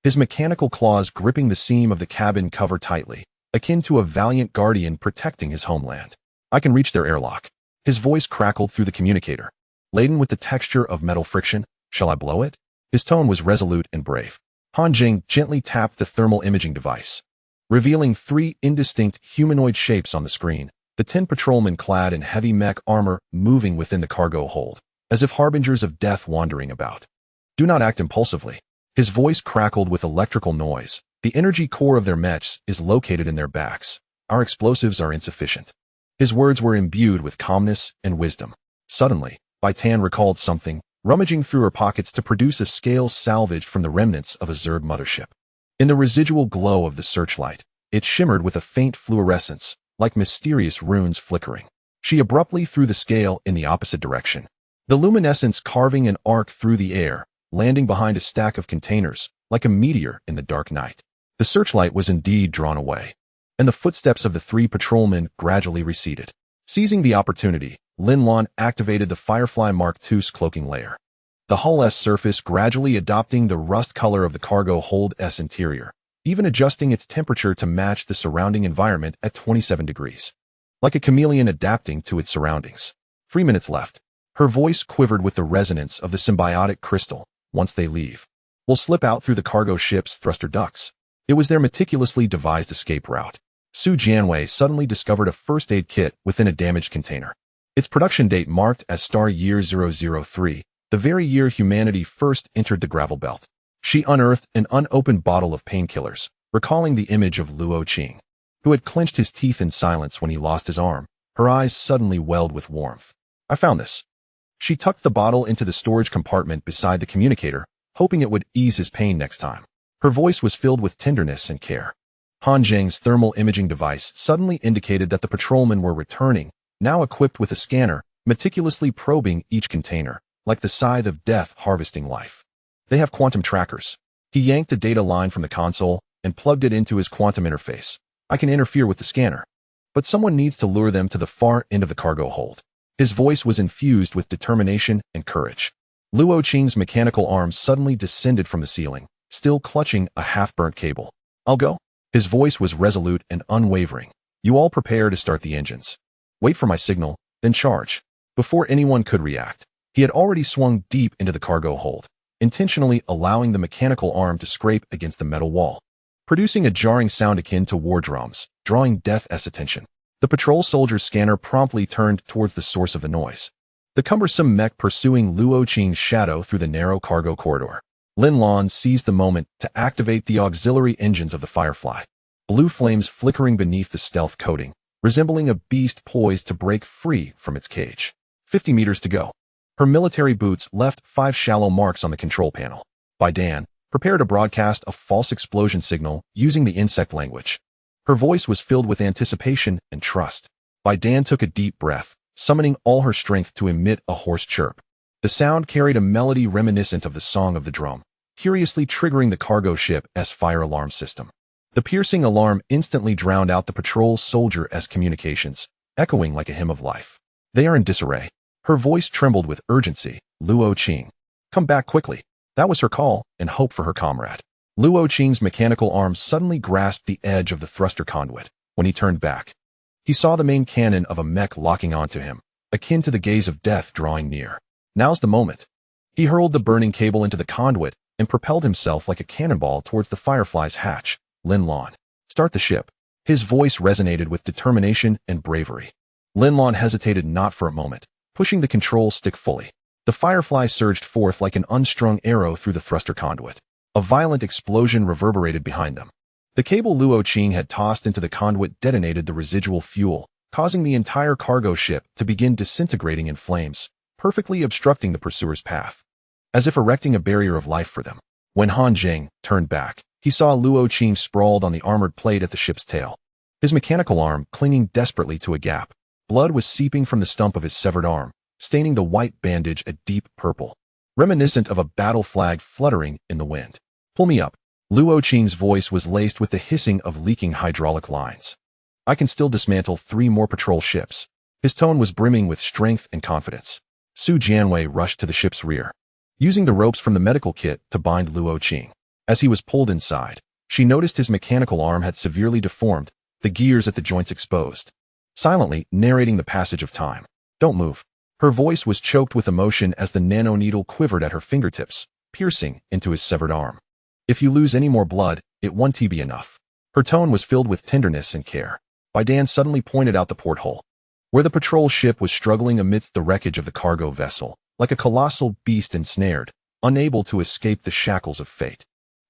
His mechanical claws gripping the seam of the cabin cover tightly, akin to a valiant guardian protecting his homeland. I can reach their airlock. His voice crackled through the communicator. Laden with the texture of metal friction, shall I blow it? His tone was resolute and brave. Han Zheng gently tapped the thermal imaging device, revealing 3 indistinct humanoid shapes on the screen, the 10 patrolmen clad in heavy mech armor moving within the cargo hold, as if harbingers of death wandering about. Do not act impulsively. His voice crackled with electrical noise. The energy core of their mechs is located in their backs. Our explosives are insufficient. His words were imbued with calmness and wisdom. Suddenly, Bai Tan recalled something, rummaging through her pockets to produce a scale salvaged from the remnants of a Zerg mothership. In the residual glow of the searchlight, it shimmered with a faint fluorescence, like mysterious runes flickering. She abruptly threw the scale in the opposite direction, the luminescence carving an arc through the air, landing behind a stack of containers, like a meteor in the dark night. The searchlight was indeed drawn away, and the footsteps of the 3 patrolmen gradually receded. Seizing the opportunity, Lin Lan activated the Firefly Mark II's cloaking layer. The hull's surface gradually adopting the rust color of the cargo hold's interior, even adjusting its temperature to match the surrounding environment at 27 degrees. Like a chameleon adapting to its surroundings. 3 minutes left. Her voice quivered with the resonance of the symbiotic crystal. Once they leave, we'll slip out through the cargo ship's thruster ducts. It was their meticulously devised escape route. Su Jianwei suddenly discovered a first aid kit within a damaged container. Its production date marked as star year 003, the very year humanity first entered the gravel belt. She unearthed an unopened bottle of painkillers, recalling the image of Luo Qing, who had clenched his teeth in silence when he lost his arm. Her eyes suddenly welled with warmth. I found this. She tucked the bottle into the storage compartment beside the communicator, hoping it would ease his pain next time. Her voice was filled with tenderness and care. Han Zheng's thermal imaging device suddenly indicated that the patrolmen were returning, now equipped with a scanner, meticulously probing each container, like the scythe of death harvesting life. They have quantum trackers. He yanked a data line from the console and plugged it into his quantum interface. I can interfere with the scanner, but someone needs to lure them to the far end of the cargo hold. His voice was infused with determination and courage. Luo Qing's mechanical arms suddenly descended from the ceiling, still clutching a half-burnt cable. I'll go. His voice was resolute and unwavering. You all prepare to start the engines. Wait for my signal, then charge. Before anyone could react, he had already swung deep into the cargo hold, intentionally allowing the mechanical arm to scrape against the metal wall, producing a jarring sound akin to war drums, drawing death's attention. The patrol soldier's scanner promptly turned towards the source of the noise, the cumbersome mech pursuing Luo Qing's shadow through the narrow cargo corridor. Lin Lan seized the moment to activate the auxiliary engines of the Firefly, blue flames flickering beneath the stealth coating, resembling a beast poised to break free from its cage. 50 meters to go. Her military boots left 5 shallow marks on the control panel. Bai Tan prepared to broadcast a false explosion signal using the insect language. Her voice was filled with anticipation and trust. Bai Tan took a deep breath, summoning all her strength to emit a hoarse chirp. The sound carried a melody reminiscent of the song of the drum, curiously triggering the cargo ship's fire alarm system. The piercing alarm instantly drowned out the patrol soldier's communications, echoing like a hymn of life. They are in disarray. Her voice trembled with urgency. Luo Qing. Come back quickly. That was her call and hope for her comrade. Luo Qing's mechanical arm suddenly grasped the edge of the thruster conduit. When he turned back, he saw the main cannon of a mech locking onto him, akin to the gaze of death drawing near. Now's the moment. He hurled the burning cable into the conduit and propelled himself like a cannonball towards the Firefly's hatch. Lin Lan. Start the ship. His voice resonated with determination and bravery. Lin Lan hesitated not for a moment, pushing the control stick fully. The Firefly surged forth like an unstrung arrow through the thruster conduit. A violent explosion reverberated behind them. The cable Luo Qing had tossed into the conduit detonated the residual fuel, causing the entire cargo ship to begin disintegrating in flames, perfectly obstructing the pursuer's path, as if erecting a barrier of life for them. When Han Zheng turned back, he saw Luo Qing sprawled on the armored plate at the ship's tail, his mechanical arm clinging desperately to a gap. Blood was seeping from the stump of his severed arm, staining the white bandage a deep purple, reminiscent of a battle flag fluttering in the wind. "Pull me up." Luo Qing's voice was laced with the hissing of leaking hydraulic lines. "I can still dismantle 3 more patrol ships." His tone was brimming with strength and confidence. Su Jianwei rushed to the ship's rear, using the ropes from the medical kit to bind Luo Qing. As he was pulled inside, she noticed his mechanical arm had severely deformed, the gears at the joints exposed, silently narrating the passage of time. "Don't move." Her voice was choked with emotion as the nanoneedle quivered at her fingertips, piercing into his severed arm. "If you lose any more blood, it won't be enough." Her tone was filled with tenderness and care. Bai Tan suddenly pointed out the porthole, where the patrol ship was struggling amidst the wreckage of the cargo vessel, like a colossal beast ensnared, unable to escape the shackles of fate.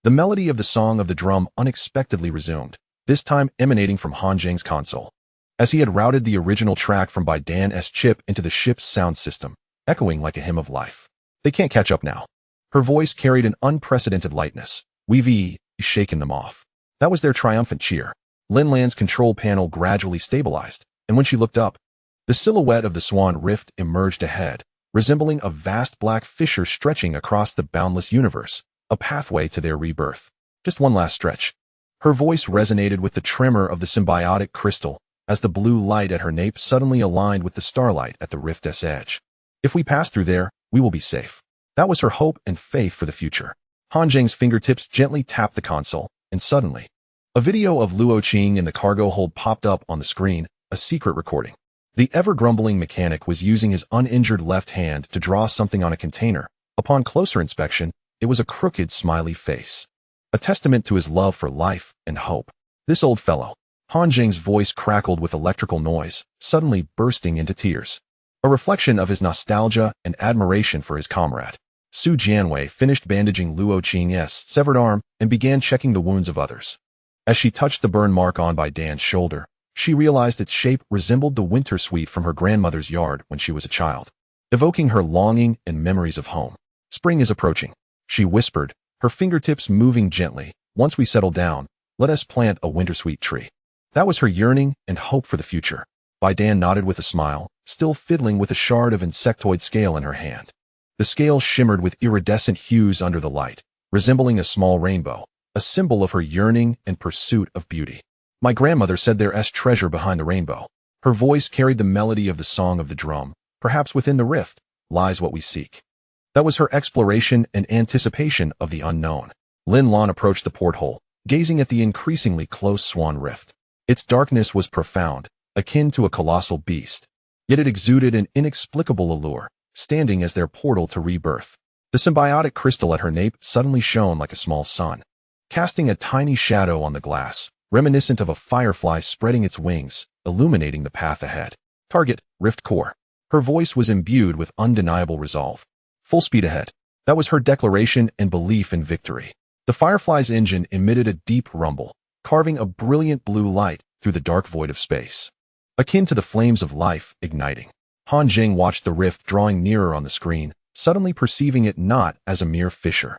The melody of the song of the drum unexpectedly resumed, this time emanating from Han Zheng's console, as he had routed the original track from Bai Tan's chip into the ship's sound system, echoing like a hymn of life. "They can't catch up now." Her voice carried an unprecedented lightness. "We've shaken them off." That was their triumphant cheer. Lin Lan's control panel gradually stabilized, and when she looked up, the silhouette of the Swan Rift emerged ahead, resembling a vast black fissure stretching across the boundless universe, a pathway to their rebirth. "Just one last stretch." Her voice resonated with the tremor of the symbiotic crystal, as the blue light at her nape suddenly aligned with the starlight at the rift's edge. "If we pass through there, we will be safe." That was her hope and faith for the future. Han Zheng's fingertips gently tapped the console, and suddenly, a video of Luo Qing in the cargo hold popped up on the screen, a secret recording. The ever-grumbling mechanic was using his uninjured left hand to draw something on a container. Upon closer inspection, it was a crooked, smiley face, a testament to his love for life and hope. "This old fellow." Han Zheng's voice crackled with electrical noise, suddenly bursting into tears, a reflection of his nostalgia and admiration for his comrade. Su Jianwei finished bandaging Luo Qing's severed arm and began checking the wounds of others. As she touched the burn mark on Bai Tan's shoulder, she realized its shape resembled the winter sweet from her grandmother's yard when she was a child, evoking her longing and memories of home. "Spring is approaching," she whispered, her fingertips moving gently. "Once we settle down, let us plant a wintersweet tree." That was her yearning and hope for the future. Bai Tan nodded with a smile, still fiddling with a shard of insectoid scale in her hand. The scale shimmered with iridescent hues under the light, resembling a small rainbow, a symbol of her yearning and pursuit of beauty. "My grandmother said there's treasure behind the rainbow." Her voice carried the melody of the song of the drum. "Perhaps within the rift lies what we seek." That was her exploration and anticipation of the unknown. Lin Lan approached the porthole, gazing at the increasingly close Swan Rift. Its darkness was profound, akin to a colossal beast, yet it exuded an inexplicable allure, standing as their portal to rebirth. The symbiotic crystal at her nape suddenly shone like a small sun, casting a tiny shadow on the glass, reminiscent of a firefly spreading its wings, illuminating the path ahead. "Target, Rift Core." Her voice was imbued with undeniable resolve. "Full speed ahead." That was her declaration and belief in victory. The Firefly's engine emitted a deep rumble, carving a brilliant blue light through the dark void of space, akin to the flames of life igniting. Han Zheng watched the rift drawing nearer on the screen, suddenly perceiving it not as a mere fissure,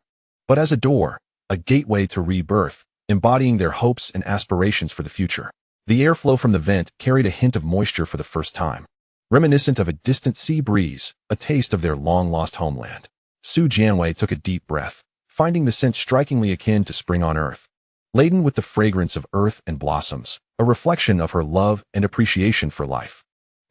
but as a door, a gateway to rebirth, embodying their hopes and aspirations for the future. The airflow from the vent carried a hint of moisture for the first time, reminiscent of a distant sea breeze, a taste of their long-lost homeland. Su Jianwei took a deep breath, finding the scent strikingly akin to spring on earth, laden with the fragrance of earth and blossoms, a reflection of her love and appreciation for life.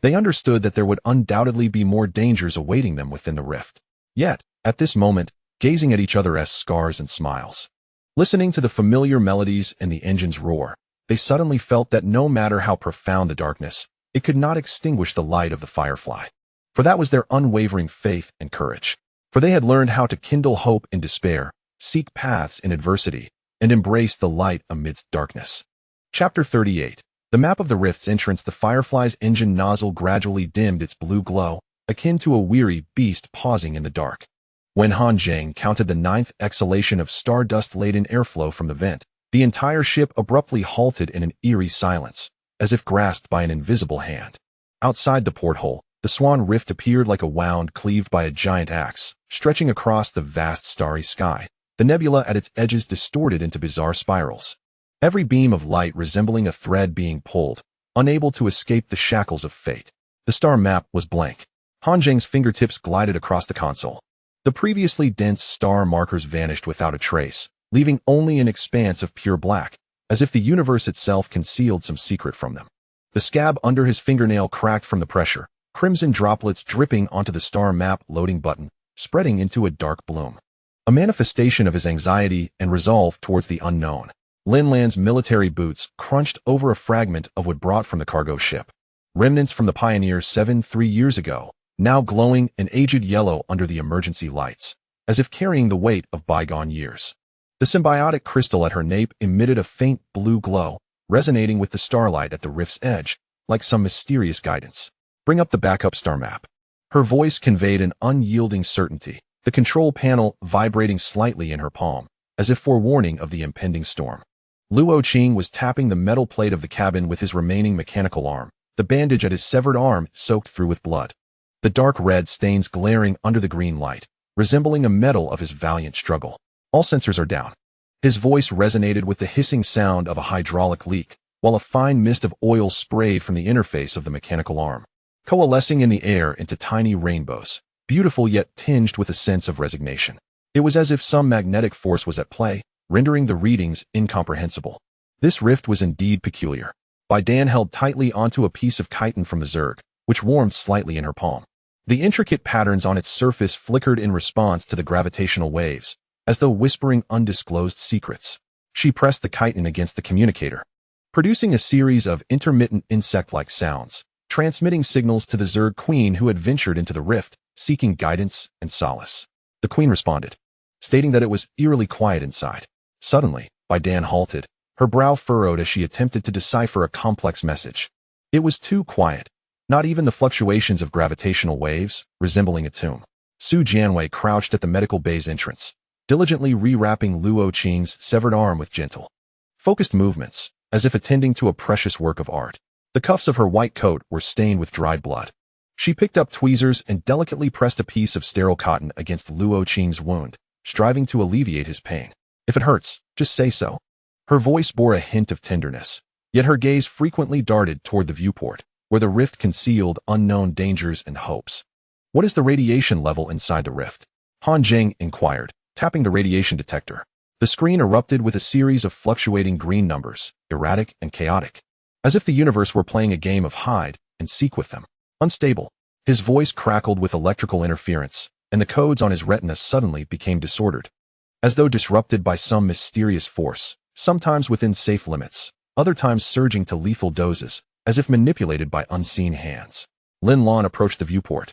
They understood that there would undoubtedly be more dangers awaiting them within the rift. Yet, at this moment, gazing at each other as scars and smiles, listening to the familiar melodies and the engine's roar, they suddenly felt that no matter how profound the darkness, it could not extinguish the light of the Firefly. For that was their unwavering faith and courage. For they had learned how to kindle hope in despair, seek paths in adversity, and embrace the light amidst darkness. Chapter 38. The map of the rift's entrance. The Firefly's engine nozzle gradually dimmed its blue glow, akin to a weary beast pausing in the dark. When Han Zheng counted the 9th exhalation of stardust-laden airflow from the vent, The entire ship abruptly halted in an eerie silence, as if grasped by an invisible hand. Outside the porthole, the Swan Rift appeared like a wound cleaved by a giant axe, stretching across the vast starry sky, the nebula at its edges distorted into bizarre spirals. Every beam of light resembling a thread being pulled, unable to escape the shackles of fate. The star map was blank. Han Zheng's fingertips glided across the console. The previously dense star markers vanished without a trace, leaving only an expanse of pure black, as if the universe itself concealed some secret from them. The scab under his fingernail cracked from the pressure, crimson droplets dripping onto the star map loading button, spreading into a dark bloom. A manifestation of his anxiety and resolve towards the unknown. Lin Lan's military boots crunched over a fragment of wood brought from the cargo ship. Remnants from the Pioneer 3 years ago, now glowing an aged yellow under the emergency lights, as if carrying the weight of bygone years. The symbiotic crystal at her nape emitted a faint blue glow, resonating with the starlight at the rift's edge, like some mysterious guidance. Bring up the backup star map. Her voice conveyed an unyielding certainty, the control panel vibrating slightly in her palm, as if forewarning of the impending storm. Luo Qing was tapping the metal plate of the cabin with his remaining mechanical arm, the bandage at his severed arm soaked through with blood. The dark red stains glaring under the green light, resembling a medal of his valiant struggle. All sensors are down. His voice resonated with the hissing sound of a hydraulic leak, while a fine mist of oil sprayed from the interface of the mechanical arm, coalescing in the air into tiny rainbows, beautiful yet tinged with a sense of resignation. It was as if some magnetic force was at play, rendering the readings incomprehensible. This rift was indeed peculiar. Bai Tan held tightly onto a piece of chitin from the Zerg, which warmed slightly in her palm. The intricate patterns on its surface flickered in response to the gravitational waves, as though whispering undisclosed secrets. She pressed the chitin against the communicator, producing a series of intermittent insect-like sounds, transmitting signals to the Zerg queen who had ventured into the rift, seeking guidance and solace. The queen responded, stating that it was eerily quiet inside. Suddenly, Bai Tan halted, her brow furrowed as she attempted to decipher a complex message. It was too quiet, not even the fluctuations of gravitational waves, resembling a tomb. Su Jianwei crouched at the medical bay's entrance, diligently rewrapping Luo Qing's severed arm with gentle, focused movements, as if attending to a precious work of art. The cuffs of her white coat were stained with dried blood. She picked up tweezers and delicately pressed a piece of sterile cotton against Luo Qing's wound, striving to alleviate his pain. If it hurts, just say so. Her voice bore a hint of tenderness, yet her gaze frequently darted toward the viewport, where the rift concealed unknown dangers and hopes. What is the radiation level inside the rift? Han Zheng inquired, tapping the radiation detector. The screen erupted with a series of fluctuating green numbers, erratic and chaotic, as if the universe were playing a game of hide and seek with them. Unstable. His voice crackled with electrical interference, and the codes on his retina suddenly became disordered, as though disrupted by some mysterious force, sometimes within safe limits, other times surging to lethal doses, as if manipulated by unseen hands. Lin Lan approached the viewport,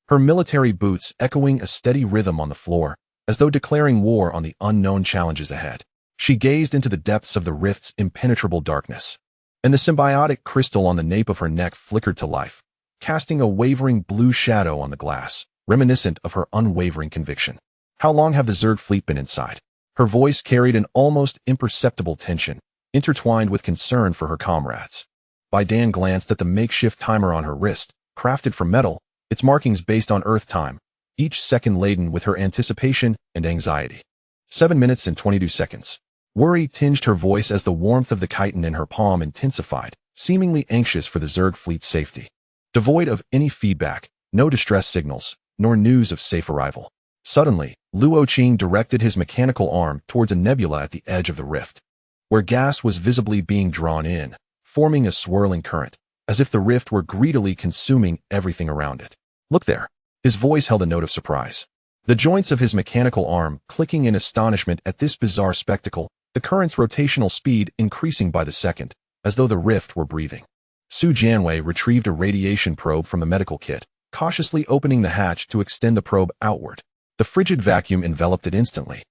her military boots echoing a steady rhythm on the floor, as though declaring war on the unknown challenges ahead. She gazed into the depths of the rift's impenetrable darkness, and the symbiotic crystal on the nape of her neck flickered to life, casting a wavering blue shadow on the glass, reminiscent of her unwavering conviction. How long have the Zerg fleet been inside? Her voice carried an almost imperceptible tension, intertwined with concern for her comrades. Bai Tan glanced at the makeshift timer on her wrist, crafted from metal, its markings based on Earth time, each second laden with her anticipation and anxiety. 7 minutes and 22 seconds. Worry tinged her voice as the warmth of the chitin in her palm intensified, seemingly anxious for the Zerg fleet's safety. Devoid of any feedback, no distress signals, nor news of safe arrival. Suddenly, Luo Qing directed his mechanical arm towards a nebula at the edge of the rift, where gas was visibly being drawn in, forming a swirling current, as if the rift were greedily consuming everything around it. Look there. His voice held a note of surprise. The joints of his mechanical arm clicking in astonishment at this bizarre spectacle, the current's rotational speed increasing by the second, as though the rift were breathing. Su Jianwei retrieved a radiation probe from the medical kit, cautiously opening the hatch to extend the probe outward. The frigid vacuum enveloped it instantly.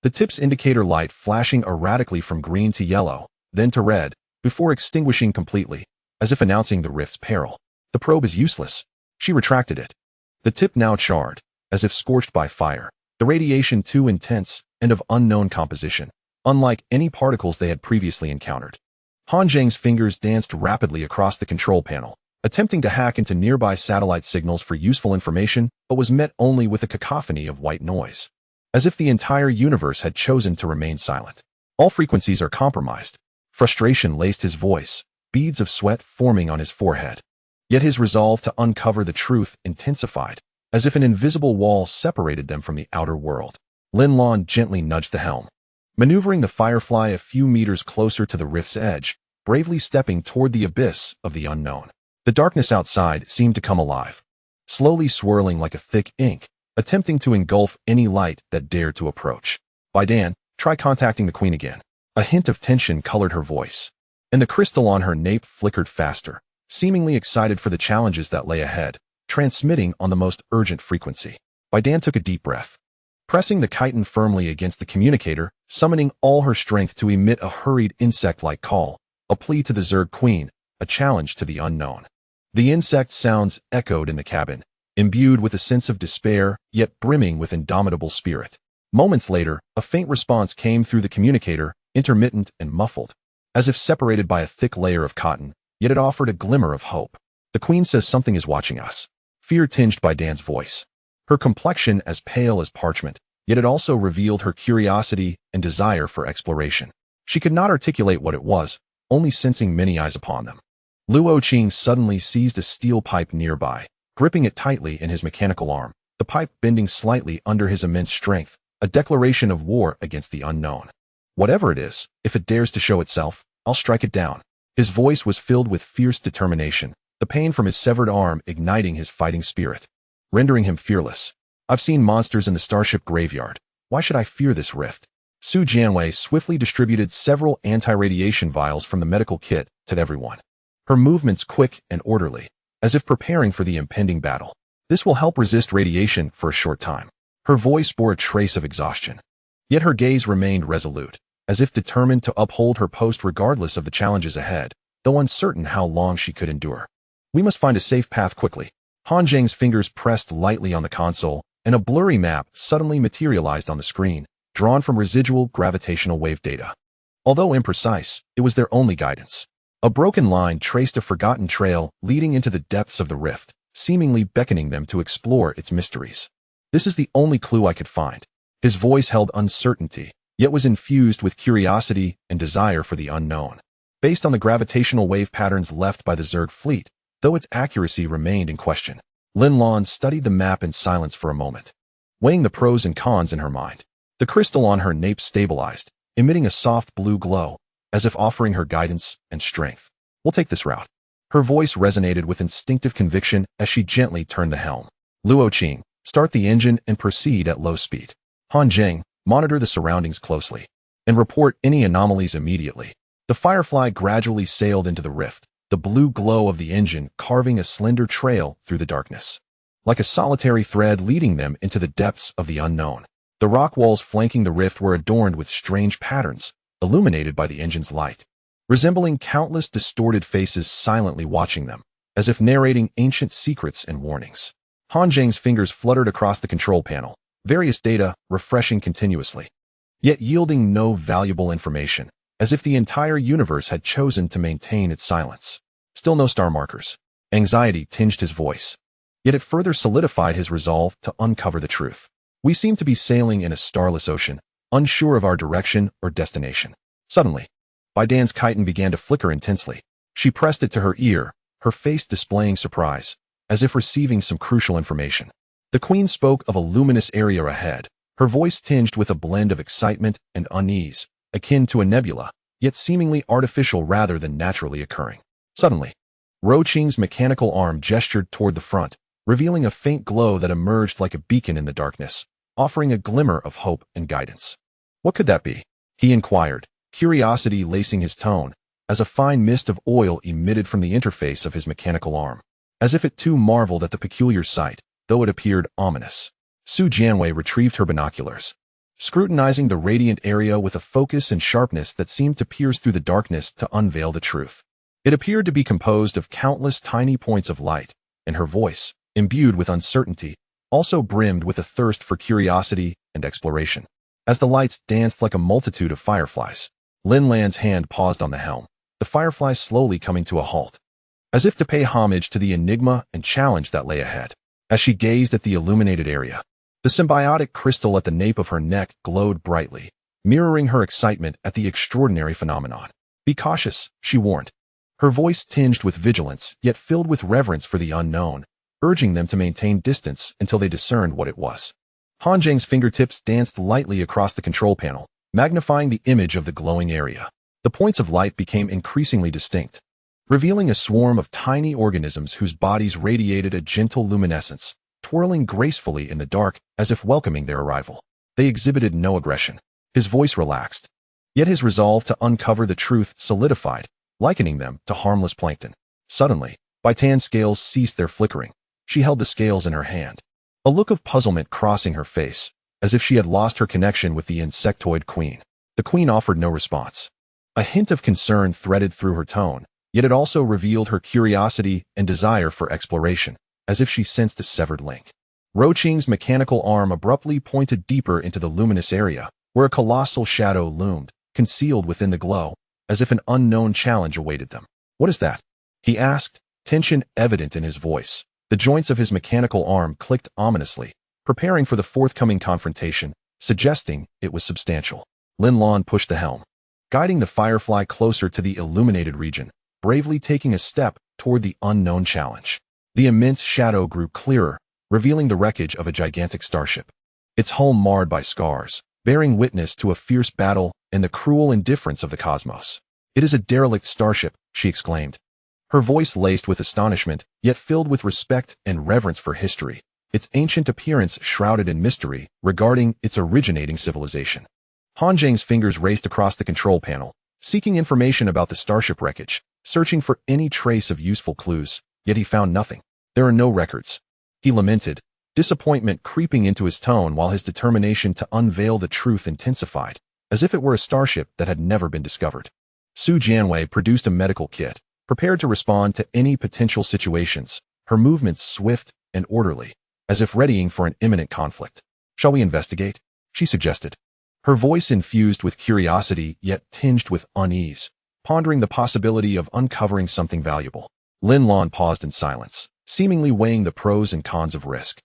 The tip's indicator light flashing erratically from green to yellow, then to red, before extinguishing completely, as if announcing the rift's peril. The probe is useless. She retracted it. The tip now charred, as if scorched by fire, the radiation too intense and of unknown composition, unlike any particles they had previously encountered. Han Zheng's fingers danced rapidly across the control panel, attempting to hack into nearby satellite signals for useful information, but was met only with a cacophony of white noise. As if the entire universe had chosen to remain silent. All frequencies are compromised. Frustration laced his voice, beads of sweat forming on his forehead. Yet his resolve to uncover the truth intensified, as if an invisible wall separated them from the outer world. Lin Lan gently nudged the helm, maneuvering the Firefly a few meters closer to the rift's edge, bravely stepping toward the abyss of the unknown. The darkness outside seemed to come alive, slowly swirling like a thick ink, attempting to engulf any light that dared to approach. Bai Tan, try contacting the Queen again. A hint of tension colored her voice, and the crystal on her nape flickered faster, seemingly excited for the challenges that lay ahead, transmitting on the most urgent frequency. Bai Tan took a deep breath, pressing the chitin firmly against the communicator, summoning all her strength to emit a hurried insect-like call, a plea to the Zerg Queen, a challenge to the unknown. The insect sounds echoed in the cabin, imbued with a sense of despair, yet brimming with indomitable spirit. Moments later, a faint response came through the communicator, intermittent and muffled, as if separated by a thick layer of cotton, yet it offered a glimmer of hope. The Queen says something is watching us. Fear tinged Bai Tan's voice, her complexion as pale as parchment, yet it also revealed her curiosity and desire for exploration. She could not articulate what it was, only sensing many eyes upon them. Luo Qing suddenly seized a steel pipe nearby, gripping it tightly in his mechanical arm, the pipe bending slightly under his immense strength, a declaration of war against the unknown. Whatever it is, if it dares to show itself, I'll strike it down. His voice was filled with fierce determination, the pain from his severed arm igniting his fighting spirit, rendering him fearless. I've seen monsters in the starship graveyard. Why should I fear this rift? Su Jianwei swiftly distributed several anti-radiation vials from the medical kit to everyone. Her movements quick and orderly, as if preparing for the impending battle. This will help resist radiation for a short time. Her voice bore a trace of exhaustion. Yet her gaze remained resolute, as if determined to uphold her post regardless of the challenges ahead, though uncertain how long she could endure. We must find a safe path quickly. Han Zheng's fingers pressed lightly on the console, and a blurry map suddenly materialized on the screen, drawn from residual gravitational wave data. Although imprecise, it was their only guidance. A broken line traced a forgotten trail leading into the depths of the rift, seemingly beckoning them to explore its mysteries. This is the only clue I could find. His voice held uncertainty, yet was infused with curiosity and desire for the unknown. Based on the gravitational wave patterns left by the Zerg fleet, though its accuracy remained in question. Lin Lan studied the map in silence for a moment, weighing the pros and cons in her mind. The crystal on her nape stabilized, emitting a soft blue glow, as if offering her guidance and strength. We'll take this route. Her voice resonated with instinctive conviction as she gently turned the helm. Luo Qing, start the engine and proceed at low speed. Han Zheng, monitor the surroundings closely, and report any anomalies immediately. The Firefly gradually sailed into the rift, the blue glow of the engine carving a slender trail through the darkness, like a solitary thread leading them into the depths of the unknown. The rock walls flanking the rift were adorned with strange patterns, illuminated by the engine's light, resembling countless distorted faces silently watching them, as if narrating ancient secrets and warnings. Han Zheng's fingers fluttered across the control panel, various data refreshing continuously, yet yielding no valuable information, as if the entire universe had chosen to maintain its silence. Still no star markers. Anxiety tinged his voice, yet it further solidified his resolve to uncover the truth. We seem to be sailing in a starless ocean, unsure of our direction or destination. Suddenly, Bai Tan's chitin began to flicker intensely. She pressed it to her ear, her face displaying surprise, as if receiving some crucial information. The Queen spoke of a luminous area ahead, her voice tinged with a blend of excitement and unease, akin to a nebula, yet seemingly artificial rather than naturally occurring. Suddenly, Luo Qing's mechanical arm gestured toward the front, revealing a faint glow that emerged like a beacon in the darkness, offering a glimmer of hope and guidance. What could that be? He inquired, curiosity lacing his tone, as a fine mist of oil emitted from the interface of his mechanical arm, as if it too marveled at the peculiar sight, though it appeared ominous. Su Jianwei retrieved her binoculars, scrutinizing the radiant area with a focus and sharpness that seemed to pierce through the darkness to unveil the truth. It appeared to be composed of countless tiny points of light, and her voice, imbued with uncertainty, also brimmed with a thirst for curiosity and exploration. As the lights danced like a multitude of fireflies, Lin Lan's hand paused on the helm, the fireflies slowly coming to a halt, as if to pay homage to the enigma and challenge that lay ahead. As she gazed at the illuminated area, the symbiotic crystal at the nape of her neck glowed brightly, mirroring her excitement at the extraordinary phenomenon. "Be cautious," she warned, her voice tinged with vigilance yet filled with reverence for the unknown, urging them to maintain distance until they discerned what it was. Han Zheng's fingertips danced lightly across the control panel, magnifying the image of the glowing area. The points of light became increasingly distinct, revealing a swarm of tiny organisms whose bodies radiated a gentle luminescence, twirling gracefully in the dark as if welcoming their arrival. They exhibited no aggression. His voice relaxed, yet his resolve to uncover the truth solidified, likening them to harmless plankton. Suddenly, Bai Tan's scales ceased their flickering. She held the scales in her hand, a look of puzzlement crossing her face, as if she had lost her connection with the insectoid queen. The queen offered no response. A hint of concern threaded through her tone, yet it also revealed her curiosity and desire for exploration, as if she sensed a severed link. Luo Qing's mechanical arm abruptly pointed deeper into the luminous area, where a colossal shadow loomed, concealed within the glow, as if an unknown challenge awaited them. "What is that?" he asked, tension evident in his voice. The joints of his mechanical arm clicked ominously, preparing for the forthcoming confrontation, suggesting it was substantial. Lin Lan pushed the helm, guiding the Firefly closer to the illuminated region, bravely taking a step toward the unknown challenge. The immense shadow grew clearer, revealing the wreckage of a gigantic starship, its hull marred by scars, bearing witness to a fierce battle and the cruel indifference of the cosmos. "It is a derelict starship," she exclaimed, her voice laced with astonishment, yet filled with respect and reverence for history, its ancient appearance shrouded in mystery regarding its originating civilization. Han Zheng's fingers raced across the control panel, seeking information about the starship wreckage, searching for any trace of useful clues, yet he found nothing. "There are no records," he lamented, disappointment creeping into his tone while his determination to unveil the truth intensified, as if it were a starship that had never been discovered. Su Jianwei produced a medical kit, prepared to respond to any potential situations, her movements swift and orderly, as if readying for an imminent conflict. "Shall we investigate?" she suggested, her voice infused with curiosity yet tinged with unease, pondering the possibility of uncovering something valuable. Lin Lan paused in silence, seemingly weighing the pros and cons of risk.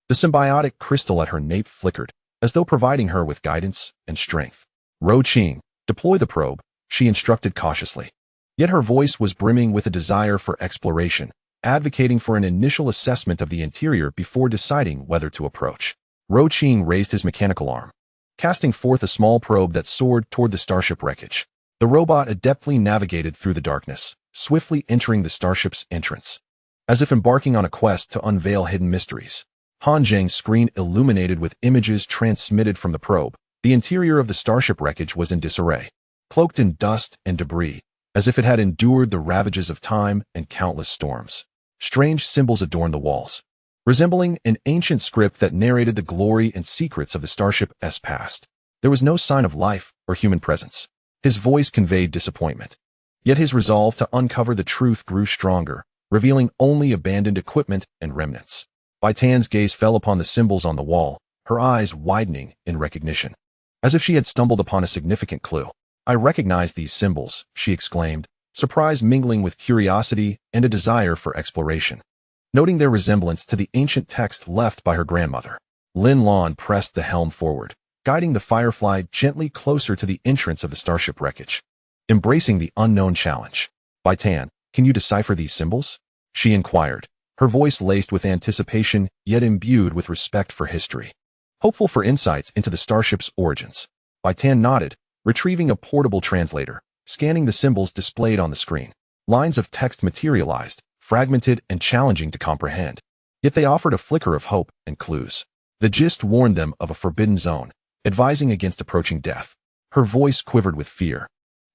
The symbiotic crystal at her nape flickered, as though providing her with guidance and strength. "Luo Qing, deploy the probe," she instructed cautiously. Yet her voice was brimming with a desire for exploration, advocating for an initial assessment of the interior before deciding whether to approach. Luo Qing raised his mechanical arm, casting forth a small probe that soared toward the starship wreckage. The robot adeptly navigated through the darkness, swiftly entering the starship's entrance, as if embarking on a quest to unveil hidden mysteries. Han Zheng's screen illuminated with images transmitted from the probe. The interior of the starship wreckage was in disarray, cloaked in dust and debris, as if it had endured the ravages of time and countless storms. Strange symbols adorned the walls, resembling an ancient script that narrated the glory and secrets of the starship's past. There was no sign of life or human presence. His voice conveyed disappointment, yet his resolve to uncover the truth grew stronger, revealing only abandoned equipment and remnants. Bai Tan's gaze fell upon the symbols on the wall, her eyes widening in recognition, as if she had stumbled upon a significant clue. "I recognize these symbols," she exclaimed, surprise mingling with curiosity and a desire for exploration, noting their resemblance to the ancient text left by her grandmother. Lin Lan pressed the helm forward, guiding the Firefly gently closer to the entrance of the starship wreckage. Embracing the unknown challenge. "Bai Tan, can you decipher these symbols?" she inquired, her voice laced with anticipation yet imbued with respect for history. Hopeful for insights into the starship's origins. Bai Tan nodded, retrieving a portable translator, scanning the symbols displayed on the screen. Lines of text materialized, fragmented and challenging to comprehend, yet they offered a flicker of hope and clues. The gist warned them of a forbidden zone, advising against approaching death. Her voice quivered with fear,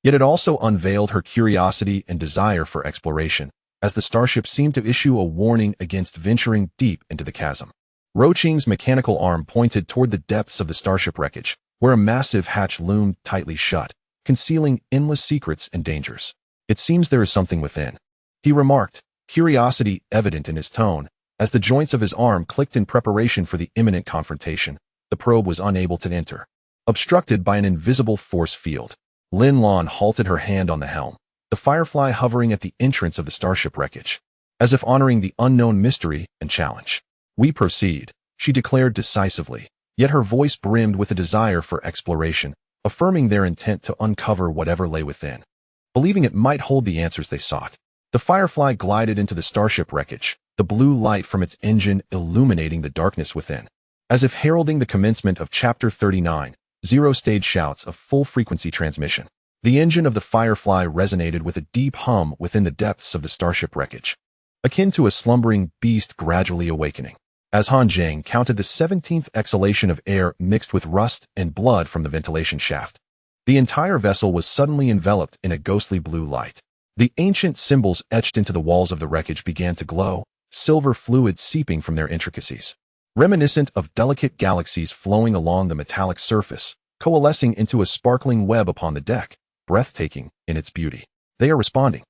yet it also unveiled her curiosity and desire for exploration, as the starship seemed to issue a warning against venturing deep into the chasm. Luo Qing's mechanical arm pointed toward the depths of the starship wreckage, where a massive hatch loomed tightly shut, concealing endless secrets and dangers. "It seems there is something within," he remarked, curiosity evident in his tone. As the joints of his arm clicked in preparation for the imminent confrontation, the probe was unable to enter. obstructed by an invisible force field. Lin Lan halted her hand on the helm, the Firefly hovering at the entrance of the starship wreckage, as if honoring the unknown mystery and challenge. "We proceed," she declared decisively, yet her voice brimmed with a desire for exploration, affirming their intent to uncover whatever lay within. Believing it might hold the answers they sought, the Firefly glided into the starship wreckage, the blue light from its engine illuminating the darkness within. As if heralding the commencement of Chapter 39, zero-stage shouts of full-frequency transmission. The engine of the Firefly resonated with a deep hum within the depths of the starship wreckage, akin to a slumbering beast gradually awakening. As Han Zheng counted the 17th exhalation of air mixed with rust and blood from the ventilation shaft, the entire vessel was suddenly enveloped in a ghostly blue light. The ancient symbols etched into the walls of the wreckage began to glow, silver fluid seeping from their intricacies, reminiscent of delicate galaxies flowing along the metallic surface, coalescing into a sparkling web upon the deck, breathtaking in its beauty. "They are responding."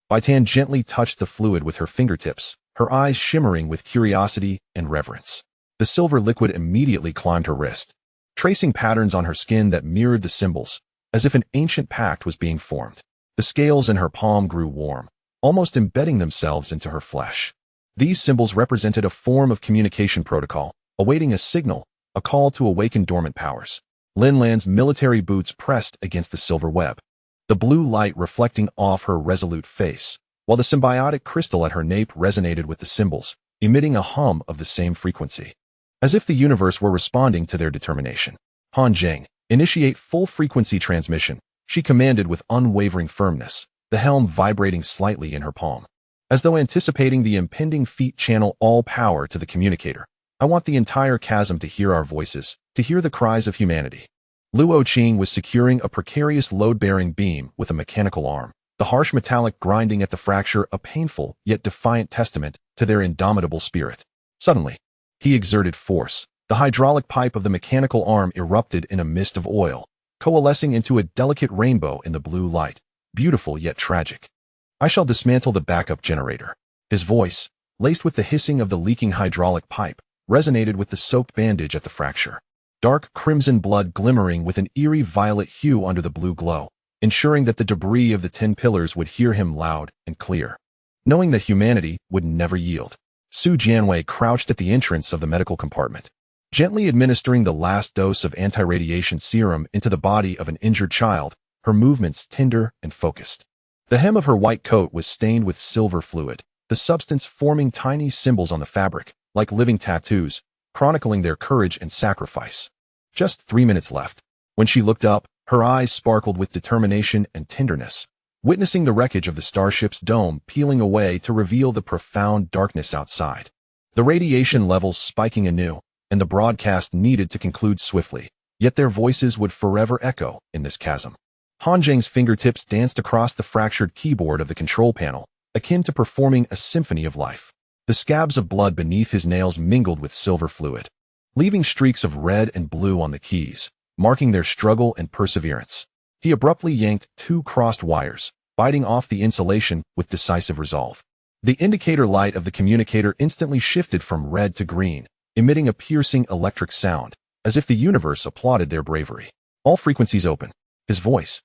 Bai Tan gently touched the fluid with her fingertips, her eyes shimmering with curiosity and reverence. The silver liquid immediately climbed her wrist, tracing patterns on her skin that mirrored the symbols, as if an ancient pact was being formed. The scales in her palm grew warm, almost embedding themselves into her flesh. These symbols represented a form of communication protocol, awaiting a signal, a call to awaken dormant powers. Lin Lan's military boots pressed against the silver web, the blue light reflecting off her resolute face, while the symbiotic crystal at her nape resonated with the symbols, emitting a hum of the same frequency. As if the universe were responding to their determination. "Han Zheng, initiate full-frequency transmission," she commanded with unwavering firmness, the helm vibrating slightly in her palm. As though anticipating the impending feat, channel all power to the communicator. "I want the entire chasm to hear our voices, to hear the cries of humanity." Luo Qing was securing a precarious load-bearing beam with a mechanical arm, the harsh metallic grinding at the fracture a painful yet defiant testament to their indomitable spirit. Suddenly, he exerted force. The hydraulic pipe of the mechanical arm erupted in a mist of oil, coalescing into a delicate rainbow in the blue light, beautiful yet tragic. "I shall dismantle the backup generator." His voice, laced with the hissing of the leaking hydraulic pipe, resonated with the soaked bandage at the fracture. Dark crimson blood glimmering with an eerie violet hue under the blue glow, ensuring that the debris of the 10 pillars would hear him loud and clear. Knowing that humanity would never yield, Su Jianwei crouched at the entrance of the medical compartment, gently administering the last dose of anti-radiation serum into the body of an injured child, her movements tender and focused. The hem of her white coat was stained with silver fluid, the substance forming tiny symbols on the fabric, like living tattoos, chronicling their courage and sacrifice. Just 3 minutes left. When she looked up, her eyes sparkled with determination and tenderness, witnessing the wreckage of the starship's dome peeling away to reveal the profound darkness outside. The radiation levels spiking anew, and the broadcast needed to conclude swiftly, yet their voices would forever echo in this chasm. Han Zheng's fingertips danced across the fractured keyboard of the control panel, akin to performing a symphony of life. The scabs of blood beneath his nails mingled with silver fluid, leaving streaks of red and blue on the keys, marking their struggle and perseverance. He abruptly yanked 2 crossed wires, biting off the insulation with decisive resolve. The indicator light of the communicator instantly shifted from red to green, emitting a piercing electric sound, as if the universe applauded their bravery. "All frequencies open." His voice,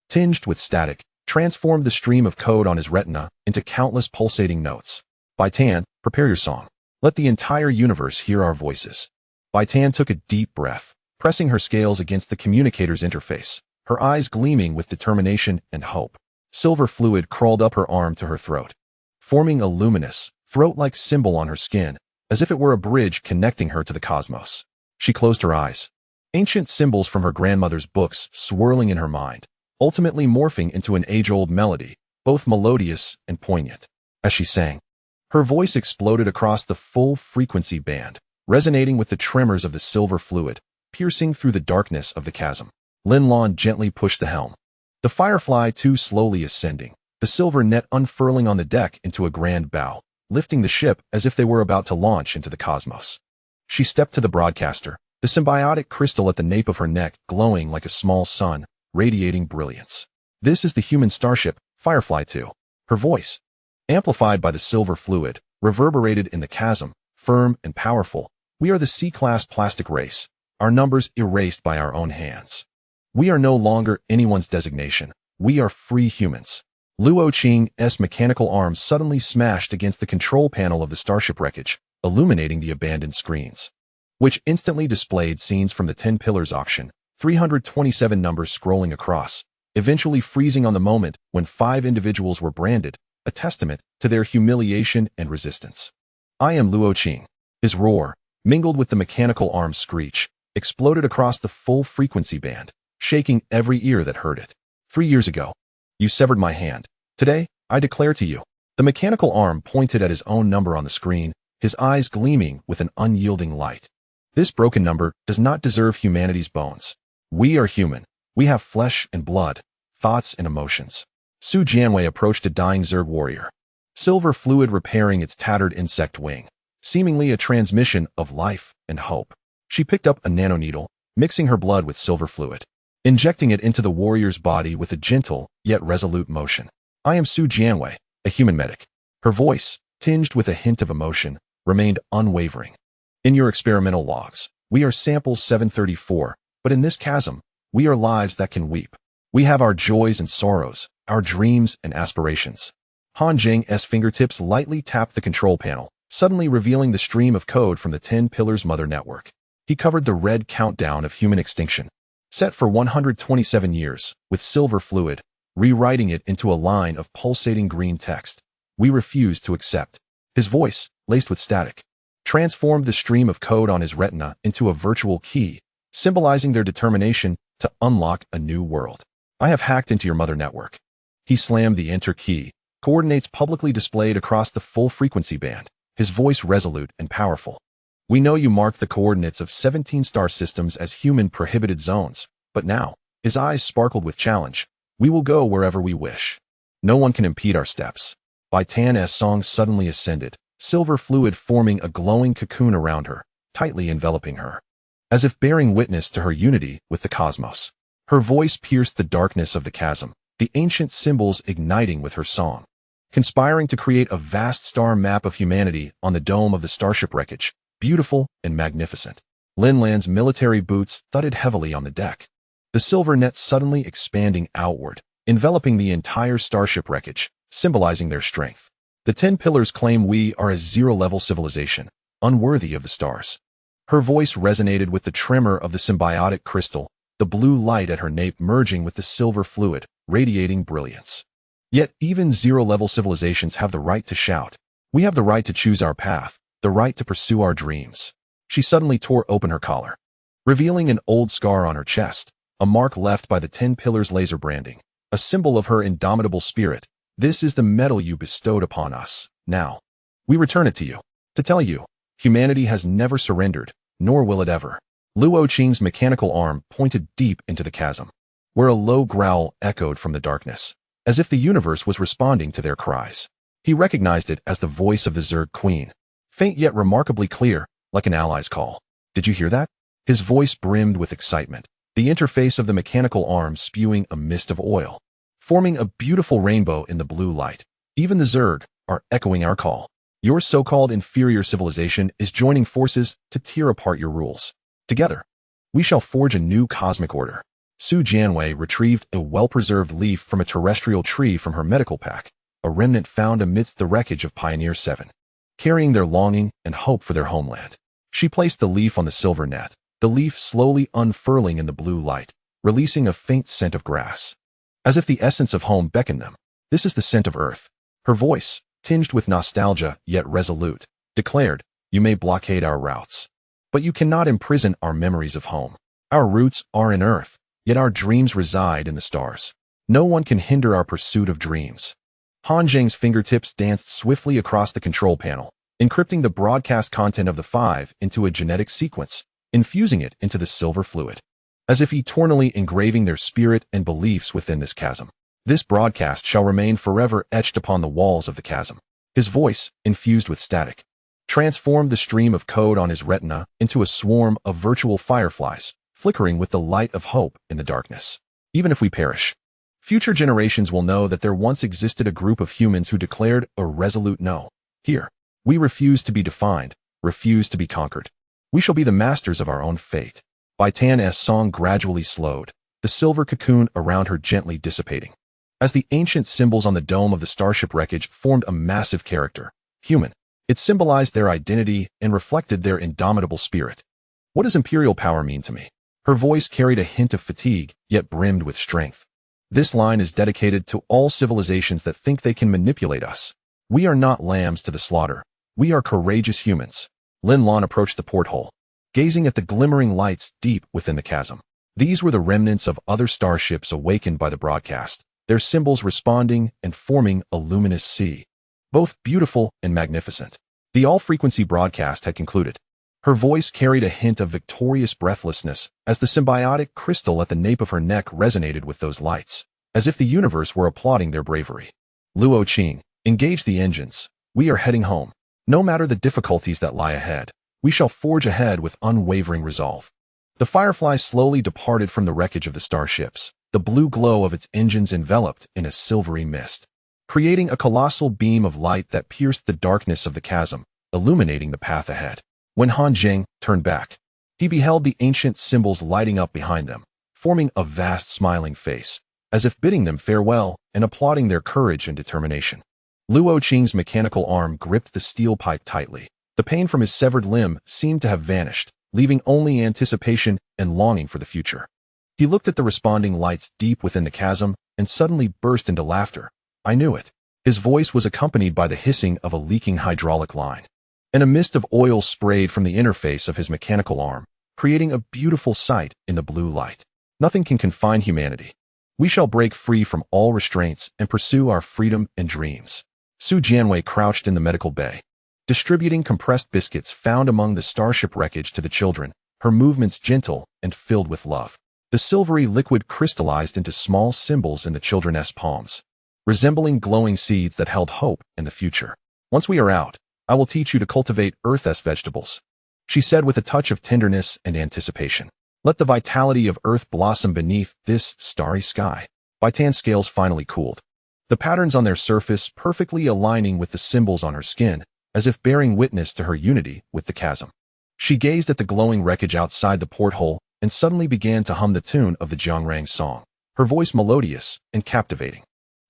tinged with static, transformed the stream of code on his retina into countless pulsating notes. "Bai Tan, prepare your song. Let the entire universe hear our voices." Bai Tan took a deep breath, pressing her scales against the communicator's interface, her eyes gleaming with determination and hope. Silver fluid crawled up her arm to her throat, forming a luminous, throat-like symbol on her skin, as if it were a bridge connecting her to the cosmos. She closed her eyes, ancient symbols from her grandmother's books swirling in her mind, ultimately morphing into an age-old melody, both melodious and poignant. As she sang, her voice exploded across the full frequency band, resonating with the tremors of the silver fluid, piercing through the darkness of the chasm. Lin Lan gently pushed the helm, the Firefly too slowly ascending, the silver net unfurling on the deck into a grand bow, lifting the ship as if they were about to launch into the cosmos. She stepped to the broadcaster, the symbiotic crystal at the nape of her neck glowing like a small sun, radiating brilliance. "This is the human starship, Firefly 2. Her voice, amplified by the silver fluid, reverberated in the chasm, firm and powerful. "We are the C-class plastic race, our numbers erased by our own hands. We are no longer anyone's designation. We are free humans. Luo Qing's mechanical arm suddenly smashed against the control panel of the starship wreckage, illuminating the abandoned screens, which instantly displayed scenes from the 10 Pillars auction, 327 numbers scrolling across, eventually freezing on the moment when 5 individuals were branded, a testament to their humiliation and resistance. I am Luo Qing. His roar, mingled with the mechanical arm's screech, exploded across the full frequency band, shaking every ear that heard it. 3 years ago, you severed my hand. Today, I declare to you. The mechanical arm pointed at his own number on the screen, his eyes gleaming with an unyielding light. This broken number does not deserve humanity's bones. We are human. We have flesh and blood, thoughts and emotions. Su Jianwei approached a dying Zerg warrior, silver fluid repairing its tattered insect wing, seemingly a transmission of life and hope. She picked up a nanoneedle, mixing her blood with silver fluid, injecting it into the warrior's body with a gentle yet resolute motion. I am Su Jianwei, a human medic. Her voice, tinged with a hint of emotion, remained unwavering. In your experimental logs, we are samples 734, but in this chasm, we are lives that can weep. We have our joys and sorrows, our dreams and aspirations. Han Zheng's fingertips lightly tapped the control panel, suddenly revealing the stream of code from the 10 Pillars Mother Network. He covered the red countdown of human extinction, set for 127 years, with silver fluid, rewriting it into a line of pulsating green text. We refuse to accept. His voice, laced with static, transformed the stream of code on his retina into a virtual key, symbolizing their determination to unlock a new world. I have hacked into your mother network. He slammed the enter key, coordinates publicly displayed across the full frequency band, his voice resolute and powerful. We know you marked the coordinates of 17 star systems as human prohibited zones, but now, his eyes sparkled with challenge. We will go wherever we wish. No one can impede our steps. Bai Tan's song suddenly ascended, silver fluid forming a glowing cocoon around her, tightly enveloping her, as if bearing witness to her unity with the cosmos. Her voice pierced the darkness of the chasm, the ancient symbols igniting with her song, conspiring to create a vast star map of humanity on the dome of the starship wreckage, beautiful and magnificent. Lin Lan's military boots thudded heavily on the deck, the silver net suddenly expanding outward, enveloping the entire starship wreckage, symbolizing their strength. The 10 Pillars claim we are a zero-level civilization, unworthy of the stars. Her voice resonated with the tremor of the symbiotic crystal, the blue light at her nape merging with the silver fluid, radiating brilliance. Yet even zero-level civilizations have the right to shout. We have the right to choose our path, the right to pursue our dreams. She suddenly tore open her collar, revealing an old scar on her chest, a mark left by the 10 Pillars laser branding, a symbol of her indomitable spirit. This is the medal you bestowed upon us. Now, we return it to you, to tell you, humanity has never surrendered, nor will it ever. Luo Qing's mechanical arm pointed deep into the chasm, where a low growl echoed from the darkness, as if the universe was responding to their cries. He recognized it as the voice of the Zerg Queen, faint yet remarkably clear, like an ally's call. Did you hear that? His voice brimmed with excitement, the interface of the mechanical arm spewing a mist of oil, forming a beautiful rainbow in the blue light. Even the Zerg are echoing our call. Your so-called inferior civilization is joining forces to tear apart your rules. Together, we shall forge a new cosmic order. Su Jianwei retrieved a well-preserved leaf from a terrestrial tree from her medical pack, a remnant found amidst the wreckage of Pioneer 7, carrying their longing and hope for their homeland. She placed the leaf on the silver net, the leaf slowly unfurling in the blue light, releasing a faint scent of grass, as if the essence of home beckoned them. This is the scent of earth. Her voice, tinged with nostalgia yet resolute, declared, you may blockade our routes, but you cannot imprison our memories of home. Our roots are in earth, yet our dreams reside in the stars. No one can hinder our pursuit of dreams. Han Zheng's fingertips danced swiftly across the control panel, encrypting the broadcast content of the 5 into a genetic sequence, infusing it into the silver fluid, as if eternally engraving their spirit and beliefs within this chasm. This broadcast shall remain forever etched upon the walls of the chasm. His voice, infused with static, transformed the stream of code on his retina into a swarm of virtual fireflies, flickering with the light of hope in the darkness. Even if we perish, future generations will know that there once existed a group of humans who declared a resolute no. Here, we refuse to be defined, refuse to be conquered. We shall be the masters of our own fate. Bai Tan's song gradually slowed, the silver cocoon around her gently dissipating. As the ancient symbols on the dome of the starship wreckage formed a massive character, human, it symbolized their identity and reflected their indomitable spirit. What does imperial power mean to me? Her voice carried a hint of fatigue, yet brimmed with strength. This line is dedicated to all civilizations that think they can manipulate us. We are not lambs to the slaughter. We are courageous humans. Lin Lan approached the porthole, gazing at the glimmering lights deep within the chasm. These were the remnants of other starships awakened by the broadcast, their symbols responding and forming a luminous sea. Both beautiful and magnificent. The all-frequency broadcast had concluded. Her voice carried a hint of victorious breathlessness as the symbiotic crystal at the nape of her neck resonated with those lights, as if the universe were applauding their bravery. Luo Qing, engage the engines. We are heading home. No matter the difficulties that lie ahead, we shall forge ahead with unwavering resolve. The Firefly slowly departed from the wreckage of the starships, the blue glow of its engines enveloped in a silvery mist, creating a colossal beam of light that pierced the darkness of the chasm, illuminating the path ahead. When Han Zheng turned back, he beheld the ancient symbols lighting up behind them, forming a vast smiling face, as if bidding them farewell and applauding their courage and determination. Luo Qing's mechanical arm gripped the steel pipe tightly. The pain from his severed limb seemed to have vanished, leaving only anticipation and longing for the future. He looked at the responding lights deep within the chasm and suddenly burst into laughter. I knew it. His voice was accompanied by the hissing of a leaking hydraulic line, and a mist of oil sprayed from the interface of his mechanical arm, creating a beautiful sight in the blue light. Nothing can confine humanity. We shall break free from all restraints and pursue our freedom and dreams. Su Jianwei crouched in the medical bay, distributing compressed biscuits found among the starship wreckage to the children, her movements gentle and filled with love. The silvery liquid crystallized into small symbols in the children's palms, resembling glowing seeds that held hope in the future. Once we are out, I will teach you to cultivate Earth's vegetables, she said with a touch of tenderness and anticipation. Let the vitality of Earth blossom beneath this starry sky. Bai Tan's scales finally cooled, the patterns on their surface perfectly aligning with the symbols on her skin, as if bearing witness to her unity with the chasm. She gazed at the glowing wreckage outside the porthole and suddenly began to hum the tune of the Zhongrang song, her voice melodious and captivating.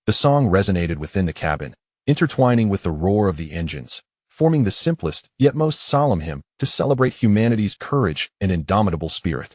The song resonated within the cabin, intertwining with the roar of the engines, forming the simplest yet most solemn hymn to celebrate humanity's courage and indomitable spirit.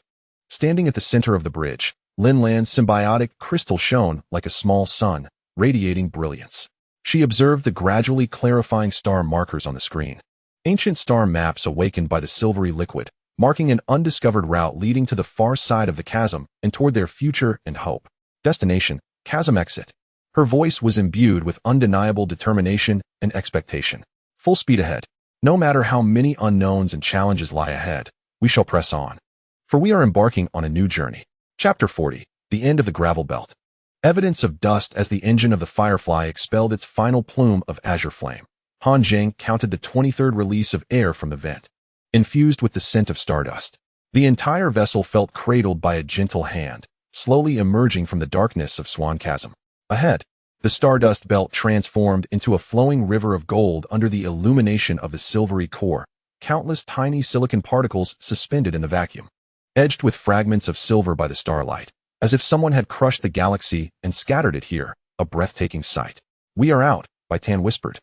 Standing at the center of the bridge, Lin Lan's symbiotic crystal shone like a small sun, radiating brilliance. She observed the gradually clarifying star markers on the screen. Ancient star maps awakened by the silvery liquid, marking an undiscovered route leading to the far side of the chasm and toward their future and hope. Destination, chasm exit. Her voice was imbued with undeniable determination and expectation. Full speed ahead. No matter how many unknowns and challenges lie ahead, we shall press on. For we are embarking on a new journey. Chapter 40. The End of the Gravel Belt. Evidence of dust as the engine of the Firefly expelled its final plume of azure flame. Han Zheng counted the 23rd release of air from the vent, infused with the scent of stardust. The entire vessel felt cradled by a gentle hand, slowly emerging from the darkness of Swan Chasm. Ahead, the stardust belt transformed into a flowing river of gold under the illumination of the silvery core, countless tiny silicon particles suspended in the vacuum, edged with fragments of silver by the starlight, as if someone had crushed the galaxy and scattered it here, a breathtaking sight. We are out, Bai Tan whispered,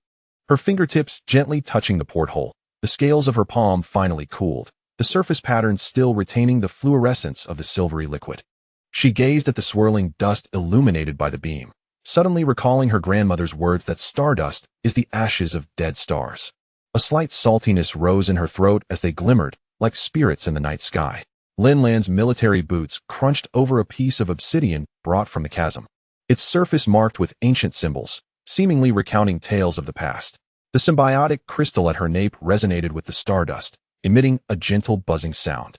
her fingertips gently touching the porthole. The scales of her palm finally cooled, the surface patterns still retaining the fluorescence of the silvery liquid. She gazed at the swirling dust illuminated by the beam, suddenly recalling her grandmother's words that stardust is the ashes of dead stars. A slight saltiness rose in her throat as they glimmered, like spirits in the night sky. Lin Lan's military boots crunched over a piece of obsidian brought from the chasm, its surface marked with ancient symbols, seemingly recounting tales of the past. The symbiotic crystal at her nape resonated with the stardust, emitting a gentle buzzing sound,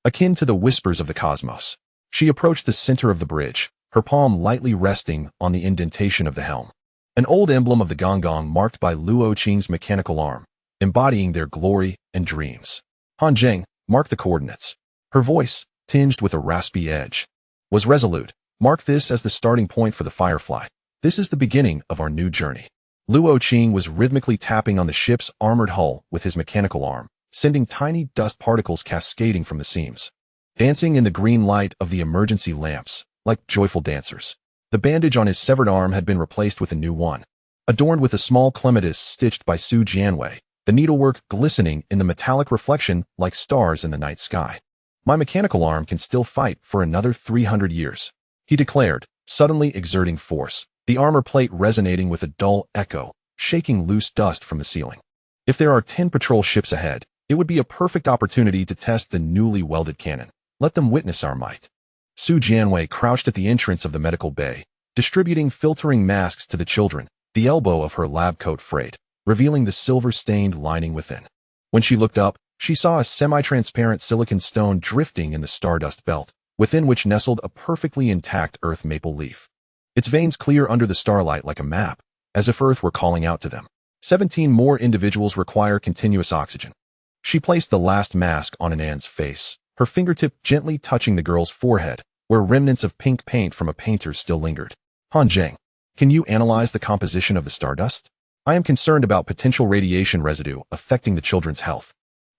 akin to the whispers of the cosmos. She approached the center of the bridge, her palm lightly resting on the indentation of the helm, an old emblem of the Gonggong marked by Luo Qing's mechanical arm, embodying their glory and dreams. Han Zheng marked the coordinates. Her voice, tinged with a raspy edge, was resolute. Mark this as the starting point for the Firefly. This is the beginning of our new journey. Luo Qing was rhythmically tapping on the ship's armored hull with his mechanical arm, sending tiny dust particles cascading from the seams. dancing in the green light of the emergency lamps, like joyful dancers. The bandage on his severed arm had been replaced with a new one, adorned with a small clematis stitched by Su Jianwei, the needlework glistening in the metallic reflection like stars in the night sky. My mechanical arm can still fight for another 300 years, he declared, suddenly exerting force, the armor plate resonating with a dull echo, shaking loose dust from the ceiling. If there are 10 patrol ships ahead, it would be a perfect opportunity to test the newly welded cannon. Let them witness our might. Su Jianwei crouched at the entrance of the medical bay, distributing filtering masks to the children, the elbow of her lab coat frayed, revealing the silver-stained lining within. When she looked up, she saw a semi-transparent silicon stone drifting in the stardust belt, within which nestled a perfectly intact earth maple leaf. Its veins clear under the starlight like a map, as if Earth were calling out to them. 17 more individuals require continuous oxygen. She placed the last mask on Anan's face, her fingertip gently touching the girl's forehead, where remnants of pink paint from a painter still lingered. Han Zheng, can you analyze the composition of the stardust? I am concerned about potential radiation residue affecting the children's health.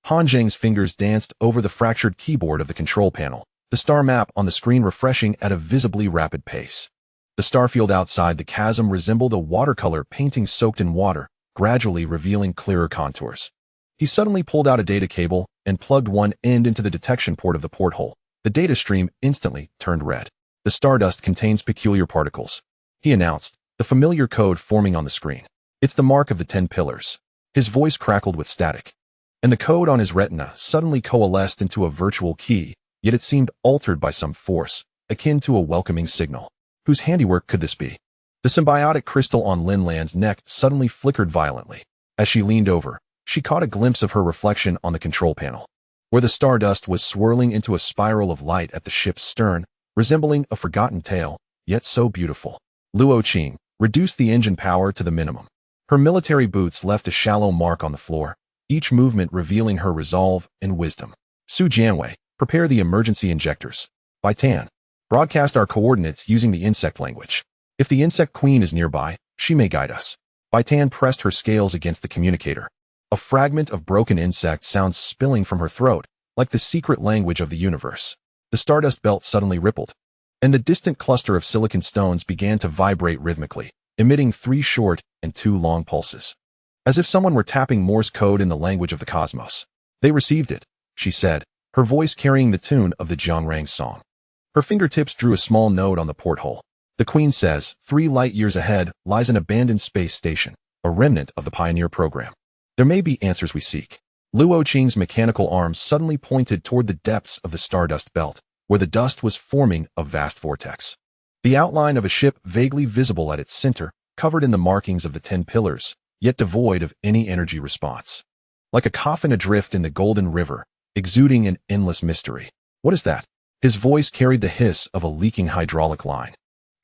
Han Zheng's fingers danced over the fractured keyboard of the control panel, the star map on the screen refreshing at a visibly rapid pace. The starfield outside the chasm resembled a watercolor painting soaked in water, gradually revealing clearer contours. He suddenly pulled out a data cable and plugged one end into the detection port of the porthole. The data stream instantly turned red. The stardust contains peculiar particles, he announced, the familiar code forming on the screen. It's the mark of the 10 pillars. His voice crackled with static, and the code on his retina suddenly coalesced into a virtual key, yet it seemed altered by some force, akin to a welcoming signal. Whose handiwork could this be? The symbiotic crystal on Lin Lan's neck suddenly flickered violently. As she leaned over, she caught a glimpse of her reflection on the control panel, where the stardust was swirling into a spiral of light at the ship's stern, resembling a forgotten tale, yet so beautiful. Luo Qing reduced the engine power to the minimum. Her military boots left a shallow mark on the floor, each movement revealing her resolve and wisdom. Su Jianwei, prepare the emergency injectors. Bai Tan, broadcast our coordinates using the insect language. If the insect queen is nearby, she may guide us. Bai Tan pressed her scales against the communicator. A fragment of broken insect sounds spilling from her throat, like the secret language of the universe. The stardust belt suddenly rippled, and the distant cluster of silicon stones began to vibrate rhythmically, emitting 3 short and 2 long pulses, as if someone were tapping Morse code in the language of the cosmos. They received it, she said, her voice carrying the tune of the Zhongrang song. Her fingertips drew a small note on the porthole. The Queen says, 3 light years ahead lies an abandoned space station, a remnant of the Pioneer program. There may be answers we seek. Luo Qing's mechanical arms suddenly pointed toward the depths of the stardust belt, where the dust was forming a vast vortex. The outline of a ship vaguely visible at its center, covered in the markings of the 10 pillars, yet devoid of any energy response. Like a coffin adrift in the golden river, exuding an endless mystery. What is that? His voice carried the hiss of a leaking hydraulic line,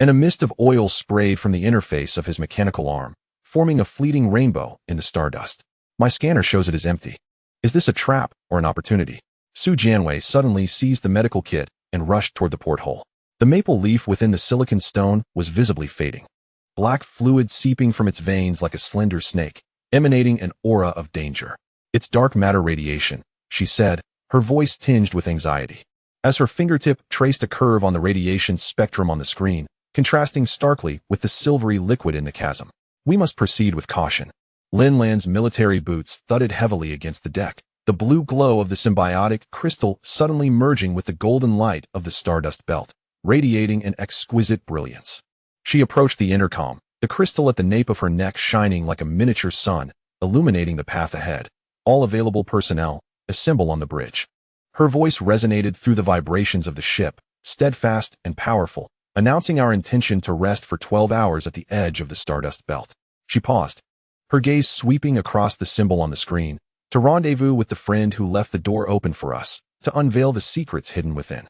and a mist of oil sprayed from the interface of his mechanical arm, forming a fleeting rainbow in the stardust. My scanner shows it is empty. Is this a trap or an opportunity? Su Jianwei suddenly seized the medical kit and rushed toward the porthole. The maple leaf within the silicon stone was visibly fading, black fluid seeping from its veins like a slender snake, emanating an aura of danger. It's dark matter radiation, she said, her voice tinged with anxiety, as her fingertip traced a curve on the radiation spectrum on the screen, contrasting starkly with the silvery liquid in the chasm. We must proceed with caution. Lin Lan's military boots thudded heavily against the deck, the blue glow of the symbiotic crystal suddenly merging with the golden light of the stardust belt, radiating an exquisite brilliance. She approached the intercom, the crystal at the nape of her neck shining like a miniature sun, illuminating the path ahead. All available personnel, assemble on the bridge. Her voice resonated through the vibrations of the ship, steadfast and powerful, announcing our intention to rest for 12 hours at the edge of the stardust belt. She paused, her gaze sweeping across the symbol on the screen, to rendezvous with the friend who left the door open for us, to unveil the secrets hidden within.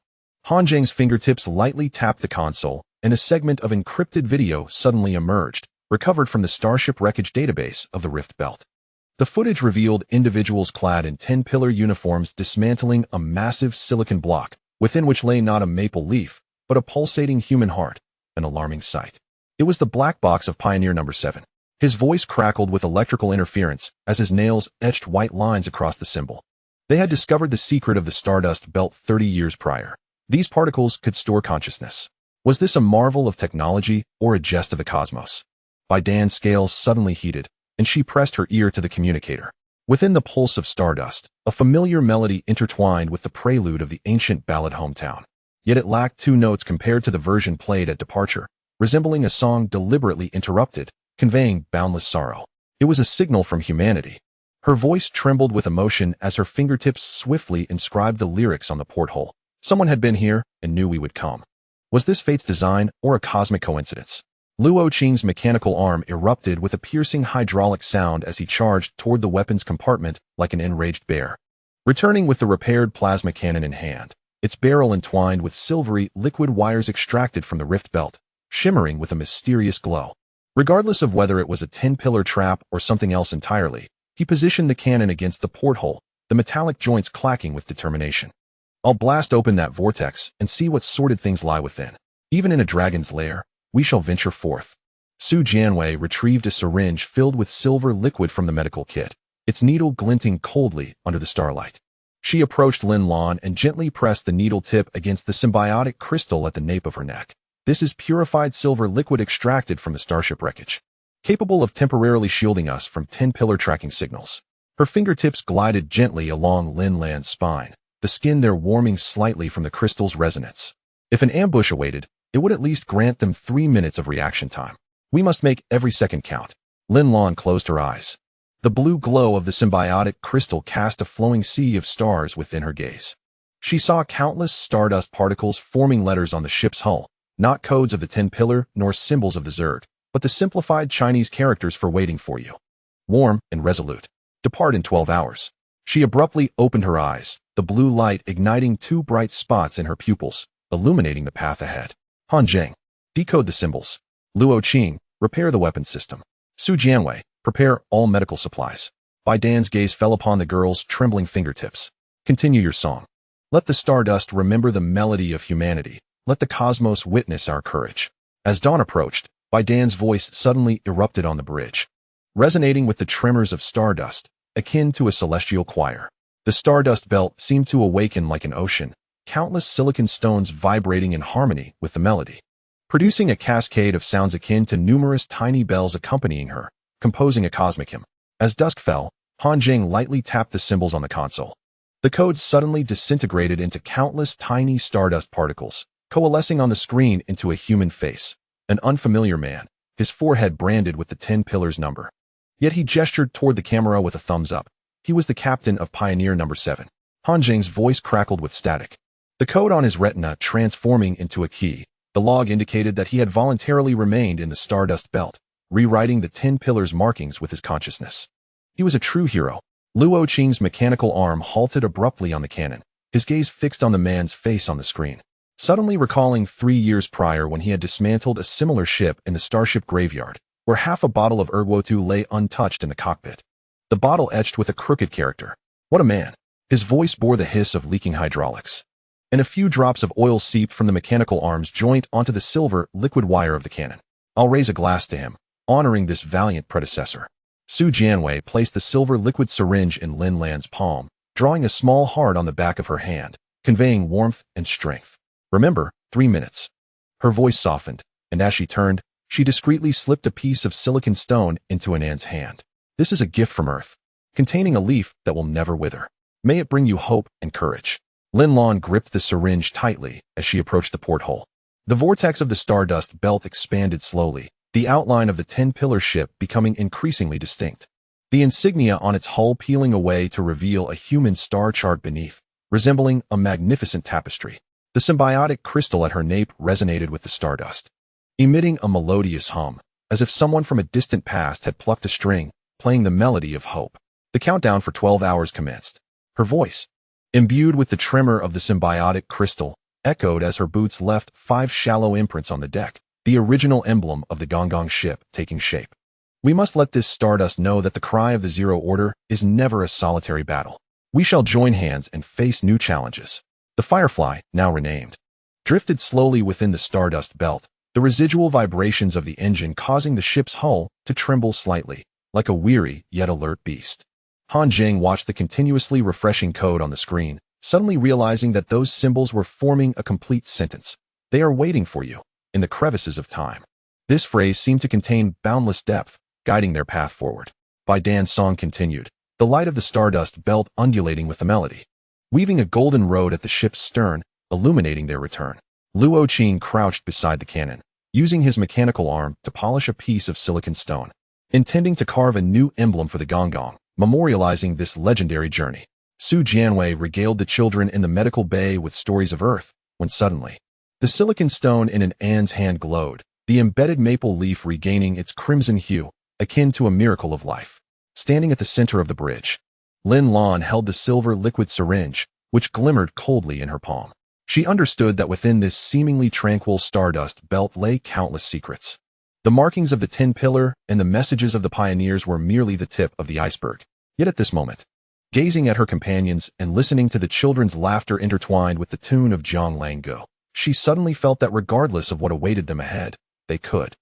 Han Zheng's fingertips lightly tapped the console, and a segment of encrypted video suddenly emerged, recovered from the Starship wreckage database of the Rift Belt. The footage revealed individuals clad in 10-pillar uniforms dismantling a massive silicon block, within which lay not a maple leaf, but a pulsating human heart, an alarming sight. It was the black box of Pioneer Number 7. His voice crackled with electrical interference as his nails etched white lines across the symbol. They had discovered the secret of the Stardust Belt 30 years prior. These particles could store consciousness. Was this a marvel of technology or a jest of the cosmos? Bai Tan's scales suddenly heated, and she pressed her ear to the communicator. Within the pulse of stardust, a familiar melody intertwined with the prelude of the ancient ballad hometown. Yet it lacked 2 notes compared to the version played at departure, resembling a song deliberately interrupted, conveying boundless sorrow. It was a signal from humanity. Her voice trembled with emotion as her fingertips swiftly inscribed the lyrics on the porthole. Someone had been here and knew we would come. Was this fate's design or a cosmic coincidence? Luo Qing's mechanical arm erupted with a piercing hydraulic sound as he charged toward the weapons compartment like an enraged bear. Returning with the repaired plasma cannon in hand, its barrel entwined with silvery, liquid wires extracted from the rift belt, shimmering with a mysterious glow. Regardless of whether it was a 10-pillar trap or something else entirely, he positioned the cannon against the porthole, the metallic joints clacking with determination. I'll blast open that vortex and see what sordid things lie within. Even in a dragon's lair, we shall venture forth. Su Jianwei retrieved a syringe filled with silver liquid from the medical kit, its needle glinting coldly under the starlight. She approached Lin Lan and gently pressed the needle tip against the symbiotic crystal at the nape of her neck. This is purified silver liquid extracted from the starship wreckage, capable of temporarily shielding us from 10-pillar tracking signals. Her fingertips glided gently along Lin Lan's spine, the skin there warming slightly from the crystal's resonance. If an ambush awaited, it would at least grant them 3 minutes of reaction time. We must make every second count. Lin Lan closed her eyes. The blue glow of the symbiotic crystal cast a flowing sea of stars within her gaze. She saw countless stardust particles forming letters on the ship's hull, not codes of the 10-pillar nor symbols of the Zerg, but the simplified Chinese characters for waiting for you. Warm and resolute. Depart in 12 hours. She abruptly opened her eyes, the blue light igniting 2 bright spots in her pupils, illuminating the path ahead. Han Zheng, decode the symbols. Luo Qing, repair the weapons system. Su Jianwei, prepare all medical supplies. Bai Tan's gaze fell upon the girl's trembling fingertips. Continue your song. Let the stardust remember the melody of humanity. Let the cosmos witness our courage. As dawn approached, Bai Tan's voice suddenly erupted on the bridge, resonating with the tremors of stardust, akin to a celestial choir. The stardust belt seemed to awaken like an ocean, countless silicon stones vibrating in harmony with the melody, producing a cascade of sounds akin to numerous tiny bells accompanying her, composing a cosmic hymn. As dusk fell, Han Zheng lightly tapped the symbols on the console. The codes suddenly disintegrated into countless tiny stardust particles, coalescing on the screen into a human face, an unfamiliar man, his forehead branded with the 10 pillars number. Yet he gestured toward the camera with a thumbs up. He was the captain of Pioneer number 7. Han Zheng's voice crackled with static, the code on his retina transforming into a key. The log indicated that he had voluntarily remained in the stardust belt, rewriting the 10 pillars markings with his consciousness. He was a true hero. Luo Qing's mechanical arm halted abruptly on the cannon, his gaze fixed on the man's face on the screen, suddenly recalling 3 years prior when he had dismantled a similar ship in the starship graveyard, where half a bottle of Erguotu lay untouched in the cockpit. The bottle etched with a crooked character. What a man! His voice bore the hiss of leaking hydraulics, and a few drops of oil seeped from the mechanical arm's joint onto the silver, liquid wire of the cannon. I'll raise a glass to him, honoring this valiant predecessor. Su Jianwei placed the silver liquid syringe in Lin Lan's palm, drawing a small heart on the back of her hand, conveying warmth and strength. Remember, 3 minutes. Her voice softened, and as she turned, she discreetly slipped a piece of silicon stone into Anan's hand. This is a gift from Earth, containing a leaf that will never wither. May it bring you hope and courage. Lin Lan gripped the syringe tightly as she approached the porthole. The vortex of the stardust belt expanded slowly, the outline of the 10-pillar ship becoming increasingly distinct. The insignia on its hull peeling away to reveal a human star chart beneath, resembling a magnificent tapestry. The symbiotic crystal at her nape resonated with the stardust, emitting a melodious hum, as if someone from a distant past had plucked a string, playing the melody of hope. The countdown for 12 hours commenced. Her voice, imbued with the tremor of the symbiotic crystal, echoed as her boots left 5 shallow imprints on the deck, the original emblem of the Gonggong ship taking shape. We must let this stardust know that the cry of the Zero Order is never a solitary battle. We shall join hands and face new challenges. The Firefly, now renamed, drifted slowly within the stardust belt, the residual vibrations of the engine causing the ship's hull to tremble slightly, like a weary yet alert beast. Han Zheng watched the continuously refreshing code on the screen, suddenly realizing that those symbols were forming a complete sentence. They are waiting for you, in the crevices of time. This phrase seemed to contain boundless depth, guiding their path forward. Bai Tan's song continued, the light of the stardust belt undulating with the melody, weaving a golden road at the ship's stern, illuminating their return. Luo Qing crouched beside the cannon, using his mechanical arm to polish a piece of silicon stone, intending to carve a new emblem for the Gonggong, memorializing this legendary journey. Su Jianwei regaled the children in the medical bay with stories of Earth, when suddenly, the silicon stone in an Anne's hand glowed, the embedded maple leaf regaining its crimson hue, akin to a miracle of life. Standing at the center of the bridge, Lin Lan held the silver liquid syringe, which glimmered coldly in her palm. She understood that within this seemingly tranquil stardust belt lay countless secrets. The markings of the 10 pillar and the messages of the pioneers were merely the tip of the iceberg. Yet at this moment, gazing at her companions and listening to the children's laughter intertwined with the tune of Zhang Lang Go, she suddenly felt that regardless of what awaited them ahead, they could,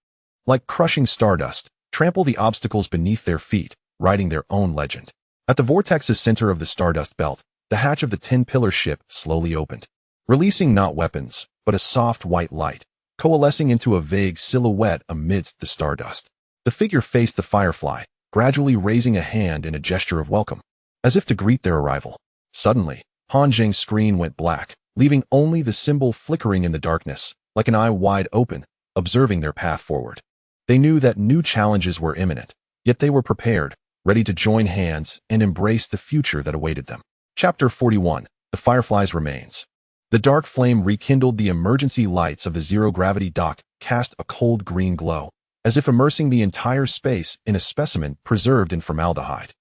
like crushing stardust, trample the obstacles beneath their feet, writing their own legend. At the vortex's center of the stardust belt, the hatch of the 10-pillar ship slowly opened, releasing not weapons, but a soft white light, coalescing into a vague silhouette amidst the stardust. The figure faced the Firefly, gradually raising a hand in a gesture of welcome, as if to greet their arrival. Suddenly, Han Zheng's screen went black, leaving only the symbol flickering in the darkness, like an eye wide open, observing their path forward. They knew that new challenges were imminent, yet they were prepared, ready to join hands and embrace the future that awaited them. Chapter 41, The Firefly's Remains. The dark flame rekindled the emergency lights of the zero-gravity dock, cast a cold green glow, as if immersing the entire space in a specimen preserved in formaldehyde.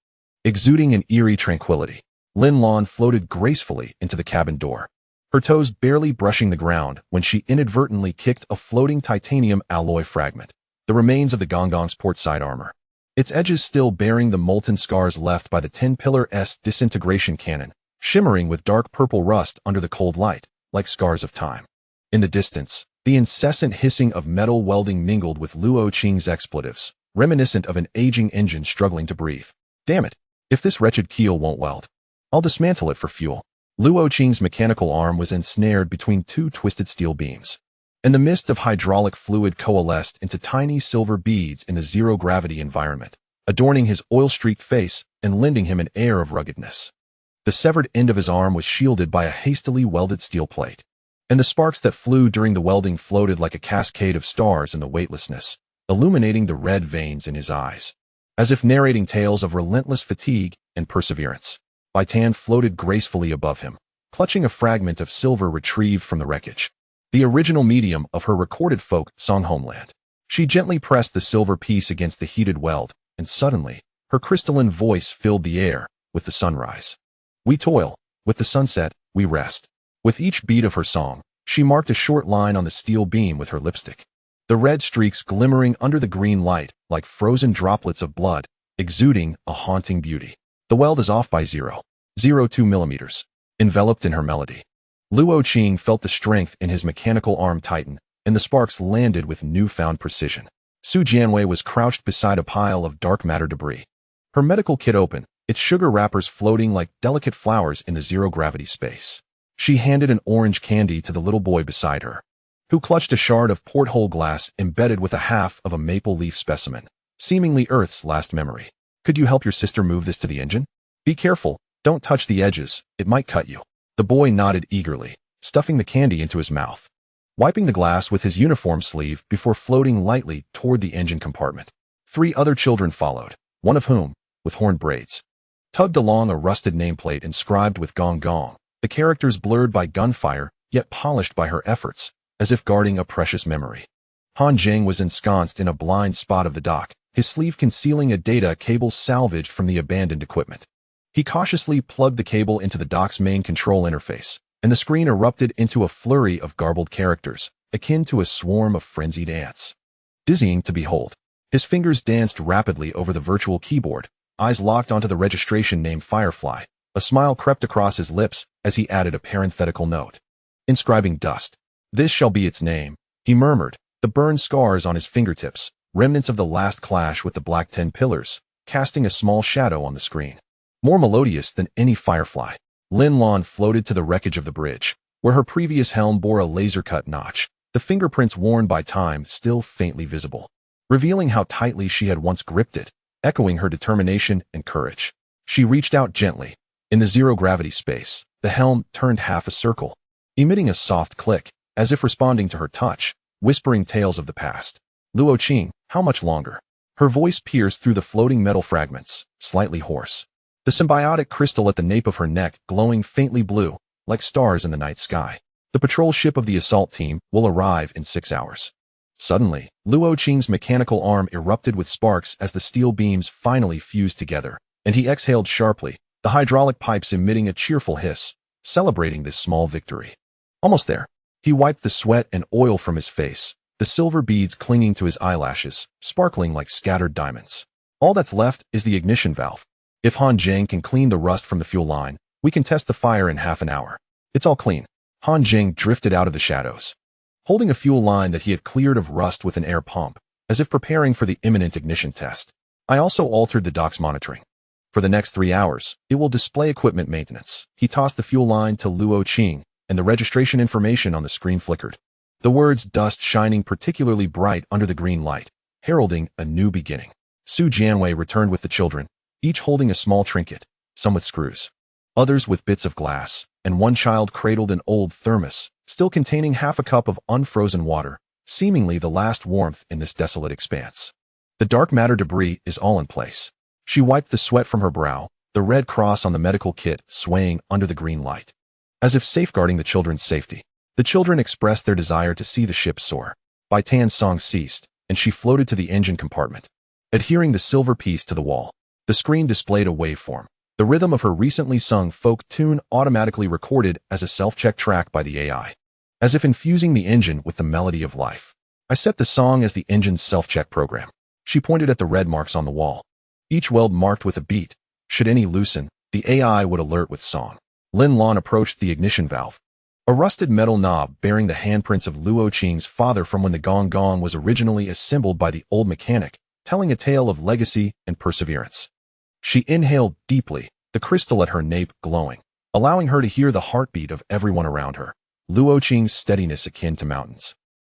Exuding an eerie tranquility, Lin Lan floated gracefully into the cabin door, her toes barely brushing the ground when she inadvertently kicked a floating titanium alloy fragment, the remains of the Gonggong's portside armor, its edges still bearing the molten scars left by the 10-pillar-S disintegration cannon, shimmering with dark purple rust under the cold light, like scars of time. In the distance, the incessant hissing of metal welding mingled with Luo Qing's expletives, reminiscent of an aging engine struggling to breathe. Damn it, if this wretched keel won't weld, I'll dismantle it for fuel. Luo Qing's mechanical arm was ensnared between two twisted steel beams, and the mist of hydraulic fluid coalesced into tiny silver beads in the zero-gravity environment, adorning his oil-streaked face and lending him an air of ruggedness. The severed end of his arm was shielded by a hastily welded steel plate, and the sparks that flew during the welding floated like a cascade of stars in the weightlessness, illuminating the red veins in his eyes, as if narrating tales of relentless fatigue and perseverance. Bai Tan floated gracefully above him, clutching a fragment of silver retrieved from the wreckage, the original medium of her recorded folk song Homeland. She gently pressed the silver piece against the heated weld, and suddenly, her crystalline voice filled the air. With the sunrise, we toil. With the sunset, we rest. With each beat of her song, she marked a short line on the steel beam with her lipstick, the red streaks glimmering under the green light like frozen droplets of blood, exuding a haunting beauty. The weld is off by 0.02 millimeters. Enveloped in her melody, Luo Qing felt the strength in his mechanical arm tighten, and the sparks landed with newfound precision. Su Jianwei was crouched beside a pile of dark matter debris, her medical kit open, its sugar wrappers floating like delicate flowers in the zero-gravity space. She handed an orange candy to the little boy beside her, who clutched a shard of porthole glass embedded with a half of a maple leaf specimen, seemingly Earth's last memory. Could you help your sister move this to the engine? Be careful, don't touch the edges, it might cut you. The boy nodded eagerly, stuffing the candy into his mouth, wiping the glass with his uniform sleeve before floating lightly toward the engine compartment. 3 other children followed, one of whom, with horn braids, tugged along a rusted nameplate inscribed with Gonggong, the characters blurred by gunfire, yet polished by her efforts, as if guarding a precious memory. Han Zheng was ensconced in a blind spot of the dock, his sleeve concealing a data cable salvaged from the abandoned equipment. He cautiously plugged the cable into the dock's main control interface, and the screen erupted into a flurry of garbled characters, akin to a swarm of frenzied ants. Dizzying to behold, his fingers danced rapidly over the virtual keyboard, eyes locked onto the registration name Firefly. A smile crept across his lips as he added a parenthetical note, inscribing dust. This shall be its name, he murmured, the burned scars on his fingertips, remnants of the last clash with the black 10 pillars, casting a small shadow on the screen. more melodious than any Firefly. Lin Lan floated to the wreckage of the bridge, where her previous helm bore a laser-cut notch, the fingerprints worn by time still faintly visible, revealing how tightly she had once gripped it, echoing her determination and courage. She reached out gently. In the zero-gravity space, the helm turned half a circle, emitting a soft click, as if responding to her touch, whispering tales of the past. Luo Qing, how much longer? Her voice pierced through the floating metal fragments, slightly hoarse. The symbiotic crystal at the nape of her neck glowing faintly blue, like stars in the night sky. The patrol ship of the assault team will arrive in 6 hours. Suddenly, Luo Qing's mechanical arm erupted with sparks as the steel beams finally fused together, and he exhaled sharply, the hydraulic pipes emitting a cheerful hiss, celebrating this small victory. Almost there. He wiped the sweat and oil from his face, the silver beads clinging to his eyelashes, sparkling like scattered diamonds. All that's left is the ignition valve. If Han Zheng can clean the rust from the fuel line, we can test the fire in half an hour. It's all clean. Han Zheng drifted out of the shadows, holding a fuel line that he had cleared of rust with an air pump, as if preparing for the imminent ignition test. I also altered the dock's monitoring. For the next 3 hours, it will display equipment maintenance. He tossed the fuel line to Luo Qing, and the registration information on the screen flickered. The words dust shining particularly bright under the green light, heralding a new beginning. Su Jianwei returned with the children, each holding a small trinket, some with screws, others with bits of glass, and one child cradled an old thermos, still containing half a cup of unfrozen water, seemingly the last warmth in this desolate expanse. The dark matter debris is all in place. She wiped the sweat from her brow, the red cross on the medical kit swaying under the green light, as if safeguarding the children's safety. The children expressed their desire to see the ship soar. Bai Tan's song ceased, and she floated to the engine compartment, adhering the silver piece to the wall. The screen displayed a waveform, the rhythm of her recently sung folk tune automatically recorded as a self-check track by the AI, as if infusing the engine with the melody of life. I set the song as the engine's self-check program. She pointed at the red marks on the wall, each weld marked with a beat. Should any loosen, the AI would alert with song. Lin Lan approached the ignition valve, a rusted metal knob bearing the handprints of Luo Qing's father from when the Gonggong was originally assembled by the old mechanic, telling a tale of legacy and perseverance. She inhaled deeply, the crystal at her nape glowing, allowing her to hear the heartbeat of everyone around her. Luo Qing's steadiness akin to mountains,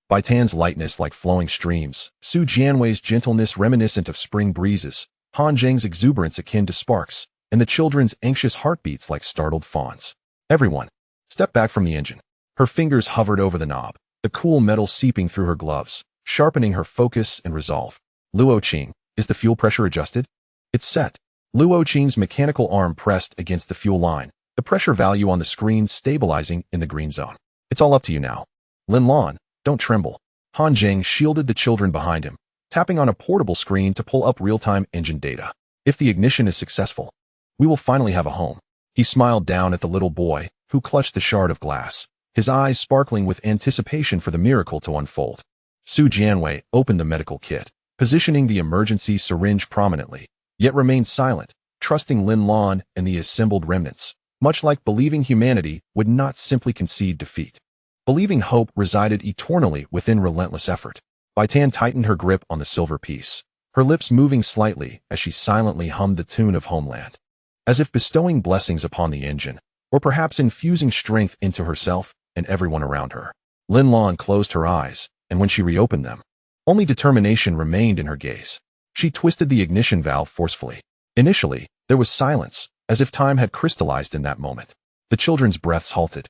Bai Tan's lightness like flowing streams, Su Jianwei's gentleness reminiscent of spring breezes, Han Zheng's exuberance akin to sparks, and the children's anxious heartbeats like startled fawns. Everyone stepped back from the engine. Her fingers hovered over the knob, the cool metal seeping through her gloves, sharpening her focus and resolve. Luo Qing, is the fuel pressure adjusted? It's set. Luo Qing's mechanical arm pressed against the fuel line, the pressure value on the screen stabilizing in the green zone. It's all up to you now. Lin Lan, don't tremble. Han Zheng shielded the children behind him, tapping on a portable screen to pull up real-time engine data. If the ignition is successful, we will finally have a home. He smiled down at the little boy, who clutched the shard of glass, his eyes sparkling with anticipation for the miracle to unfold. Su Jianwei opened the medical kit, positioning the emergency syringe prominently, yet remained silent, trusting Lin Lan and the assembled remnants, much like believing humanity would not simply concede defeat. Believing hope resided eternally within relentless effort. Bai Tan tightened her grip on the silver piece, her lips moving slightly as she silently hummed the tune of Homeland, as if bestowing blessings upon the engine, or perhaps infusing strength into herself and everyone around her. Lin Lan closed her eyes, and when she reopened them, only determination remained in her gaze. She twisted the ignition valve forcefully. Initially, there was silence, as if time had crystallized in that moment. The children's breaths halted,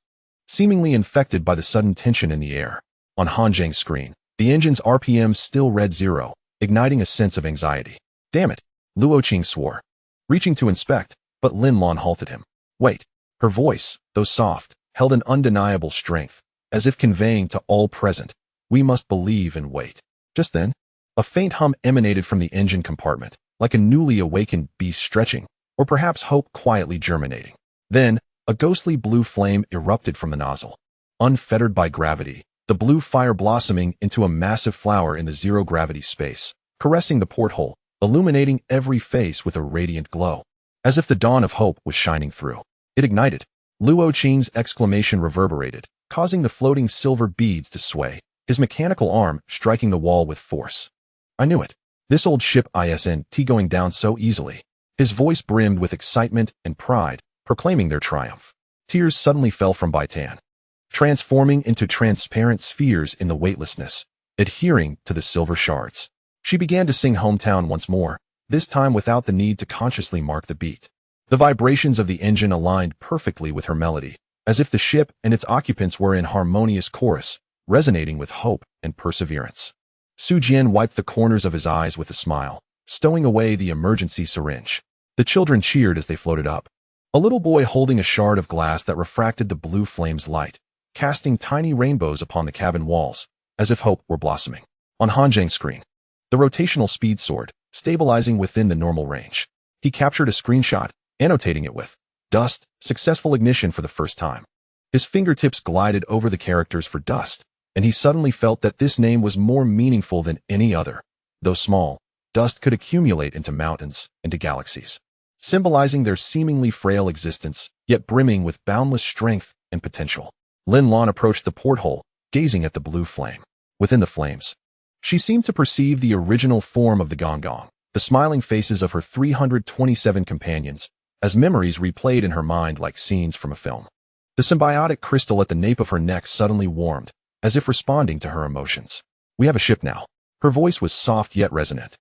seemingly infected by the sudden tension in the air. On Han Zheng's screen, the engine's RPM still read 0, igniting a sense of anxiety. Damn it, Luo Qing swore, reaching to inspect, but Lin Lan halted him. Wait. Her voice, though soft, held an undeniable strength, as if conveying to all present, we must believe and wait. Just then, a faint hum emanated from the engine compartment, like a newly awakened beast stretching, or perhaps hope quietly germinating. Then, a ghostly blue flame erupted from the nozzle. Unfettered by gravity, the blue fire blossoming into a massive flower in the zero-gravity space, caressing the porthole, illuminating every face with a radiant glow, as if the dawn of hope was shining through. It ignited. Luo Qing's exclamation reverberated, causing the floating silver beads to sway, his mechanical arm striking the wall with force. I knew it. This old ship isn't going down so easily. His voice brimmed with excitement and pride, proclaiming their triumph. Tears suddenly fell from Bai Tan, transforming into transparent spheres in the weightlessness, adhering to the silver shards. She began to sing Hometown once more, this time without the need to consciously mark the beat. The vibrations of the engine aligned perfectly with her melody, as if the ship and its occupants were in harmonious chorus, resonating with hope and perseverance. Su Jian wiped the corners of his eyes with a smile, stowing away the emergency syringe. The children cheered as they floated up. A little boy holding a shard of glass that refracted the blue flame's light, casting tiny rainbows upon the cabin walls, as if hope were blossoming. On Han Zheng's screen, the rotational speed soared, stabilizing within the normal range. He captured a screenshot, annotating it with dust, successful ignition for the first time. His fingertips glided over the characters for dust, and he suddenly felt that this name was more meaningful than any other. Though small, dust could accumulate into mountains, into galaxies, symbolizing their seemingly frail existence, yet brimming with boundless strength and potential. Lin Lan approached the porthole, gazing at the blue flame. Within the flames, she seemed to perceive the original form of the Gonggong, the smiling faces of her 327 companions, as memories replayed in her mind like scenes from a film. The symbiotic crystal at the nape of her neck suddenly warmed, as if responding to her emotions. "We have a ship now." Her voice was soft yet resonant,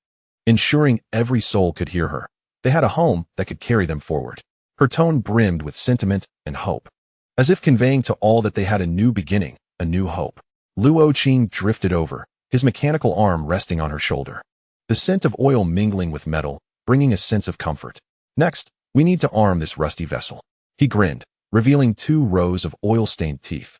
ensuring every soul could hear her. They had a home that could carry them forward. Her tone brimmed with sentiment and hope, as if conveying to all that they had a new beginning, a new hope. Luo Qing drifted over, his mechanical arm resting on her shoulder, the scent of oil mingling with metal, bringing a sense of comfort. "Next, we need to arm this rusty vessel." He grinned, revealing 2 rows of oil-stained teeth,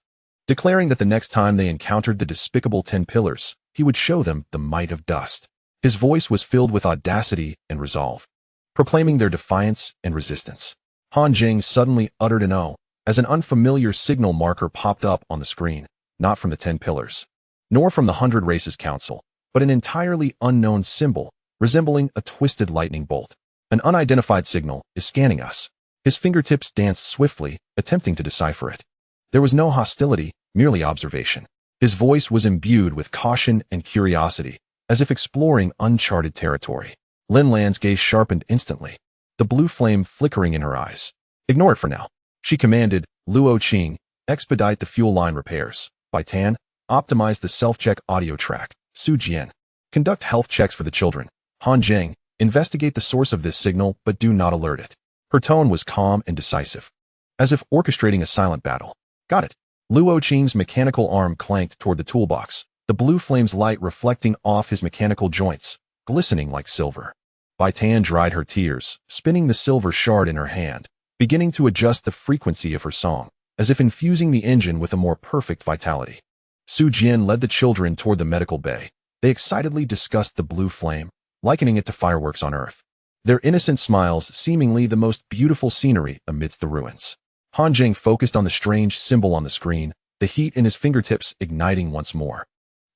declaring that the next time they encountered the despicable 10 pillars, he would show them the might of dust. His voice was filled with audacity and resolve, proclaiming their defiance and resistance. Han Zheng suddenly uttered an "oh" as an unfamiliar signal marker popped up on the screen, not from the 10 pillars, nor from the 100 Races Council, but an entirely unknown symbol, resembling a twisted lightning bolt. "An unidentified signal is scanning us." His fingertips danced swiftly, attempting to decipher it. There was no hostility, merely observation. His voice was imbued with caution and curiosity, as if exploring uncharted territory. Lin Lan's gaze sharpened instantly, the blue flame flickering in her eyes. "Ignore it for now," she commanded. Luo Qing, expedite the fuel line repairs. Bai Tan, optimize the self-check audio track. Su Jian, conduct health checks for the children. Han Zheng, investigate the source of this signal but do not alert it. Her tone was calm and decisive, as if orchestrating a silent battle. "Got it." Luo Qing's mechanical arm clanked toward the toolbox, the blue flame's light reflecting off his mechanical joints, glistening like silver. Bai Tan dried her tears, spinning the silver shard in her hand, beginning to adjust the frequency of her song, as if infusing the engine with a more perfect vitality. Su Jian led the children toward the medical bay. They excitedly discussed the blue flame, likening it to fireworks on Earth, their innocent smiles seemingly the most beautiful scenery amidst the ruins. Han Zheng focused on the strange symbol on the screen, the heat in his fingertips igniting once more.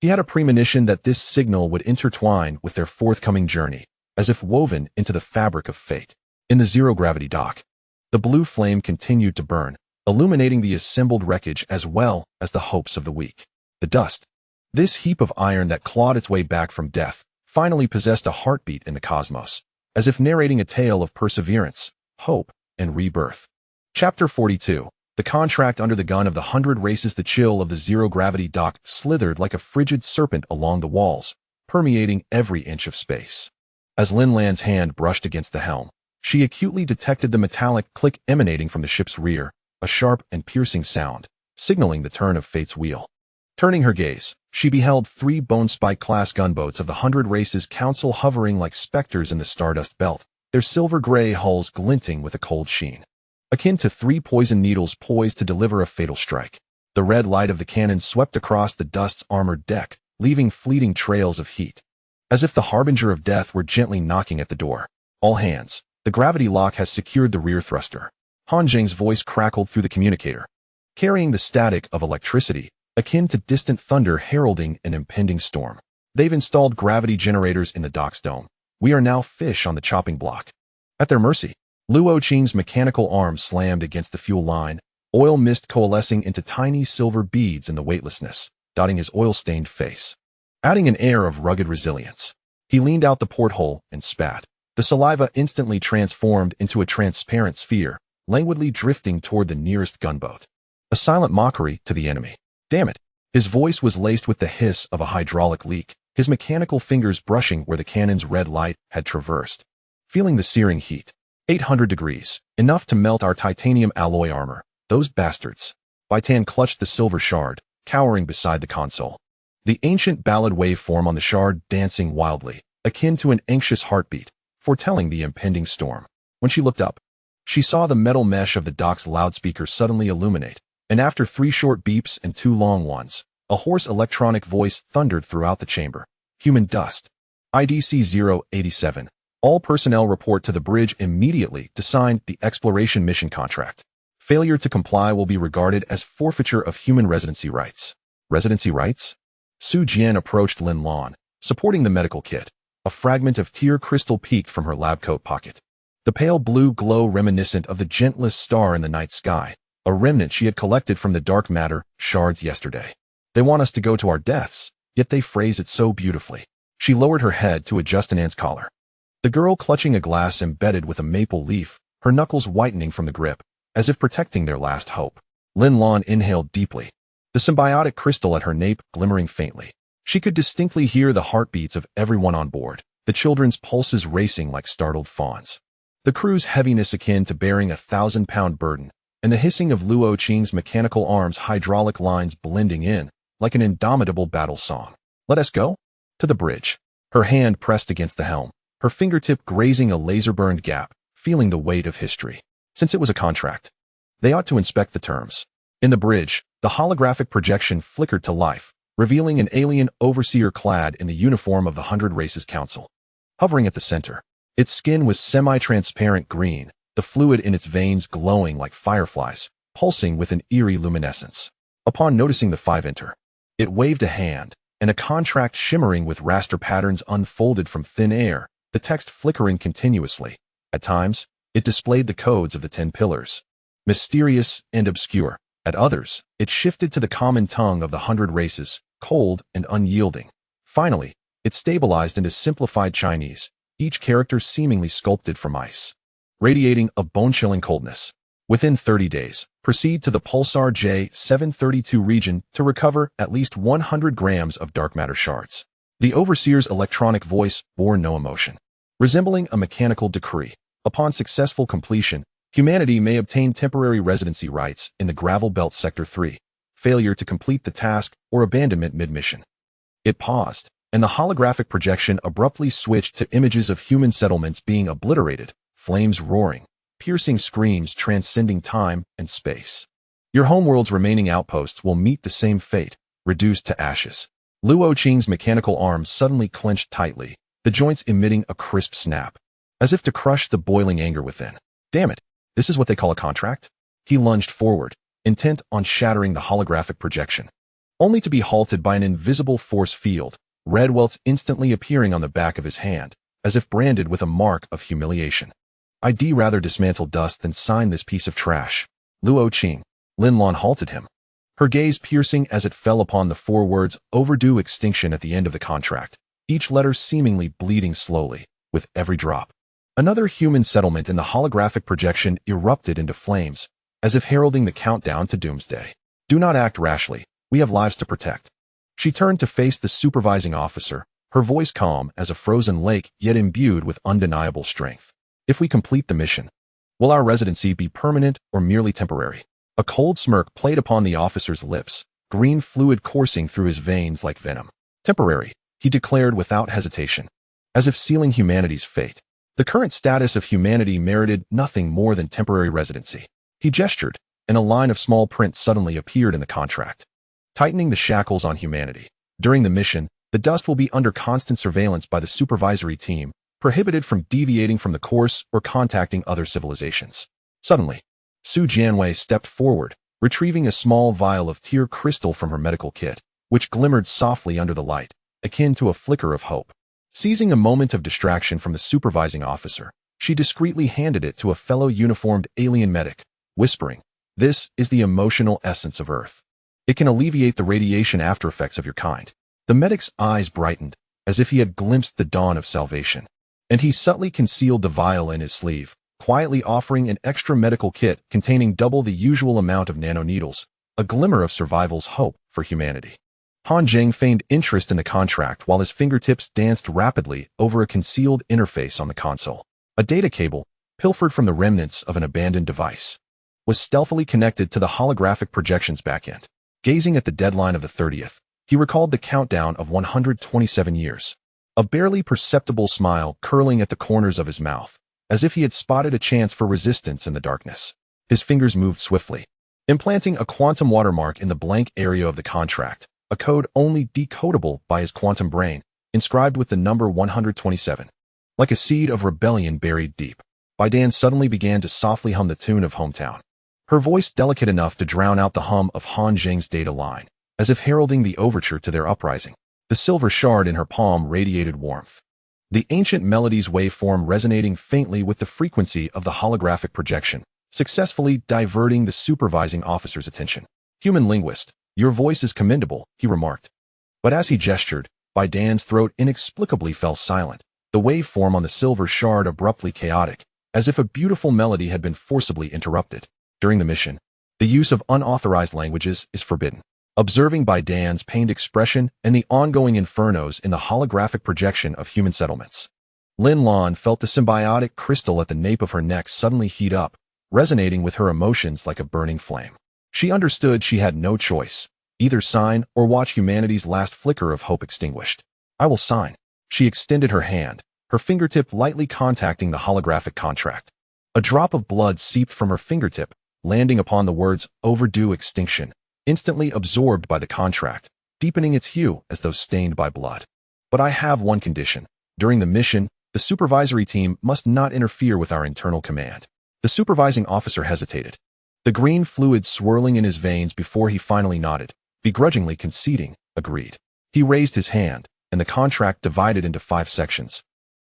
He had a premonition that this signal would intertwine with their forthcoming journey, as if woven into the fabric of fate. In the zero-gravity dock, the blue flame continued to burn, illuminating the assembled wreckage as well as the hopes of the weak. The dust, this heap of iron that clawed its way back from death, finally possessed a heartbeat in the cosmos, as if narrating a tale of perseverance, hope, and rebirth. Chapter 42. The contract under the gun of the 100 Races. The chill of the zero-gravity dock slithered like a frigid serpent along the walls, permeating every inch of space. As Lin Lan's hand brushed against the helm, she acutely detected the metallic click emanating from the ship's rear, a sharp and piercing sound, signaling the turn of fate's wheel. Turning her gaze, she beheld 3 Bone Spike-class gunboats of the 100 Races Council hovering like specters in the stardust belt, their silver-gray hulls glinting with a cold sheen, akin to 3 poison needles poised to deliver a fatal strike. The red light of the cannon swept across the dust's armored deck, leaving fleeting trails of heat, as if the harbinger of death were gently knocking at the door. "All hands, the gravity lock has secured the rear thruster." Han Zheng's voice crackled through the communicator, carrying the static of electricity, akin to distant thunder heralding an impending storm. "They've installed gravity generators in the dock's dome. We are now fish on the chopping block. At their mercy." Luo Qing's mechanical arm slammed against the fuel line, oil mist coalescing into tiny silver beads in the weightlessness, dotting his oil-stained face, adding an air of rugged resilience. He leaned out the porthole and spat, The saliva instantly transformed into a transparent sphere, languidly drifting toward the nearest gunboat. A silent mockery to the enemy. Damn it. His voice was laced with the hiss of a hydraulic leak, his mechanical fingers brushing where the cannon's red light had traversed. Feeling the searing heat. 800 degrees, enough to melt our titanium alloy armor. Those bastards. Bai Tan clutched the silver shard, cowering beside the console. The ancient ballad waveform on the shard dancing wildly, akin to an anxious heartbeat, foretelling the impending storm. When she looked up, she saw the metal mesh of the dock's loudspeaker suddenly illuminate, and after 3 short beeps and 2 long ones, a hoarse electronic voice thundered throughout the chamber. Human dust. IDC 087. All personnel report to the bridge immediately to sign the exploration mission contract. Failure to comply will be regarded as forfeiture of human residency rights. Residency rights? Su Jian approached Lin Lan, supporting the medical kit. A fragment of tear crystal peeked from her lab coat pocket. The pale blue glow reminiscent of the gentlest star in the night sky, a remnant she had collected from the dark matter shards yesterday. They want us to go to our deaths, yet they phrase it so beautifully. She lowered her head to adjust an ant's collar. The girl clutching a glass embedded with a maple leaf, her knuckles whitening from the grip, as if protecting their last hope. Lin Lan inhaled deeply, the symbiotic crystal at her nape glimmering faintly. She could distinctly hear the heartbeats of everyone on board, the children's pulses racing like startled fawns. The crew's heaviness akin to bearing a 1,000-pound burden, and the hissing of Luo Qing's mechanical arms' hydraulic lines blending in, like an indomitable battle song. Let us go? To the bridge. Her hand pressed against the helm, her fingertip grazing a laser-burned gap, feeling the weight of history. Since it was a contract, they ought to inspect the terms. In the bridge, the holographic projection flickered to life, revealing an alien overseer clad in the uniform of the 100 Races Council. Hovering at the center, its skin was semi-transparent green, the fluid in its veins glowing like fireflies, pulsing with an eerie luminescence. Upon noticing the 5 enter, it waved a hand, and a contract shimmering with raster patterns unfolded from thin air, the text flickering continuously. At times, it displayed the codes of the 10 pillars. Mysterious and obscure. At others, it shifted to the common tongue of the 100 races, cold and unyielding. Finally, it stabilized into simplified Chinese, each character seemingly sculpted from ice, radiating a bone-chilling coldness. Within 30 days, proceed to the Pulsar J732 region to recover at least 100 grams of dark matter shards. The overseer's electronic voice bore no emotion. Resembling a mechanical decree, upon successful completion, humanity may obtain temporary residency rights in the Gravel Belt Sector 3, failure to complete the task or abandonment mid-mission. It paused, and the holographic projection abruptly switched to images of human settlements being obliterated, flames roaring, piercing screams transcending time and space. Your homeworld's remaining outposts will meet the same fate, reduced to ashes. Luo Qing's mechanical arms suddenly clenched tightly, the joints emitting a crisp snap, as if to crush the boiling anger within. Damn it, this is what they call a contract? He lunged forward, intent on shattering the holographic projection, only to be halted by an invisible force field, red welts instantly appearing on the back of his hand, as if branded with a mark of humiliation. I'd rather dismantle dust than sign this piece of trash. Luo Qing. Lin Lan halted him, her gaze piercing as it fell upon the 4 words overdue extinction at the end of the contract, each letter seemingly bleeding slowly, with every drop. Another human settlement in the holographic projection erupted into flames, as if heralding the countdown to doomsday. Do not act rashly, we have lives to protect. She turned to face the supervising officer, her voice calm as a frozen lake yet imbued with undeniable strength. If we complete the mission, will our residency be permanent or merely temporary? A cold smirk played upon the officer's lips, green fluid coursing through his veins like venom. Temporary, he declared without hesitation, as if sealing humanity's fate. The current status of humanity merited nothing more than temporary residency. He gestured, and a line of small print suddenly appeared in the contract, tightening the shackles on humanity. During the mission, the dust will be under constant surveillance by the supervisory team, prohibited from deviating from the course or contacting other civilizations. Suddenly, Su Jianwei stepped forward, retrieving a small vial of tear crystal from her medical kit, which glimmered softly under the light, akin to a flicker of hope. Seizing a moment of distraction from the supervising officer, she discreetly handed it to a fellow uniformed alien medic, whispering, "This is the emotional essence of Earth. It can alleviate the radiation aftereffects of your kind." The medic's eyes brightened, as if he had glimpsed the dawn of salvation. and he subtly concealed the vial in his sleeve, quietly offering an extra medical kit containing double the usual amount of nanoneedles, a glimmer of survival's hope for humanity. Han Zheng feigned interest in the contract while his fingertips danced rapidly over a concealed interface on the console. A data cable, pilfered from the remnants of an abandoned device, was stealthily connected to the holographic projection's backend. Gazing at the deadline of the 30th, he recalled the countdown of 127 years. A barely perceptible smile curling at the corners of his mouth, as if he had spotted a chance for resistance in the darkness. His fingers moved swiftly, implanting a quantum watermark in the blank area of the contract, a code only decodable by his quantum brain, inscribed with the number 127. Like a seed of rebellion buried deep, Bai Tan suddenly began to softly hum the tune of Hometown. Her voice delicate enough to drown out the hum of Han Zheng's data line, as if heralding the overture to their uprising. The silver shard in her palm radiated warmth, the ancient melody's waveform resonating faintly with the frequency of the holographic projection, successfully diverting the supervising officer's attention. "Human linguist, your voice is commendable," he remarked. But as he gestured, Bai Tan's throat inexplicably fell silent, the waveform on the silver shard abruptly chaotic, as if a beautiful melody had been forcibly interrupted. During the mission, the use of unauthorized languages is forbidden. Observing Bai Tan's pained expression and the ongoing infernos in the holographic projection of human settlements, Lin Lan felt the symbiotic crystal at the nape of her neck suddenly heat up, resonating with her emotions like a burning flame. She understood she had no choice, either sign or watch humanity's last flicker of hope extinguished. "I will sign." She extended her hand, her fingertip lightly contacting the holographic contract. A drop of blood seeped from her fingertip, landing upon the words "overdue extinction," instantly absorbed by the contract, deepening its hue as though stained by blood. "But I have one condition. During the mission, the supervisory team must not interfere with our internal command." The supervising officer hesitated, the green fluid swirling in his veins before he finally nodded, begrudgingly conceding, agreed. He raised his hand, and the contract divided into 5 sections,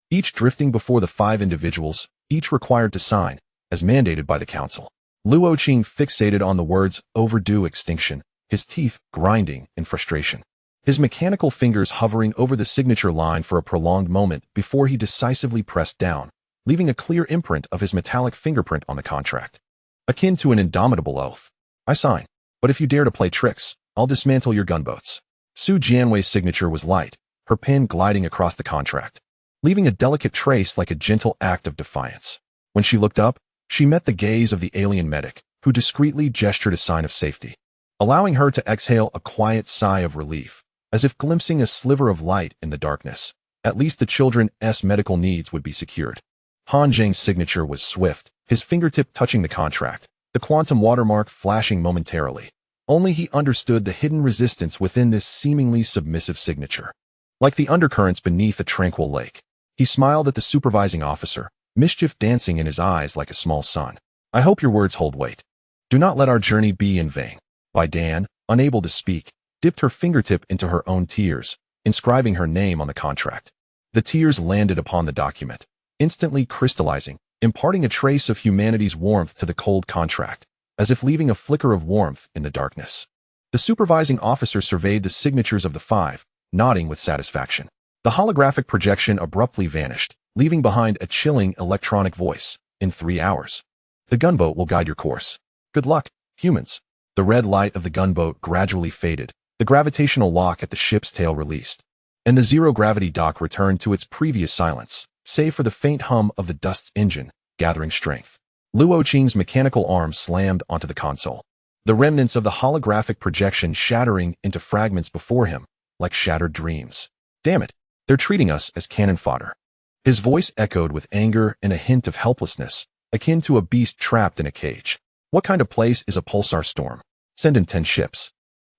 each drifting before the 5 individuals, each required to sign, as mandated by the council. Luo Qing fixated on the words "overdue extinction," his teeth grinding in frustration, his mechanical fingers hovering over the signature line for a prolonged moment before he decisively pressed down, leaving a clear imprint of his metallic fingerprint on the contract, akin to an indomitable oath. "I sign, but if you dare to play tricks, I'll dismantle your gunboats." Su Jianwei's signature was light, her pen gliding across the contract, leaving a delicate trace like a gentle act of defiance. When she looked up, she met the gaze of the alien medic, who discreetly gestured a sign of safety, allowing her to exhale a quiet sigh of relief, as if glimpsing a sliver of light in the darkness. At least the children's medical needs would be secured. Han Zheng's signature was swift, his fingertip touching the contract, the quantum watermark flashing momentarily. Only he understood the hidden resistance within this seemingly submissive signature. Like the undercurrents beneath a tranquil lake, he smiled at the supervising officer, mischief dancing in his eyes like a small sun. "I hope your words hold weight. Do not let our journey be in vain." Bai Tan, unable to speak, dipped her fingertip into her own tears, inscribing her name on the contract. The tears landed upon the document, instantly crystallizing, imparting a trace of humanity's warmth to the cold contract, as if leaving a flicker of warmth in the darkness. The supervising officer surveyed the signatures of the 5, nodding with satisfaction. The holographic projection abruptly vanished, leaving behind a chilling electronic voice. "In 3 hours, the gunboat will guide your course. Good luck, humans." The red light of the gunboat gradually faded, the gravitational lock at the ship's tail released, and the zero-gravity dock returned to its previous silence, save for the faint hum of the dust's engine, gathering strength. Luo Qing's mechanical arm slammed onto the console, the remnants of the holographic projection shattering into fragments before him, like shattered dreams. "Damn it, they're treating us as cannon fodder." His voice echoed with anger and a hint of helplessness, akin to a beast trapped in a cage. "What kind of place is a pulsar storm? Send in 10 ships,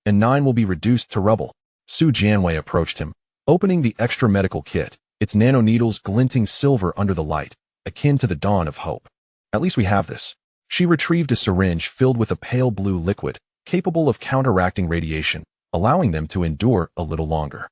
and 9 will be reduced to rubble." Su Jianwei approached him, opening the extra medical kit, its nanoneedles glinting silver under the light, akin to the dawn of hope. "At least we have this." She retrieved a syringe filled with a pale blue liquid, capable of counteracting radiation, allowing them to endure a little longer.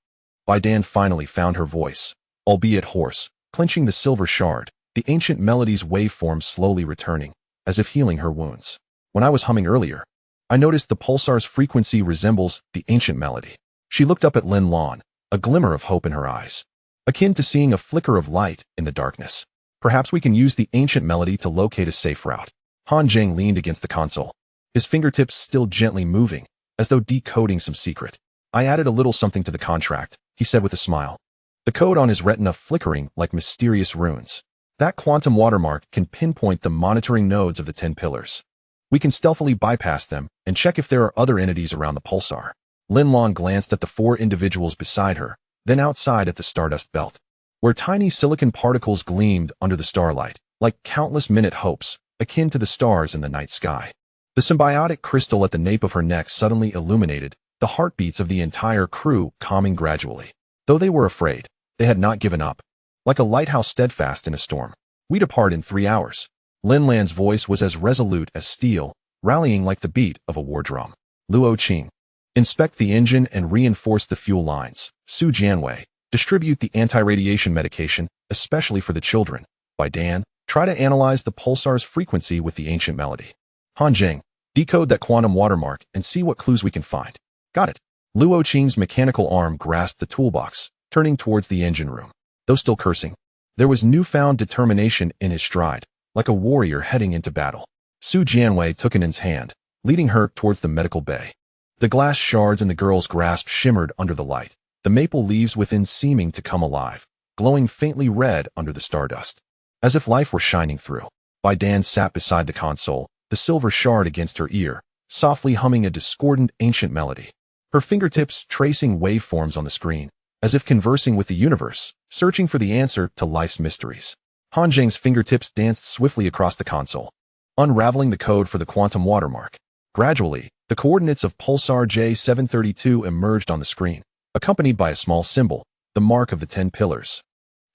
Bai Tan finally found her voice, albeit hoarse, clenching the silver shard, the ancient melody's waveform slowly returning, as if healing her wounds. "When I was humming earlier, I noticed the pulsar's frequency resembles the ancient melody." She looked up at Lin Lan, a glimmer of hope in her eyes. akin to seeing a flicker of light in the darkness. Perhaps we can use the ancient melody to locate a safe route. Han Zheng leaned against the console, his fingertips still gently moving, as though decoding some secret. I added a little something to the contract, he said with a smile. The code on his retina flickering like mysterious runes. That quantum watermark can pinpoint the monitoring nodes of the 10 pillars. We can stealthily bypass them and check if there are other entities around the pulsar. Lin Lan glanced at the 4 individuals beside her, then outside at the stardust belt, where tiny silicon particles gleamed under the starlight, like countless minute hopes, akin to the stars in the night sky. The symbiotic crystal at the nape of her neck suddenly illuminated, the heartbeats of the entire crew calming gradually. Though they were afraid, they had not given up. Like a lighthouse steadfast in a storm. We depart in 3 hours. Lin Lan's voice was as resolute as steel, rallying like the beat of a war drum. Luo Qing. Inspect the engine and reinforce the fuel lines. Su Jianwei. Distribute the anti-radiation medication, especially for the children. Bai Tan. Try to analyze the pulsar's frequency with the ancient melody. Han Zheng. Decode that quantum watermark and see what clues we can find. Got it. Luo Qing's mechanical arm grasped the toolbox, turning towards the engine room. Though still cursing, there was newfound determination in his stride, like a warrior heading into battle. Su Jianwei took Anan's hand, leading her towards the medical bay. The glass shards in the girl's grasp shimmered under the light, the maple leaves within seeming to come alive, glowing faintly red under the stardust. As if life were shining through. Bai Tan sat beside the console, the silver shard against her ear, softly humming a discordant ancient melody. Her fingertips tracing waveforms on the screen, as if conversing with the universe, searching for the answer to life's mysteries. Han Zheng's fingertips danced swiftly across the console, unraveling the code for the quantum watermark. Gradually, the coordinates of pulsar J732 emerged on the screen, accompanied by a small symbol, the mark of the 10 pillars,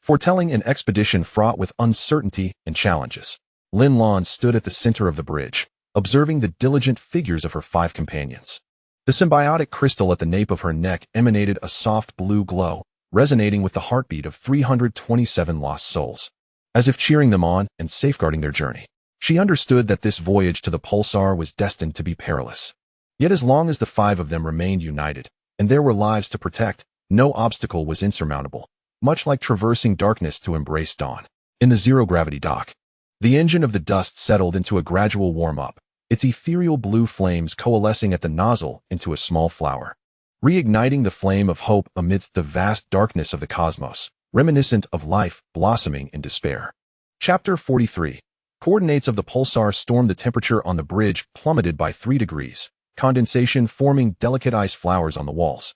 foretelling an expedition fraught with uncertainty and challenges. Lin Lan stood at the center of the bridge, observing the diligent figures of her 5 companions. The symbiotic crystal at the nape of her neck emanated a soft blue glow, resonating with the heartbeat of 327 lost souls, as if cheering them on and safeguarding their journey. She understood that this voyage to the pulsar was destined to be perilous. Yet as long as the 5 of them remained united, and there were lives to protect, no obstacle was insurmountable, much like traversing darkness to embrace dawn. In the zero-gravity dock, the engine of the dust settled into a gradual warm-up, its ethereal blue flames coalescing at the nozzle into a small flower, reigniting the flame of hope amidst the vast darkness of the cosmos, reminiscent of life blossoming in despair. Chapter 43. Coordinates of the pulsar stormed. The temperature on the bridge plummeted by 3 degrees, condensation forming delicate ice flowers on the walls,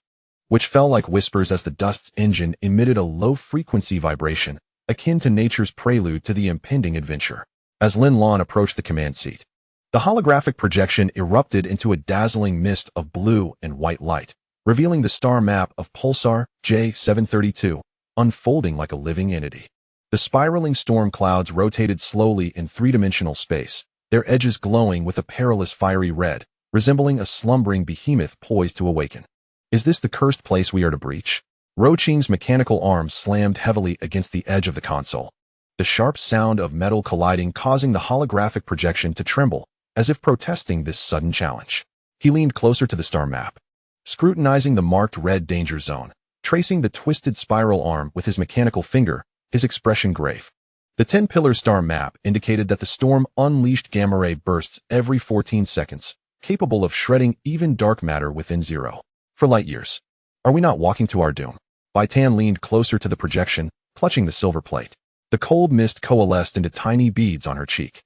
which fell like whispers as the dust's engine emitted a low-frequency vibration, akin to nature's prelude to the impending adventure. As Lin Lan approached the command seat, the holographic projection erupted into a dazzling mist of blue and white light, revealing the star map of pulsar J732, unfolding like a living entity. The spiraling storm clouds rotated slowly in 3-dimensional space, their edges glowing with a perilous fiery red, resembling a slumbering behemoth poised to awaken. Is this the cursed place we are to breach? Luo Qing's mechanical arm slammed heavily against the edge of the console, the sharp sound of metal colliding causing the holographic projection to tremble, as if protesting this sudden challenge. He leaned closer to the star map, scrutinizing the marked red danger zone, tracing the twisted spiral arm with his mechanical finger, his expression grave. The 10-pillar star map indicated that the storm unleashed gamma ray bursts every 14 seconds, capable of shredding even dark matter within 0. For light years. Are we not walking to our doom? Bai Tan leaned closer to the projection, clutching the silver plate. The cold mist coalesced into tiny beads on her cheek,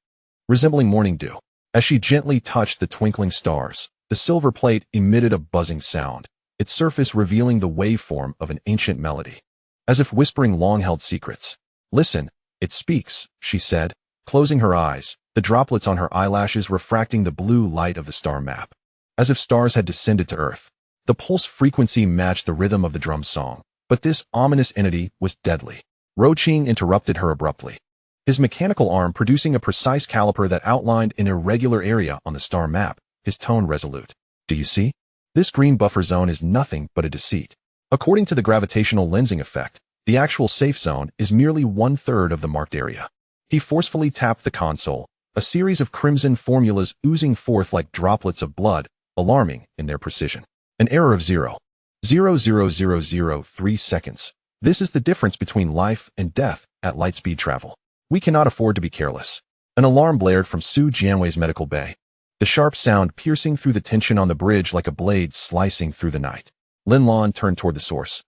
resembling morning dew. As she gently touched the twinkling stars, the silver plate emitted a buzzing sound, its surface revealing the waveform of an ancient melody, as if whispering long-held secrets. Listen, it speaks, she said, closing her eyes, the droplets on her eyelashes refracting the blue light of the star map, as if stars had descended to Earth. The pulse frequency matched the rhythm of the drum song, but this ominous entity was deadly. Luo Qing interrupted her abruptly, his mechanical arm producing a precise caliper that outlined an irregular area on the star map, his tone resolute. Do you see? This green buffer zone is nothing but a deceit. According to the gravitational lensing effect, the actual safe zone is merely 1/3 of the marked area. He forcefully tapped the console, a series of crimson formulas oozing forth like droplets of blood, alarming in their precision. An error of 0.00003 seconds. This is the difference between life and death at light speed travel. We cannot afford to be careless. An alarm blared from Su Jianwei's medical bay, the sharp sound piercing through the tension on the bridge like a blade slicing through the night. Lin Lan turned toward the source,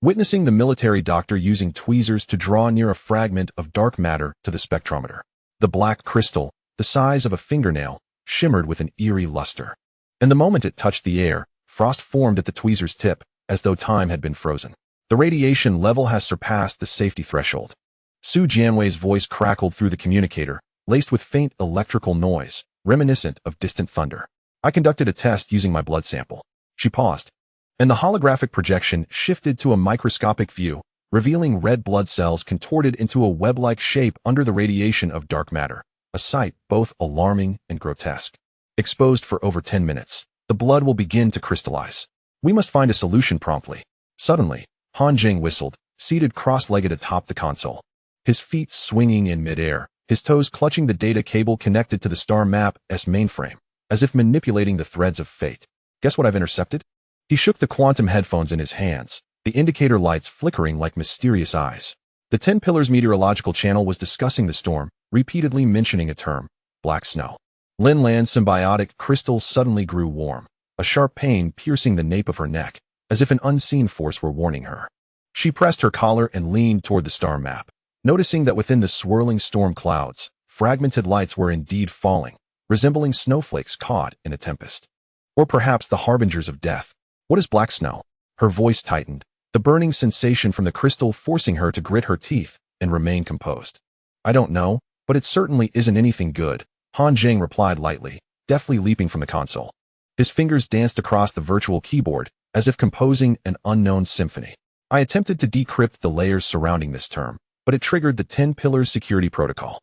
witnessing the military doctor using tweezers to draw near a fragment of dark matter to the spectrometer. The black crystal, the size of a fingernail, shimmered with an eerie luster. And the moment it touched the air, frost formed at the tweezer's tip, as though time had been frozen. The radiation level has surpassed the safety threshold. Su Jianwei's voice crackled through the communicator, laced with faint electrical noise, reminiscent of distant thunder. I conducted a test using my blood sample. She paused, and the holographic projection shifted to a microscopic view, revealing red blood cells contorted into a web-like shape under the radiation of dark matter, a sight both alarming and grotesque. Exposed for over 10 minutes, the blood will begin to crystallize. We must find a solution promptly. Suddenly, Han Zheng whistled, seated cross-legged atop the console, his feet swinging in midair, his toes clutching the data cable connected to the star map's mainframe, as if manipulating the threads of fate. Guess what I've intercepted? He shook the quantum headphones in his hands, the indicator lights flickering like mysterious eyes. The 10 Pillars meteorological channel was discussing the storm, repeatedly mentioning a term, black snow. Lin Lan's symbiotic crystal suddenly grew warm, a sharp pain piercing the nape of her neck, as if an unseen force were warning her. She pressed her collar and leaned toward the star map, noticing that within the swirling storm clouds, fragmented lights were indeed falling, resembling snowflakes caught in a tempest. Or perhaps the harbingers of death. What is black snow? Her voice tightened, the burning sensation from the crystal forcing her to grit her teeth and remain composed. I don't know, but it certainly isn't anything good, Han Zheng replied lightly, deftly leaping from the console. His fingers danced across the virtual keyboard, as if composing an unknown symphony. I attempted to decrypt the layers surrounding this term, but it triggered the 10 Pillars security protocol.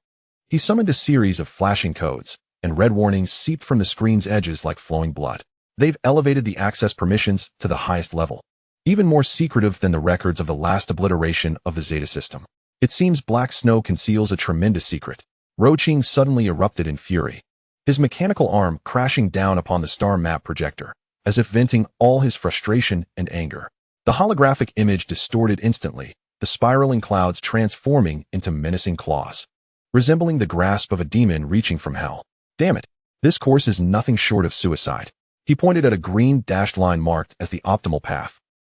He summoned a series of flashing codes, and red warnings seeped from the screen's edges like flowing blood. They've elevated the access permissions to the highest level, even more secretive than the records of the last obliteration of the Zeta system. It seems black snow conceals a tremendous secret. Luo Qing suddenly erupted in fury, his mechanical arm crashing down upon the star map projector, as if venting all his frustration and anger. The holographic image distorted instantly, the spiraling clouds transforming into menacing claws, resembling the grasp of a demon reaching from hell. Damn it, this course is nothing short of suicide. He pointed at a green dashed line marked as the optimal path,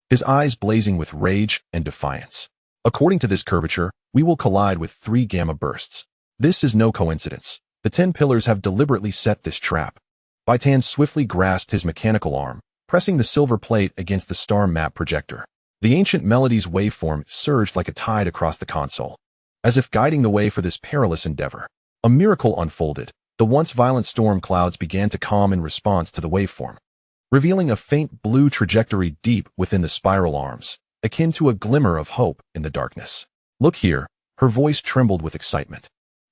his eyes blazing with rage and defiance. According to this curvature, we will collide with 3 gamma bursts. This is no coincidence. The 10 Pillars have deliberately set this trap. Bai Tan swiftly grasped his mechanical arm, pressing the silver plate against the star map projector. The ancient melody's waveform surged like a tide across the console, as if guiding the way for this perilous endeavor. A miracle unfolded. The once violent storm clouds began to calm in response to the waveform, revealing a faint blue trajectory deep within the spiral arms, akin to a glimmer of hope in the darkness. Look here, her voice trembled with excitement,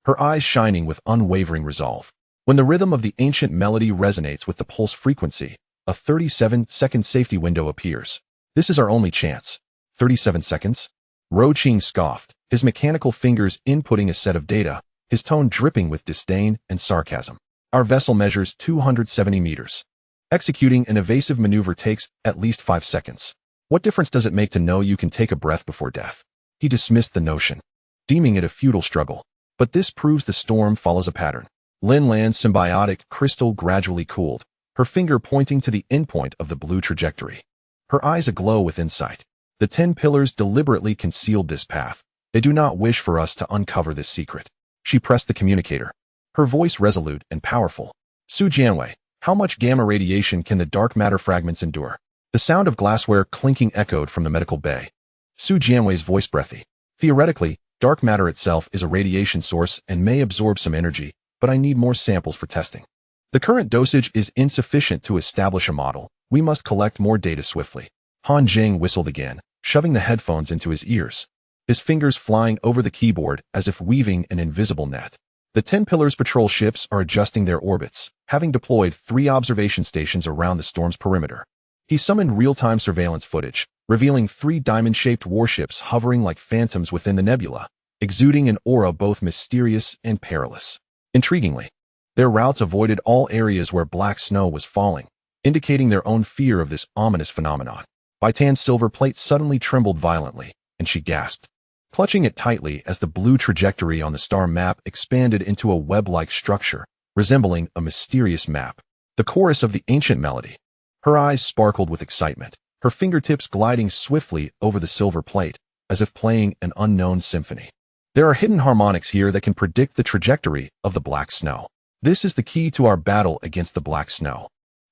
her eyes shining with unwavering resolve. When the rhythm of the ancient melody resonates with the pulse frequency, a 37-second safety window appears. This is our only chance. 37 seconds? Luo Qing scoffed, his mechanical fingers inputting a set of data, his tone dripping with disdain and sarcasm. Our vessel measures 270 meters. Executing an evasive maneuver takes at least 5 seconds. What difference does it make to know you can take a breath before death? He dismissed the notion, deeming it a futile struggle. But this proves the storm follows a pattern. Lin Lan's symbiotic crystal gradually cooled, her finger pointing to the endpoint of the blue trajectory, her eyes aglow with insight. The 10 Pillars deliberately concealed this path. They do not wish for us to uncover this secret. She pressed the communicator, her voice resolute and powerful. Su Jianwei, how much gamma radiation can the dark matter fragments endure? The sound of glassware clinking echoed from the medical bay. Su Jianwei's voice breathy. Theoretically, dark matter itself is a radiation source and may absorb some energy, but I need more samples for testing. The current dosage is insufficient to establish a model. We must collect more data swiftly. Han Zheng whistled again, shoving the headphones into his ears, his fingers flying over the keyboard as if weaving an invisible net. The 10 Pillars patrol ships are adjusting their orbits, having deployed 3 observation stations around the storm's perimeter. He summoned real-time surveillance footage, revealing 3 diamond-shaped warships hovering like phantoms within the nebula, exuding an aura both mysterious and perilous. Intriguingly, their routes avoided all areas where black snow was falling, indicating their own fear of this ominous phenomenon. Bai Tan's silver plate suddenly trembled violently, and she gasped, clutching it tightly as the blue trajectory on the star map expanded into a web-like structure, resembling a mysterious map. The chorus of the ancient melody. Her eyes sparkled with excitement, her fingertips gliding swiftly over the silver plate, as if playing an unknown symphony. There are hidden harmonics here that can predict the trajectory of the black snow. This is the key to our battle against the black snow.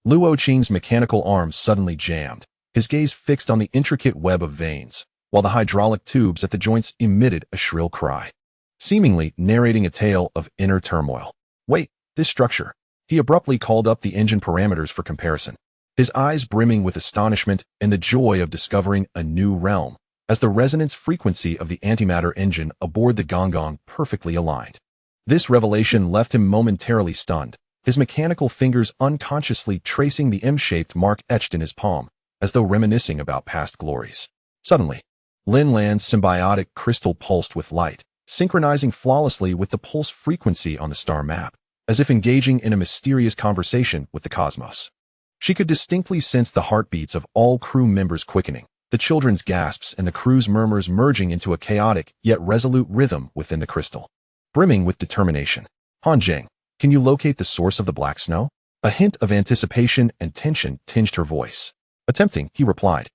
Luo Qing's mechanical arm suddenly jammed, his gaze fixed on the intricate web of veins, while the hydraulic tubes at the joints emitted a shrill cry, seemingly narrating a tale of inner turmoil. Wait, this structure. He abruptly called up the engine parameters for comparison, his eyes brimming with astonishment and the joy of discovering a new realm, as the resonance frequency of the antimatter engine aboard the Gonggong perfectly aligned. This revelation left him momentarily stunned, his mechanical fingers unconsciously tracing the M-shaped mark etched in his palm, as though reminiscing about past glories. Suddenly, Lin Lan's symbiotic crystal pulsed with light, synchronizing flawlessly with the pulse frequency on the star map, as if engaging in a mysterious conversation with the cosmos. She could distinctly sense the heartbeats of all crew members quickening, the children's gasps and the crew's murmurs merging into a chaotic yet resolute rhythm within the crystal. Brimming with determination, Han Zheng, can you locate the source of the black snow? A hint of anticipation and tension tinged her voice. Attempting, he replied,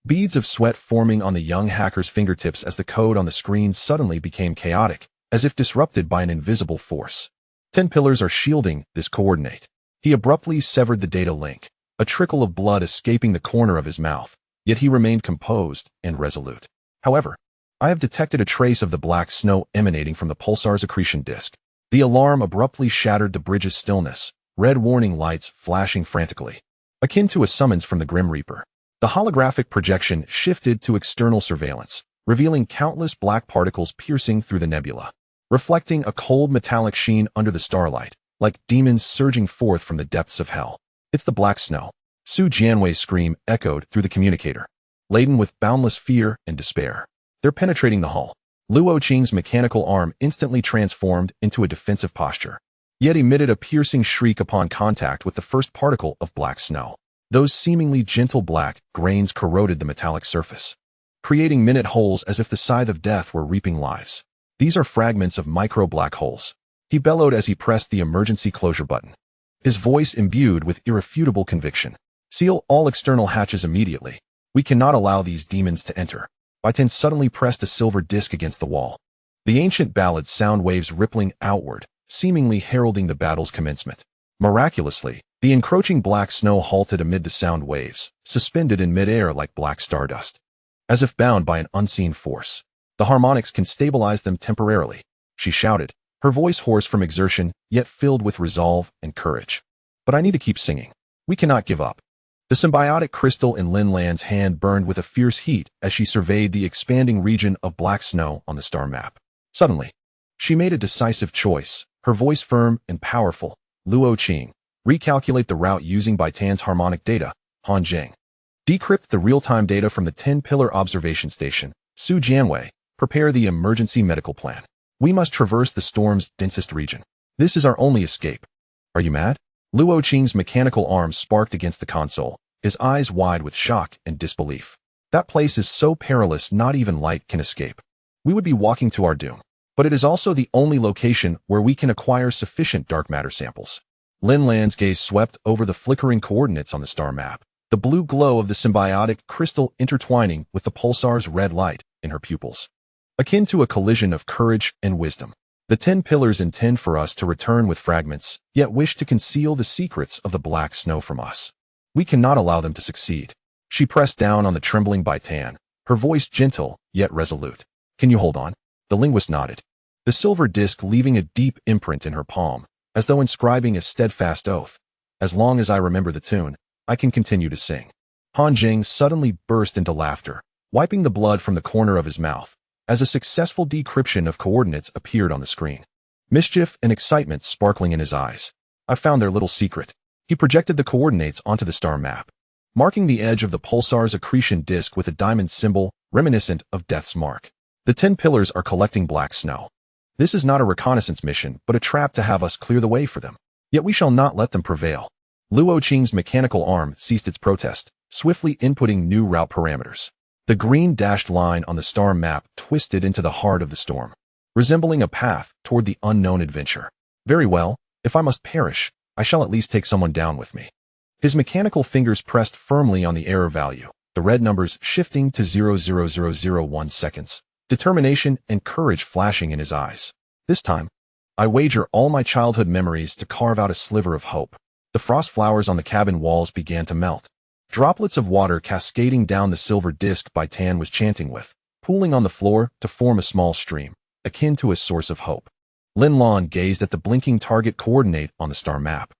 beads of sweat forming on the young hacker's fingertips as the code on the screen suddenly became chaotic, as if disrupted by an invisible force. 10 pillars are shielding this coordinate. He abruptly severed the data link, a trickle of blood escaping the corner of his mouth, yet he remained composed and resolute. However, I have detected a trace of the black snow emanating from the pulsar's accretion disk. The alarm abruptly shattered the bridge's stillness, red warning lights flashing frantically, akin to a summons from the Grim Reaper. The holographic projection shifted to external surveillance, revealing countless black particles piercing through the nebula, reflecting a cold metallic sheen under the starlight, like demons surging forth from the depths of hell. It's the black snow. Su Jianwei's scream echoed through the communicator, laden with boundless fear and despair. They're penetrating the hull. Luo Qing's mechanical arm instantly transformed into a defensive posture, yet emitted a piercing shriek upon contact with the first particle of black snow. Those seemingly gentle black grains corroded the metallic surface, creating minute holes as if the scythe of death were reaping lives. These are fragments of micro-black holes, he bellowed as he pressed the emergency closure button, his voice imbued with irrefutable conviction. Seal all external hatches immediately. We cannot allow these demons to enter. Bai Tan suddenly pressed a silver disc against the wall, the ancient ballads sound waves rippling outward, seemingly heralding the battle's commencement. Miraculously, the encroaching black snow halted amid the sound waves, suspended in midair like black stardust. As if bound by an unseen force, the harmonics can stabilize them temporarily, she shouted, her voice hoarse from exertion, yet filled with resolve and courage. But I need to keep singing. We cannot give up. The symbiotic crystal in Lin Lan's hand burned with a fierce heat as she surveyed the expanding region of black snow on the star map. Suddenly, she made a decisive choice, her voice firm and powerful. Luo Qing, recalculate the route using Bai Tan's harmonic data. Han Zheng, decrypt the real-time data from the 10-pillar observation station. Su Jianwei, prepare the emergency medical plan. We must traverse the storm's densest region. This is our only escape. Are you mad? Luo Qing's mechanical arm sparked against the console, his eyes wide with shock and disbelief. That place is so perilous not even light can escape. We would be walking to our doom. But it is also the only location where we can acquire sufficient dark matter samples. Lin Lan's gaze swept over the flickering coordinates on the star map, the blue glow of the symbiotic crystal intertwining with the pulsar's red light in her pupils. Akin to a collision of courage and wisdom. The 10 pillars intend for us to return with fragments, yet wish to conceal the secrets of the black snow from us. We cannot allow them to succeed. She pressed down on the trembling Bai Tan, her voice gentle, yet resolute. Can you hold on? The linguist nodded, the silver disc leaving a deep imprint in her palm, as though inscribing a steadfast oath. As long as I remember the tune, I can continue to sing. Han Zheng suddenly burst into laughter, wiping the blood from the corner of his mouth, as a successful decryption of coordinates appeared on the screen. Mischief and excitement sparkling in his eyes. I found their little secret. He projected the coordinates onto the star map, marking the edge of the pulsar's accretion disk with a diamond symbol reminiscent of Death's mark. The 10 pillars are collecting black snow. This is not a reconnaissance mission, but a trap to have us clear the way for them. Yet we shall not let them prevail. Luo Qing's mechanical arm ceased its protest, swiftly inputting new route parameters. The green dashed line on the star map twisted into the heart of the storm, resembling a path toward the unknown adventure. Very well, if I must perish, I shall at least take someone down with me. His mechanical fingers pressed firmly on the error value, the red numbers shifting to 0.00001 seconds, determination and courage flashing in his eyes. This time, I wager all my childhood memories to carve out a sliver of hope. The frost flowers on the cabin walls began to melt. Droplets of water cascading down the silver disc Bai Tan was chanting with, pooling on the floor to form a small stream, akin to a source of hope. Lin Lan gazed at the blinking target coordinate on the star map.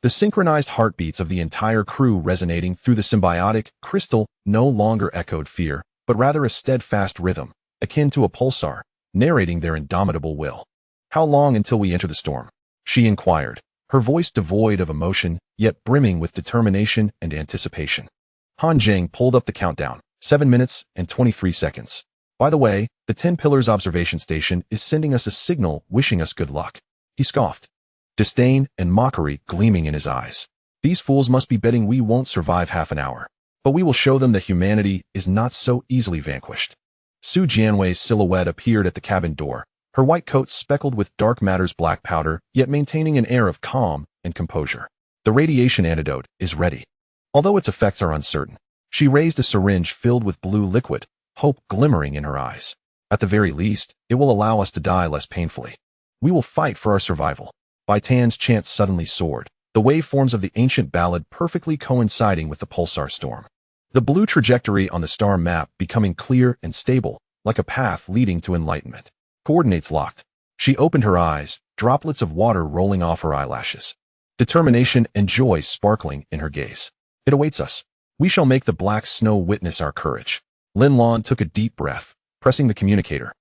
The synchronized heartbeats of the entire crew resonating through the symbiotic crystal no longer echoed fear, but rather a steadfast rhythm, akin to a pulsar, narrating their indomitable will. How long until we enter the storm? She inquired, her voice devoid of emotion, yet brimming with determination and anticipation. Han Zheng pulled up the countdown, 7 minutes and 23 seconds. By the way, the 10 Pillars observation station is sending us a signal wishing us good luck. He scoffed, disdain and mockery gleaming in his eyes. These fools must be betting we won't survive half an hour. But we will show them that humanity is not so easily vanquished. Su Jianwei's silhouette appeared at the cabin door, her white coat speckled with dark matter's black powder, yet maintaining an air of calm and composure. The radiation antidote is ready. Although its effects are uncertain, she raised a syringe filled with blue liquid, hope glimmering in her eyes. At the very least, it will allow us to die less painfully. We will fight for our survival. Bai Tan's chants suddenly soared, the waveforms of the ancient ballad perfectly coinciding with the pulsar storm. The blue trajectory on the star map becoming clear and stable, like a path leading to enlightenment. Coordinates locked. She opened her eyes, droplets of water rolling off her eyelashes. Determination and joy sparkling in her gaze. It awaits us. We shall make the black snow witness our courage. Lin Lan took a deep breath, pressing the communicator.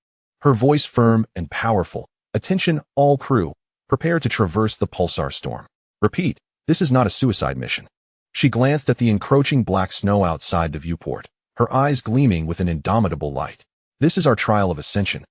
Her voice firm and powerful. Attention, all crew. Prepare to traverse the pulsar storm. Repeat, this is not a suicide mission. She glanced at the encroaching black snow outside the viewport, her eyes gleaming with an indomitable light. This is our trial of ascension.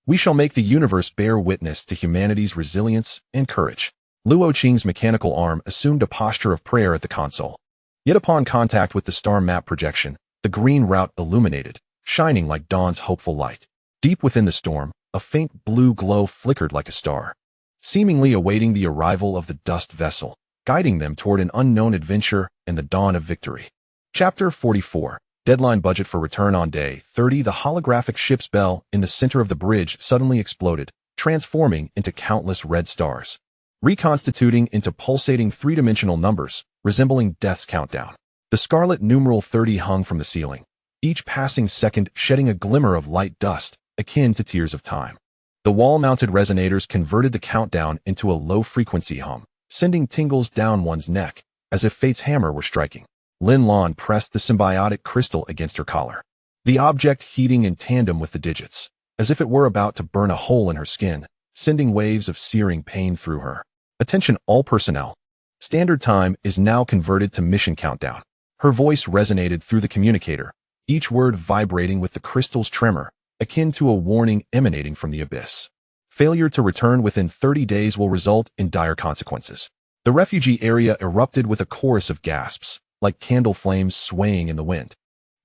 We shall make the universe bear witness to humanity's resilience and courage. Luo Qing's mechanical arm assumed a posture of prayer at the console. Yet upon contact with the star map projection, the green route illuminated, shining like dawn's hopeful light. Deep within the storm, a faint blue glow flickered like a star, seemingly awaiting the arrival of the dust vessel, guiding them toward an unknown adventure and the dawn of victory. Chapter 44. Deadline budget for return on day 30. The holographic ship's bell in the center of the bridge suddenly exploded, transforming into countless red stars, reconstituting into pulsating three-dimensional numbers, resembling death's countdown. The scarlet numeral 30 hung from the ceiling, each passing second shedding a glimmer of light dust, akin to tears of time. The wall-mounted resonators converted the countdown into a low-frequency hum, sending tingles down one's neck, as if fate's hammer were striking. Lin Lan pressed the symbiotic crystal against her collar, the object heating in tandem with the digits, as if it were about to burn a hole in her skin, sending waves of searing pain through her. Attention all personnel. Standard time is now converted to mission countdown. Her voice resonated through the communicator, each word vibrating with the crystal's tremor, akin to a warning emanating from the abyss. Failure to return within 30 days will result in dire consequences. The refugee area erupted with a chorus of gasps, like candle flames swaying in the wind,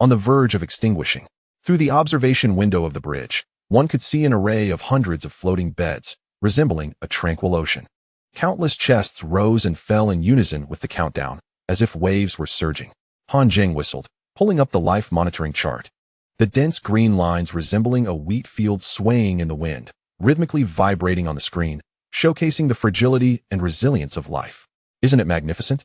on the verge of extinguishing. Through the observation window of the bridge, one could see an array of hundreds of floating beds, resembling a tranquil ocean. Countless chests rose and fell in unison with the countdown, as if waves were surging. Han Zheng whistled, pulling up the life monitoring chart. The dense green lines resembling a wheat field swaying in the wind, rhythmically vibrating on the screen, showcasing the fragility and resilience of life. Isn't it magnificent?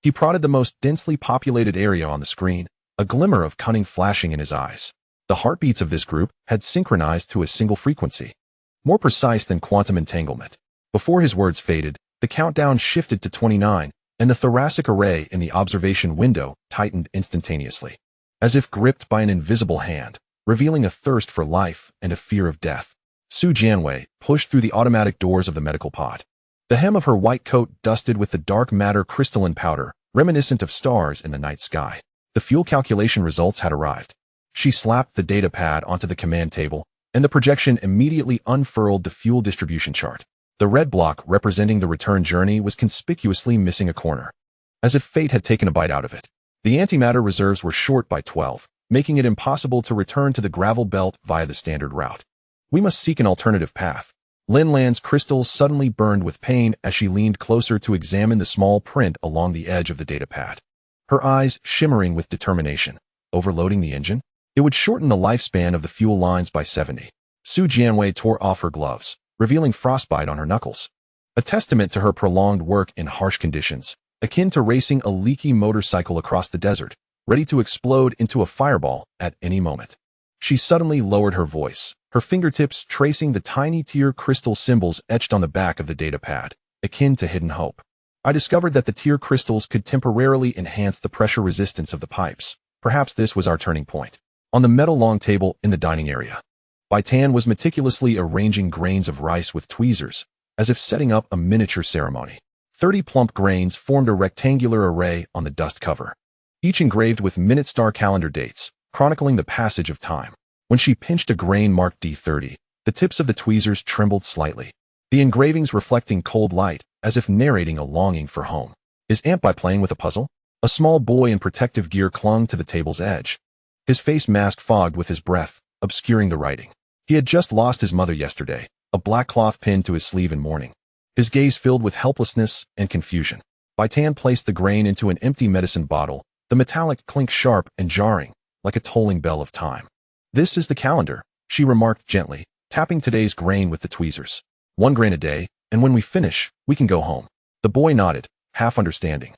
He prodded the most densely populated area on the screen, a glimmer of cunning flashing in his eyes. The heartbeats of this group had synchronized to a single frequency, more precise than quantum entanglement. Before his words faded, the countdown shifted to 29, and the thoracic array in the observation window tightened instantaneously, as if gripped by an invisible hand, revealing a thirst for life and a fear of death. Su Jianwei pushed through the automatic doors of the medical pod. The hem of her white coat dusted with the dark matter crystalline powder, reminiscent of stars in the night sky. The fuel calculation results had arrived. She slapped the data pad onto the command table, and the projection immediately unfurled the fuel distribution chart. The red block representing the return journey was conspicuously missing a corner, as if fate had taken a bite out of it. The antimatter reserves were short by 12, making it impossible to return to the gravel belt via the standard route. We must seek an alternative path. Lin Lan's crystals suddenly burned with pain as she leaned closer to examine the small print along the edge of the datapad. Her eyes shimmering with determination. Overloading the engine? It would shorten the lifespan of the fuel lines by 70. Su Jianwei tore off her gloves, revealing frostbite on her knuckles. A testament to her prolonged work in harsh conditions, akin to racing a leaky motorcycle across the desert, ready to explode into a fireball at any moment. She suddenly lowered her voice, her fingertips tracing the tiny tear crystal symbols etched on the back of the datapad, akin to hidden hope. I discovered that the tear crystals could temporarily enhance the pressure resistance of the pipes. Perhaps this was our turning point. On the metal long table in the dining area, Bai Tan was meticulously arranging grains of rice with tweezers, as if setting up a miniature ceremony. 30 plump grains formed a rectangular array on the dust cover, each engraved with minute star calendar dates, chronicling the passage of time. When she pinched a grain marked D30, the tips of the tweezers trembled slightly, the engravings reflecting cold light, as if narrating a longing for home. Is Aunt Bai playing with a puzzle? A small boy in protective gear clung to the table's edge, his face mask fogged with his breath, obscuring the writing. He had just lost his mother yesterday, a black cloth pinned to his sleeve in mourning. His gaze filled with helplessness and confusion. Bai Tan placed the grain into an empty medicine bottle, the metallic clink sharp and jarring, like a tolling bell of time. This is the calendar, she remarked gently, tapping today's grain with the tweezers. 1 grain a day, and when we finish, we can go home. The boy nodded, half understanding.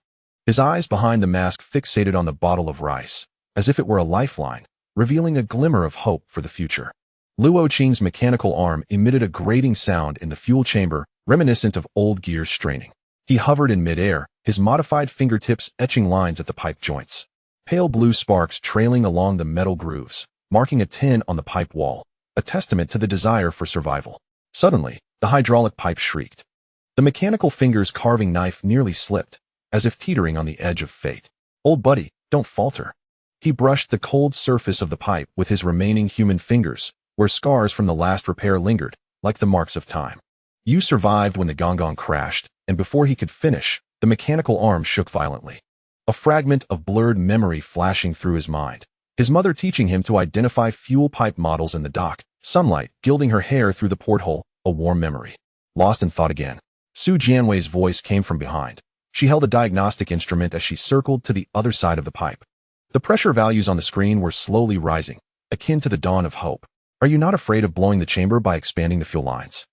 His eyes behind the mask fixated on the bottle of rice, as if it were a lifeline, revealing a glimmer of hope for the future. Luo Qing's mechanical arm emitted a grating sound in the fuel chamber, reminiscent of old gears straining. He hovered in midair, his modified fingertips etching lines at the pipe joints. Pale blue sparks trailing along the metal grooves, marking a 10 on the pipe wall, a testament to the desire for survival. Suddenly, the hydraulic pipe shrieked. The mechanical finger's carving knife nearly slipped, as if teetering on the edge of fate. Old buddy, don't falter. He brushed the cold surface of the pipe with his remaining human fingers, where scars from the last repair lingered, like the marks of time. You survived when the Gonggong crashed, and before he could finish, the mechanical arm shook violently. A fragment of blurred memory flashing through his mind. His mother teaching him to identify fuel pipe models in the dock, sunlight gilding her hair through the porthole, a warm memory. Lost in thought again. Su Jianwei's voice came from behind. She held a diagnostic instrument as she circled to the other side of the pipe. The pressure values on the screen were slowly rising, akin to the dawn of hope. Are you not afraid of blowing the chamber by expanding the fuel lines?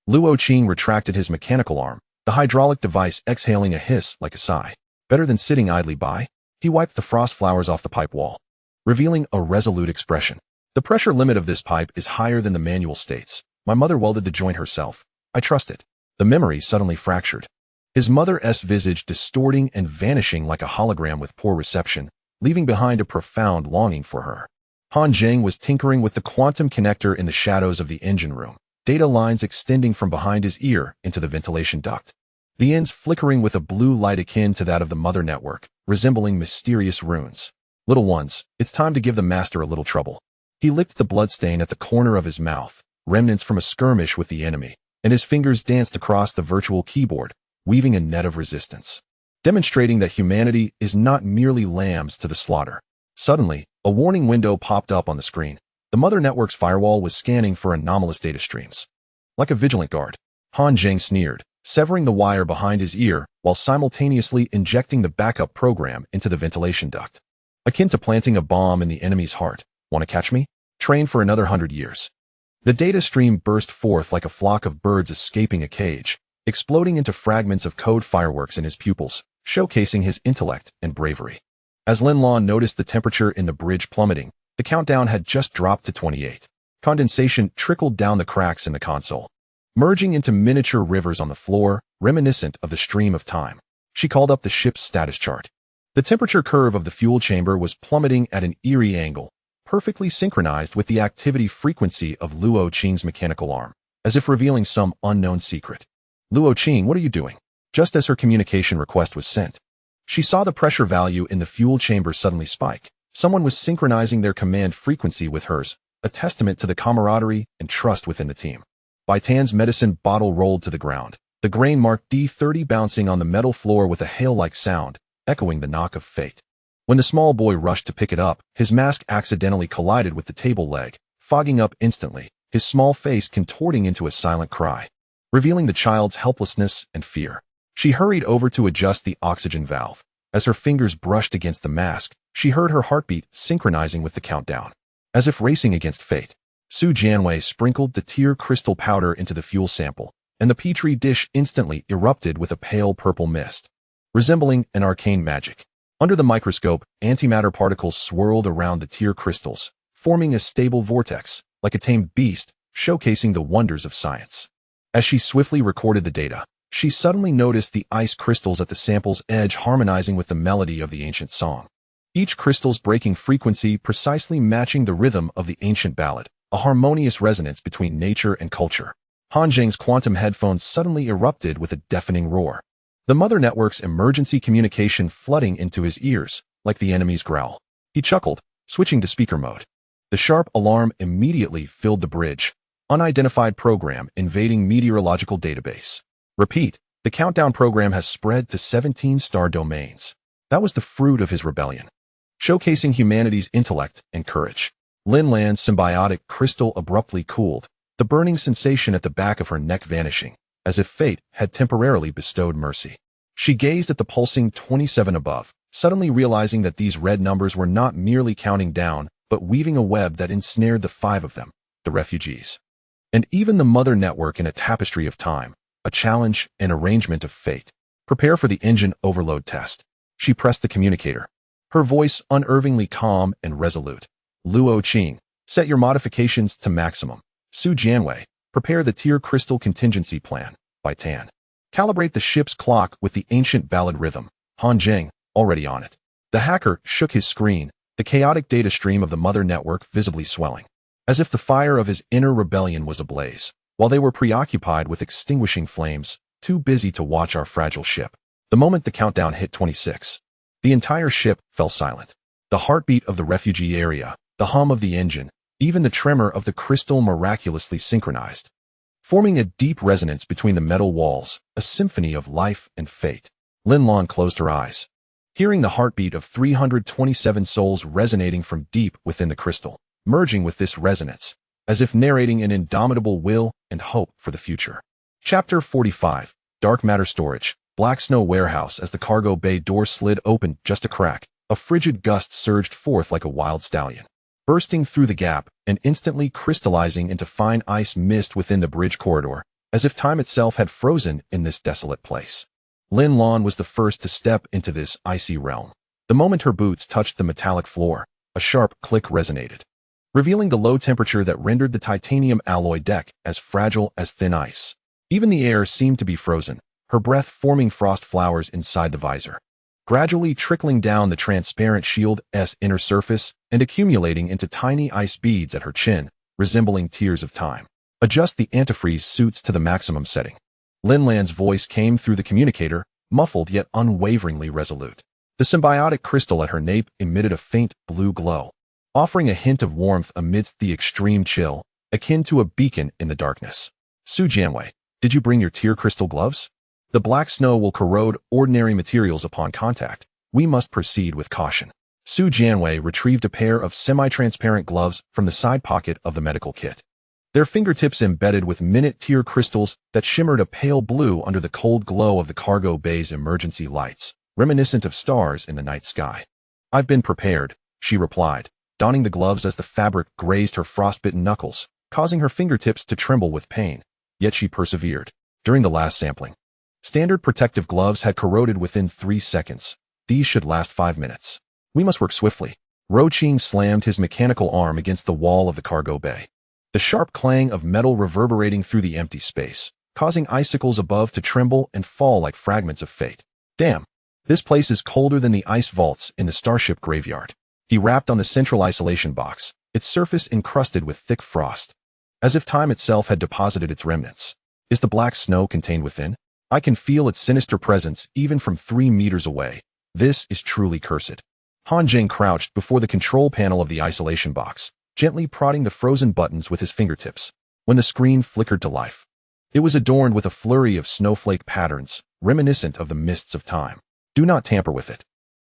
Luo Qing retracted his mechanical arm, the hydraulic device exhaling a hiss like a sigh. Better than sitting idly by? He wiped the frost flowers off the pipe wall, revealing a resolute expression. The pressure limit of this pipe is higher than the manual states. My mother welded the joint herself. I trust it. The memory suddenly fractured. His mother's visage distorting and vanishing like a hologram with poor reception, leaving behind a profound longing for her. Han Zheng was tinkering with the quantum connector in the shadows of the engine room, data lines extending from behind his ear into the ventilation duct. The ends flickering with a blue light akin to that of the mother network, resembling mysterious runes. Little ones, it's time to give the master a little trouble. He licked the bloodstain at the corner of his mouth, remnants from a skirmish with the enemy, and his fingers danced across the virtual keyboard, weaving a net of resistance, demonstrating that humanity is not merely lambs to the slaughter. Suddenly, a warning window popped up on the screen. The mother network's firewall was scanning for anomalous data streams. Like a vigilant guard, Han Zheng sneered, severing the wire behind his ear while simultaneously injecting the backup program into the ventilation duct. Akin to planting a bomb in the enemy's heart. Want to catch me? Train for another 100 years. The data stream burst forth like a flock of birds escaping a cage, exploding into fragments of code fireworks in his pupils, showcasing his intellect and bravery. As Lin Lan noticed the temperature in the bridge plummeting, the countdown had just dropped to 28. Condensation trickled down the cracks in the console, merging into miniature rivers on the floor, reminiscent of the stream of time. She called up the ship's status chart. The temperature curve of the fuel chamber was plummeting at an eerie angle, perfectly synchronized with the activity frequency of Luo Qing's mechanical arm, as if revealing some unknown secret. Luo Qing, what are you doing? Just as her communication request was sent, she saw the pressure value in the fuel chamber suddenly spike. Someone was synchronizing their command frequency with hers, a testament to the camaraderie and trust within the team. Bai Tan's medicine bottle rolled to the ground, the grain marked D30 bouncing on the metal floor with a hail-like sound, echoing the knock of fate. When the small boy rushed to pick it up, his mask accidentally collided with the table leg, fogging up instantly, his small face contorting into a silent cry, revealing the child's helplessness and fear. She hurried over to adjust the oxygen valve. As her fingers brushed against the mask, she heard her heartbeat synchronizing with the countdown. As if racing against fate, Su Jianwei sprinkled the tear crystal powder into the fuel sample, and the petri dish instantly erupted with a pale purple mist, resembling an arcane magic. Under the microscope, antimatter particles swirled around the tear crystals, forming a stable vortex, like a tamed beast, showcasing the wonders of science. As she swiftly recorded the data, she suddenly noticed the ice crystals at the sample's edge harmonizing with the melody of the ancient song. Each crystal's breaking frequency precisely matching the rhythm of the ancient ballad, a harmonious resonance between nature and culture. Han Zheng's quantum headphones suddenly erupted with a deafening roar, the mother network's emergency communication flooding into his ears, like the enemy's growl. He chuckled, switching to speaker mode. The sharp alarm immediately filled the bridge. Unidentified program invading meteorological database. Repeat, the countdown program has spread to 17 star domains. That was the fruit of his rebellion, showcasing humanity's intellect and courage. Lin Lan's symbiotic crystal abruptly cooled, the burning sensation at the back of her neck vanishing, as if fate had temporarily bestowed mercy. She gazed at the pulsing 27 above, suddenly realizing that these red numbers were not merely counting down, but weaving a web that ensnared the 5 of them, the refugees. And even the mother network in a tapestry of time, a challenge, an arrangement of fate. Prepare for the engine overload test. She pressed the communicator, her voice unervingly calm and resolute. Luo Qing, set your modifications to maximum. Su Jianwei, prepare the tear crystal contingency plan. Bai Tan, calibrate the ship's clock with the ancient ballad rhythm. Han Zheng, already on it. The hacker shook his screen, the chaotic data stream of the mother network visibly swelling, as if the fire of his inner rebellion was ablaze, while they were preoccupied with extinguishing flames, too busy to watch our fragile ship. The moment the countdown hit 26, the entire ship fell silent. The heartbeat of the refugee area, the hum of the engine, even the tremor of the crystal miraculously synchronized, forming a deep resonance between the metal walls, a symphony of life and fate. Lin Lan closed her eyes, hearing the heartbeat of 327 souls resonating from deep within the crystal, merging with this resonance, as if narrating an indomitable will and hope for the future. Chapter 45, Dark Matter Storage. Black snow warehouse. As the cargo bay door slid open just a crack, a frigid gust surged forth like a wild stallion, bursting through the gap and instantly crystallizing into fine ice mist within the bridge corridor, as if time itself had frozen in this desolate place. Lin Lan was the first to step into this icy realm. The moment her boots touched the metallic floor, a sharp click resonated, revealing the low temperature that rendered the titanium alloy deck as fragile as thin ice. Even the air seemed to be frozen, her breath forming frost flowers inside the visor, gradually trickling down the transparent shield's inner surface and accumulating into tiny ice beads at her chin, resembling tears of time. Adjust the antifreeze suits to the maximum setting. Lin Lan's voice came through the communicator, muffled yet unwaveringly resolute. The symbiotic crystal at her nape emitted a faint blue glow, offering a hint of warmth amidst the extreme chill, akin to a beacon in the darkness. Su Jianwei, did you bring your tear crystal gloves? The black snow will corrode ordinary materials upon contact. We must proceed with caution. Su Jianwei retrieved a pair of semi-transparent gloves from the side pocket of the medical kit, their fingertips embedded with minute tear crystals that shimmered a pale blue under the cold glow of the cargo bay's emergency lights, reminiscent of stars in the night sky. I've been prepared, she replied, donning the gloves as the fabric grazed her frostbitten knuckles, causing her fingertips to tremble with pain. Yet she persevered. During the last sampling, standard protective gloves had corroded within 3 seconds. These should last 5 minutes. We must work swiftly. Luo Qing slammed his mechanical arm against the wall of the cargo bay, the sharp clang of metal reverberating through the empty space, causing icicles above to tremble and fall like fragments of fate. Damn, this place is colder than the ice vaults in the starship graveyard. He rapped on the central isolation box, its surface encrusted with thick frost, as if time itself had deposited its remnants. Is the black snow contained within? I can feel its sinister presence even from 3 meters away. This is truly cursed. Han Zheng crouched before the control panel of the isolation box, gently prodding the frozen buttons with his fingertips. When the screen flickered to life, it was adorned with a flurry of snowflake patterns, reminiscent of the mists of time. Do not tamper with it.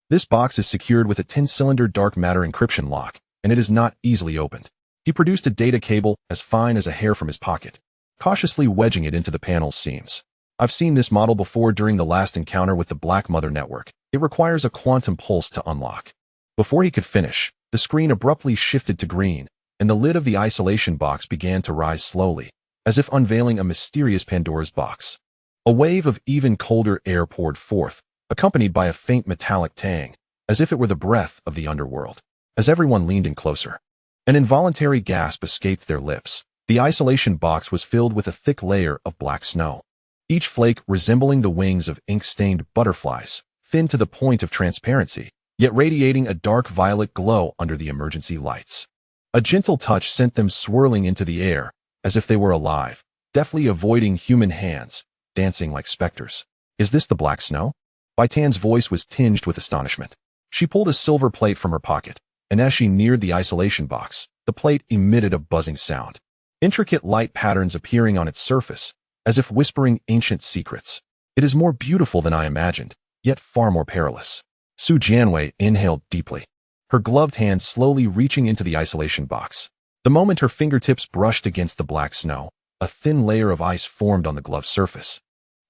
This box is secured with a 10-cylinder dark matter encryption lock, and it is not easily opened. He produced a data cable as fine as a hair from his pocket, cautiously wedging it into the panel's seams. I've seen this model before during the last encounter with the Black Mother network. It requires a quantum pulse to unlock. Before he could finish, the screen abruptly shifted to green, and the lid of the isolation box began to rise slowly, as if unveiling a mysterious Pandora's box. A wave of even colder air poured forth, accompanied by a faint metallic tang, as if it were the breath of the underworld. As everyone leaned in closer, an involuntary gasp escaped their lips. The isolation box was filled with a thick layer of black snow, each flake resembling the wings of ink-stained butterflies, thin to the point of transparency, yet radiating a dark violet glow under the emergency lights. A gentle touch sent them swirling into the air, as if they were alive, deftly avoiding human hands, dancing like specters. Is this the black snow? Bai Tan's voice was tinged with astonishment. She pulled a silver plate from her pocket, and as she neared the isolation box, the plate emitted a buzzing sound. Intricate light patterns appearing on its surface, as if whispering ancient secrets. It is more beautiful than I imagined, yet far more perilous. Su Jianwei inhaled deeply, her gloved hand slowly reaching into the isolation box. The moment her fingertips brushed against the black snow, a thin layer of ice formed on the gloved surface,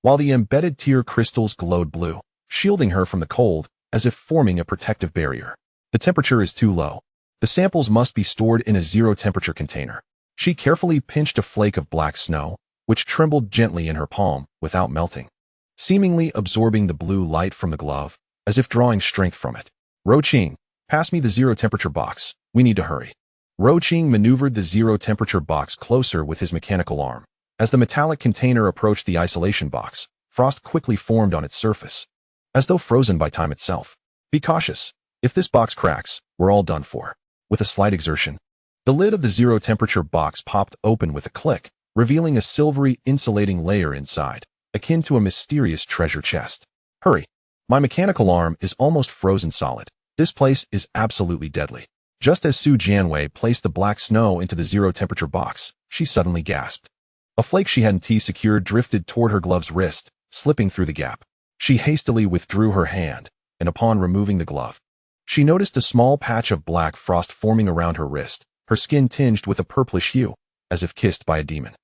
while the embedded tear crystals glowed blue, shielding her from the cold, as if forming a protective barrier. The temperature is too low. The samples must be stored in a zero-temperature container. She carefully pinched a flake of black snow, which trembled gently in her palm without melting, seemingly absorbing the blue light from the glove, as if drawing strength from it. Luo Qing, pass me the zero-temperature box. We need to hurry. Luo Qing maneuvered the zero-temperature box closer with his mechanical arm. As the metallic container approached the isolation box, frost quickly formed on its surface, as though frozen by time itself. Be cautious. If this box cracks, we're all done for. With a slight exertion, the lid of the zero-temperature box popped open with a click, revealing a silvery insulating layer inside, akin to a mysterious treasure chest. Hurry. My mechanical arm is almost frozen solid. This place is absolutely deadly. Just as Su Jianwei placed the black snow into the zero-temperature box, she suddenly gasped. A flake she hadn't secured drifted toward her glove's wrist, slipping through the gap. She hastily withdrew her hand, and upon removing the glove, she noticed a small patch of black frost forming around her wrist, her skin tinged with a purplish hue, as if kissed by a demon.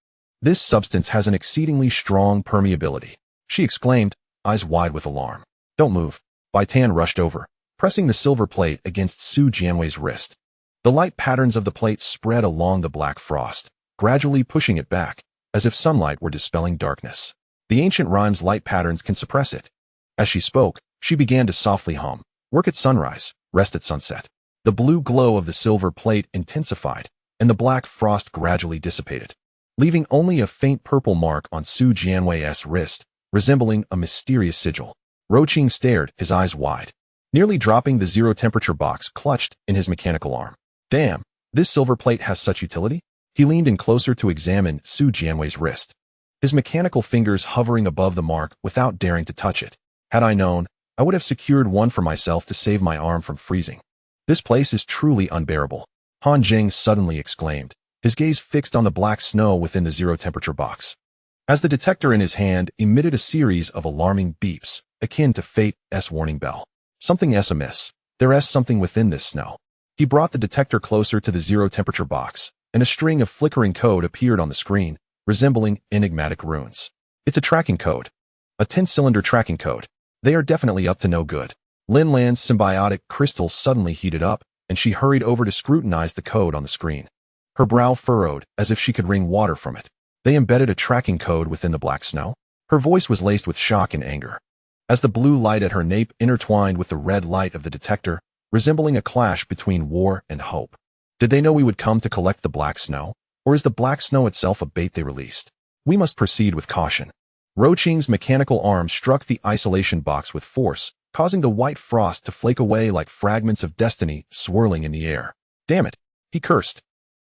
This substance has an exceedingly strong permeability, she exclaimed, eyes wide with alarm. Don't move. Bai Tan rushed over, pressing the silver plate against Su Jianwei's wrist. The light patterns of the plate spread along the black frost, gradually pushing it back, as if sunlight were dispelling darkness. The ancient rhyme's light patterns can suppress it. As she spoke, she began to softly hum, work at sunrise, rest at sunset. The blue glow of the silver plate intensified, and the black frost gradually dissipated, leaving only a faint purple mark on Su Jianwei's wrist, resembling a mysterious sigil. Luo Qing stared, his eyes wide, nearly dropping the zero-temperature box clutched in his mechanical arm. Damn, this silver plate has such utility? He leaned in closer to examine Su Jianwei's wrist, his mechanical fingers hovering above the mark without daring to touch it. Had I known, I would have secured one for myself to save my arm from freezing. This place is truly unbearable, Han Zheng suddenly exclaimed, his gaze fixed on the black snow within the zero-temperature box. As the detector in his hand emitted a series of alarming beeps, akin to fate's warning bell. Something's amiss. There's something within this snow. He brought the detector closer to the zero-temperature box, and a string of flickering code appeared on the screen, resembling enigmatic runes. It's a tracking code. A 10-cylinder tracking code. They are definitely up to no good. Lin Lan's symbiotic crystal suddenly heated up, and she hurried over to scrutinize the code on the screen. Her brow furrowed, as if she could wring water from it. They embedded a tracking code within the black snow. Her voice was laced with shock and anger, as the blue light at her nape intertwined with the red light of the detector, resembling a clash between war and hope. Did they know we would come to collect the black snow, or is the black snow itself a bait they released? We must proceed with caution. Luo Qing's mechanical arm struck the isolation box with force, causing the white frost to flake away like fragments of destiny swirling in the air. Damn it, he cursed.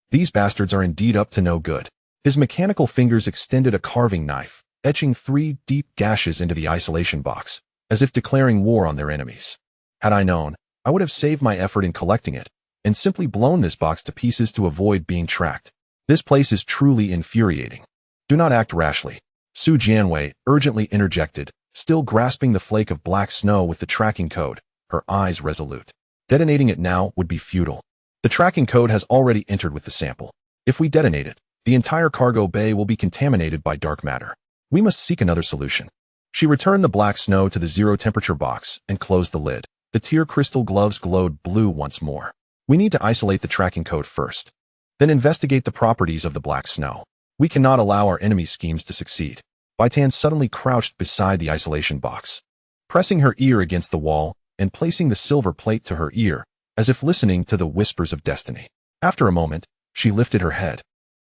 These bastards are indeed up to no good. His mechanical fingers extended a carving knife, etching 3 deep gashes into the isolation box, as if declaring war on their enemies. Had I known, I would have saved my effort in collecting it, and simply blown this box to pieces to avoid being tracked. This place is truly infuriating. Do not act rashly. Su Jianwei urgently interjected, still grasping the flake of black snow with the tracking code, her eyes resolute. Detonating it now would be futile. The tracking code has already entered with the sample. If we detonate it, the entire cargo bay will be contaminated by dark matter. We must seek another solution. She returned the black snow to the zero-temperature box and closed the lid. The tear crystal gloves glowed blue once more. We need to isolate the tracking code first. Then investigate the properties of the black snow. We cannot allow our enemy's schemes to succeed. Bai Tan suddenly crouched beside the isolation box, pressing her ear against the wall and placing the silver plate to her ear, as if listening to the whispers of destiny. After a moment, she lifted her head,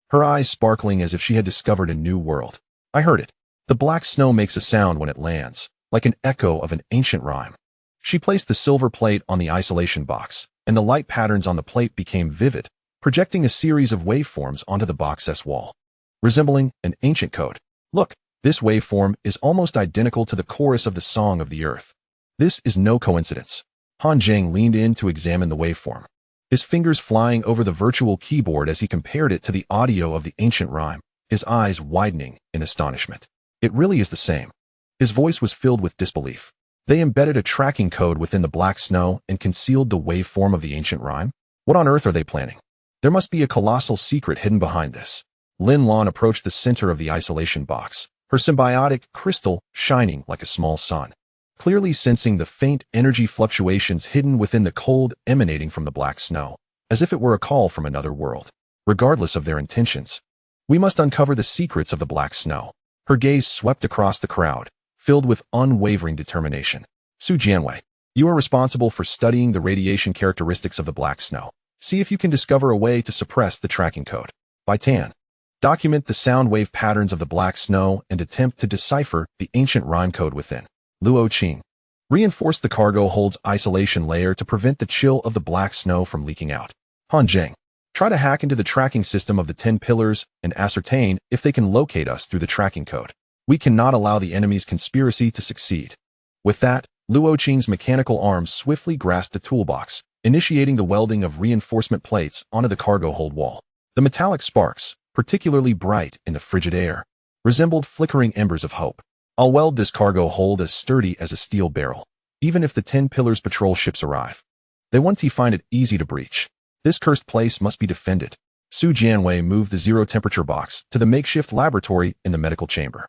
her eyes sparkling as if she had discovered a new world. I heard it. The black snow makes a sound when it lands, like an echo of an ancient rhyme. She placed the silver plate on the isolation box, and the light patterns on the plate became vivid, projecting a series of waveforms onto the box's wall, resembling an ancient code. Look, this waveform is almost identical to the chorus of the Song of the Earth. This is no coincidence. Han Zheng leaned in to examine the waveform, his fingers flying over the virtual keyboard as he compared it to the audio of the ancient rhyme, his eyes widening in astonishment. It really is the same. His voice was filled with disbelief. They embedded a tracking code within the black snow and concealed the waveform of the ancient rhyme? What on earth are they planning? There must be a colossal secret hidden behind this. Lin Lan approached the center of the isolation box, her symbiotic crystal shining like a small sun, clearly sensing the faint energy fluctuations hidden within the cold emanating from the black snow, as if it were a call from another world. Regardless of their intentions, we must uncover the secrets of the black snow. Her gaze swept across the crowd, filled with unwavering determination. Su Jianwei, you are responsible for studying the radiation characteristics of the black snow. See if you can discover a way to suppress the tracking code. Bai Tan, document the sound wave patterns of the black snow and attempt to decipher the ancient rhyme code within. Luo Qing, reinforce the cargo hold's isolation layer to prevent the chill of the black snow from leaking out. Han Zheng, try to hack into the tracking system of the 10 pillars and ascertain if they can locate us through the tracking code. We cannot allow the enemy's conspiracy to succeed. With that, Luo Qing's mechanical arms swiftly grasped the toolbox, initiating the welding of reinforcement plates onto the cargo hold wall. The metallic sparks, particularly bright in the frigid air, resembled flickering embers of hope. I'll weld this cargo hold as sturdy as a steel barrel, even if the 10 pillars patrol ships arrive. They won't find it easy to breach. This cursed place must be defended. Su Jianwei moved the zero-temperature box to the makeshift laboratory in the medical chamber.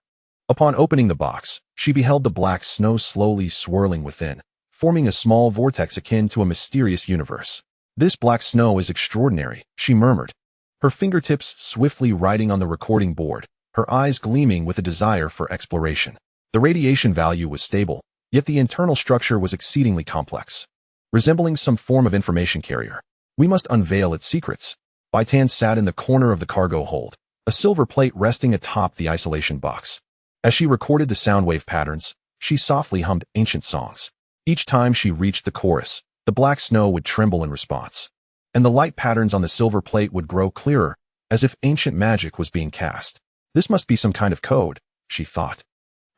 Upon opening the box, she beheld the black snow slowly swirling within, forming a small vortex akin to a mysterious universe. This black snow is extraordinary, she murmured, her fingertips swiftly writing on the recording board, her eyes gleaming with a desire for exploration. The radiation value was stable, yet the internal structure was exceedingly complex, resembling some form of information carrier. We must unveil its secrets. Bai Tan sat in the corner of the cargo hold, a silver plate resting atop the isolation box. As she recorded the sound wave patterns, she softly hummed ancient songs. Each time she reached the chorus, the black snow would tremble in response, and the light patterns on the silver plate would grow clearer, as if ancient magic was being cast. This must be some kind of code, she thought,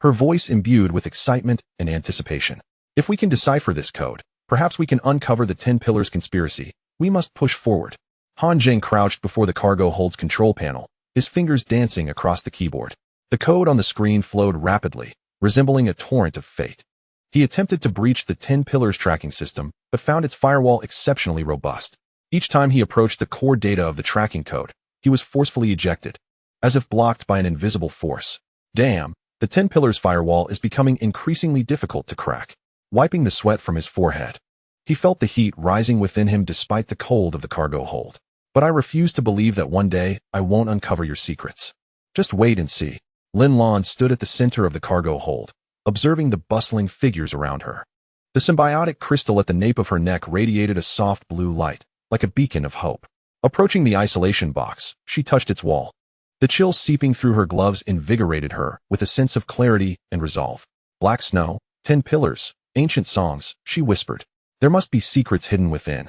her voice imbued with excitement and anticipation. If we can decipher this code, perhaps we can uncover the 10 pillars conspiracy. We must push forward. Han Zheng crouched before the cargo hold's control panel, his fingers dancing across the keyboard. The code on the screen flowed rapidly, resembling a torrent of fate. He attempted to breach the 10 pillars tracking system, but found its firewall exceptionally robust. Each time he approached the core data of the tracking code, he was forcefully ejected, as if blocked by an invisible force. Damn, the 10 pillars firewall is becoming increasingly difficult to crack. Wiping the sweat from his forehead, he felt the heat rising within him despite the cold of the cargo hold. But I refuse to believe that one day I won't uncover your secrets. Just wait and see. Lin Lan stood at the center of the cargo hold, observing the bustling figures around her. The symbiotic crystal at the nape of her neck radiated a soft blue light, like a beacon of hope. Approaching the isolation box, she touched its wall. The chill seeping through her gloves invigorated her with a sense of clarity and resolve. Black snow, 10 pillars, ancient songs, she whispered. There must be secrets hidden within.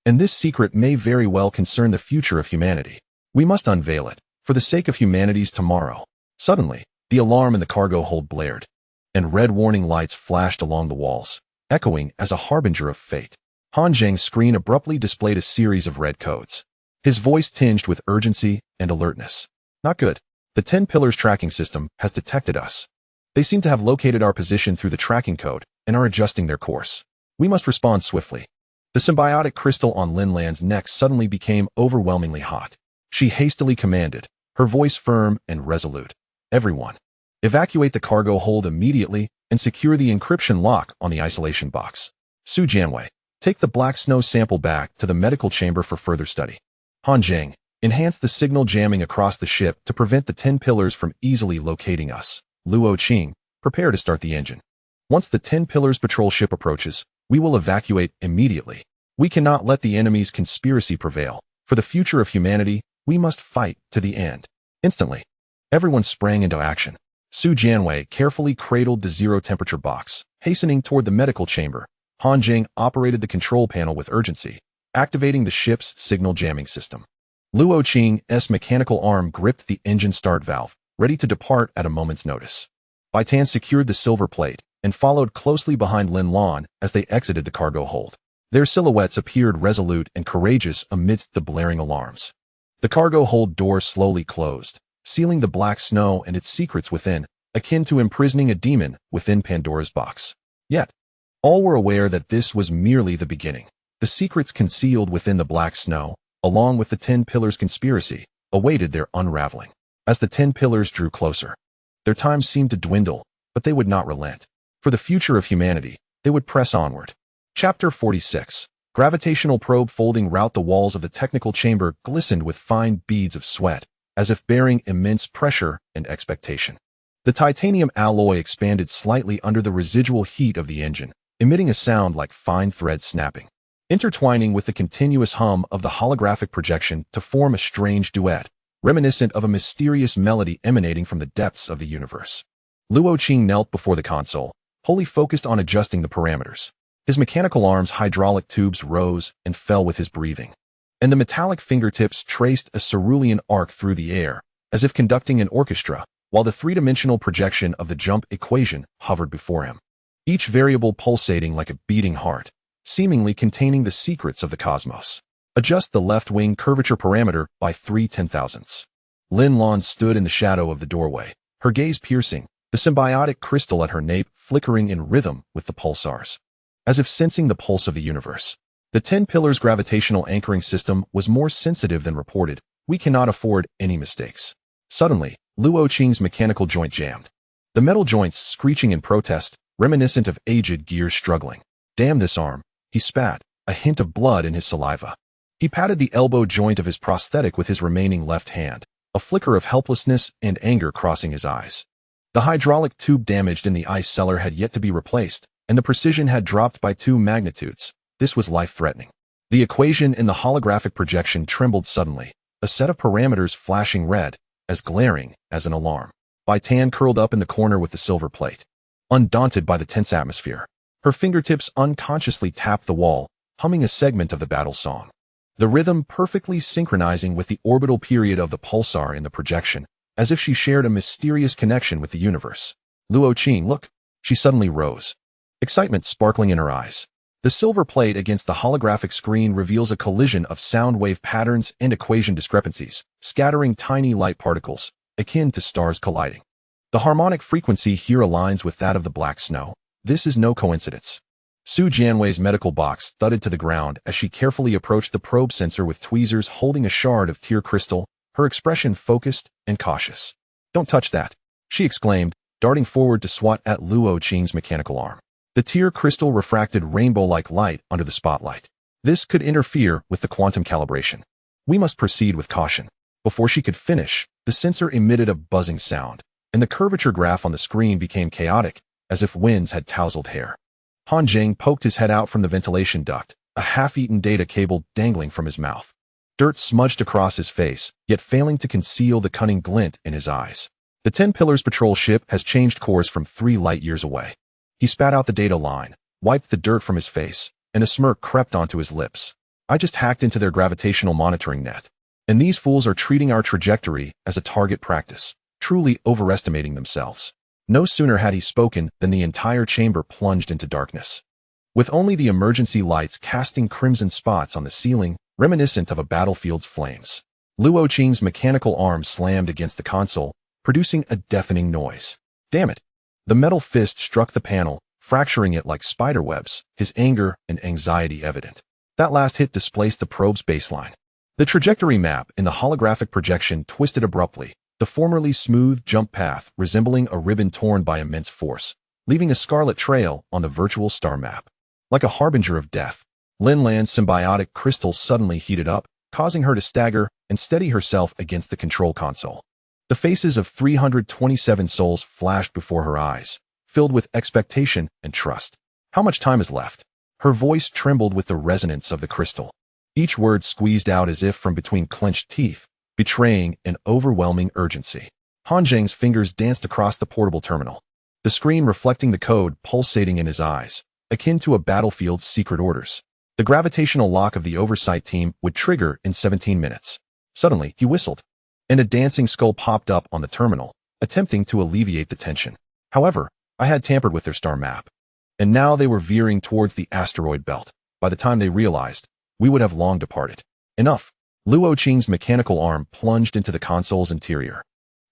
And this secret may very well concern the future of humanity. We must unveil it, for the sake of humanity's tomorrow. Suddenly, the alarm in the cargo hold blared, and red warning lights flashed along the walls, echoing as a harbinger of fate. Han Zheng's screen abruptly displayed a series of red codes, his voice tinged with urgency and alertness. Not good. The 10 pillars tracking system has detected us. They seem to have located our position through the tracking code and are adjusting their course. We must respond swiftly. The symbiotic crystal on Lin Lan's neck suddenly became overwhelmingly hot. She hastily commanded, her voice firm and resolute. Everyone, evacuate the cargo hold immediately and secure the encryption lock on the isolation box. Su Jianwei, take the black snow sample back to the medical chamber for further study. Han Zheng, enhance the signal jamming across the ship to prevent the 10 pillars from easily locating us. Luo Qing, prepare to start the engine. Once the 10 pillars patrol ship approaches, we will evacuate immediately. We cannot let the enemy's conspiracy prevail. For the future of humanity, we must fight to the end. Instantly, everyone sprang into action. Su Jianwei carefully cradled the zero-temperature box. Hastening toward the medical chamber, Han Zheng operated the control panel with urgency, activating the ship's signal jamming system. Luo Qing's mechanical arm gripped the engine start valve, ready to depart at a moment's notice. Bai Tan secured the silver plate and followed closely behind Lin Lan as they exited the cargo hold. Their silhouettes appeared resolute and courageous amidst the blaring alarms. The cargo hold door slowly closed, sealing the black snow and its secrets within, akin to imprisoning a demon within Pandora's box. Yet, all were aware that this was merely the beginning. The secrets concealed within the black snow, along with the 10 pillars conspiracy, awaited their unraveling. As the 10 pillars drew closer, their time seemed to dwindle, but they would not relent. For the future of humanity, they would press onward. Chapter 46. Gravitational probe folding rout. The walls of the technical chamber glistened with fine beads of sweat, as if bearing immense pressure and expectation. The titanium alloy expanded slightly under the residual heat of the engine, emitting a sound like fine thread snapping, intertwining with the continuous hum of the holographic projection to form a strange duet, reminiscent of a mysterious melody emanating from the depths of the universe. Luo Qing knelt before the console, wholly focused on adjusting the parameters. His mechanical arms' hydraulic tubes rose and fell with his breathing, and the metallic fingertips traced a cerulean arc through the air, as if conducting an orchestra, while the three-dimensional projection of the jump equation hovered before him, each variable pulsating like a beating heart, seemingly containing the secrets of the cosmos. Adjust the left wing curvature parameter by 3/10,000ths. Lin Lan stood in the shadow of the doorway, her gaze piercing, the symbiotic crystal at her nape flickering in rhythm with the pulsars. As if sensing the pulse of the universe, the 10 pillars gravitational anchoring system was more sensitive than reported. We cannot afford any mistakes. Suddenly, Luo Qing's mechanical joint jammed, the metal joints screeching in protest, reminiscent of aged gears struggling. Damn this arm, he spat, a hint of blood in his saliva. He patted the elbow joint of his prosthetic with his remaining left hand, a flicker of helplessness and anger crossing his eyes. The hydraulic tube damaged in the ice cellar had yet to be replaced, and the precision had dropped by 2 magnitudes. This was life-threatening. The equation in the holographic projection trembled suddenly, a set of parameters flashing red, as glaring as an alarm. Bai Tan curled up in the corner with the silver plate, undaunted by the tense atmosphere. Her fingertips unconsciously tapped the wall, humming a segment of the battle song, the rhythm perfectly synchronizing with the orbital period of the pulsar in the projection, as if she shared a mysterious connection with the universe. Luo Qing, look! She suddenly rose, excitement sparkling in her eyes. The silver plate against the holographic screen reveals a collision of sound wave patterns and equation discrepancies, scattering tiny light particles, akin to stars colliding. The harmonic frequency here aligns with that of the black snow. This is no coincidence. Su Jianwei's medical box thudded to the ground as she carefully approached the probe sensor with tweezers holding a shard of tear crystal, her expression focused and cautious. Don't touch that, she exclaimed, darting forward to swat at Luo Qing's mechanical arm. The tear crystal refracted rainbow-like light under the spotlight. This could interfere with the quantum calibration. We must proceed with caution. Before she could finish, the sensor emitted a buzzing sound, and the curvature graph on the screen became chaotic, as if winds had tousled hair. Han Zheng poked his head out from the ventilation duct, a half-eaten data cable dangling from his mouth. Dirt smudged across his face, yet failing to conceal the cunning glint in his eyes. The 10 Pillars patrol ship has changed course from 3 light-years away. He spat out the data line, wiped the dirt from his face, and a smirk crept onto his lips. I just hacked into their gravitational monitoring net, and these fools are treating our trajectory as a target practice, truly overestimating themselves. No sooner had he spoken than the entire chamber plunged into darkness, with only the emergency lights casting crimson spots on the ceiling, reminiscent of a battlefield's flames. Luo Qing's mechanical arm slammed against the console, producing a deafening noise. Damn it! The metal fist struck the panel, fracturing it like spiderwebs, his anger and anxiety evident. That last hit displaced the probe's baseline. The trajectory map in the holographic projection twisted abruptly, the formerly smooth jump path resembling a ribbon torn by immense force, leaving a scarlet trail on the virtual star map. Like a harbinger of death, Lin Lan's symbiotic crystal suddenly heated up, causing her to stagger and steady herself against the control console. The faces of 327 souls flashed before her eyes, filled with expectation and trust. How much time is left? Her voice trembled with the resonance of the crystal, each word squeezed out as if from between clenched teeth, betraying an overwhelming urgency. Han Zheng's fingers danced across the portable terminal, the screen reflecting the code pulsating in his eyes, akin to a battlefield's secret orders. The gravitational lock of the oversight team would trigger in 17 minutes. Suddenly, he whistled, and a dancing skull popped up on the terminal, attempting to alleviate the tension. However, I had tampered with their star map, and now they were veering towards the asteroid belt. By the time they realized, we would have long departed. Enough. Luo Qing's mechanical arm plunged into the console's interior,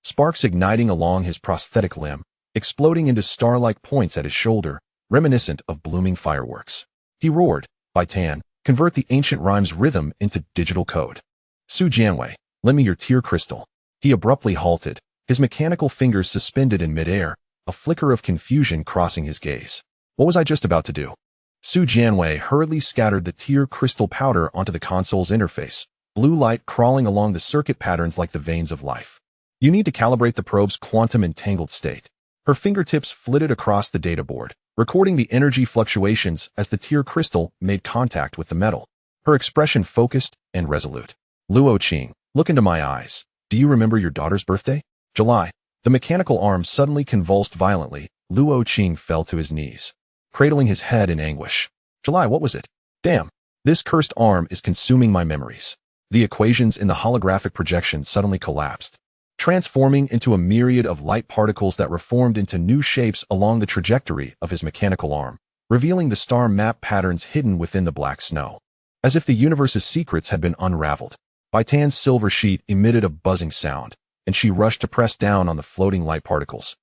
sparks igniting along his prosthetic limb, exploding into star-like points at his shoulder, reminiscent of blooming fireworks. He roared, "Bai Tan, convert the ancient rhyme's rhythm into digital code. Su Jianwei, lend me your tear crystal." He abruptly halted, his mechanical fingers suspended in midair, a flicker of confusion crossing his gaze. What was I just about to do? Su Jianwei hurriedly scattered the tear crystal powder onto the console's interface, blue light crawling along the circuit patterns like the veins of life. You need to calibrate the probe's quantum entangled state. Her fingertips flitted across the data board, recording the energy fluctuations as the tear crystal made contact with the metal. Her expression focused and resolute. "Luo Qing, look into my eyes. Do you remember your daughter's birthday?" July. The mechanical arm suddenly convulsed violently. Luo Qing fell to his knees, cradling his head in anguish. "July, what was it? Damn, this cursed arm is consuming my memories." The equations in the holographic projection suddenly collapsed, transforming into a myriad of light particles that reformed into new shapes along the trajectory of his mechanical arm, revealing the star map patterns hidden within the black snow. As if the universe's secrets had been unraveled, Bai Tan's silver sheet emitted a buzzing sound, and she rushed to press down on the floating light particles.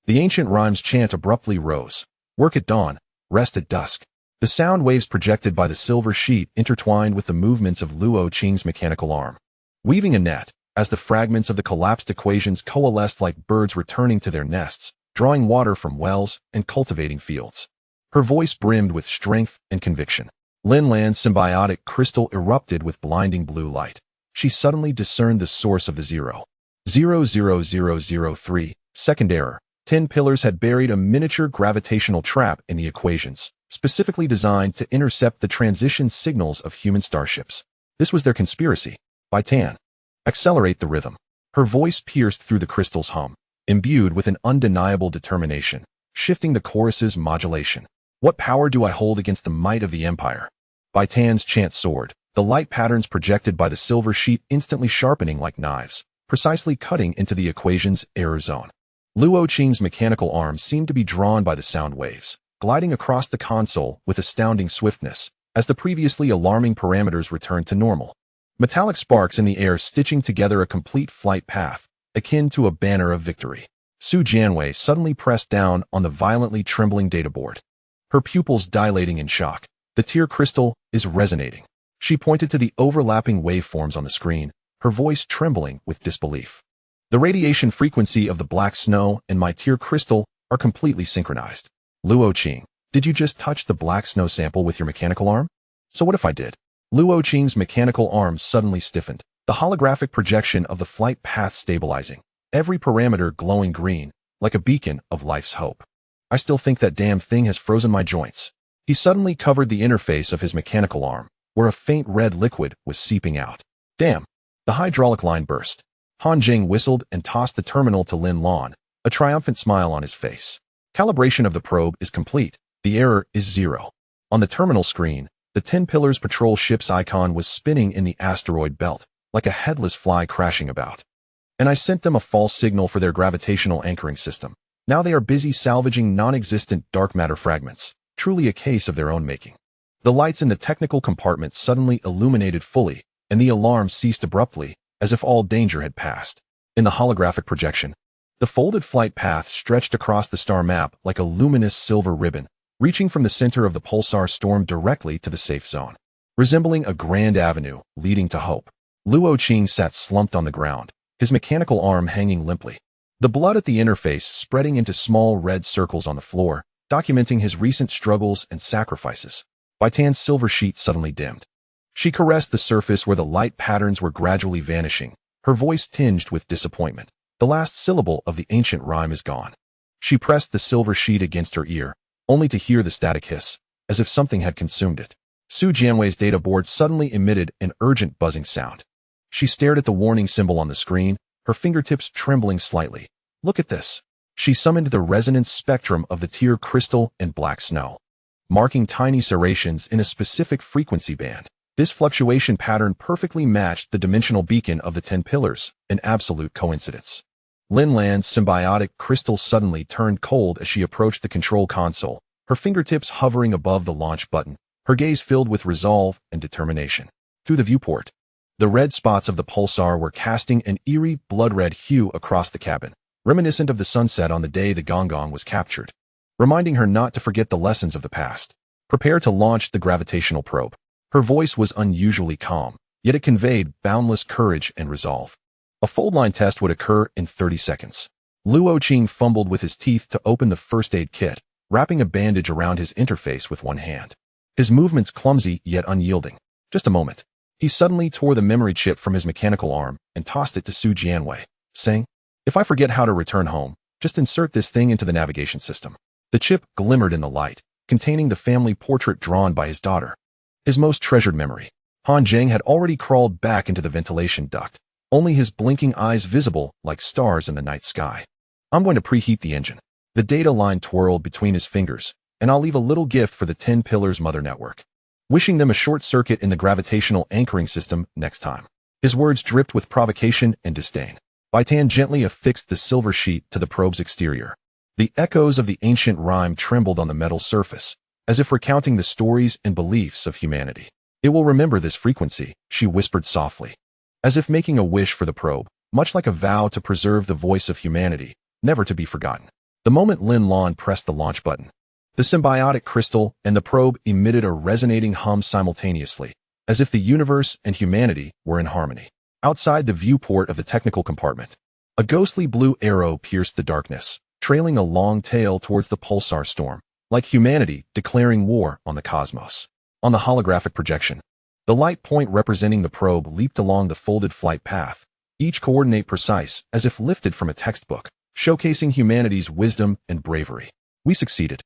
The ancient rhyme's chant abruptly rose. "Work at dawn, rest at dusk." The sound waves projected by the silver sheet intertwined with the movements of Luo Qing's mechanical arm, weaving a net, as the fragments of the collapsed equations coalesced like birds returning to their nests, drawing water from wells and cultivating fields. Her voice brimmed with strength and conviction. Lin Lan's symbiotic crystal erupted with blinding blue light. She suddenly discerned the source of the 0.00003 second error. 10 pillars had buried a miniature gravitational trap in the equations, specifically designed to intercept the transition signals of human starships. This was their conspiracy. Bai Tan, accelerate the rhythm. Her voice pierced through the crystal's hum, imbued with an undeniable determination, shifting the chorus's modulation. "What power do I hold against the might of the Empire?" Bai Tan's chant soared, the light patterns projected by the silver sheet instantly sharpening like knives, precisely cutting into the equation's error zone. Luo Qing's mechanical arm seemed to be drawn by the sound waves, gliding across the console with astounding swiftness, as the previously alarming parameters returned to normal. Metallic sparks in the air stitching together a complete flight path, akin to a banner of victory. Su Jianwei suddenly pressed down on the violently trembling databoard, her pupils dilating in shock. "The tear crystal is resonating." She pointed to the overlapping waveforms on the screen, her voice trembling with disbelief. "The radiation frequency of the black snow and my tear crystal are completely synchronized." "Luo Qing, did you just touch the black snow sample with your mechanical arm?" "So what if I did?" Luo Qing's mechanical arm suddenly stiffened, the holographic projection of the flight path stabilizing, every parameter glowing green, like a beacon of life's hope. "I still think that damn thing has frozen my joints." He suddenly covered the interface of his mechanical arm, where a faint red liquid was seeping out. "Damn!" The hydraulic line burst. Han Zheng whistled and tossed the terminal to Lin Lan, a triumphant smile on his face. "Calibration of the probe is complete. The error is 0. On the terminal screen, the 10 Pillars patrol ship's icon was spinning in the asteroid belt, like a headless fly crashing about. "And I sent them a false signal for their gravitational anchoring system. Now they are busy salvaging non-existent dark matter fragments, truly a case of their own making." The lights in the technical compartment suddenly illuminated fully, and the alarm ceased abruptly, as if all danger had passed. In the holographic projection, the folded flight path stretched across the star map like a luminous silver ribbon, reaching from the center of the pulsar storm directly to the safe zone. Resembling a grand avenue leading to hope, Luo Qing sat slumped on the ground, his mechanical arm hanging limply. The blood at the interface spreading into small red circles on the floor, documenting his recent struggles and sacrifices. Bai Tan's silver sheet suddenly dimmed. She caressed the surface where the light patterns were gradually vanishing, her voice tinged with disappointment. The last syllable of the ancient rhyme is gone. She pressed the silver sheet against her ear, only to hear the static hiss, as if something had consumed it. Su Jianwei's data board suddenly emitted an urgent buzzing sound. She stared at the warning symbol on the screen, her fingertips trembling slightly. Look at this. She summoned the resonance spectrum of the tier crystal and black snow, marking tiny serrations in a specific frequency band. This fluctuation pattern perfectly matched the dimensional beacon of the 10 pillars, an absolute coincidence. Lin Lan's symbiotic crystal suddenly turned cold as she approached the control console, her fingertips hovering above the launch button, her gaze filled with resolve and determination. Through the viewport, the red spots of the pulsar were casting an eerie, blood-red hue across the cabin, reminiscent of the sunset on the day the Gonggong was captured, reminding her not to forget the lessons of the past. Prepare to launch the gravitational probe. Her voice was unusually calm, yet it conveyed boundless courage and resolve. A fold-line test would occur in 30 seconds. Luo Qing fumbled with his teeth to open the first aid kit, wrapping a bandage around his interface with one hand. His movements clumsy yet unyielding. Just a moment. He suddenly tore the memory chip from his mechanical arm and tossed it to Su Jianwei, saying, "If I forget how to return home, just insert this thing into the navigation system." The chip glimmered in the light, containing the family portrait drawn by his daughter, his most treasured memory. Han Zheng had already crawled back into the ventilation duct, only his blinking eyes visible like stars in the night sky. "I'm going to preheat the engine." The data line twirled between his fingers, "and I'll leave a little gift for the 10 Pillars Mother Network, wishing them a short circuit in the gravitational anchoring system next time." His words dripped with provocation and disdain. Bai Tan gently affixed the silver sheet to the probe's exterior. The echoes of the ancient rhyme trembled on the metal surface, as if recounting the stories and beliefs of humanity. "It will remember this frequency," she whispered softly, as if making a wish for the probe, much like a vow to preserve the voice of humanity, never to be forgotten. The moment Lin Lan pressed the launch button, the symbiotic crystal and the probe emitted a resonating hum simultaneously, as if the universe and humanity were in harmony. Outside the viewport of the technical compartment, a ghostly blue arrow pierced the darkness, trailing a long tail towards the pulsar storm, like humanity declaring war on the cosmos. On the holographic projection, the light point representing the probe leaped along the folded flight path, each coordinate precise as if lifted from a textbook, showcasing humanity's wisdom and bravery. "We succeeded,"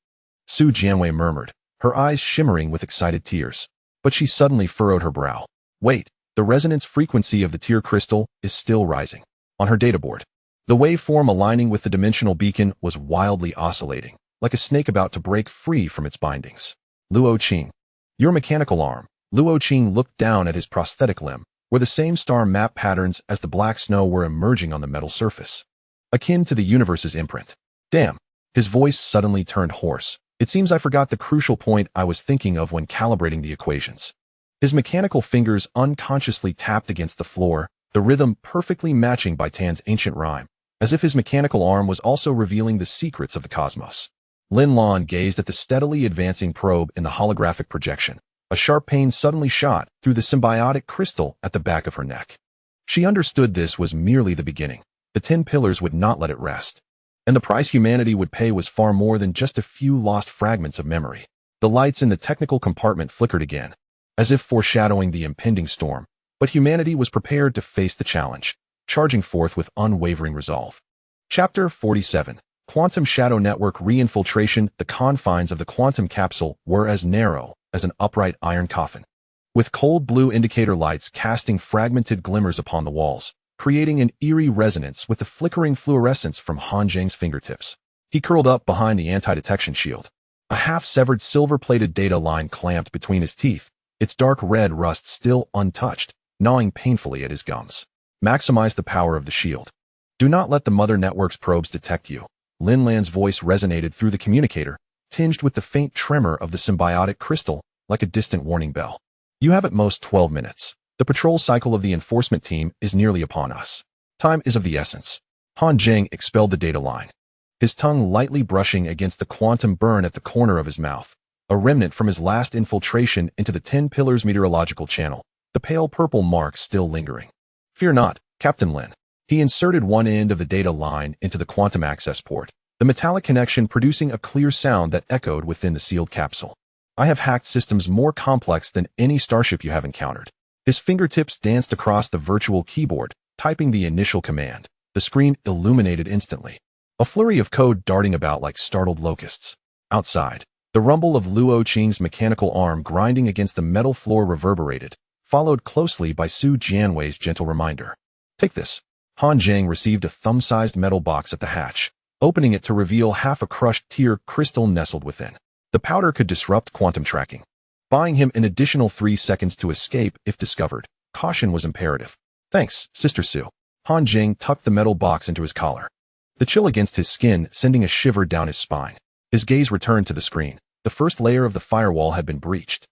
Su Jianwei murmured, her eyes shimmering with excited tears. But she suddenly furrowed her brow. "Wait, the resonance frequency of the tier crystal is still rising." On her databoard, the waveform aligning with the dimensional beacon was wildly oscillating, like a snake about to break free from its bindings. "Luo Qing, your mechanical arm." Luo Qing looked down at his prosthetic limb, where the same star map patterns as the black snow were emerging on the metal surface, akin to the universe's imprint. "Damn." His voice suddenly turned hoarse. "It seems I forgot the crucial point I was thinking of when calibrating the equations." His mechanical fingers unconsciously tapped against the floor, the rhythm perfectly matching Bai Tan's ancient rhyme, as if his mechanical arm was also revealing the secrets of the cosmos. Lin Lan gazed at the steadily advancing probe in the holographic projection. A sharp pain suddenly shot through the symbiotic crystal at the back of her neck. She understood this was merely the beginning. The 10 Pillars would not let it rest, and the price humanity would pay was far more than just a few lost fragments of memory. The lights in the technical compartment flickered again, as if foreshadowing the impending storm, but humanity was prepared to face the challenge, charging forth with unwavering resolve. Chapter 47. Quantum Shadow Network Re-infiltration. The confines of the quantum capsule were as narrow as an upright iron coffin, with cold blue indicator lights casting fragmented glimmers upon the walls, creating an eerie resonance with the flickering fluorescence from Han Zheng's fingertips. He curled up behind the anti-detection shield, a half-severed silver-plated data line clamped between his teeth, its dark red rust still untouched, gnawing painfully at his gums. "Maximize the power of the shield. Do not let the Mother Network's probes detect you." Lin Lan's voice resonated through the communicator, tinged with the faint tremor of the symbiotic crystal, like a distant warning bell. "You have at most 12 minutes. The patrol cycle of the enforcement team is nearly upon us. Time is of the essence." Han Zheng expelled the data line, his tongue lightly brushing against the quantum burn at the corner of his mouth, a remnant from his last infiltration into the 10 Pillars meteorological channel, the pale purple mark still lingering. Fear not, Captain Lin. He inserted one end of the data line into the quantum access port, the metallic connection producing a clear sound that echoed within the sealed capsule. I have hacked systems more complex than any starship you have encountered. His fingertips danced across the virtual keyboard, typing the initial command. The screen illuminated instantly, a flurry of code darting about like startled locusts. Outside, the rumble of Luo Qing's mechanical arm grinding against the metal floor reverberated, followed closely by Su Jianwei's gentle reminder. Take this. Han Zheng received a thumb-sized metal box at the hatch, opening it to reveal half a crushed tear crystal nestled within. The powder could disrupt quantum tracking, buying him an additional 3 seconds to escape if discovered. Caution was imperative. Thanks, Sister Su. Han Zheng tucked the metal box into his collar, the chill against his skin sending a shiver down his spine. His gaze returned to the screen. The first layer of the firewall had been breached,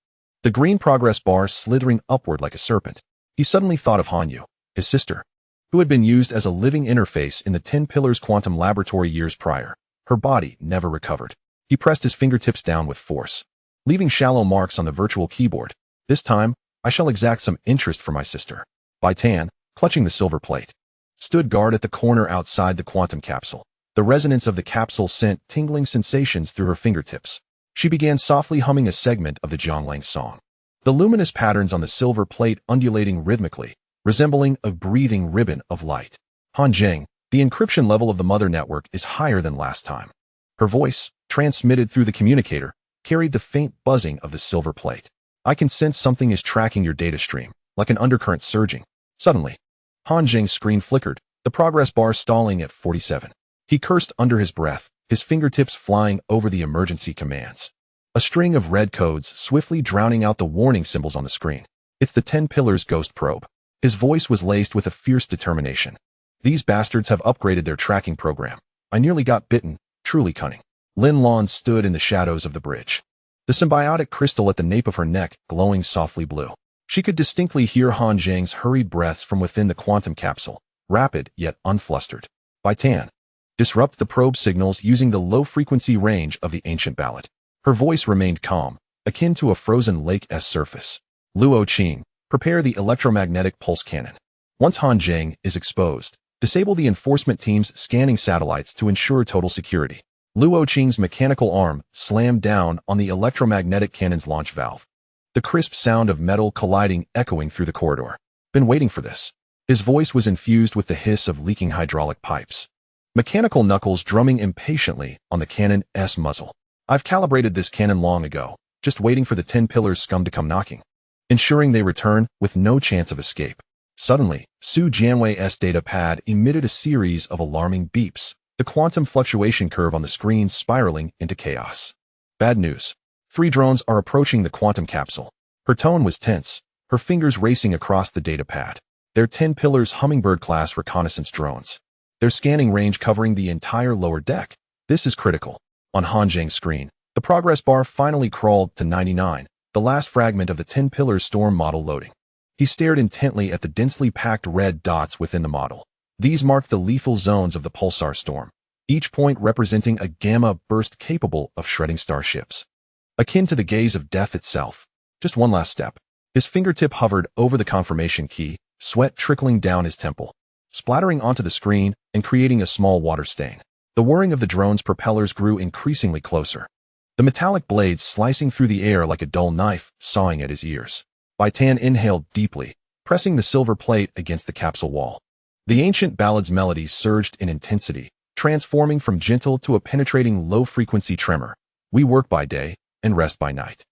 the green progress bar slithering upward like a serpent. He suddenly thought of Hanyu, his sister, who had been used as a living interface in the 10 Pillars quantum laboratory years prior. Her body never recovered. He pressed his fingertips down with force, leaving shallow marks on the virtual keyboard. This time, I shall exact some interest for my sister. Bai Tan, clutching the silver plate, stood guard at the corner outside the quantum capsule. The resonance of the capsule sent tingling sensations through her fingertips. She began softly humming a segment of the Zhonglang song, the luminous patterns on the silver plate undulating rhythmically, resembling a breathing ribbon of light. Han Zheng, the encryption level of the mother network is higher than last time. Her voice, transmitted through the communicator, carried the faint buzzing of the silver plate. I can sense something is tracking your data stream, like an undercurrent surging. Suddenly, Han Zheng's screen flickered, the progress bar stalling at 47. He cursed under his breath, his fingertips flying over the emergency commands. A string of red codes swiftly drowning out the warning symbols on the screen. It's the 10 Pillars ghost probe. His voice was laced with a fierce determination. These bastards have upgraded their tracking program. I nearly got bitten, truly cunning. Lin Lan stood in the shadows of the bridge, the symbiotic crystal at the nape of her neck glowing softly blue. She could distinctly hear Han Zheng's hurried breaths from within the quantum capsule, rapid yet unflustered. Bai Tan, disrupt the probe signals using the low-frequency range of the ancient ballad. Her voice remained calm, akin to a frozen lake's surface. Luo Qing, prepare the electromagnetic pulse cannon. Once Han Zheng is exposed, disable the enforcement team's scanning satellites to ensure total security. Luo Qing's mechanical arm slammed down on the electromagnetic cannon's launch valve, the crisp sound of metal colliding echoing through the corridor. Been waiting for this. His voice was infused with the hiss of leaking hydraulic pipes, mechanical knuckles drumming impatiently on the cannon's muzzle. I've calibrated this cannon long ago, just waiting for the 10 Pillars scum to come knocking, ensuring they return with no chance of escape. Suddenly, Su Jianwei's data pad emitted a series of alarming beeps, the quantum fluctuation curve on the screen spiraling into chaos. Bad news. 3 drones are approaching the quantum capsule. Her tone was tense, her fingers racing across the data pad. They're 10 Pillars Hummingbird-class reconnaissance drones, their scanning range covering the entire lower deck. This is critical. On Han Zheng's screen, the progress bar finally crawled to 99, the last fragment of the 10 Pillars storm model loading. He stared intently at the densely packed red dots within the model. These marked the lethal zones of the pulsar storm, each point representing a gamma burst capable of shredding starships, akin to the gaze of death itself. Just one last step. His fingertip hovered over the confirmation key, sweat trickling down his temple, splattering onto the screen and creating a small water stain. The whirring of the drone's propellers grew increasingly closer, the metallic blades slicing through the air like a dull knife, sawing at his ears. Bai Tan inhaled deeply, pressing the silver plate against the capsule wall. The ancient ballad's melody surged in intensity, transforming from gentle to a penetrating low-frequency tremor. We work by day and rest by night.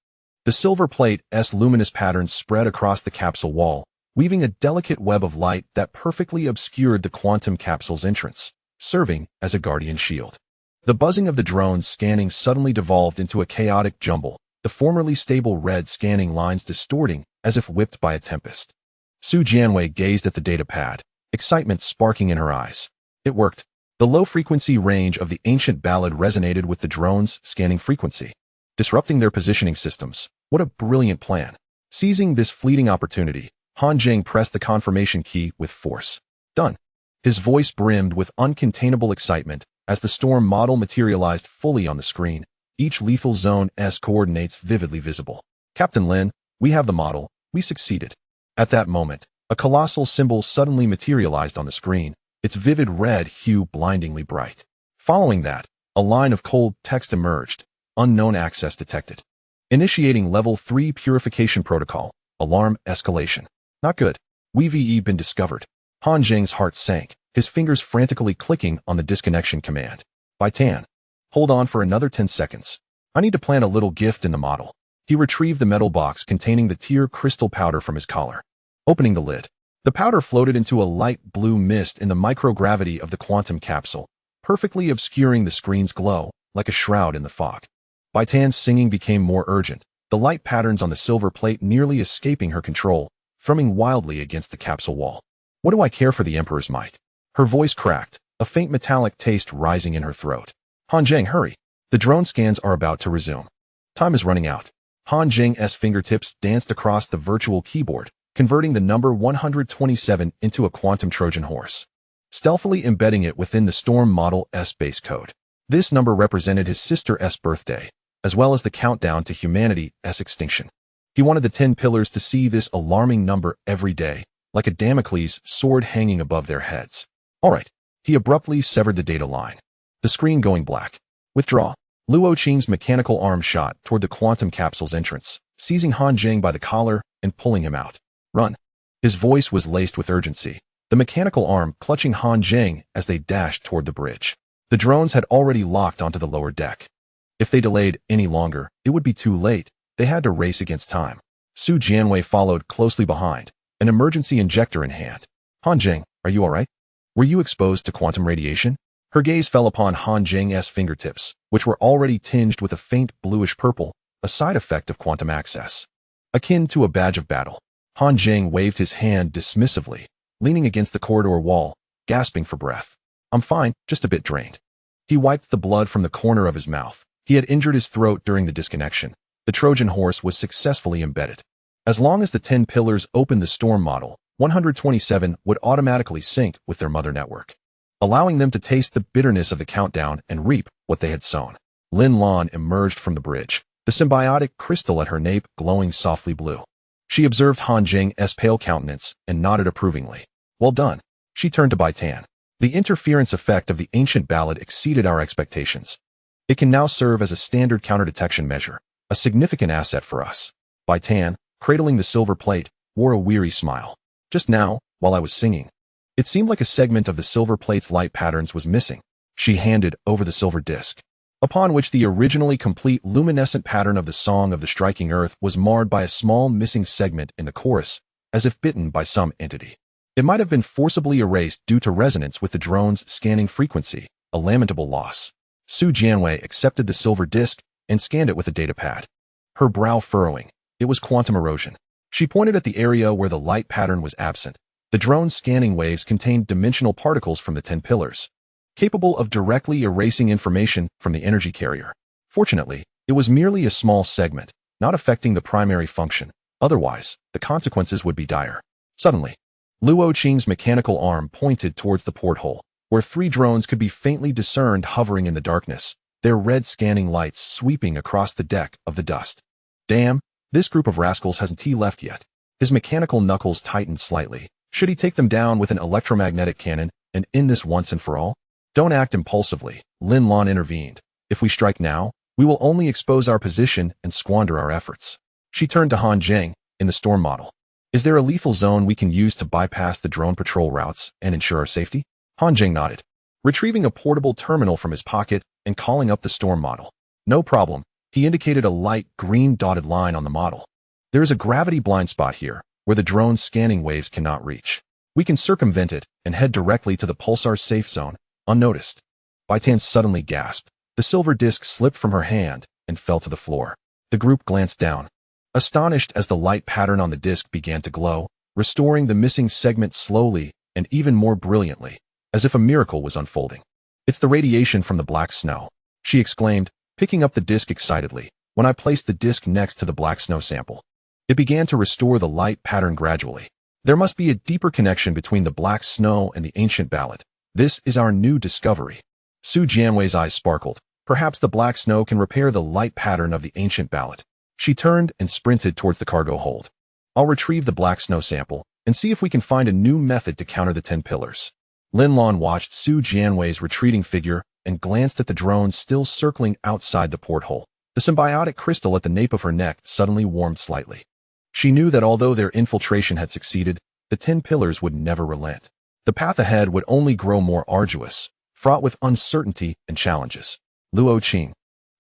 The silver plate's luminous patterns spread across the capsule wall, weaving a delicate web of light that perfectly obscured the quantum capsule's entrance, serving as a guardian shield. The buzzing of the drones scanning suddenly devolved into a chaotic jumble, the formerly stable red scanning lines distorting as if whipped by a tempest. Su Jianwei gazed at the data pad, excitement sparking in her eyes. It worked. The low-frequency range of the ancient ballad resonated with the drones' scanning frequency, disrupting their positioning systems. What a brilliant plan. Seizing this fleeting opportunity, Han Zheng pressed the confirmation key with force. Done. His voice brimmed with uncontainable excitement, As the storm model materialized fully on the screen, each lethal zone's coordinates vividly visible. Captain Lin, we have the model. We succeeded. At that moment, a colossal symbol suddenly materialized on the screen, its vivid red hue blindingly bright. Following that, a line of cold text emerged. Unknown access detected. Initiating Level 3 Purification Protocol. Alarm escalation. Not good. We've been discovered. Han Zheng's heart sank, his fingers frantically clicking on the disconnection command. Bai Tan. Hold on for another 10 seconds. I need to plant a little gift in the model. He retrieved the metal box containing the tear crystal powder from his collar. Opening the lid, the powder floated into a light blue mist in the microgravity of the quantum capsule, perfectly obscuring the screen's glow, like a shroud in the fog. Bai Tan's singing became more urgent, the light patterns on the silver plate nearly escaping her control, thrumming wildly against the capsule wall. What do I care for the Emperor's might? Her voice cracked, a faint metallic taste rising in her throat. Han Zheng, hurry. The drone scans are about to resume. Time is running out. Han Zheng's fingertips danced across the virtual keyboard, converting the number 127 into a quantum Trojan horse, stealthily embedding it within the Storm Model's base code. This number represented his sister's birthday, as well as the countdown to humanity's extinction. He wanted the 10 pillars to see this alarming number every day, like a Damocles sword hanging above their heads. All right. He abruptly severed the data line, the screen going black. Withdraw. Luo Qing's mechanical arm shot toward the quantum capsule's entrance, seizing Han Zheng by the collar and pulling him out. Run. His voice was laced with urgency, the mechanical arm clutching Han Zheng as they dashed toward the bridge. The drones had already locked onto the lower deck. If they delayed any longer, it would be too late. They had to race against time. Su Jianwei followed closely behind, an emergency injector in hand. Han Zheng, are you all right? Were you exposed to quantum radiation? Her gaze fell upon Han Zheng's fingertips, which were already tinged with a faint bluish purple, a side effect of quantum access. Akin to a badge of battle, Han Zheng waved his hand dismissively, leaning against the corridor wall, gasping for breath. I'm fine, just a bit drained. He wiped the blood from the corner of his mouth. He had injured his throat during the disconnection. The Trojan horse was successfully embedded. As long as the 10 pillars opened the storm model, 127 would automatically sync with their mother network, allowing them to taste the bitterness of the countdown and reap what they had sown. Lin Lan emerged from the bridge, the symbiotic crystal at her nape glowing softly blue. She observed Han Zheng's pale countenance and nodded approvingly. Well done. She turned to Bai Tan. The interference effect of the ancient ballad exceeded our expectations. It can now serve as a standard counter-detection measure, a significant asset for us. Bai Tan, cradling the silver plate, wore a weary smile. Just now, while I was singing, it seemed like a segment of the silver plate's light patterns was missing. She handed over the silver disc, upon which the originally complete luminescent pattern of the Song of the Striking Earth was marred by a small missing segment in the chorus, as if bitten by some entity. It might have been forcibly erased due to resonance with the drone's scanning frequency, a lamentable loss. Su Jianwei accepted the silver disc and scanned it with a datapad, her brow furrowing. It was quantum erosion. She pointed at the area where the light pattern was absent. The drone's scanning waves contained dimensional particles from the 10 pillars, capable of directly erasing information from the energy carrier. Fortunately, it was merely a small segment, not affecting the primary function. Otherwise, the consequences would be dire. Suddenly, Luo Qing's mechanical arm pointed towards the porthole, where 3 drones could be faintly discerned hovering in the darkness, their red scanning lights sweeping across the deck of the dust. Damn, this group of rascals hasn't left yet. His mechanical knuckles tightened slightly. Should he take them down with an electromagnetic cannon and end this once and for all? Don't act impulsively, Lin Lan intervened. If we strike now, we will only expose our position and squander our efforts. She turned to Han Zheng, in the storm model. Is there a lethal zone we can use to bypass the drone patrol routes and ensure our safety? Han Zheng nodded, retrieving a portable terminal from his pocket and calling up the storm model. No problem. He indicated a light green dotted line on the model. There is a gravity blind spot here, where the drone's scanning waves cannot reach. We can circumvent it and head directly to the pulsar safe zone, unnoticed. Bai Tan suddenly gasped. The silver disc slipped from her hand and fell to the floor. The group glanced down, astonished as the light pattern on the disc began to glow, restoring the missing segment slowly and even more brilliantly, as if a miracle was unfolding. It's the radiation from the black snow, she exclaimed, picking up the disc excitedly. When I placed the disc next to the black snow sample, it began to restore the light pattern gradually. There must be a deeper connection between the black snow and the ancient ballad. This is our new discovery. Su Jianwei's eyes sparkled. Perhaps the black snow can repair the light pattern of the ancient ballad. She turned and sprinted towards the cargo hold. I'll retrieve the black snow sample and see if we can find a new method to counter the 10 pillars. Lin Lan watched Su Jianwei's retreating figure and glanced at the drones still circling outside the porthole. The symbiotic crystal at the nape of her neck suddenly warmed slightly. She knew that although their infiltration had succeeded, the 10 pillars would never relent. The path ahead would only grow more arduous, fraught with uncertainty and challenges. Luo Qing.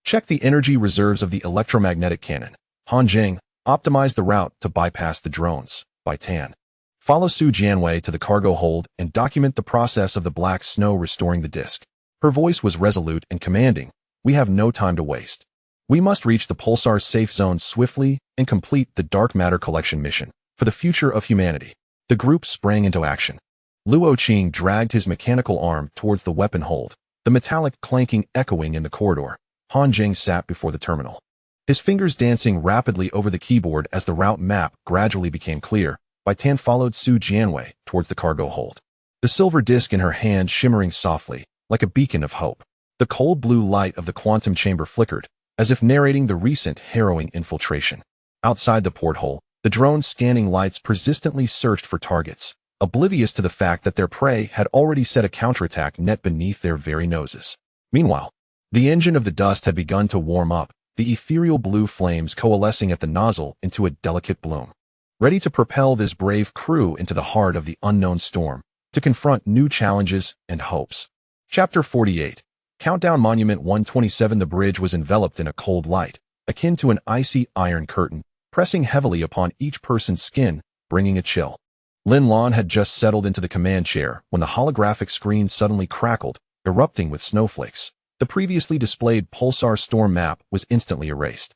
Check the energy reserves of the electromagnetic cannon. Han Zheng. Optimize the route to bypass the drones. Bai Tan. Follow Su Jianwei to the cargo hold and document the process of the black snow restoring the disk. Her voice was resolute and commanding. We have no time to waste. We must reach the pulsar safe zone swiftly and complete the dark matter collection mission for the future of humanity. The group sprang into action. Luo Qing dragged his mechanical arm towards the weapon hold, the metallic clanking echoing in the corridor. Han Zheng sat before the terminal, his fingers dancing rapidly over the keyboard as the route map gradually became clear. Bai Tan followed Su Jianwei towards the cargo hold, the silver disk in her hand shimmering softly, like a beacon of hope. The cold blue light of the quantum chamber flickered, as if narrating the recent harrowing infiltration. Outside the porthole, the drone's scanning lights persistently searched for targets, oblivious to the fact that their prey had already set a counterattack net beneath their very noses. Meanwhile, the engine of the dust had begun to warm up, the ethereal blue flames coalescing at the nozzle into a delicate bloom, ready to propel this brave crew into the heart of the unknown storm, to confront new challenges and hopes. Chapter 48. Countdown Monument 127. The bridge was enveloped in a cold light, akin to an icy iron curtain, pressing heavily upon each person's skin, bringing a chill. Lin Lan had just settled into the command chair when the holographic screen suddenly crackled, erupting with snowflakes. The previously displayed pulsar storm map was instantly erased,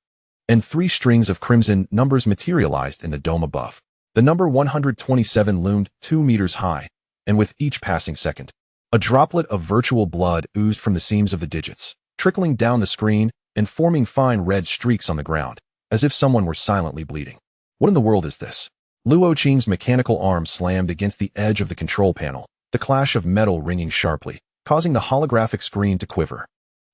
and 3 strings of crimson numbers materialized in the dome above. The number 127 loomed 2 meters high, and with each passing second, a droplet of virtual blood oozed from the seams of the digits, trickling down the screen and forming fine red streaks on the ground, as if someone were silently bleeding. What in the world is this? Luo Qing's mechanical arm slammed against the edge of the control panel, the clash of metal ringing sharply, causing the holographic screen to quiver.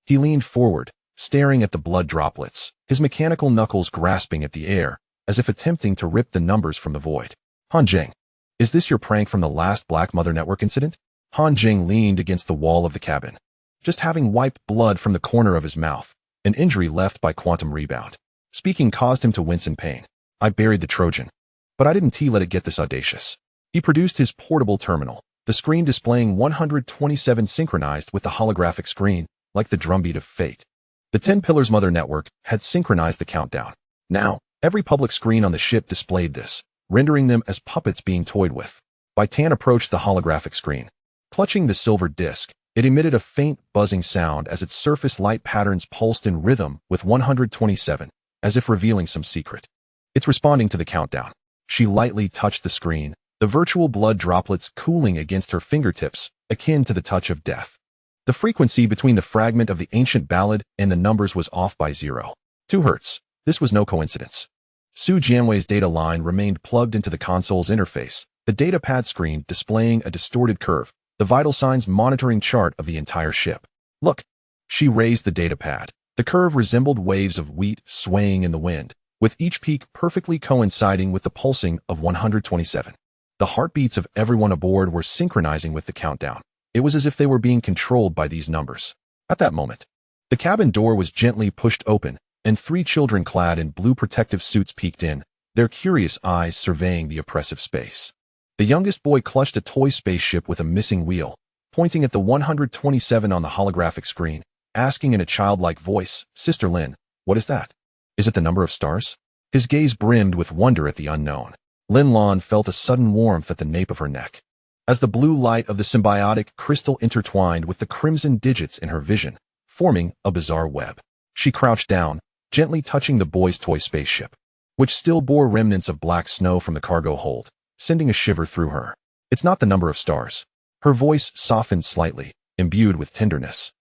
He leaned forward, staring at the blood droplets, his mechanical knuckles grasping at the air, as if attempting to rip the numbers from the void. Han Zheng, is this your prank from the last Black Mother Network incident? Han Zheng leaned against the wall of the cabin, just having wiped blood from the corner of his mouth, an injury left by quantum rebound. Speaking caused him to wince in pain. I buried the Trojan, but I didn't let it get this audacious. He produced his portable terminal, the screen displaying 127 synchronized with the holographic screen, like the drumbeat of fate. The 10 Pillars Mother Network had synchronized the countdown. Now, every public screen on the ship displayed this, rendering them as puppets being toyed with. Bai Tan approached the holographic screen. Clutching the silver disc, it emitted a faint buzzing sound as its surface light patterns pulsed in rhythm with 127, as if revealing some secret. It's responding to the countdown. She lightly touched the screen, the virtual blood droplets cooling against her fingertips, akin to the touch of death. The frequency between the fragment of the ancient ballad and the numbers was off by 0.2 Hz. This was no coincidence. Su Jianwei's data line remained plugged into the console's interface, the data pad screen displaying a distorted curve, the vital signs monitoring chart of the entire ship. Look. She raised the data pad. The curve resembled waves of wheat swaying in the wind, with each peak perfectly coinciding with the pulsing of 127. The heartbeats of everyone aboard were synchronizing with the countdown. It was as if they were being controlled by these numbers. At that moment, the cabin door was gently pushed open, and 3 children clad in blue protective suits peeked in, their curious eyes surveying the oppressive space. The youngest boy clutched a toy spaceship with a missing wheel, pointing at the 127 on the holographic screen, asking in a childlike voice, "Sister Lin, what is that? Is it the number of stars?" His gaze brimmed with wonder at the unknown. Lin Lan felt a sudden warmth at the nape of her neck, as the blue light of the symbiotic crystal intertwined with the crimson digits in her vision, forming a bizarre web. She crouched down, gently touching the boy's toy spaceship, which still bore remnants of black snow from the cargo hold, sending a shiver through her. It's not the number of stars. Her voice softened slightly, imbued with tenderness.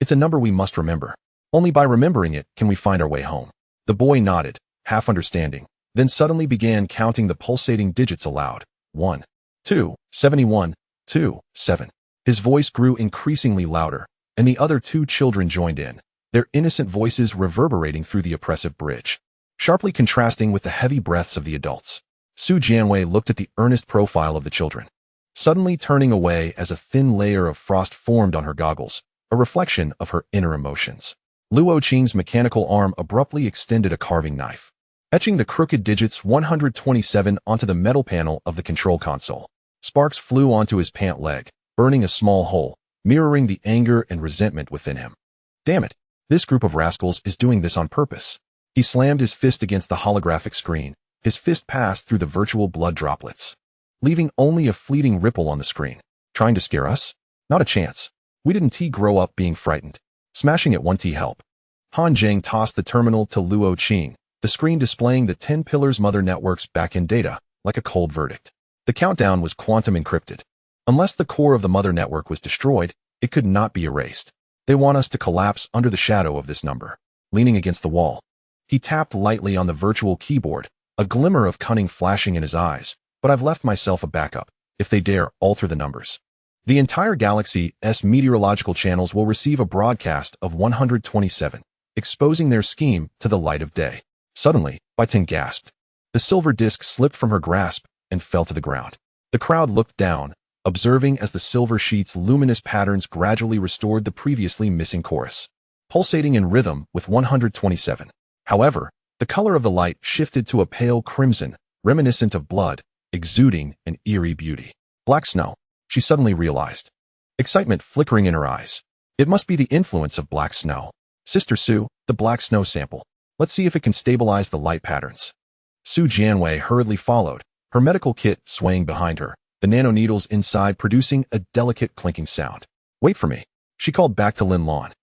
It's a number we must remember. Only by remembering it can we find our way home. The boy nodded, half understanding, then suddenly began counting the pulsating digits aloud. 1, 2, 71, 2, 7. His voice grew increasingly louder, and the other two children joined in, their innocent voices reverberating through the oppressive bridge, sharply contrasting with the heavy breaths of the adults. Su Jianwei looked at the earnest profile of the children, suddenly turning away as a thin layer of frost formed on her goggles, a reflection of her inner emotions. Luo Qing's mechanical arm abruptly extended a carving knife, etching the crooked digits 127 onto the metal panel of the control console. Sparks flew onto his pant leg, burning a small hole, mirroring the anger and resentment within him. Damn it, this group of rascals is doing this on purpose. He slammed his fist against the holographic screen. His fist passed through the virtual blood droplets, leaving only a fleeting ripple on the screen. Trying to scare us? Not a chance. We didn't grow up being frightened. Smashing it won't help. Han Zheng tossed the terminal to Luo Qing, the screen displaying the 10 Pillars Mother Network's backend data, like a cold verdict. The countdown was quantum encrypted. Unless the core of the Mother Network was destroyed, it could not be erased. They want us to collapse under the shadow of this number. Leaning against the wall, he tapped lightly on the virtual keyboard, a glimmer of cunning flashing in his eyes. But I've left myself a backup, if they dare alter the numbers. The entire galaxy's meteorological channels will receive a broadcast of 127, exposing their scheme to the light of day. Suddenly, Bai Tan gasped. The silver disc slipped from her grasp and fell to the ground. The crowd looked down, observing as the silver sheet's luminous patterns gradually restored the previously missing chorus, pulsating in rhythm with 127. However, the color of the light shifted to a pale crimson, reminiscent of blood, exuding an eerie beauty. Black snow, she suddenly realized, excitement flickering in her eyes. It must be the influence of black snow. Sister Su, the black snow sample. Let's see if it can stabilize the light patterns. Su Jianwei hurriedly followed, her medical kit swaying behind her, the nanoneedles inside producing a delicate clinking sound. Wait for me, she called back to Lin Lan,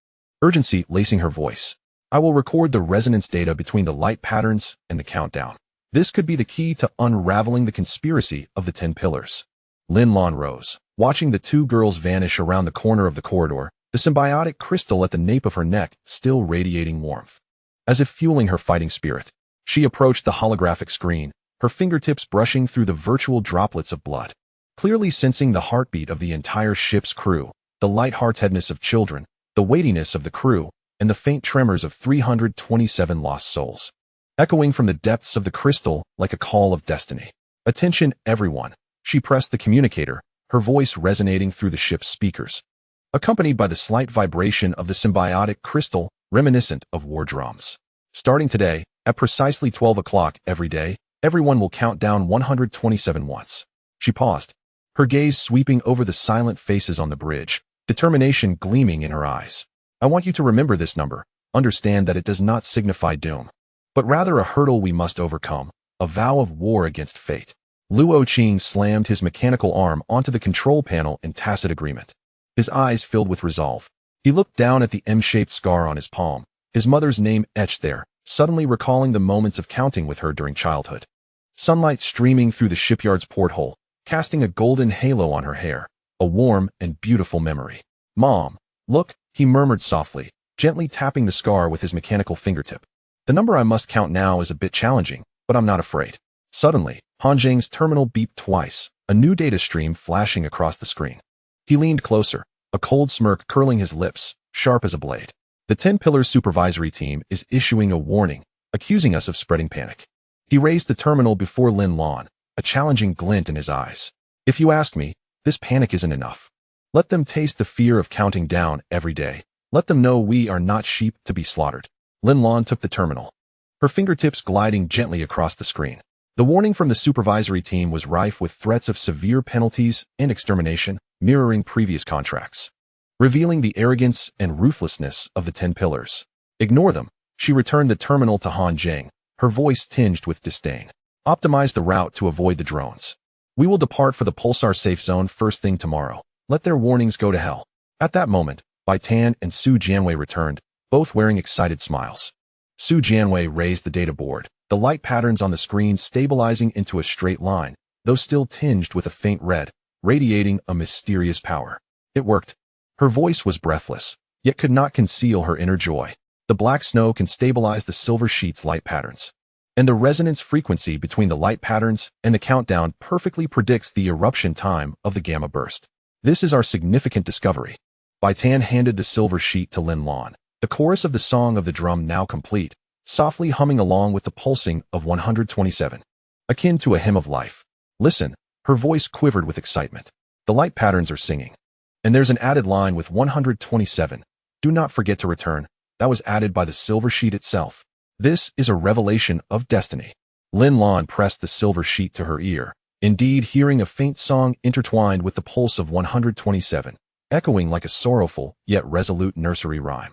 urgency lacing her voice. I will record the resonance data between the light patterns and the countdown. This could be the key to unraveling the conspiracy of the 10 Pillars. Lin Lan rose, watching the two girls vanish around the corner of the corridor, the symbiotic crystal at the nape of her neck still radiating warmth. As if fueling her fighting spirit, she approached the holographic screen, her fingertips brushing through the virtual droplets of blood. Clearly sensing the heartbeat of the entire ship's crew, the lightheartedness of children, the weightiness of the crew, and the faint tremors of 327 lost souls, echoing from the depths of the crystal like a call of destiny. Attention, everyone. She pressed the communicator, her voice resonating through the ship's speakers, accompanied by the slight vibration of the symbiotic crystal, reminiscent of war drums. Starting today, at precisely 12 o'clock every day, everyone will count down 127 once. She paused, her gaze sweeping over the silent faces on the bridge, determination gleaming in her eyes. I want you to remember this number, understand that it does not signify doom, but rather a hurdle we must overcome, a vow of war against fate. Luo Qing slammed his mechanical arm onto the control panel in tacit agreement. His eyes filled with resolve. He looked down at the M-shaped scar on his palm, his mother's name etched there, suddenly recalling the moments of counting with her during childhood. Sunlight streaming through the shipyard's porthole, casting a golden halo on her hair, a warm and beautiful memory. Mom, look, he murmured softly, gently tapping the scar with his mechanical fingertip. The number I must count now is a bit challenging, but I'm not afraid. Suddenly, Han Zheng's terminal beeped twice, a new data stream flashing across the screen. He leaned closer, a cold smirk curling his lips, sharp as a blade. The 10 Pillars supervisory team is issuing a warning, accusing us of spreading panic. He raised the terminal before Lin Lan, a challenging glint in his eyes. If you ask me, this panic isn't enough. Let them taste the fear of counting down every day. Let them know we are not sheep to be slaughtered. Lin Lan took the terminal, her fingertips gliding gently across the screen. The warning from the supervisory team was rife with threats of severe penalties and extermination, mirroring previous contracts, revealing the arrogance and ruthlessness of the 10 Pillars. Ignore them. She returned the terminal to Han Zheng, her voice tinged with disdain. Optimize the route to avoid the drones. We will depart for the pulsar safe zone first thing tomorrow. Let their warnings go to hell. At that moment, Bai Tan and Su Jianwei returned, both wearing excited smiles. Su Jianwei raised the data board, the light patterns on the screen stabilizing into a straight line, though still tinged with a faint red, radiating a mysterious power. It worked. Her voice was breathless, yet could not conceal her inner joy. The black snow can stabilize the silver sheet's light patterns, and the resonance frequency between the light patterns and the countdown perfectly predicts the eruption time of the gamma burst. This is our significant discovery. Bai Tan handed the silver sheet to Lin Lan, the chorus of the song of the drum now complete, softly humming along with the pulsing of 127. Akin to a hymn of life. Listen, her voice quivered with excitement. The light patterns are singing. And there's an added line with 127. Do not forget to return. That was added by the silver sheet itself. This is a revelation of destiny. Lin Lan pressed the silver sheet to her ear, indeed hearing a faint song intertwined with the pulse of 127, echoing like a sorrowful yet resolute nursery rhyme.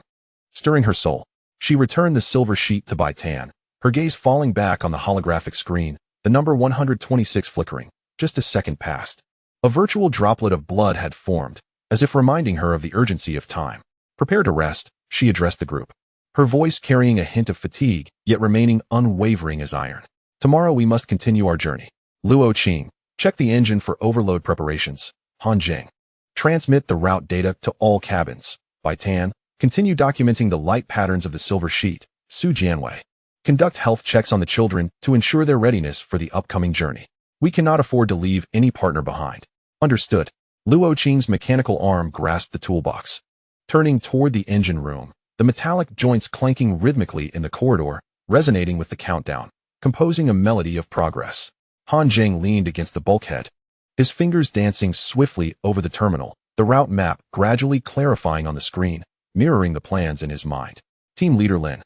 Stirring her soul, she returned the silver sheet to Bai Tan, her gaze falling back on the holographic screen, the number 126 flickering. Just a second passed. A virtual droplet of blood had formed, as if reminding her of the urgency of time. Prepare to rest, she addressed the group, her voice carrying a hint of fatigue, yet remaining unwavering as iron. Tomorrow we must continue our journey. Luo Qing, check the engine for overload preparations. Han Zheng, transmit the route data to all cabins. Bai Tan, continue documenting the light patterns of the silver sheet. Su Jianwei, conduct health checks on the children to ensure their readiness for the upcoming journey. We cannot afford to leave any partner behind. Understood. Luo Qing's mechanical arm grasped the toolbox. Turning toward the engine room, the metallic joints clanking rhythmically in the corridor, resonating with the countdown, composing a melody of progress. Han Zheng leaned against the bulkhead, his fingers dancing swiftly over the terminal, the route map gradually clarifying on the screen, mirroring the plans in his mind. Team leader Lin,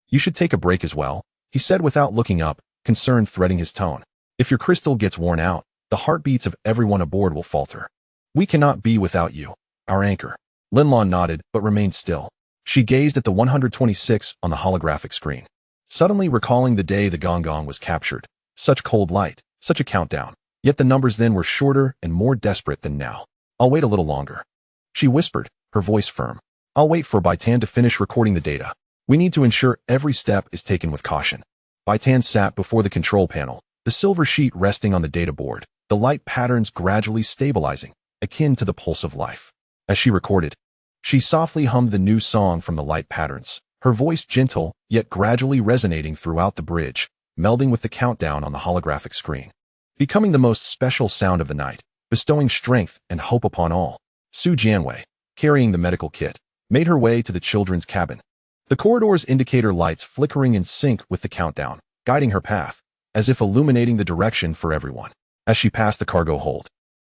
you should take a break as well, he said without looking up, concern threading his tone. If your crystal gets worn out, the heartbeats of everyone aboard will falter. We cannot be without you, our anchor. Lin Lan nodded but remained still. She gazed at the 126 on the holographic screen, suddenly recalling the day the Gonggong was captured. Such cold light, such a countdown. Yet the numbers then were shorter and more desperate than now. I'll wait a little longer, she whispered, her voice firm. I'll wait for Bai Tan to finish recording the data. We need to ensure every step is taken with caution. Bai Tan sat before the control panel, the silver sheet resting on the data board, the light patterns gradually stabilizing, akin to the pulse of life. As she recorded, she softly hummed the new song from the light patterns, her voice gentle, yet gradually resonating throughout the bridge, melding with the countdown on the holographic screen. Becoming the most special sound of the night, bestowing strength and hope upon all. Su Jianwei, carrying the medical kit, made her way to the children's cabin. The corridor's indicator lights flickering in sync with the countdown, guiding her path, as if illuminating the direction for everyone. As she passed the cargo hold,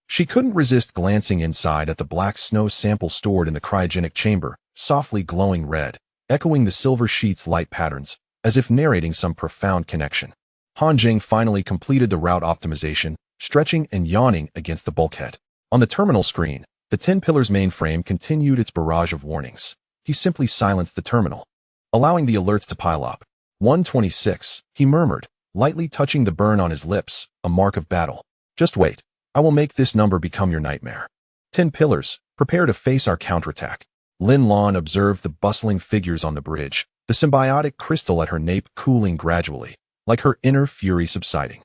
she couldn't resist glancing inside at the black snow sample stored in the cryogenic chamber, softly glowing red, echoing the silver sheet's light patterns, as if narrating some profound connection. Han Zheng finally completed the route optimization, stretching and yawning against the bulkhead. On the terminal screen, the 10 Pillars mainframe continued its barrage of warnings. He simply silenced the terminal, allowing the alerts to pile up. 126, he murmured, lightly touching the burn on his lips, a mark of battle. Just wait. I will make this number become your nightmare. 10 Pillars, prepare to face our counterattack. Lin Lan observed the bustling figures on the bridge, the symbiotic crystal at her nape cooling gradually, like her inner fury subsiding.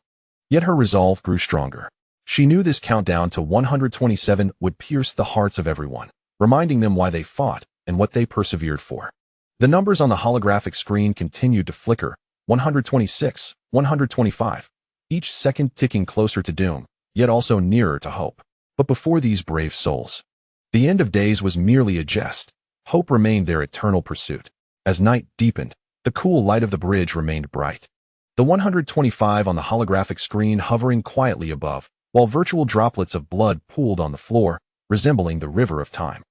Yet her resolve grew stronger. She knew this countdown to 127 would pierce the hearts of everyone, reminding them why they fought and what they persevered for. The numbers on the holographic screen continued to flicker, 126, 125, each second ticking closer to doom, yet also nearer to hope. But before these brave souls, the end of days was merely a jest. Hope remained their eternal pursuit. As night deepened, the cool light of the bridge remained bright. The 125 on the holographic screen hovering quietly above, while virtual droplets of blood pooled on the floor, resembling the river of time.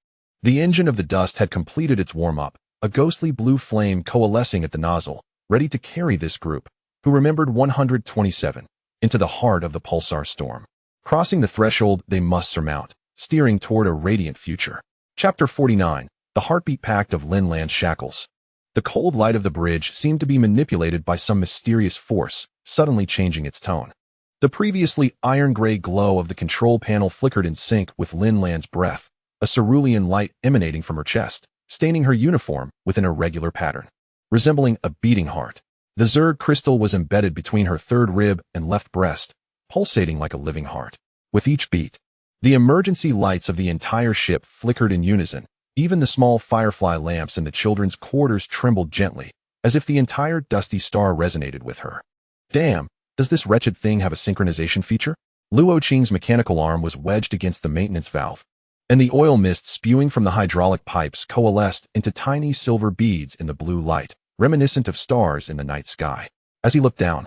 The engine of the dust had completed its warm-up, a ghostly blue flame coalescing at the nozzle, ready to carry this group, who remembered 127, into the heart of the pulsar storm. Crossing the threshold they must surmount, steering toward a radiant future. Chapter 49, The Heartbeat Pact of Lin Lan's Shackles. The cold light of the bridge seemed to be manipulated by some mysterious force, suddenly changing its tone. The previously iron-gray glow of the control panel flickered in sync with Lin Lan's breath, a cerulean light emanating from her chest, staining her uniform with an irregular pattern, resembling a beating heart. The Zerg crystal was embedded between her third rib and left breast, pulsating like a living heart. With each beat, the emergency lights of the entire ship flickered in unison. Even the small Firefly lamps in the children's quarters trembled gently, as if the entire dusty star resonated with her. Damn, does this wretched thing have a synchronization feature? Luo Qing's mechanical arm was wedged against the maintenance valve, and the oil mist spewing from the hydraulic pipes coalesced into tiny silver beads in the blue light, reminiscent of stars in the night sky. As he looked down,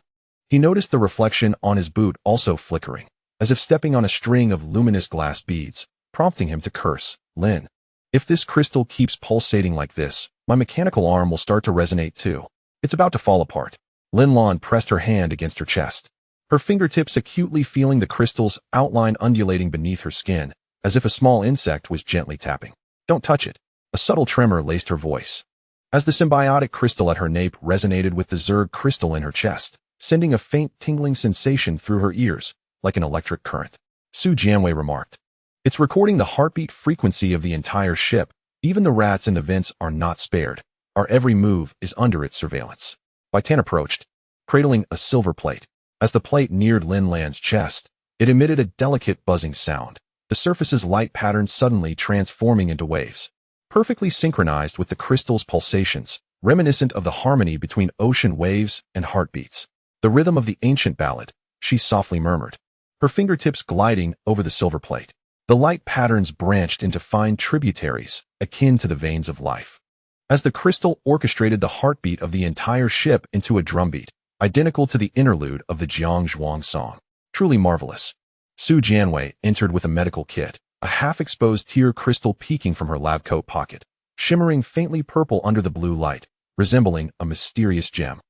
he noticed the reflection on his boot also flickering, as if stepping on a string of luminous glass beads, prompting him to curse. Lin, if this crystal keeps pulsating like this, my mechanical arm will start to resonate too. It's about to fall apart. Lin Lan pressed her hand against her chest, her fingertips acutely feeling the crystal's outline undulating beneath her skin, as if a small insect was gently tapping. Don't touch it. A subtle tremor laced her voice, as the symbiotic crystal at her nape resonated with the Zerg crystal in her chest, sending a faint tingling sensation through her ears, like an electric current. Su Jianwei remarked, "It's recording the heartbeat frequency of the entire ship. Even the rats in the vents are not spared. Our every move is under its surveillance." Bai Tan approached, cradling a silver plate. As the plate neared Lin Lan's chest, it emitted a delicate buzzing sound, the surface's light patterns suddenly transforming into waves, perfectly synchronized with the crystal's pulsations, reminiscent of the harmony between ocean waves and heartbeats. "The rhythm of the ancient ballad," she softly murmured, her fingertips gliding over the silver plate. The light patterns branched into fine tributaries, akin to the veins of life, as the crystal orchestrated the heartbeat of the entire ship into a drumbeat, identical to the interlude of the Zhuang song. Truly marvelous. Su Jianwei entered with a medical kit, a half-exposed tear crystal peeking from her lab coat pocket, shimmering faintly purple under the blue light, resembling a mysterious gem.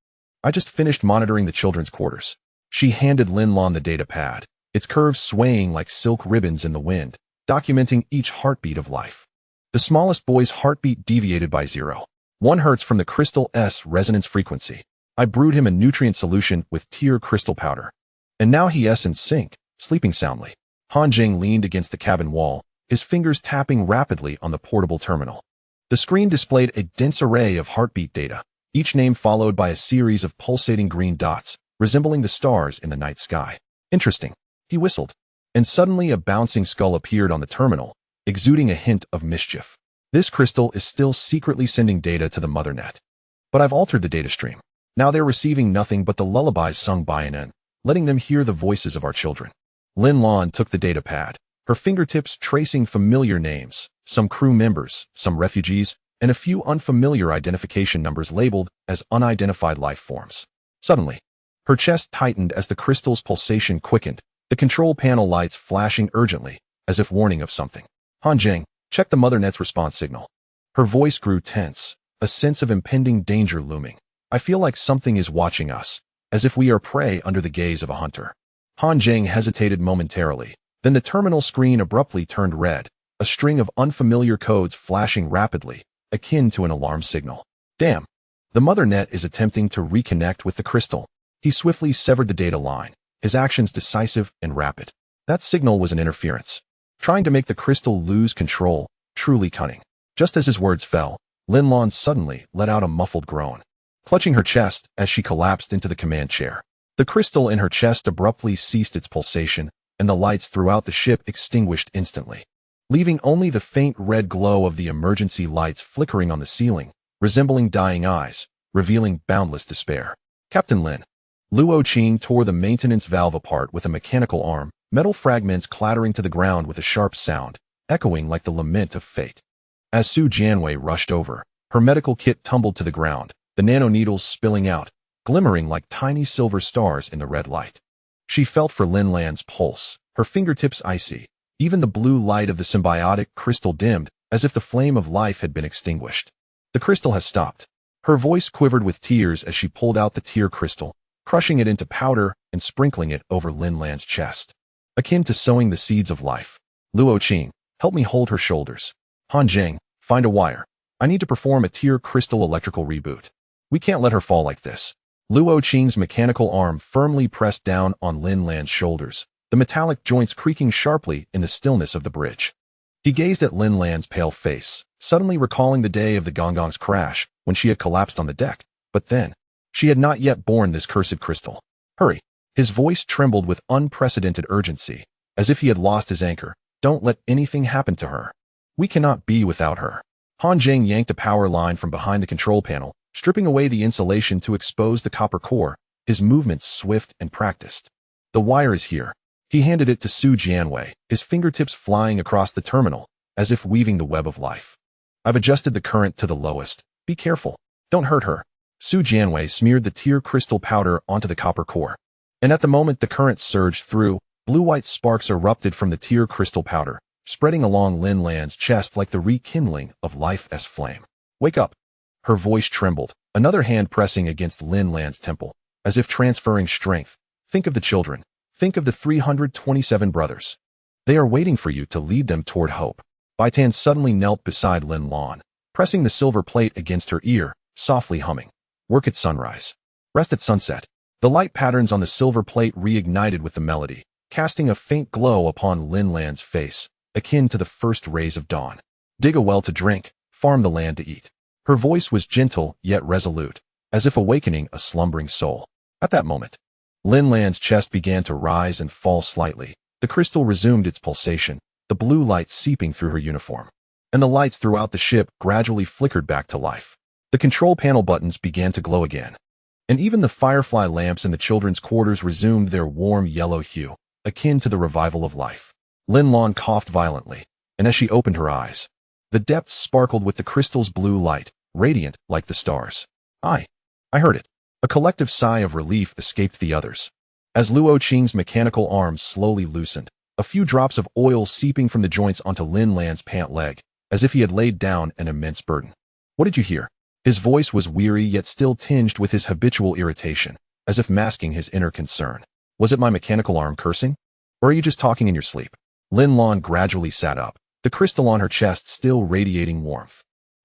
"I just finished monitoring the children's quarters." She handed Lin Lan the data pad, its curves swaying like silk ribbons in the wind, documenting each heartbeat of life. The smallest boy's heartbeat deviated by 0.1 Hertz from the crystal's resonance frequency. I brewed him a nutrient solution with tear crystal powder, and now he is in sync, sleeping soundly. Han Zheng leaned against the cabin wall, his fingers tapping rapidly on the portable terminal. The screen displayed a dense array of heartbeat data, each name followed by a series of pulsating green dots, resembling the stars in the night sky. "Interesting," he whistled, and suddenly a bouncing skull appeared on the terminal, exuding a hint of mischief. "This crystal is still secretly sending data to the mothernet, but I've altered the data stream. Now they're receiving nothing but the lullabies sung by an letting them hear the voices of our children." Lin Lan took the data pad, her fingertips tracing familiar names, some crew members, some refugees, and a few unfamiliar identification numbers labeled as unidentified life forms. Suddenly, her chest tightened as the crystal's pulsation quickened, the control panel lights flashing urgently, as if warning of something. "Han Zheng, check the mother-net's response signal." Her voice grew tense, a sense of impending danger looming. "I feel like something is watching us, as if we are prey under the gaze of a hunter." Han Zheng hesitated momentarily, then the terminal screen abruptly turned red, a string of unfamiliar codes flashing rapidly, akin to an alarm signal. "Damn! The mother-net is attempting to reconnect with the crystal." He swiftly severed the data line, his actions decisive and rapid. That signal was an interference, trying to make the crystal lose control, truly cunning. Just as his words fell, Lin Lan suddenly let out a muffled groan, clutching her chest as she collapsed into the command chair. The crystal in her chest abruptly ceased its pulsation, and the lights throughout the ship extinguished instantly, leaving only the faint red glow of the emergency lights flickering on the ceiling, resembling dying eyes, revealing boundless despair. "Captain Lin." Luo Qing tore the maintenance valve apart with a mechanical arm, metal fragments clattering to the ground with a sharp sound, echoing like the lament of fate. As Su Jianwei rushed over, her medical kit tumbled to the ground, the nanoneedles spilling out, glimmering like tiny silver stars in the red light. She felt for Lin Lan's pulse, her fingertips icy. Even the blue light of the symbiotic crystal dimmed, as if the flame of life had been extinguished. "The crystal has stopped." Her voice quivered with tears as she pulled out the tear crystal, crushing it into powder and sprinkling it over Lin Lan's chest, akin to sowing the seeds of life. "Luo Qing, help me hold her shoulders." "Han Zheng, find a wire. I need to perform a tear crystal electrical reboot. We can't let her fall like this." Luo Qing's mechanical arm firmly pressed down on Lin Lan's shoulders, the metallic joints creaking sharply in the stillness of the bridge. He gazed at Lin Lan's pale face, suddenly recalling the day of the Gonggong's crash, when she had collapsed on the deck. But then, she had not yet borne this cursed crystal. "Hurry." His voice trembled with unprecedented urgency, as if he had lost his anchor. "Don't let anything happen to her. We cannot be without her." Han Zheng yanked a power line from behind the control panel, stripping away the insulation to expose the copper core, his movements swift and practiced. "The wire is here." He handed it to Su Jianwei, his fingertips flying across the terminal, as if weaving the web of life. I've adjusted the current to the lowest. Be careful. Don't hurt her. Su Jianwei smeared the tear crystal powder onto the copper core. And at the moment the current surged through, blue-white sparks erupted from the tear crystal powder, spreading along Lin Lan's chest like the rekindling of life's flame. Wake up. Her voice trembled, another hand pressing against Lin Lan's temple, as if transferring strength. Think of the children. Think of the 327 brothers. They are waiting for you to lead them toward hope. Bai Tan suddenly knelt beside Lin Lan, pressing the silver plate against her ear, softly humming. Work at sunrise. Rest at sunset. The light patterns on the silver plate reignited with the melody, casting a faint glow upon Lin Lan's face, akin to the first rays of dawn. Dig a well to drink, farm the land to eat. Her voice was gentle yet resolute, as if awakening a slumbering soul. At that moment, Lin Lan's chest began to rise and fall slightly. The crystal resumed its pulsation, the blue light seeping through her uniform. And the lights throughout the ship gradually flickered back to life. The control panel buttons began to glow again. And even the Firefly lamps in the children's quarters resumed their warm yellow hue, akin to the revival of life. Lin Lan coughed violently, and as she opened her eyes, the depths sparkled with the crystal's blue light, radiant like the stars. I heard it. A collective sigh of relief escaped the others. As Luo Qing's mechanical arms slowly loosened, a few drops of oil seeping from the joints onto Lin Lan's pant leg, as if he had laid down an immense burden. What did you hear? His voice was weary yet still tinged with his habitual irritation, as if masking his inner concern. Was it my mechanical arm cursing? Or are you just talking in your sleep? Lin Lan gradually sat up, the crystal on her chest still radiating warmth.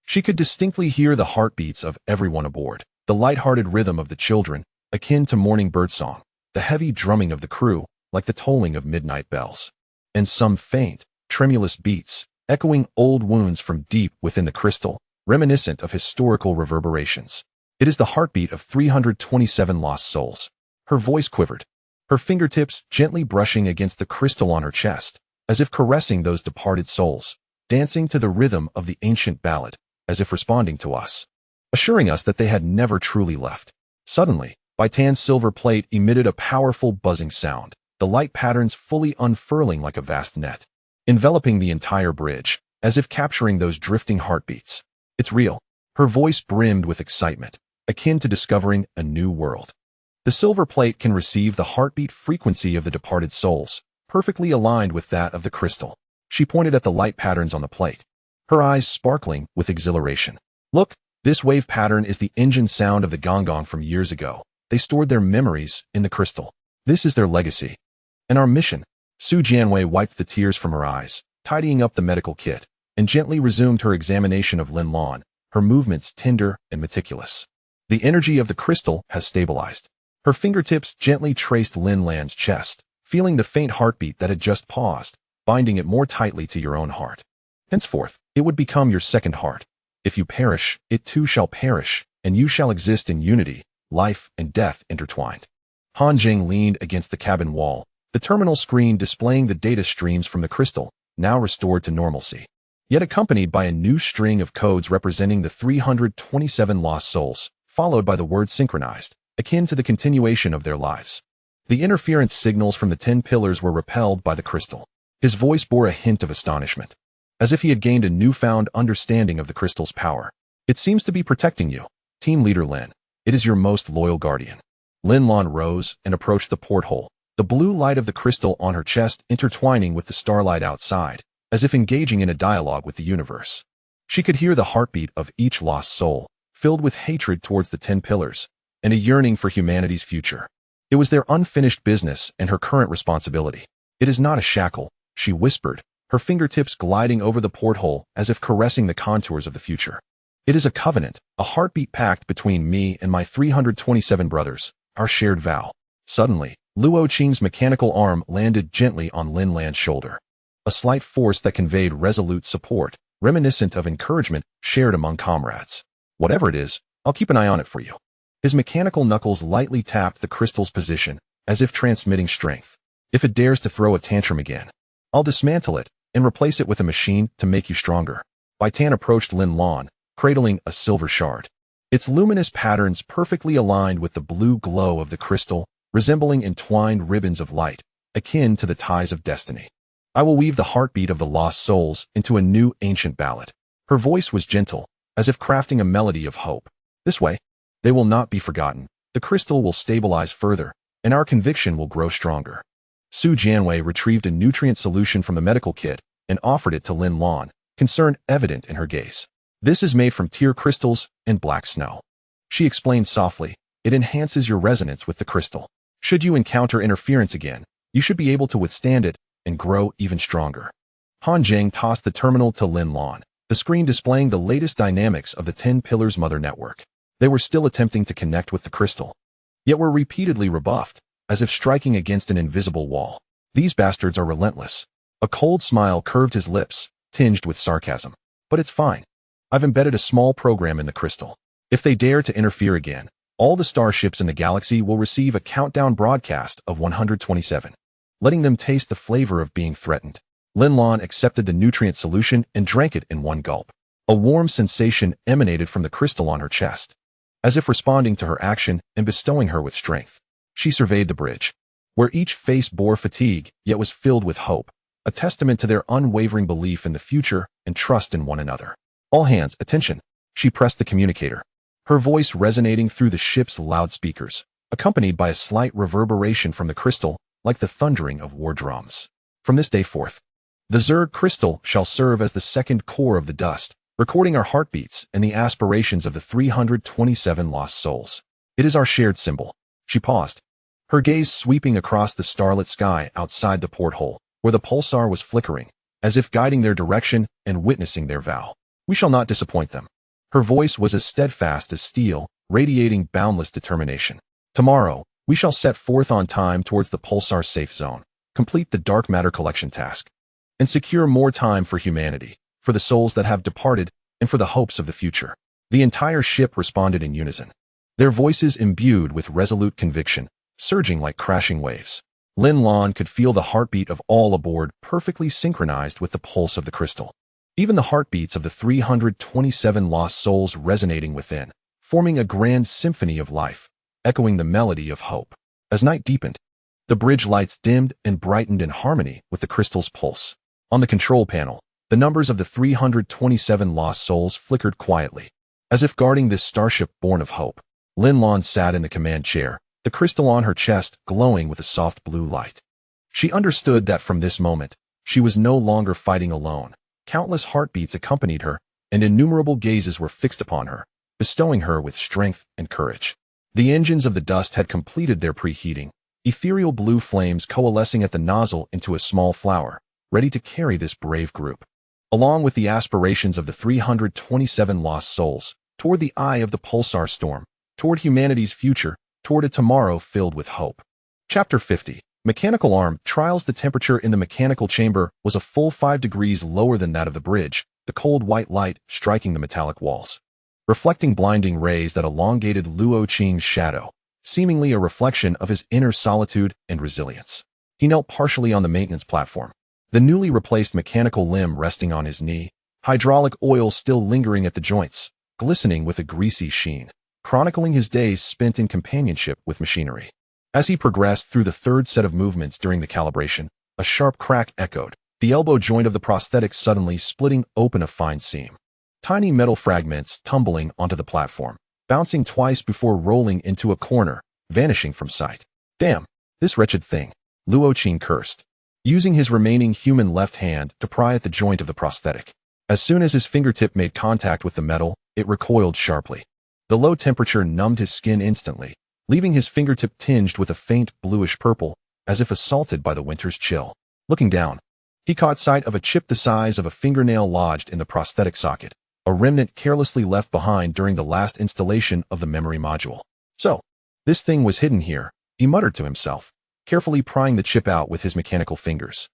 She could distinctly hear the heartbeats of everyone aboard, the light-hearted rhythm of the children, akin to morning birdsong, the heavy drumming of the crew, like the tolling of midnight bells. And some faint, tremulous beats, echoing old wounds from deep within the crystal, reminiscent of historical reverberations. It is the heartbeat of 327 lost souls. Her voice quivered, her fingertips gently brushing against the crystal on her chest, as if caressing those departed souls, dancing to the rhythm of the ancient ballad, as if responding to us, assuring us that they had never truly left. Suddenly, Bai Tan's silver plate emitted a powerful buzzing sound, the light patterns fully unfurling like a vast net, enveloping the entire bridge, as if capturing those drifting heartbeats. It's real. Her voice brimmed with excitement, akin to discovering a new world. The silver plate can receive the heartbeat frequency of the departed souls, perfectly aligned with that of the crystal. She pointed at the light patterns on the plate, her eyes sparkling with exhilaration. Look, this wave pattern is the engine sound of the Gonggong from years ago. They stored their memories in the crystal. This is their legacy. And our mission. Su Jianwei wiped the tears from her eyes, tidying up the medical kit, and gently resumed her examination of Lin Lan, her movements tender and meticulous. The energy of the crystal has stabilized. Her fingertips gently traced Lin Lan's chest, feeling the faint heartbeat that had just paused, binding it more tightly to your own heart. Henceforth, it would become your second heart. If you perish, it too shall perish, and you shall exist in unity, life and death intertwined. Han Zheng leaned against the cabin wall, the terminal screen displaying the data streams from the crystal, now restored to normalcy, yet accompanied by a new string of codes representing the 327 lost souls, followed by the word synchronized, akin to the continuation of their lives. The interference signals from the 10 pillars were repelled by the crystal. His voice bore a hint of astonishment, as if he had gained a newfound understanding of the crystal's power. It seems to be protecting you, Team Leader Lin. It is your most loyal guardian. Lin Lan rose and approached the porthole, the blue light of the crystal on her chest intertwining with the starlight outside, as if engaging in a dialogue with the universe. She could hear the heartbeat of each lost soul, filled with hatred towards the 10 pillars, and a yearning for humanity's future. It was their unfinished business and her current responsibility. It is not a shackle, she whispered, her fingertips gliding over the porthole as if caressing the contours of the future. It is a covenant, a heartbeat pact between me and my 327 brothers, our shared vow. Suddenly, Luo Qing's mechanical arm landed gently on Lin Lan's shoulder. A slight force that conveyed resolute support, reminiscent of encouragement shared among comrades. Whatever it is, I'll keep an eye on it for you. His mechanical knuckles lightly tapped the crystal's position, as if transmitting strength. If it dares to throw a tantrum again, I'll dismantle it and replace it with a machine to make you stronger. Bai Tan approached Lin Lan, cradling a silver shard. Its luminous patterns perfectly aligned with the blue glow of the crystal, resembling entwined ribbons of light, akin to the ties of destiny. I will weave the heartbeat of the lost souls into a new ancient ballad. Her voice was gentle, as if crafting a melody of hope. This way, they will not be forgotten, the crystal will stabilize further, and our conviction will grow stronger. Su Jianwei retrieved a nutrient solution from the medical kit and offered it to Lin Lan, concern evident in her gaze. This is made from tear crystals and black snow. She explained softly, it enhances your resonance with the crystal. Should you encounter interference again, you should be able to withstand it and grow even stronger. Han Zheng tossed the terminal to Lin Lan, the screen displaying the latest dynamics of the 10 Pillars Mother Network. They were still attempting to connect with the crystal, yet were repeatedly rebuffed, as if striking against an invisible wall. These bastards are relentless. A cold smile curved his lips, tinged with sarcasm. But it's fine. I've embedded a small program in the crystal. If they dare to interfere again, all the starships in the galaxy will receive a countdown broadcast of 127, letting them taste the flavor of being threatened. Lin Lan accepted the nutrient solution and drank it in one gulp. A warm sensation emanated from the crystal on her chest, as if responding to her action and bestowing her with strength. She surveyed the bridge, where each face bore fatigue yet was filled with hope, a testament to their unwavering belief in the future and trust in one another. All hands, attention! She pressed the communicator, her voice resonating through the ship's loudspeakers, accompanied by a slight reverberation from the crystal, like the thundering of war drums. From this day forth, the Zerg crystal shall serve as the second core of the dust, recording our heartbeats and the aspirations of the 327 lost souls. It is our shared symbol. She paused, her gaze sweeping across the starlit sky outside the porthole, where the pulsar was flickering, as if guiding their direction and witnessing their vow. We shall not disappoint them. Her voice was as steadfast as steel, radiating boundless determination. Tomorrow, we shall set forth on time towards the pulsar safe zone, complete the dark matter collection task, and secure more time for humanity, for the souls that have departed, and for the hopes of the future. The entire ship responded in unison, their voices imbued with resolute conviction, surging like crashing waves. Lin Lan could feel the heartbeat of all aboard perfectly synchronized with the pulse of the crystal. Even the heartbeats of the 327 lost souls resonating within, forming a grand symphony of life, echoing the melody of hope. As night deepened, the bridge lights dimmed and brightened in harmony with the crystal's pulse. On the control panel, the numbers of the 327 lost souls flickered quietly, as if guarding this starship born of hope. Lin Lan sat in the command chair, the crystal on her chest glowing with a soft blue light. She understood that from this moment, she was no longer fighting alone. Countless heartbeats accompanied her, and innumerable gazes were fixed upon her, bestowing her with strength and courage. The engines of the dust had completed their preheating, ethereal blue flames coalescing at the nozzle into a small flower, ready to carry this brave group, along with the aspirations of the 327 lost souls, toward the eye of the pulsar storm, toward humanity's future, toward a tomorrow filled with hope. Chapter 50. Mechanical arm trials. The temperature in the mechanical chamber was a full 5 degrees lower than that of the bridge, the cold white light striking the metallic walls, reflecting blinding rays that elongated Luo Qing's shadow, seemingly a reflection of his inner solitude and resilience. He knelt partially on the maintenance platform, the newly replaced mechanical limb resting on his knee, hydraulic oil still lingering at the joints, glistening with a greasy sheen, chronicling his days spent in companionship with machinery. As he progressed through the third set of movements during the calibration, a sharp crack echoed, the elbow joint of the prosthetic suddenly splitting open a fine seam. Tiny metal fragments tumbling onto the platform, bouncing twice before rolling into a corner, vanishing from sight. Damn, this wretched thing, Luo Qing cursed, using his remaining human left hand to pry at the joint of the prosthetic. As soon as his fingertip made contact with the metal, it recoiled sharply. The low temperature numbed his skin instantly, leaving his fingertip tinged with a faint bluish purple, as if assaulted by the winter's chill. Looking down, he caught sight of a chip the size of a fingernail lodged in the prosthetic socket, a remnant carelessly left behind during the last installation of the memory module. So, this thing was hidden here, he muttered to himself, carefully prying the chip out with his mechanical fingers.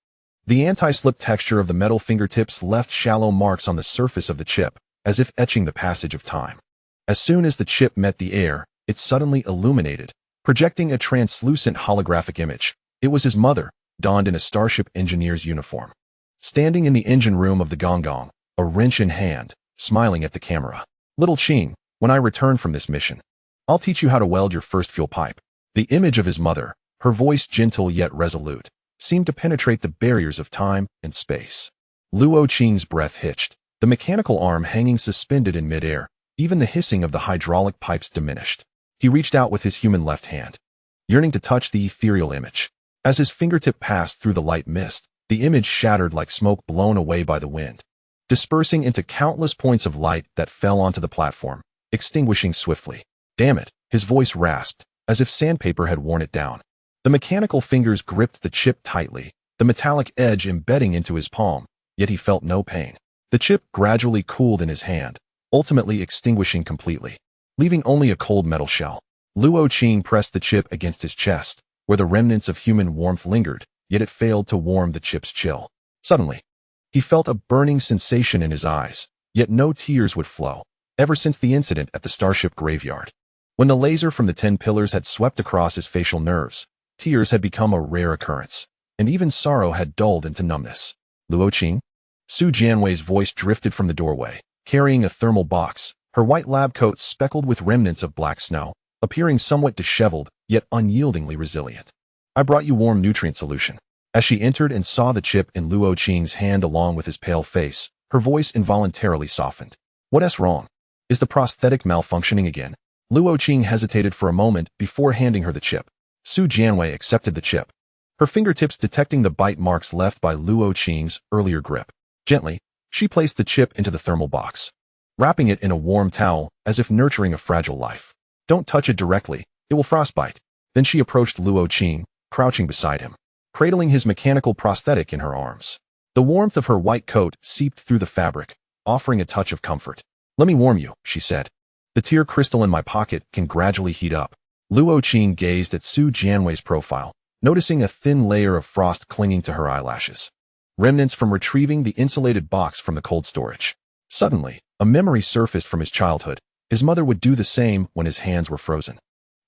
The anti-slip texture of the metal fingertips left shallow marks on the surface of the chip, as if etching the passage of time. As soon as the chip met the air, it suddenly illuminated, projecting a translucent holographic image. It was his mother, donned in a starship engineer's uniform, standing in the engine room of the Gonggong, a wrench in hand, smiling at the camera. Little Qing, when I return from this mission, I'll teach you how to weld your first fuel pipe. The image of his mother, her voice gentle yet resolute, seemed to penetrate the barriers of time and space. Luo Qing's breath hitched, the mechanical arm hanging suspended in midair. Even the hissing of the hydraulic pipes diminished. He reached out with his human left hand, yearning to touch the ethereal image. As his fingertip passed through the light mist, the image shattered like smoke blown away by the wind, dispersing into countless points of light that fell onto the platform, extinguishing swiftly. Damn it, his voice rasped, as if sandpaper had worn it down. The mechanical fingers gripped the chip tightly, the metallic edge embedding into his palm, yet he felt no pain. The chip gradually cooled in his hand, ultimately extinguishing completely, leaving only a cold metal shell. Luo Qing pressed the chip against his chest, where the remnants of human warmth lingered, yet it failed to warm the chip's chill. Suddenly, he felt a burning sensation in his eyes, yet no tears would flow, ever since the incident at the starship graveyard. When the laser from the 10 pillars had swept across his facial nerves, tears had become a rare occurrence, and even sorrow had dulled into numbness. Luo Qing? Su Jianwei's voice drifted from the doorway, carrying a thermal box, her white lab coat speckled with remnants of black snow, appearing somewhat disheveled, yet unyieldingly resilient. I brought you warm nutrient solution. As she entered and saw the chip in Luo Qing's hand along with his pale face, her voice involuntarily softened. What's wrong? Is the prosthetic malfunctioning again? Luo Qing hesitated for a moment before handing her the chip. Su Jianwei accepted the chip, her fingertips detecting the bite marks left by Luo Qing's earlier grip. Gently, she placed the chip into the thermal box, wrapping it in a warm towel as if nurturing a fragile life. Don't touch it directly, it will frostbite. Then she approached Luo Qing, crouching beside him, cradling his mechanical prosthetic in her arms. The warmth of her white coat seeped through the fabric, offering a touch of comfort. Let me warm you, she said. The tear crystal in my pocket can gradually heat up. Luo Qing gazed at Su Jianwei's profile, noticing a thin layer of frost clinging to her eyelashes, remnants from retrieving the insulated box from the cold storage. Suddenly, a memory surfaced from his childhood. His mother would do the same when his hands were frozen,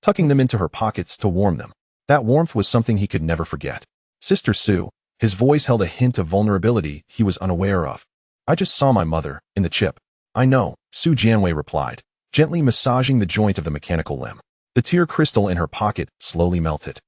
tucking them into her pockets to warm them. That warmth was something he could never forget. Sister Su, his voice held a hint of vulnerability he was unaware of. I just saw my mother, in the chip. I know, Su Jianwei replied, gently massaging the joint of the mechanical limb. The tear crystal in her pocket slowly melted,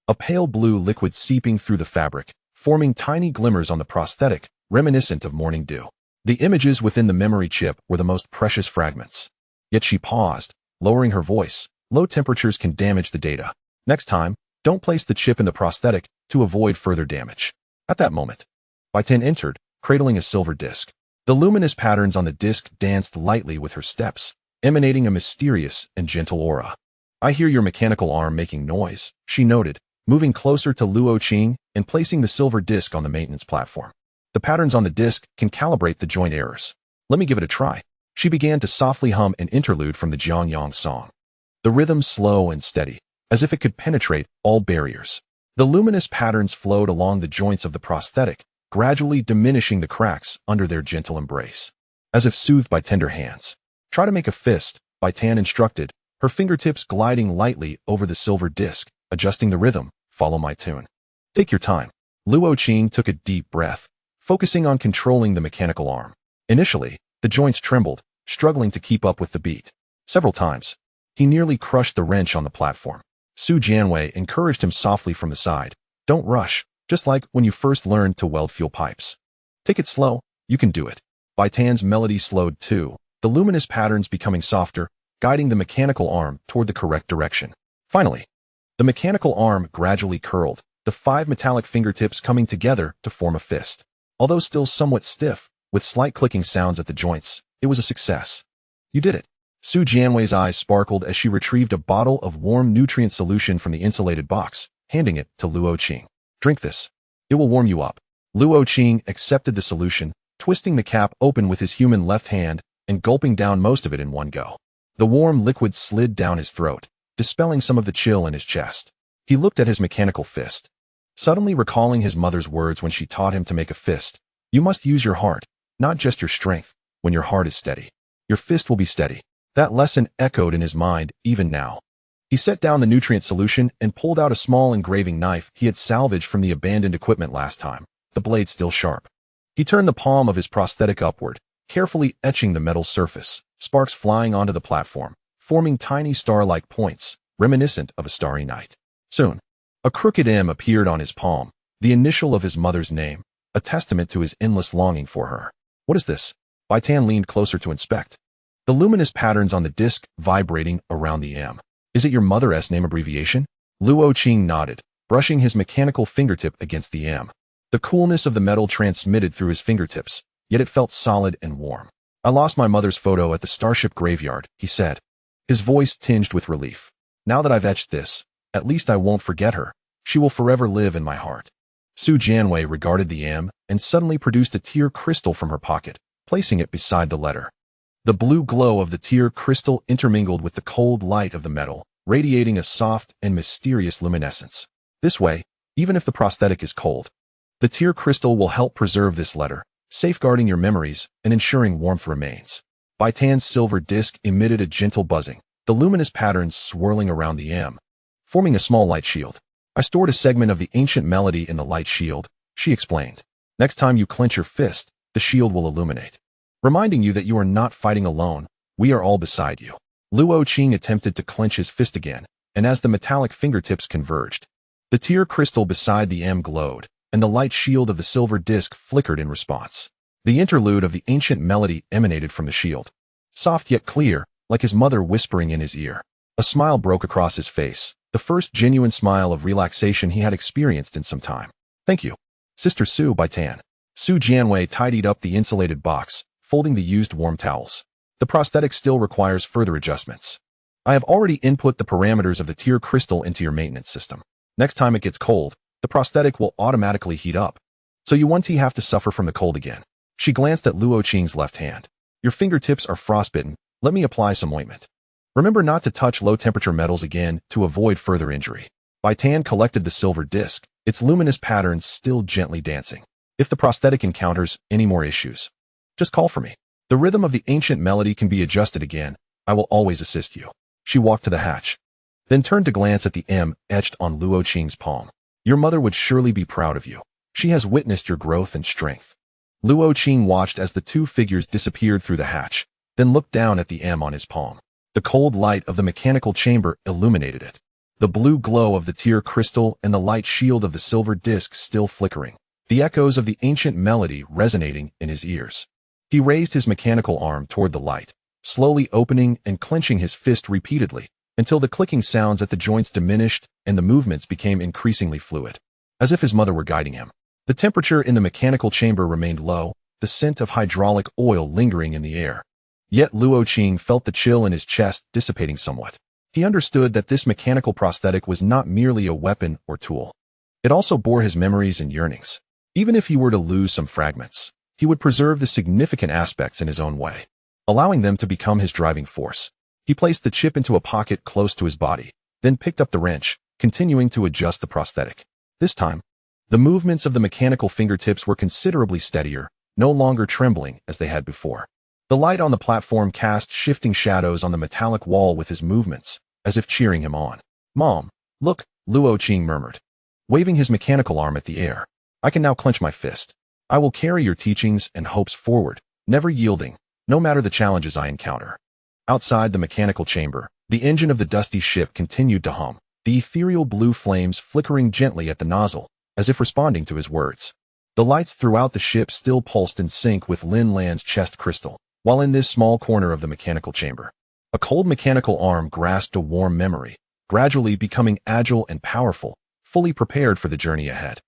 a pale blue liquid seeping through the fabric, forming tiny glimmers on the prosthetic, reminiscent of morning dew. The images within the memory chip were the most precious fragments. Yet she paused, lowering her voice. Low temperatures can damage the data. Next time, don't place the chip in the prosthetic to avoid further damage. At that moment, Bai Tan entered, cradling a silver disc. The luminous patterns on the disc danced lightly with her steps, emanating a mysterious and gentle aura. I hear your mechanical arm making noise, she noted, moving closer to Luo Qing and placing the silver disc on the maintenance platform. The patterns on the disc can calibrate the joint errors. Let me give it a try. She began to softly hum an interlude from the Jiangyang song. The rhythm slow and steady, as if it could penetrate all barriers. The luminous patterns flowed along the joints of the prosthetic, gradually diminishing the cracks under their gentle embrace, as if soothed by tender hands. Try to make a fist, Bai Tan instructed, her fingertips gliding lightly over the silver disc, adjusting the rhythm. Follow my tune. Take your time. Luo Qing took a deep breath, focusing on controlling the mechanical arm. Initially, the joints trembled, struggling to keep up with the beat. Several times, he nearly crushed the wrench on the platform. Su Jianwei encouraged him softly from the side. Don't rush, just like when you first learned to weld fuel pipes. Take it slow, you can do it. Bai Tan's melody slowed too, the luminous patterns becoming softer, guiding the mechanical arm toward the correct direction. Finally, the mechanical arm gradually curled, the 5 metallic fingertips coming together to form a fist. Although still somewhat stiff, with slight clicking sounds at the joints, it was a success. You did it. Su Jianwei's eyes sparkled as she retrieved a bottle of warm nutrient solution from the insulated box, handing it to Luo Qing. Drink this. It will warm you up. Luo Qing accepted the solution, twisting the cap open with his human left hand and gulping down most of it in one go. The warm liquid slid down his throat, dispelling some of the chill in his chest. He looked at his mechanical fist, suddenly recalling his mother's words when she taught him to make a fist. You must use your heart, not just your strength. When your heart is steady, your fist will be steady. That lesson echoed in his mind even now. He set down the nutrient solution and pulled out a small engraving knife he had salvaged from the abandoned equipment last time, the blade still sharp. He turned the palm of his prosthetic upward, carefully etching the metal surface, sparks flying onto the platform, forming tiny star-like points, reminiscent of a starry night. Soon, a crooked M appeared on his palm, the initial of his mother's name, a testament to his endless longing for her. What is this? Bai Tan leaned closer to inspect. The luminous patterns on the disc vibrating around the M. Is it your mother's name abbreviation? Luo Qing nodded, brushing his mechanical fingertip against the M. The coolness of the metal transmitted through his fingertips, yet it felt solid and warm. I lost my mother's photo at the starship graveyard, he said, his voice tinged with relief. Now that I've etched this, at least I won't forget her. She will forever live in my heart. Su Jianwei regarded the M and suddenly produced a tear crystal from her pocket, placing it beside the letter. The blue glow of the tear crystal intermingled with the cold light of the metal, radiating a soft and mysterious luminescence. This way, even if the prosthetic is cold, the tear crystal will help preserve this letter, safeguarding your memories and ensuring warmth remains. Bai Tan's silver disc emitted a gentle buzzing, the luminous patterns swirling around the M, forming a small light shield. I stored a segment of the ancient melody in the light shield, she explained. Next time you clench your fist, the shield will illuminate, reminding you that you are not fighting alone. We are all beside you. Luo Qing attempted to clench his fist again, and as the metallic fingertips converged, the tear crystal beside the M glowed, and the light shield of the silver disc flickered in response. The interlude of the ancient melody emanated from the shield, soft yet clear, like his mother whispering in his ear. A smile broke across his face, the first genuine smile of relaxation he had experienced in some time. Thank you, Sister Su. Bai Tan. Su Jianwei tidied up the insulated box, folding the used warm towels. The prosthetic still requires further adjustments. I have already input the parameters of the tear crystal into your maintenance system. Next time it gets cold, the prosthetic will automatically heat up, so you won't have to suffer from the cold again. She glanced at Luo Qing's left hand. Your fingertips are frostbitten. Let me apply some ointment. Remember not to touch low-temperature metals again to avoid further injury. Bai Tan collected the silver disc, its luminous patterns still gently dancing. If the prosthetic encounters any more issues, just call for me. The rhythm of the ancient melody can be adjusted again. I will always assist you. She walked to the hatch, then turned to glance at the M etched on Luo Qing's palm. Your mother would surely be proud of you. She has witnessed your growth and strength. Luo Qing watched as the two figures disappeared through the hatch, then looked down at the M on his palm. The cold light of the mechanical chamber illuminated it. The blue glow of the tear crystal and the light shield of the silver disc still flickering, the echoes of the ancient melody resonating in his ears. He raised his mechanical arm toward the light, slowly opening and clenching his fist repeatedly, until the clicking sounds at the joints diminished and the movements became increasingly fluid, as if his mother were guiding him. The temperature in the mechanical chamber remained low, the scent of hydraulic oil lingering in the air. Yet Luo Qing felt the chill in his chest dissipating somewhat. He understood that this mechanical prosthetic was not merely a weapon or tool. It also bore his memories and yearnings. Even if he were to lose some fragments, he would preserve the significant aspects in his own way, allowing them to become his driving force. He placed the chip into a pocket close to his body, then picked up the wrench, continuing to adjust the prosthetic. This time, the movements of the mechanical fingertips were considerably steadier, no longer trembling as they had before. The light on the platform cast shifting shadows on the metallic wall with his movements, as if cheering him on. Mom, look, Luo Qing murmured, waving his mechanical arm at the air. I can now clench my fist. I will carry your teachings and hopes forward, never yielding, no matter the challenges I encounter. Outside the mechanical chamber, the engine of the dusty ship continued to hum, the ethereal blue flames flickering gently at the nozzle, as if responding to his words. The lights throughout the ship still pulsed in sync with Lin Lan's chest crystal, while in this small corner of the mechanical chamber, a cold mechanical arm grasped a warm memory, gradually becoming agile and powerful, fully prepared for the journey ahead.